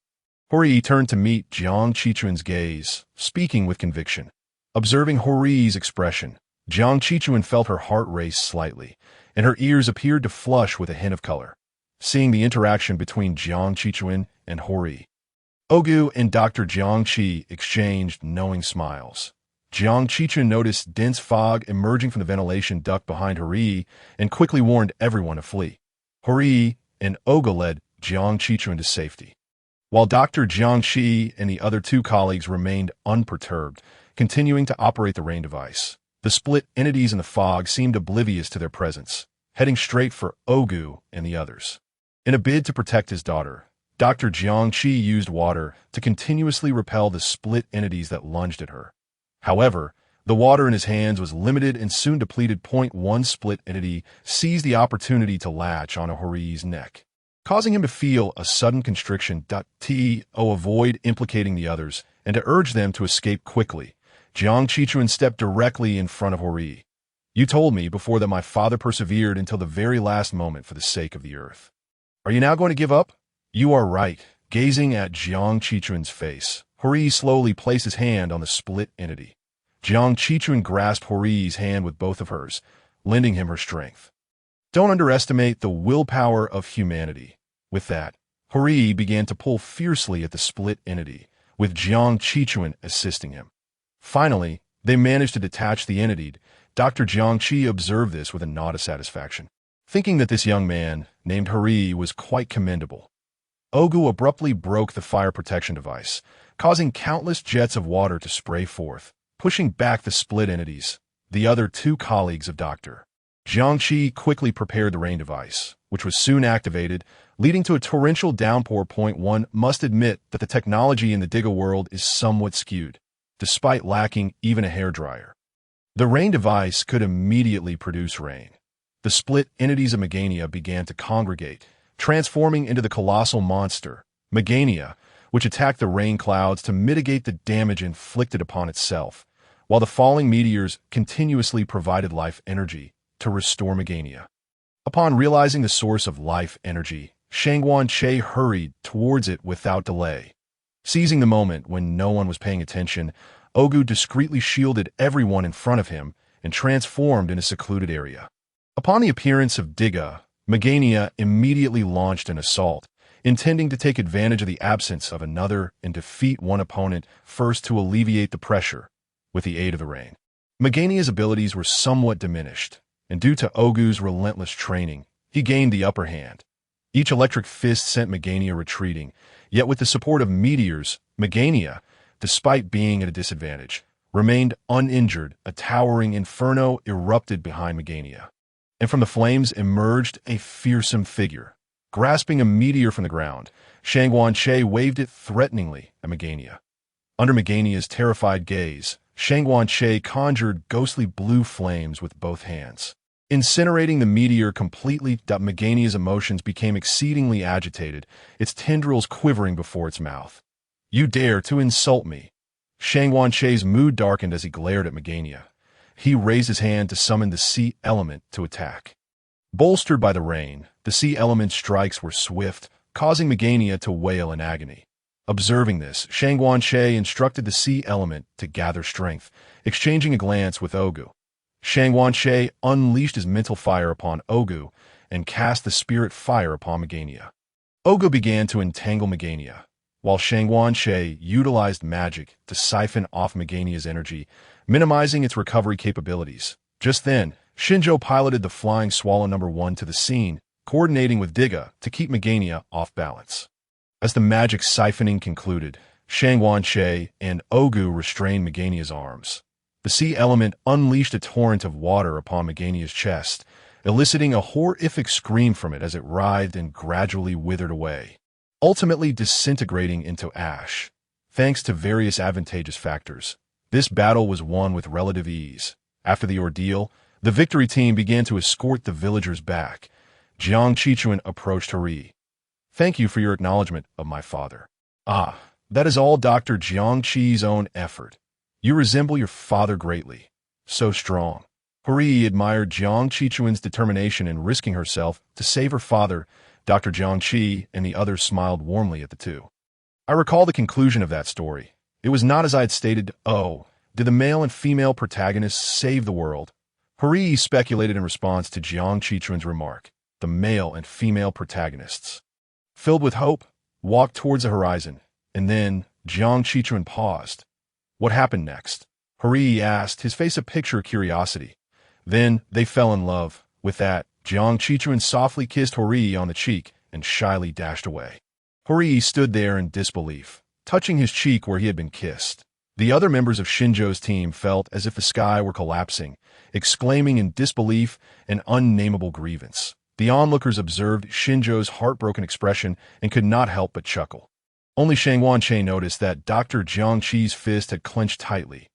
[SPEAKER 1] Hori turned to meet Jiang Qiqun's gaze, speaking with conviction. Observing Hori's expression, Jiang Qiqun felt her heart race slightly, and her ears appeared to flush with a hint of color. Seeing the interaction between Jiang Qiqun and Hori, Ogu and Dr. Jiang Qi exchanged knowing smiles. Jiang Qiqun noticed dense fog emerging from the ventilation duct behind Hori and quickly warned everyone to flee. Hori and Ogu led Jiang Qiqun to safety, while Dr. Jiang Qi and the other two colleagues remained unperturbed, continuing to operate the rain device. The split entities in the fog seemed oblivious to their presence, heading straight for Ogu and the others. In a bid to protect his daughter, Dr. Jiang Qi used water to continuously repel the split entities that lunged at her. However, the water in his hands was limited and soon depleted. One split entity seized the opportunity to latch onto Hori's neck, causing him to feel a sudden constriction. To avoid implicating the others and to urge them to escape quickly, Jiang Qiqun stepped directly in front of Hori. You told me before that my father persevered until the very last moment for the sake of the Earth. Are you now going to give up? You are right. Gazing at Jiang Qiqun's face, Hori slowly placed his hand on the split entity. Jiang Qiqun grasped Hori's hand with both of hers, lending him her strength. Don't underestimate the willpower of humanity. With that, Hori began to pull fiercely at the split entity, with Jiang Qiqun assisting him. Finally, they managed to detach the entity. Dr. Jiang Qi observed this with a nod of satisfaction, thinking that this young man, named Hori, was quite commendable. Ogu abruptly broke the fire protection device, causing countless jets of water to spray forth, pushing back the split entities. The other two colleagues of Dr. Jiang Qi quickly prepared the rain device, which was soon activated, leading to a torrential downpour. One must admit that the technology in the Diga world is somewhat skewed, despite lacking even a hairdryer. The rain device could immediately produce rain. The split entities of Megania began to congregate, transforming into the colossal monster, Megania, which attacked the rain clouds to mitigate the damage inflicted upon itself, while the falling meteors continuously provided life energy to restore Megania. Upon realizing the source of life energy, Shangguan-Che hurried towards it without delay. Seizing the moment when no one was paying attention, Ogu discreetly shielded everyone in front of him and transformed in a secluded area. Upon the appearance of Diga, Meganium immediately launched an assault, intending to take advantage of the absence of another and defeat one opponent first to alleviate the pressure with the aid of the rain. Meganium's abilities were somewhat diminished, and due to Ogu's relentless training, he gained the upper hand. Each electric fist sent Meganium retreating, yet with the support of meteors, Meganium, despite being at a disadvantage, remained uninjured. A towering inferno erupted behind Meganium, and from the flames emerged a fearsome figure. Grasping a meteor from the ground, Shangguan waved it threateningly at Meganium. Under Meganium's terrified gaze, Shangguan conjured ghostly blue flames with both hands. Incinerating the meteor completely, Meganium's emotions became exceedingly agitated, its tendrils quivering before its mouth. "You dare to insult me!" Shangguan mood darkened as he glared at Meganium. He raised his hand to summon the sea element to attack. Bolstered by the rain, the sea element's strikes were swift, causing Meganium to wail in agony. Observing this, Shangguan instructed the sea element to gather strength, exchanging a glance with Ogu. Shangguan unleashed his mental fire upon Ogu and cast the spirit fire upon Meganium. Ogu began to entangle Meganium, while Shangguan utilized magic to siphon off Meganium's energy, minimizing its recovery capabilities. Just then, Shinjo piloted the flying swallow number 1 to the scene, coordinating with Diga to keep Meganium off balance. As the magic siphoning concluded, Shangguan and Ogu restrained Meganium's arms. The sea element unleashed a torrent of water upon Meganium's chest, eliciting a horrific scream from it as it writhed and gradually withered away, ultimately disintegrating into ash. Thanks to various advantageous factors, this battle was won with relative ease. After the ordeal, the victory team began to escort the villagers back. Jiang Qichuan approached Hori. "Thank you for your acknowledgement of my father." "Ah, that is all Dr. Jiang Qi's own effort. You resemble your father greatly. So strong." Hori admired Jiang Qichuan's determination in risking herself to save her father. Dr. Jiang Qi and the others smiled warmly at the two. "I recall the conclusion of that story. It was not as I had stated. Oh, did the male and female protagonists save the world?" Hori speculated in response to Jiang Qichuan's remark. The male and female protagonists, filled with hope, walked towards the horizon, and then Jiang Qichuan paused. "What happened next?" Hori asked, his face a picture of curiosity. "Then they fell in love." With that, Jiang Qichuan softly kissed Hori on the cheek and shyly dashed away. Hori stood there in disbelief, touching his cheek where he had been kissed. The other members of Shinjo's team felt as if the sky were collapsing, exclaiming in disbelief and unnameable grievance. The onlookers observed Shinjo's heartbroken expression and could not help but chuckle. Only Shangguan noticed that Dr. Jiang Qi's fist had clenched tightly.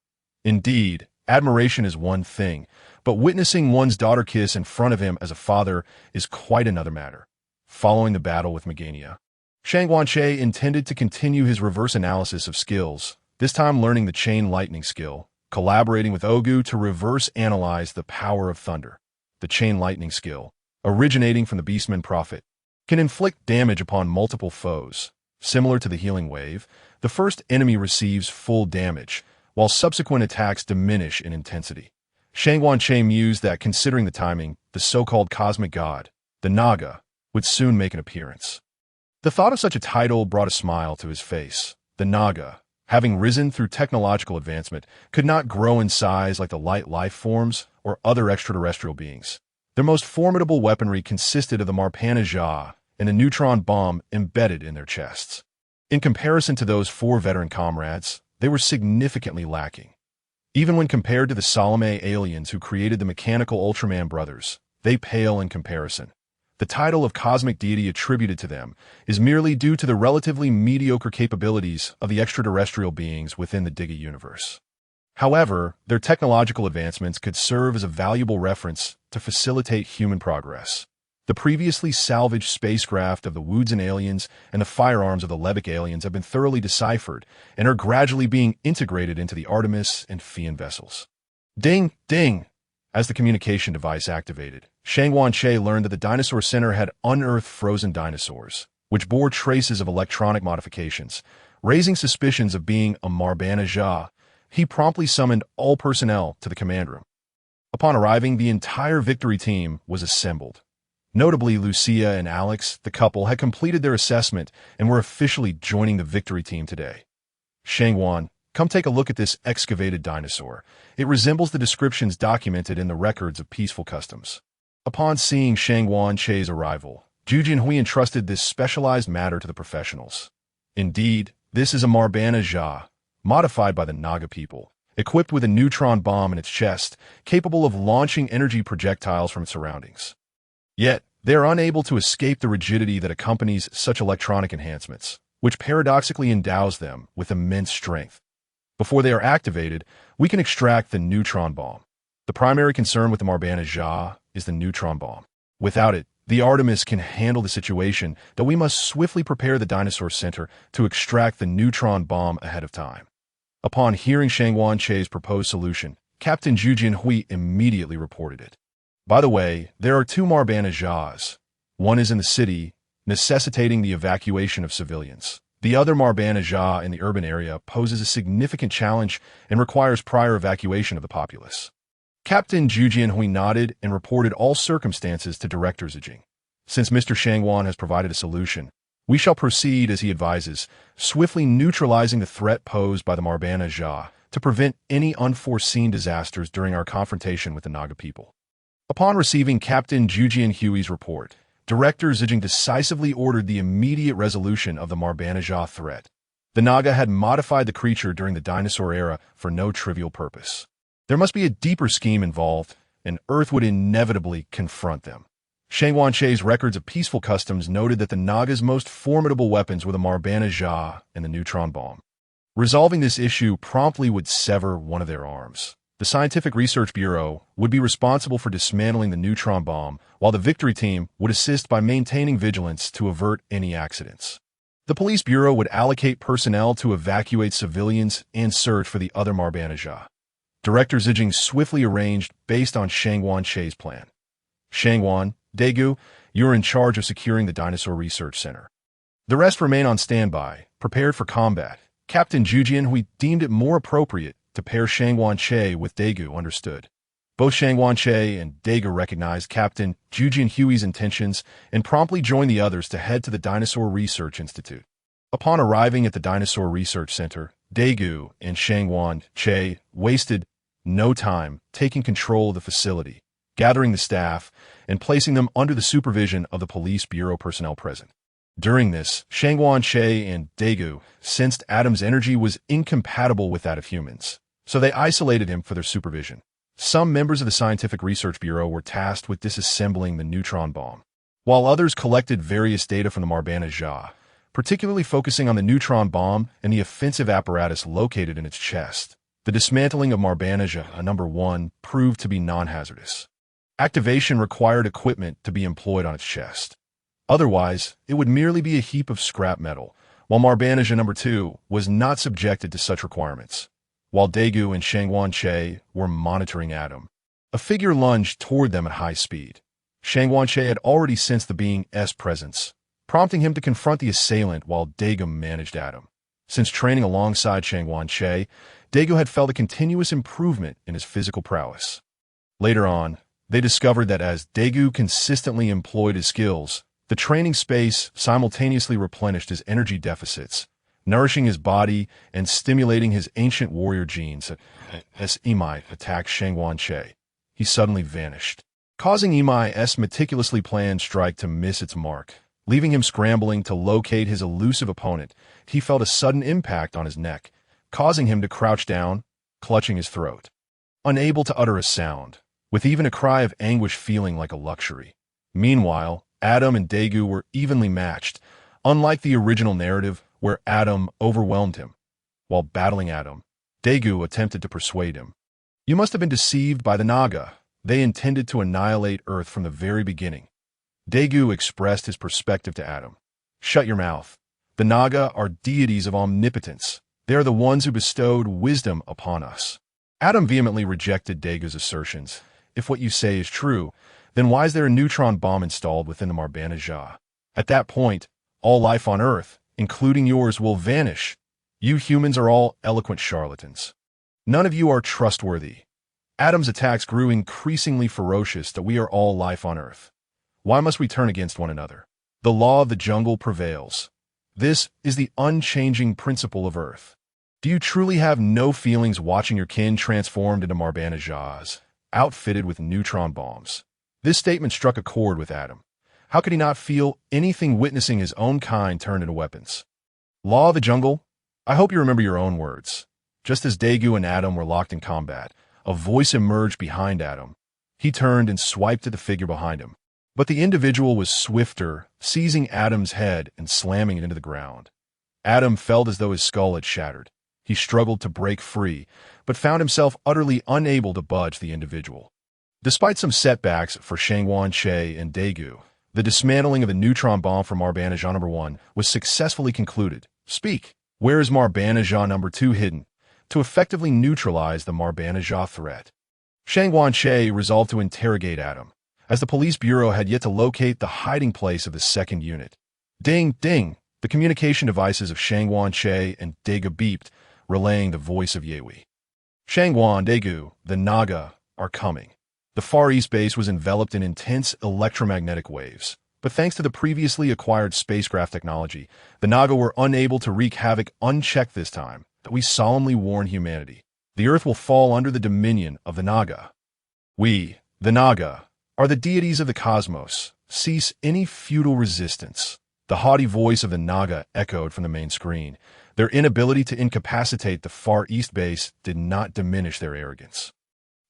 [SPEAKER 1] Indeed, admiration is one thing, but witnessing one's daughter kiss in front of him as a father is quite another matter. Following the battle with Meganium, Shangguan intended to continue his reverse analysis of skills, this time learning the chain lightning skill, collaborating with Ogu to reverse analyze the power of thunder. The chain lightning skill, originating from the Beastman Prophet, can inflict damage upon multiple foes. Similar to the healing wave, the first enemy receives full damage, while subsequent attacks diminish in intensity. Shangguan mused that considering the timing, the so-called cosmic god, the Naga, would soon make an appearance. The thought of such a title brought a smile to his face. The Naga, having risen through technological advancement, could not grow in size like the light life forms or other extraterrestrial beings. Their most formidable weaponry consisted of the Marpana and a neutron bomb embedded in their chests. In comparison to those 4 veteran comrades, they were significantly lacking. Even when compared to the Salome aliens who created the mechanical Ultraman brothers, they pale in comparison. The title of cosmic deity attributed to them is merely due to the relatively mediocre capabilities of the extraterrestrial beings within the Diga universe. However, their technological advancements could serve as a valuable reference to facilitate human progress. The previously salvaged spacecraft of the Woodzan aliens and the firearms of the Levick aliens have been thoroughly deciphered and are gradually being integrated into the Artemis and Fian vessels. Ding, ding! As the communication device activated, Shangguan learned that the Dinosaur Center had unearthed frozen dinosaurs, which bore traces of electronic modifications, Raising suspicions of being a Marbana, he promptly summoned all personnel to the command room. Upon arriving, the entire victory team was assembled. Notably, Lucia and Alex, the couple, had completed their assessment and were officially joining the victory team today. Shangwan, come take a look at this excavated dinosaur. It resembles the descriptions documented in the records of peaceful customs. Upon seeing Shangwan Che's arrival, Zhu Jinhui entrusted this specialized matter to the professionals. Indeed, this is a Marbana, modified by the Naga people, equipped with a neutron bomb in its chest, capable of launching energy projectiles from its surroundings. Yet, they are unable to escape the rigidity that accompanies such electronic enhancements, which paradoxically endows them with immense strength. Before they are activated, we can extract the neutron bomb. The primary concern with the Marbana is the neutron bomb. Without it, the Artemis can handle the situation that we must swiftly prepare the dinosaur center to extract the neutron bomb ahead of time. Upon hearing Shangwan Che's proposed solution, Captain Zhu Jinhui immediately reported it. By the way, there are two Marbana. One is in the city, necessitating the evacuation of civilians. The other Marbana in the urban area poses a significant challenge and requires prior evacuation of the populace. Captain Zhu Jinhui nodded and reported all circumstances to Director Zijing. Since Mr. Shangwan has provided a solution, we shall proceed as he advises, swiftly neutralizing the threat posed by the Marbana to prevent any unforeseen disasters during our confrontation with the Naga people. Upon receiving Captain Zhu Jinhui's report, Director Zijing decisively ordered the immediate resolution of the Marbana threat. The Naga had modified the creature during the dinosaur era for no trivial purpose. There must be a deeper scheme involved, and Earth would inevitably confront them. Shangwan Che's records of peaceful customs noted that the Naga's most formidable weapons were the Marbana and the neutron bomb. Resolving this issue promptly would sever one of their arms. The Scientific Research Bureau would be responsible for dismantling the neutron bomb, while the victory team would assist by maintaining vigilance to avert any accidents. The Police Bureau would allocate personnel to evacuate civilians and search for the other Marbana. Director Zijing swiftly arranged based on Shangwan Che's plan. Shangwan, Daiku, you are in charge of securing the Dinosaur Research Center. The rest remain on standby, prepared for combat. Captain Zhu Jinhui deemed it more appropriate to pair Shangwan Che with Daiku, understood. Both Shangwan Che and Daiku recognized Captain Zhu Jinhui's intentions and promptly joined the others to head to the Dinosaur Research Institute. Upon arriving at the Dinosaur Research Center, Daiku and Shangwan Che wasted no time taking control of the facility, gathering the staff, and placing them under the supervision of the Police Bureau personnel present. During this, Shangwan Che and Daiku sensed Adam's energy was incompatible with that of humans, so they isolated him for their supervision. Some members of the Scientific Research Bureau were tasked with disassembling the neutron bomb, while others collected various data from the Marbana, particularly focusing on the neutron bomb and the offensive apparatus located in its chest. The dismantling of Marbana number 1 proved to be non-hazardous. Activation required equipment to be employed on its chest. Otherwise, it would merely be a heap of scrap metal, while Marbana number 2 was not subjected to such requirements. While Daiku and Shangwan Che were monitoring Adam, a figure lunged toward them at high speed. Shangwan Che had already sensed the being's presence, prompting him to confront the assailant while Daiku managed Adam. Since training alongside Shangwan Che, Daiku had felt a continuous improvement in his physical prowess. Later on, they discovered that as Daiku consistently employed his skills, the training space simultaneously replenished his energy deficits, nourishing his body and stimulating his ancient warrior genes. As Imai attacked Shangwan Che, he suddenly vanished, causing Imai's meticulously planned strike to miss its mark. Leaving him scrambling to locate his elusive opponent, he felt a sudden impact on his neck, causing him to crouch down, clutching his throat. Unable to utter a sound, with even a cry of anguish feeling like a luxury. Meanwhile, Adam and Daiku were evenly matched, unlike the original narrative where Adam overwhelmed him. While battling Adam, Daiku attempted to persuade him. You must have been deceived by the Naga. They intended to annihilate Earth from the very beginning. Daiku expressed his perspective to Adam. Shut your mouth. The Naga are deities of omnipotence. They are the ones who bestowed wisdom upon us. Adam vehemently rejected Daiku's assertions. If what you say is true, then why is there a neutron bomb installed within the Marbana? At that point, all life on Earth, including yours, will vanish. You humans are all eloquent charlatans. None of you are trustworthy. Adam's attacks grew increasingly ferocious that we are all life on Earth. Why must we turn against one another? The law of the jungle prevails. This is the unchanging principle of Earth. Do you truly have no feelings watching your kin transformed into Marbanajahs, outfitted with neutron bombs? This statement struck a chord with Adam. How could he not feel anything witnessing his own kind turn into weapons? Law of the jungle? I hope you remember your own words. Just as Daiku and Adam were locked in combat, a voice emerged behind Adam. He turned and swiped at the figure behind him. But the individual was swifter, seizing Adam's head and slamming it into the ground. Adam felt as though his skull had shattered. He struggled to break free, but found himself utterly unable to budge the individual. Despite some setbacks for Shangwan-Che and Daiku, the dismantling of the neutron bomb from Marbanajah No. 1 was successfully concluded. Speak. Where is Marbanajah No. 2 hidden? To effectively neutralize the Marbanajah threat, Shangwan-Che resolved to interrogate Adam, as the police bureau had yet to locate the hiding place of the second unit. Ding, ding! The communication devices of Shangwan-Che and Daiku beeped, relaying the voice of Yewi. Shangwan, Daiku, the Naga, are coming. The Far East base was enveloped in intense electromagnetic waves, but thanks to the previously acquired spacecraft technology, the Naga were unable to wreak havoc unchecked this time. That we solemnly warn humanity. The Earth will fall under the dominion of the Naga. We, the Naga, are the deities of the cosmos. Cease any futile resistance. The haughty voice of the Naga echoed from the main screen. Their inability to incapacitate the Far East base did not diminish their arrogance.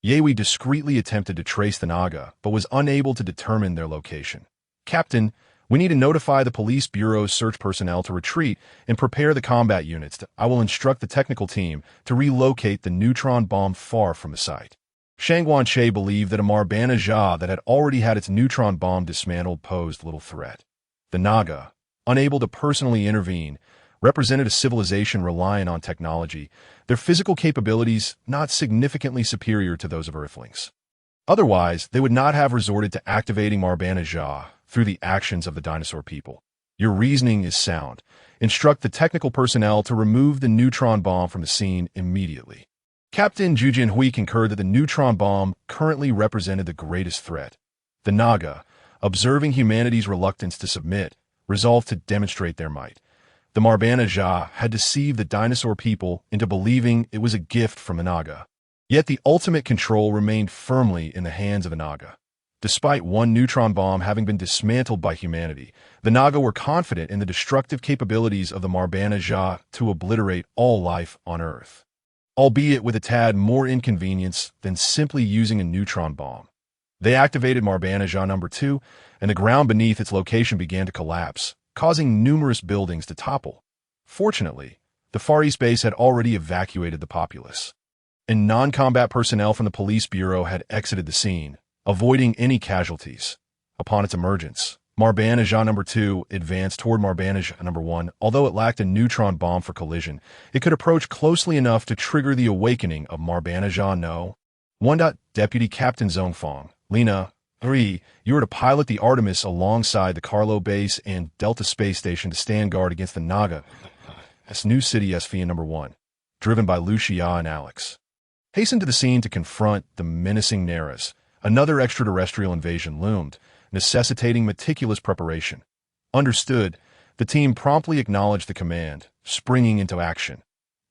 [SPEAKER 1] Yewi discreetly attempted to trace the Naga, but was unable to determine their location. Captain, we need to notify the police bureau's search personnel to retreat and prepare the combat units. I will instruct the technical team to relocate the neutron bomb far from the site. Shangwan-Che believed that a Marbanajah that had already had its neutron bomb dismantled posed little threat. The Naga, unable to personally intervene, represented a civilization reliant on technology, their physical capabilities not significantly superior to those of Earthlings. Otherwise, they would not have resorted to activating Marbanajah through the actions of the dinosaur people. Your reasoning is sound. Instruct the technical personnel to remove the neutron bomb from the scene immediately. Captain Zhu Jinhui concurred that the neutron bomb currently represented the greatest threat. The Naga, observing humanity's reluctance to submit, resolved to demonstrate their might. The Marbanajah had deceived the dinosaur people into believing it was a gift from the Naga. Yet the ultimate control remained firmly in the hands of the Naga. Despite one neutron bomb having been dismantled by humanity, the Naga were confident in the destructive capabilities of the Marbanajah to obliterate all life on Earth, albeit with a tad more inconvenience than simply using a neutron bomb. They activated Marbanajah No. 2, and the ground beneath its location began to collapse, causing numerous buildings to topple. Fortunately, the Far East base had already evacuated the populace, and non-combat personnel from the police bureau had exited the scene, avoiding any casualties. Upon its emergence, Marbanajah No. 2 advanced toward Marbanajah No. 1. Although it lacked a neutron bomb for collision, it could approach closely enough to trigger the awakening of Marbanajah No. 1. Deputy Captain Zhongfang, Lena, you are to pilot the Artemis alongside the Carlo base and Delta space station to stand guard against the Naga. That's New City SV No. 1, driven by Lucia and Alex. Hasten to the scene to confront the menacing Naras. Another extraterrestrial invasion loomed, necessitating meticulous preparation. Understood, the team promptly acknowledged the command, springing into action.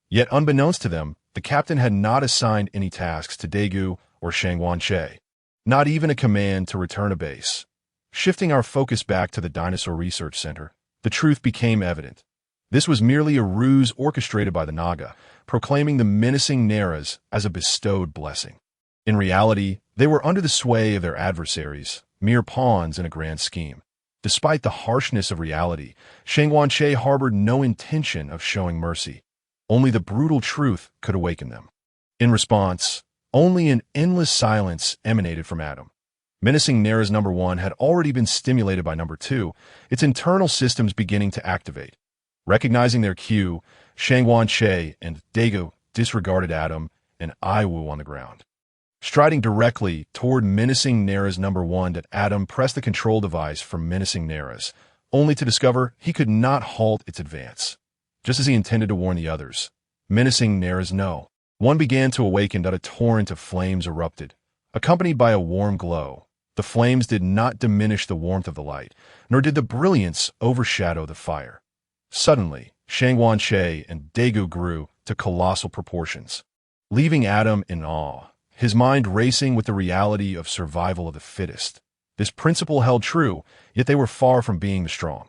[SPEAKER 1] Yet unbeknownst to them, the captain had not assigned any tasks to Daiku or Shangwan-Che, not even a command to return to base. Shifting our focus back to the Dinosaur Research Center, the truth became evident. This was merely a ruse orchestrated by the Naga, proclaiming the menacing Naras as a bestowed blessing. In reality, they were under the sway of their adversaries, mere pawns in a grand scheme. Despite the harshness of reality, Shangwan-Che harbored no intention of showing mercy. Only the brutal truth could awaken them. In response, only an endless silence emanated from Adam. Menacing Naras No. 1 had already been stimulated by No. 2, its internal systems beginning to activate. Recognizing their cue, Shangwan-Che and Daiku disregarded Adam and Iwu on the ground. Striding directly toward menacing Naras No. 1, Adam pressed the control device for menacing Naras, only to discover he could not halt its advance. just as he intended to warn the others. Menacing Nara's no. One began to awaken and a torrent of flames erupted, accompanied by a warm glow. The flames did not diminish the warmth of the light, nor did the brilliance overshadow the fire. Suddenly, Shangguan-che and Daiku grew to colossal proportions, leaving Adam in awe, his mind racing with the reality of survival of the fittest. This principle held true, yet they were far from being the strong.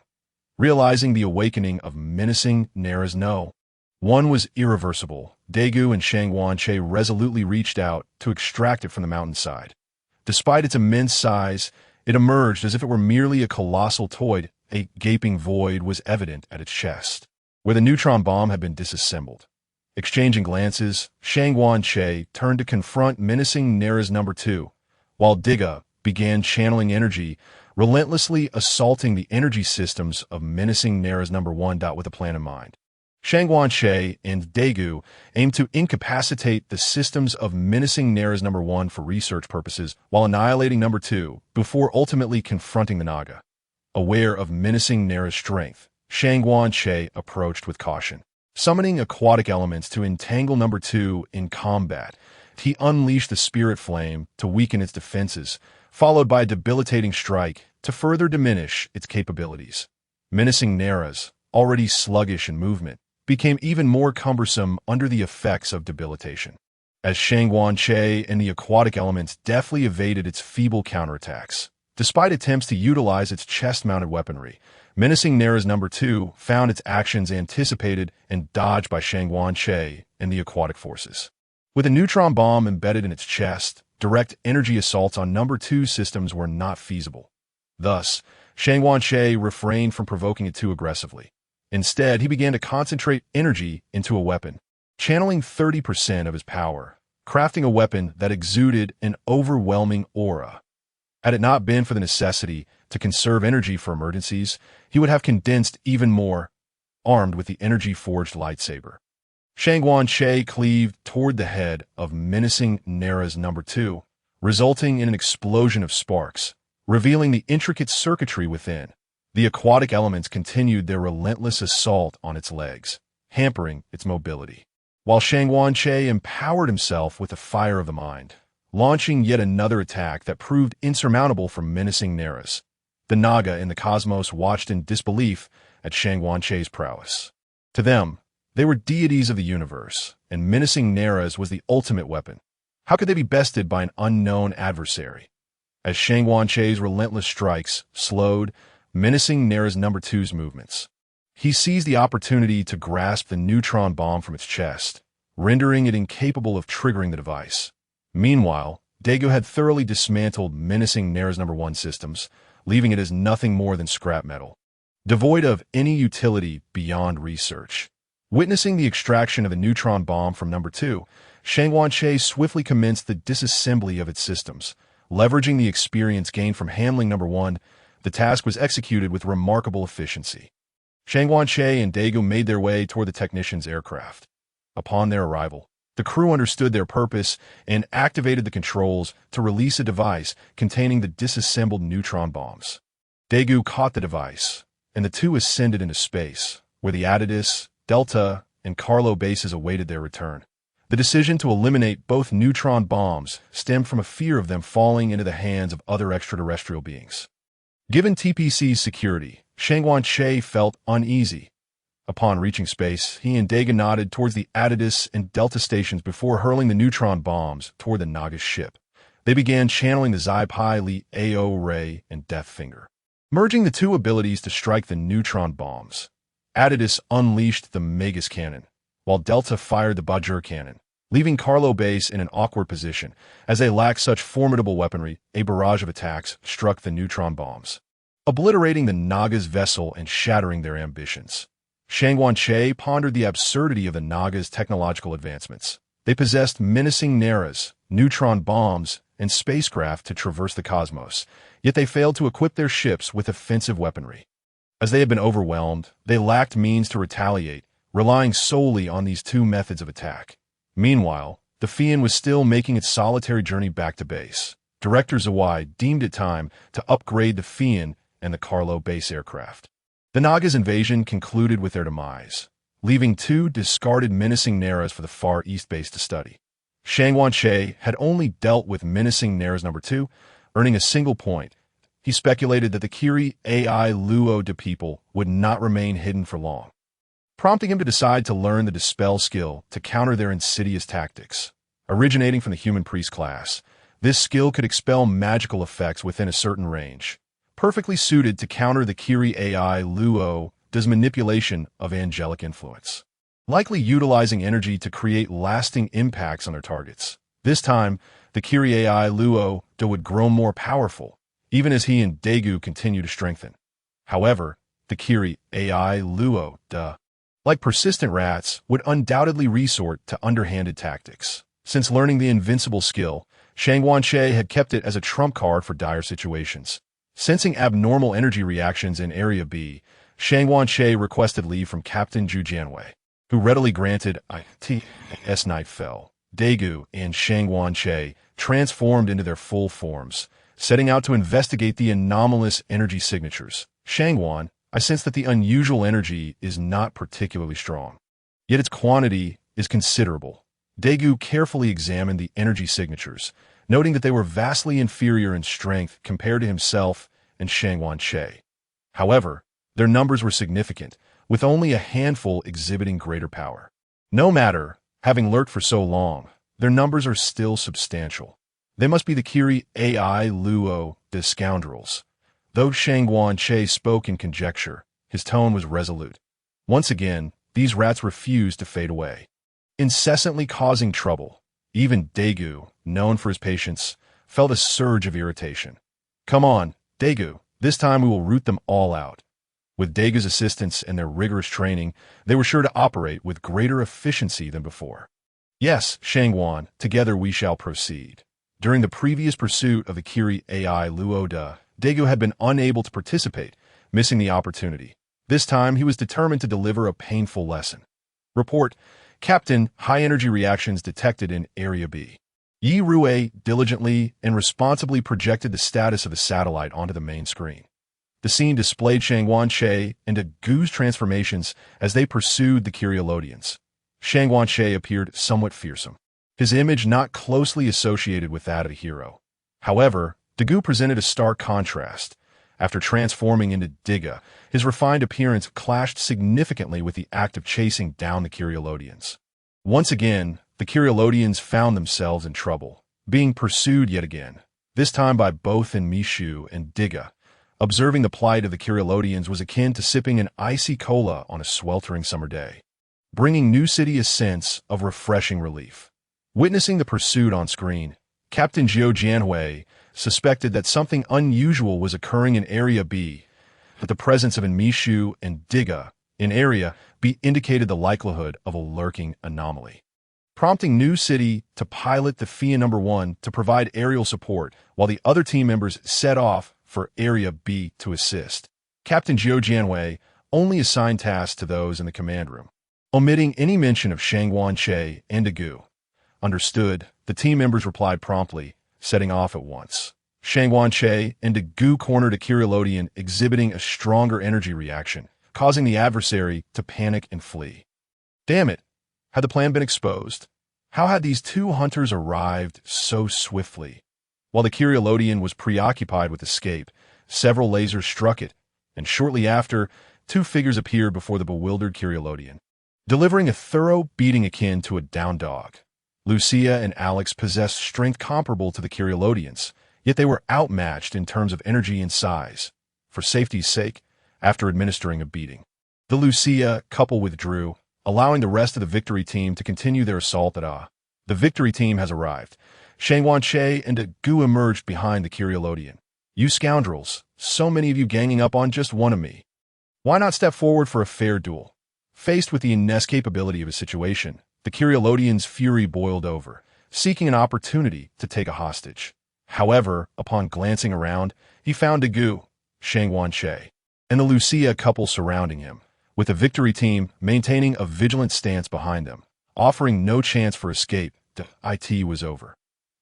[SPEAKER 1] Realizing the awakening of menacing Nara's no. One was irreversible. Daiku and Shangguan-che resolutely reached out to extract it from the mountainside. Despite its immense size, it emerged as if it were merely a colossal toy. A gaping void was evident at its chest, where the neutron bomb had been disassembled. Exchanging glances, Shangguan-che turned to confront menacing Nara's number 2, while Daiku began channeling energy, relentlessly assaulting the energy systems of menacing Nara's number 1. With a plan in mind. Shangguan-che and Daiku aimed to incapacitate the systems of menacing Nara's number 1 for research purposes while annihilating number 2 before ultimately confronting the Naga. Aware of menacing Nara's strength, Shangguan-che approached with caution. Summoning aquatic elements to entangle number 2 in combat, he unleashed the spirit flame to weaken its defenses, followed by a debilitating strike to further diminish its capabilities. Menacing Nara's, already sluggish in movement, became even more cumbersome under the effects of debilitation. As Shangguan-che and the aquatic elements deftly evaded its feeble counterattacks, despite attempts to utilize its chest-mounted weaponry, menacing Nara's number 2 found its actions anticipated and dodged by Shangguan-che and the aquatic forces. With a neutron bomb embedded in its chest, direct energy assaults on number 2 systems were not feasible. Thus, Shangguan-che refrained from provoking it too aggressively. Instead, he began to concentrate energy into a weapon, channeling 30% of his power, crafting a weapon that exuded an overwhelming aura. Had it not been for the necessity to conserve energy for emergencies, he would have condensed even more, armed with the energy-forged lightsaber. Shangguan-che cleaved toward the head of menacing Nara's number 2, resulting in an explosion of sparks, revealing the intricate circuitry within. The aquatic elements continued their relentless assault on its legs, hampering its mobility, while Shangguan-che empowered himself with the fire of the mind, launching yet another attack that proved insurmountable for menacing Nara's. The Naga in the cosmos watched in disbelief at Shangguan-che's prowess. To them, they were deities of the universe, and menacing Nara's was the ultimate weapon. How could they be bested by an unknown adversary? As Shangguan-che's relentless strikes slowed, menacing Nara's number 2's movements, he seized the opportunity to grasp the neutron bomb from its chest, rendering it incapable of triggering the device. Meanwhile, Daiku had thoroughly dismantled menacing Nara's number 1 systems, leaving it as nothing more than scrap metal, devoid of any utility beyond research. Witnessing the extraction of the neutron bomb from number 2, Shangguan-che swiftly commenced the disassembly of its systems. Leveraging the experience gained from handling number 1, the task was executed with remarkable efficiency. Shangguan-che and Daiku made their way toward the technician's aircraft. Upon their arrival, the crew understood their purpose and activated the controls to release a device containing the disassembled neutron bombs. Daiku caught the device, and the two ascended into space, where the Attitus, Delta, and Carlo bases awaited their return. The decision to eliminate both neutron bombs stemmed from a fear of them falling into the hands of other extraterrestrial beings. Given TPC's security, Shangguan-che felt uneasy. Upon reaching space, he and Daiku nodded towards the Attitus and Delta stations before hurling the neutron bombs toward the Naga's ship. They began channeling the Zai-Pi Li AO Ray and Death Finger, merging the two abilities to strike the neutron bombs. Attitus unleashed the Magus Cannon, while Delta fired the Bajur Cannon, leaving Carlo base in an awkward position. As they lacked such formidable weaponry, a barrage of attacks struck the neutron bombs, obliterating the Naga's vessel and shattering their ambitions. Shangguan-che pondered the absurdity of the Naga's technological advancements. They possessed menacing Nara's, neutron bombs, and spacecraft to traverse the cosmos, yet they failed to equip their ships with offensive weaponry. As they had been overwhelmed, they lacked means to retaliate, relying solely on these two methods of attack. Meanwhile, the Fian was still making its solitary journey back to base. Director Zawai deemed it time to upgrade the Fian and the Carlo base aircraft. The Naga's invasion concluded with their demise. leaving 2 discarded menacing Naras for the Far East base to study. Shang Wanche had only dealt with menacing Naras number 2, earning a single point. He speculated that the Kiri AI Luo de people would not remain hidden for long, prompting him to decide to learn the Dispel skill to counter their insidious tactics. Originating from the human priest class, this skill could expel magical effects within a certain range, perfectly suited to counter the Kiri AI Luo does manipulation of angelic influence, likely utilizing energy to create lasting impacts on their targets. This time, the Kiri AI Luo would grow more powerful, even as he and Daiku continue to strengthen. However, the Kiri AI Luo, like persistent rats, would undoubtedly resort to underhanded tactics. Since learning the invincible skill, Shang Wanche had kept it as a trump card for dire situations. Sensing abnormal energy reactions in Area B, Shang Wanche requested leave from Captain Zhu Jianwei, who readily granted it. As night fell, Daiku and Shang Wanche transformed into their full forms, setting out to investigate the anomalous energy signatures. Shangwan, I sense that the unusual energy is not particularly strong, yet its quantity is considerable. Daiku carefully examined the energy signatures, noting that they were vastly inferior in strength compared to himself and Shang Wanche. However, their numbers were significant, with only a handful exhibiting greater power. No matter, having lurked for so long, their numbers are still substantial. They must be the Kiri AI Luo, the scoundrels. Though Shang Wanche spoke in conjecture, his tone was resolute. Once again, these rats refused to fade away, incessantly causing trouble. Even Daiku, known for his patience, felt a surge of irritation. Come on, Daiku, this time we will root them all out. With Daiku's assistance and their rigorous training, they were sure to operate with greater efficiency than before. Yes, Shangwan, together we shall proceed. During the previous pursuit of the Kiri AI Luoda, Daiku had been unable to participate, missing the opportunity. This time he was determined to deliver a painful lesson. Report, Captain, high-energy reactions detected in Area B. Yi Rue diligently and responsibly projected the status of the satellite onto the main screen. The scene displayed Shang Wanche and Daigu's transformations as they pursued the Kyrielodians. Shang Wanche appeared somewhat fearsome, his image not closely associated with that of a hero. However, Daiku presented a stark contrast. After transforming into Diga, his refined appearance clashed significantly with the act of chasing down the Kyrielodians. Once again, the Kyrielodians found themselves in trouble, being pursued yet again, this time by both Mishu and Diga. Observing the plight of the Kyrielodians was akin to sipping an icy cola on a sweltering summer day, bringing New City a sense of refreshing relief. Witnessing the pursuit on screen, Captain Zhou Jianhui suspected that something unusual was occurring in Area B, but the presence of Mishu and Diga in Area B indicated the likelihood of a lurking anomaly, prompting New City to pilot the FIA No. 1 to provide aerial support while the other team members set off for Area B to assist. Captain Zhou Jianhui only assigned tasks to those in the command room, omitting any mention of Shang Wanche and Daiku. Understood, the team members replied promptly, setting off at once. Shang Wanche and Daiku cornered a Kyrielodian exhibiting a stronger energy reaction, causing the adversary to panic and flee. Damn it! Had the plan been exposed? How had these two hunters arrived so swiftly? While the Kyrielodian was preoccupied with escape, several lasers struck it, and shortly after, two figures appeared before the bewildered Kyrielodian, delivering a thorough beating akin to a down dog. Lucia and Alex possessed strength comparable to the Kyrielodians, yet they were outmatched in terms of energy and size. For safety's sake, after administering a beating, the Lucia couple withdrew, allowing the rest of the victory team to continue their assault at A. The victory team has arrived. Shang Wanche and Daiku emerged behind the Kyrielodian. You scoundrels, so many of you ganging up on just one of me. Why not step forward for a fair duel? Faced with the inescapability of a situation, the Kyrielodian's fury boiled over, seeking an opportunity to take a hostage. However, upon glancing around, he found Daiku, Shang Wanche, and the Lucia couple surrounding him, with the victory team maintaining a vigilant stance behind them, offering no chance for escape. It was over.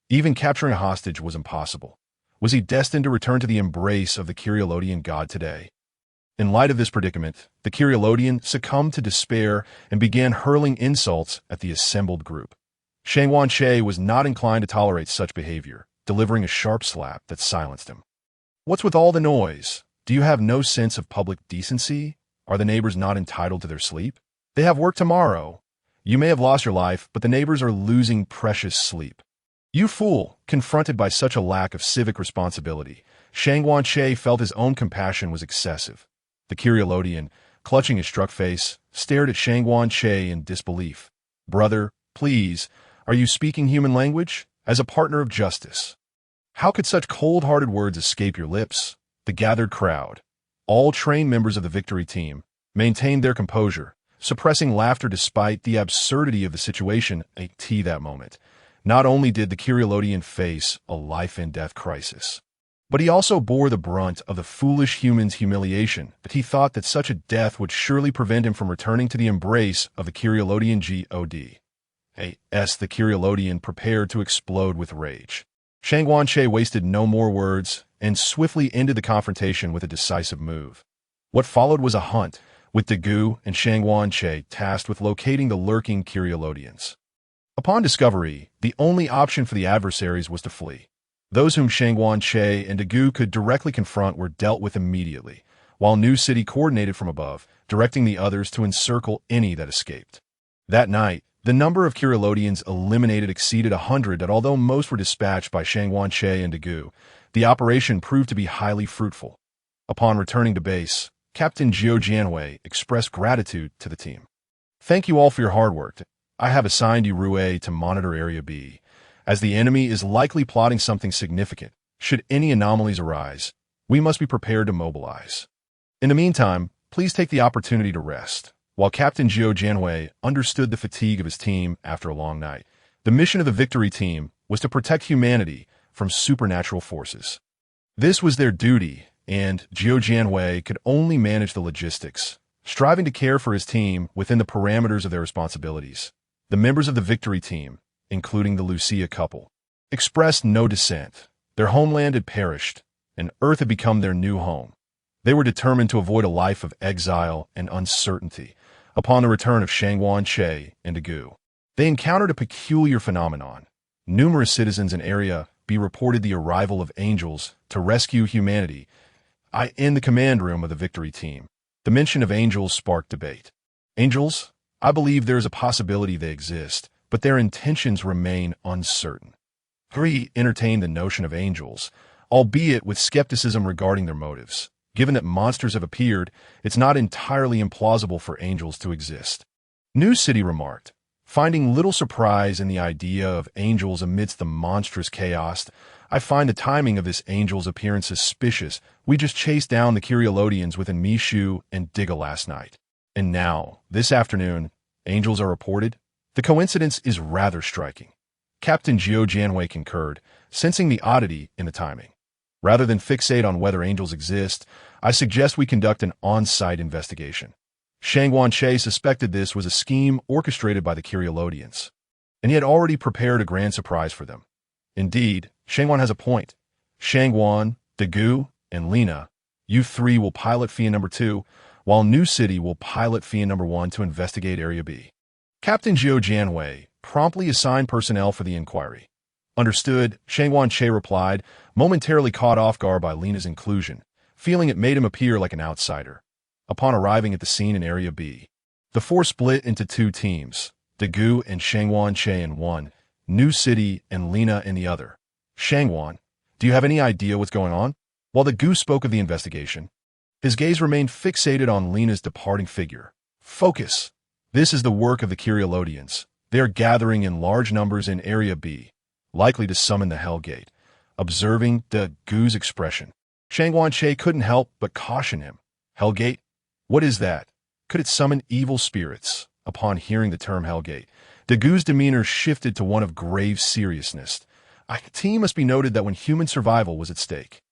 [SPEAKER 1] Even capturing a hostage was impossible. Was he destined to return to the embrace of the Kyrielodian god today? In light of this predicament, the Kyrielodian succumbed to despair and began hurling insults at the assembled group. Shangguan was not inclined to tolerate such behavior, delivering a sharp slap that silenced him. "What's with all the noise? Do you have no sense of public decency? Are the neighbors not entitled to their sleep? They have work tomorrow. You may have lost your life, but the neighbors are losing precious sleep." "You fool!" Confronted by such a lack of civic responsibility, Shangguan felt his own compassion was excessive. The Kyrielodian, clutching his struck face, stared at Shangguan in disbelief. "Brother, please, are you speaking human language? As a partner of justice. How could such cold-hearted words escape your lips?" The gathered crowd, all trained members of the victory team, maintained their composure, suppressing laughter despite the absurdity of the situation at that moment. Not only did the Kyrielodian face a life-and-death crisis, but he also bore the brunt of the foolish human's humiliation that he thought that such a death would surely prevent him from returning to the embrace of the Kyrielodian god. The Kyrielodian prepared to explode with rage. Shangguan wasted no more words and swiftly ended the confrontation with a decisive move. What followed was a hunt, with Daiku and Shangguan tasked with locating the lurking Kyrielodians. Upon discovery, the only option for the adversaries was to flee. Those whom Shangguan and Daiku could directly confront were dealt with immediately, while New City coordinated from above, directing the others to encircle any that escaped. That night, the number of Kyrielodians eliminated exceeded 100, and although most were dispatched by Shangguan and Daiku, the operation proved to be highly fruitful. Upon returning to base, Captain Jiao Jianwei expressed gratitude to the team. "Thank you all for your hard work. I have assigned you Rue to monitor Area B, as the enemy is likely plotting something significant. Should any anomalies arise, we must be prepared to mobilize. In the meantime, please take the opportunity to rest." While Captain Jiao Jianwei understood the fatigue of his team after a long night, the mission of the victory team was to protect humanity from supernatural forces. This was their duty, and Jiao Jianwei could only manage the logistics, striving to care for his team within the parameters of their responsibilities. The members of the victory team, including the Lucia couple, expressed no dissent. Their homeland had perished, and Earth had become their new home. They were determined to avoid a life of exile and uncertainty. Upon the return of Shangguan and Daiku, they encountered a peculiar phenomenon. Numerous citizens in Area B reported the arrival of angels to rescue humanity. In the command room of the victory team, the mention of angels sparked debate. Angels? I believe there is a possibility they exist, but their intentions remain uncertain. Three entertained the notion of angels, albeit with skepticism regarding their motives. Given that monsters have appeared, it's not entirely implausible for angels to exist. New City remarked, finding little surprise in the idea of angels amidst the monstrous chaos. "I find the timing of this angel's appearance suspicious. We just chased down the Kyrielodians within Mishu and Diga last night. And now, this afternoon, angels are reported? The coincidence is rather striking." Captain Jiao Jianwei concurred, sensing the oddity in the timing. "Rather than fixate on whether angels exist, I suggest we conduct an on-site investigation." Shangguan suspected this was a scheme orchestrated by the Kyrielodians, and he had already prepared a grand surprise for them. Indeed, Shangguan has a point. Shangguan, Daiku, and Lina, you three will pilot Fian number 2, while New City will pilot Fian number 1 to investigate Area B. Captain Jiao Jianwei promptly assigned personnel for the inquiry. "Understood," Shangguan replied, momentarily caught off guard by Lina's inclusion, feeling it made him appear like an outsider. Upon arriving at the scene in Area B, the four split into two teams, Daiku and Shangguan in one, New City and Lina in the other. "Shangguan, do you have any idea what's going on?" While Daiku spoke of the investigation, his gaze remained fixated on Lina's departing figure. "Focus! This is the work of the Kyrielodians. They are gathering in large numbers in Area B, likely to summon the Hellgate." Observing Daiku's expression, Shangguan couldn't help but caution him. "Hellgate? What is that? Could it summon evil spirits?" Upon hearing the term Hellgate, Daiku's demeanor shifted to one of grave seriousness. It must be noted that when human survival was at stake,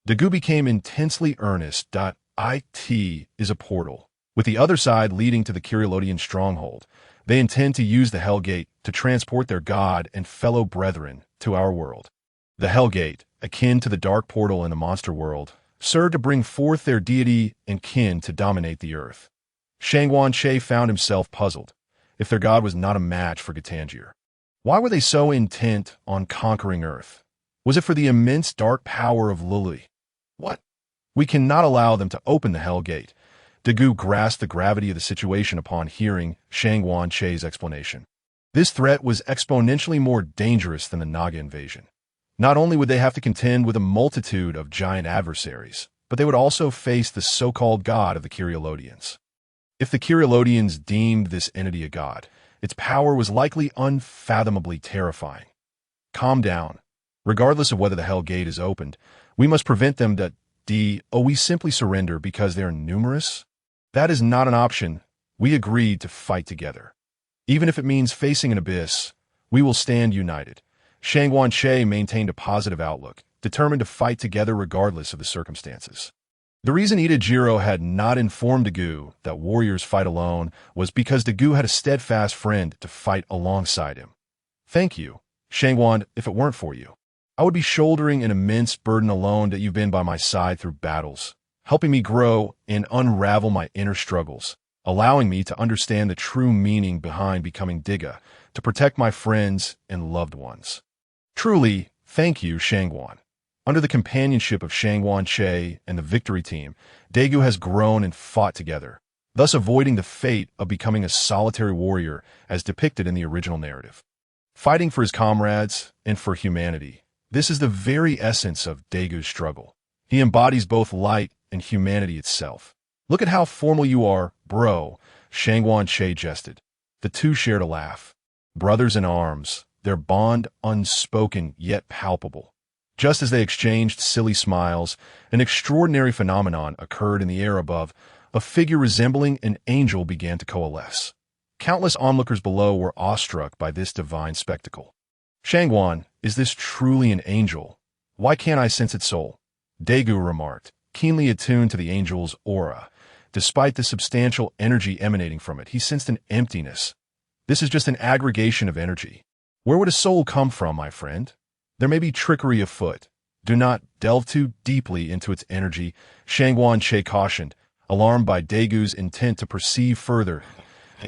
[SPEAKER 1] Daiku became intensely earnest. It is a portal, with the other side leading to the Kyrielodian stronghold. They intend to use the Hellgate to transport their god and fellow brethren to our world. The Hellgate, akin to the dark portal in the monster world, served to bring forth their deity and kin to dominate the earth. Shangguan Che found himself puzzled. If their god was not a match for Gatangier, why were they so intent on conquering Earth? Was it for the immense dark power of Lily? What? We cannot allow them to open the Hell Gate. Daiku grasped the gravity of the situation upon hearing Shangguan Che's explanation. This threat was exponentially more dangerous than the Naga invasion. Not only would they have to contend with a multitude of giant adversaries, but they would also face the so-called god of the Kyrielodians. If the Kyrielodians deemed this entity a god, its power was likely unfathomably terrifying. Calm down. Regardless of whether the Hell Gate is opened, we must prevent them we simply surrender because they are numerous? That is not an option. We agreed to fight together. Even if it means facing an abyss, we will stand united. Shangguan Che maintained a positive outlook, determined to fight together regardless of the circumstances. The reason Itajiro had not informed Daiku that warriors fight alone was because Daiku had a steadfast friend to fight alongside him. Thank you, Shangguan. If it weren't for you, I would be shouldering an immense burden alone that you've been by my side through battles, helping me grow and unravel my inner struggles, allowing me to understand the true meaning behind becoming Diga, to protect my friends and loved ones. Truly, thank you, Shangguan. Under the companionship of Shangguan Che and the Victory Team, Daiku has grown and fought together, thus avoiding the fate of becoming a solitary warrior as depicted in the original narrative. Fighting for his comrades and for humanity, this is the very essence of Daigu's struggle. He embodies both light and humanity itself. Look at how formal you are, bro, Shangguan Che jested. The two shared a laugh. Brothers in arms, their bond unspoken yet palpable. Just as they exchanged silly smiles, an extraordinary phenomenon occurred in the air above. A figure resembling an angel began to coalesce. Countless onlookers below were awestruck by this divine spectacle. Shangguan, is this truly an angel? Why can't I sense its soul? Daiku remarked, keenly attuned to the angel's aura. Despite the substantial energy emanating from it, he sensed an emptiness. This is just an aggregation of energy. Where would a soul come from, my friend? There may be trickery afoot. Do not delve too deeply into its energy, Shangguan Che cautioned, alarmed by Daigu's intent to perceive further,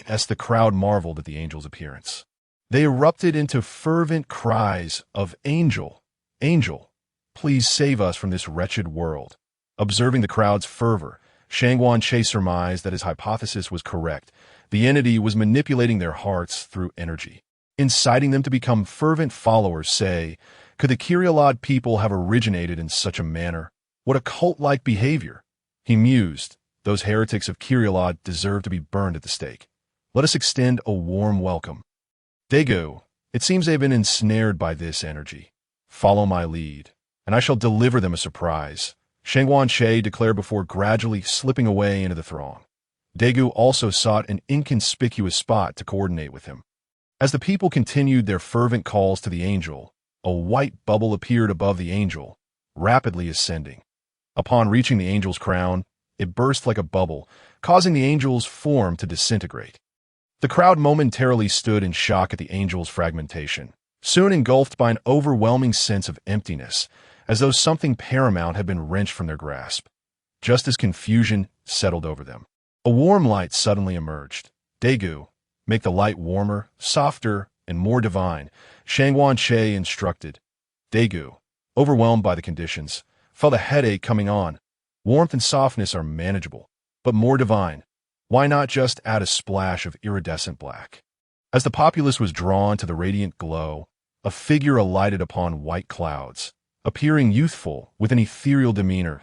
[SPEAKER 1] as the crowd marveled at the angel's appearance. They erupted into fervent cries of "Angel! Angel! Please save us from this wretched world." Observing the crowd's fervor, Shangguan Che surmised that his hypothesis was correct. The entity was manipulating their hearts through energy, inciting them to become fervent followers. Could the Kyrielod people have originated in such a manner? What a cult-like behavior! He mused. Those heretics of Kyrielod deserve to be burned at the stake. Let us extend a warm welcome. Daiku, it seems they've been ensnared by this energy. Follow my lead, and I shall deliver them a surprise, Shangguan Che declared before gradually slipping away into the throng. Daiku also sought an inconspicuous spot to coordinate with him. As the people continued their fervent calls to the angel, a white bubble appeared above the angel, rapidly ascending. Upon reaching the angel's crown, it burst like a bubble, causing the angel's form to disintegrate. The crowd momentarily stood in shock at the angel's fragmentation, soon engulfed by an overwhelming sense of emptiness, as though something paramount had been wrenched from their grasp. Just as confusion settled over them, a warm light suddenly emerged. Daiku, make the light warmer, softer, and more divine, Shangguan Che instructed. Daiku, overwhelmed by the conditions, felt a headache coming on. Warmth and softness are manageable, but more divine. Why not just add a splash of iridescent black? As the populace was drawn to the radiant glow, a figure alighted upon white clouds, appearing youthful with an ethereal demeanor.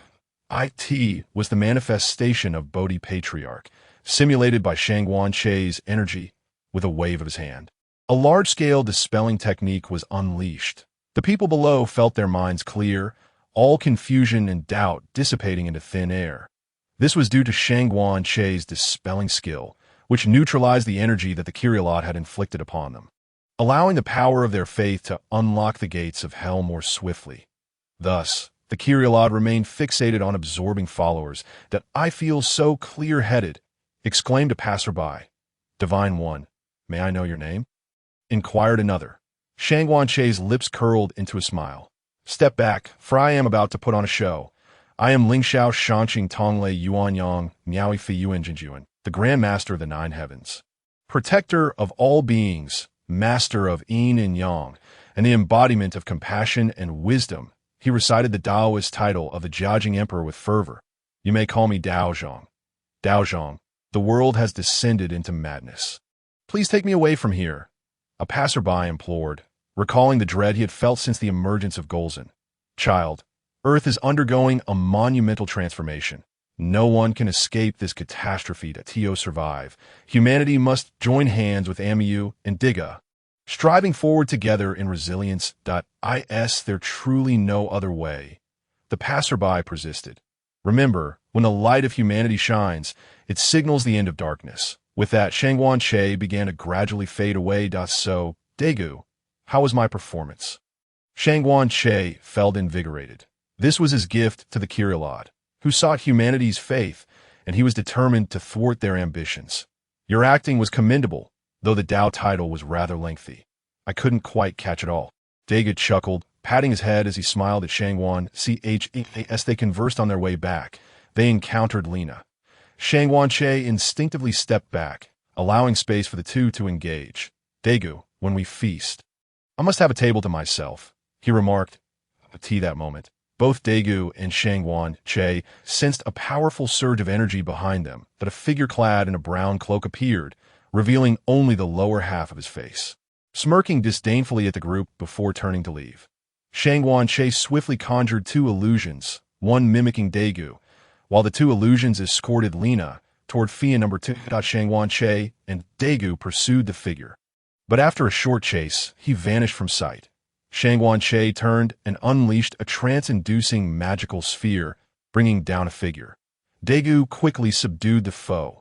[SPEAKER 1] It was the manifestation of Bodhi Patriarch, simulated by Shangguan Che's energy with a wave of his hand. A large-scale dispelling technique was unleashed. The people below felt their minds clear, all confusion and doubt dissipating into thin air. This was due to Shangguan Che's dispelling skill, which neutralized the energy that the Kyrielod had inflicted upon them, allowing the power of their faith to unlock the gates of hell more swiftly. Thus, the Kyrielod remained fixated on absorbing followers. That I feel so clear-headed, exclaimed a passerby. Divine One, may I know your name? Inquired another. Shangguan Che's lips curled into a smile. Step back, for I am about to put on a show. I am Lingxiao Shanqing Tonglei Yuanyang Miaoi Fi Yuanjinjuan, the Grand Master of the Nine Heavens. Protector of all beings, master of yin and yang, and the embodiment of compassion and wisdom, he recited the Taoist title of the Jiajing Emperor with fervor. You may call me Daozhong. Daozhong, the world has descended into madness. Please take me away from here, a passerby implored, recalling the dread he had felt since the emergence of Golzon. Child, Earth is undergoing a monumental transformation. No one can escape this catastrophe that Tio survive. Humanity must join hands with Amiyu and Diga, striving forward together in resilience. Is there truly no other way? The passerby persisted. Remember, when the light of humanity shines, it signals the end of darkness. With that, Shangguan Che began to gradually fade away. So, Daiku, how was my performance? Shangguan Che felt invigorated. This was his gift to the Kirilad, who sought humanity's faith, and he was determined to thwart their ambitions. Your acting was commendable, though the Dao title was rather lengthy. I couldn't quite catch it all. Daiku chuckled, patting his head as he smiled at Shangguan. As they conversed on their way back, they encountered Lina. Shangguan Che instinctively stepped back, allowing space for the two to engage. Daiku, when we feast, I must have a table to myself, he remarked. Tea that moment. Both Daiku and Shangguan Che sensed a powerful surge of energy behind them, but a figure clad in a brown cloak appeared, revealing only the lower half of his face. Smirking disdainfully at the group before turning to leave, Shangguan Che swiftly conjured two illusions, one mimicking Daiku, while the two illusions escorted Lina toward Fia number 2. Shangguan Che and Daiku pursued the figure. But after a short chase, he vanished from sight. Shangguan Che turned and unleashed a trance-inducing magical sphere, bringing down a figure. Daiku quickly subdued the foe.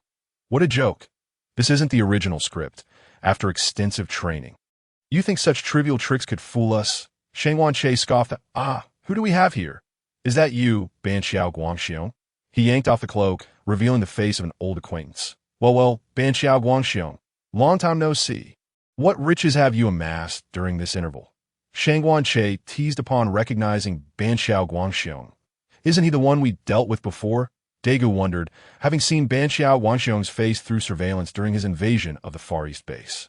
[SPEAKER 1] What a joke. This isn't the original script, after extensive training. You think such trivial tricks could fool us? Shangguan Che scoffed. Who do we have here? Is that you, Banxiao Guangxiong? He yanked off the cloak, revealing the face of an old acquaintance. Well, Banxiao Guangxiong, long time no see. What riches have you amassed during this interval? Shangguan Che teased upon recognizing Banxiao Guangxiong. Isn't he the one we dealt with before? Daiku wondered, having seen Banxiao Guangxiong's face through surveillance during his invasion of the Far East base.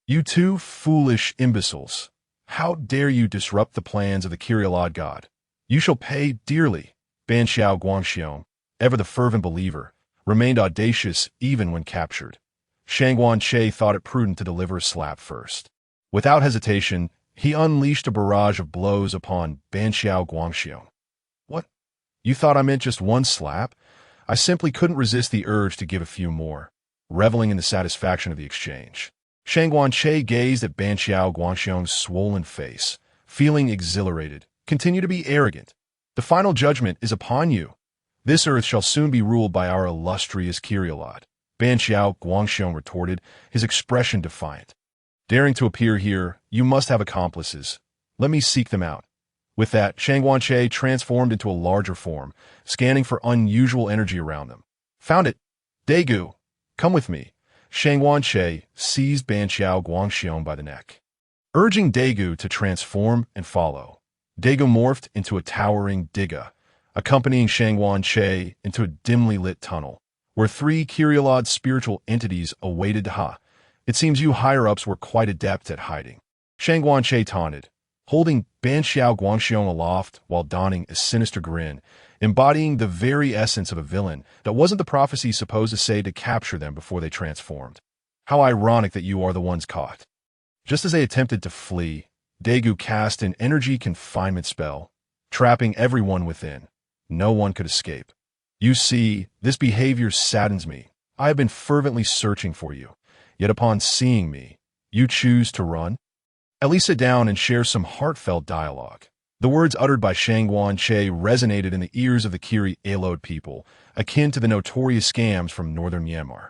[SPEAKER 1] You two foolish imbeciles. How dare you disrupt the plans of the Kirilad god? You shall pay dearly. Banxiao Guangxiong, ever the fervent believer, remained audacious even when captured. Shangguan Che thought it prudent to deliver a slap first. Without hesitation, he unleashed a barrage of blows upon Banxiao Guangxiong. What? You thought I meant just one slap? I simply couldn't resist the urge to give a few more, reveling in the satisfaction of the exchange. Shangguan Che gazed at Banxiao Guangxiong's swollen face, feeling exhilarated. Continue to be arrogant. The final judgment is upon you. This earth shall soon be ruled by our illustrious Kirilad. Banxiao Guangxiong retorted, his expression defiant. Daring to appear here, you must have accomplices. Let me seek them out. With that, Shangguan Che transformed into a larger form, scanning for unusual energy around them. Found it. Daiku, come with me. Shangguan Che seized Banxiao Guangxiong by the neck, urging Daiku to transform and follow. Daiku morphed into a towering Diga, accompanying Shangguan Che into a dimly lit tunnel, where three Kirilad spiritual entities awaited. It seems you higher-ups were quite adept at hiding. Shangguan Che taunted, holding Banxiao Guangxiong aloft while donning a sinister grin, embodying the very essence of a villain that wasn't the prophecy supposed to say to capture them before they transformed. How ironic that you are the ones caught. Just as they attempted to flee, Daiku cast an energy confinement spell, trapping everyone within. No one could escape. You see, this behavior saddens me. I have been fervently searching for you. Yet upon seeing me, you choose to run? At least sit down and share some heartfelt dialogue. The words uttered by Shangguan Che resonated in the ears of the Kiri Alode people, akin to the notorious scams from northern Myanmar.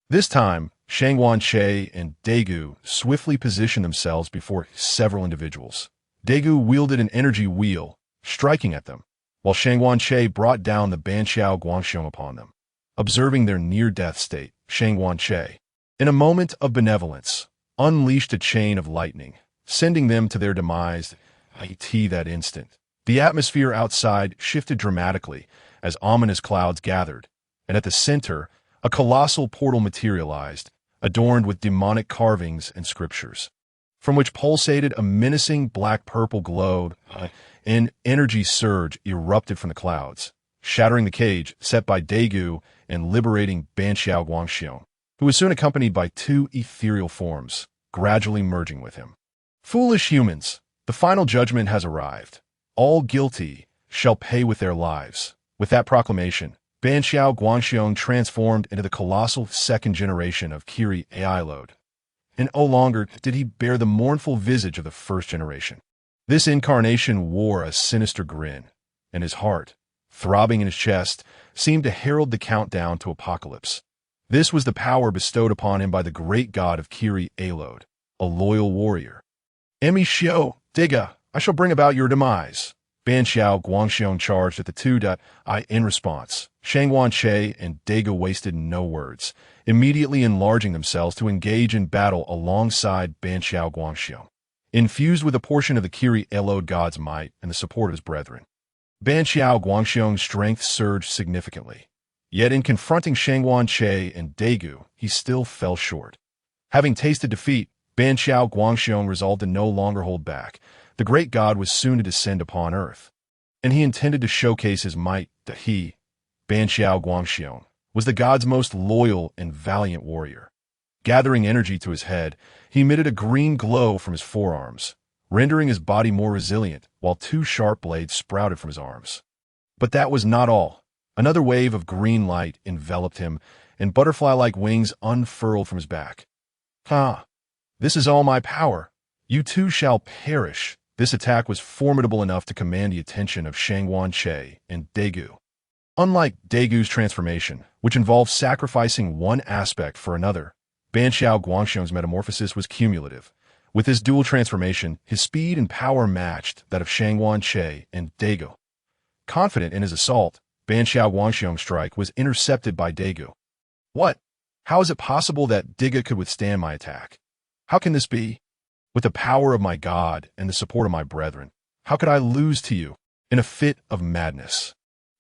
[SPEAKER 1] This time, Shangguan Che and Daiku swiftly positioned themselves before several individuals. Daiku wielded an energy wheel, striking at them, while Shangguan Che brought down the Banxiao Guangxiong upon them. Observing their near-death state, Shangguan Che, in a moment of benevolence, unleashed a chain of lightning, sending them to their demise. That instant, The atmosphere outside shifted dramatically as ominous clouds gathered, and at the center, a colossal portal materialized, adorned with demonic carvings and scriptures, from which pulsated a menacing black-purple glow. An energy surge erupted from the clouds, shattering the cage set by Daiku and liberating Banxiao Guangxiong, who was soon accompanied by two ethereal forms, gradually merging with him. Foolish humans, the final judgment has arrived. All guilty shall pay with their lives. With that proclamation, Banxiao Guangxiong transformed into the colossal second generation of Kiri AI load. And no longer did he bear the mournful visage of the first generation. This incarnation wore a sinister grin, and his heart, throbbing in his chest, seemed to herald the countdown to apocalypse. This was the power bestowed upon him by the great god of Kiri Alode, a loyal warrior. Emi Xiao, Diga, I shall bring about your demise. Banxiao Guangxiong charged at the two. In response, Shangwan Che and Daiku wasted no words, immediately enlarging themselves to engage in battle alongside Banxiao Guangxiong, infused with a portion of the Kiri Alode god's might and the support of his brethren. Banxiao Guangxiong's strength surged significantly. Yet in confronting Shangwan Che and Daiku, he still fell short. Having tasted defeat, Banxiao Guangxiong resolved to no longer hold back. The great god was soon to descend upon earth, and he intended to showcase his might that he, Banxiao Guangxiong, was the god's most loyal and valiant warrior. Gathering energy to his head, he emitted a green glow from his forearms, rendering his body more resilient, while two sharp blades sprouted from his arms. But that was not all. Another wave of green light enveloped him, and butterfly-like wings unfurled from his back. This is all my power. You too shall perish. This attack was formidable enough to command the attention of Shangwan Che and Daiku. Unlike Daigu's transformation, which involved sacrificing one aspect for another, Banxiao Guangxiong's metamorphosis was cumulative. With this dual transformation, his speed and power matched that of Shangwan Che and Daiku. Confident in his assault, Banxiao Guangxiong's strike was intercepted by Daiku. What? How is it possible that Diga could withstand my attack? How can this be? With the power of my god and the support of my brethren, how could I lose to you? In a fit of madness,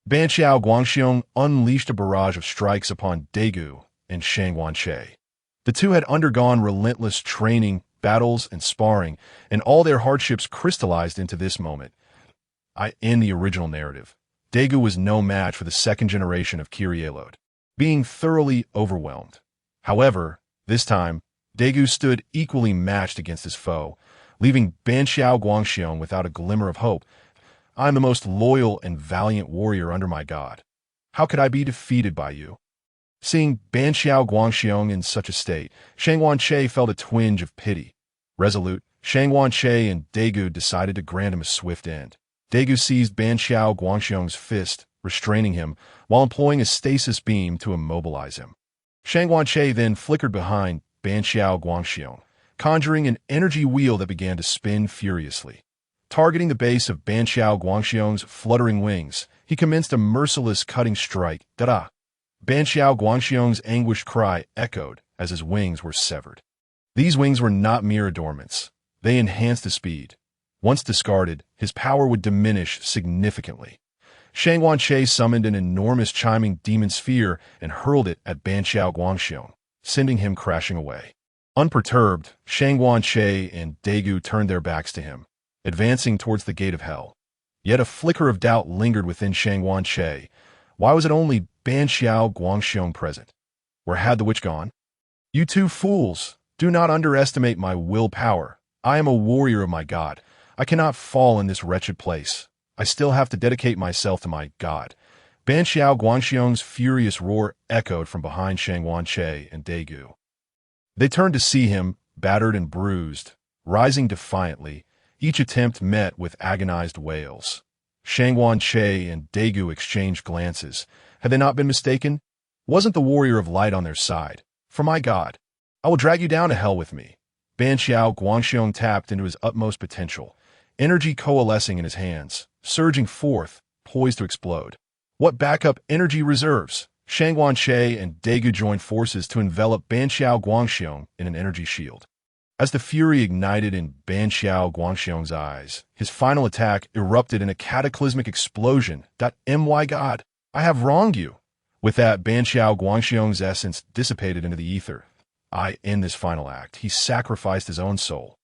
[SPEAKER 1] Banxiao Guangxiong unleashed a barrage of strikes upon Daiku and Shangwan Che. The two had undergone relentless training, battles, and sparring, and all their hardships crystallized into this moment. In the original narrative, Daiku was no match for the second generation of Kiri Alode, being thoroughly overwhelmed. However, this time, Daiku stood equally matched against his foe, leaving Banxiao Guangxiong without a glimmer of hope. I am the most loyal and valiant warrior under my god. How could I be defeated by you? Seeing Banxiao Guangxiong in such a state, Shangwan Che felt a twinge of pity. Resolute, Shangwan Che and Daiku decided to grant him a swift end. Daiku seized Banxiao Guangxiong's fist, restraining him, while employing a stasis beam to immobilize him. Shangwan Che then flickered behind Banxiao Guangxiong, conjuring an energy wheel that began to spin furiously. Targeting the base of Banxiao Guangxiong's fluttering wings, he commenced a merciless cutting strike. Da-da! Banxiao Guangxiong's anguished cry echoed as his wings were severed. These wings were not mere adornments. They enhanced his speed. Once discarded, his power would diminish significantly. Shangwan Che summoned an enormous chiming demon sphere and hurled it at Banxiao Guangxiong, sending him crashing away. Unperturbed, Shangwan Che and Daiku turned their backs to him, advancing towards the gate of hell. Yet a flicker of doubt lingered within Shangwan Che. Why was it only Banxiao Guangxiong present? Where had the witch gone? You two fools! Do not underestimate my willpower. I am a warrior of my god. I cannot fall in this wretched place. I still have to dedicate myself to my god. Banxiao Guangxiong's furious roar echoed from behind Shangwan Che and Daiku. They turned to see him, battered and bruised, rising defiantly, each attempt met with agonized wails. Shangwan Che and Daiku exchanged glances. Had they not been mistaken? Wasn't the warrior of light on their side? For my god, I will drag you down to hell with me. Banxiao Guangxiong tapped into his utmost potential, energy coalescing in his hands, surging forth, poised to explode. What backup energy reserves? Shangwan Che and Daiku joined forces to envelop Banxiao Guangxiong in an energy shield. As the fury ignited in Ban Xiao Guangxiong's eyes, his final attack erupted in a cataclysmic explosion. My God, I have wronged you. With that, Ban Xiao Guangxiong's essence dissipated into the ether. In this final act, he sacrificed his own soul.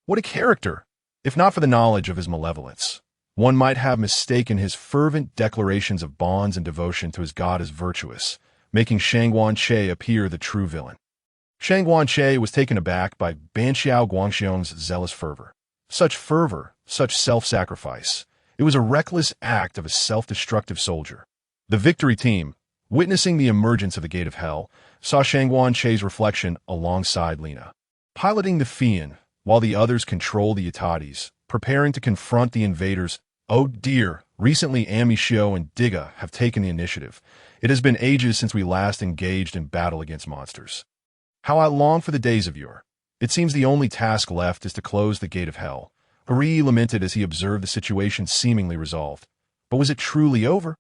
[SPEAKER 1] What a character! If not for the knowledge of his malevolence, one might have mistaken his fervent declarations of bonds and devotion to his god as virtuous, making Shangguan Che appear the true villain. Shangguan Che was taken aback by Ban Xiao Guangxiong's zealous fervor. Such fervor, such self-sacrifice. It was a reckless act of a self-destructive soldier. The victory team, witnessing the emergence of the Gate of Hell, saw Shangguan Che's reflection alongside Lina, piloting the Fian, while the others control the Itatis, preparing to confront the invaders. Oh dear, recently Ami Shio and Diga have taken the initiative. It has been ages since we last engaged in battle against monsters. How I long for the days of yore. It seems the only task left is to close the Gate of Hell. Ari lamented as he observed the situation seemingly resolved. But was it truly over?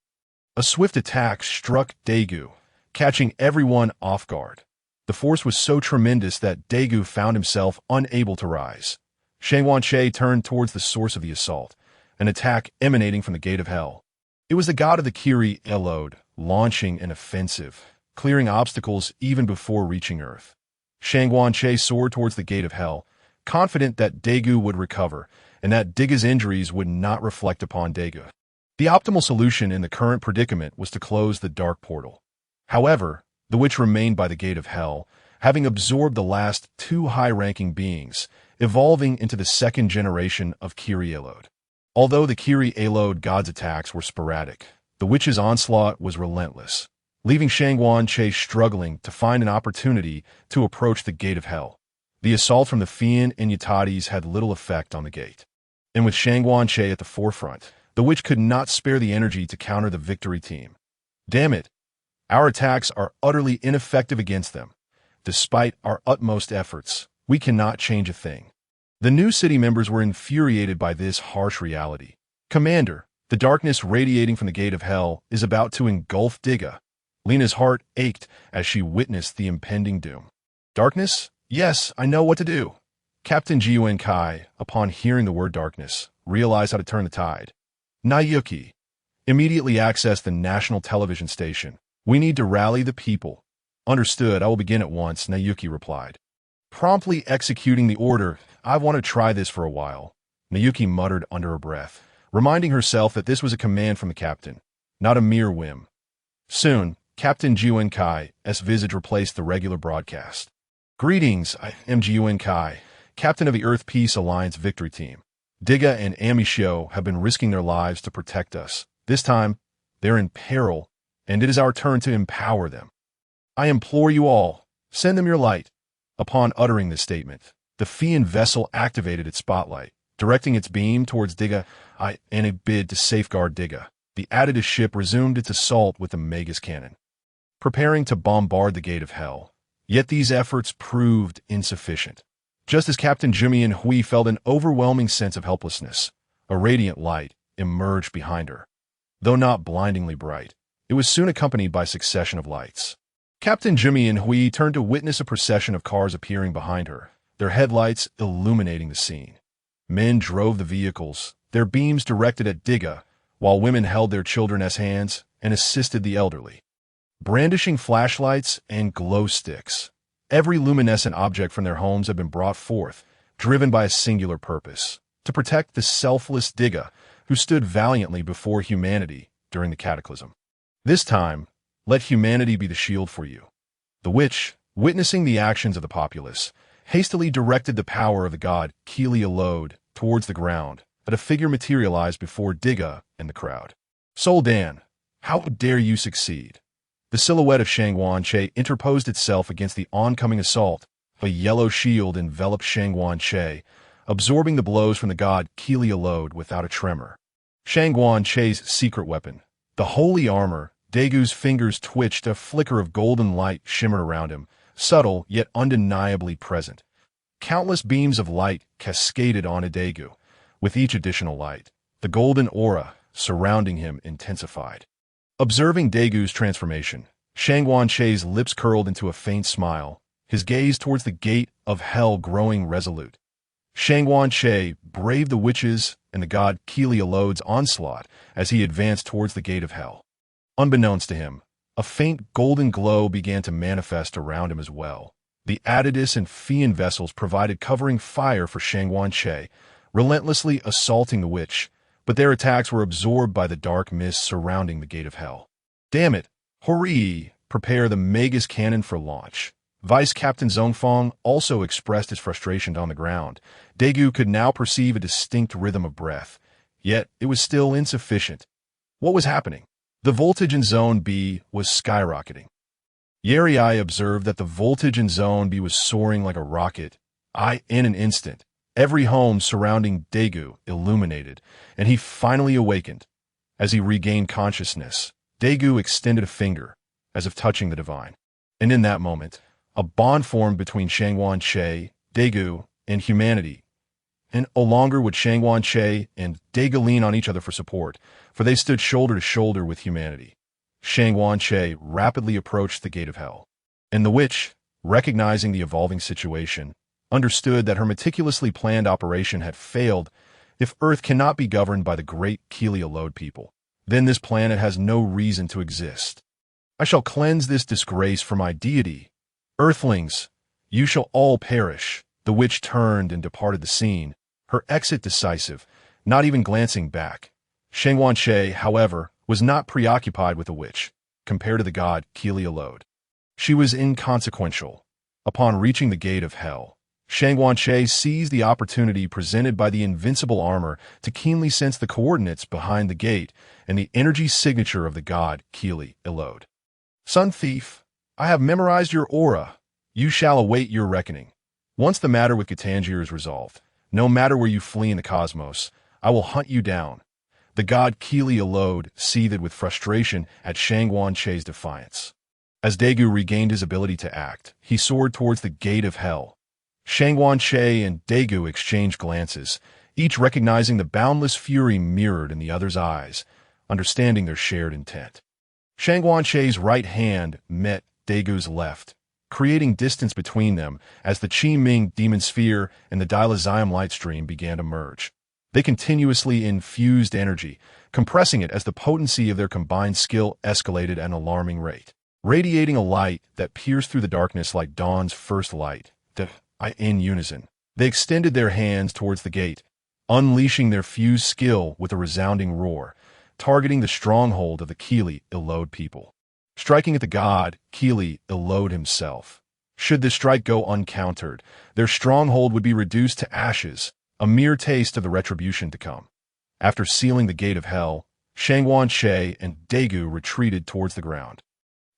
[SPEAKER 1] A swift attack struck Daiku, catching everyone off guard. The force was so tremendous that Daiku found himself unable to rise. Shangguan Che turned towards the source of the assault, an attack emanating from the Gate of Hell. It was the god of the Kiri Elode, launching an offensive, clearing obstacles even before reaching Earth. Shangguan Che soared towards the Gate of Hell, confident that Daiku would recover, and that Diga's injuries would not reflect upon Daiku. The optimal solution in the current predicament was to close the dark portal. However, the witch remained by the Gate of Hell, having absorbed the last two high-ranking beings, evolving into the second generation of Kiri Elode. Although the Kiri Elode god's attacks were sporadic, the witch's onslaught was relentless, leaving Shangguan Che struggling to find an opportunity to approach the Gate of Hell. The assault from the Fian and Yatatis had little effect on the gate. And with Shangguan Che at the forefront, the witch could not spare the energy to counter the victory team. Damn it! Our attacks are utterly ineffective against them. Despite our utmost efforts, we cannot change a thing. The new city members were infuriated by this harsh reality. Commander, the darkness radiating from the Gate of Hell is about to engulf Diga. Lina's heart ached as she witnessed the impending doom. Darkness? Yes, I know what to do. Captain Jiwen Kai, upon hearing the word darkness, realized how to turn the tide. Nayuki, immediately access the national television station. We need to rally the people. Understood, I will begin at once, Nayuki replied. Promptly executing the order, I want to try this for a while, Nayuki muttered under her breath, reminding herself that this was a command from the captain, not a mere whim. Soon, Captain Jiwen Kai's visage replaced the regular broadcast. Greetings, I am Jiwen Kai, captain of the Earth Peace Alliance victory team. Diga and Ami Shio have been risking their lives to protect us. This time, they're in peril, and it is our turn to empower them. I implore you all, send them your light. Upon uttering this statement, the Fian vessel activated its spotlight, directing its beam towards Diga in a bid to safeguard Diga. The Additive ship resumed its assault with the Magus cannon, preparing to bombard the Gate of Hell. Yet these efforts proved insufficient. Just as Captain Jumian Hui felt an overwhelming sense of helplessness, a radiant light emerged behind her. Though not blindingly bright, it was soon accompanied by a succession of lights. Captain Jumian Hui turned to witness a procession of cars appearing behind her, their headlights illuminating the scene. Men drove the vehicles, their beams directed at Diga, while women held their children as hands and assisted the elderly. Brandishing flashlights and glow sticks, every luminescent object from their homes had been brought forth, driven by a singular purpose, to protect the selfless Diga, who stood valiantly before humanity during the cataclysm. This time, let humanity be the shield for you. The witch, witnessing the actions of the populace, hastily directed the power of the god Kili Elode towards the ground, but a figure materialized before Diga and the crowd. Soldan, how dare you succeed? The silhouette of Shangguan Che interposed itself against the oncoming assault. A yellow shield enveloped Shangguan Che, absorbing the blows from the god Kili Elode without a tremor. Shangguan Che's secret weapon, the holy armor. Daigu's fingers twitched, a flicker of golden light shimmered around him, subtle yet undeniably present. Countless beams of light cascaded onto Daiku. With each additional light, the golden aura surrounding him intensified. Observing Daigu's transformation, Shangguan Che's lips curled into a faint smile, his gaze towards the Gate of hell growing resolute. Shangwan Che braved the witches and the god Kilialode's onslaught as he advanced towards the gate of hell. Unbeknownst to him, a faint golden glow began to manifest around him as well. The Atidus and Fian vessels provided covering fire for Shangwan Che, relentlessly assaulting the witch, but their attacks were absorbed by the dark mist surrounding the gate of hell. Damn it! Hurry! Prepare the Magus cannon for launch. Vice Captain Zhongfang also expressed his frustration on the ground. Daiku could now perceive a distinct rhythm of breath, yet it was still insufficient. What was happening? The voltage in Zone B was skyrocketing. Yeri observed that the voltage in Zone B was soaring like a rocket. In an instant, every home surrounding Daiku illuminated, and he finally awakened. As he regained consciousness, Daiku extended a finger, as if touching the divine. And in that moment, a bond formed between Shangwan Che, Daiku, and humanity. And no longer would Shangwan Che and Daiku lean on each other for support, for they stood shoulder to shoulder with humanity. Shangwan Che rapidly approached the gate of hell. And the witch, recognizing the evolving situation, understood that her meticulously planned operation had failed. If Earth cannot be governed by the great Kilialode people, then this planet has no reason to exist. I shall cleanse this disgrace for my deity. Earthlings, you shall all perish. The witch turned and departed the scene, her exit decisive, not even glancing back. Shangwan Che, however, was not preoccupied with the witch, compared to the god Kilialode. She was inconsequential. Upon reaching the gate of hell, Shangwan Che seized the opportunity presented by the invincible armor to keenly sense the coordinates behind the gate and the energy signature of the god Kilialode. Sun Thief, I have memorized your aura. You shall await your reckoning. Once the matter with Gitanjir is resolved, no matter where you flee in the cosmos, I will hunt you down. The god Kilialode seethed with frustration at Shangwan Che's defiance. As Daiku regained his ability to act, he soared towards the gate of hell. Shangwan Che and Daiku exchanged glances, each recognizing the boundless fury mirrored in the other's eyes, understanding their shared intent. Shangwan Che's right hand met Daigu's left, creating distance between them as the Qi Ming demon sphere and the Dilazium light stream began to merge. They continuously infused energy, compressing it as the potency of their combined skill escalated at an alarming rate, radiating a light that pierced through the darkness like dawn's first light. In unison, they extended their hands towards the gate, unleashing their fused skill with a resounding roar, targeting the stronghold of the Kili-Elode people, striking at the god Kili-Elode himself. Should this strike go uncountered, their stronghold would be reduced to ashes, a mere taste of the retribution to come. After sealing the gate of hell, Shangwan Che and Daiku retreated towards the ground.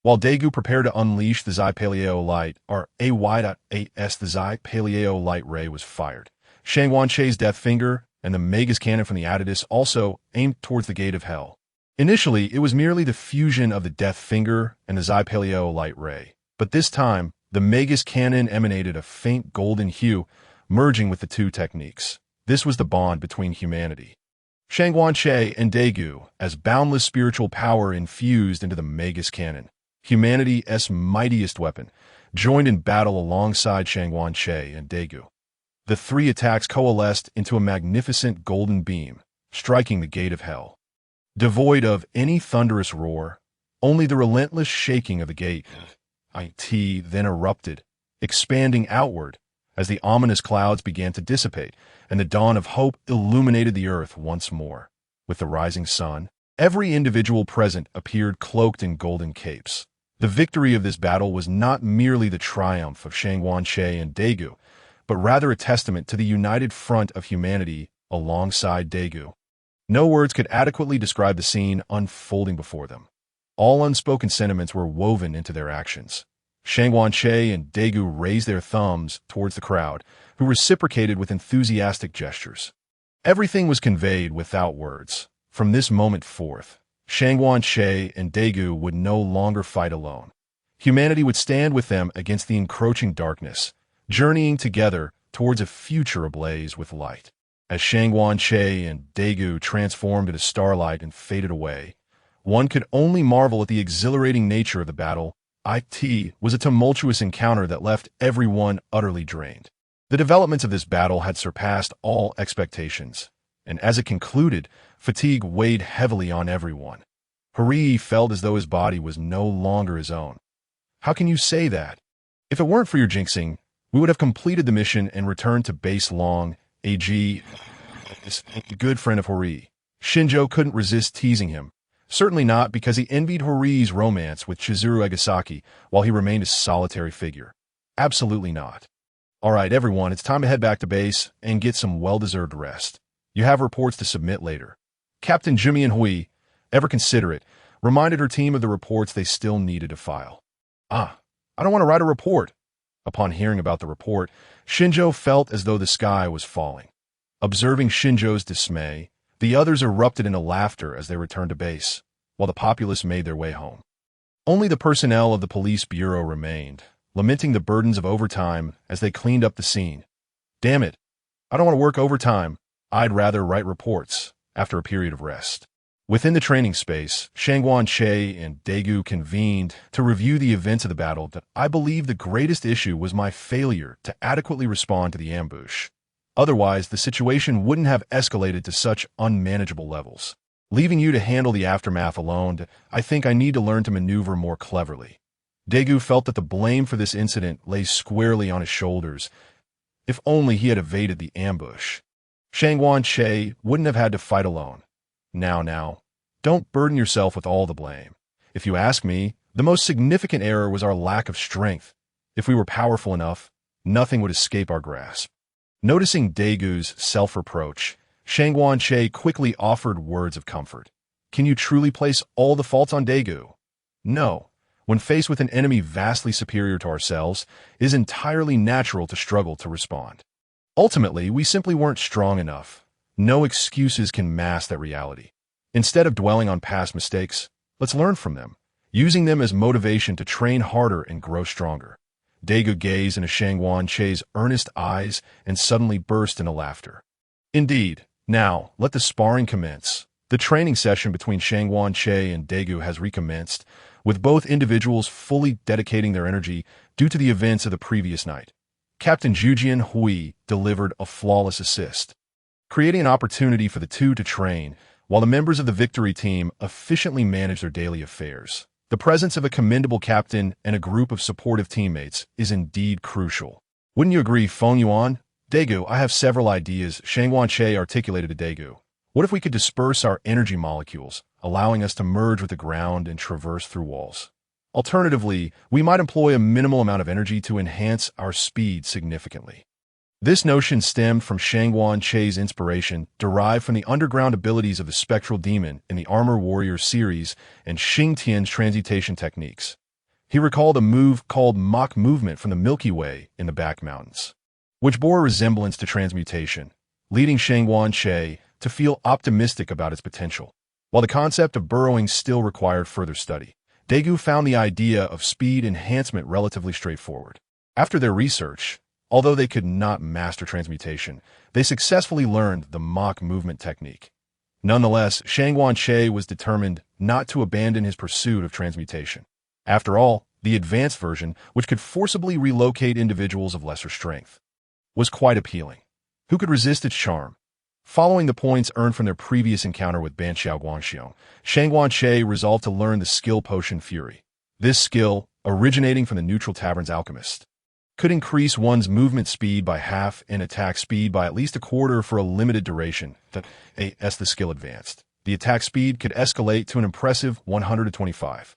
[SPEAKER 1] While Daiku prepared to unleash the Xi Paleo light, or AY.8S, the Xi Paleo light ray was fired. Shangwan Che's death finger and the Magus cannon from the Atidus also aimed towards the gate of hell. Initially, it was merely the fusion of the death finger and the Xi Paleo light ray, but this time, the Magus cannon emanated a faint golden hue, merging with the two techniques. This was the bond between humanity. Shangwan Che and Daiku, as boundless spiritual power infused into the Magus cannon, humanity's mightiest weapon, joined in battle alongside Shangwan Che and Daiku. The three attacks coalesced into a magnificent golden beam, striking the gate of hell. Devoid of any thunderous roar, only the relentless shaking of the gate, then erupted, expanding outward as the ominous clouds began to dissipate and the dawn of hope illuminated the earth once more. With the rising sun, every individual present appeared cloaked in golden capes. The victory of this battle was not merely the triumph of Shangwan Che and Daiku, but rather a testament to the united front of humanity alongside Daiku. No words could adequately describe the scene unfolding before them. All unspoken sentiments were woven into their actions. Shangwan Che and Daiku raised their thumbs towards the crowd, who reciprocated with enthusiastic gestures. Everything was conveyed without words. From this moment forth, Shangwan Che and Daiku would no longer fight alone. Humanity would stand with them against the encroaching darkness, journeying together towards a future ablaze with light. As Shangwan Che and Daiku transformed into starlight and faded away, one could only marvel at the exhilarating nature of the battle IT was a tumultuous encounter that left everyone utterly drained. The developments of this battle had surpassed all expectations, and as it concluded, fatigue weighed heavily on everyone. Harii felt as though his body was no longer his own. How can you say that? If it weren't for your jinxing, we would have completed the mission and returned to base long. AG, this good friend of Harii. Shinjo couldn't resist teasing him. Certainly not because he envied Horii's romance with Chizuru Egasaki while he remained a solitary figure. Absolutely not. All right, everyone, it's time to head back to base and get some well-deserved rest. You have reports to submit later. Captain Jumian Hui, ever considerate, reminded her team of the reports they still needed to file. I don't want to write a report. Upon hearing about the report, Shinjo felt as though the sky was falling. Observing Shinjo's dismay, the others erupted into laughter as they returned to base, while the populace made their way home. Only the personnel of the police bureau remained, lamenting the burdens of overtime as they cleaned up the scene. Damn it, I don't want to work overtime. I'd rather write reports, after a period of rest. Within the training space, Shangguan Che and Daiku convened to review the events of the battle. That I believe the greatest issue was my failure to adequately respond to the ambush. Otherwise, the situation wouldn't have escalated to such unmanageable levels. Leaving you to handle the aftermath alone, I think I need to learn to maneuver more cleverly. Daiku felt that the blame for this incident lay squarely on his shoulders. If only he had evaded the ambush. Shangguan Che wouldn't have had to fight alone. Now, don't burden yourself with all the blame. If you ask me, the most significant error was our lack of strength. If we were powerful enough, nothing would escape our grasp. Noticing Daigu's self-reproach, Shangguan Che quickly offered words of comfort. Can you truly place all the faults on Daiku? No. When faced with an enemy vastly superior to ourselves, it is entirely natural to struggle to respond. Ultimately, we simply weren't strong enough. No excuses can mask that reality. Instead of dwelling on past mistakes, let's learn from them, using them as motivation to train harder and grow stronger. Daiku gazed into Shangguan Che's earnest eyes and suddenly burst into laughter. Indeed, now, let the sparring commence. The training session between Shangguan Che and Daiku has recommenced, with both individuals fully dedicating their energy due to the events of the previous night. Captain Jujian Hui delivered a flawless assist, creating an opportunity for the two to train, while the members of the victory team efficiently manage their daily affairs. The presence of a commendable captain and a group of supportive teammates is indeed crucial. Wouldn't you agree, Feng Yuan? Daiku, I have several ideas, Shangguan Che articulated to Daiku. What if we could disperse our energy molecules, allowing us to merge with the ground and traverse through walls? Alternatively, we might employ a minimal amount of energy to enhance our speed significantly. This notion stemmed from Shangguan Che's inspiration, derived from the underground abilities of the Spectral Demon in the Armor Warrior series and Xing Tian's transmutation techniques. He recalled a move called Mach Movement from the Milky Way in the Back Mountains, which bore a resemblance to transmutation, leading Shangguan Che to feel optimistic about its potential. While the concept of burrowing still required further study, Daiku found the idea of speed enhancement relatively straightforward. After their research, although they could not master transmutation, they successfully learned the Mach movement technique. Nonetheless, Shangguan Che was determined not to abandon his pursuit of transmutation. After all, the advanced version, which could forcibly relocate individuals of lesser strength, was quite appealing. Who could resist its charm? Following the points earned from their previous encounter with Banxiao Guangxiong, Shangguan Che resolved to learn the skill Potion Fury. This skill, originating from the Neutral Tavern's alchemist, could increase one's movement speed by half and attack speed by at least a quarter for a limited duration. As the skill advanced, the attack speed could escalate to an impressive 125.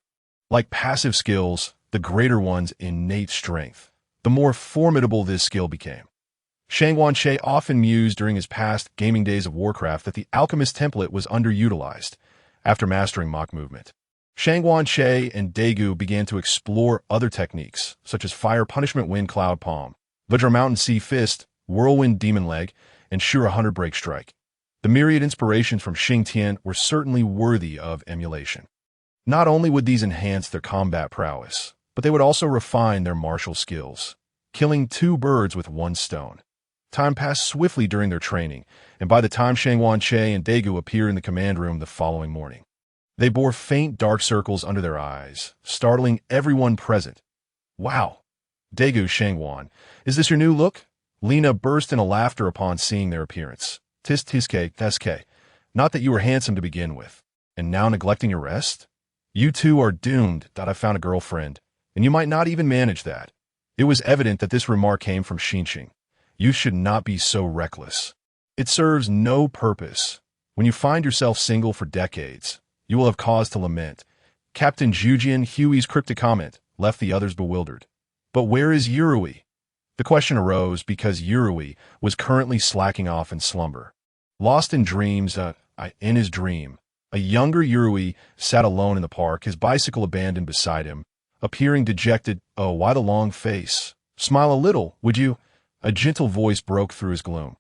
[SPEAKER 1] Like passive skills, the greater one's innate strength, the more formidable this skill became. Shangguan Che often mused during his past gaming days of Warcraft that the alchemist template was underutilized. After mastering Mach movement, Shangguan Che and Daiku began to explore other techniques, such as Fire Punishment Wind Cloud Palm, Vajra Mountain Sea Fist, Whirlwind Demon Leg, and Shura Hunter Break Strike. The myriad inspirations from Xing Tian were certainly worthy of emulation. Not only would these enhance their combat prowess, but they would also refine their martial skills, killing two birds with one stone. Time passed swiftly during their training, and by the time Shangguan Che and Daiku appeared in the command room the following morning, They bore faint dark circles under their eyes, startling everyone present. Wow! Daiku Shangwan, is this your new look? Lena burst into laughter upon seeing their appearance. Tis tiske, teske. Not that you were handsome to begin with. And now neglecting your rest? You two are doomed that I found a girlfriend, and you might not even manage that. It was evident that this remark came from Xinqing. You should not be so reckless. It serves no purpose. When you find yourself single for decades, you will have cause to lament. Captain Jujian Huey's cryptic comment left the others bewildered. But where is Yurui? The question arose because Yurui was currently slacking off in slumber. Lost in dreams, in his dream, a younger Yurui sat alone in the park, his bicycle abandoned beside him, appearing dejected. Oh, why the long face? Smile a little, would you? A gentle voice broke through his gloom.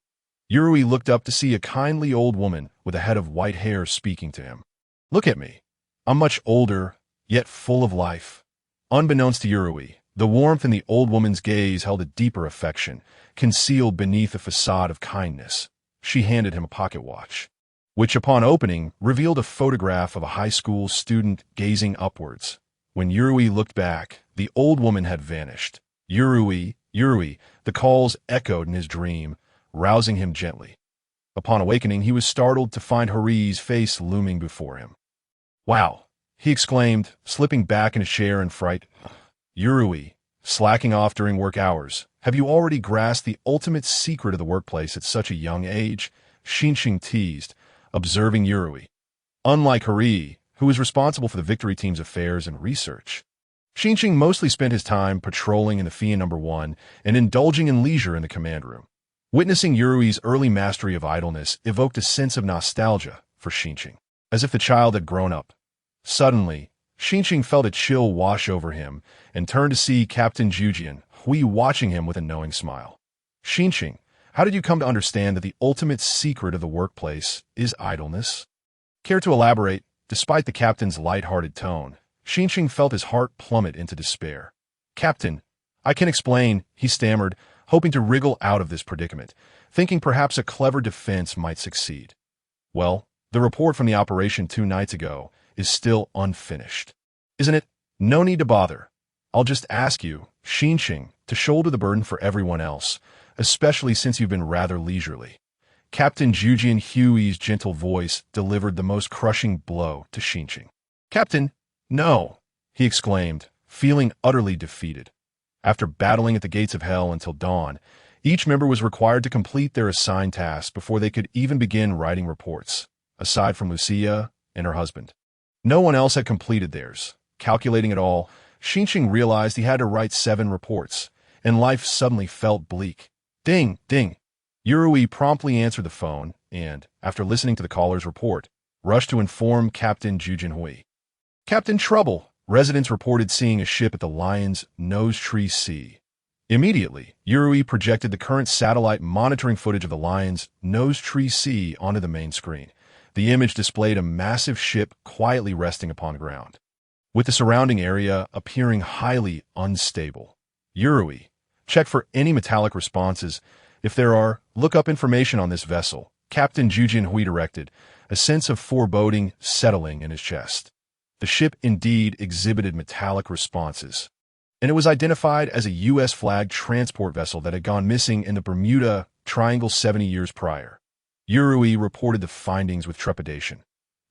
[SPEAKER 1] Yurui looked up to see a kindly old woman with a head of white hair speaking to him. Look at me. I'm much older, yet full of life. Unbeknownst to Yurui, the warmth in the old woman's gaze held a deeper affection, concealed beneath a facade of kindness. She handed him a pocket watch, which upon opening revealed a photograph of a high school student gazing upwards. When Yurui looked back, the old woman had vanished. Yurui, Yurui, the calls echoed in his dream, rousing him gently. Upon awakening, he was startled to find Hari's face looming before him. Wow! He exclaimed, slipping back in his chair in fright. Yurui, slacking off during work hours, have you already grasped the ultimate secret of the workplace at such a young age? Xinqing teased, observing Yurui. Unlike Hari, who was responsible for the victory team's affairs and research, Xinqing mostly spent his time patrolling in the Fian No. 1 and indulging in leisure in the command room. Witnessing Yurui's early mastery of idleness evoked a sense of nostalgia for Xinqing, as if the child had grown up. Suddenly, Xinqing felt a chill wash over him and turned to see Captain Jujian Hui watching him with a knowing smile. Xinqing, how did you come to understand that the ultimate secret of the workplace is idleness? Care to elaborate? Despite the captain's light-hearted tone, Xinqing felt his heart plummet into despair. Captain, I can explain, he stammered, hoping to wriggle out of this predicament, thinking perhaps a clever defense might succeed. Well, the report from the operation 2 nights ago is still unfinished. Isn't it? No need to bother. I'll just ask you, Xinqing, to shoulder the burden for everyone else, especially since you've been rather leisurely. Captain Jujian Huey's gentle voice delivered the most crushing blow to Xinqing. Captain, no, he exclaimed, feeling utterly defeated. After battling at the gates of hell until dawn, each member was required to complete their assigned tasks before they could even begin writing reports, aside from Lucia and her husband. No one else had completed theirs. Calculating it all, Xinqing realized he had to write 7 reports, and life suddenly felt bleak. Ding, ding. Yurui promptly answered the phone and, after listening to the caller's report, rushed to inform Captain Jujian Hui. Captain Trouble, residents reported seeing a ship at the Lion's Nose Tree Sea. Immediately, Yurui projected the current satellite monitoring footage of the Lion's Nose Tree Sea onto the main screen. The image displayed a massive ship quietly resting upon ground, with the surrounding area appearing highly unstable. Yurui, check for any metallic responses. If there are, look up information on this vessel, Captain Jujian Hui directed, a sense of foreboding settling in his chest. The ship indeed exhibited metallic responses, and it was identified as a U.S.-flagged transport vessel that had gone missing in the Bermuda Triangle 70 years prior. Yurui reported the findings with trepidation.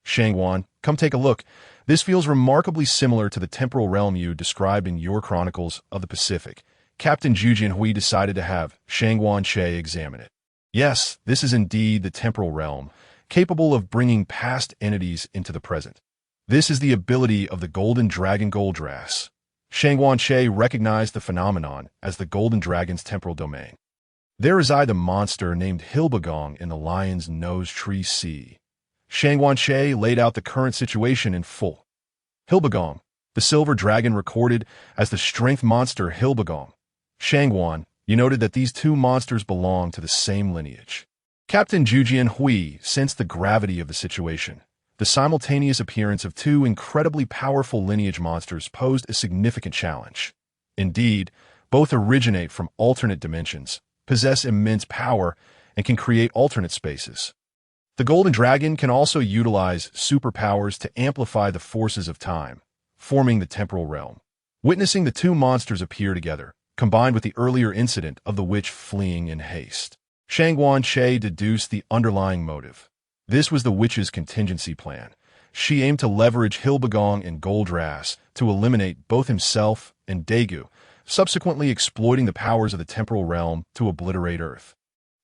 [SPEAKER 1] Shangwan, come take a look. This feels remarkably similar to the temporal realm you described in your Chronicles of the Pacific. Captain Jujian Hui decided to have Shangwan Che examine it. Yes, this is indeed the temporal realm, capable of bringing past entities into the present. This is the ability of the Golden Dragon Goldrass. Shangwan Che recognized the phenomenon as the Golden Dragon's temporal domain. There reside a monster named Hilbagong in the Lion's Nose Tree Sea. Shangwan Che laid out the current situation in full. Hilbagong, the silver dragon recorded as the strength monster Hilbagong. Shangwan, you noted that these 2 monsters belong to the same lineage. Captain Jujian Hui sensed the gravity of the situation. The simultaneous appearance of 2 incredibly powerful lineage monsters posed a significant challenge. Indeed, both originate from alternate dimensions, possess immense power, and can create alternate spaces. The Golden Dragon can also utilize superpowers to amplify the forces of time, forming the temporal realm. Witnessing the two monsters appear together, combined with the earlier incident of the witch fleeing in haste, Shangguan Che deduced the underlying motive. This was the witch's contingency plan. She aimed to leverage Hilbagong and Goldrass to eliminate both himself and Daiku, subsequently exploiting the powers of the temporal realm to obliterate Earth,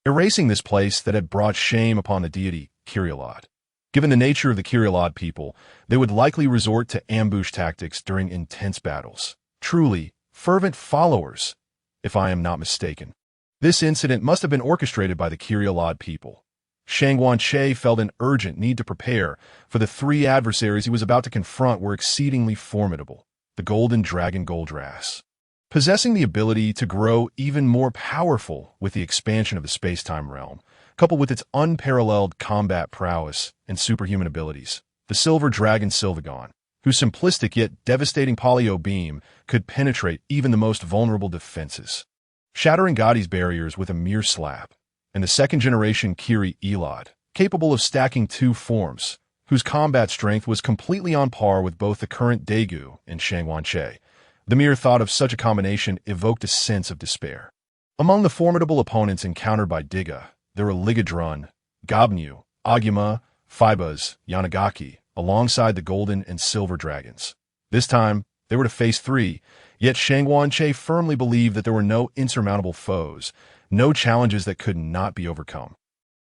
[SPEAKER 1] erasing this place that had brought shame upon the deity Kyrielod. Given the nature of the Kyrielod people, they would likely resort to ambush tactics during intense battles. Truly, fervent followers, if I am not mistaken. This incident must have been orchestrated by the Kyrielod people. Shangguan Che felt an urgent need to prepare, for the three adversaries he was about to confront were exceedingly formidable. The Golden Dragon Goldrass, possessing the ability to grow even more powerful with the expansion of the space-time realm, coupled with its unparalleled combat prowess and superhuman abilities. The Silver Dragon Sylvegon, whose simplistic yet devastating polio beam could penetrate even the most vulnerable defenses, shattering Gaudi's barriers with a mere slap. And the second-generation Kyrielod, capable of stacking two forms, whose combat strength was completely on par with both the current Daiku and Shangguan Che. The mere thought of such a combination evoked a sense of despair. Among the formidable opponents encountered by Diga, there were Ligadrun, Gobnu, Aguma, Phoebus, Yanagaki, alongside the Golden and Silver Dragons. This time, they were to face three, yet Shangguan Che firmly believed that there were no insurmountable foes, no challenges that could not be overcome.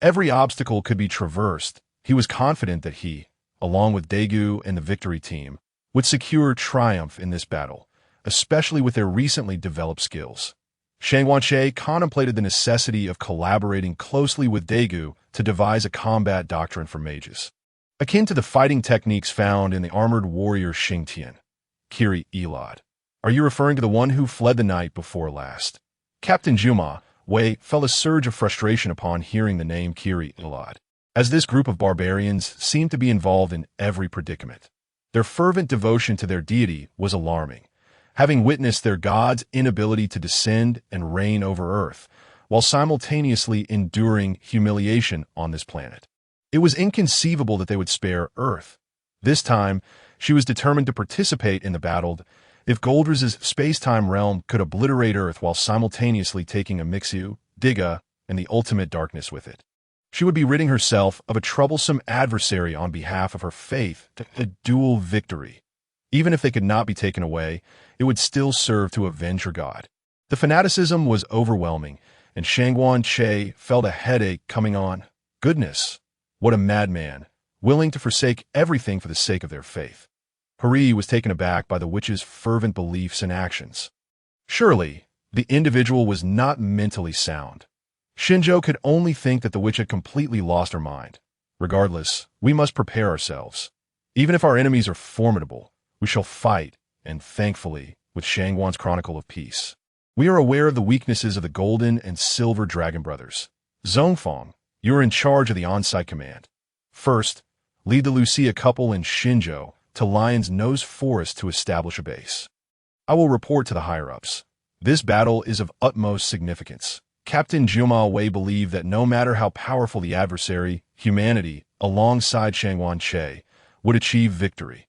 [SPEAKER 1] Every obstacle could be traversed. He was confident that he, along with Daiku and the victory team, would secure triumph in this battle, especially with their recently developed skills. Shangguan Che contemplated the necessity of collaborating closely with Daiku to devise a combat doctrine for mages, akin to the fighting techniques found in the armored warrior Xingtian. Kyrielod. Are you referring to the one who fled the night before last? Captain Juma Wei felt a surge of frustration upon hearing the name Kyrielod, as this group of barbarians seemed to be involved in every predicament. Their fervent devotion to their deity was alarming, having witnessed their god's inability to descend and reign over Earth, while simultaneously enduring humiliation on this planet. It was inconceivable that they would spare Earth. This time, she was determined to participate in the battle if Goldra's space-time realm could obliterate Earth while simultaneously taking Amixu, Diga, and the ultimate darkness with it. She would be ridding herself of a troublesome adversary on behalf of her faith to a dual victory. Even if they could not be taken away, it would still serve to avenge her god. The fanaticism was overwhelming, and Shangguan Che felt a headache coming on. Goodness, what a madman, willing to forsake everything for the sake of their faith. Hari was taken aback by the witch's fervent beliefs and actions. Surely, the individual was not mentally sound. Shinjo could only think that the witch had completely lost her mind. Regardless, we must prepare ourselves. Even if our enemies are formidable, we shall fight, and thankfully, with Shangguan's Chronicle of Peace. We are aware of the weaknesses of the Golden and Silver Dragon Brothers. Zhongfang, you are in charge of the on-site command. First, lead the Lucia couple and Shinjo to Lion's Nose Forest to establish a base. I will report to the higher-ups. This battle is of utmost significance. Captain Juma Wei believed that no matter how powerful the adversary, humanity, alongside Shangguan Che, would achieve victory.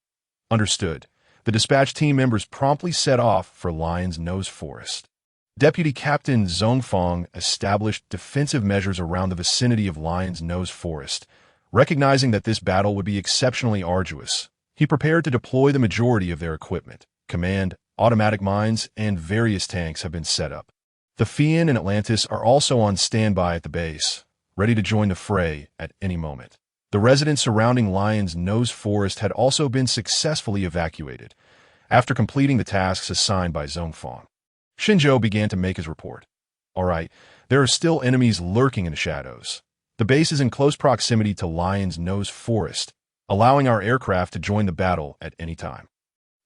[SPEAKER 1] Understood. The dispatch team members promptly set off for Lion's Nose Forest. Deputy Captain Zhongfang established defensive measures around the vicinity of Lion's Nose Forest. Recognizing that this battle would be exceptionally arduous, he prepared to deploy the majority of their equipment. Command, automatic mines, and various tanks have been set up. The Fian and Atlantis are also on standby at the base, ready to join the fray at any moment. The residents surrounding Lion's Nose Forest had also been successfully evacuated, after completing the tasks assigned by Zhongfang. Shinjo began to make his report. All right, there are still enemies lurking in the shadows. The base is in close proximity to Lion's Nose Forest, allowing our aircraft to join the battle at any time.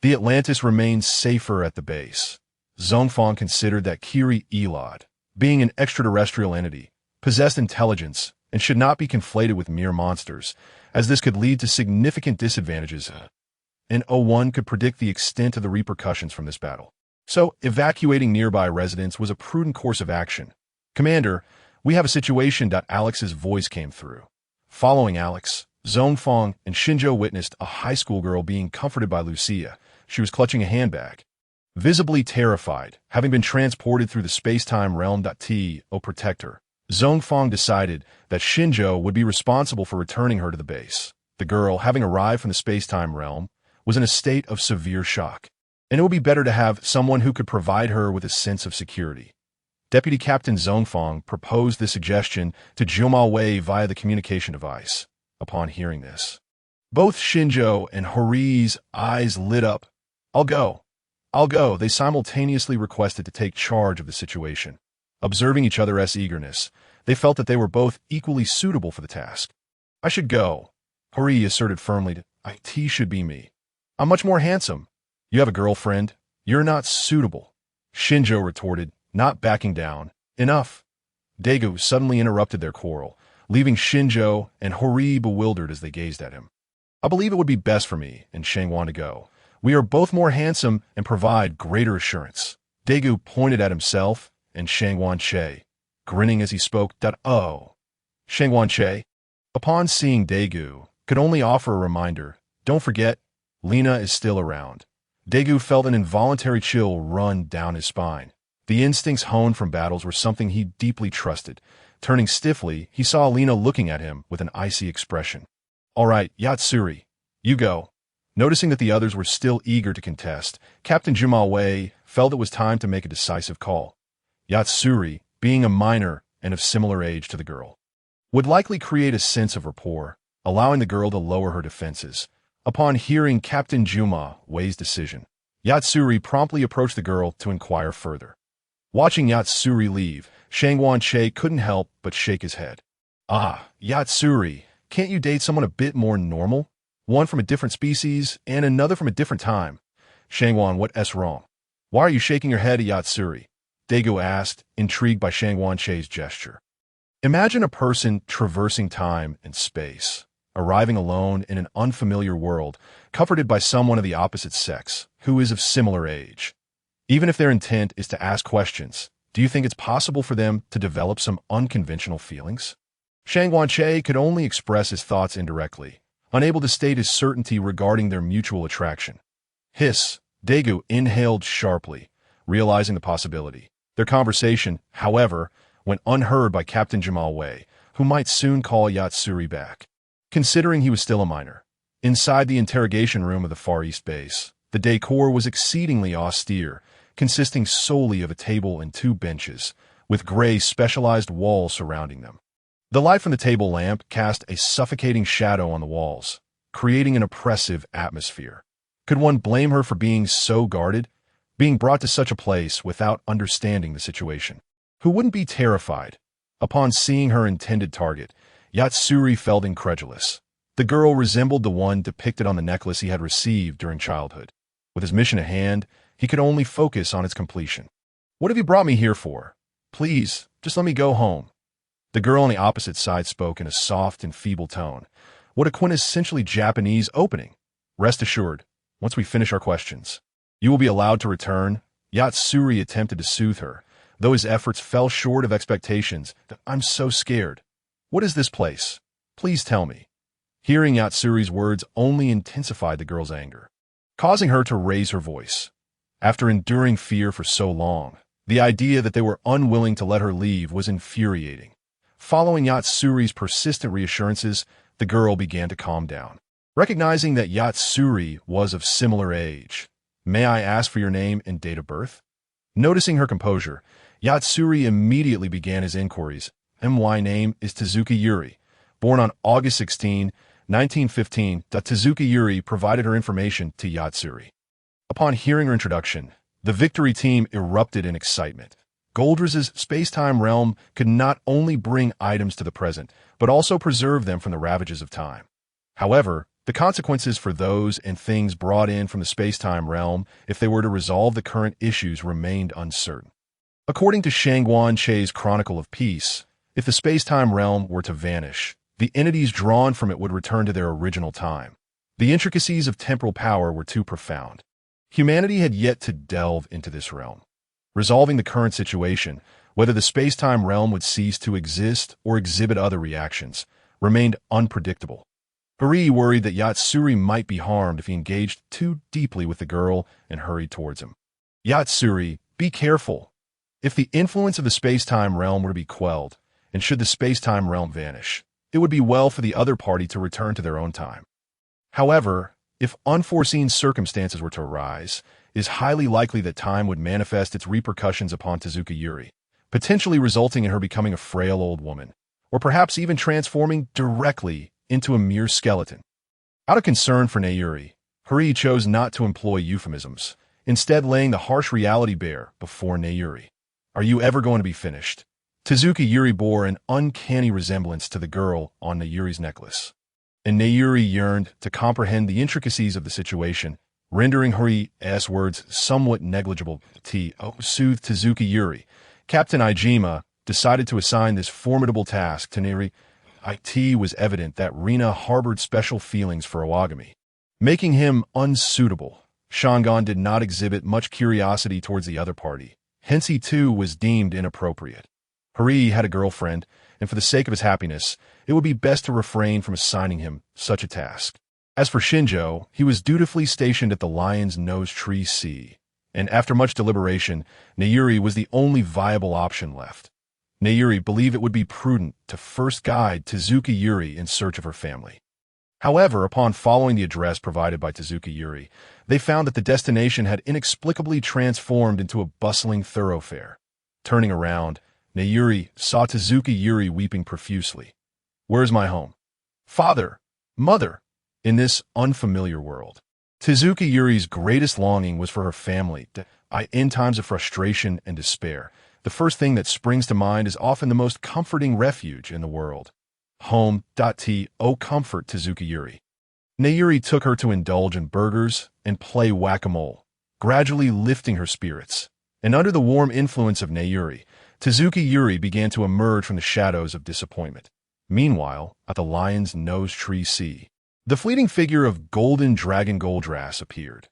[SPEAKER 1] The Atlantis remains safer at the base. Zhongfang considered that Kyrielod, being an extraterrestrial entity, possessed intelligence and should not be conflated with mere monsters, as this could lead to significant disadvantages, and O1 could predict the extent of the repercussions from this battle. So, evacuating nearby residents was a prudent course of action. Commander, we have a situation. Alex's voice came through. Following Alex, Zonfeng and Shinjo witnessed a high school girl being comforted by Lucia. She was clutching a handbag. Visibly terrified, having been transported through the space-time realm. To protect her, Zonfeng decided that Shinjo would be responsible for returning her to the base. The girl, having arrived from the space-time realm, was in a state of severe shock, and it would be better to have someone who could provide her with a sense of security. Deputy Captain Zonfeng proposed this suggestion to Juma Wei via the communication device. Upon hearing this, both Shinjo and Hori's eyes lit up. I'll go. They simultaneously requested to take charge of the situation. Observing each other's eagerness, they felt that they were both equally suitable for the task. I should go, Hori asserted firmly. It should be me. I'm much more handsome. You have a girlfriend. You're not suitable, Shinjo retorted, not backing down. Enough. Daiku suddenly interrupted their quarrel, leaving Shinjo and Hori bewildered as they gazed at him. I believe it would be best for me and Shangwan to go. We are both more handsome and provide greater assurance. Daiku pointed at himself and Shangwan Che, grinning as he spoke. Oh. Shangwan Che, upon seeing Daiku, could only offer a reminder. Don't forget, Lena is still around. Daiku felt an involuntary chill run down his spine. The instincts honed from battles were something he deeply trusted. Turning stiffly, he saw Lena looking at him with an icy expression. All right, Yatsuri, you go. Noticing that the others were still eager to contest, Captain Juma Wei felt it was time to make a decisive call. Yatsuri, being a minor and of similar age to the girl, would likely create a sense of rapport, allowing the girl to lower her defenses. Upon hearing Captain Juma Wei's decision, Yatsuri promptly approached the girl to inquire further. Watching Yatsuri leave, Shangwan Che couldn't help but shake his head. Yatsuri, can't you date someone a bit more normal? One from a different species and another from a different time. Shangwan, what's wrong? Why are you shaking your head at Yatsuri? Daiku asked, intrigued by Shangwan Che's gesture. Imagine a person traversing time and space, arriving alone in an unfamiliar world, comforted by someone of the opposite sex, who is of similar age. Even if their intent is to ask questions, do you think it's possible for them to develop some unconventional feelings? Shangwan Che could only express his thoughts indirectly, unable to state his certainty regarding their mutual attraction. Hiss, Daiku inhaled sharply, realizing the possibility. Their conversation, however, went unheard by Captain Jamal Wei, who might soon call Yatsuri back. Considering he was still a minor, inside the interrogation room of the Far East base, the decor was exceedingly austere, consisting solely of a table and 2 benches, with gray specialized walls surrounding them. The light from the table lamp cast a suffocating shadow on the walls, creating an oppressive atmosphere. Could one blame her for being so guarded, being brought to such a place without understanding the situation? Who wouldn't be terrified? Upon seeing her intended target, Yatsuri felt incredulous. The girl resembled the one depicted on the necklace he had received during childhood. With his mission at hand, he could only focus on its completion. What have you brought me here for? Please, just let me go home. The girl on the opposite side spoke in a soft and feeble tone. What a quintessentially Japanese opening. Rest assured, once we finish our questions, you will be allowed to return. Yatsuri attempted to soothe her, though his efforts fell short of expectations. I'm so scared. What is this place? Please tell me. Hearing Yatsuri's words only intensified the girl's anger, causing her to raise her voice. After enduring fear for so long, the idea that they were unwilling to let her leave was infuriating. Following Yatsuri's persistent reassurances, the girl began to calm down. Recognizing that Yatsuri was of similar age, may I ask for your name and date of birth? Noticing her composure, Yatsuri immediately began his inquiries. My name is Tezuka Yuri, born on August 16, 1915. Tezuka Yuri provided her information to Yatsuri. Upon hearing her introduction, the victory team erupted in excitement. Goldra's space-time realm could not only bring items to the present, but also preserve them from the ravages of time. However, the consequences for those and things brought in from the space-time realm, if they were to resolve the current issues, remained uncertain. According to Shangwan Che's Chronicle of Peace, if the space-time realm were to vanish, the entities drawn from it would return to their original time. The intricacies of temporal power were too profound. Humanity had yet to delve into this realm. Resolving the current situation, whether the space-time realm would cease to exist or exhibit other reactions, remained unpredictable. Hori worried that Yatsuri might be harmed if he engaged too deeply with the girl and hurried towards him. Yatsuri, be careful. If the influence of the space-time realm were to be quelled, and should the space-time realm vanish, it would be well for the other party to return to their own time. However, if unforeseen circumstances were to arise, it is highly likely that time would manifest its repercussions upon Tezuka Yuri, potentially resulting in her becoming a frail old woman, or perhaps even transforming directly into a mere skeleton. Out of concern for Neyuri, Hori chose not to employ euphemisms, instead laying the harsh reality bare before Neyuri. Are you ever going to be finished? Tezuka Yuri bore an uncanny resemblance to the girl on Neyuri's necklace, and Neyuri yearned to comprehend the intricacies of the situation, rendering Hori's words somewhat negligible. To soothe Tezuka Yuri, Captain Ijima decided to assign this formidable task to Neyuri. It was evident that Rina harbored special feelings for Owagami, making him unsuitable. Shangon did not exhibit much curiosity towards the other party, hence he too was deemed inappropriate. Hori had a girlfriend, and for the sake of his happiness, it would be best to refrain from assigning him such a task. As for Shinjo, he was dutifully stationed at the Lion's Nose Tree Sea, and after much deliberation, Neyuri was the only viable option left. Neyuri believed it would be prudent to first guide Tezuka Yuri in search of her family. However, upon following the address provided by Tezuka Yuri, they found that the destination had inexplicably transformed into a bustling thoroughfare. Turning around, Neyuri saw Tezuka Yuri weeping profusely. Where's my home? Father, mother, in this unfamiliar world. Tezuka Yuri's greatest longing was for her family. In times of frustration and despair, the first thing that springs to mind is often the most comforting refuge in the world. Home. Comfort Tezuka Yuri. Neyuri took her to indulge in burgers and play whack-a-mole, gradually lifting her spirits. And under the warm influence of Neyuri, Tezuka Yuri began to emerge from the shadows of disappointment. Meanwhile, at the Lion's Nose Tree Sea, the fleeting figure of Golden Dragon Goldrass appeared.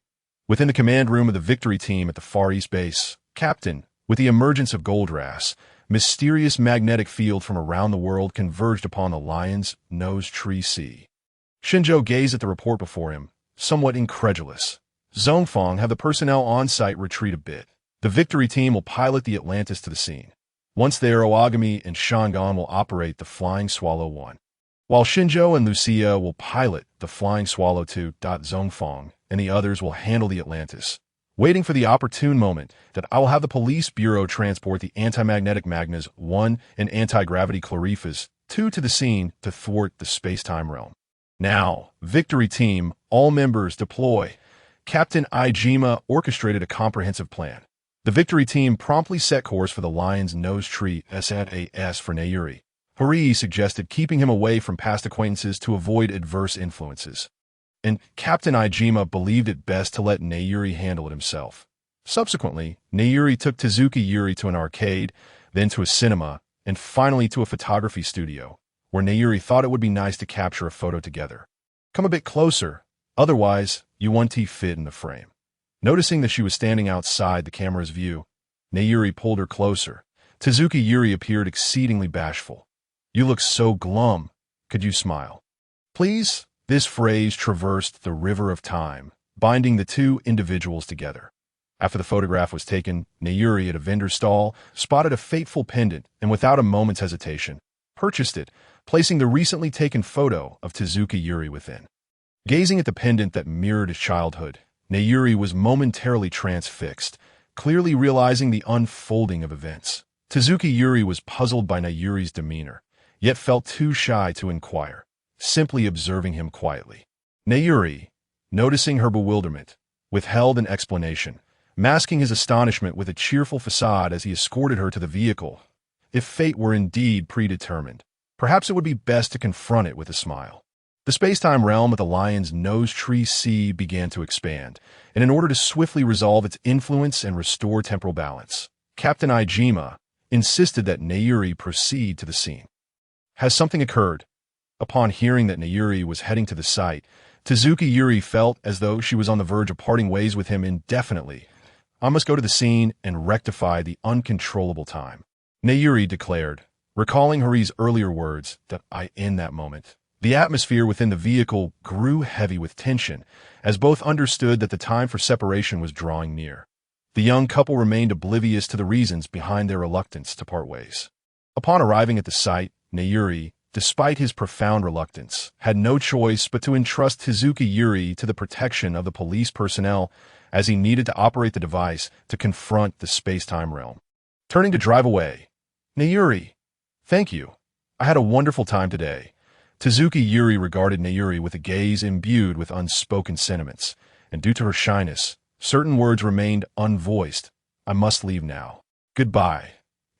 [SPEAKER 1] Within the command room of the Victory Team at the Far East Base, Captain, with the emergence of Goldrass, mysterious magnetic field from around the world converged upon the Lion's Nose Tree Sea. Shinjo gazed at the report before him, somewhat incredulous. Zongfang, have the personnel on site retreat a bit. The Victory Team will pilot the Atlantis to the scene. Once there, Owagami and Shangon will operate the Flying Swallow 1, while Shinjo and Lucia will pilot the Flying Swallow 2. Zongfang and the others will handle the Atlantis, waiting for the opportune moment that I will have the police bureau transport the anti-magnetic Magnas 1 and anti-gravity Clarifas 2 to the scene to thwart the space-time realm. Now, Victory Team, all members deploy. Captain Ijima orchestrated a comprehensive plan. The Victory Team promptly set course for the Lion's Nose Tree SAS for Neyuri. Hori suggested keeping him away from past acquaintances to avoid adverse influences, and Captain Ijima believed it best to let Neyuri handle it himself. Subsequently, Neyuri took Tezuka Yuri to an arcade, then to a cinema, and finally to a photography studio, where Neyuri thought it would be nice to capture a photo together. Come a bit closer, otherwise you won't fit in the frame. Noticing that she was standing outside the camera's view, Neyuri pulled her closer. Tezuka Yuri appeared exceedingly bashful. You look so glum. Could you smile? Please? This phrase traversed the river of time, binding the two individuals together. After the photograph was taken, Neyuri at a vendor's stall spotted a fateful pendant and without a moment's hesitation, purchased it, placing the recently taken photo of Tezuka Yuri within. Gazing at the pendant that mirrored his childhood, Neyuri was momentarily transfixed, clearly realizing the unfolding of events. Tezuka Yuri was puzzled by Neyuri's demeanor, yet felt too shy to inquire, simply observing him quietly. Neyuri, noticing her bewilderment, withheld an explanation, masking his astonishment with a cheerful facade as he escorted her to the vehicle. If fate were indeed predetermined, perhaps it would be best to confront it with a smile. The space-time realm of the Lion's Nose Tree Sea began to expand, and in order to swiftly resolve its influence and restore temporal balance, Captain Ijima insisted that Neyuri proceed to the scene. Has something occurred? Upon hearing that Neyuri was heading to the site, Tezuka Yuri felt as though she was on the verge of parting ways with him indefinitely. I must go to the scene and rectify the uncontrollable time, Neyuri declared, Recalling Hari's earlier words, that I in that moment, the atmosphere within the vehicle grew heavy with tension, as both understood that the time for separation was drawing near. The young couple remained oblivious to the reasons behind their reluctance to part ways. Upon arriving at the site, Nayuri, despite his profound reluctance, had no choice but to entrust Tezuka Yuri to the protection of the police personnel, as he needed to operate the device to confront the space-time realm. Turning to drive away, Nayuri, thank you. I had a wonderful time today. Tezuka Yuri regarded Nayuri with a gaze imbued with unspoken sentiments, and due to her shyness, certain words remained unvoiced. I must leave now. Goodbye.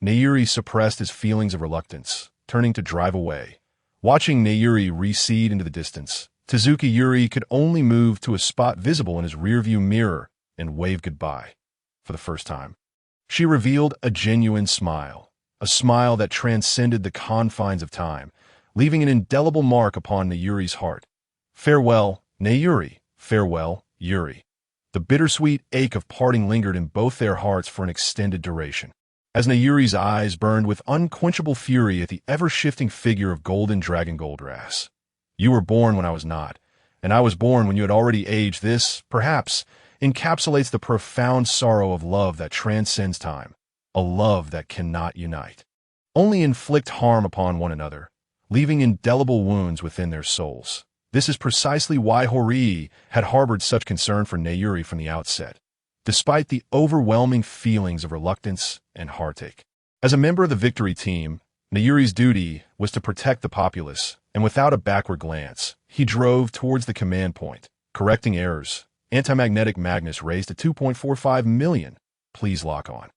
[SPEAKER 1] Nayuri suppressed his feelings of reluctance, turning to drive away. Watching Nayuri recede into the distance, Tezuka Yuri could only move to a spot visible in his rearview mirror and wave goodbye. For the first time, she revealed a genuine smile, a smile that transcended the confines of time, leaving an indelible mark upon Nayuri's heart. Farewell, Nayuri. Farewell, Yuri. The bittersweet ache of parting lingered in both their hearts for an extended duration, as Nayuri's eyes burned with unquenchable fury at the ever-shifting figure of Golden Dragon Goldrass. You were born when I was not, and I was born when you had already aged. This, perhaps, encapsulates the profound sorrow of love that transcends time, a love that cannot unite, only inflict harm upon one another, leaving indelible wounds within their souls. This is precisely why Horii had harbored such concern for Nayuri from the outset, despite the overwhelming feelings of reluctance and heartache. As a member of the victory team, Nayuri's duty was to protect the populace, and without a backward glance, he drove towards the command point, correcting errors. Anti-magnetic Magnus raised to 2.45 million. Please lock on.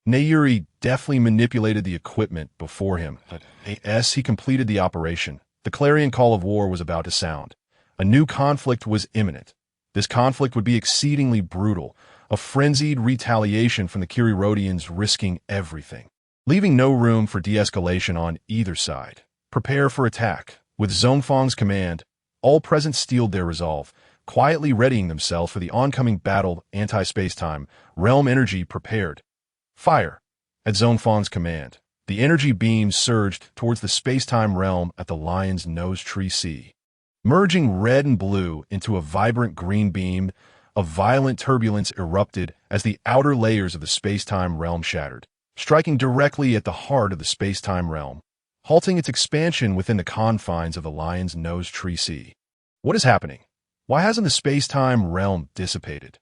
[SPEAKER 1] Nayuri deftly manipulated the equipment before him, but as he completed the operation, the clarion call of war was about to sound. A new conflict was imminent. This conflict would be exceedingly brutal, a frenzied retaliation from the Kirirodians risking everything, leaving no room for de-escalation on either side. Prepare for attack. With Zhongfang's command, all present steeled their resolve, quietly readying themselves for the oncoming battle. Anti-space-time realm energy prepared. Fire. At Zhongfang's command, the energy beams surged towards the space-time realm at the Lion's Nose Tree Sea. Merging red and blue into a vibrant green beam, a violent turbulence erupted as the outer layers of the space-time realm shattered, striking directly at the heart of the space-time realm, halting its expansion within the confines of the Lion's Nose Tree Sea. What is happening? Why hasn't the space-time realm dissipated?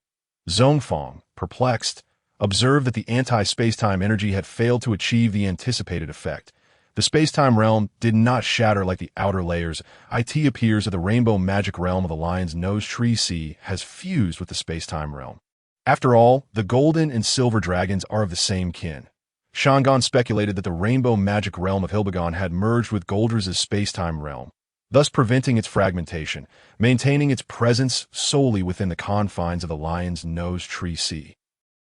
[SPEAKER 1] Zhongfang, perplexed, observed that the anti-space-time energy had failed to achieve the anticipated effect. The space-time realm did not shatter like the outer layers. It appears that the rainbow magic realm of the Lion's Nose Tree Sea has fused with the space-time realm. After all, the golden and silver dragons are of the same kin. Shangan speculated that the rainbow magic realm of Hilbegon had merged with Goldra's space-time realm, thus preventing its fragmentation, maintaining its presence solely within the confines of the Lion's Nose Tree Sea.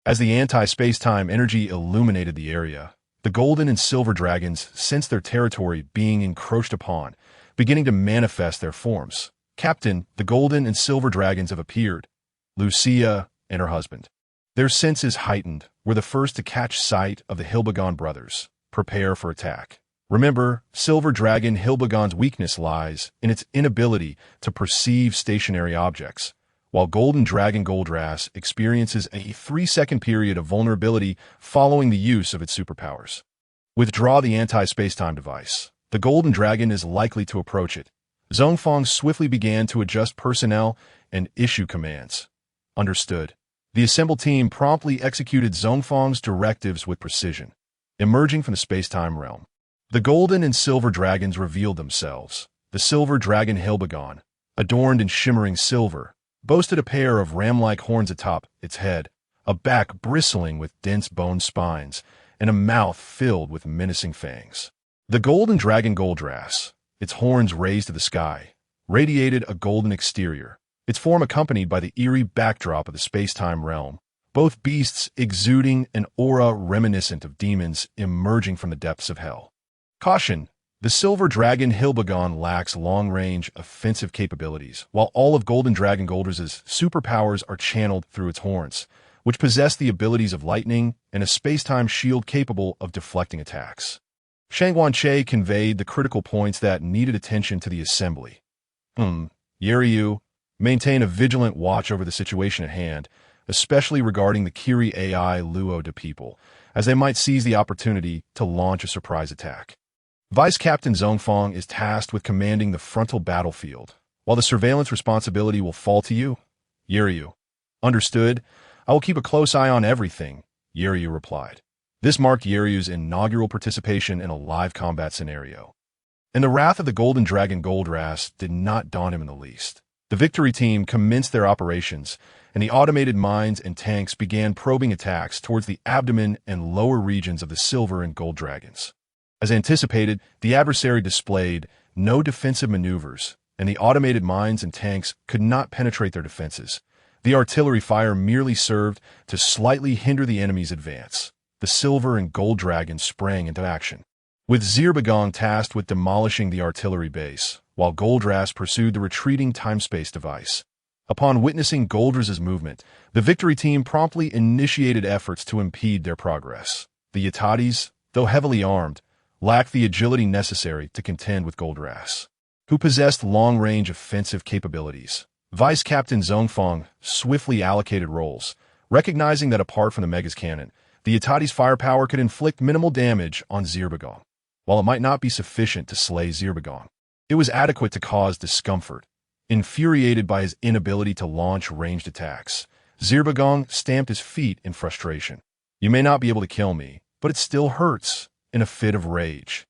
[SPEAKER 1] As the anti-space-time energy illuminated the area, the golden and silver dragons sensed their territory being encroached upon, beginning to manifest their forms. Captain, the golden and silver dragons have appeared. Lucia and her husband, their senses heightened, were the first to catch sight of the Hilbegon brothers. Prepare for attack. Remember, Silver Dragon Hilbegon's weakness lies in its inability to perceive stationary objects, while Golden Dragon Goldrass experiences a 3-second period of vulnerability following the use of its superpowers. Withdraw the anti-space-time device. The Golden Dragon is likely to approach it. Zhongfang swiftly began to adjust personnel and issue commands. Understood. The assembled team promptly executed Zhongfang's directives with precision. Emerging from the space-time realm, the golden and silver dragons revealed themselves. The silver dragon Hilbegon, adorned in shimmering silver, boasted a pair of ram-like horns atop its head, a back bristling with dense bone spines, and a mouth filled with menacing fangs. The golden dragon Goldrass, its horns raised to the sky, radiated a golden exterior, its form accompanied by the eerie backdrop of the space-time realm, both beasts exuding an aura reminiscent of demons emerging from the depths of hell. Caution! The silver dragon Hilbegon lacks long-range offensive capabilities, while all of Golden Dragon Goldra's superpowers are channeled through its horns, which possess the abilities of lightning and a space-time shield capable of deflecting attacks. Shangguan conveyed the critical points that needed attention to the assembly. Yaryu, maintain a vigilant watch over the situation at hand, especially regarding the Kiri AI Luo de people, as they might seize the opportunity to launch a surprise attack. Vice Captain Zhongfang is tasked with commanding the frontal battlefield, while the surveillance responsibility will fall to you. Yaryu. Understood. I will keep a close eye on everything, Yaryu replied. This marked Yaryu's inaugural participation in a live combat scenario. And the wrath of the Golden Dragon Goldrass did not daunt him in the least. The victory team commenced their operations, and the automated mines and tanks began probing attacks towards the abdomen and lower regions of the silver and gold dragons. As anticipated, the adversary displayed no defensive maneuvers, and the automated mines and tanks could not penetrate their defenses. The artillery fire merely served to slightly hinder the enemy's advance. The silver and gold dragons sprang into action, with Zirbagong tasked with demolishing the artillery base, while Goldrass pursued the retreating time-space device. Upon witnessing Goldrass's movement, the victory team promptly initiated efforts to impede their progress. The Yatatis, though heavily armed, lacked the agility necessary to contend with Goldrass, who possessed long-range offensive capabilities. Vice Captain Zhongfang swiftly allocated roles, recognizing that apart from the Megas cannon, the Yatatis' firepower could inflict minimal damage on Zirbagong. While it might not be sufficient to slay Zirbagong, it was adequate to cause discomfort. Infuriated by his inability to launch ranged attacks, Zirbagong stamped his feet in frustration. You may not be able to kill me, but it still hurts. In a fit of rage,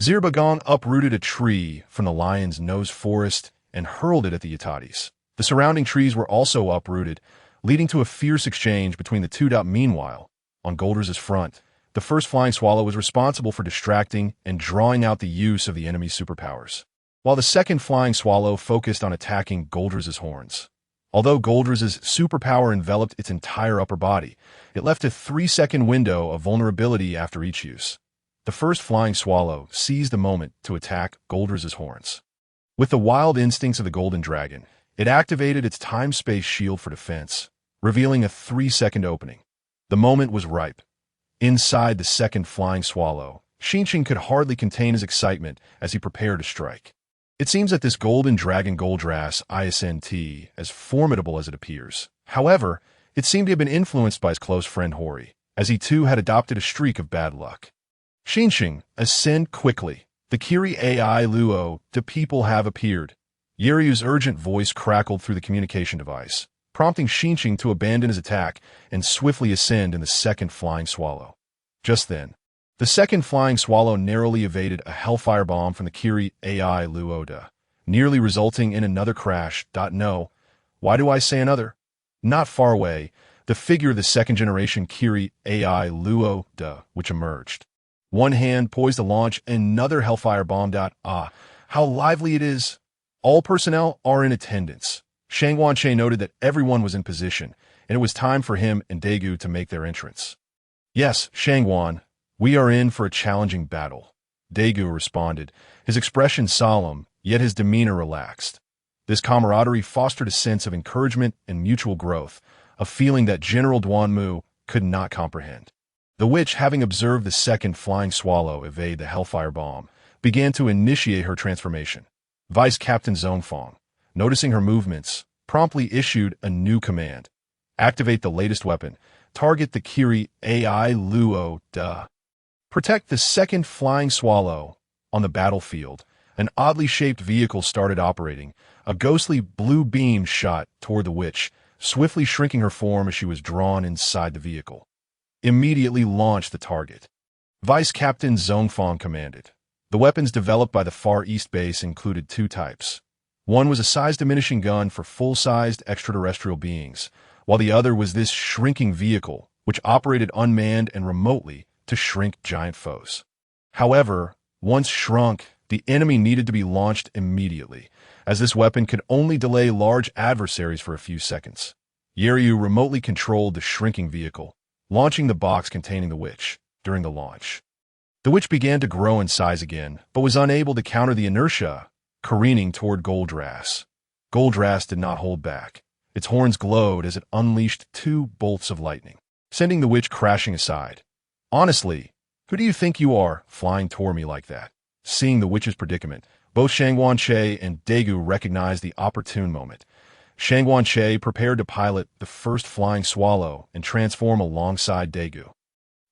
[SPEAKER 1] Zirbagong uprooted a tree from the lion's nose forest and hurled it at the Yatatis. The surrounding trees were also uprooted, leading to a fierce exchange between the two. Meanwhile, on Goldrass's front, the first Flying Swallow was responsible for distracting and drawing out the use of the enemy's superpowers, while the second Flying Swallow focused on attacking Goldrass's horns. Although Goldrass's superpower enveloped its entire upper body, it left a 3-second window of vulnerability after each use. The first Flying Swallow seized the moment to attack Goldrass's horns. With the wild instincts of the Golden Dragon, it activated its time-space shield for defense, revealing a 3-second opening. The moment was ripe. Inside the second Flying Swallow, Xinqing could hardly contain his excitement as he prepared to strike. It seems that this Golden Dragon Goldrass isn't as formidable as it appears. However, it seemed to have been influenced by his close friend Hori, as he too had adopted a streak of bad luck. Xinqing, ascend quickly. The Kiri AI Luo de people have appeared. Yaryu's urgent voice crackled through the communication device, prompting Xinqing to abandon his attack and swiftly ascend in the second Flying Swallow. Just then, the second Flying Swallow narrowly evaded a Hellfire Bomb from the Kiri AI Luo de, nearly resulting in another crash. No, why do I say another? Not far away, the figure of the second-generation Kiri AI Luo de, which emerged. One hand poised to launch another Hellfire Bomb. How lively it is! All personnel are in attendance. Shangguan noted that everyone was in position, and it was time for him and Daiku to make their entrance. Yes, Shangguan, we are in for a challenging battle, Daiku responded, his expression solemn, yet his demeanor relaxed. This camaraderie fostered a sense of encouragement and mutual growth, a feeling that General Duanmu could not comprehend. The witch, having observed the second Flying Swallow evade the Hellfire Bomb, began to initiate her transformation. Vice Captain Zhongfang, noticing her movements, promptly issued a new command. Activate the latest weapon. Target the Kiri AI Luo de. Protect the second Flying Swallow. On the battlefield, an oddly shaped vehicle started operating. A ghostly blue beam shot toward the witch, swiftly shrinking her form as she was drawn inside the vehicle. Immediately launch the target. Vice Captain Zhongfang commanded. The weapons developed by the Far East base included two types. One was a size-diminishing gun for full-sized extraterrestrial beings, while the other was this shrinking vehicle, which operated unmanned and remotely to shrink giant foes. However, once shrunk, the enemy needed to be launched immediately, as this weapon could only delay large adversaries for a few seconds. Yaryu remotely controlled the shrinking vehicle, launching the box containing the witch. During the launch, the witch began to grow in size again, but was unable to counter the inertia, careening toward Goldrass. Goldrass did not hold back. Its horns glowed as it unleashed 2 bolts of lightning, sending the witch crashing aside. Honestly, Who do you think you are, flying toward me like that? Seeing the witch's predicament, both Shangguan and Daiku recognized the opportune moment. Shangguan prepared to pilot the first flying swallow and transform alongside Daiku.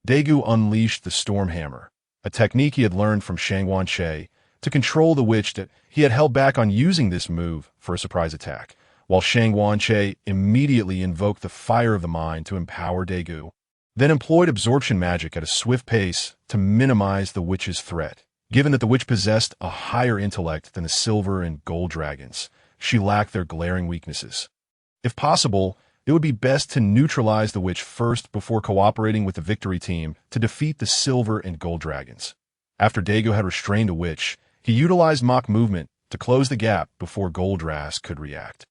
[SPEAKER 1] Daiku unleashed the Storm Hammer, a technique he had learned from Shangguan to control the witch that he had held back on using this move for a surprise attack, while Shangguan immediately invoked the Fire of the Mind to empower Daiku, then employed absorption magic at a swift pace to minimize the witch's threat. Given that the witch possessed a higher intellect than the silver and gold dragons, she lacked their glaring weaknesses. If possible, it would be best to neutralize the witch first before cooperating with the victory team to defeat the silver and gold dragons. After Daiku had restrained the witch, he utilized mock movement to close the gap before Goldras could react.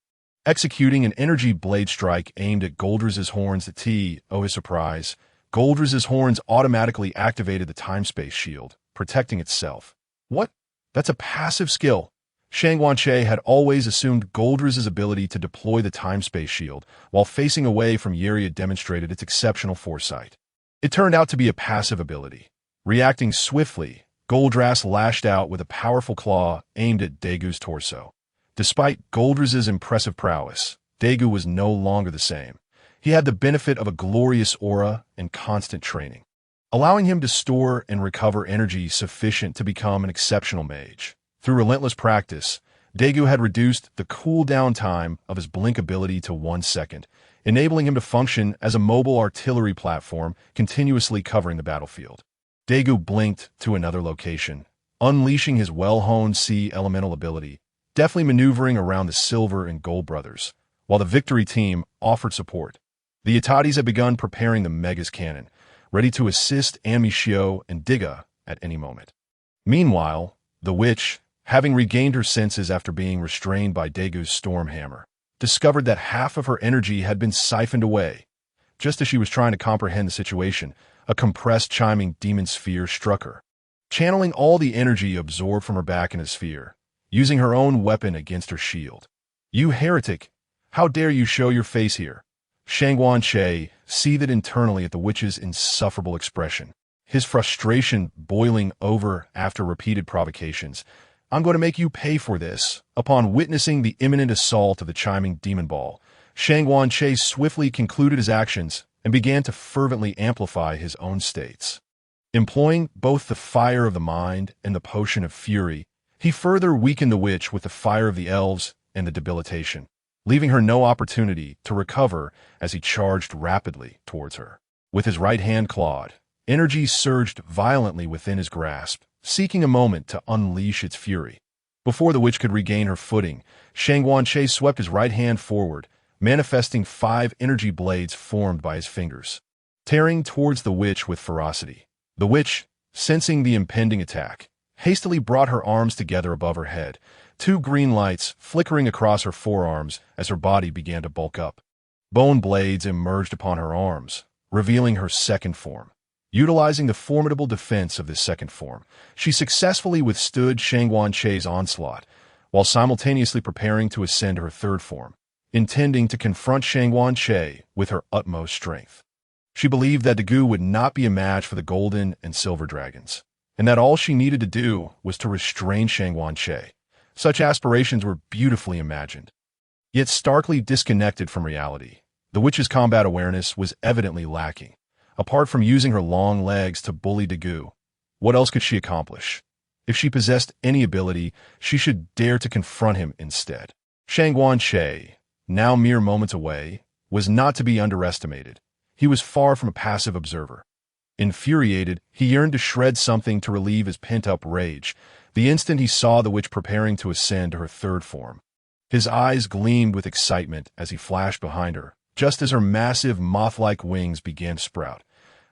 [SPEAKER 1] Executing an energy blade strike aimed at Goldras's horns to his surprise, Goldras's horns automatically activated the time-space shield, protecting itself. What? That's a passive skill. Shangguan had always assumed Goldras's ability to deploy the time-space shield while facing away from Yeri had demonstrated its exceptional foresight. It turned out to be a passive ability. Reacting swiftly, Goldras lashed out with a powerful claw aimed at Daigu's torso. Despite Goldras's impressive prowess, Daiku was no longer the same. He had the benefit of a glorious aura and constant training, allowing him to store and recover energy sufficient to become an exceptional mage. Through relentless practice, Daiku had reduced the cooldown time of his blink ability to 1 second, enabling him to function as a mobile artillery platform continuously covering the battlefield. Daiku blinked to another location, unleashing his well-honed sea elemental ability, deftly maneuvering around the Silver and Gold brothers, while the victory team offered support. The Itatis had begun preparing the Mega's cannon, ready to assist Amishio and Diga at any moment. Meanwhile, the witch, having regained her senses after being restrained by Daigu's storm hammer, discovered that half of her energy had been siphoned away. Just as she was trying to comprehend the situation, a compressed chiming demon sphere struck her, channeling all the energy absorbed from her back in a sphere, using her own weapon against her shield. "You heretic! How dare you show your face here?" Shangguan seethed internally at the witch's insufferable expression, his frustration boiling over after repeated provocations. "I'm going to make you pay for this." Upon witnessing the imminent assault of the chiming demon ball, Shangguan swiftly concluded his actions and began to fervently amplify his own states. Employing both the Fire of the Mind and the Potion of Fury, he further weakened the witch with the Fire of the Elves and the Debilitation, leaving her no opportunity to recover as he charged rapidly towards her. With his right hand clawed, energy surged violently within his grasp, seeking a moment to unleash its fury. Before the witch could regain her footing, Shangguan swept his right hand forward, manifesting 5 energy blades formed by his fingers, tearing towards the witch with ferocity. The witch, sensing the impending attack, hastily brought her arms together above her head, 2 green lights flickering across her forearms as her body began to bulk up. Bone blades emerged upon her arms, revealing her second form. Utilizing the formidable defense of this second form, she successfully withstood Shangguan onslaught, while simultaneously preparing to ascend her third form, intending to confront Shangguan with her utmost strength. She believed that Daiku would not be a match for the golden and silver dragons, and that all she needed to do was to restrain Shangguan. Such aspirations were beautifully imagined, yet starkly disconnected from reality. The witch's combat awareness was evidently lacking. Apart from using her long legs to bully Daiku, what else could she accomplish? If she possessed any ability, she should dare to confront him instead. Shangguan, now mere moments away, was not to be underestimated. He was far from a passive observer. Infuriated, he yearned to shred something to relieve his pent-up rage, the instant he saw the witch preparing to ascend to her third form. His eyes gleamed with excitement as he flashed behind her, just as her massive moth-like wings began to sprout.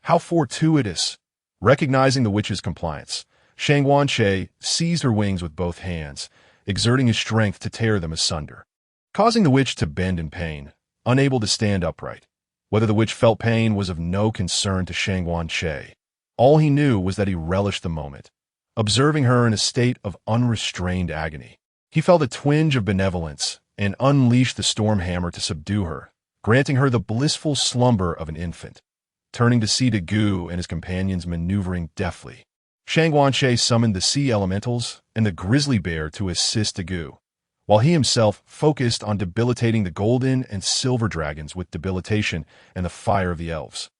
[SPEAKER 1] How fortuitous! Recognizing the witch's compliance, Shangguan seized her wings with both hands, exerting his strength to tear them asunder, causing the witch to bend in pain, unable to stand upright. Whether the witch felt pain was of no concern to Shangguan. All he knew was that he relished the moment, observing her in a state of unrestrained agony. He felt a twinge of benevolence and unleashed the storm hammer to subdue her, granting her the blissful slumber of an infant. turning to see Daiku and his companions maneuvering deftly. Shang Wanche summoned the sea elementals and the grizzly bear to assist Daiku, while he himself focused on debilitating the golden and silver dragons with debilitation and the fire of the elves,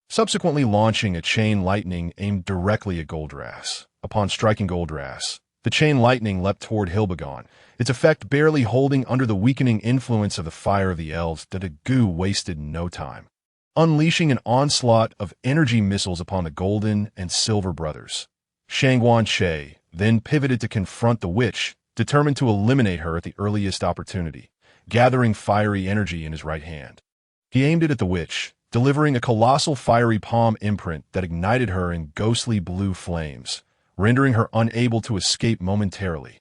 [SPEAKER 1] subsequently launching a chain lightning aimed directly at Goldrass. Upon striking Goldrass, the chain lightning leapt toward Hilbegon, its effect barely holding under the weakening influence of the fire of the elves. Daiku wasted no time, unleashing an onslaught of energy missiles upon the golden and silver brothers. Shang Wanche then pivoted to confront the witch, determined to eliminate her at the earliest opportunity, gathering fiery energy in his right hand. He aimed it at the witch, delivering a colossal fiery palm imprint that ignited her in ghostly blue flames, rendering her unable to escape momentarily.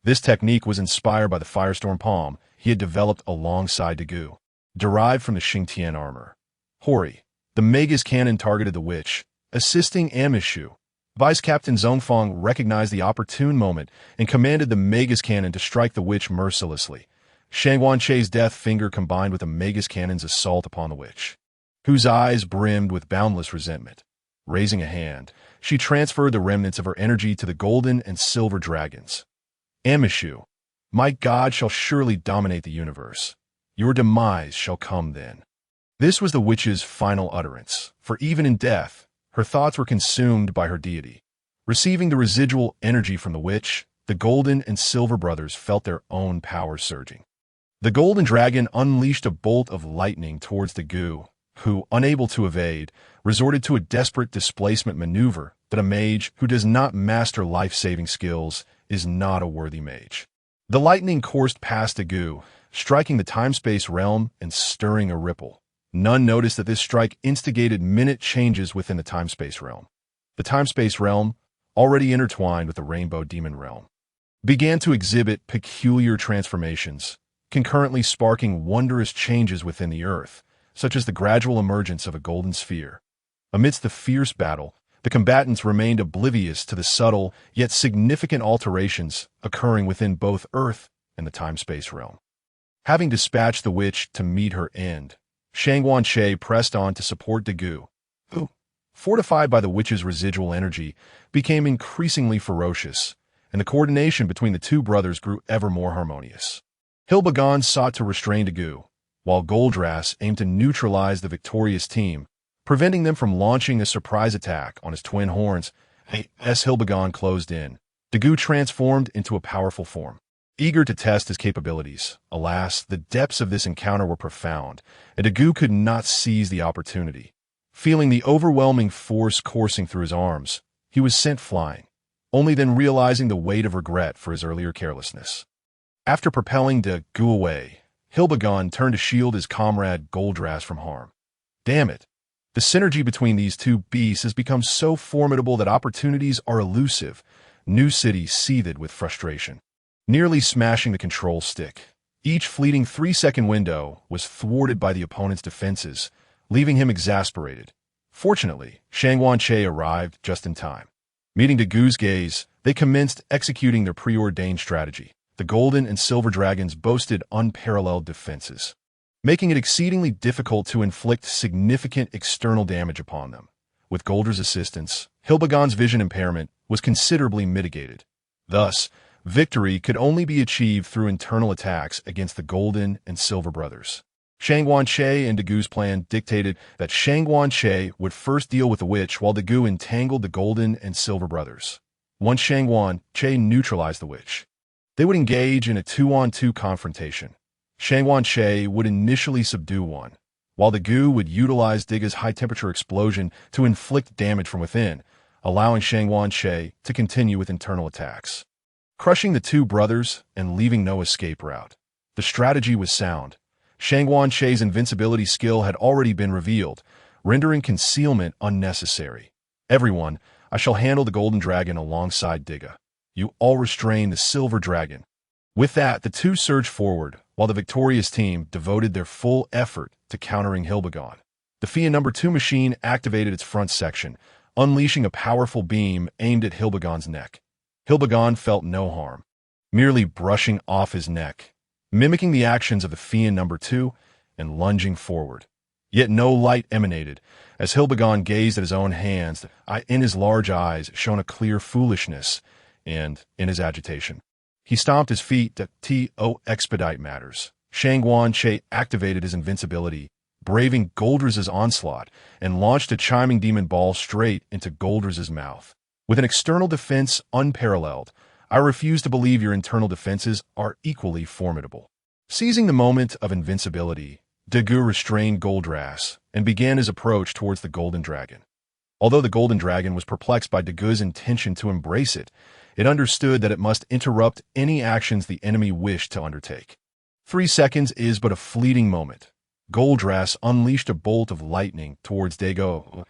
[SPEAKER 1] This technique was inspired by the firestorm palm he had developed alongside Daiku, derived from the Xingtian armor. Hori, the Magus cannon, targeted the witch, assisting Amishu. Vice Captain Zhongfang recognized the opportune moment and commanded the Magus cannon to strike the witch mercilessly. Shang Wanche's death finger combined with the Magus cannon's assault upon the witch, whose eyes brimmed with boundless resentment. Raising a hand, she transferred the remnants of her energy to the golden and silver dragons. Amishu, my god shall surely dominate the universe. Your demise shall come then. This was the witch's final utterance, for even in death, her thoughts were consumed by her deity. Receiving the residual energy from the witch, the golden and silver brothers felt their own power surging. The golden dragon unleashed a bolt of lightning towards Daiku, who, unable to evade, resorted to a desperate displacement maneuver that a mage who does not master life-saving skills is not a worthy mage. The lightning coursed past Daiku, striking the time-space realm and stirring a ripple. None noticed that this strike instigated minute changes within the time-space realm. The time-space realm, already intertwined with the rainbow demon realm, began to exhibit peculiar transformations, concurrently sparking wondrous changes within the earth, such as the gradual emergence of a golden sphere. Amidst the fierce battle, the combatants remained oblivious to the subtle yet significant alterations occurring within both Earth and the time-space realm. Having dispatched the witch to meet her end, Shang Wanche pressed on to support Daiku, who, fortified by the witch's residual energy, became increasingly ferocious, and the coordination between the two brothers grew ever more harmonious. Hilbegon sought to restrain Daiku, while Goldrass aimed to neutralize the victorious team, preventing them from launching a surprise attack on his twin horns. As Hilbegon closed in, Daiku transformed into a powerful form. Eager to test his capabilities, alas, the depths of this encounter were profound, and Daiku could not seize the opportunity. Feeling the overwhelming force coursing through his arms, he was sent flying, only then realizing the weight of regret for his earlier carelessness. After propelling Daiku away, Hilbegon turned to shield his comrade Goldrass from harm. Damn it! The synergy between these two beasts has become so formidable that opportunities are elusive. New City seethed with frustration, nearly smashing the control stick. Each fleeting 3-second window was thwarted by the opponent's defenses, leaving him exasperated. Fortunately, Shang Wanche arrived just in time. Meeting Daigu's gaze, they commenced executing their preordained strategy. The golden and silver dragons boasted unparalleled defenses, making it exceedingly difficult to inflict significant external damage upon them. With Goldra's assistance, Hilbegon's vision impairment was considerably mitigated. Thus, victory could only be achieved through internal attacks against the golden and silver brothers. Shang Wanche and Daigu's plan dictated that Shang Wanche would first deal with the witch while Daiku entangled the golden and silver brothers. Once Shang Wanche neutralized the witch, they would engage in a 2-on-2 confrontation. Shang Wanche would initially subdue one, while Daiku would utilize Daiga's high-temperature explosion to inflict damage from within, allowing Shang Wanche to continue with internal attacks, crushing the two brothers and leaving no escape route. The strategy was sound. Shang Wanche's invincibility skill had already been revealed, rendering concealment unnecessary. Everyone, I shall handle the golden dragon alongside Daiga. You all restrain the silver dragon. With that, the two surged forward, while the victorious team devoted their full effort to countering Hilbegon. The Fia No. 2 machine activated its front section, unleashing a powerful beam aimed at Hilbegon's neck. Hilbegon felt no harm, merely brushing off his neck, mimicking the actions of the Fia No. 2 and lunging forward. Yet no light emanated, as Hilbegon gazed at his own hands. In his large eyes shone a clear foolishness, and, in his agitation, he stomped his feet to expedite matters. Shangguan Che activated his invincibility, braving Goldraz's onslaught, and launched a chiming demon ball straight into Goldraz's mouth. With an external defense unparalleled, I refuse to believe your internal defenses are equally formidable. Seizing the moment of invincibility, Daiku restrained Goldraz and began his approach towards the Golden Dragon. Although the Golden Dragon was perplexed by Dagu's intention to embrace it, it understood that it must interrupt any actions the enemy wished to undertake. 3 seconds is but a fleeting moment. Goldraz unleashed a bolt of lightning towards Daiku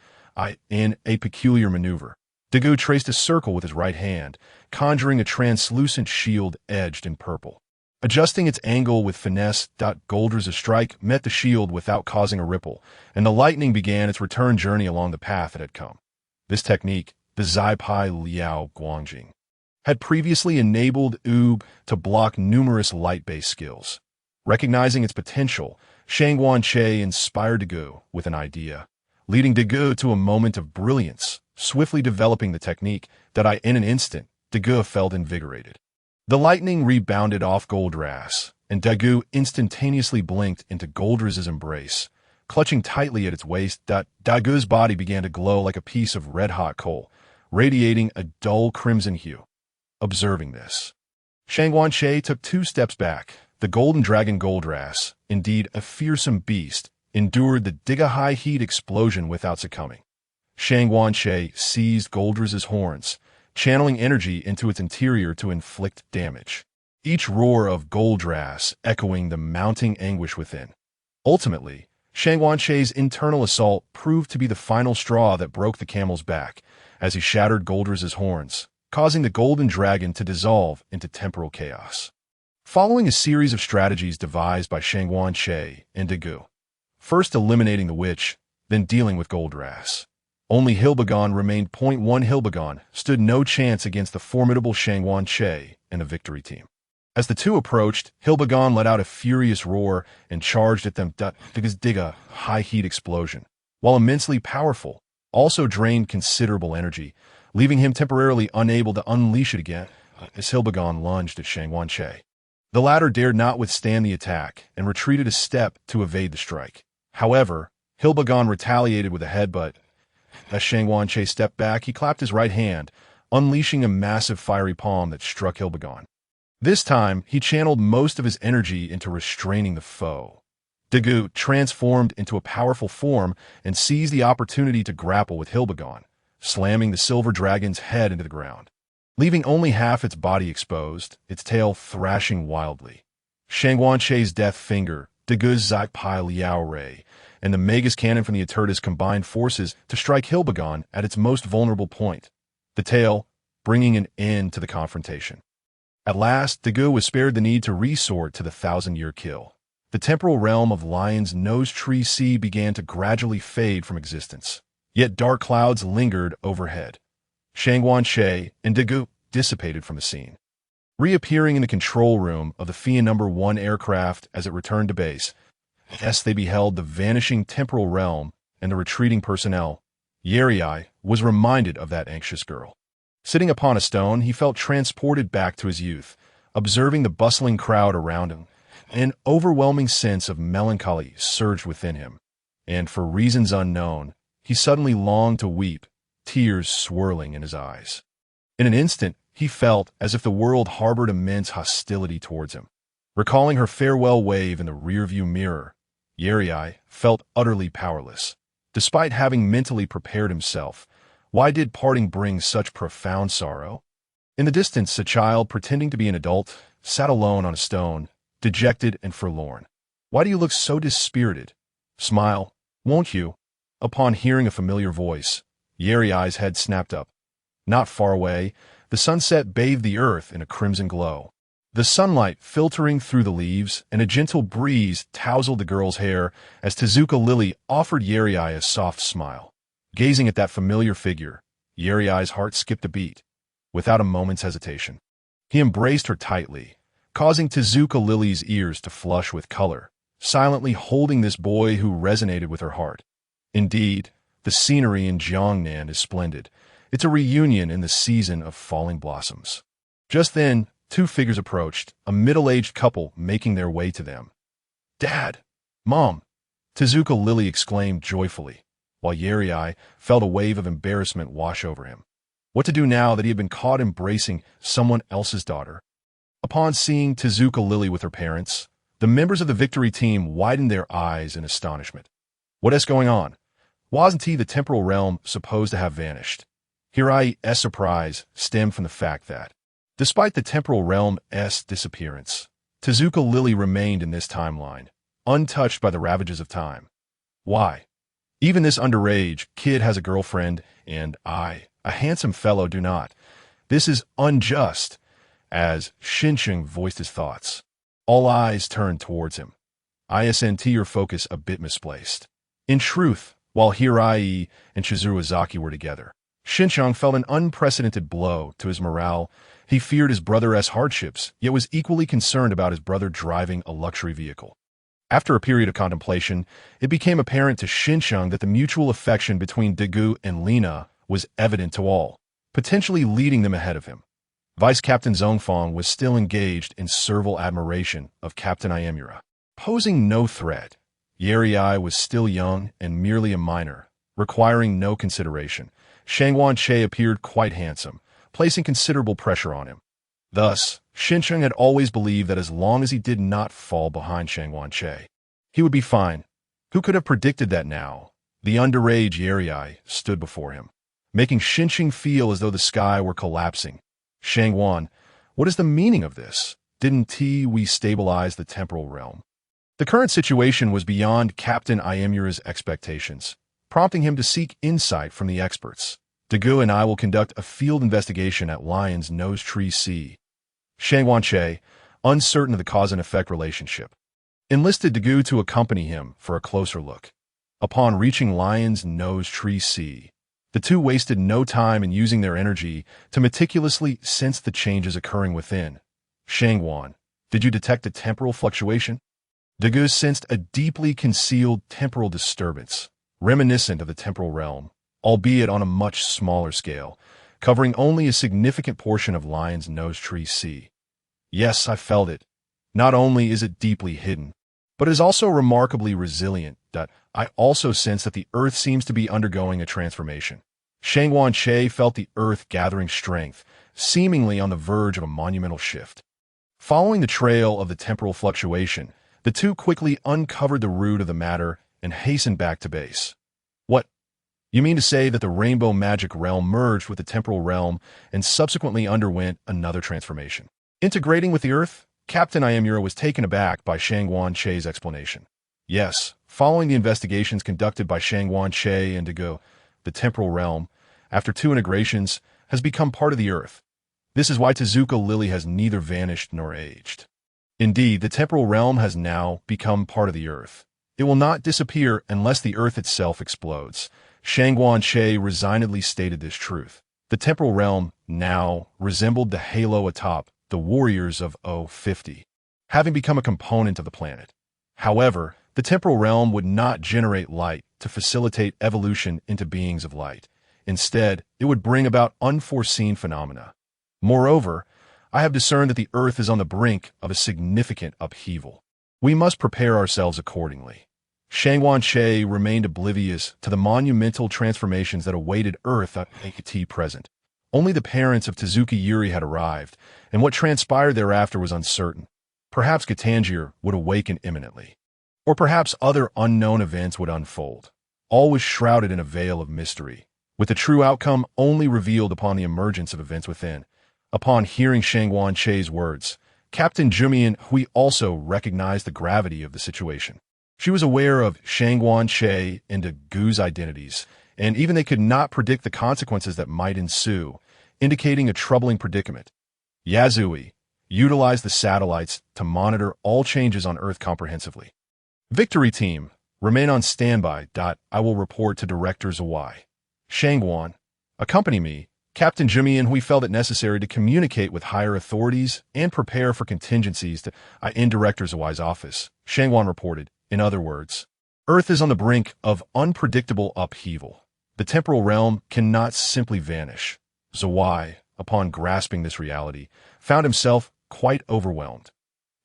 [SPEAKER 1] in a peculiar maneuver. Daiku traced a circle with his right hand, conjuring a translucent shield edged in purple. Adjusting its angle with finesse, Goldraz's strike met the shield without causing a ripple, and the lightning began its return journey along the path it had come. This technique, the Zaipai Liao Guangjing, had previously enabled Oob to block numerous light-based skills. Recognizing its potential, Shangguan Che inspired Daiku with an idea, leading Daiku to a moment of brilliance, swiftly developing the technique that in an instant, Daiku felt invigorated. The lightning rebounded off Goldraz, and Daiku instantaneously blinked into Goldraz's embrace. Clutching tightly at its waist, Daigu's body began to glow like a piece of red-hot coal, radiating a dull crimson hue. Observing this, Shangguan Che took 2 steps back. The Golden Dragon Goldraz, indeed a fearsome beast, endured the Diga high heat explosion without succumbing. Shangguan Che seized Goldraz's horns, channeling energy into its interior to inflict damage, each roar of Goldraz echoing the mounting anguish within. Ultimately, Shangguan Che's internal assault proved to be the final straw that broke the camel's back, as he shattered Goldraz's horns, causing the Golden Dragon to dissolve into temporal chaos. Following a series of strategies devised by Shangguan Che and Daiku, first eliminating the witch, then dealing with Goldraz, only Hilbegon remained. 1 Hilbegon stood no chance against the formidable Shangguan Che and the victory team. As the two approached, Hilbegon let out a furious roar and charged at them. Diga high heat explosion, while immensely powerful, also drained considerable energy, leaving him temporarily unable to unleash it again as Hilbegon lunged at Shangguan Che. The latter dared not withstand the attack and retreated a step to evade the strike. However, Hilbegon retaliated with a headbutt. As Shangguan Che stepped back, he clapped his right hand, unleashing a massive fiery palm that struck Hilbegon. This time, he channeled most of his energy into restraining the foe. Daiku transformed into a powerful form and seized the opportunity to grapple with Hilbegon, slamming the silver dragon's head into the ground, leaving only half its body exposed, its tail thrashing wildly. Shangguan Che's death finger, Daigu's Zaipai Liao Ray, and the Magus cannon from the Aturtis combined forces to strike Hilbegon at its most vulnerable point, the tail bringing an end to the confrontation. At last, Daiku was spared the need to resort to the 1,000-year kill. The temporal realm of Lion's Nose Tree Sea began to gradually fade from existence, yet dark clouds lingered overhead. Shangguan Che and Daiku dissipated from the scene, reappearing in the control room of the Fian No. 1 aircraft as it returned to base. As they beheld the vanishing temporal realm and the retreating personnel, Yerii was reminded of that anxious girl. Sitting upon a stone, he felt transported back to his youth, observing the bustling crowd around him. An overwhelming sense of melancholy surged within him, and for reasons unknown, he suddenly longed to weep, tears swirling in his eyes. In an instant, he felt as if the world harbored immense hostility towards him. Recalling her farewell wave in the rearview mirror, Yerii felt utterly powerless. Despite having mentally prepared himself, why did parting bring such profound sorrow? In the distance, a child pretending to be an adult sat alone on a stone, dejected and forlorn. Why do you look so dispirited? Smile, won't you? Upon hearing a familiar voice, Yerii's head snapped up. Not far away, the sunset bathed the earth in a crimson glow. The sunlight filtering through the leaves, and a gentle breeze tousled the girl's hair as Tezuka Lily offered Yerii a soft smile. Gazing at that familiar figure, Yerii's heart skipped a beat. Without a moment's hesitation, he embraced her tightly, causing Tezuka Lily's ears to flush with color, silently holding this boy who resonated with her heart. Indeed, the scenery in Jiangnan is splendid. It's a reunion in the season of falling blossoms. Just then, two figures approached, a middle-aged couple making their way to them. "Dad! Mom!" Tezuka Lily exclaimed joyfully, while Yeri felt a wave of embarrassment wash over him. What to do now that he had been caught embracing someone else's daughter? Upon seeing Tezuka Lily with her parents, the members of the victory team widened their eyes in astonishment. What is going on? Wasn't the temporal realm supposed to have vanished? Hirai's surprise stemmed from the fact that, despite the temporal realm's disappearance, Tezuka Lily remained in this timeline, untouched by the ravages of time. Why? Even this underage kid has a girlfriend, and I, a handsome fellow, do not. This is unjust, as Shinsheng voiced his thoughts. All eyes turned towards him. Isn't your focus a bit misplaced? In truth, while Hirai and Chizurazaki were together, Shinsheng felt an unprecedented blow to his morale. He feared his brother's hardships, yet was equally concerned about his brother driving a luxury vehicle. After a period of contemplation, it became apparent to Shinsheng that the mutual affection between Daiku and Lina was evident to all, potentially leading them ahead of him. Vice Captain Zongfang was still engaged in servile admiration of Captain Iemura. Posing no threat, Yeri was still young and merely a minor, requiring no consideration. Shangwan Che appeared quite handsome, placing considerable pressure on him. Thus, Shinsheng had always believed that as long as he did not fall behind Shangwan Che, he would be fine. Who could have predicted that now? The underage Yeri stood before him, making Shinsheng feel as though the sky were collapsing. Shangwan, what is the meaning of this? Didn't we stabilize the temporal realm? The current situation was beyond Captain Iemura's expectations, prompting him to seek insight from the experts. Daiku and I will conduct a field investigation at Lion's Nose Tree C. Shangwan Che, uncertain of the cause and effect relationship, enlisted Daiku to accompany him for a closer look. Upon reaching Lion's Nose Tree C, the two wasted no time in using their energy to meticulously sense the changes occurring within. Shangwan, did you detect a temporal fluctuation? Daiku sensed a deeply concealed temporal disturbance, reminiscent of the temporal realm, albeit on a much smaller scale, covering only a significant portion of Lion's Nose Tree C. Yes, I felt it. Not only is it deeply hidden, but it is also remarkably resilient. I also sense that the Earth seems to be undergoing a transformation. Shangwan Che felt the Earth gathering strength, seemingly on the verge of a monumental shift. Following the trail of the temporal fluctuation, the two quickly uncovered the root of the matter and hastened back to base. What? You mean to say that the rainbow magic realm merged with the temporal realm and subsequently underwent another transformation? Integrating with the Earth? Captain Iemura was taken aback by Shangwan Che's explanation. Yes, following the investigations conducted by Shangwan Che and Daiku, the temporal realm, after two integrations, has become part of the Earth. This is why Tezuka Lily has neither vanished nor aged. Indeed, the temporal realm has now become part of the Earth. It will not disappear unless the Earth itself explodes. Shangwan Che resignedly stated this truth. The temporal realm now resembled the halo atop the warriors of O50, having become a component of the planet. However, the temporal realm would not generate light to facilitate evolution into beings of light. Instead, it would bring about unforeseen phenomena. Moreover, I have discerned that the Earth is on the brink of a significant upheaval. We must prepare ourselves accordingly. Shangwan Che remained oblivious to the monumental transformations that awaited Earth at present. Only the parents of Tezuka Yuri had arrived, and what transpired thereafter was uncertain. Perhaps Gatangier would awaken imminently. Or perhaps other unknown events would unfold. All was shrouded in a veil of mystery, with the true outcome only revealed upon the emergence of events within. Upon hearing Shangwan Che's words, Captain Jumian Hui also recognized the gravity of the situation. She was aware of Shangwan Che and Daiku's identities, and even they could not predict the consequences that might ensue, indicating a troubling predicament. Yazui utilized the satellites to monitor all changes on Earth comprehensively. Victory Team, remain on standby. I will report to Director Zawai. Shangwan, accompany me. Captain Jimmy and Hui felt it necessary to communicate with higher authorities and prepare for contingencies in Director Zawai's office. Shangwan reported, in other words, Earth is on the brink of unpredictable upheaval. The temporal realm cannot simply vanish. Zawai, upon grasping this reality, found himself quite overwhelmed.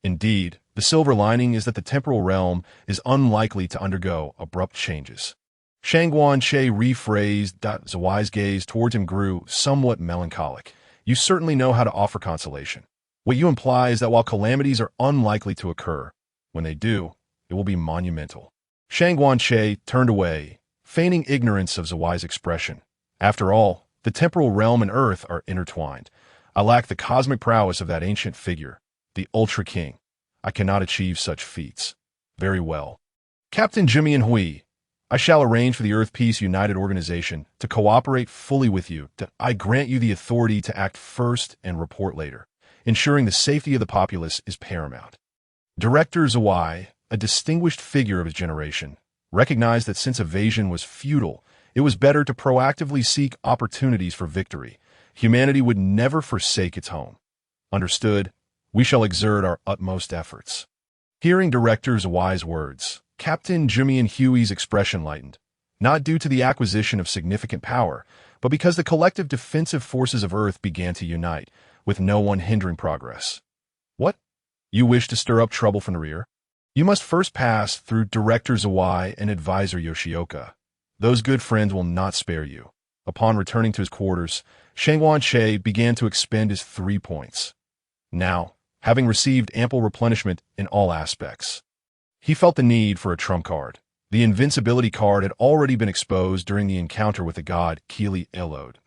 [SPEAKER 1] Indeed, the silver lining is that the temporal realm is unlikely to undergo abrupt changes. Shangwan Che rephrased. Zawai's gaze towards him grew somewhat melancholic. You certainly know how to offer consolation. What you imply is that while calamities are unlikely to occur, when they do, it will be monumental. Shangwan Che turned away, feigning ignorance of Zawai's expression. After all, the temporal realm and Earth are intertwined. I lack the cosmic prowess of that ancient figure, the Ultra King. I cannot achieve such feats. Very well. Captain Jimmy and Hui, I shall arrange for the Earth Peace United Organization to cooperate fully with you. I grant you the authority to act first and report later. Ensuring the safety of the populace is paramount. Director Zawai, a distinguished figure of his generation, recognized that since evasion was futile, it was better to proactively seek opportunities for victory. Humanity would never forsake its home. Understood? We shall exert our utmost efforts. Hearing Director Zawai's words, Captain Jimmy and Huey's expression lightened, not due to the acquisition of significant power, but because the collective defensive forces of Earth began to unite, with no one hindering progress. What? You wish to stir up trouble from the rear? You must first pass through Director Zawai and Advisor Yoshioka. Those good friends will not spare you. Upon returning to his quarters, Shangwan Che began to expend his 3 points. Now, having received ample replenishment in all aspects, he felt the need for a trump card. The invincibility card had already been exposed during the encounter with the god Keely Elode.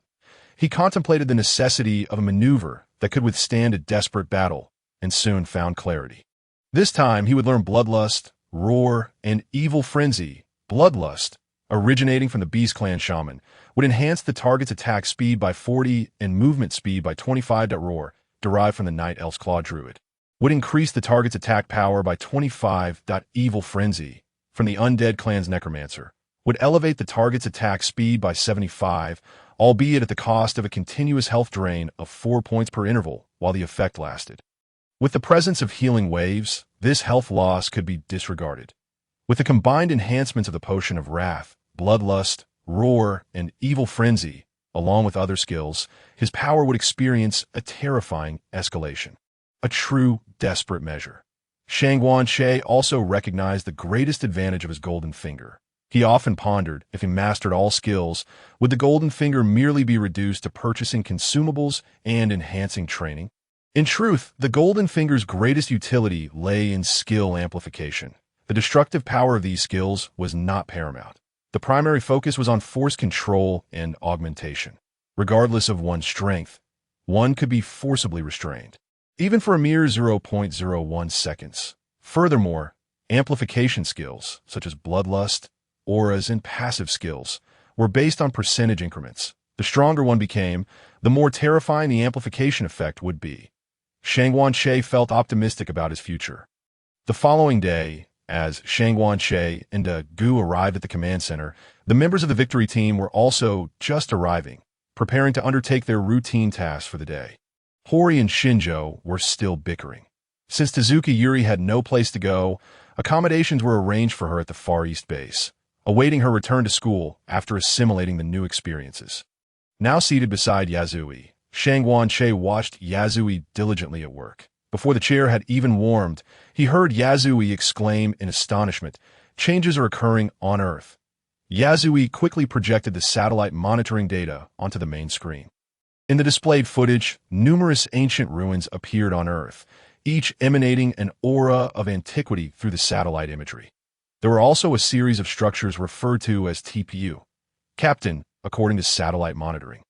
[SPEAKER 1] He contemplated the necessity of a maneuver that could withstand a desperate battle, and soon found clarity. This time he would learn Bloodlust, Roar, and Evil Frenzy. Bloodlust, originating from the Beast Clan Shaman, would enhance the target's attack speed by 40 and movement speed by 25. Roar, derived from the Night Elf's Claw Druid, would increase the target's attack power by 25. Evil Frenzy, from the Undead Clan's Necromancer, would elevate the target's attack speed by 75, albeit at the cost of a continuous health drain of 4 points per interval while the effect lasted. With the presence of healing waves, this health loss could be disregarded. With the combined enhancements of the Potion of Wrath, Bloodlust, Roar, and Evil Frenzy, along with other skills, his power would experience a terrifying escalation. A true, desperate measure. Shangwan Che also recognized the greatest advantage of his Golden Finger. He often pondered, if he mastered all skills, would the Golden Finger merely be reduced to purchasing consumables and enhancing training? In truth, the Golden Finger's greatest utility lay in skill amplification. The destructive power of these skills was not paramount. The primary focus was on force control and augmentation. Regardless of one's strength, one could be forcibly restrained, even for a mere 0.01 seconds. Furthermore, amplification skills, such as Bloodlust, auras, and passive skills, were based on percentage increments. The stronger one became, the more terrifying the amplification effect would be. Shangwan Che felt optimistic about his future. The following day, as Shangwan Che and Gu arrived at the command center, the members of the victory team were also just arriving, preparing to undertake their routine tasks for the day. Hori and Shinjo were still bickering. Since Tezuka Yuri had no place to go, accommodations were arranged for her at the Far East base, awaiting her return to school after assimilating the new experiences. Now seated beside Yazui, Shangwan Che watched Yazui diligently at work. Before the chair had even warmed, he heard Yazui exclaim in astonishment, "Changes are occurring on Earth." Yazui quickly projected the satellite monitoring data onto the main screen. In the displayed footage, numerous ancient ruins appeared on Earth, each emanating an aura of antiquity through the satellite imagery. There were also a series of structures referred to as TPU, Captain, according to satellite monitoring.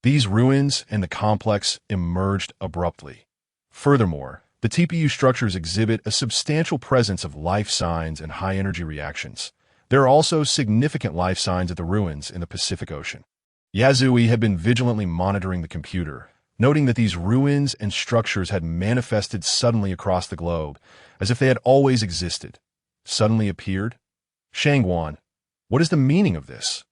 [SPEAKER 1] These ruins and the complex emerged abruptly. Furthermore, the TPU structures exhibit a substantial presence of life signs and high-energy reactions. There are also significant life signs at the ruins in the Pacific Ocean. Yazui had been vigilantly monitoring the computer, noting that these ruins and structures had manifested suddenly across the globe, as if they had always existed. Suddenly appeared? Shangwan, what is the meaning of this?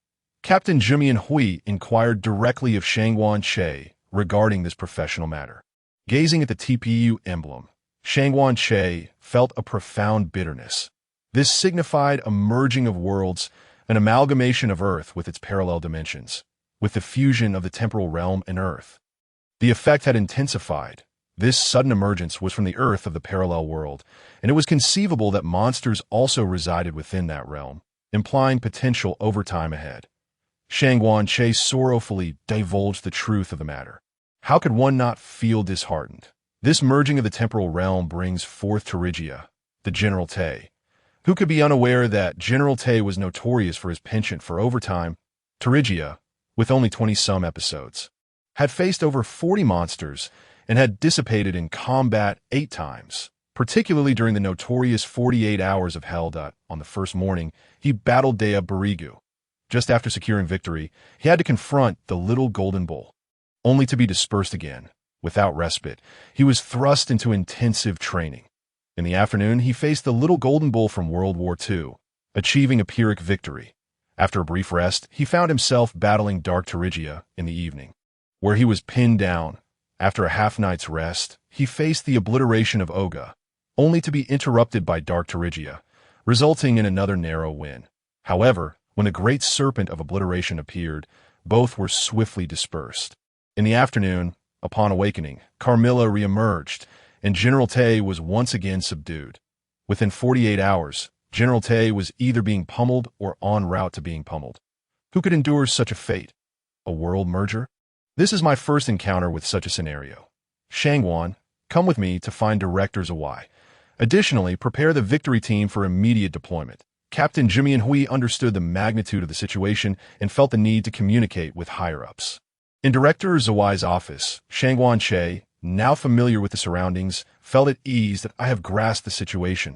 [SPEAKER 1] Captain Jumian Hui inquired directly of Shangguan Che regarding this professional matter. Gazing at the TPU emblem, Shangguan Che felt a profound bitterness. This signified a merging of worlds, an amalgamation of Earth with its parallel dimensions, with the fusion of the temporal realm and Earth. The effect had intensified. This sudden emergence was from the Earth of the parallel world, and it was conceivable that monsters also resided within that realm, implying potential overtime ahead. Shangguan Che sorrowfully divulged the truth of the matter. How could one not feel disheartened? This merging of the temporal realm brings forth Terigia, the General Te. Who could be unaware that General Te was notorious for his penchant for overtime? Terigia, with only 20-some episodes, had faced over 40 monsters and had dissipated in combat 8 times. Particularly during the notorious 48 hours of Hell. On the first morning, he battled Dea Barigu. Just after securing victory, he had to confront the little golden bull, only to be dispersed again. Without respite, he was thrust into intensive training. In the afternoon, he faced the little golden bull from World War II, achieving a Pyrrhic victory. After a brief rest, he found himself battling Dark Terigia in the evening, where he was pinned down. After a half-night's rest, he faced the obliteration of Oga, only to be interrupted by Dark Terigia, resulting in another narrow win. However, when the great serpent of obliteration appeared, both were swiftly dispersed. In the afternoon, upon awakening, Carmilla reemerged, and General Te was once again subdued. Within 48 hours, General Te was either being pummeled or en route to being pummeled. Who could endure such a fate? A world merger? This is my first encounter with such a scenario. Shangguan, come with me to find Director Zawai. Additionally, prepare the victory team for immediate deployment. Captain Jumian Hui understood the magnitude of the situation and felt the need to communicate with higher-ups. In Director Zawai's office, Shangguan Che, now familiar with the surroundings, felt at ease that I have grasped the situation.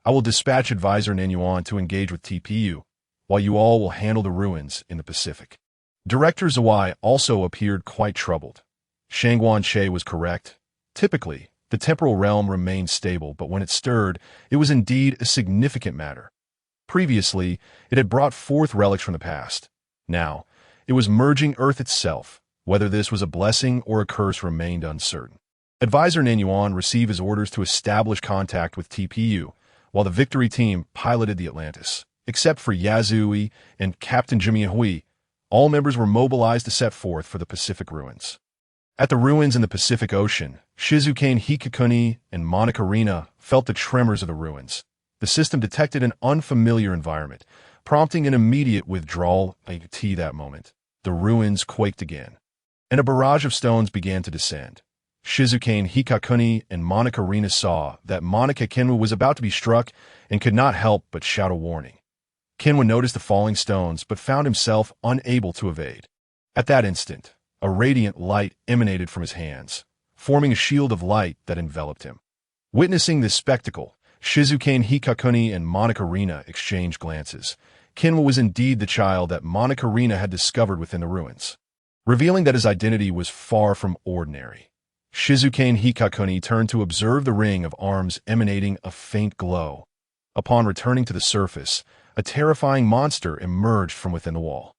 [SPEAKER 1] I will dispatch Advisor Nanyuan to engage with TPU, while you all will handle the ruins in the Pacific. Director Zawai also appeared quite troubled. Shangguan Che was correct. Typically, the temporal realm remained stable, but when it stirred, it was indeed a significant matter. Previously, it had brought forth relics from the past. Now, it was merging Earth itself. Whether this was a blessing or a curse remained uncertain. Advisor Nanyuan received his orders to establish contact with TPU, while the victory team piloted the Atlantis. Except for Yazui and Captain Jumian Hui, all members were mobilized to set forth for the Pacific ruins. At the ruins in the Pacific Ocean, Shizuke Hikakuni and Monica Rina felt the tremors of the ruins. The system detected an unfamiliar environment, prompting an immediate withdrawal. That moment, the ruins quaked again, and a barrage of stones began to descend. Shizuke Hikakuni and Monica Rina saw that Monica Kenwa was about to be struck and could not help but shout a warning. Kenwa noticed the falling stones but found himself unable to evade. At that instant, a radiant light emanated from his hands, forming a shield of light that enveloped him. Witnessing this spectacle, Shizuke Hikakuni and Monica Rina exchanged glances. Kenwa was indeed the child that Monica Rina had discovered within the ruins, revealing that his identity was far from ordinary. Shizuke Hikakuni turned to observe the ring of arms emanating a faint glow. Upon returning to the surface, a terrifying monster emerged from within the wall.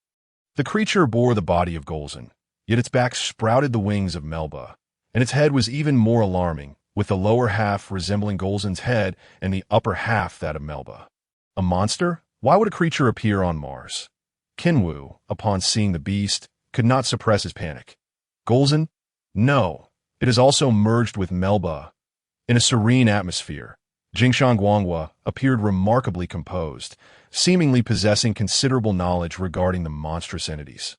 [SPEAKER 1] The creature bore the body of Golzan, yet its back sprouted the wings of Melba, and its head was even more alarming, with the lower half resembling Golzan's head and the upper half that of Melba. A monster? Why would a creature appear on Mars? Kinwu, upon seeing the beast, could not suppress his panic. Golzan? No. It is also merged with Melba. In a serene atmosphere, Jingshan Guanghua appeared remarkably composed, seemingly possessing considerable knowledge regarding the monstrous entities.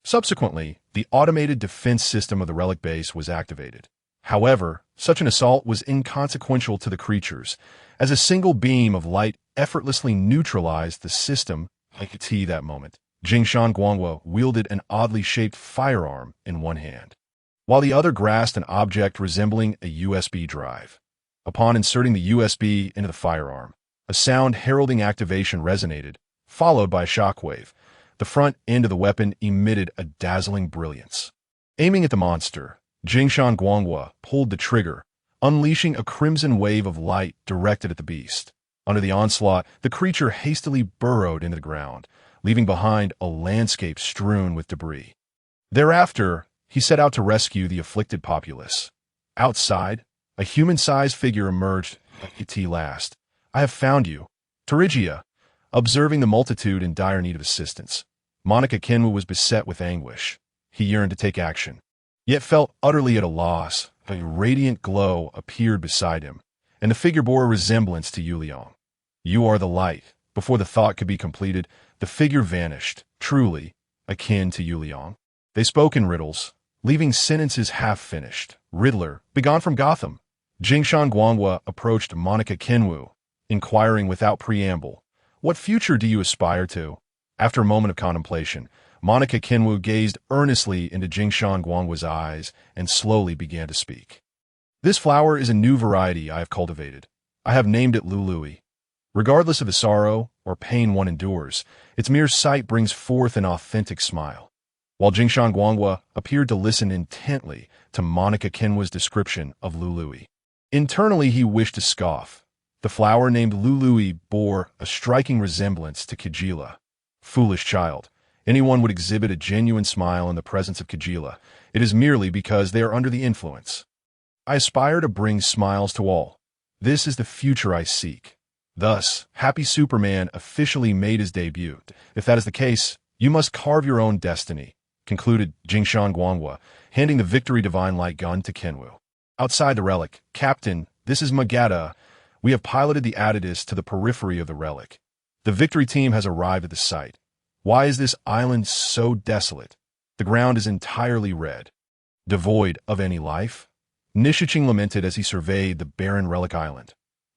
[SPEAKER 1] Subsequently, the automated defense system of the relic base was activated. However, such an assault was inconsequential to the creatures, as a single beam of light effortlessly neutralized the system. That moment, Jingshan Guanghua wielded an oddly shaped firearm in one hand, while the other grasped an object resembling a USB drive. Upon inserting the USB into the firearm, a sound heralding activation resonated, followed by a shockwave. The front end of the weapon emitted a dazzling brilliance. Aiming at the monster, Jingshan Guanghua pulled the trigger, unleashing a crimson wave of light directed at the beast. Under the onslaught, the creature hastily burrowed into the ground, leaving behind a landscape strewn with debris. Thereafter, he set out to rescue the afflicted populace. Outside, a human-sized figure emerged. At last, I have found you. Terigia, observing the multitude in dire need of assistance, Monica Kenwu was beset with anguish. He yearned to take action, yet felt utterly at a loss. A radiant glow appeared beside him, and the figure bore a resemblance to Yuliang. You are the light. Before the thought could be completed, the figure vanished, truly akin to Yuliang. They spoke in riddles, leaving sentences half-finished. Riddler, begone from Gotham. Jingshan Guanghua approached Monica Kenwu, inquiring without preamble, what future do you aspire to? After a moment of contemplation, Monica Kenwu gazed earnestly into Jingshan Guanghua's eyes and slowly began to speak. This flower is a new variety I have cultivated. I have named it Lului. Regardless of the sorrow or pain one endures, its mere sight brings forth an authentic smile. While Jingshan Guanghua appeared to listen intently to Monica Kenwu's description of Lului. Internally, he wished to scoff. The flower named Lului bore a striking resemblance to Kajila. Foolish child. Anyone would exhibit a genuine smile in the presence of Kajila. It is merely because they are under the influence. I aspire to bring smiles to all. This is the future I seek. Thus, Happy Superman officially made his debut. If that is the case, you must carve your own destiny, concluded Jingshan Guanghua, handing the Victory Divine Light gun to Kenwu. Outside the relic, Captain, this is Magata. We have piloted the Atidus to the periphery of the relic. The Victory team has arrived at the site. Why is this island so desolate? The ground is entirely red, devoid of any life. Nishiching lamented as he surveyed the barren relic island.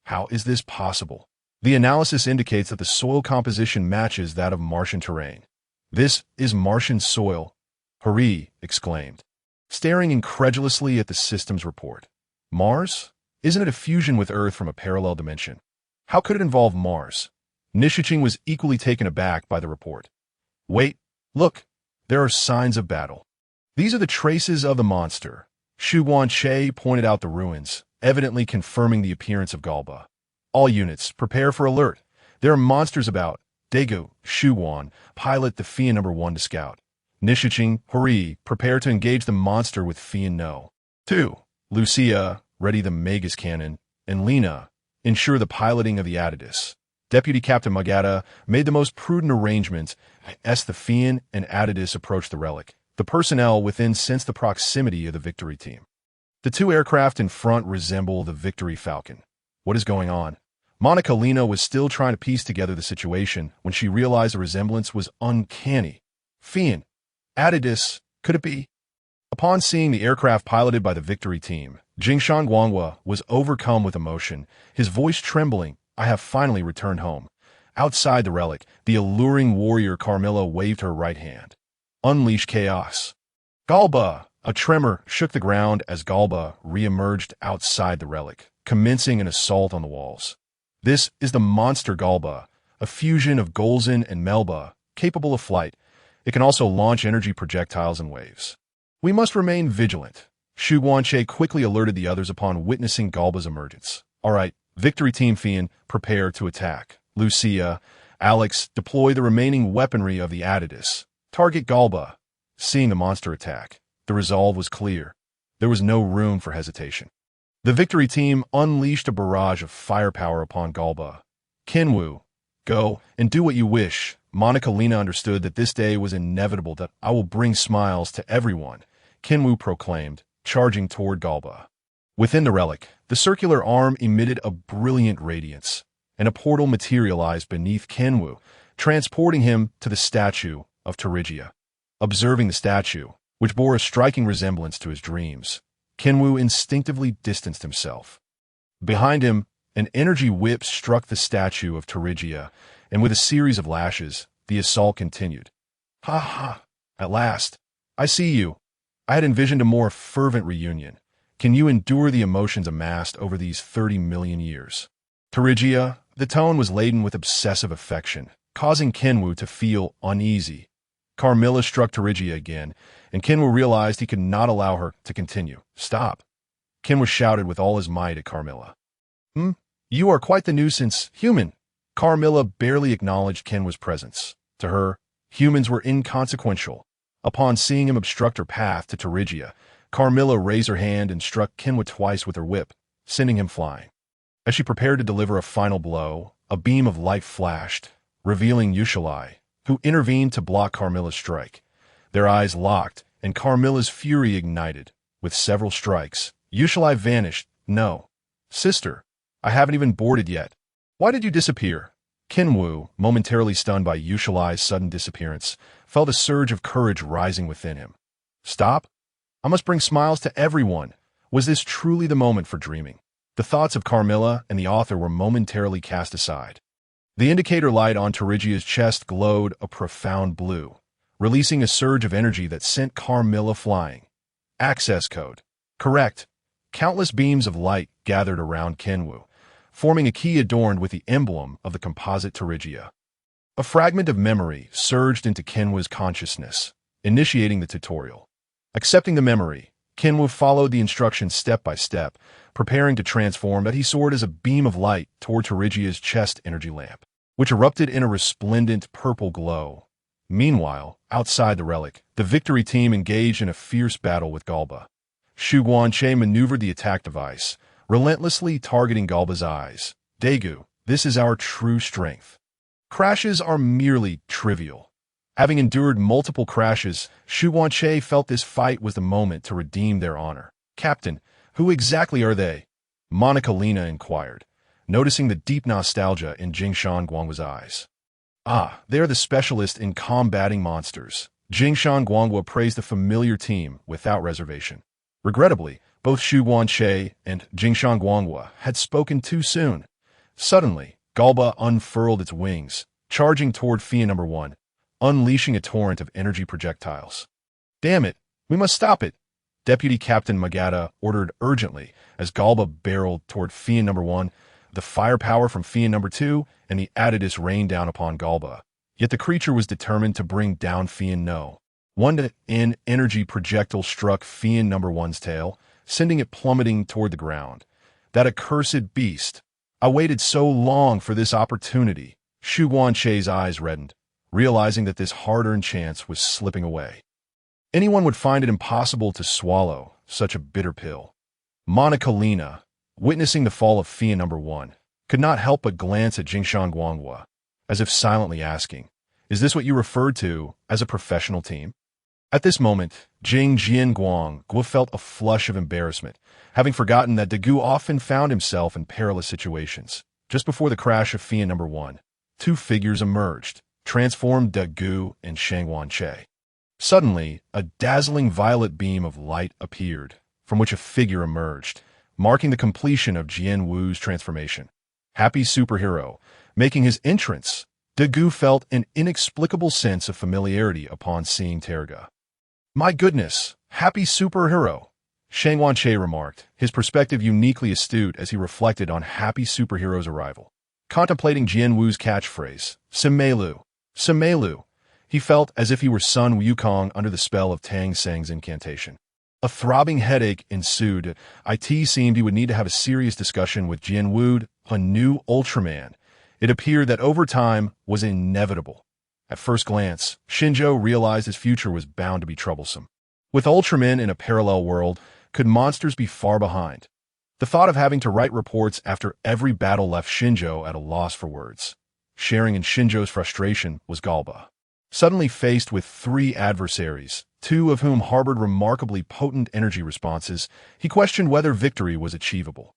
[SPEAKER 1] How is this possible? The analysis indicates that the soil composition matches that of Martian terrain. This is Martian soil, Hurry exclaimed, staring incredulously at the system's report. Mars? Isn't it a fusion with Earth from a parallel dimension? How could it involve Mars? Nishiching was equally taken aback by the report. Wait, look, there are signs of battle. These are the traces of the monster. Shu Guanche pointed out the ruins, evidently confirming the appearance of Galba. All units, prepare for alert. There are monsters about. Daiku, Shu Guan, pilot the Fian number 1 to scout. Nishiching, Hori, prepare to engage the monster with Fian No. 2. Lucia, ready the Magus cannon, and Lena, ensure the piloting of the Atidus. Deputy Captain Magata made the most prudent arrangements as the Fian and Atidus approached the relic. The personnel within sensed the proximity of the Victory team. The two aircraft in front resemble the Victory Falcon. What is going on? Monica Lena was still trying to piece together the situation when she realized the resemblance was uncanny. Fian, Atidus, could it be? Upon seeing the aircraft piloted by the Victory team, Jingshan Guanghua was overcome with emotion, his voice trembling. I have finally returned home. Outside the relic, the alluring warrior Carmilla waved her right hand. Unleash chaos. Galba! A tremor shook the ground as Galba re-emerged outside the relic, commencing an assault on the walls. This is the monster Galba, a fusion of Golzin and Melba, capable of flight. It can also launch energy projectiles and waves. We must remain vigilant. Shu Guanche quickly alerted the others upon witnessing Galba's emergence. All right, Victory Team Fian, prepare to attack. Lucia, Alex, deploy the remaining weaponry of the Atidus. Target Galba. Seeing the monster attack, the resolve was clear. There was no room for hesitation. The Victory team unleashed a barrage of firepower upon Galba. Kenwu, go and do what you wish. Monica Lena understood that this day was inevitable, that I will bring smiles to everyone, Kenwu proclaimed, charging toward Galba. Within the relic, the circular arm emitted a brilliant radiance, and a portal materialized beneath Kenwu, transporting him to the statue of Terigia. Observing the statue, which bore a striking resemblance to his dreams, Kenwu instinctively distanced himself. Behind him, an energy whip struck the statue of Terigia, and with a series of lashes, the assault continued. Ha ha! At last, I see you. I had envisioned a more fervent reunion. Can you endure the emotions amassed over these 30 million years? Terigia, the tone was laden with obsessive affection, causing Kenwu to feel uneasy. Carmilla struck Terigia again, and Kenwu realized he could not allow her to continue. Stop! Kenwu shouted with all his might at Carmilla. You are quite the nuisance, human. Carmilla barely acknowledged Kenwu's presence. To her, humans were inconsequential. Upon seeing him obstruct her path to Terigia, Carmilla raised her hand and struck Kinwa twice with her whip, sending him flying. As she prepared to deliver a final blow, a beam of light flashed, revealing Yushalai, who intervened to block Carmilla's strike. Their eyes locked, and Carmilla's fury ignited. With several strikes, Yushalai vanished. No. Sister, I haven't even boarded yet. Why did you disappear? Kinwu, momentarily stunned by Yushalai's sudden disappearance, felt a surge of courage rising within him. Stop? I must bring smiles to everyone. Was this truly the moment for dreaming? The thoughts of Carmilla and the author were momentarily cast aside. The indicator light on Terigia's chest glowed a profound blue, releasing a surge of energy that sent Carmilla flying. Access code. Correct. Countless beams of light gathered around Kinwu, forming a key adorned with the emblem of the composite Terigia. A fragment of memory surged into Kinwu's consciousness, initiating the tutorial. Accepting the memory, Kinwu followed the instructions step by step, preparing to transform, but he soared as a beam of light toward Terigia's chest energy lamp, which erupted in a resplendent purple glow. Meanwhile, outside the relic, the victory team engaged in a fierce battle with Galba. Shu Guanche maneuvered the attack device, relentlessly targeting Galba's eyes. Daiku, this is our true strength. Crashes are merely trivial. Having endured multiple crashes, Shu Guanche felt this fight was the moment to redeem their honor. Captain, who exactly are they? Monica Lena inquired, noticing the deep nostalgia in Jingshan Guanghua's eyes. Ah, they are the specialist in combating monsters. Jingshan Guanghua praised the familiar team without reservation. Regrettably, both Shu Guanche and Jingshan Guanghua had spoken too soon. Suddenly, Galba unfurled its wings, charging toward Fia No. 1, unleashing a torrent of energy projectiles. Damn it, we must stop it, Deputy Captain Magata ordered urgently as Galba barreled toward Fia No. 1, the firepower from Fia No. 2, and the Adidus rained down upon Galba. Yet the creature was determined to bring down Fia No. 1. An energy projectile struck Fia No. 1's tail, sending it plummeting toward the ground. That accursed beast. I waited so long for this opportunity. Shu Guanche's eyes reddened, realizing that this hard-earned chance was slipping away. Anyone would find it impossible to swallow such a bitter pill. Monica Lena, witnessing the fall of Fia No. 1, could not help but glance at Jingshan Guanghua, as if silently asking, is this what you referred to as a professional team? At this moment, Jing Jian Guanghua felt a flush of embarrassment, having forgotten that Daiku often found himself in perilous situations. Just before the crash of Fia No. 1, two figures emerged, transformed Daiku and Shang Guanche. Suddenly, a dazzling violet beam of light appeared, from which a figure emerged, marking the completion of Jian Wu's transformation. Happy superhero, making his entrance, Daiku felt an inexplicable sense of familiarity upon seeing Terga. My goodness, happy superhero, Shang Guanche remarked, his perspective uniquely astute as he reflected on happy superhero's arrival. Contemplating Jian Wu's catchphrase, Simelu, Simelu, he felt as if he were Sun Wukong under the spell of Tang Seng's incantation. A throbbing headache ensued. It seemed he would need to have a serious discussion with Jian Wu, a new Ultraman. It appeared that overtime was inevitable. At first glance, Shinjo realized his future was bound to be troublesome. With Ultraman in a parallel world, could monsters be far behind? The thought of having to write reports after every battle left Shinjo at a loss for words. Sharing in Shinjo's frustration was Galba. Suddenly faced with three adversaries, two of whom harbored remarkably potent energy responses, he questioned whether victory was achievable.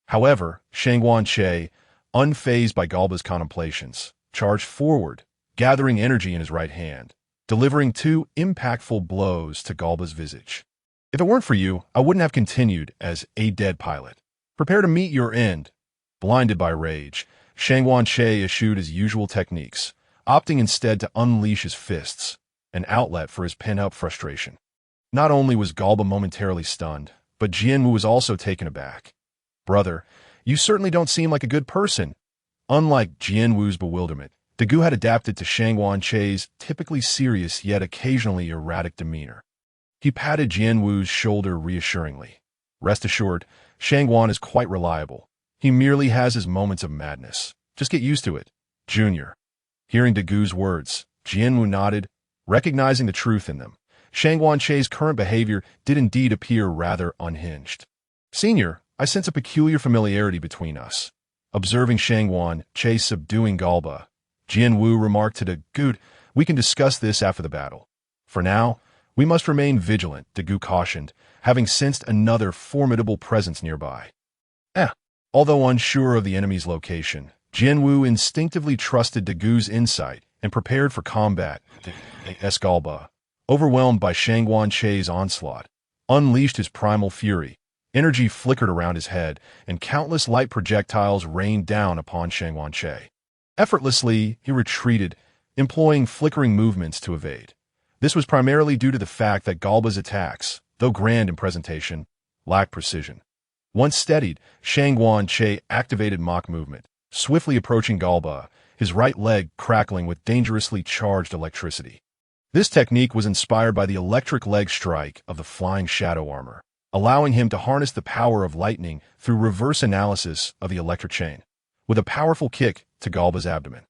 [SPEAKER 1] However, Shang Guanche, unfazed by Galba's contemplations, charged forward, gathering energy in his right hand, delivering two impactful blows to Galba's visage. If it weren't for you, I wouldn't have continued as a dead pilot. Prepare to meet your end. Blinded by rage, Shang Guanche eschewed his usual techniques, opting instead to unleash his fists, an outlet for his pent-up frustration. Not only was Galba momentarily stunned, but Jian Wu was also taken aback. Brother, you certainly don't seem like a good person. Unlike Jian Wu's bewilderment, Daiku had adapted to Shang Guanche's typically serious yet occasionally erratic demeanor. He patted Jian Wu's shoulder reassuringly. Rest assured, Shang Guan is quite reliable. He merely has his moments of madness. Just get used to it, Junior. Hearing Daigu's words, Jianwu nodded, recognizing the truth in them. Shangguan-Che's current behavior did indeed appear rather unhinged. Senior, I sense a peculiar familiarity between us. Observing Shangguan-Che subduing Galba, Jianwu remarked to Daiku, we can discuss this after the battle. For now, we must remain vigilant, Daiku cautioned, having sensed another formidable presence nearby. Although unsure of the enemy's location, Jianwu instinctively trusted Daigu's insight and prepared for combat. Galba, overwhelmed by Shangguan-Che's onslaught, unleashed his primal fury. Energy flickered around his head, and countless light projectiles rained down upon Shangguan-Che. Effortlessly, he retreated, employing flickering movements to evade. This was primarily due to the fact that Galba's attacks, though grand in presentation, lacked precision. Once steadied, Shangguan-Che activated mock movement, swiftly approaching Galba, his right leg crackling with dangerously charged electricity. This technique was inspired by the electric leg strike of the flying shadow armor, allowing him to harness the power of lightning through reverse analysis of the electric chain, with a powerful kick to Galba's abdomen.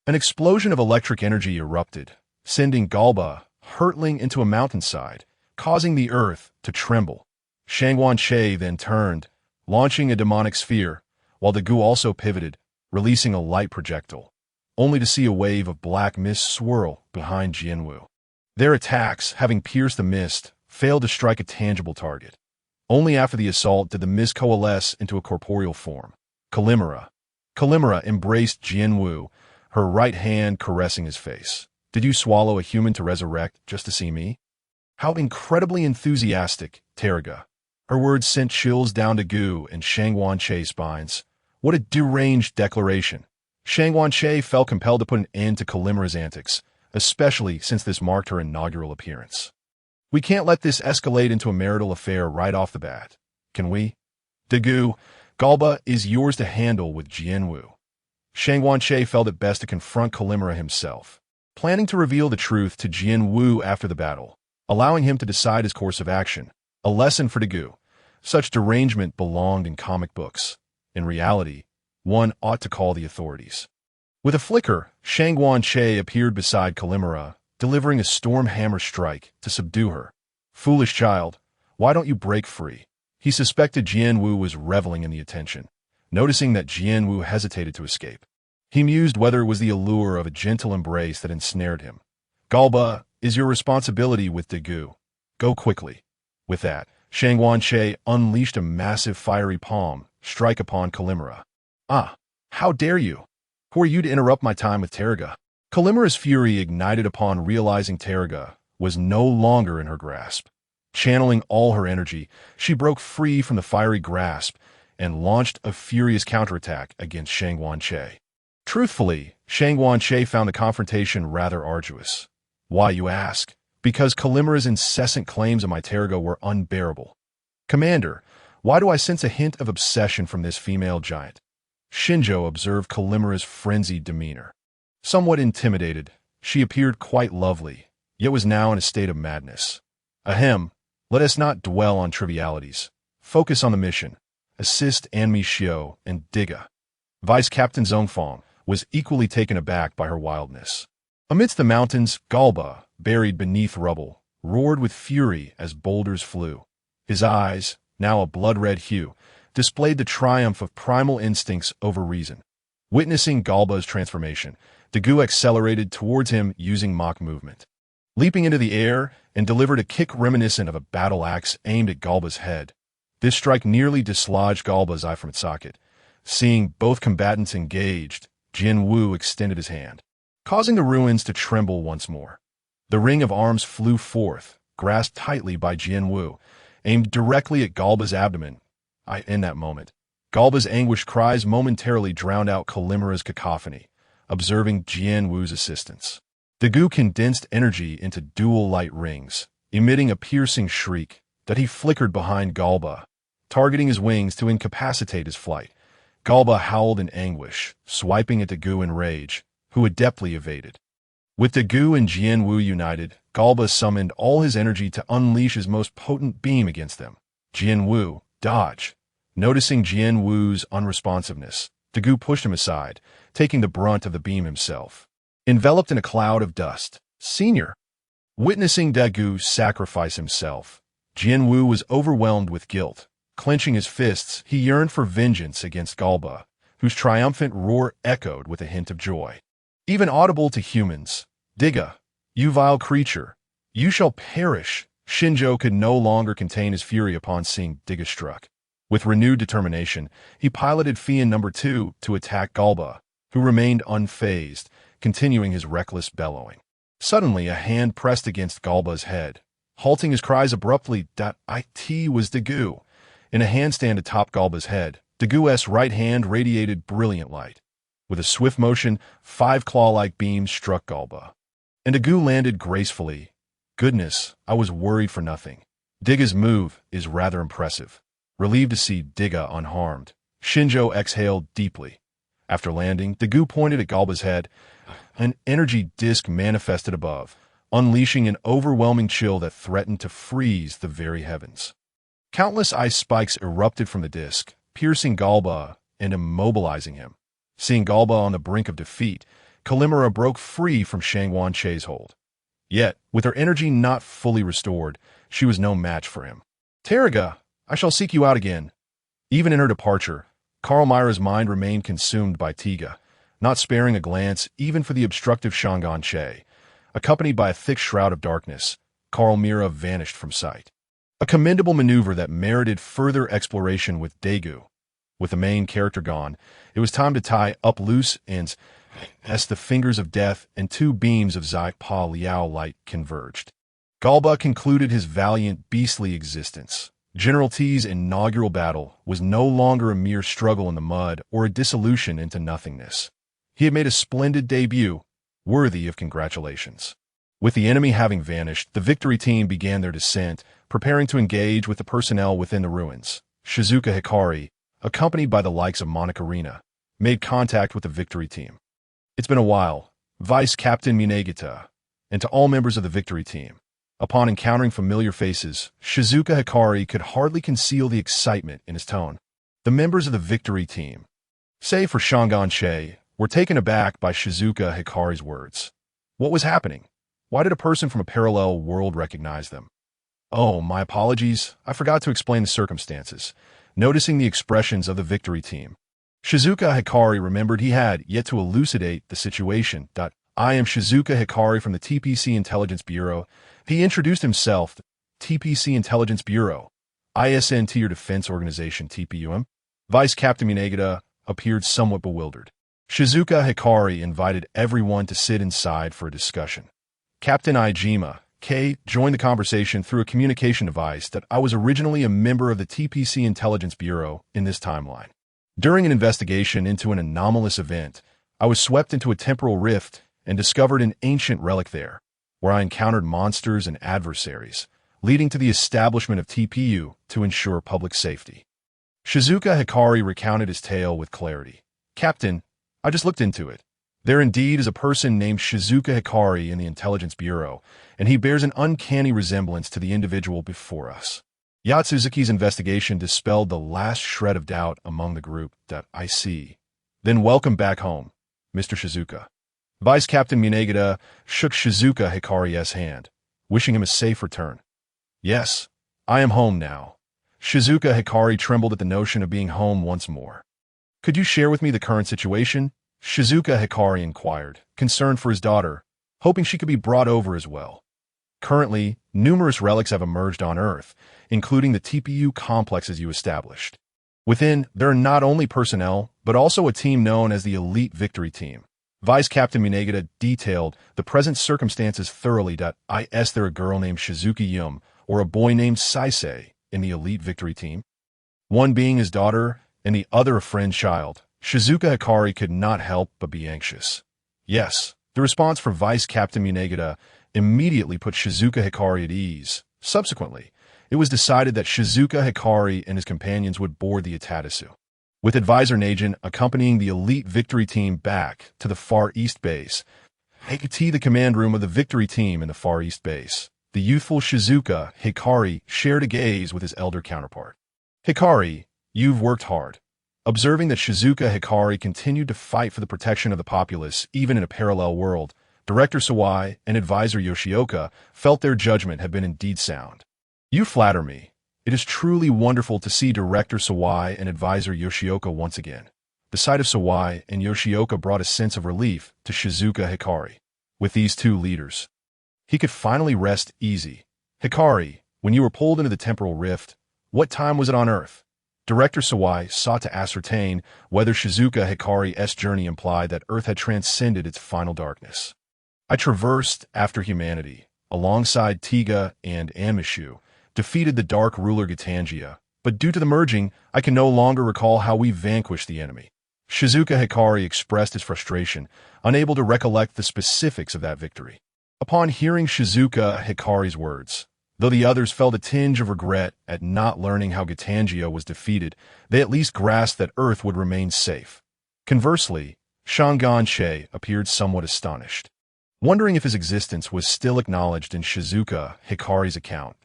[SPEAKER 1] An explosion of electric energy erupted, sending Galba hurtling into a mountainside, causing the earth to tremble. Shangguan-Che then turned, launching a demonic sphere, while Daiku also pivoted, releasing a light projectile, only to see a wave of black mist swirl behind Jianwu. Their attacks, having pierced the mist, failed to strike a tangible target. Only after the assault did the mist coalesce into a corporeal form. Kalimera. Kalimera embraced Jianwu, her right hand caressing his face. Did you swallow a human to resurrect just to see me? How incredibly enthusiastic, Terga. Her words sent chills down Daiku and Shangguan-Che's spines. What a deranged declaration. Shangguan-Che felt compelled to put an end to Kalimera's antics, especially since this marked her inaugural appearance. We can't let this escalate into a marital affair right off the bat, can we? Daiku, Galba is yours to handle with Jianwu. Shangguan-Che felt it best to confront Kalimera himself, planning to reveal the truth to Jianwu after the battle, allowing him to decide his course of action. A lesson for Daiku. Such derangement belonged in comic books. In reality, one ought to call the authorities. With a flicker, Shangguan-Che appeared beside Kalimera, delivering a storm hammer strike to subdue her. Foolish child, why don't you break free? He suspected Jianwu was reveling in the attention, noticing that Jianwu hesitated to escape. He mused whether it was the allure of a gentle embrace that ensnared him. Galba is your responsibility with Daiku. Go quickly. With that, Shangguan-Che unleashed a massive fiery palm strike upon Kalimera. How dare you? Who are you to interrupt my time with Terga? Kalimera's fury ignited upon realizing Terga was no longer in her grasp. Channeling all her energy, she broke free from the fiery grasp and launched a furious counterattack against Shangguan-Che. Truthfully, Shangguan-Che found the confrontation rather arduous. Why, you ask? Because Kalimera's incessant claims of my Terga were unbearable. Commander, why do I sense a hint of obsession from this female giant? Shinjo observed Kalimera's frenzied demeanor. Somewhat intimidated, she appeared quite lovely, yet was now in a state of madness. Ahem, let us not dwell on trivialities. Focus on the mission. Assist Anmi Shio and Diga. Vice Captain Zhongfang was equally taken aback by her wildness. Amidst the mountains, Galba, buried beneath rubble, roared with fury as boulders flew. His eyes, now a blood-red hue, displayed the triumph of primal instincts over reason. Witnessing Galba's transformation, Daiku accelerated towards him using mock movement. Leaping into the air and delivered a kick reminiscent of a battle axe aimed at Galba's head. This strike nearly dislodged Galba's eye from its socket. Seeing both combatants engaged, Jianwu extended his hand, causing the ruins to tremble once more. The ring of arms flew forth, grasped tightly by Jianwu, aimed directly at Galba's abdomen. In that moment, Galba's anguished cries momentarily drowned out Kalimera's cacophony, observing Jianwu's assistance. Daiku condensed energy into dual light rings, emitting a piercing shriek that he flickered behind Galba, targeting his wings to incapacitate his flight. Galba howled in anguish, swiping at Daiku in rage, who adeptly evaded. With Daiku and Jianwu united, Galba summoned all his energy to unleash his most potent beam against them. Jianwu, dodge. Noticing Jianwu's unresponsiveness, Daiku pushed him aside, taking the brunt of the beam himself. enveloped in a cloud of dust. Senior. Witnessing Daiku sacrifice himself, Jianwu was overwhelmed with guilt. Clenching his fists, he yearned for vengeance against Galba, whose triumphant roar echoed with a hint of joy. Even audible to humans, Diga, you vile creature, you shall perish. Shinjo could no longer contain his fury upon seeing Diga struck. With renewed determination, he piloted Fian No. 2 to attack Galba, who remained unfazed, continuing his reckless bellowing. Suddenly, a hand pressed against Galba's head, halting his cries abruptly. It was Daiku. In a handstand atop Galba's head, Daigu's right hand radiated brilliant light. With a swift motion, 5 claw-like beams struck Galba, and Daiku landed gracefully. Goodness, I was worried for nothing. Diga's move is rather impressive. Relieved to see Diga unharmed, Shinjo exhaled deeply. After landing, Daiku pointed at Galba's head. An energy disk manifested above, unleashing an overwhelming chill that threatened to freeze the very heavens. Countless ice spikes erupted from the disk, piercing Galba and immobilizing him. Seeing Galba on the brink of defeat, Kalimera broke free from Shangwanche's hold. Yet, with her energy not fully restored, she was no match for him. Tariga, I shall seek you out again. Even in her departure, Karl Myra's mind remained consumed by Tiga, not sparing a glance even for the obstructive Shangwanche. Accompanied by a thick shroud of darkness, Karl Myra vanished from sight. A commendable maneuver that merited further exploration with Daiku. With the main character gone, it was time to tie up loose ends as the fingers of death and 2 beams of Zai Pa Liao light converged. Galba concluded his valiant, beastly existence. General T's inaugural battle was no longer a mere struggle in the mud or a dissolution into nothingness. He had made a splendid debut, worthy of congratulations. With the enemy having vanished, the victory team began their descent, preparing to engage with the personnel within the ruins. Shizuka Hikari, accompanied by the likes of Monica Rina, made contact with the victory team. It's been a while, Vice Captain Munegita, and to all members of the victory team. Upon encountering familiar faces, Shizuka Hikari could hardly conceal the excitement in his tone. The members of the victory team, save for Shangwanche, were taken aback by Shizuka Hikari's words. What was happening? Why did a person from a parallel world recognize them? Oh, my apologies. I forgot to explain the circumstances. Noticing the expressions of the victory team, Shizuka Hikari remembered he had yet to elucidate the situation. I am Shizuka Hikari from the TPC Intelligence Bureau. He introduced himself. TPC Intelligence Bureau, ISN Tier Defense Organization TPUM. Vice Captain Munegita appeared somewhat bewildered. Shizuka Hikari invited everyone to sit inside for a discussion. Captain Ijima, K, joined the conversation through a communication device that I was originally a member of the TPC Intelligence Bureau in this timeline. During an investigation into an anomalous event, I was swept into a temporal rift and discovered an ancient relic there, where I encountered monsters and adversaries, leading to the establishment of TPU to ensure public safety. Shizuka Hikari recounted his tale with clarity. Captain, I just looked into it. There indeed is a person named Shizuka Hikari in the Intelligence Bureau, and he bears an uncanny resemblance to the individual before us. Yatsuzuki's investigation dispelled the last shred of doubt among the group. I see. Then welcome back home, Mr. Shizuka. Vice Captain Munegita shook Shizuka Hikari's hand, wishing him a safe return. Yes, I am home now. Shizuka Hikari trembled at the notion of being home once more. Could you share with me the current situation? Shizuka Hikari inquired, concerned for his daughter, hoping she could be brought over as well. Currently, numerous relics have emerged on Earth, including the TPU complexes you established. Within, there are not only personnel, but also a team known as the Elite Victory Team. Vice Captain Munegita detailed the present circumstances thoroughly. Is there a girl named Shizuki Yum or a boy named Saisei in the Elite Victory Team? One being his daughter and the other a friend child. Shizuka Hikari could not help but be anxious. Yes, the response from Vice Captain Munegita immediately put Shizuka Hikari at ease. Subsequently, it was decided that Shizuka Hikari and his companions would board the Atadasu, with Advisor Najin accompanying the Elite Victory Team back to the Far East Base. The command room of the Victory Team in the Far East Base. The youthful Shizuka Hikari shared a gaze with his elder counterpart. Hikari, you've worked hard. Observing that Shizuka Hikari continued to fight for the protection of the populace even in a parallel world, Director Sawai and advisor Yoshioka felt their judgment had been indeed sound. You flatter me. It is truly wonderful to see Director Sawai and advisor Yoshioka once again. The sight of Sawai and Yoshioka brought a sense of relief to Shizuka Hikari. With these two leaders, he could finally rest easy. Hikari, when you were pulled into the temporal rift, what time was it on Earth? Director Sawai sought to ascertain whether Shizuka Hikari's journey implied that Earth had transcended its final darkness. I traversed after humanity, alongside Tiga and Amishu, defeated the dark ruler Gitangia, but due to the merging, I can no longer recall how we vanquished the enemy. Shizuka Hikari expressed his frustration, unable to recollect the specifics of that victory. Upon hearing Shizuka Hikari's words, though the others felt a tinge of regret at not learning how Gitangia was defeated, they at least grasped that Earth would remain safe. Conversely, Shangan appeared somewhat astonished. Wondering if his existence was still acknowledged in Shizuka Hikari's account,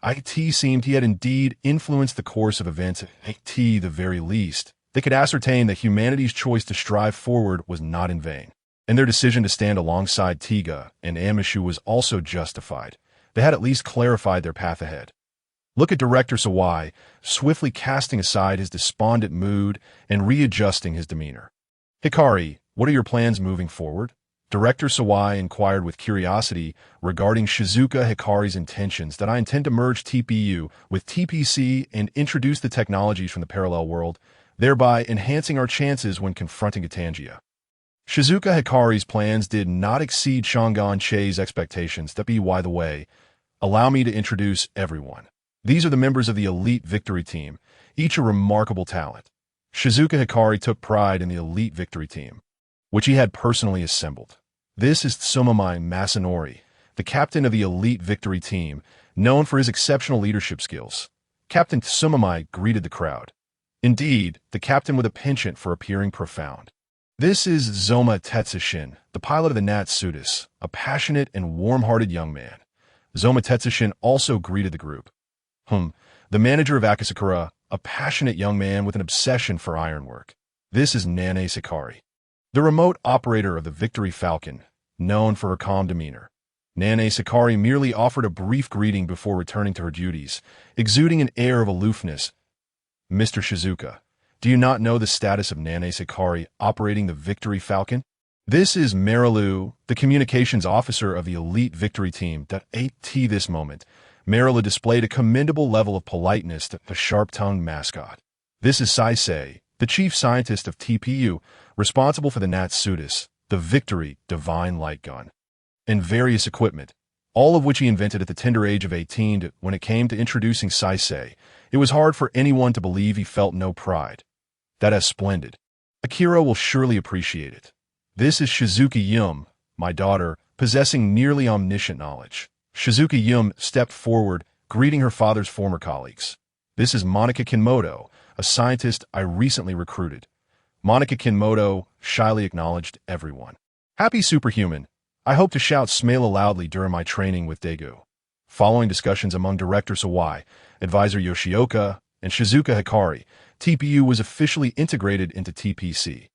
[SPEAKER 1] it seemed he had indeed influenced the course of events. At the very least, they could ascertain that humanity's choice to strive forward was not in vain, and their decision to stand alongside Tiga and Amishu was also justified. They had at least clarified their path ahead. Look at Director Sawai, swiftly casting aside his despondent mood and readjusting his demeanor. Hikari, what are your plans moving forward? Director Sawai inquired with curiosity regarding Shizuka Hikari's intentions. That I intend to merge TPU with TPC and introduce the technologies from the parallel world, thereby enhancing our chances when confronting Gitangia. Shizuka Hikari's plans did not exceed Shangan expectations. That by the way, allow me to introduce everyone. These are the members of the elite victory team, each a remarkable talent. Shizuka Hikari took pride in the elite victory team, which he had personally assembled. This is Tsumamai Masanori, the captain of the elite victory team, known for his exceptional leadership skills. Captain Tsumamai greeted the crowd. Indeed, the captain with a penchant for appearing profound. This is Zoma Tetsushin, the pilot of the Natsutis, a passionate and warm-hearted young man. Zoma Tetsushin also greeted the group. The manager of Akasakura, a passionate young man with an obsession for ironwork. This is Nane Sakari, the remote operator of the Victory Falcon, known for her calm demeanor. Nane Sakari merely offered a brief greeting before returning to her duties, exuding an air of aloofness. Mr. Shizuka, do you not know the status of Nane Sakari operating the Victory Falcon? This is Marilu, the communications officer of the elite victory team. At this moment, Marilu displayed a commendable level of politeness to the sharp-tongued mascot. This is Saisei, the chief scientist of TPU, responsible for the Natsutis, the Victory Divine Light Gun, and various equipment, all of which he invented at the tender age of 18. When it came to introducing Saisei, it was hard for anyone to believe he felt no pride. That is splendid. Akira will surely appreciate it. This is Shizuki Yum, my daughter, possessing nearly omniscient knowledge. Shizuki Yum stepped forward, greeting her father's former colleagues. This is Monica Kinmoto, a scientist I recently recruited. Monica Kinmoto shyly acknowledged everyone. Happy superhuman. I hope to shout Smela loudly during my training with Daiku. Following discussions among Director Sawai, advisor Yoshioka, and Shizuka Hikari, TPU was officially integrated into TPC.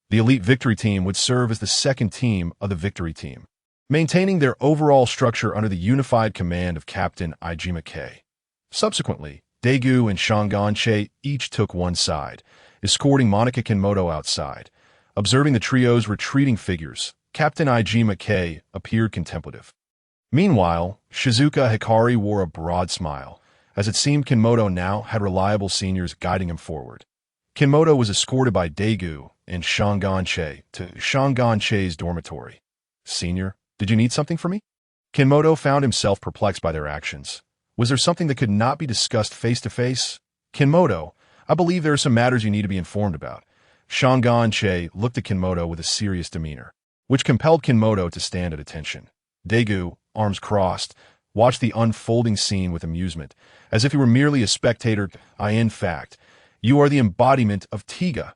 [SPEAKER 1] The elite victory team would serve as the second team of the victory team, maintaining their overall structure under the unified command of Captain Ijima K. Subsequently, Daiku and Shangan each took one side, escorting Monica Kinmoto outside. Observing the trio's retreating figures, Captain Ijima K appeared contemplative. Meanwhile, Shizuka Hikari wore a broad smile, as it seemed Kinmoto now had reliable seniors guiding him forward. Kinmoto was escorted by Daiku and Shangan to Shangan dormitory. Senior, did you need something from me? Kinmoto found himself perplexed by their actions. Was there something that could not be discussed face-to-face? Kinmoto, I believe there are some matters you need to be informed about. Shangan looked at Kinmoto with a serious demeanor, which compelled Kinmoto to stand at attention. Daiku, arms crossed, watched the unfolding scene with amusement, as if he were merely a spectator. In fact, you are the embodiment of Tiga.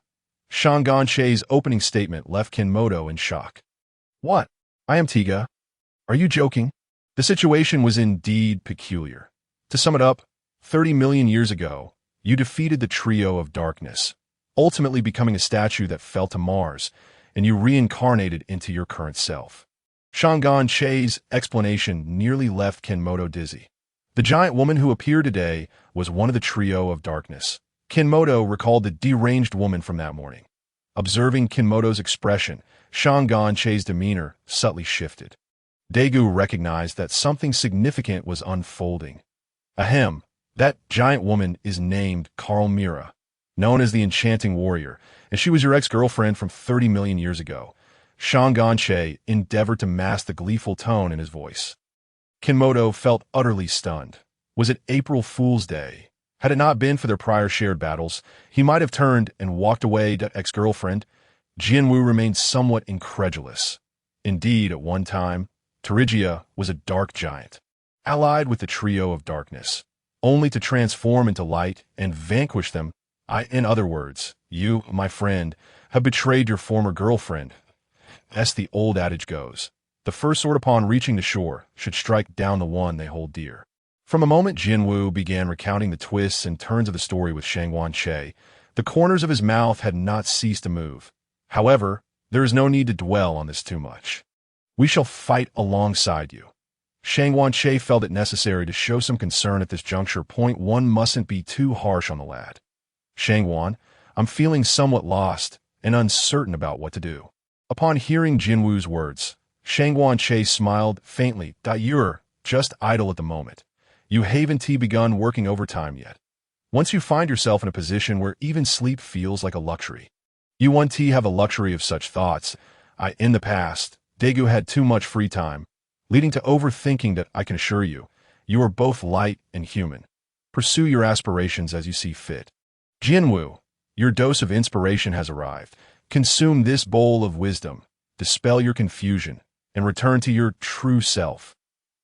[SPEAKER 1] Shangan opening statement left Kinmoto in shock. What? I am Tiga? Are you joking? The situation was indeed peculiar. To sum it up, 30 million years ago, you defeated the trio of darkness, ultimately becoming a statue that fell to Mars, and you reincarnated into your current self. Shangan Che's explanation nearly left Kinmoto dizzy. The giant woman who appeared today was one of the trio of darkness. Kinmoto recalled the deranged woman from that morning. Observing Kinmoto's expression, Shangan Che's demeanor subtly shifted. Daiku recognized that something significant was unfolding. Ahem, that giant woman is named Carl, known as the Enchanting Warrior, and she was your ex-girlfriend from 30 million years ago. Shangan Che endeavored to mask the gleeful tone in his voice. Kinmoto felt utterly stunned. Was it April Fool's Day? Had it not been for their prior shared battles, he might have turned and walked away to ex-girlfriend. Jinwoo remained somewhat incredulous. Indeed, at one time, Terigia was a dark giant, allied with the trio of darkness, only to transform into light and vanquish them. In other words, you, my friend, have betrayed your former girlfriend. As the old adage goes, the first sword upon reaching the shore should strike down the one they hold dear. From the moment Jinwoo began recounting the twists and turns of the story with Shangwan Che, the corners of his mouth had not ceased to move. However, there is no need to dwell on this too much. We shall fight alongside you. Shangwan Che felt it necessary to show some concern at this juncture. One mustn't be too harsh on the lad. Shangwan, I'm feeling somewhat lost and uncertain about what to do. Upon hearing Jinwoo's words, Shangwan Che smiled faintly. You're just idle at the moment. You haven't begun working overtime yet. Once you find yourself in a position where even sleep feels like a luxury, you won't have a luxury of such thoughts. In the past, Daiku had too much free time, leading to overthinking that I can assure you, you are both light and human. Pursue your aspirations as you see fit. Jinwoo, your dose of inspiration has arrived. Consume this bowl of wisdom, dispel your confusion, and return to your true self.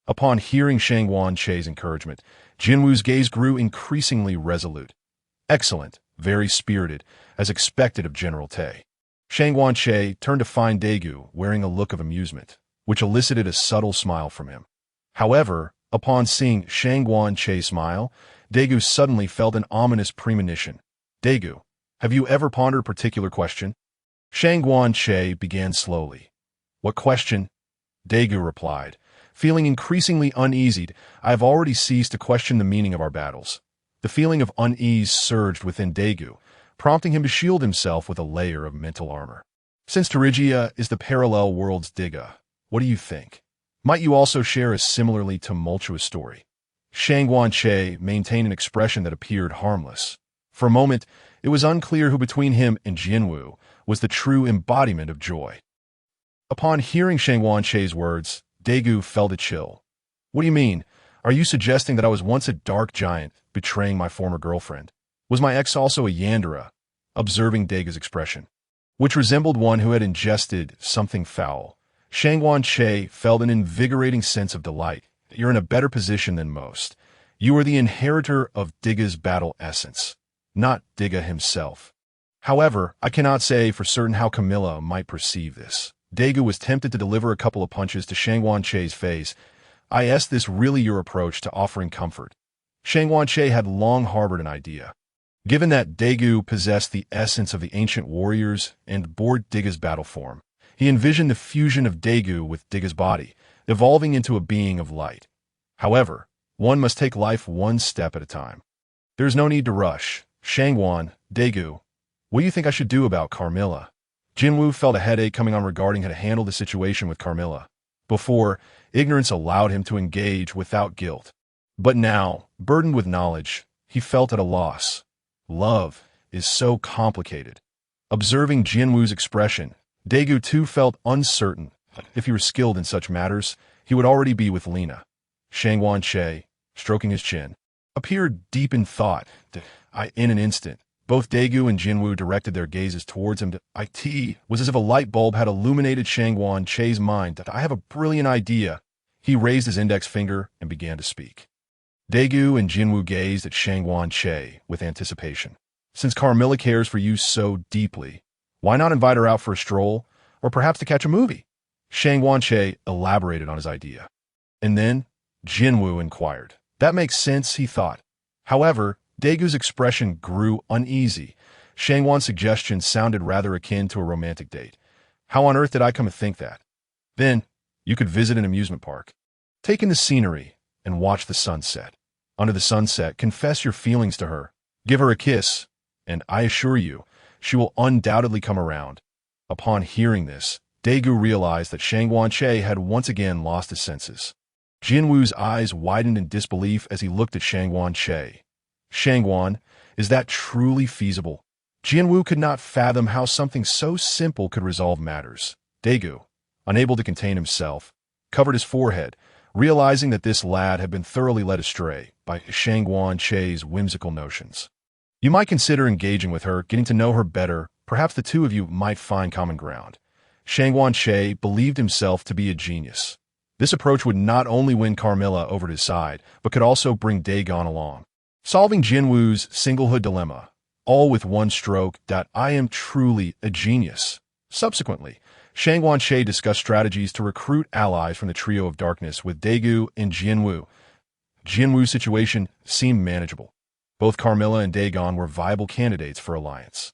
[SPEAKER 1] Upon hearing Shangwan Che's encouragement, Jinwoo's gaze grew increasingly resolute. Excellent, very spirited, as expected of General Tae. Shangwan Che turned to find Daiku wearing a look of amusement, which elicited a subtle smile from him. However, upon seeing Shangwan Che smile, Daiku suddenly felt an ominous premonition. Daiku, have you ever pondered a particular question? Shangwan Che began slowly. What question? Daiku replied, feeling increasingly uneasy. I have already ceased to question the meaning of our battles. The feeling of unease surged within Daiku, prompting him to shield himself with a layer of mental armor. Since Terigia is the parallel world's Diga, what do you think? Might you also share a similarly tumultuous story? Shangwan Che maintained an expression that appeared harmless. For a moment, it was unclear who between him and Jinwoo was the true embodiment of joy. Upon hearing Shangwan Che's words, Daiku felt a chill. What do you mean? Are you suggesting that I was once a dark giant, betraying my former girlfriend? Was my ex also a Yandere? Observing Daiku's expression, which resembled one who had ingested something foul, Shangwan Che felt an invigorating sense of delight. You're in a better position than most. You are the inheritor of Diga's battle essence, not Diga himself. However, I cannot say for certain how Camilla might perceive this. Daiku was tempted to deliver a couple of punches to Shangwan Che's face. Is this really your approach to offering comfort? Shangwan Che had long harbored an idea. Given that Daiku possessed the essence of the ancient warriors and bore Diga's battle form, he envisioned the fusion of Daiku with Diga's body, evolving into a being of light. However, one must take life one step at a time. There's no need to rush. Shangwan, Daiku, what do you think I should do about Carmilla? Jinwoo felt a headache coming on regarding how to handle the situation with Carmilla. Before, ignorance allowed him to engage without guilt. But now, burdened with knowledge, he felt at a loss. Love is so complicated. Observing Jinwoo's expression, Daiku too felt uncertain. If he were skilled in such matters, he would already be with Lena. Shangwan Che, stroking his chin, appeared deep in thought. In an instant, both Daiku and Jinwoo directed their gazes towards him. It was as if a light bulb had illuminated Shangwan Che's mind. I have a brilliant idea. He raised his index finger and began to speak. Daiku and Jinwoo gazed at Shangwan Che with anticipation. Since Carmilla cares for you so deeply, why not invite her out for a stroll, or perhaps to catch a movie? Shangwan Che elaborated on his idea. And then, Jinwoo inquired. That makes sense, he thought. However, Daigu's expression grew uneasy. Shangwan's suggestion sounded rather akin to a romantic date. How on earth did I come to think that? Then, You could visit an amusement park. Take in the scenery and watch the sunset. Under the sunset, confess your feelings to her. Give her a kiss, and I assure you, she will undoubtedly come around. Upon hearing this, Daiku realized that Shangguan had once again lost his senses. Jinwu's eyes widened in disbelief as he looked at Shangguan. Shangguan, is that truly feasible? Jinwu could not fathom how something so simple could resolve matters. Daiku, unable to contain himself, covered his forehead, realizing that this lad had been thoroughly led astray by Shangguan's whimsical notions. You might consider engaging with her, getting to know her better. Perhaps the two of you might find common ground. Shangguan believed himself to be a genius. This approach would not only win Carmilla over to his side, but could also bring Dagon along. Solving Jinwu's singlehood dilemma, all with one stroke. I am truly a genius. Subsequently, Shangguan discussed strategies to recruit allies from the trio of darkness with Daiku and Jinwu. Jinwu's situation seemed manageable. Both Carmilla and Dagon were viable candidates for alliance.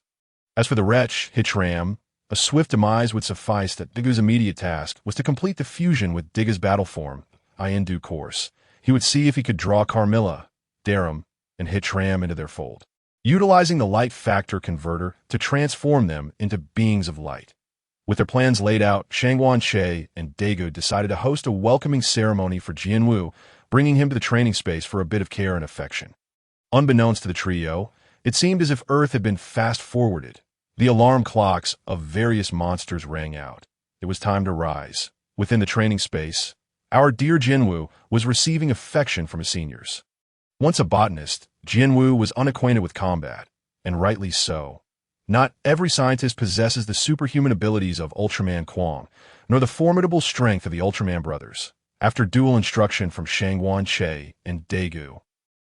[SPEAKER 1] As for the wretch, Hitram, a swift demise would suffice. That Daigu's immediate task was to complete the fusion with Digga's battle form. In due course, he would see if he could draw Carmilla, Darum, and Hitram into their fold, utilizing the light factor converter to transform them into beings of light. With their plans laid out, Shangguan and Daigu decided to host a welcoming ceremony for Jinwu, bringing him to the training space for a bit of care and affection. Unbeknownst to the trio, it seemed as if Earth had been fast-forwarded. The alarm clocks of various monsters rang out. It was time to rise. Within the training space, our dear Jinwu was receiving affection from his seniors. Once a botanist, Jinwu was unacquainted with combat, and rightly so. Not every scientist possesses the superhuman abilities of Ultraman Kwang, nor the formidable strength of the Ultraman brothers. After dual instruction from Shangguan and Daigu,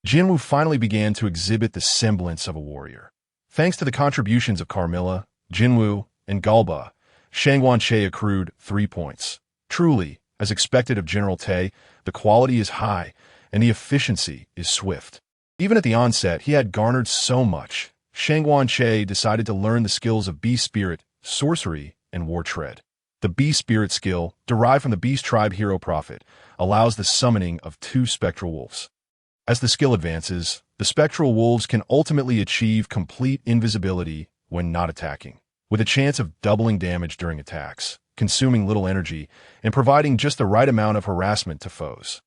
[SPEAKER 1] Jinwu finally began to exhibit the semblance of a warrior. Thanks to the contributions of Carmilla, Jinwu, and Galba, Shangguan accrued 3 points. Truly, as expected of General Tay, the quality is high, and the efficiency is swift. Even at the onset, he had garnered so much. Shangguan decided to learn the skills of Beast Spirit, Sorcery, and War Tread. The Beast Spirit skill, derived from the Beast Tribe Hero Prophet, allows the summoning of 2 spectral wolves. As the skill advances, the spectral wolves can ultimately achieve complete invisibility when not attacking, with a chance of doubling damage during attacks, consuming little energy, and providing just the right amount of harassment to foes.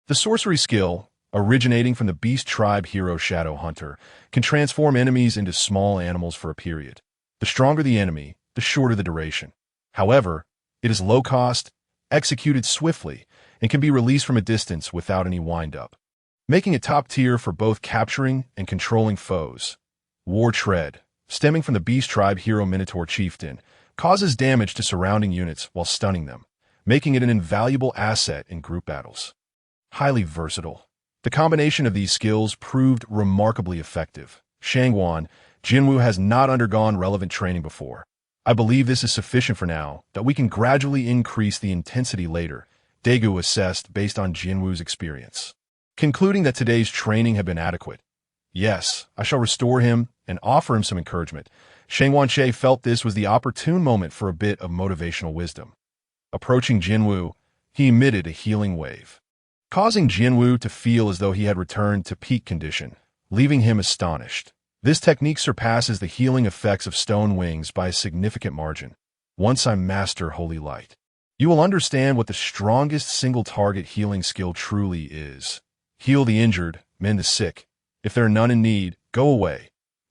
[SPEAKER 1] The Sorcery skill, originating from the Beast Tribe Hero Shadow Hunter, can transform enemies into small animals for a period. The stronger the enemy, the shorter the duration. However, it is low cost, executed swiftly, and can be released from a distance without any wind-up, making it top tier for both capturing and controlling foes. War Tread, stemming from the Beast Tribe Hero Minotaur Chieftain, causes damage to surrounding units while stunning them, making it an invaluable asset in group battles. Highly versatile. The combination of these skills proved remarkably effective. Shangguan, Jinwu has not undergone relevant training before. I believe this is sufficient for now, that we can gradually increase the intensity later, Daigu assessed based on Jinwu's experience. Concluding that today's training had been adequate. Yes, I shall restore him and offer him some encouragement. Shangguan felt this was the opportune moment for a bit of motivational wisdom. Approaching Jinwu, he emitted a healing wave, causing Jinwu to feel as though he had returned to peak condition, leaving him astonished. This technique surpasses the healing effects of stone wings by a significant margin. Once I master Holy Light, you will understand what the strongest single-target healing skill truly is. Heal the injured, mend the sick. If there are none in need, go away.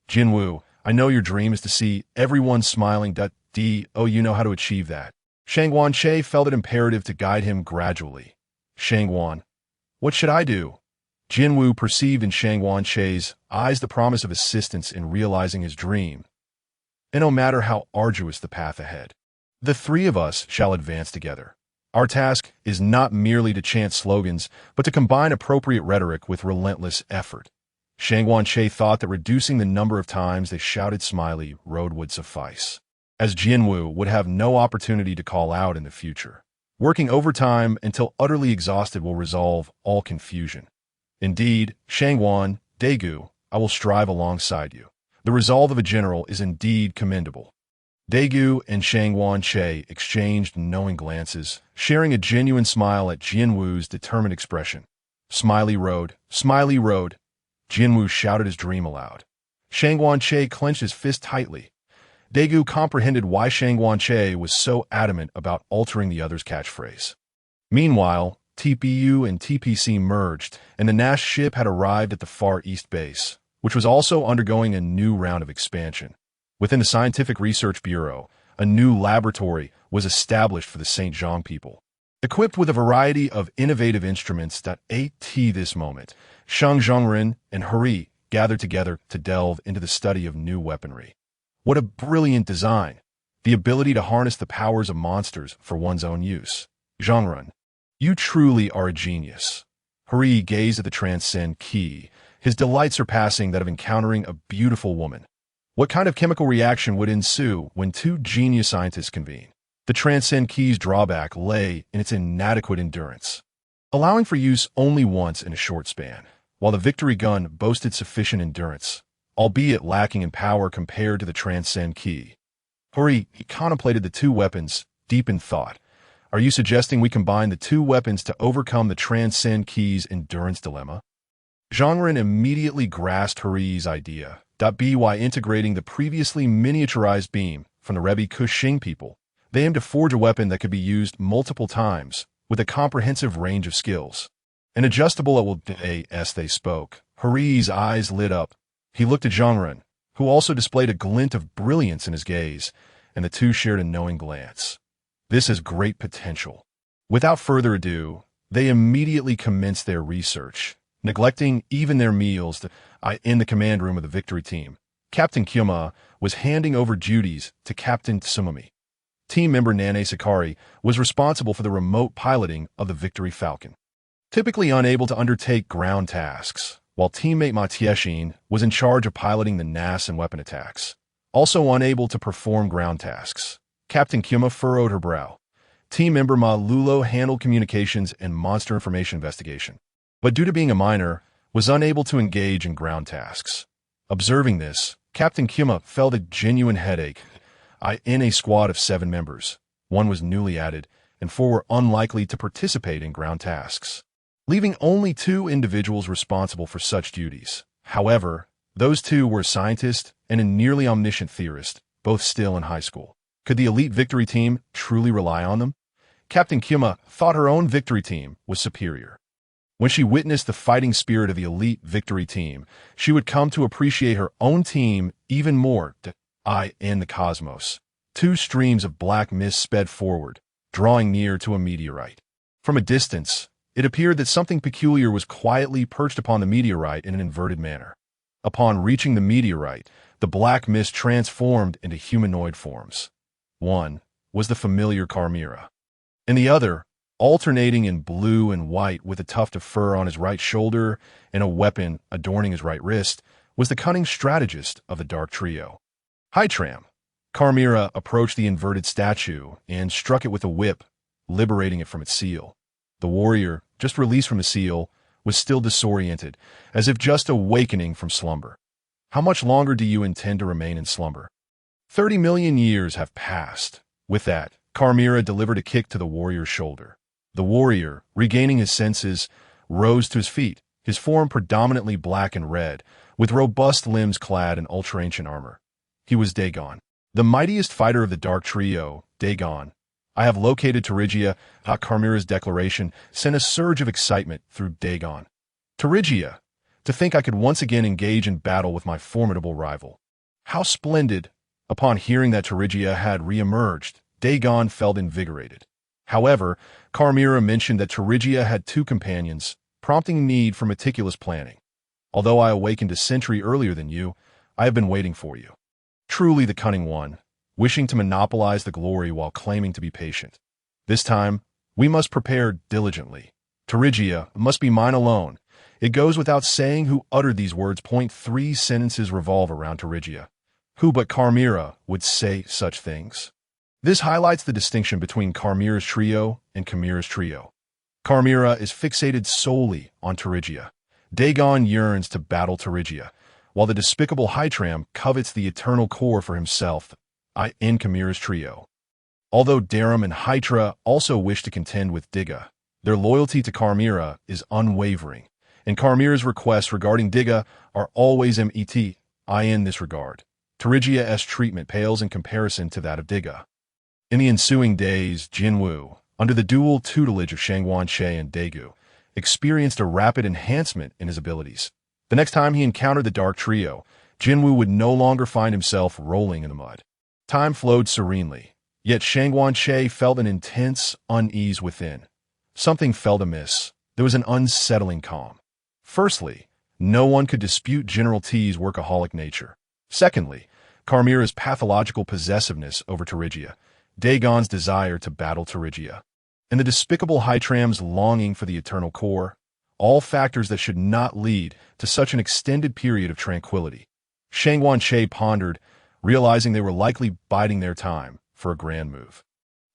[SPEAKER 1] Jinwu, I know your dream is to see everyone smiling. You know how to achieve that. Shangguan felt it imperative to guide him gradually. Shangguan, what should I do? Jinwu perceived in Shangguan's eyes the promise of assistance in realizing his dream. And no matter how arduous the path ahead, the 3 of us shall advance together. Our task is not merely to chant slogans, but to combine appropriate rhetoric with relentless effort. Shangguan thought that reducing the number of times they shouted Smiley Road would suffice, as Jinwu would have no opportunity to call out in the future. Working overtime until utterly exhausted will resolve all confusion. Indeed, Shangguan, Daigu, I will strive alongside you. The resolve of a general is indeed commendable. Daegu and Shangwan Che exchanged knowing glances, sharing a genuine smile at Jianwu's determined expression. Smiley Road, Smiley Road, Jianwu shouted his dream aloud. Shangwan Che clenched his fist tightly. Daegu comprehended why Shangwan Che was so adamant about altering the other's catchphrase. Meanwhile, TPU and TPC merged, and the Nash ship had arrived at the Far East base, which was also undergoing a new round of expansion. Within the Scientific Research Bureau, a new laboratory was established for the St. Zhang people. Equipped with a variety of innovative instruments that at this moment, Shang Zhongren and Huri gathered together to delve into the study of new weaponry. What a brilliant design! The ability to harness the powers of monsters for one's own use. Zhongren, you truly are a genius. Huri gazed at the transcend key, his delight surpassing that of encountering a beautiful woman. What kind of chemical reaction would ensue when two genius scientists convene? The transcend key's drawback lay in its inadequate endurance, allowing for use only once in a short span, while the victory gun boasted sufficient endurance, albeit lacking in power compared to the transcend key. Huri contemplated the two weapons, deep in thought. Are you suggesting we combine the two weapons to overcome the transcend key's endurance dilemma? Zhongren immediately grasped Huri's idea, by integrating the previously miniaturized beam from the Rebbe Kushing people. They aimed to forge a weapon that could be used multiple times, with a comprehensive range of skills. An adjustable as they spoke, Huri's eyes lit up. He looked at Zhongren, who also displayed a glint of brilliance in his gaze, and the two shared a knowing glance. This has great potential. Without further ado, they immediately commenced their research, neglecting even their meals in the command room of the victory team. Captain Kyuma was handing over duties to Captain Tsumami. Team member Nane Sakari was responsible for the remote piloting of the Victory Falcon. Typically unable to undertake ground tasks, while teammate Ma Tieshin was in charge of piloting the NAS and weapon attacks. Also unable to perform ground tasks, Captain Kyuma furrowed her brow. Team member Ma Lulo handled communications and monster information investigation, but due to being a minor, was unable to engage in ground tasks. Observing this, Captain Kyuma felt a genuine headache. In a squad of 7 members, 1 was newly added, and 4 were unlikely to participate in ground tasks, leaving only 2 individuals responsible for such duties. However, those 2 were a scientist and a nearly omniscient theorist, both still in high school. Could the elite victory team truly rely on them? Captain Kyuma thought her own victory team was superior. When she witnessed the fighting spirit of the elite victory team, she would come to appreciate her own team even more. In the cosmos, 2 streams of black mist sped forward, drawing near to a meteorite. From a distance, it appeared that something peculiar was quietly perched upon the meteorite in an inverted manner. Upon reaching the meteorite, the black mist transformed into humanoid forms. One was the familiar Carmira, and the other, alternating in blue and white with a tuft of fur on his right shoulder and a weapon adorning his right wrist, was the cunning strategist of the Dark Trio. Hytram. Carmira approached the inverted statue and struck it with a whip, liberating it from its seal. The warrior, just released from the seal, was still disoriented, as if just awakening from slumber. How much longer do you intend to remain in slumber? 30 million years have passed. With that, Carmira delivered a kick to the warrior's shoulder. The warrior, regaining his senses, rose to his feet, his form predominantly black and red, with robust limbs clad in ultra-ancient armor. He was Dagon, the mightiest fighter of the Dark Trio. Dagon, I have located Terigia. Carmira's declaration sent a surge of excitement through Dagon. Terigia, to think I could once again engage in battle with my formidable rival. How splendid! Upon hearing that Terigia had re-emerged, Dagon felt invigorated. However, Carmira mentioned that Terigia had 2 companions, prompting need for meticulous planning. Although I awakened a century earlier than you, I have been waiting for you. Truly the cunning one, wishing to monopolize the glory while claiming to be patient. This time, we must prepare diligently. Terigia must be mine alone. It goes without saying who uttered these words. 3 sentences revolve around Terigia. Who but Carmira would say such things? This highlights the distinction between Carmira's trio and Chimera's trio. Carmira is fixated solely on Terigia. Dagon yearns to battle Terigia, while the despicable Hytram covets the eternal core for himself. in Chimera's trio. Although Darum and Hydra also wish to contend with Diga, their loyalty to Chimera is unwavering, and Chimera's requests regarding Diga are always met in this regard. Terigia's treatment pales in comparison to that of Diga. In the ensuing days, Jinwu, under the dual tutelage of Shangguanche and Daiku, experienced a rapid enhancement in his abilities. The next time he encountered the Dark Trio, Jinwu would no longer find himself rolling in the mud. Time flowed serenely, yet Shangguanche felt an intense unease within. Something felt amiss. There was an unsettling calm. Firstly, no one could dispute General T's workaholic nature. Secondly, Chimera's pathological possessiveness over Terigia, Dagon's desire to battle Terigia, and the despicable Hytram's longing for the eternal core, all factors that should not lead to such an extended period of tranquility. Shangguanche pondered, realizing they were likely biding their time for a grand move.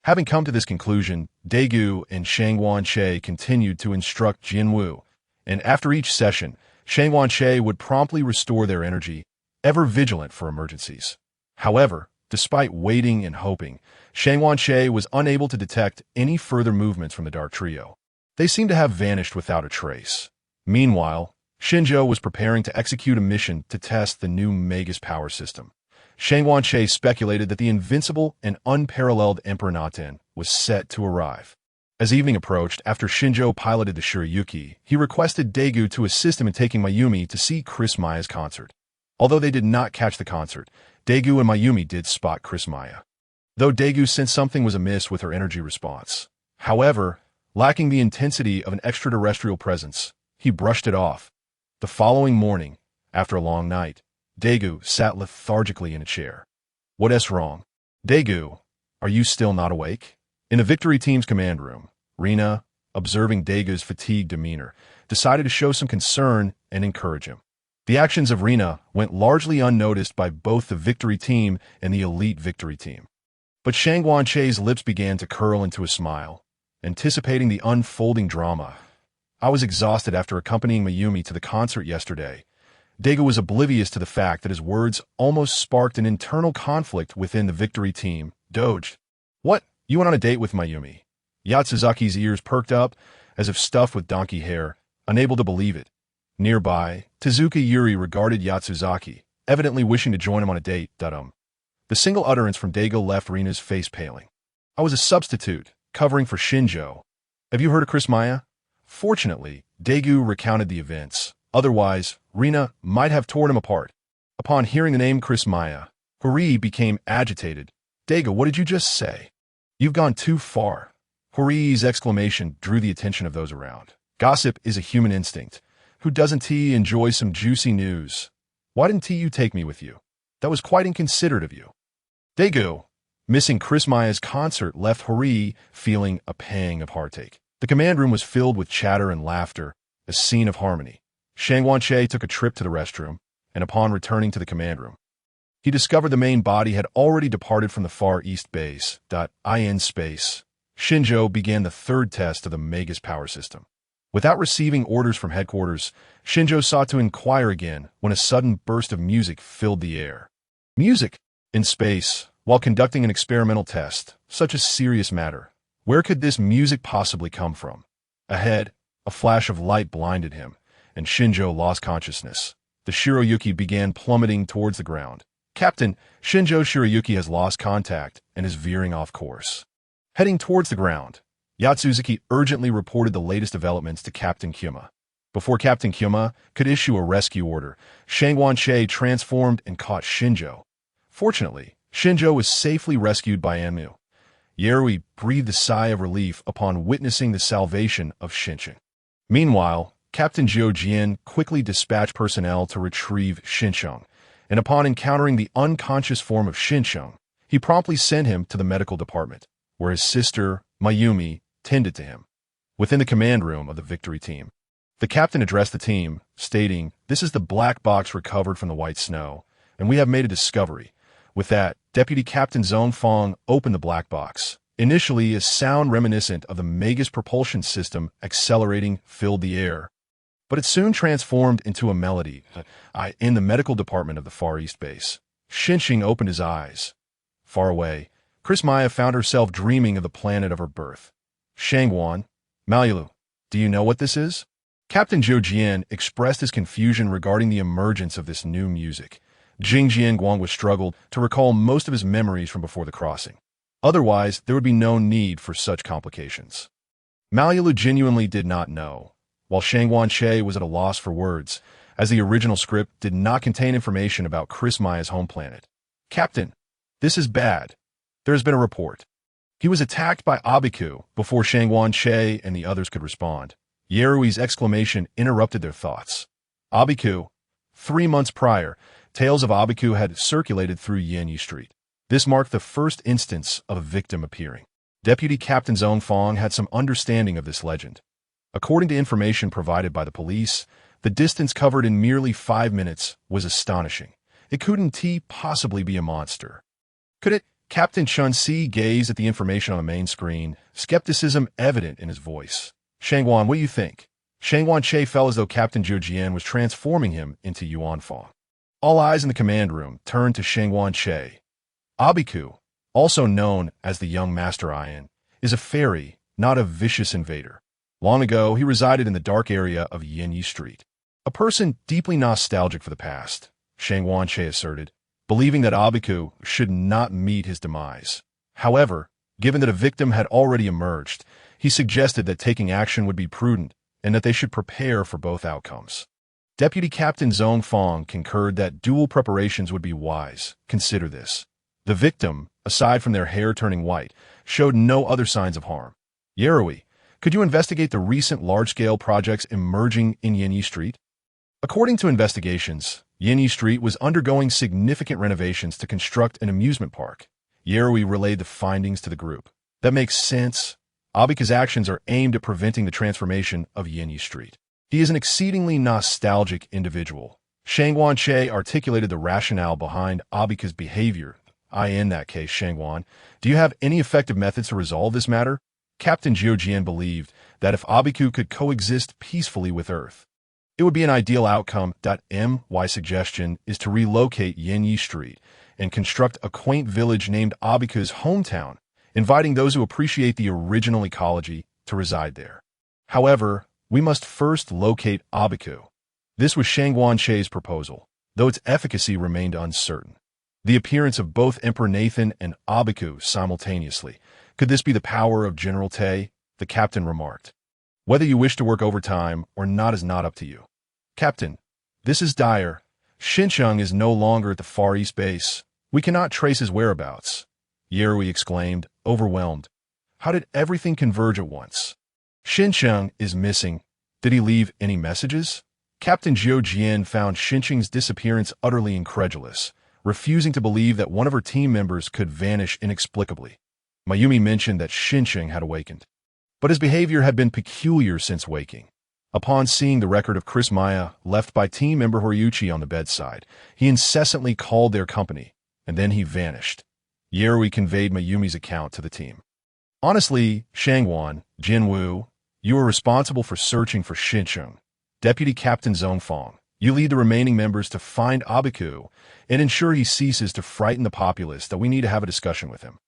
[SPEAKER 1] Having come to this conclusion, Daiku and Shangguanche continued to instruct Jinwu, and after each session, Shangguanche would promptly restore their energy, ever vigilant for emergencies. However, despite waiting and hoping, Shangguanche was unable to detect any further movements from the Dark Trio. They seemed to have vanished without a trace. Meanwhile, Shinjo was preparing to execute a mission to test the new Magus power system. Shangguanche speculated that the invincible and unparalleled Emperor Naten was set to arrive. As evening approached, after Shinjo piloted the Shirayuki, he requested Daiku to assist him in taking Mayumi to see Chris Maya's concert. Although they did not catch the concert, Daiku and Mayumi did spot Chris Maya. Though Daiku sensed something was amiss with her energy response. However, lacking the intensity of an extraterrestrial presence, he brushed it off. The following morning, after a long night, Daiku sat lethargically in a chair. What's wrong? Daiku, are you still not awake? In the victory team's command room, Rina, observing Daigu's fatigued demeanor, decided to show some concern and encourage him. The actions of Rina went largely unnoticed by both the victory team and the elite victory team. But Shangguanche's lips began to curl into a smile, anticipating the unfolding drama. I was exhausted after accompanying Mayumi to the concert yesterday. Daiku was oblivious to the fact that his words almost sparked an internal conflict within the victory team. Doge. What? You went on a date with Mayumi? Yatsuzaki's ears perked up, as if stuffed with donkey hair, unable to believe it. Nearby, Tezuka Yuri regarded Yatsuzaki, evidently wishing to join him on a date. The single utterance from Daigo left Rina's face paling. I was a substitute, covering for Shinjo. Have you heard of Chris Maya? Fortunately, Daigu recounted the events. Otherwise, Rina might have torn him apart. Upon hearing the name Chris Maya, Hori became agitated. Daigo, what did you just say? You've gone too far. Hori's exclamation drew the attention of those around. Gossip is a human instinct. Who doesn't enjoy some juicy news? Why didn't you take me with you? That was quite inconsiderate of you. Daigu, missing Chris Maya's concert, left Hori feeling a pang of heartache. The command room was filled with chatter and laughter, a scene of harmony. Shangguanche took a trip to the restroom, and upon returning to the command room, he discovered the main body had already departed from the Far East base. In space, Shinjo began the third test of the Magus power system. Without receiving orders from headquarters, Shinjo sought to inquire again when a sudden burst of music filled the air. Music? In space, while conducting an experimental test, such a serious matter. Where could this music possibly come from? Ahead, a flash of light blinded him, and Shinjo lost consciousness. The Shirayuki began plummeting towards the ground. Captain, Shinjo Shirayuki has lost contact and is veering off course. Heading towards the ground, Yatsuzuki urgently reported the latest developments to Captain Kyuma. Before Captain Kyuma could issue a rescue order, Shangguanche transformed and caught Shinjo. Fortunately, Shinjo was safely rescued by Anmu. Yarui breathed a sigh of relief upon witnessing the salvation of Shinshin. Meanwhile, Captain Jiojin quickly dispatched personnel to retrieve Shinsheng, and upon encountering the unconscious form of Shinsheng, he promptly sent him to the medical department, where his sister, Mayumi, tended to him. Within the command room of the victory team, the captain addressed the team, stating, "This is the black box recovered from the white snow, and we have made a discovery." With that, Deputy Captain Zone Fong opened the black box. Initially, a sound reminiscent of the Magus propulsion system accelerating filled the air, but it soon transformed into a melody. In the medical department of the Far East base, Shinsheng opened his eyes. Far away, Chris Maya found herself dreaming of the planet of her birth. Shangwan, Malu, do you know what this is? Captain Zhou Jian expressed his confusion regarding the emergence of this new music. Jing Jianguang was struggled to recall most of his memories from before the crossing. Otherwise, there would be no need for such complications. Malu genuinely did not know, while Shangwan Che was at a loss for words, as the original script did not contain information about Chris Maya's home planet. Captain, this is bad. There has been a report. He was attacked by Abiku before Shangwan Che and the others could respond. Yerui's exclamation interrupted their thoughts. Abiku. 3 months prior, tales of Abiku had circulated through Yanyi Street. This marked the first instance of a victim appearing. Deputy Captain Zhong Fong had some understanding of this legend. According to information provided by the police, the distance covered in merely 5 minutes was astonishing. It couldn't possibly be a monster. Could it? Captain Chun Si gazed at the information on the main screen, skepticism evident in his voice. Shangwan, what do you think? Shangwan Che felt as though Captain Zhou Jian was transforming him into Yuan Fong. All eyes in the command room turned to Shangwan Che. Abiku, also known as the Young Master Ian, is a fairy, not a vicious invader. Long ago, he resided in the dark area of Yanyi Street. A person deeply nostalgic for the past, Shangwan Che asserted, believing that Abiku should not meet his demise. However, given that a victim had already emerged, he suggested that taking action would be prudent and that they should prepare for both outcomes. Deputy Captain Zhong Fong concurred that dual preparations would be wise. Consider this. The victim, aside from their hair turning white, showed no other signs of harm. Yerui, could you investigate the recent large-scale projects emerging in Yanyi Street? According to investigations, Yanyi Street was undergoing significant renovations to construct an amusement park. Yerui relayed the findings to the group. That makes sense. Abika's actions are aimed at preventing the transformation of Yanyi Street. He is an exceedingly nostalgic individual. Shangwan Che articulated the rationale behind Abika's behavior. In that case, Shangwan, do you have any effective methods to resolve this matter? Captain Zhou Jian believed that if Abiku could coexist peacefully with Earth, it would be an ideal outcome. My suggestion is to relocate Yanyi Street and construct a quaint village named Abiku's hometown, inviting those who appreciate the original ecology to reside there. However, we must first locate Abiku. This was Shangwan Che's proposal, though its efficacy remained uncertain. The appearance of both Emperor Nathan and Abiku simultaneously. Could this be the power of General Tay? The captain remarked. Whether you wish to work overtime or not is not up to you. Captain, this is dire. Xincheng is no longer at the Far East base. We cannot trace his whereabouts. Yerui exclaimed, overwhelmed. How did everything converge at once? Xincheng is missing. Did he leave any messages? Captain Zhou Jian found Xincheng's disappearance utterly incredulous, refusing to believe that one of her team members could vanish inexplicably. Mayumi mentioned that Xincheng had awakened, but his behavior had been peculiar since waking. Upon seeing the record of Chris Maya left by team member Horiuchi on the bedside, he incessantly called their company, and then he vanished. Yerui conveyed Mayumi's account to the team. Honestly, Shangwan, Jinwu, you are responsible for searching for Xincheng. Deputy Captain Zhong Fong, you lead the remaining members to find Abiku and ensure he ceases to frighten the populace that we need to have a discussion with him.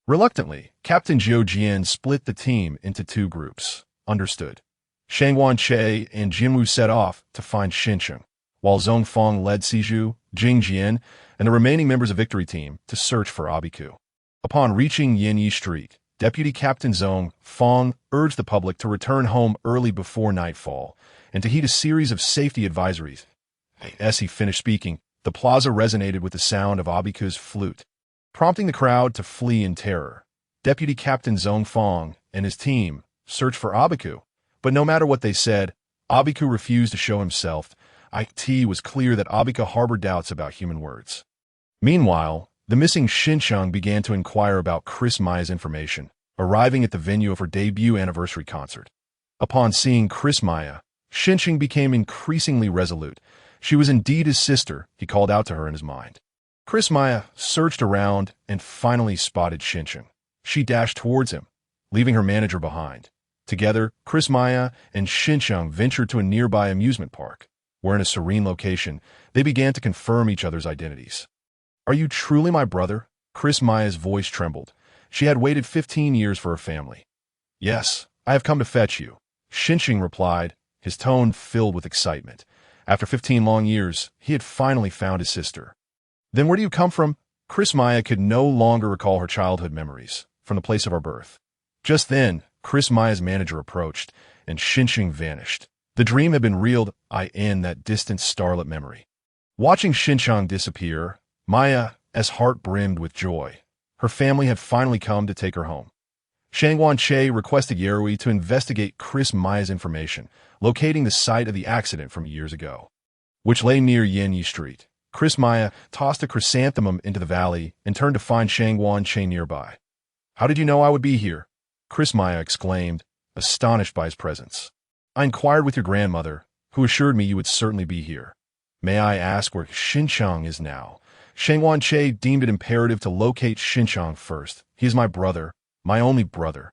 [SPEAKER 1] Reluctantly, Captain Zhou Jian split the team into 2 groups. Understood. Shangwan Che and Jinwu set off to find Xincheng, while Zhong Fong led Siju, Jing Jian, and the remaining members of Victory Team to search for Abiku. Upon reaching Yanyi Street, Deputy Captain Zhong Fong urged the public to return home early before nightfall and to heed a series of safety advisories. As he finished speaking, the plaza resonated with the sound of Abiku's flute, prompting the crowd to flee in terror. Deputy Captain Zhong Fong and his team searched for Abiku, but no matter what they said, Abiku refused to show himself. It was clear that Abiku harbored doubts about human words. Meanwhile, the missing Xincheng began to inquire about Chris Maya's information, arriving at the venue of her debut anniversary concert. Upon seeing Chris Maya, Xincheng became increasingly resolute. She was indeed his sister, he called out to her in his mind. Chris Maya searched around and finally spotted Xincheng. She dashed towards him, leaving her manager behind. Together, Chris Maya and Xincheng ventured to a nearby amusement park, where in a serene location, they began to confirm each other's identities. Are you truly my brother? Chris Maya's voice trembled. She had waited 15 years for her family. Yes, I have come to fetch you, Xinqing replied, his tone filled with excitement. After 15 long years, he had finally found his sister. Then where do you come from? Chris Maya could no longer recall her childhood memories from the place of her birth. Just then, Chris Maya's manager approached, and Xinqing vanished. The dream had been reeled in that distant starlit memory. Watching Xinqiang disappear, Maya's heart brimmed with joy. Her family had finally come to take her home. Shangguan Che requested Yerui to investigate Chris Maya's information, locating the site of the accident from years ago, which lay near Yanyi Street. Chris Maya tossed a chrysanthemum into the valley and turned to find Shangguan Che nearby. How did you know I would be here? Chris Maya exclaimed, astonished by his presence. I inquired with your grandmother, who assured me you would certainly be here. May I ask where Xinqiang is now? Shangguan Che deemed it imperative to locate Xinqiang first. He is my brother, my only brother.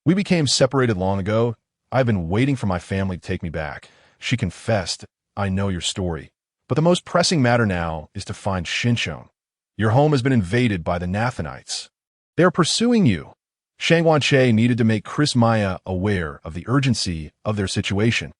[SPEAKER 1] We became separated long ago. I've been waiting for my family to take me back. She confessed, I know your story. But the most pressing matter now is to find Xinqiang. Your home has been invaded by the Nathanites. They are pursuing you. Shangguan Che needed to make Chris Maya aware of the urgency of their situation.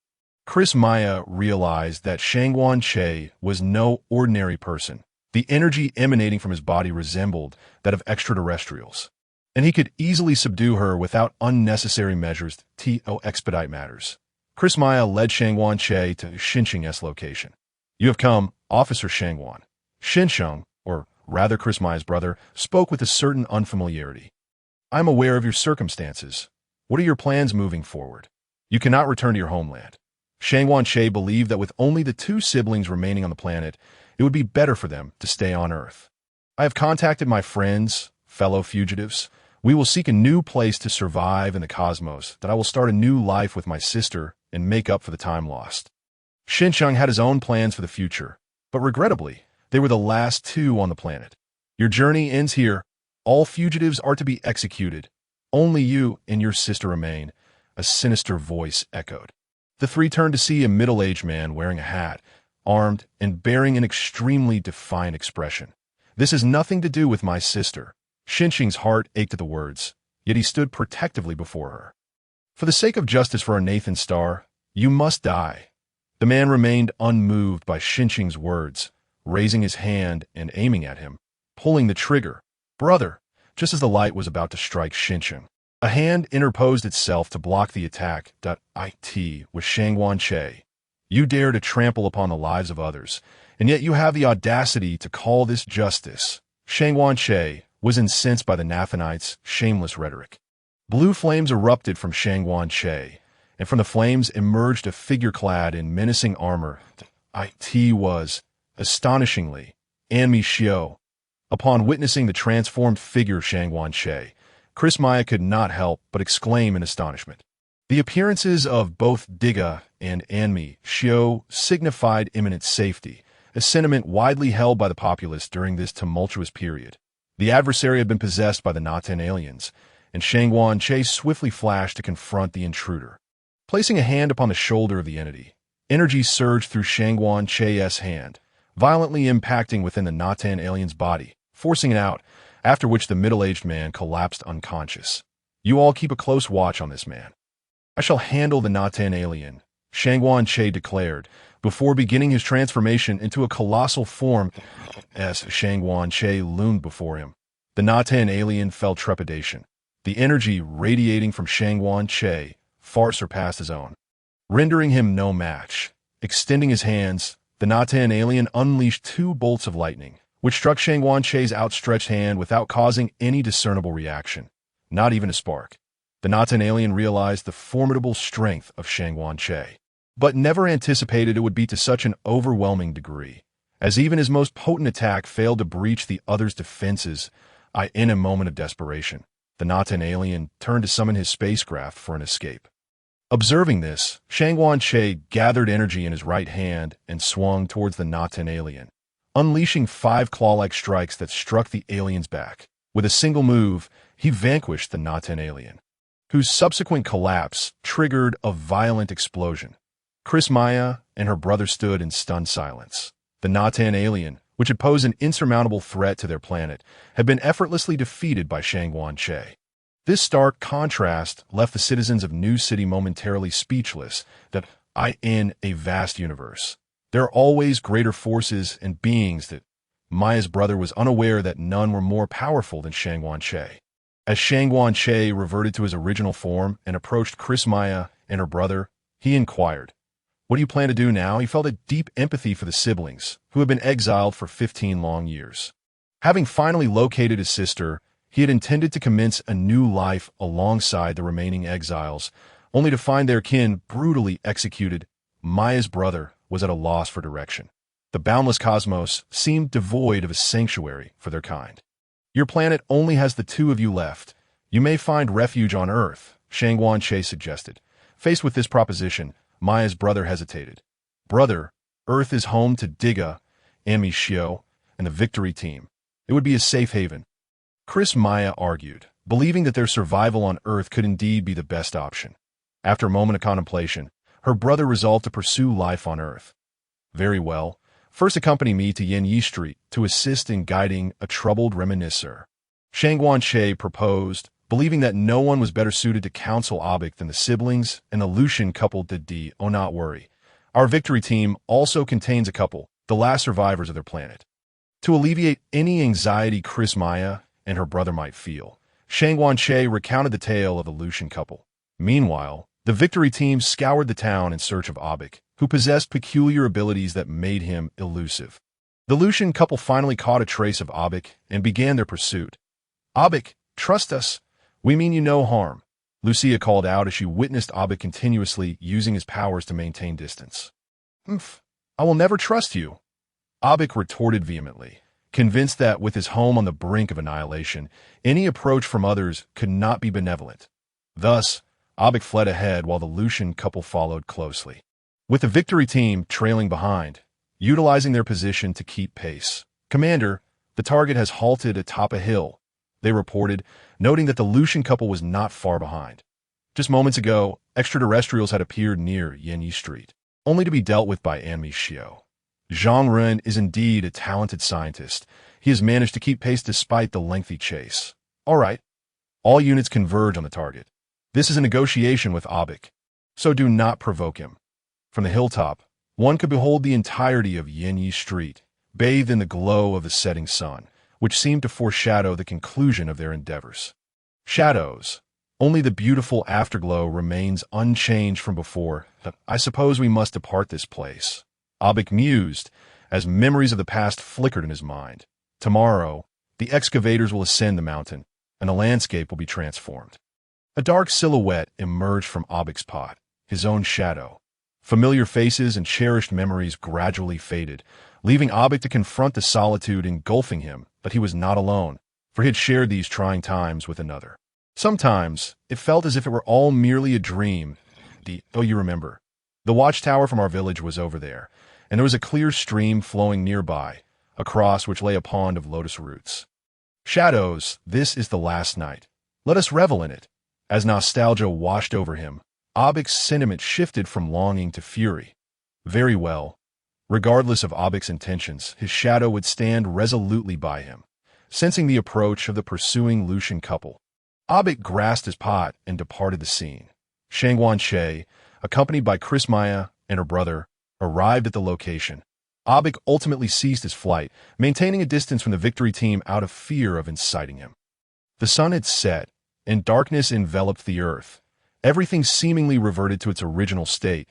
[SPEAKER 1] Chris Maya realized that Shangguan Che was no ordinary person. The energy emanating from his body resembled that of extraterrestrials, and he could easily subdue her without unnecessary measures to expedite matters. Chris Maya led Shangguan Che to Xinqing's location. You have come, Officer Shangguan. Xinqiang, or rather Chris Maya's brother, spoke with a certain unfamiliarity. I am aware of your circumstances. What are your plans moving forward? You cannot return to your homeland. Shangguan Che believed that with only the two siblings remaining on the planet, it would be better for them to stay on Earth. I have contacted my friends, fellow fugitives. We will seek a new place to survive in the cosmos, that I will start a new life with my sister and make up for the time lost. Xinqiang had his own plans for the future, but regrettably, they were the last two on the planet. Your journey ends here. All fugitives are to be executed. Only you and your sister remain, a sinister voice echoed. The three turned to see a middle-aged man wearing a hat, armed and bearing an extremely defiant expression. This has nothing to do with my sister. Xinqing's heart ached at the words, yet he stood protectively before her. For the sake of justice for our Nathan Star, you must die. The man remained unmoved by Xinqing's words, raising his hand and aiming at him, pulling the trigger. Brother, just as the light was about to strike Xinqiang, a hand interposed itself to block the attack. It was Shangguan Che. You dare to trample upon the lives of others, and yet you have the audacity to call this justice. Shangguan Che was incensed by the Nathanites' shameless rhetoric. Blue flames erupted from Shangguan Che, and from the flames emerged a figure clad in menacing armor. It was, astonishingly, Anmi Xiao. Upon witnessing the transformed figure of Shangguan Che, Chris Maya could not help but exclaim in astonishment. The appearances of both Diga and Anmi Xiao signified imminent safety, a sentiment widely held by the populace during this tumultuous period. The adversary had been possessed by the Natan aliens, and Shangguan Che swiftly flashed to confront the intruder. Placing a hand upon the shoulder of the entity, energy surged through Shangguan Che's hand, violently impacting within the Natan alien's body, forcing it out, after which the middle-aged man collapsed unconscious. You all keep a close watch on this man. I shall handle the Natan alien, Shangguan Che declared, before beginning his transformation into a colossal form. As Shangguan Che loomed before him, the Natan alien felt trepidation. The energy radiating from Shangguan Che far surpassed his own, rendering him no match. Extending his hands, the Natan alien unleashed two bolts of lightning, which struck Shangguan Che's outstretched hand without causing any discernible reaction, not even a spark. The Natan alien realized the formidable strength of Shangguan Che, but never anticipated it would be to such an overwhelming degree, as even his most potent attack failed to breach the other's defenses. In a moment of desperation, the Natan alien turned to summon his spacecraft for an escape. Observing this, Shangguan Che gathered energy in his right hand and swung towards the Natan alien, unleashing 5 claw-like strikes that struck the alien's back. With a single move, he vanquished the Natan alien, whose subsequent collapse triggered a violent explosion. Chris Maya and her brother stood in stunned silence. The Natan alien, which had posed an insurmountable threat to their planet, had been effortlessly defeated by Che. This stark contrast left the citizens of New City momentarily speechless that in a vast universe, there are always greater forces and beings that Maya's brother was unaware that none were more powerful than Che. As Che reverted to his original form and approached Chris Maya and her brother, he inquired, "What do you plan to do now?" He felt a deep empathy for the siblings, who had been exiled for 15 long years. Having finally located his sister, he had intended to commence a new life alongside the remaining exiles, only to find their kin brutally executed. Maya's brother was at a loss for direction. The boundless cosmos seemed devoid of a sanctuary for their kind. "Your planet only has the two of you left. You may find refuge on Earth," Che suggested. Faced with this proposition, Maya's brother hesitated. "Brother, Earth is home to Diga, Amicio, and the Victory Team. It would be a safe haven." Chris Maya argued, believing that their survival on Earth could indeed be the best option. After a moment of contemplation, her brother resolved to pursue life on Earth. "Very well. First accompany me to Yi Street to assist in guiding a troubled reminiscer," Che proposed, believing that no one was better suited to counsel Abik than the siblings and the Lucian couple did. "Oh, not worry. Our Victory Team also contains a couple, the last survivors of their planet." To alleviate any anxiety Chris Maya and her brother might feel, Che recounted the tale of the Lucian couple. Meanwhile, the Victory Team scoured the town in search of Abik, who possessed peculiar abilities that made him elusive. The Lucian couple finally caught a trace of Abik and began their pursuit. "Abik, trust us. We mean you no harm," Lucia called out as she witnessed Abik continuously using his powers to maintain distance. "Humph, I will never trust you," Abik retorted vehemently, convinced that with his home on the brink of annihilation, any approach from others could not be benevolent. Thus, Abik fled ahead while the Lucian couple followed closely, with the Victory Team trailing behind, utilizing their position to keep pace. "Commander, the target has halted atop a hill," they reported, noting that the Lucian couple was not far behind. Just moments ago, extraterrestrials had appeared near Yi Street, only to be dealt with by Amicio. Zhang Ren is indeed a talented scientist. He has managed to keep pace despite the lengthy chase. "All right. All units converge on the target. This is a negotiation with Abik, so do not provoke him." From the hilltop, one could behold the entirety of Yi Street, bathed in the glow of the setting sun, which seemed to foreshadow the conclusion of their endeavors. Shadows. Only the beautiful afterglow remains unchanged from before. "I suppose we must depart this place," Abik mused, as memories of the past flickered in his mind. "Tomorrow, the excavators will ascend the mountain, and the landscape will be transformed." A dark silhouette emerged from Abik's pot, his own shadow. Familiar faces and cherished memories gradually faded, leaving Abik to confront the solitude engulfing him, but he was not alone, for he had shared these trying times with another. Sometimes, it felt as if it were all merely a dream. You remember. The watchtower from our village was over there, and there was a clear stream flowing nearby, across which lay a pond of lotus roots. "Shadows, this is the last night. Let us revel in it." As nostalgia washed over him, Abik's sentiment shifted from longing to fury. Very well. Regardless of Abik's intentions, his shadow would stand resolutely by him, sensing the approach of the pursuing Lucian couple. Abik grasped his pot and departed the scene. Che, accompanied by Chris Maya and her brother, arrived at the location. Abik ultimately ceased his flight, maintaining a distance from the Victory Team out of fear of inciting him. The sun had set, and darkness enveloped the earth. Everything seemingly reverted to its original state.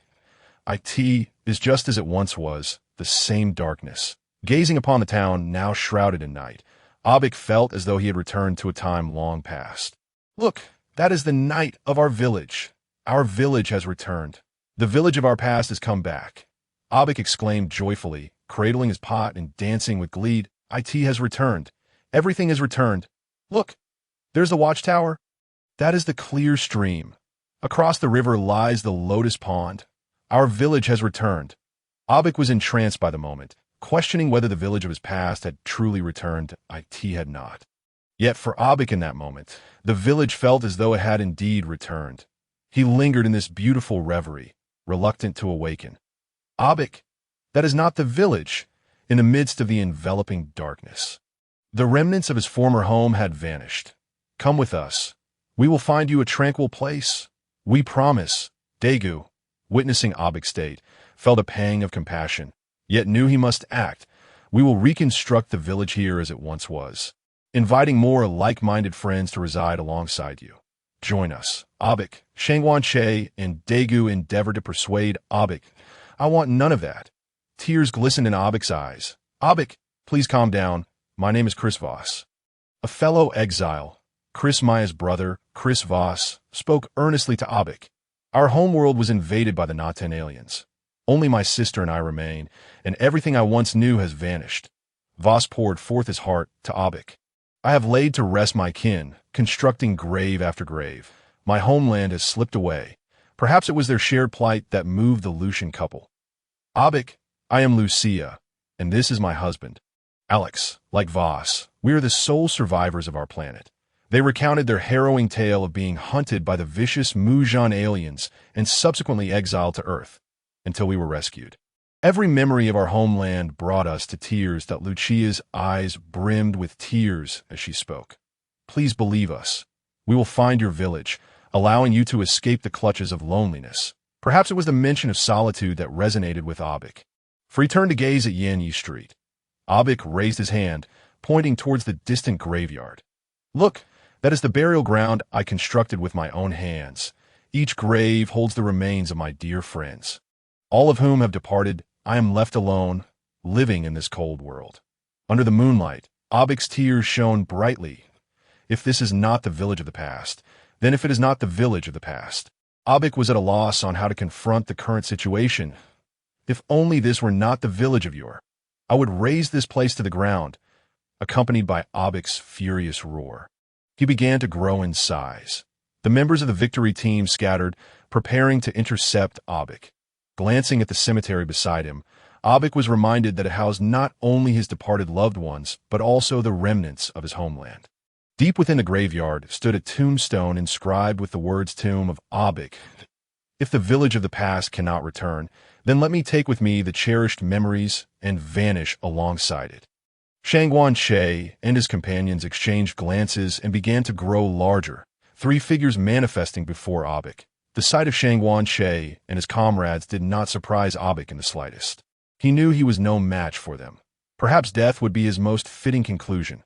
[SPEAKER 1] It is just as it once was, the same darkness. Gazing upon the town now shrouded in night, Abik felt as though he had returned to a time long past. "Look, that is the night of our village. Our village has returned. The village of our past has come back," Abik exclaimed joyfully, cradling his pot and dancing with glee. "It has returned. Everything has returned. Look, there's the watchtower. That is the clear stream. Across the river lies the lotus pond. Our village has returned." Abik was entranced by the moment, questioning whether the village of his past had truly returned. It had not. Yet for Abik in that moment, the village felt as though it had indeed returned. He lingered in this beautiful reverie, reluctant to awaken. "Abik, that is not the village. in the midst of the enveloping darkness. The remnants of his former home had vanished. "Come with us. We will find you a tranquil place. We promise." Daiku, witnessing Abik's state, felt a pang of compassion, yet knew he must act. "We will reconstruct the village here as it once was, inviting more like-minded friends to reside alongside you. Join us." Abik, Shangguan-che, and Daiku endeavored to persuade Abik. "I want none of that." Tears glistened in Abik's eyes. "Abik, please calm down. My name is Chris Voss." A fellow exile, Chris Maya's brother, Chris Voss, spoke earnestly to Abik. "Our homeworld was invaded by the Naten aliens. Only my sister and I remain, and everything I once knew has vanished." Voss poured forth his heart to Abik. "I have laid to rest my kin, constructing grave after grave. My homeland has slipped away. Perhaps it was their shared plight that moved the Lucian couple. Abik, I am Lucia, and this is my husband, Alex." Like Voss, we are the sole survivors of our planet. They recounted their harrowing tale of being hunted by the vicious Mujan aliens and subsequently exiled to Earth, until we were rescued. Every memory of our homeland brought us to tears. That Lucia's eyes brimmed with tears as she spoke. "Please believe us. We will find your village, allowing you to escape the clutches of loneliness." Perhaps it was the mention of solitude that resonated with Abik, for he turned to gaze at Yanyi Street. Abik raised his hand, pointing towards the distant graveyard. "Look, that is the burial ground I constructed with my own hands. Each grave holds the remains of my dear friends. All of whom have departed. I am left alone, living in this cold world." Under the moonlight, Abik's tears shone brightly. If this is not the village of the past, then if it is not the village of the past. Abik was at a loss on how to confront the current situation. "If only this were not the village of yore, I would raze this place to the ground," accompanied by Abik's furious roar. He began to grow in size. The members of the victory team scattered, preparing to intercept Abik. Glancing at the cemetery beside him, Abik was reminded that it housed not only his departed loved ones, but also the remnants of his homeland. Deep within the graveyard stood a tombstone inscribed with the words "Tomb of Abik." "If the village of the past cannot return, then let me take with me the cherished memories and vanish alongside it." Shangguan-che and his companions exchanged glances and began to grow larger, three figures manifesting before Abik. The sight of Shangguan-che and his comrades did not surprise Abik in the slightest. He knew he was no match for them. Perhaps death would be his most fitting conclusion.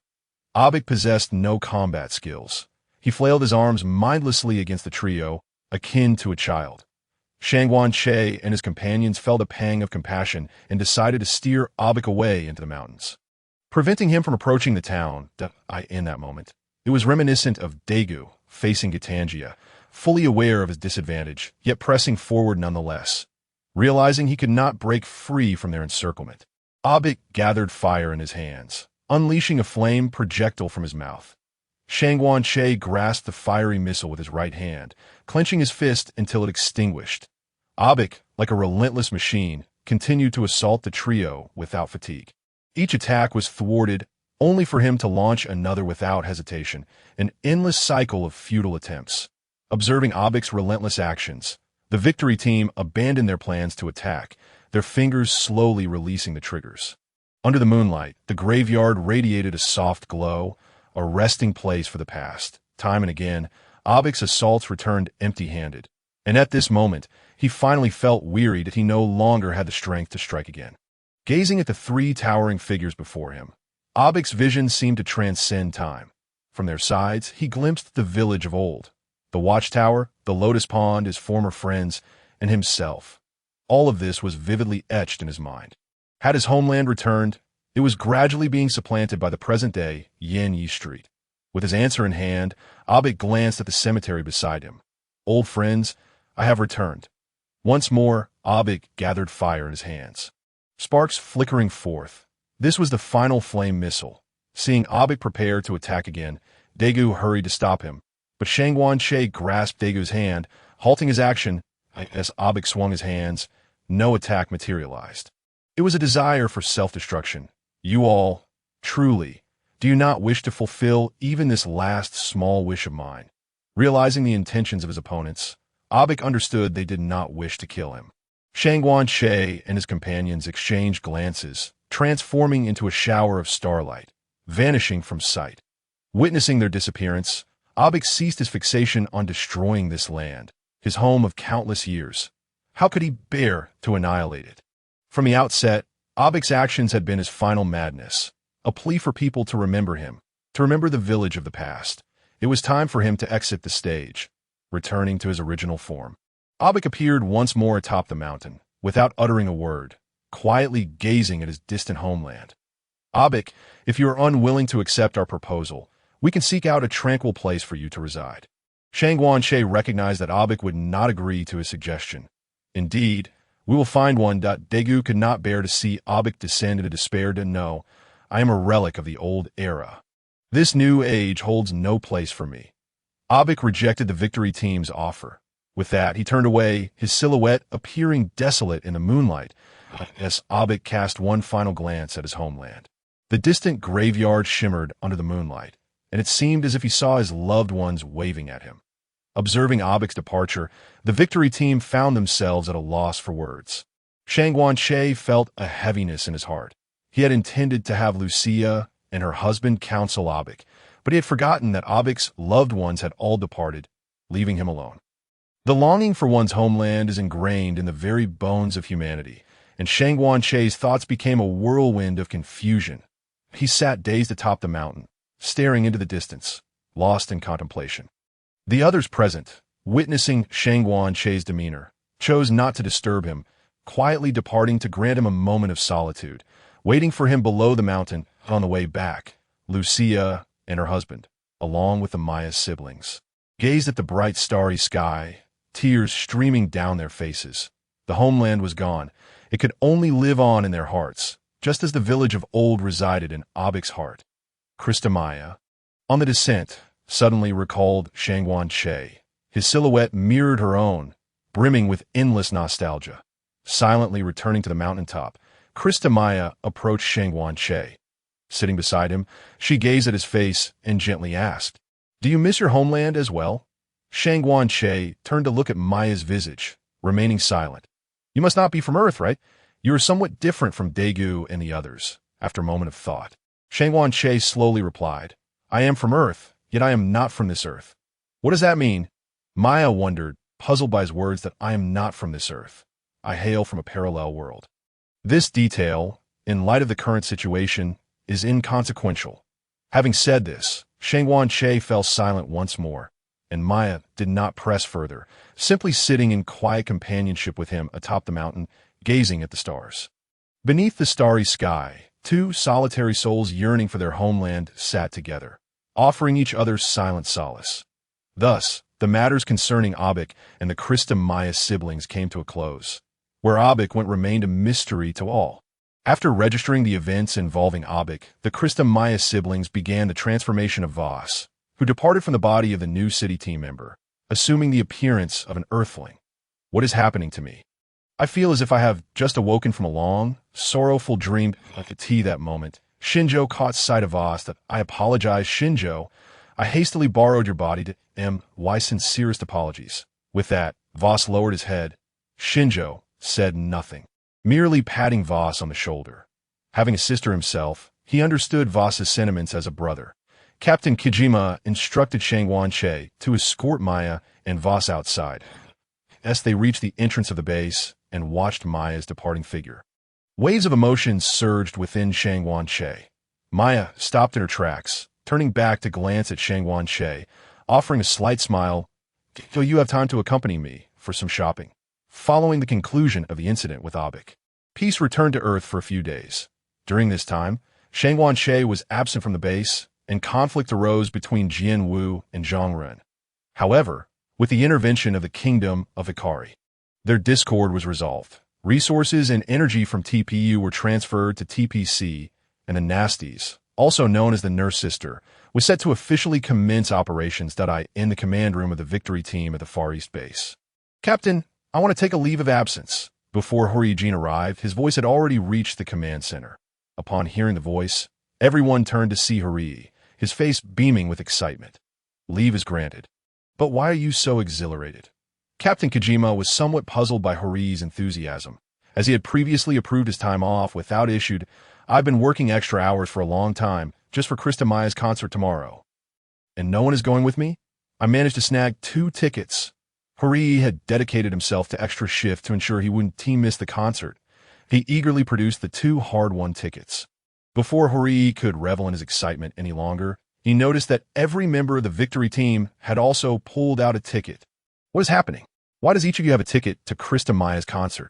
[SPEAKER 1] Abik possessed no combat skills. He flailed his arms mindlessly against the trio, akin to a child. Shangguan-che and his companions felt a pang of compassion and decided to steer Abik away into the mountains, preventing him from approaching the town. In that moment, it was reminiscent of Daiku facing Gitangia, fully aware of his disadvantage, yet pressing forward nonetheless. Realizing he could not break free from their encirclement, Abik gathered fire in his hands, unleashing a flame projectile from his mouth. Shangguan-che grasped the fiery missile with his right hand, clenching his fist until it extinguished. Abik, like a relentless machine, continued to assault the trio without fatigue. Each attack was thwarted, only for him to launch another without hesitation, an endless cycle of futile attempts. Observing Abik's relentless actions, the victory team abandoned their plans to attack, their fingers slowly releasing the triggers. Under the moonlight, the graveyard radiated a soft glow, a resting place for the past. Time and again, Abik's assaults returned empty-handed, and at this moment, he finally felt weary that he no longer had the strength to strike again. Gazing at the three towering figures before him, Abik's vision seemed to transcend time. From their sides, he glimpsed the village of old, the watchtower, the lotus pond, his former friends, and himself. All of this was vividly etched in his mind. Had his homeland returned, it was gradually being supplanted by the present-day Yanyi Street. With his answer in hand, Abik glanced at the cemetery beside him. "Old friends, I have returned." Once more, Abik gathered fire in his hands, sparks flickering forth. This was the final flame missile. Seeing Abik prepare to attack again, Daiku hurried to stop him, but Shangguan-che grasped Daigu's hand, halting his action. As Abik swung his hands, no attack materialized. It was a desire for self-destruction. "You all, truly, do you not wish to fulfill even this last small wish of mine?" Realizing the intentions of his opponents, Abik understood they did not wish to kill him. Shangguan-che and his companions exchanged glances, transforming into a shower of starlight, vanishing from sight. Witnessing their disappearance, Abik ceased his fixation on destroying this land, his home of countless years. How could he bear to annihilate it? From the outset, Abik's actions had been his final madness, a plea for people to remember him, to remember the village of the past. It was time for him to exit the stage, returning to his original form. Abik appeared once more atop the mountain, without uttering a word, quietly gazing at his distant homeland. Abik, if you are unwilling to accept our proposal, we can seek out a tranquil place for you to reside. Shangguan-She recognized that Abik would not agree to his suggestion. Indeed, we will find one. Daiku could not bear to see Abik descend into despair. No, I am a relic of the old era. This new age holds no place for me. Abik rejected the victory team's offer. With that, he turned away, his silhouette appearing desolate in the moonlight, as Abik cast one final glance at his homeland. The distant graveyard shimmered under the moonlight, and it seemed as if he saw his loved ones waving at him. Observing Abik's departure, the victory team found themselves at a loss for words. Shangguan-She felt a heaviness in his heart. He had intended to have Lucia and her husband counsel Abik, but he had forgotten that Abik's loved ones had all departed, leaving him alone. The longing for one's homeland is ingrained in the very bones of humanity, and Shangguan-She's thoughts became a whirlwind of confusion. He sat dazed atop the mountain, staring into the distance, lost in contemplation. The others present, witnessing Shangguan-She's demeanor, chose not to disturb him, quietly departing to grant him a moment of solitude. Waiting for him below the mountain, on the way back, Lucia and her husband, along with the Maya's siblings, gazed at the bright starry sky, tears streaming down their faces. The homeland was gone. It could only live on in their hearts, just as the village of old resided in Abik's heart. Krista Maya, on the descent, suddenly recalled Shangguan-She. His silhouette mirrored her own, brimming with endless nostalgia. Silently returning to the mountaintop, Krista Maya approached Shangguan-She. Sitting beside him, she gazed at his face and gently asked, "Do you miss your homeland as well?" Shangguan-She turned to look at Maya's visage, remaining silent. "You must not be from Earth, right? You are somewhat different from Daiku and the others." After a moment of thought, Shangguan-She slowly replied, "I am from Earth, yet I am not from this Earth." "What does that mean?" Maya wondered, puzzled by his words that "I am not from this Earth. I hail from a parallel world." This detail, in light of the current situation, is inconsequential. Having said this, Shangguan-She fell silent once more, and Maya did not press further, simply sitting in quiet companionship with him atop the mountain, gazing at the stars. Beneath the starry sky, two solitary souls yearning for their homeland sat together, offering each other silent solace. Thus, the matters concerning Abik and the Krista Maya siblings came to a close. Where Abik went remained a mystery to all. After registering the events involving Abik, the Krista Maya siblings began the transformation of Voss, who departed from the body of the new city team member, assuming the appearance of an earthling. "What is happening to me? I feel as if I have just awoken from a long, sorrowful dream." At the tea that moment, Shinjo caught sight of Voss. "I apologize, Shinjo. I hastily borrowed your body to my sincerest apologies." With that, Voss lowered his head. Shinjo said nothing, merely patting Voss on the shoulder. Having a sister himself, he understood Voss's sentiments as a brother. Captain Kijima instructed Shangguan-She to escort Maya and Voss outside, as they reached the entrance of the base and watched Maya's departing figure. Waves of emotion surged within Shangguan-She. Maya stopped in her tracks, turning back to glance at Shangguan-She, offering a slight smile. "Do you have time to accompany me for some shopping?" Following the conclusion of the incident with Abik, peace returned to Earth for a few days. During this time, Shangguan-She was absent from the base, and conflict arose between Jian Wu and Zhang Ren. However, with the intervention of the Kingdom of Ikari, their discord was resolved. Resources and energy from TPU were transferred to TPC, and the Nasties, also known as the Nurse Sister, was set to officially commence operations. In the command room of the victory team at the Far East base. "Captain, I want to take a leave of absence." Before Horii-jin arrived, his voice had already reached the command center. Upon hearing the voice, everyone turned to see Horii, his face beaming with excitement. "Leave is granted. But why are you so exhilarated?" Captain Kijima was somewhat puzzled by Horii's enthusiasm, as he had previously approved his time off without issue. I've been working extra hours for a long time, just for Krista Maya's concert tomorrow. And no one is going with me? I managed to snag 2 tickets. Horii had dedicated himself to extra shift to ensure he wouldn't team miss the concert. He eagerly produced the 2 hard-won tickets. Before Horii could revel in his excitement any longer, he noticed that every member of the victory team had also pulled out a ticket. What is happening? Why does each of you have a ticket to Krista Maya's concert?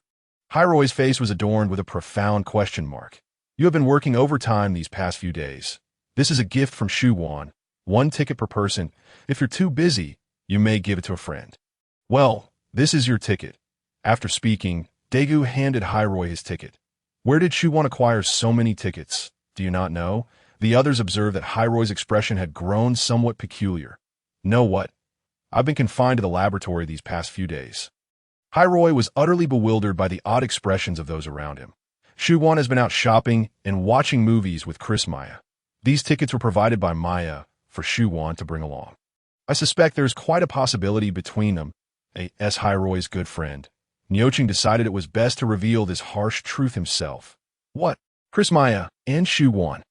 [SPEAKER 1] Hairoi's face was adorned with a profound question mark. You have been working overtime these past few days. This is a gift from Shuwan. 1 ticket per person. If you're too busy, you may give it to a friend. Well, this is your ticket. After speaking, Daiku handed Hairoi his ticket. Where did Shuwan acquire so many tickets? Do you not know? The others observed that Hairoi's expression had grown somewhat peculiar. Know what? I've been confined to the laboratory these past few days. Hairoi was utterly bewildered by the odd expressions of those around him. Shuwan has been out shopping and watching movies with Chris Maya. These tickets were provided by Maya for Shuwan to bring along. I suspect there's quite a possibility between them, as Hairoi's good friend. Nyoching decided it was best to reveal this harsh truth himself. What? Chris Maya and Shuwan.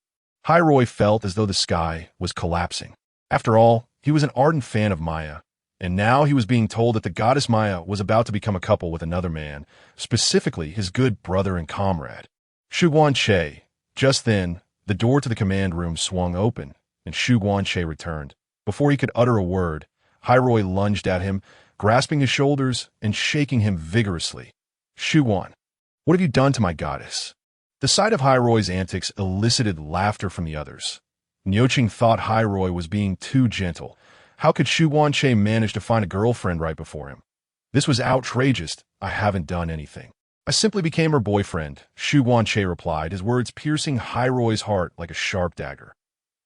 [SPEAKER 1] Hairoi felt as though the sky was collapsing. After all, he was an ardent fan of Maya, and now he was being told that the goddess Maya was about to become a couple with another man, specifically his good brother and comrade, Shuwan Che. Just then, the door to the command room swung open, and Shuwan Che returned. Before he could utter a word, Hairoi lunged at him, grasping his shoulders and shaking him vigorously. Shuwan, what have you done to my goddess? The sight of Hairoi's antics elicited laughter from the others. Nyoching thought Hairoi was being too gentle. How could Shuwan Che manage to find a girlfriend right before him? This was outrageous. I haven't done anything. I simply became her boyfriend, Shuwan Che replied, his words piercing Hairoi's heart like a sharp dagger.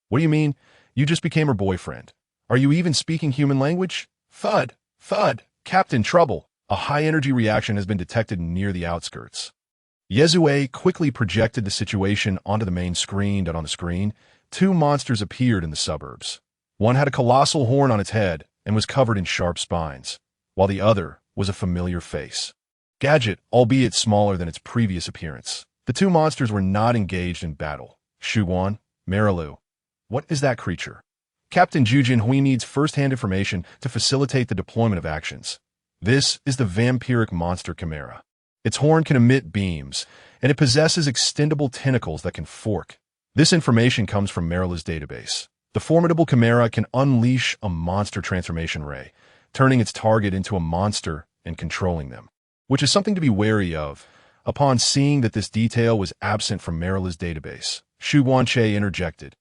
[SPEAKER 1] What do you mean? You just became her boyfriend. Are you even speaking human language? Thud, thud, Captain Trouble. A high-energy reaction has been detected near the outskirts. Yezue quickly projected the situation onto the main screen, and on the screen, 2 monsters appeared in the suburbs. One had a colossal horn on its head and was covered in sharp spines, while the other was a familiar face. Gadget, albeit smaller than its previous appearance. The 2 monsters were not engaged in battle. Shuwan, Marilu. What is that creature? Captain Jujin Hui needs first-hand information to facilitate the deployment of actions. This is the vampiric monster Chimera. Its horn can emit beams, and it possesses extendable tentacles that can fork. This information comes from Marilu's database. The formidable Chimera can unleash a monster transformation ray, turning its target into a monster and controlling them, which is something to be wary of. Upon seeing that this detail was absent from Marilu's database, Shuwan Che interjected.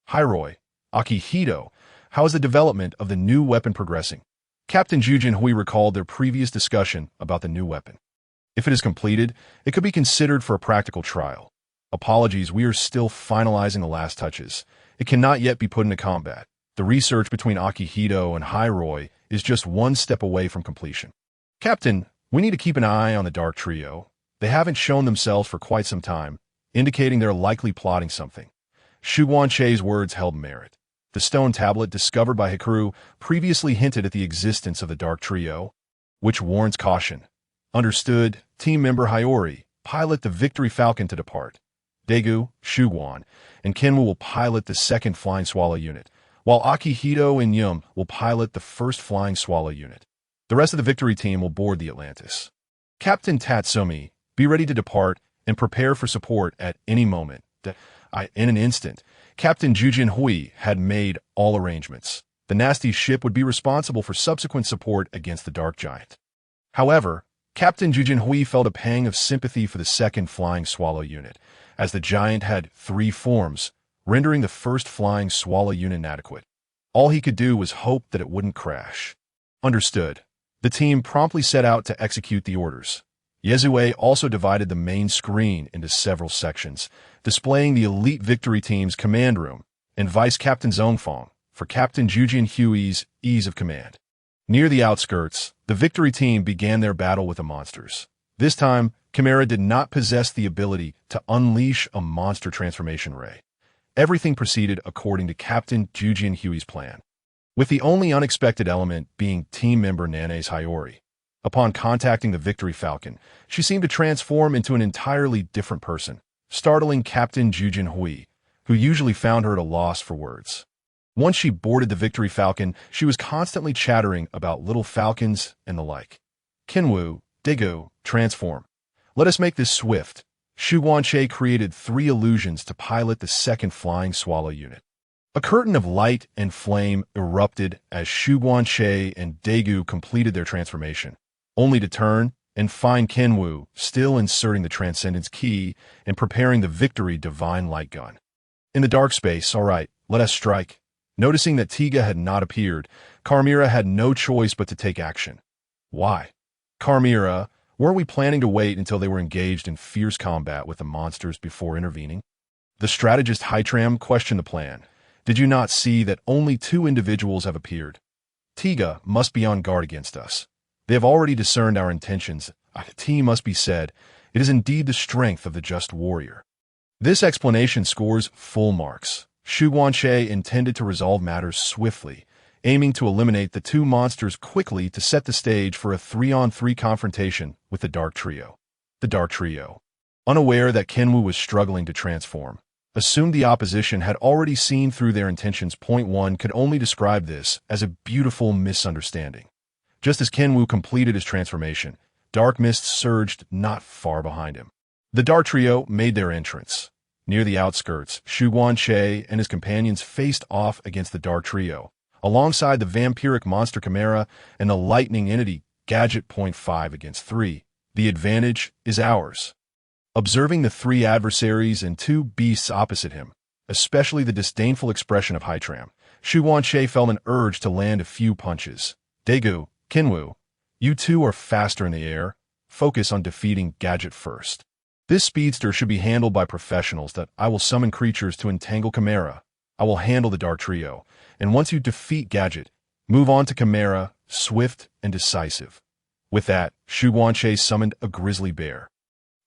[SPEAKER 1] Hairoi, Akihito, how is the development of the new weapon progressing? Captain Jujin Hui recalled their previous discussion about the new weapon. If it is completed, it could be considered for a practical trial. Apologies, we are still finalizing the last touches. It cannot yet be put into combat. The research between Akihito and Hairoi is just 1 step away from completion. Captain, we need to keep an eye on the Dark Trio. They haven't shown themselves for quite some time, indicating they're likely plotting something. Shuwan Che's words held merit. The stone tablet discovered by Hikaru previously hinted at the existence of the Dark Trio, which warrants caution. Understood. Team member Haiori, pilot the Victory Falcon to depart. Daiku, Shuwan, and Kenmu will pilot the 2nd Flying Swallow unit, while Akihito and Yum will pilot the 1st Flying Swallow unit. The rest of the Victory team will board the Atlantis. Captain Tatsumi, be ready to depart and prepare for support at any moment. In an instant, Captain Jujin Hui had made all arrangements. The nasty ship would be responsible for subsequent support against the Dark Giant. However, Captain Jujin Hui felt a pang of sympathy for the 2nd Flying Swallow unit, as the giant had 3 forms, rendering the 1st Flying Swallow unit inadequate. All he could do was hope that it wouldn't crash. Understood. The team promptly set out to execute the orders. Yezue also divided the main screen into several sections, displaying the elite Victory team's command room and Vice Captain Zongfang for Captain Jujin Hui's ease of command. Near the outskirts, the Victory team began their battle with the monsters. This time, Chimera did not possess the ability to unleash a monster transformation ray. Everything proceeded according to Captain Jujin Hui's plan, with the only unexpected element being team member Nane's Haiori. Upon contacting the Victory Falcon, she seemed to transform into an entirely different person. startling Captain Ju Jinhui, who usually found her at a loss for words. Once she boarded the Victory Falcon, she was constantly chattering about little falcons and the like. Kinwu, Daiku, transform. Let us make this swift. Shu Guanche created 3 illusions to pilot the second flying swallow unit. A curtain of light and flame erupted as Shu Guanche and Daiku completed their transformation, only to turn and find Kinwu still inserting the Transcendence key and preparing the Victory Divine Light Gun. In the dark space, all right, let us strike. Noticing that Tiga had not appeared, Carmira had no choice but to take action. Why? Carmira, weren't we planning to wait until they were engaged in fierce combat with the monsters before intervening? The strategist Hytram questioned the plan. Did you not see that only 2 individuals have appeared? Tiga must be on guard against us. They have already discerned our intentions. T must be said, it is indeed the strength of the just warrior. This explanation scores full marks. Shu Guanche intended to resolve matters swiftly, aiming to eliminate the 2 monsters quickly to set the stage for a 3-on-3 confrontation with the Dark Trio. The Dark Trio, unaware that Kinwu was struggling to transform, assumed the opposition had already seen through their intentions. Point 1 could only describe this as a beautiful misunderstanding. Just as Kinwu completed his transformation, dark mist surged not far behind him. The Dark Trio made their entrance. Near the outskirts, Shu Guanche and his companions faced off against the Dark Trio, alongside the vampiric monster Chimera and the lightning entity Gadget. Point 5 against 3. The advantage is ours. Observing the 3 adversaries and 2 beasts opposite him, especially the disdainful expression of Hytram, Shu Guanche felt an urge to land a few punches. Daiku, Kinwu, you 2 are faster in the air. Focus on defeating Gadget first. This speedster should be handled by professionals. That I will summon creatures to entangle Chimera. I will handle the Dark Trio, and once you defeat Gadget, move on to Chimera, swift and decisive. With that, Shu Guanche summoned a grizzly bear,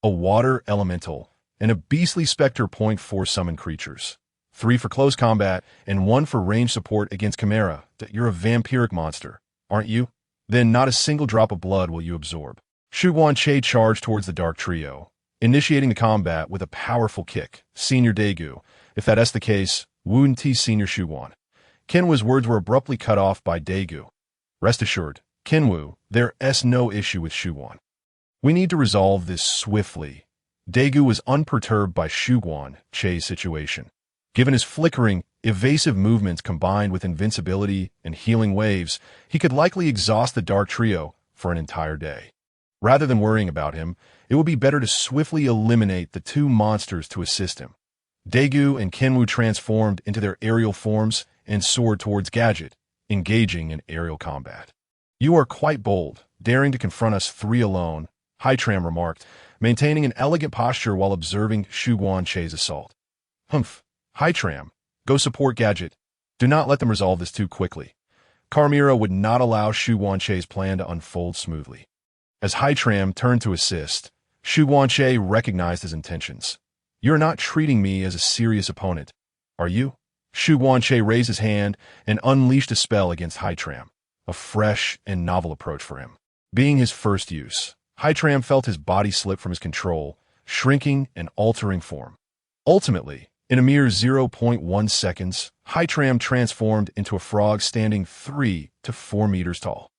[SPEAKER 1] a water elemental, and a beastly specter. Point 4 summon creatures. 3 for close combat and 1 for range support against Chimera. That you're a vampiric monster, aren't you? Then not a single drop of blood will you absorb. Shu Guanche charged towards the Dark Trio, initiating the combat with a powerful kick. Senior Daiku, if that's the case, Wound T Senior Shu Guan. Kinwu's words were abruptly cut off by Daiku. Rest assured, Kinwu, there's no issue with Shu Guan. We need to resolve this swiftly. Daiku was unperturbed by Shu Guanche's situation. Given his flickering, evasive movements combined with invincibility and healing waves, he could likely exhaust the Dark Trio for an entire day. Rather than worrying about him, it would be better to swiftly eliminate the 2 monsters to assist him. Daiku and Kinwu transformed into their aerial forms and soared towards Gadget, engaging in aerial combat. You are quite bold, daring to confront us 3 alone, Hytram remarked, maintaining an elegant posture while observing Shu Guanche's assault. Humph, Hytram, go support Gadget. Do not let them resolve this too quickly. Carmira would not allow Shu Guanche's plan to unfold smoothly. As Hytram turned to assist, Shu Guanche recognized his intentions. You're not treating me as a serious opponent, are you? Shu Guanche raised his hand and unleashed a spell against Hytram, a fresh and novel approach for him. Being his first use, Hytram felt his body slip from his control, shrinking and altering form. Ultimately, in a mere 0.1 seconds, Hytram transformed into a frog standing 3 to 4 meters tall.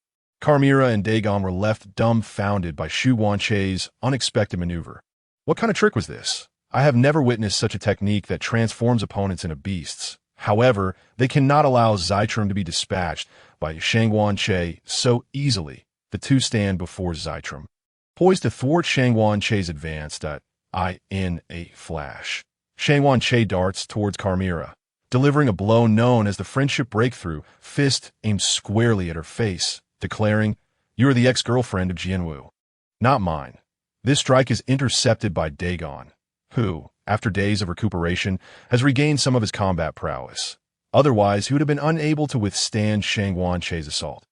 [SPEAKER 1] Carmira and Dagon were left dumbfounded by Shu Guanche's unexpected maneuver. What kind of trick was this? I have never witnessed such a technique that transforms opponents into beasts. However, they cannot allow Zytram to be dispatched by Shang Guanche so easily. The 2 stand before Zytram, poised to thwart Shang Guanche's advance. In a flash, Shang Guanche darts towards Carmira, delivering a blow known as the Friendship Breakthrough, fist aimed squarely at her face, declaring, "You are the ex-girlfriend of Jianwu, not mine." This strike is intercepted by Dagon, who, after days of recuperation, has regained some of his combat prowess. Otherwise, he would have been unable to withstand Shang Guanche's assault.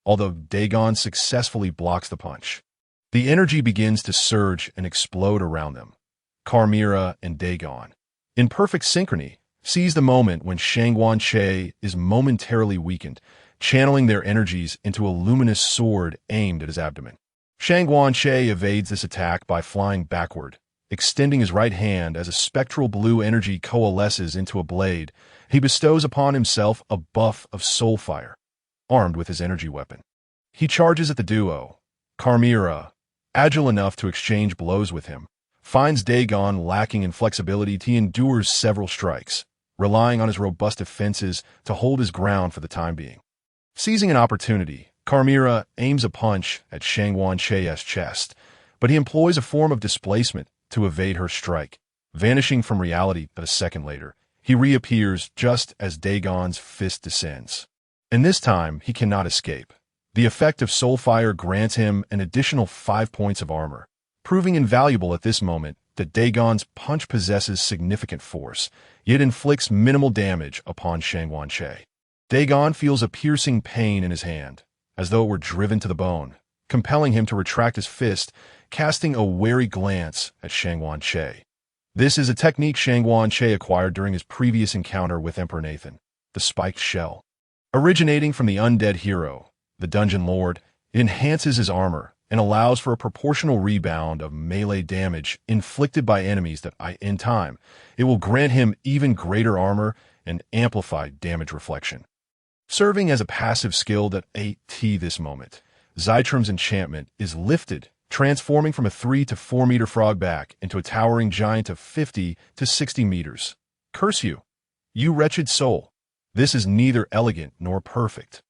[SPEAKER 1] Although Dagon successfully blocks the punch, the energy begins to surge and explode around them. Carmira and Dagon, in perfect synchrony, seize the moment when Shang Guanche is momentarily weakened, channeling their energies into a luminous sword aimed at his abdomen. Shang Guanche evades this attack by flying backward, extending his right hand as a spectral blue energy coalesces into a blade. He bestows upon himself a buff of soul fire, armed with his energy weapon. He charges at the duo. Chimera, agile enough to exchange blows with him, finds Dagon lacking in flexibility. He endures several strikes, relying on his robust defenses to hold his ground for the time being. Seizing an opportunity, Chimera aims a punch at Shangwan-Che's chest, but he employs a form of displacement to evade her strike. Vanishing from reality a second later, he reappears just as Dagon's fist descends. And this time, he cannot escape. The effect of soul fire grants him an additional 5 points of armor, proving invaluable at this moment that Dagon's punch possesses significant force, yet inflicts minimal damage upon Shangwan-Che. Dagon feels a piercing pain in his hand, as though it were driven to the bone, compelling him to retract his fist, casting a wary glance at Shangwan-Che. This is a technique Shangwan-Che acquired during his previous encounter with Emperor Nathan, the spiked shell. Originating from the undead hero, the Dungeon Lord, it enhances his armor and allows for a proportional rebound of melee damage inflicted by enemies that, in time, it will grant him even greater armor and amplified damage reflection. Serving as a passive skill that at this moment, Zytram's enchantment is lifted, transforming from a 3 to 4 meter frog back into a towering giant of 50 to 60 meters. Curse you, you wretched soul. This is neither elegant nor perfect.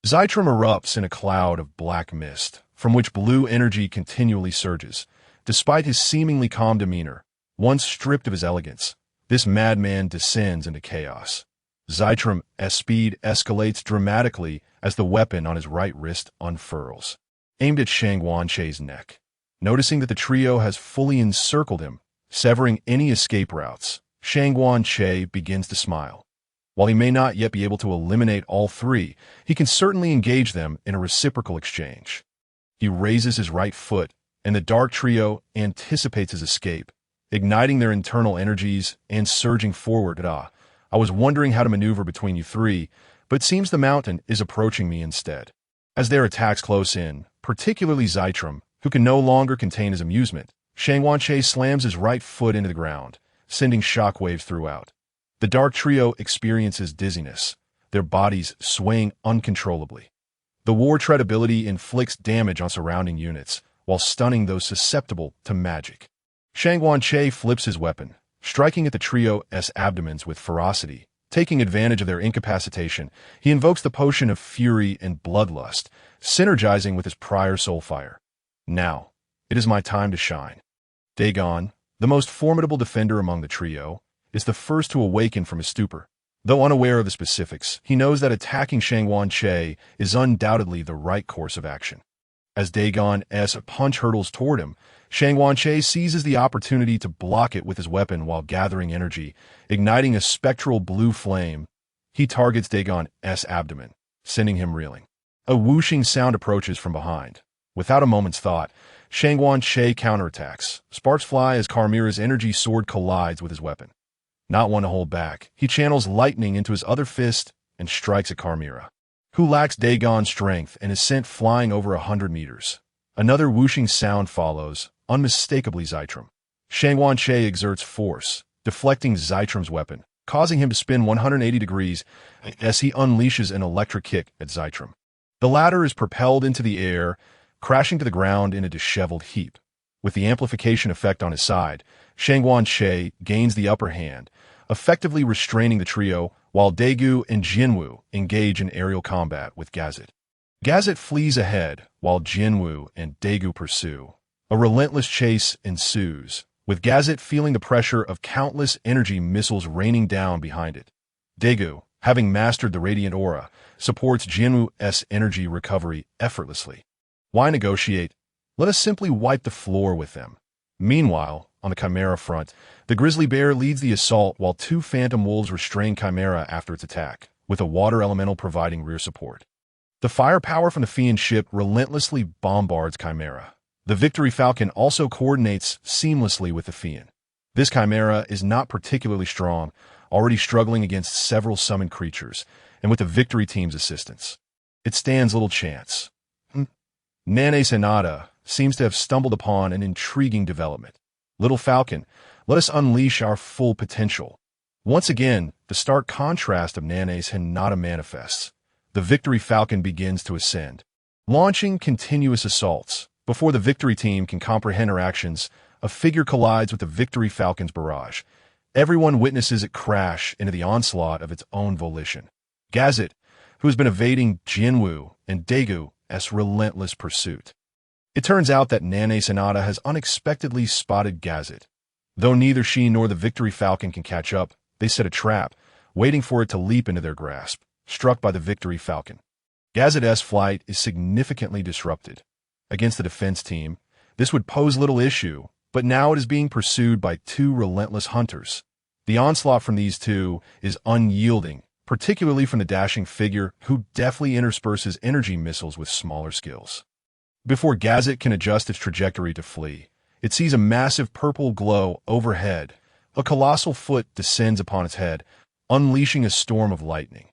[SPEAKER 1] Zytram erupts in a cloud of black mist, from which blue energy continually surges. Despite his seemingly calm demeanor, once stripped of his elegance, this madman descends into chaos. Zytram's speed escalates dramatically as the weapon on his right wrist unfurls, aimed at Shangwan-Che's neck. Noticing that the trio has fully encircled him, severing any escape routes, Shangwan-Che begins to smile. While he may not yet be able to eliminate all three, he can certainly engage them in a reciprocal exchange. He raises his right foot, and the dark trio anticipates his escape, igniting their internal energies and surging forward. I was wondering how to maneuver between you three, but it seems the mountain is approaching me instead. As their attacks close in, particularly Zytram, who can no longer contain his amusement, Shangwan-Che slams his right foot into the ground, sending shockwaves throughout. The dark trio experiences dizziness, their bodies swaying uncontrollably. The war tread ability inflicts damage on surrounding units, while stunning those susceptible to magic. Shangwan-Che flips his weapon, striking at the trio's abdomens with ferocity. Taking advantage of their incapacitation, he invokes the potion of fury and bloodlust, synergizing with his prior soul fire. Now, it is my time to shine. Dagon, the most formidable defender among the trio, is the first to awaken from his stupor. Though unaware of the specifics, he knows that attacking Shangwan-Che is undoubtedly the right course of action. As Dagon's punch hurtles toward him, Shangwan-Che seizes the opportunity to block it with his weapon while gathering energy, igniting a spectral blue flame. He targets Dagon's abdomen, sending him reeling. A whooshing sound approaches from behind. Without a moment's thought, Shangwan-Che counterattacks. Sparks fly as Chimera's energy sword collides with his weapon. Not one to hold back, he channels lightning into his other fist and strikes at Chimera, who lacks Dagon's strength and is sent flying over 100 meters. Another whooshing sound follows, unmistakably Zytram. Shangwan-Che exerts force, deflecting Zytram's weapon, causing him to spin 180 degrees as he unleashes an electric kick at Zytram. The latter is propelled into the air, crashing to the ground in a disheveled heap. With the amplification effect on his side, Shangwan-Che gains the upper hand, effectively restraining the trio while Daiku and Jinwu engage in aerial combat with Gazet. Gazet flees ahead while Jinwu and Daiku pursue. A relentless chase ensues, with Gazet feeling the pressure of countless energy missiles raining down behind it. Daiku, having mastered the radiant aura, supports Jinwu's energy recovery effortlessly. Why negotiate? Let us simply wipe the floor with them. Meanwhile, on the Chimera front, the grizzly bear leads the assault while two phantom wolves restrain Chimera after its attack, with a water elemental providing rear support. The firepower from the Fiend ship relentlessly bombards Chimera. The Victory Falcon also coordinates seamlessly with the Fiend. This Chimera is not particularly strong, already struggling against several summoned creatures, and with the Victory team's assistance, it stands little chance. Nane Sanada seems to have stumbled upon an intriguing development. Little Falcon, let us unleash our full potential. Once again, the stark contrast of Nanae's Hinata manifests. The Victory Falcon begins to ascend, launching continuous assaults. Before the Victory team can comprehend her actions, a figure collides with the Victory Falcon's barrage. Everyone witnesses it crash into the onslaught of its own volition. Gazet, who has been evading Jinwoo and Daigu's relentless pursuit. It turns out that Nanae Hinata has unexpectedly spotted Gazet. Though neither she nor the Victory Falcon can catch up, they set a trap, waiting for it to leap into their grasp, struck by the Victory Falcon. Gazet's flight is significantly disrupted. Against the defense team, this would pose little issue, but now it is being pursued by two relentless hunters. The onslaught from these two is unyielding, particularly from the dashing figure who deftly intersperses energy missiles with smaller skills. Before Gazet can adjust its trajectory to flee, it sees a massive purple glow overhead. A colossal foot descends upon its head, unleashing a storm of lightning.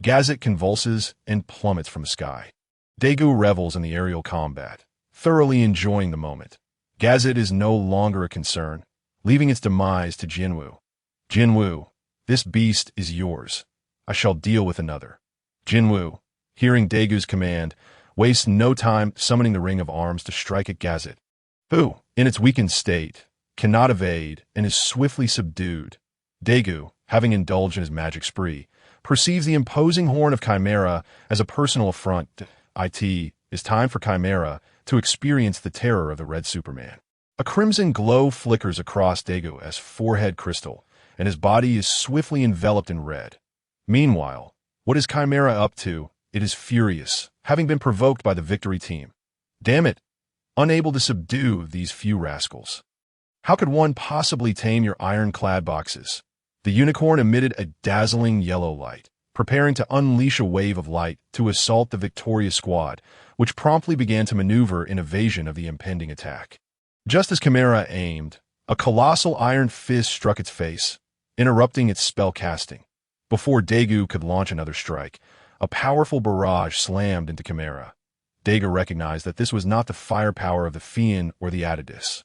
[SPEAKER 1] Gazet convulses and plummets from the sky. Daiku revels in the aerial combat, thoroughly enjoying the moment. Gazet is no longer a concern, leaving its demise to Jinwoo. Jinwoo, this beast is yours. I shall deal with another. Jinwoo, hearing Daigu's command, wastes no time summoning the Ring of Arms to strike at Gazet, who, in its weakened state, cannot evade and is swiftly subdued. Daiku, having indulged in his magic spree, perceives the imposing horn of Chimera as a personal affront. It is time for Chimera to experience the terror of the Red Superman. A crimson glow flickers across Daigu's forehead crystal, and his body is swiftly enveloped in red. Meanwhile, what is Chimera up to? It is furious, having been provoked by the Victory team. Damn it! Unable to subdue these few rascals. How could one possibly tame your ironclad boxes? The unicorn emitted a dazzling yellow light, preparing to unleash a wave of light to assault the victorious squad, which promptly began to maneuver in evasion of the impending attack. Just as Chimera aimed, a colossal iron fist struck its face, interrupting its spell casting. Before Daiku could launch another strike, a powerful barrage slammed into Chimera. Daiku recognized that this was not the firepower of the Fiend or the Atidus.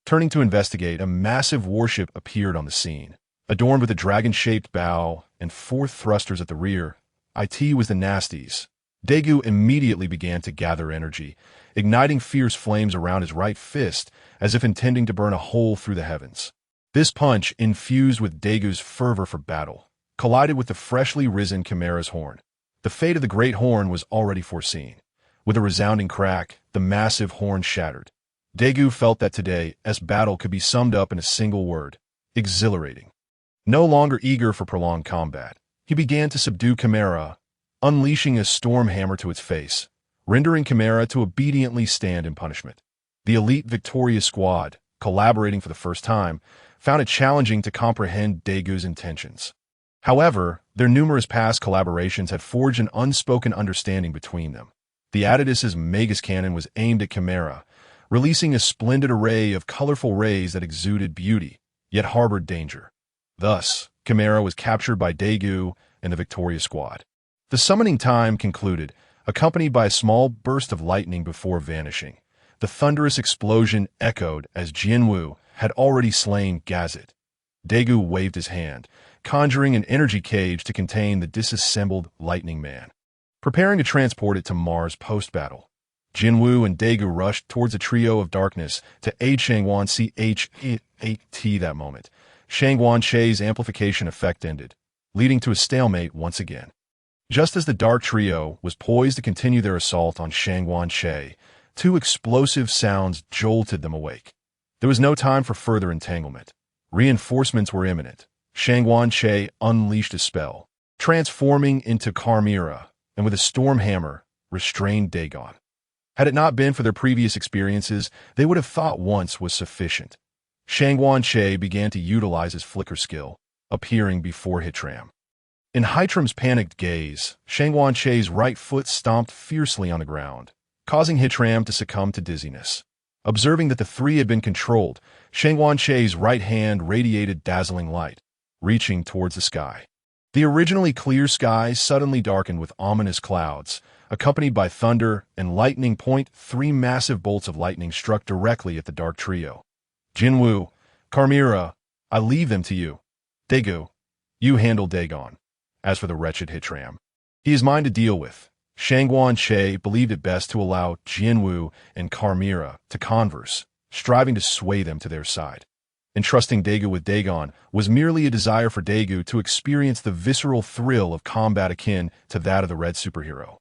[SPEAKER 1] Turning to investigate, a massive warship appeared on the scene. Adorned with a dragon-shaped bow and 4 thrusters at the rear, it was the Nasties. Daiku immediately began to gather energy, igniting fierce flames around his right fist as if intending to burn a hole through the heavens. This punch, infused with Daigu's fervor for battle, collided with the freshly risen Chimera's horn. The fate of the great horn was already foreseen. With a resounding crack, the massive horn shattered. Daiku felt that today's battle could be summed up in a single word: exhilarating. No longer eager for prolonged combat, he began to subdue Chimera, unleashing a storm hammer to its face, rendering Chimera to obediently stand in punishment. The elite victorious squad, collaborating for the first time, found it challenging to comprehend Daigu's intentions. However, their numerous past collaborations had forged an unspoken understanding between them. The Atidus's Magus cannon was aimed at Chimera, releasing a splendid array of colorful rays that exuded beauty, yet harbored danger. Thus, Chimera was captured by Daiku and the victorious squad. The summoning time concluded, accompanied by a small burst of lightning before vanishing. The thunderous explosion echoed as Jinwoo had already slain Gazet. Daiku waved his hand, conjuring an energy cage to contain the disassembled Lightning Man, preparing to transport it to Mars post-battle. Jinwoo and Daiku rushed towards a trio of darkness to aid Shangwan Chat that moment. Shangwan Che's amplification effect ended, leading to a stalemate once again. Just as the dark trio was poised to continue their assault on Shangwan Che, 2 explosive sounds jolted them awake. There was no time for further entanglement. Reinforcements were imminent. Shangwan Che unleashed a spell, transforming into Chimera, and with a storm hammer, restrained Dagon. Had it not been for their previous experiences, they would have thought once was sufficient. Shangwan Che began to utilize his flicker skill, appearing before Hitram. In Hitram's panicked gaze, Shangwan Che's right foot stomped fiercely on the ground, causing Hitram to succumb to dizziness. Observing that the 3 had been controlled, Shangwan Che's right hand radiated dazzling light, reaching towards the sky. The originally clear sky suddenly darkened with ominous clouds, accompanied by thunder and lightning. 3 massive bolts of lightning struck directly at the dark trio. Jinwoo, Carmira, I leave them to you. Daiku, you handle Dagon. As for the wretched Hitram, he is mine to deal with. Shangguan Che believed it best to allow Jinwu and Carmira to converse, striving to sway them to their side. Entrusting Daiku with Dagon was merely a desire for Daiku to experience the visceral thrill of combat akin to that of the red superhero.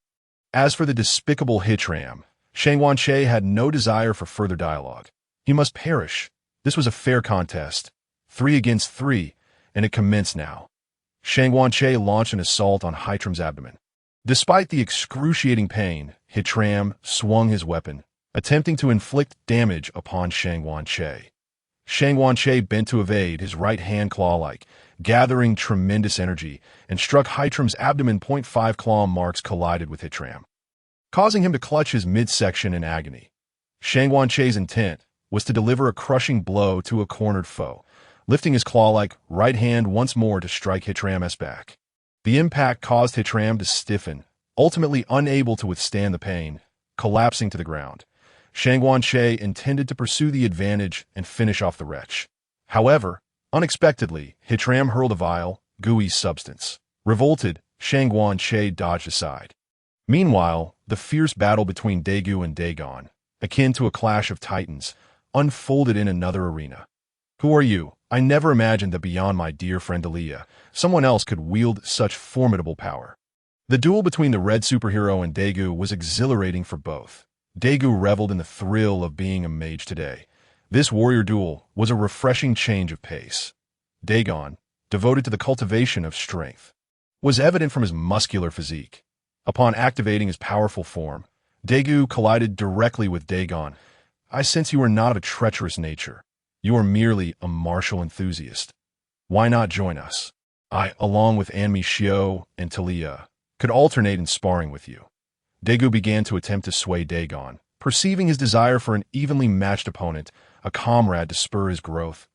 [SPEAKER 1] As for the despicable Hitram, Shangguan Che had no desire for further dialogue. He must perish. This was a fair contest, 3 against 3, and it commenced now. Shangguan Che launched an assault on Hitram's abdomen. Despite the excruciating pain, Hitram swung his weapon, attempting to inflict damage upon Shangguan Che. Shangguan Che bent to evade, his right hand claw-like, gathering tremendous energy, and struck Hitram's abdomen. 5 claw marks collided with Hitram, causing him to clutch his midsection in agony. Shangguan Che's intent was to deliver a crushing blow to a cornered foe, lifting his claw-like right hand once more to strike Hitram's back. The impact caused Hitram to stiffen, ultimately unable to withstand the pain, collapsing to the ground. Shangguan Che intended to pursue the advantage and finish off the wretch. However, unexpectedly, Hitram hurled a vile, gooey substance. Revolted, Shangguan Che dodged aside. Meanwhile, the fierce battle between Daiku and Dagon, akin to a clash of titans, unfolded in another arena. Who are you? I never imagined that beyond my dear friend Aaliyah, someone else could wield such formidable power. The duel between the red superhero and Daiku was exhilarating for both. Daiku reveled in the thrill of being a mage today. This warrior duel was a refreshing change of pace. Dagon, devoted to the cultivation of strength, was evident from his muscular physique. Upon activating his powerful form, Daiku collided directly with Dagon. I sense you are not of a treacherous nature. You are merely a martial enthusiast. Why not join us? I, along with Anmi Xiao and Talia, could alternate in sparring with you. Daiku began to attempt to sway Dagon, perceiving his desire for an evenly matched opponent, a comrade to spur his growth.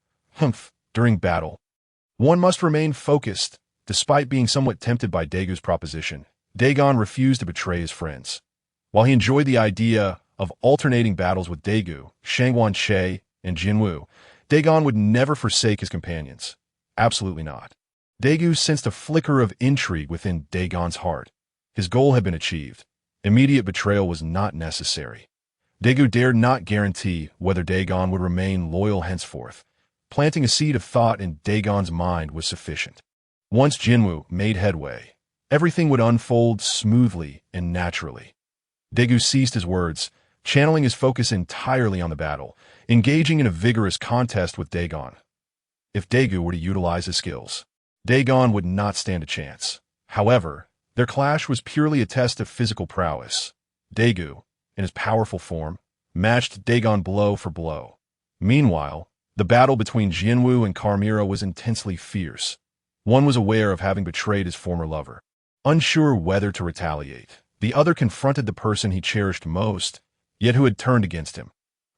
[SPEAKER 1] During battle, one must remain focused. Despite being somewhat tempted by Daigu's proposition, Dagon refused to betray his friends. While he enjoyed the idea of alternating battles with Daiku, Shangguan Che, and Jinwu, Dagon would never forsake his companions. Absolutely not. Daiku sensed a flicker of intrigue within Dagon's heart. His goal had been achieved. Immediate betrayal was not necessary. Daiku dared not guarantee whether Dagon would remain loyal henceforth. Planting a seed of thought in Dagon's mind was sufficient. Once Jinwu made headway, everything would unfold smoothly and naturally. Daiku ceased his words, channeling his focus entirely on the battle, engaging in a vigorous contest with Dagon. If Daiku were to utilize his skills, Dagon would not stand a chance. However, their clash was purely a test of physical prowess. Daiku, in his powerful form, matched Dagon blow for blow. Meanwhile, the battle between Jinwu and Carmira was intensely fierce. One was aware of having betrayed his former lover. Unsure whether to retaliate, the other confronted the person he cherished most, yet who had turned against him.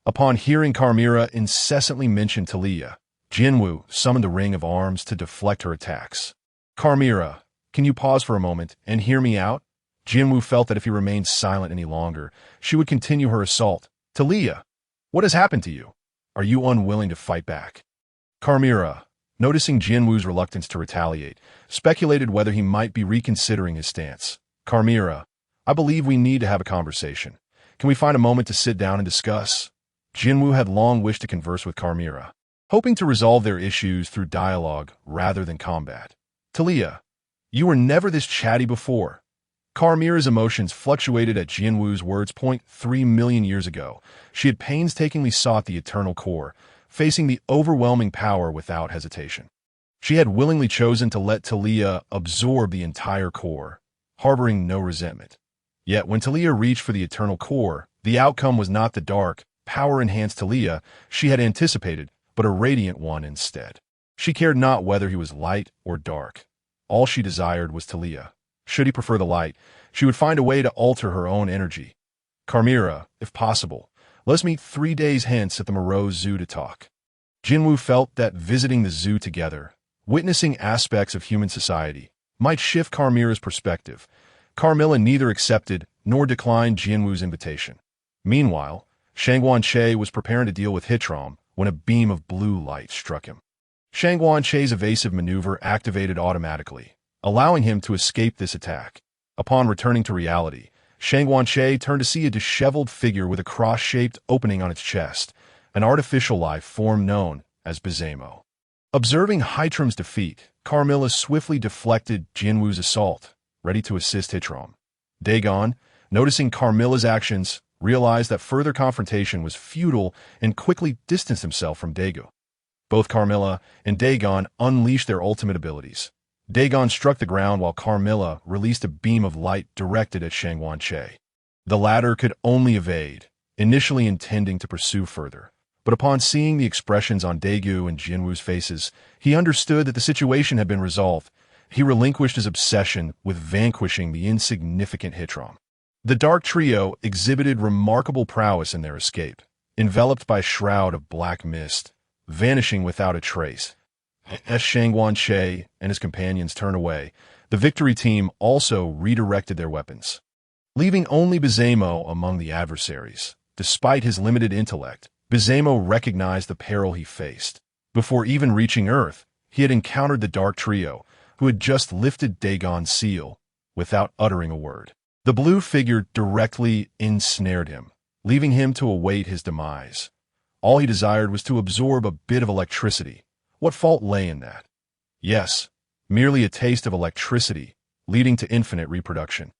[SPEAKER 1] Upon hearing Carmira incessantly mention Talia, Jinwu summoned the ring of arms to deflect her attacks. Carmira, can you pause for a moment and hear me out? Jinwu felt that if he remained silent any longer, she would continue her assault. Talia, what has happened to you? Are you unwilling to fight back? Carmira, noticing Jinwu's reluctance to retaliate, speculated whether he might be reconsidering his stance. Carmira, I believe we need to have a conversation. Can we find a moment to sit down and discuss? Jinwu had long wished to converse with Carmira, hoping to resolve their issues through dialogue rather than combat. Talia, you were never this chatty before. Carmira's emotions fluctuated at Jinwu's words. 3 million years ago, she had painstakingly sought the eternal core, facing the overwhelming power without hesitation. She had willingly chosen to let Talia absorb the entire core, harboring no resentment. Yet when Talia reached for the eternal core, the outcome was not the dark, power-enhanced Talia she had anticipated, but a radiant one instead. She cared not whether he was light or dark. All she desired was Talia. Should he prefer the light, she would find a way to alter her own energy. Carmira, if possible, let's meet 3 days hence at the Moreau Zoo to talk. Jinwu felt that visiting the zoo together, witnessing aspects of human society, might shift Carmira's perspective. Carmilla neither accepted nor declined Jinwu's invitation. Meanwhile, Shangguan Che was preparing to deal with Hitram when a beam of blue light struck him. Shangguan-Che's evasive maneuver activated automatically, allowing him to escape this attack. Upon returning to reality, Shangguan-Che turned to see a disheveled figure with a cross-shaped opening on its chest, an artificial life form known as Bizemo. Observing Hitram's defeat, Carmilla swiftly deflected Jinwu's assault, ready to assist Hitram. Dagon, noticing Carmilla's actions, realized that further confrontation was futile and quickly distanced himself from Daiku. Both Carmilla and Dagon unleashed their ultimate abilities. Dagon struck the ground while Carmilla released a beam of light directed at Shangguan-Che. The latter could only evade, initially intending to pursue further. But upon seeing the expressions on Daiku and Jinwu's faces, he understood that the situation had been resolved. He relinquished his obsession with vanquishing the insignificant Hitram. The Dark Trio exhibited remarkable prowess in their escape, enveloped by a shroud of black mist, vanishing without a trace. As Shangguan-Che and his companions turned away, the victory team also redirected their weapons, leaving only Bizemo among the adversaries. Despite his limited intellect, Bizemo recognized the peril he faced. Before even reaching Earth, he had encountered the Dark Trio, who had just lifted Dagon's seal, without uttering a word. The blue figure directly ensnared him, leaving him to await his demise. All he desired was to absorb a bit of electricity. What fault lay in that? Yes, merely a taste of electricity, leading to infinite reproduction,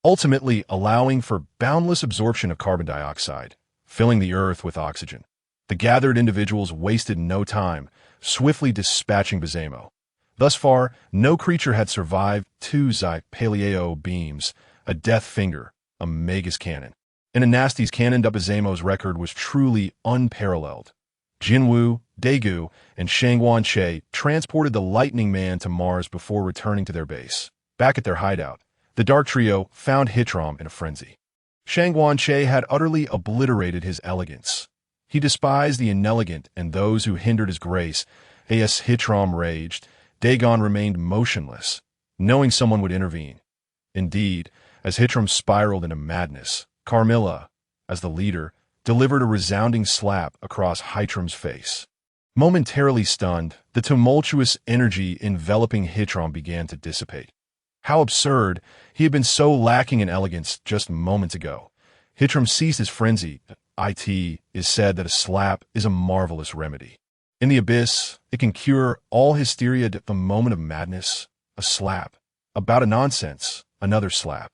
[SPEAKER 1] ultimately allowing for boundless absorption of carbon dioxide, filling the earth with oxygen. The gathered individuals wasted no time, swiftly dispatching Bizemo. Thus far, no creature had survived two Paleo beams, a death finger, a Magus cannon. And Anasti's cannon up Bizemo's record was truly unparalleled. Jinwu, Daiku, and Shangguan-Che transported the Lightning Man to Mars before returning to their base. Back at their hideout, the Dark Trio found Hitram in a frenzy. Shangguan-Che had utterly obliterated his elegance. He despised the inelegant and those who hindered his grace. As Hitram raged, Dagon remained motionless, knowing someone would intervene. Indeed, as Hitram spiraled into madness, Carmilla, as the leader, delivered a resounding slap across Hitram's face. Momentarily stunned, the tumultuous energy enveloping Hitram began to dissipate. How absurd! He had been so lacking in elegance just moments ago. Hitram ceased his frenzy. It is said that a slap is a marvelous remedy. In the abyss, it can cure all hysteria at the moment of madness. A slap. About a nonsense, another slap.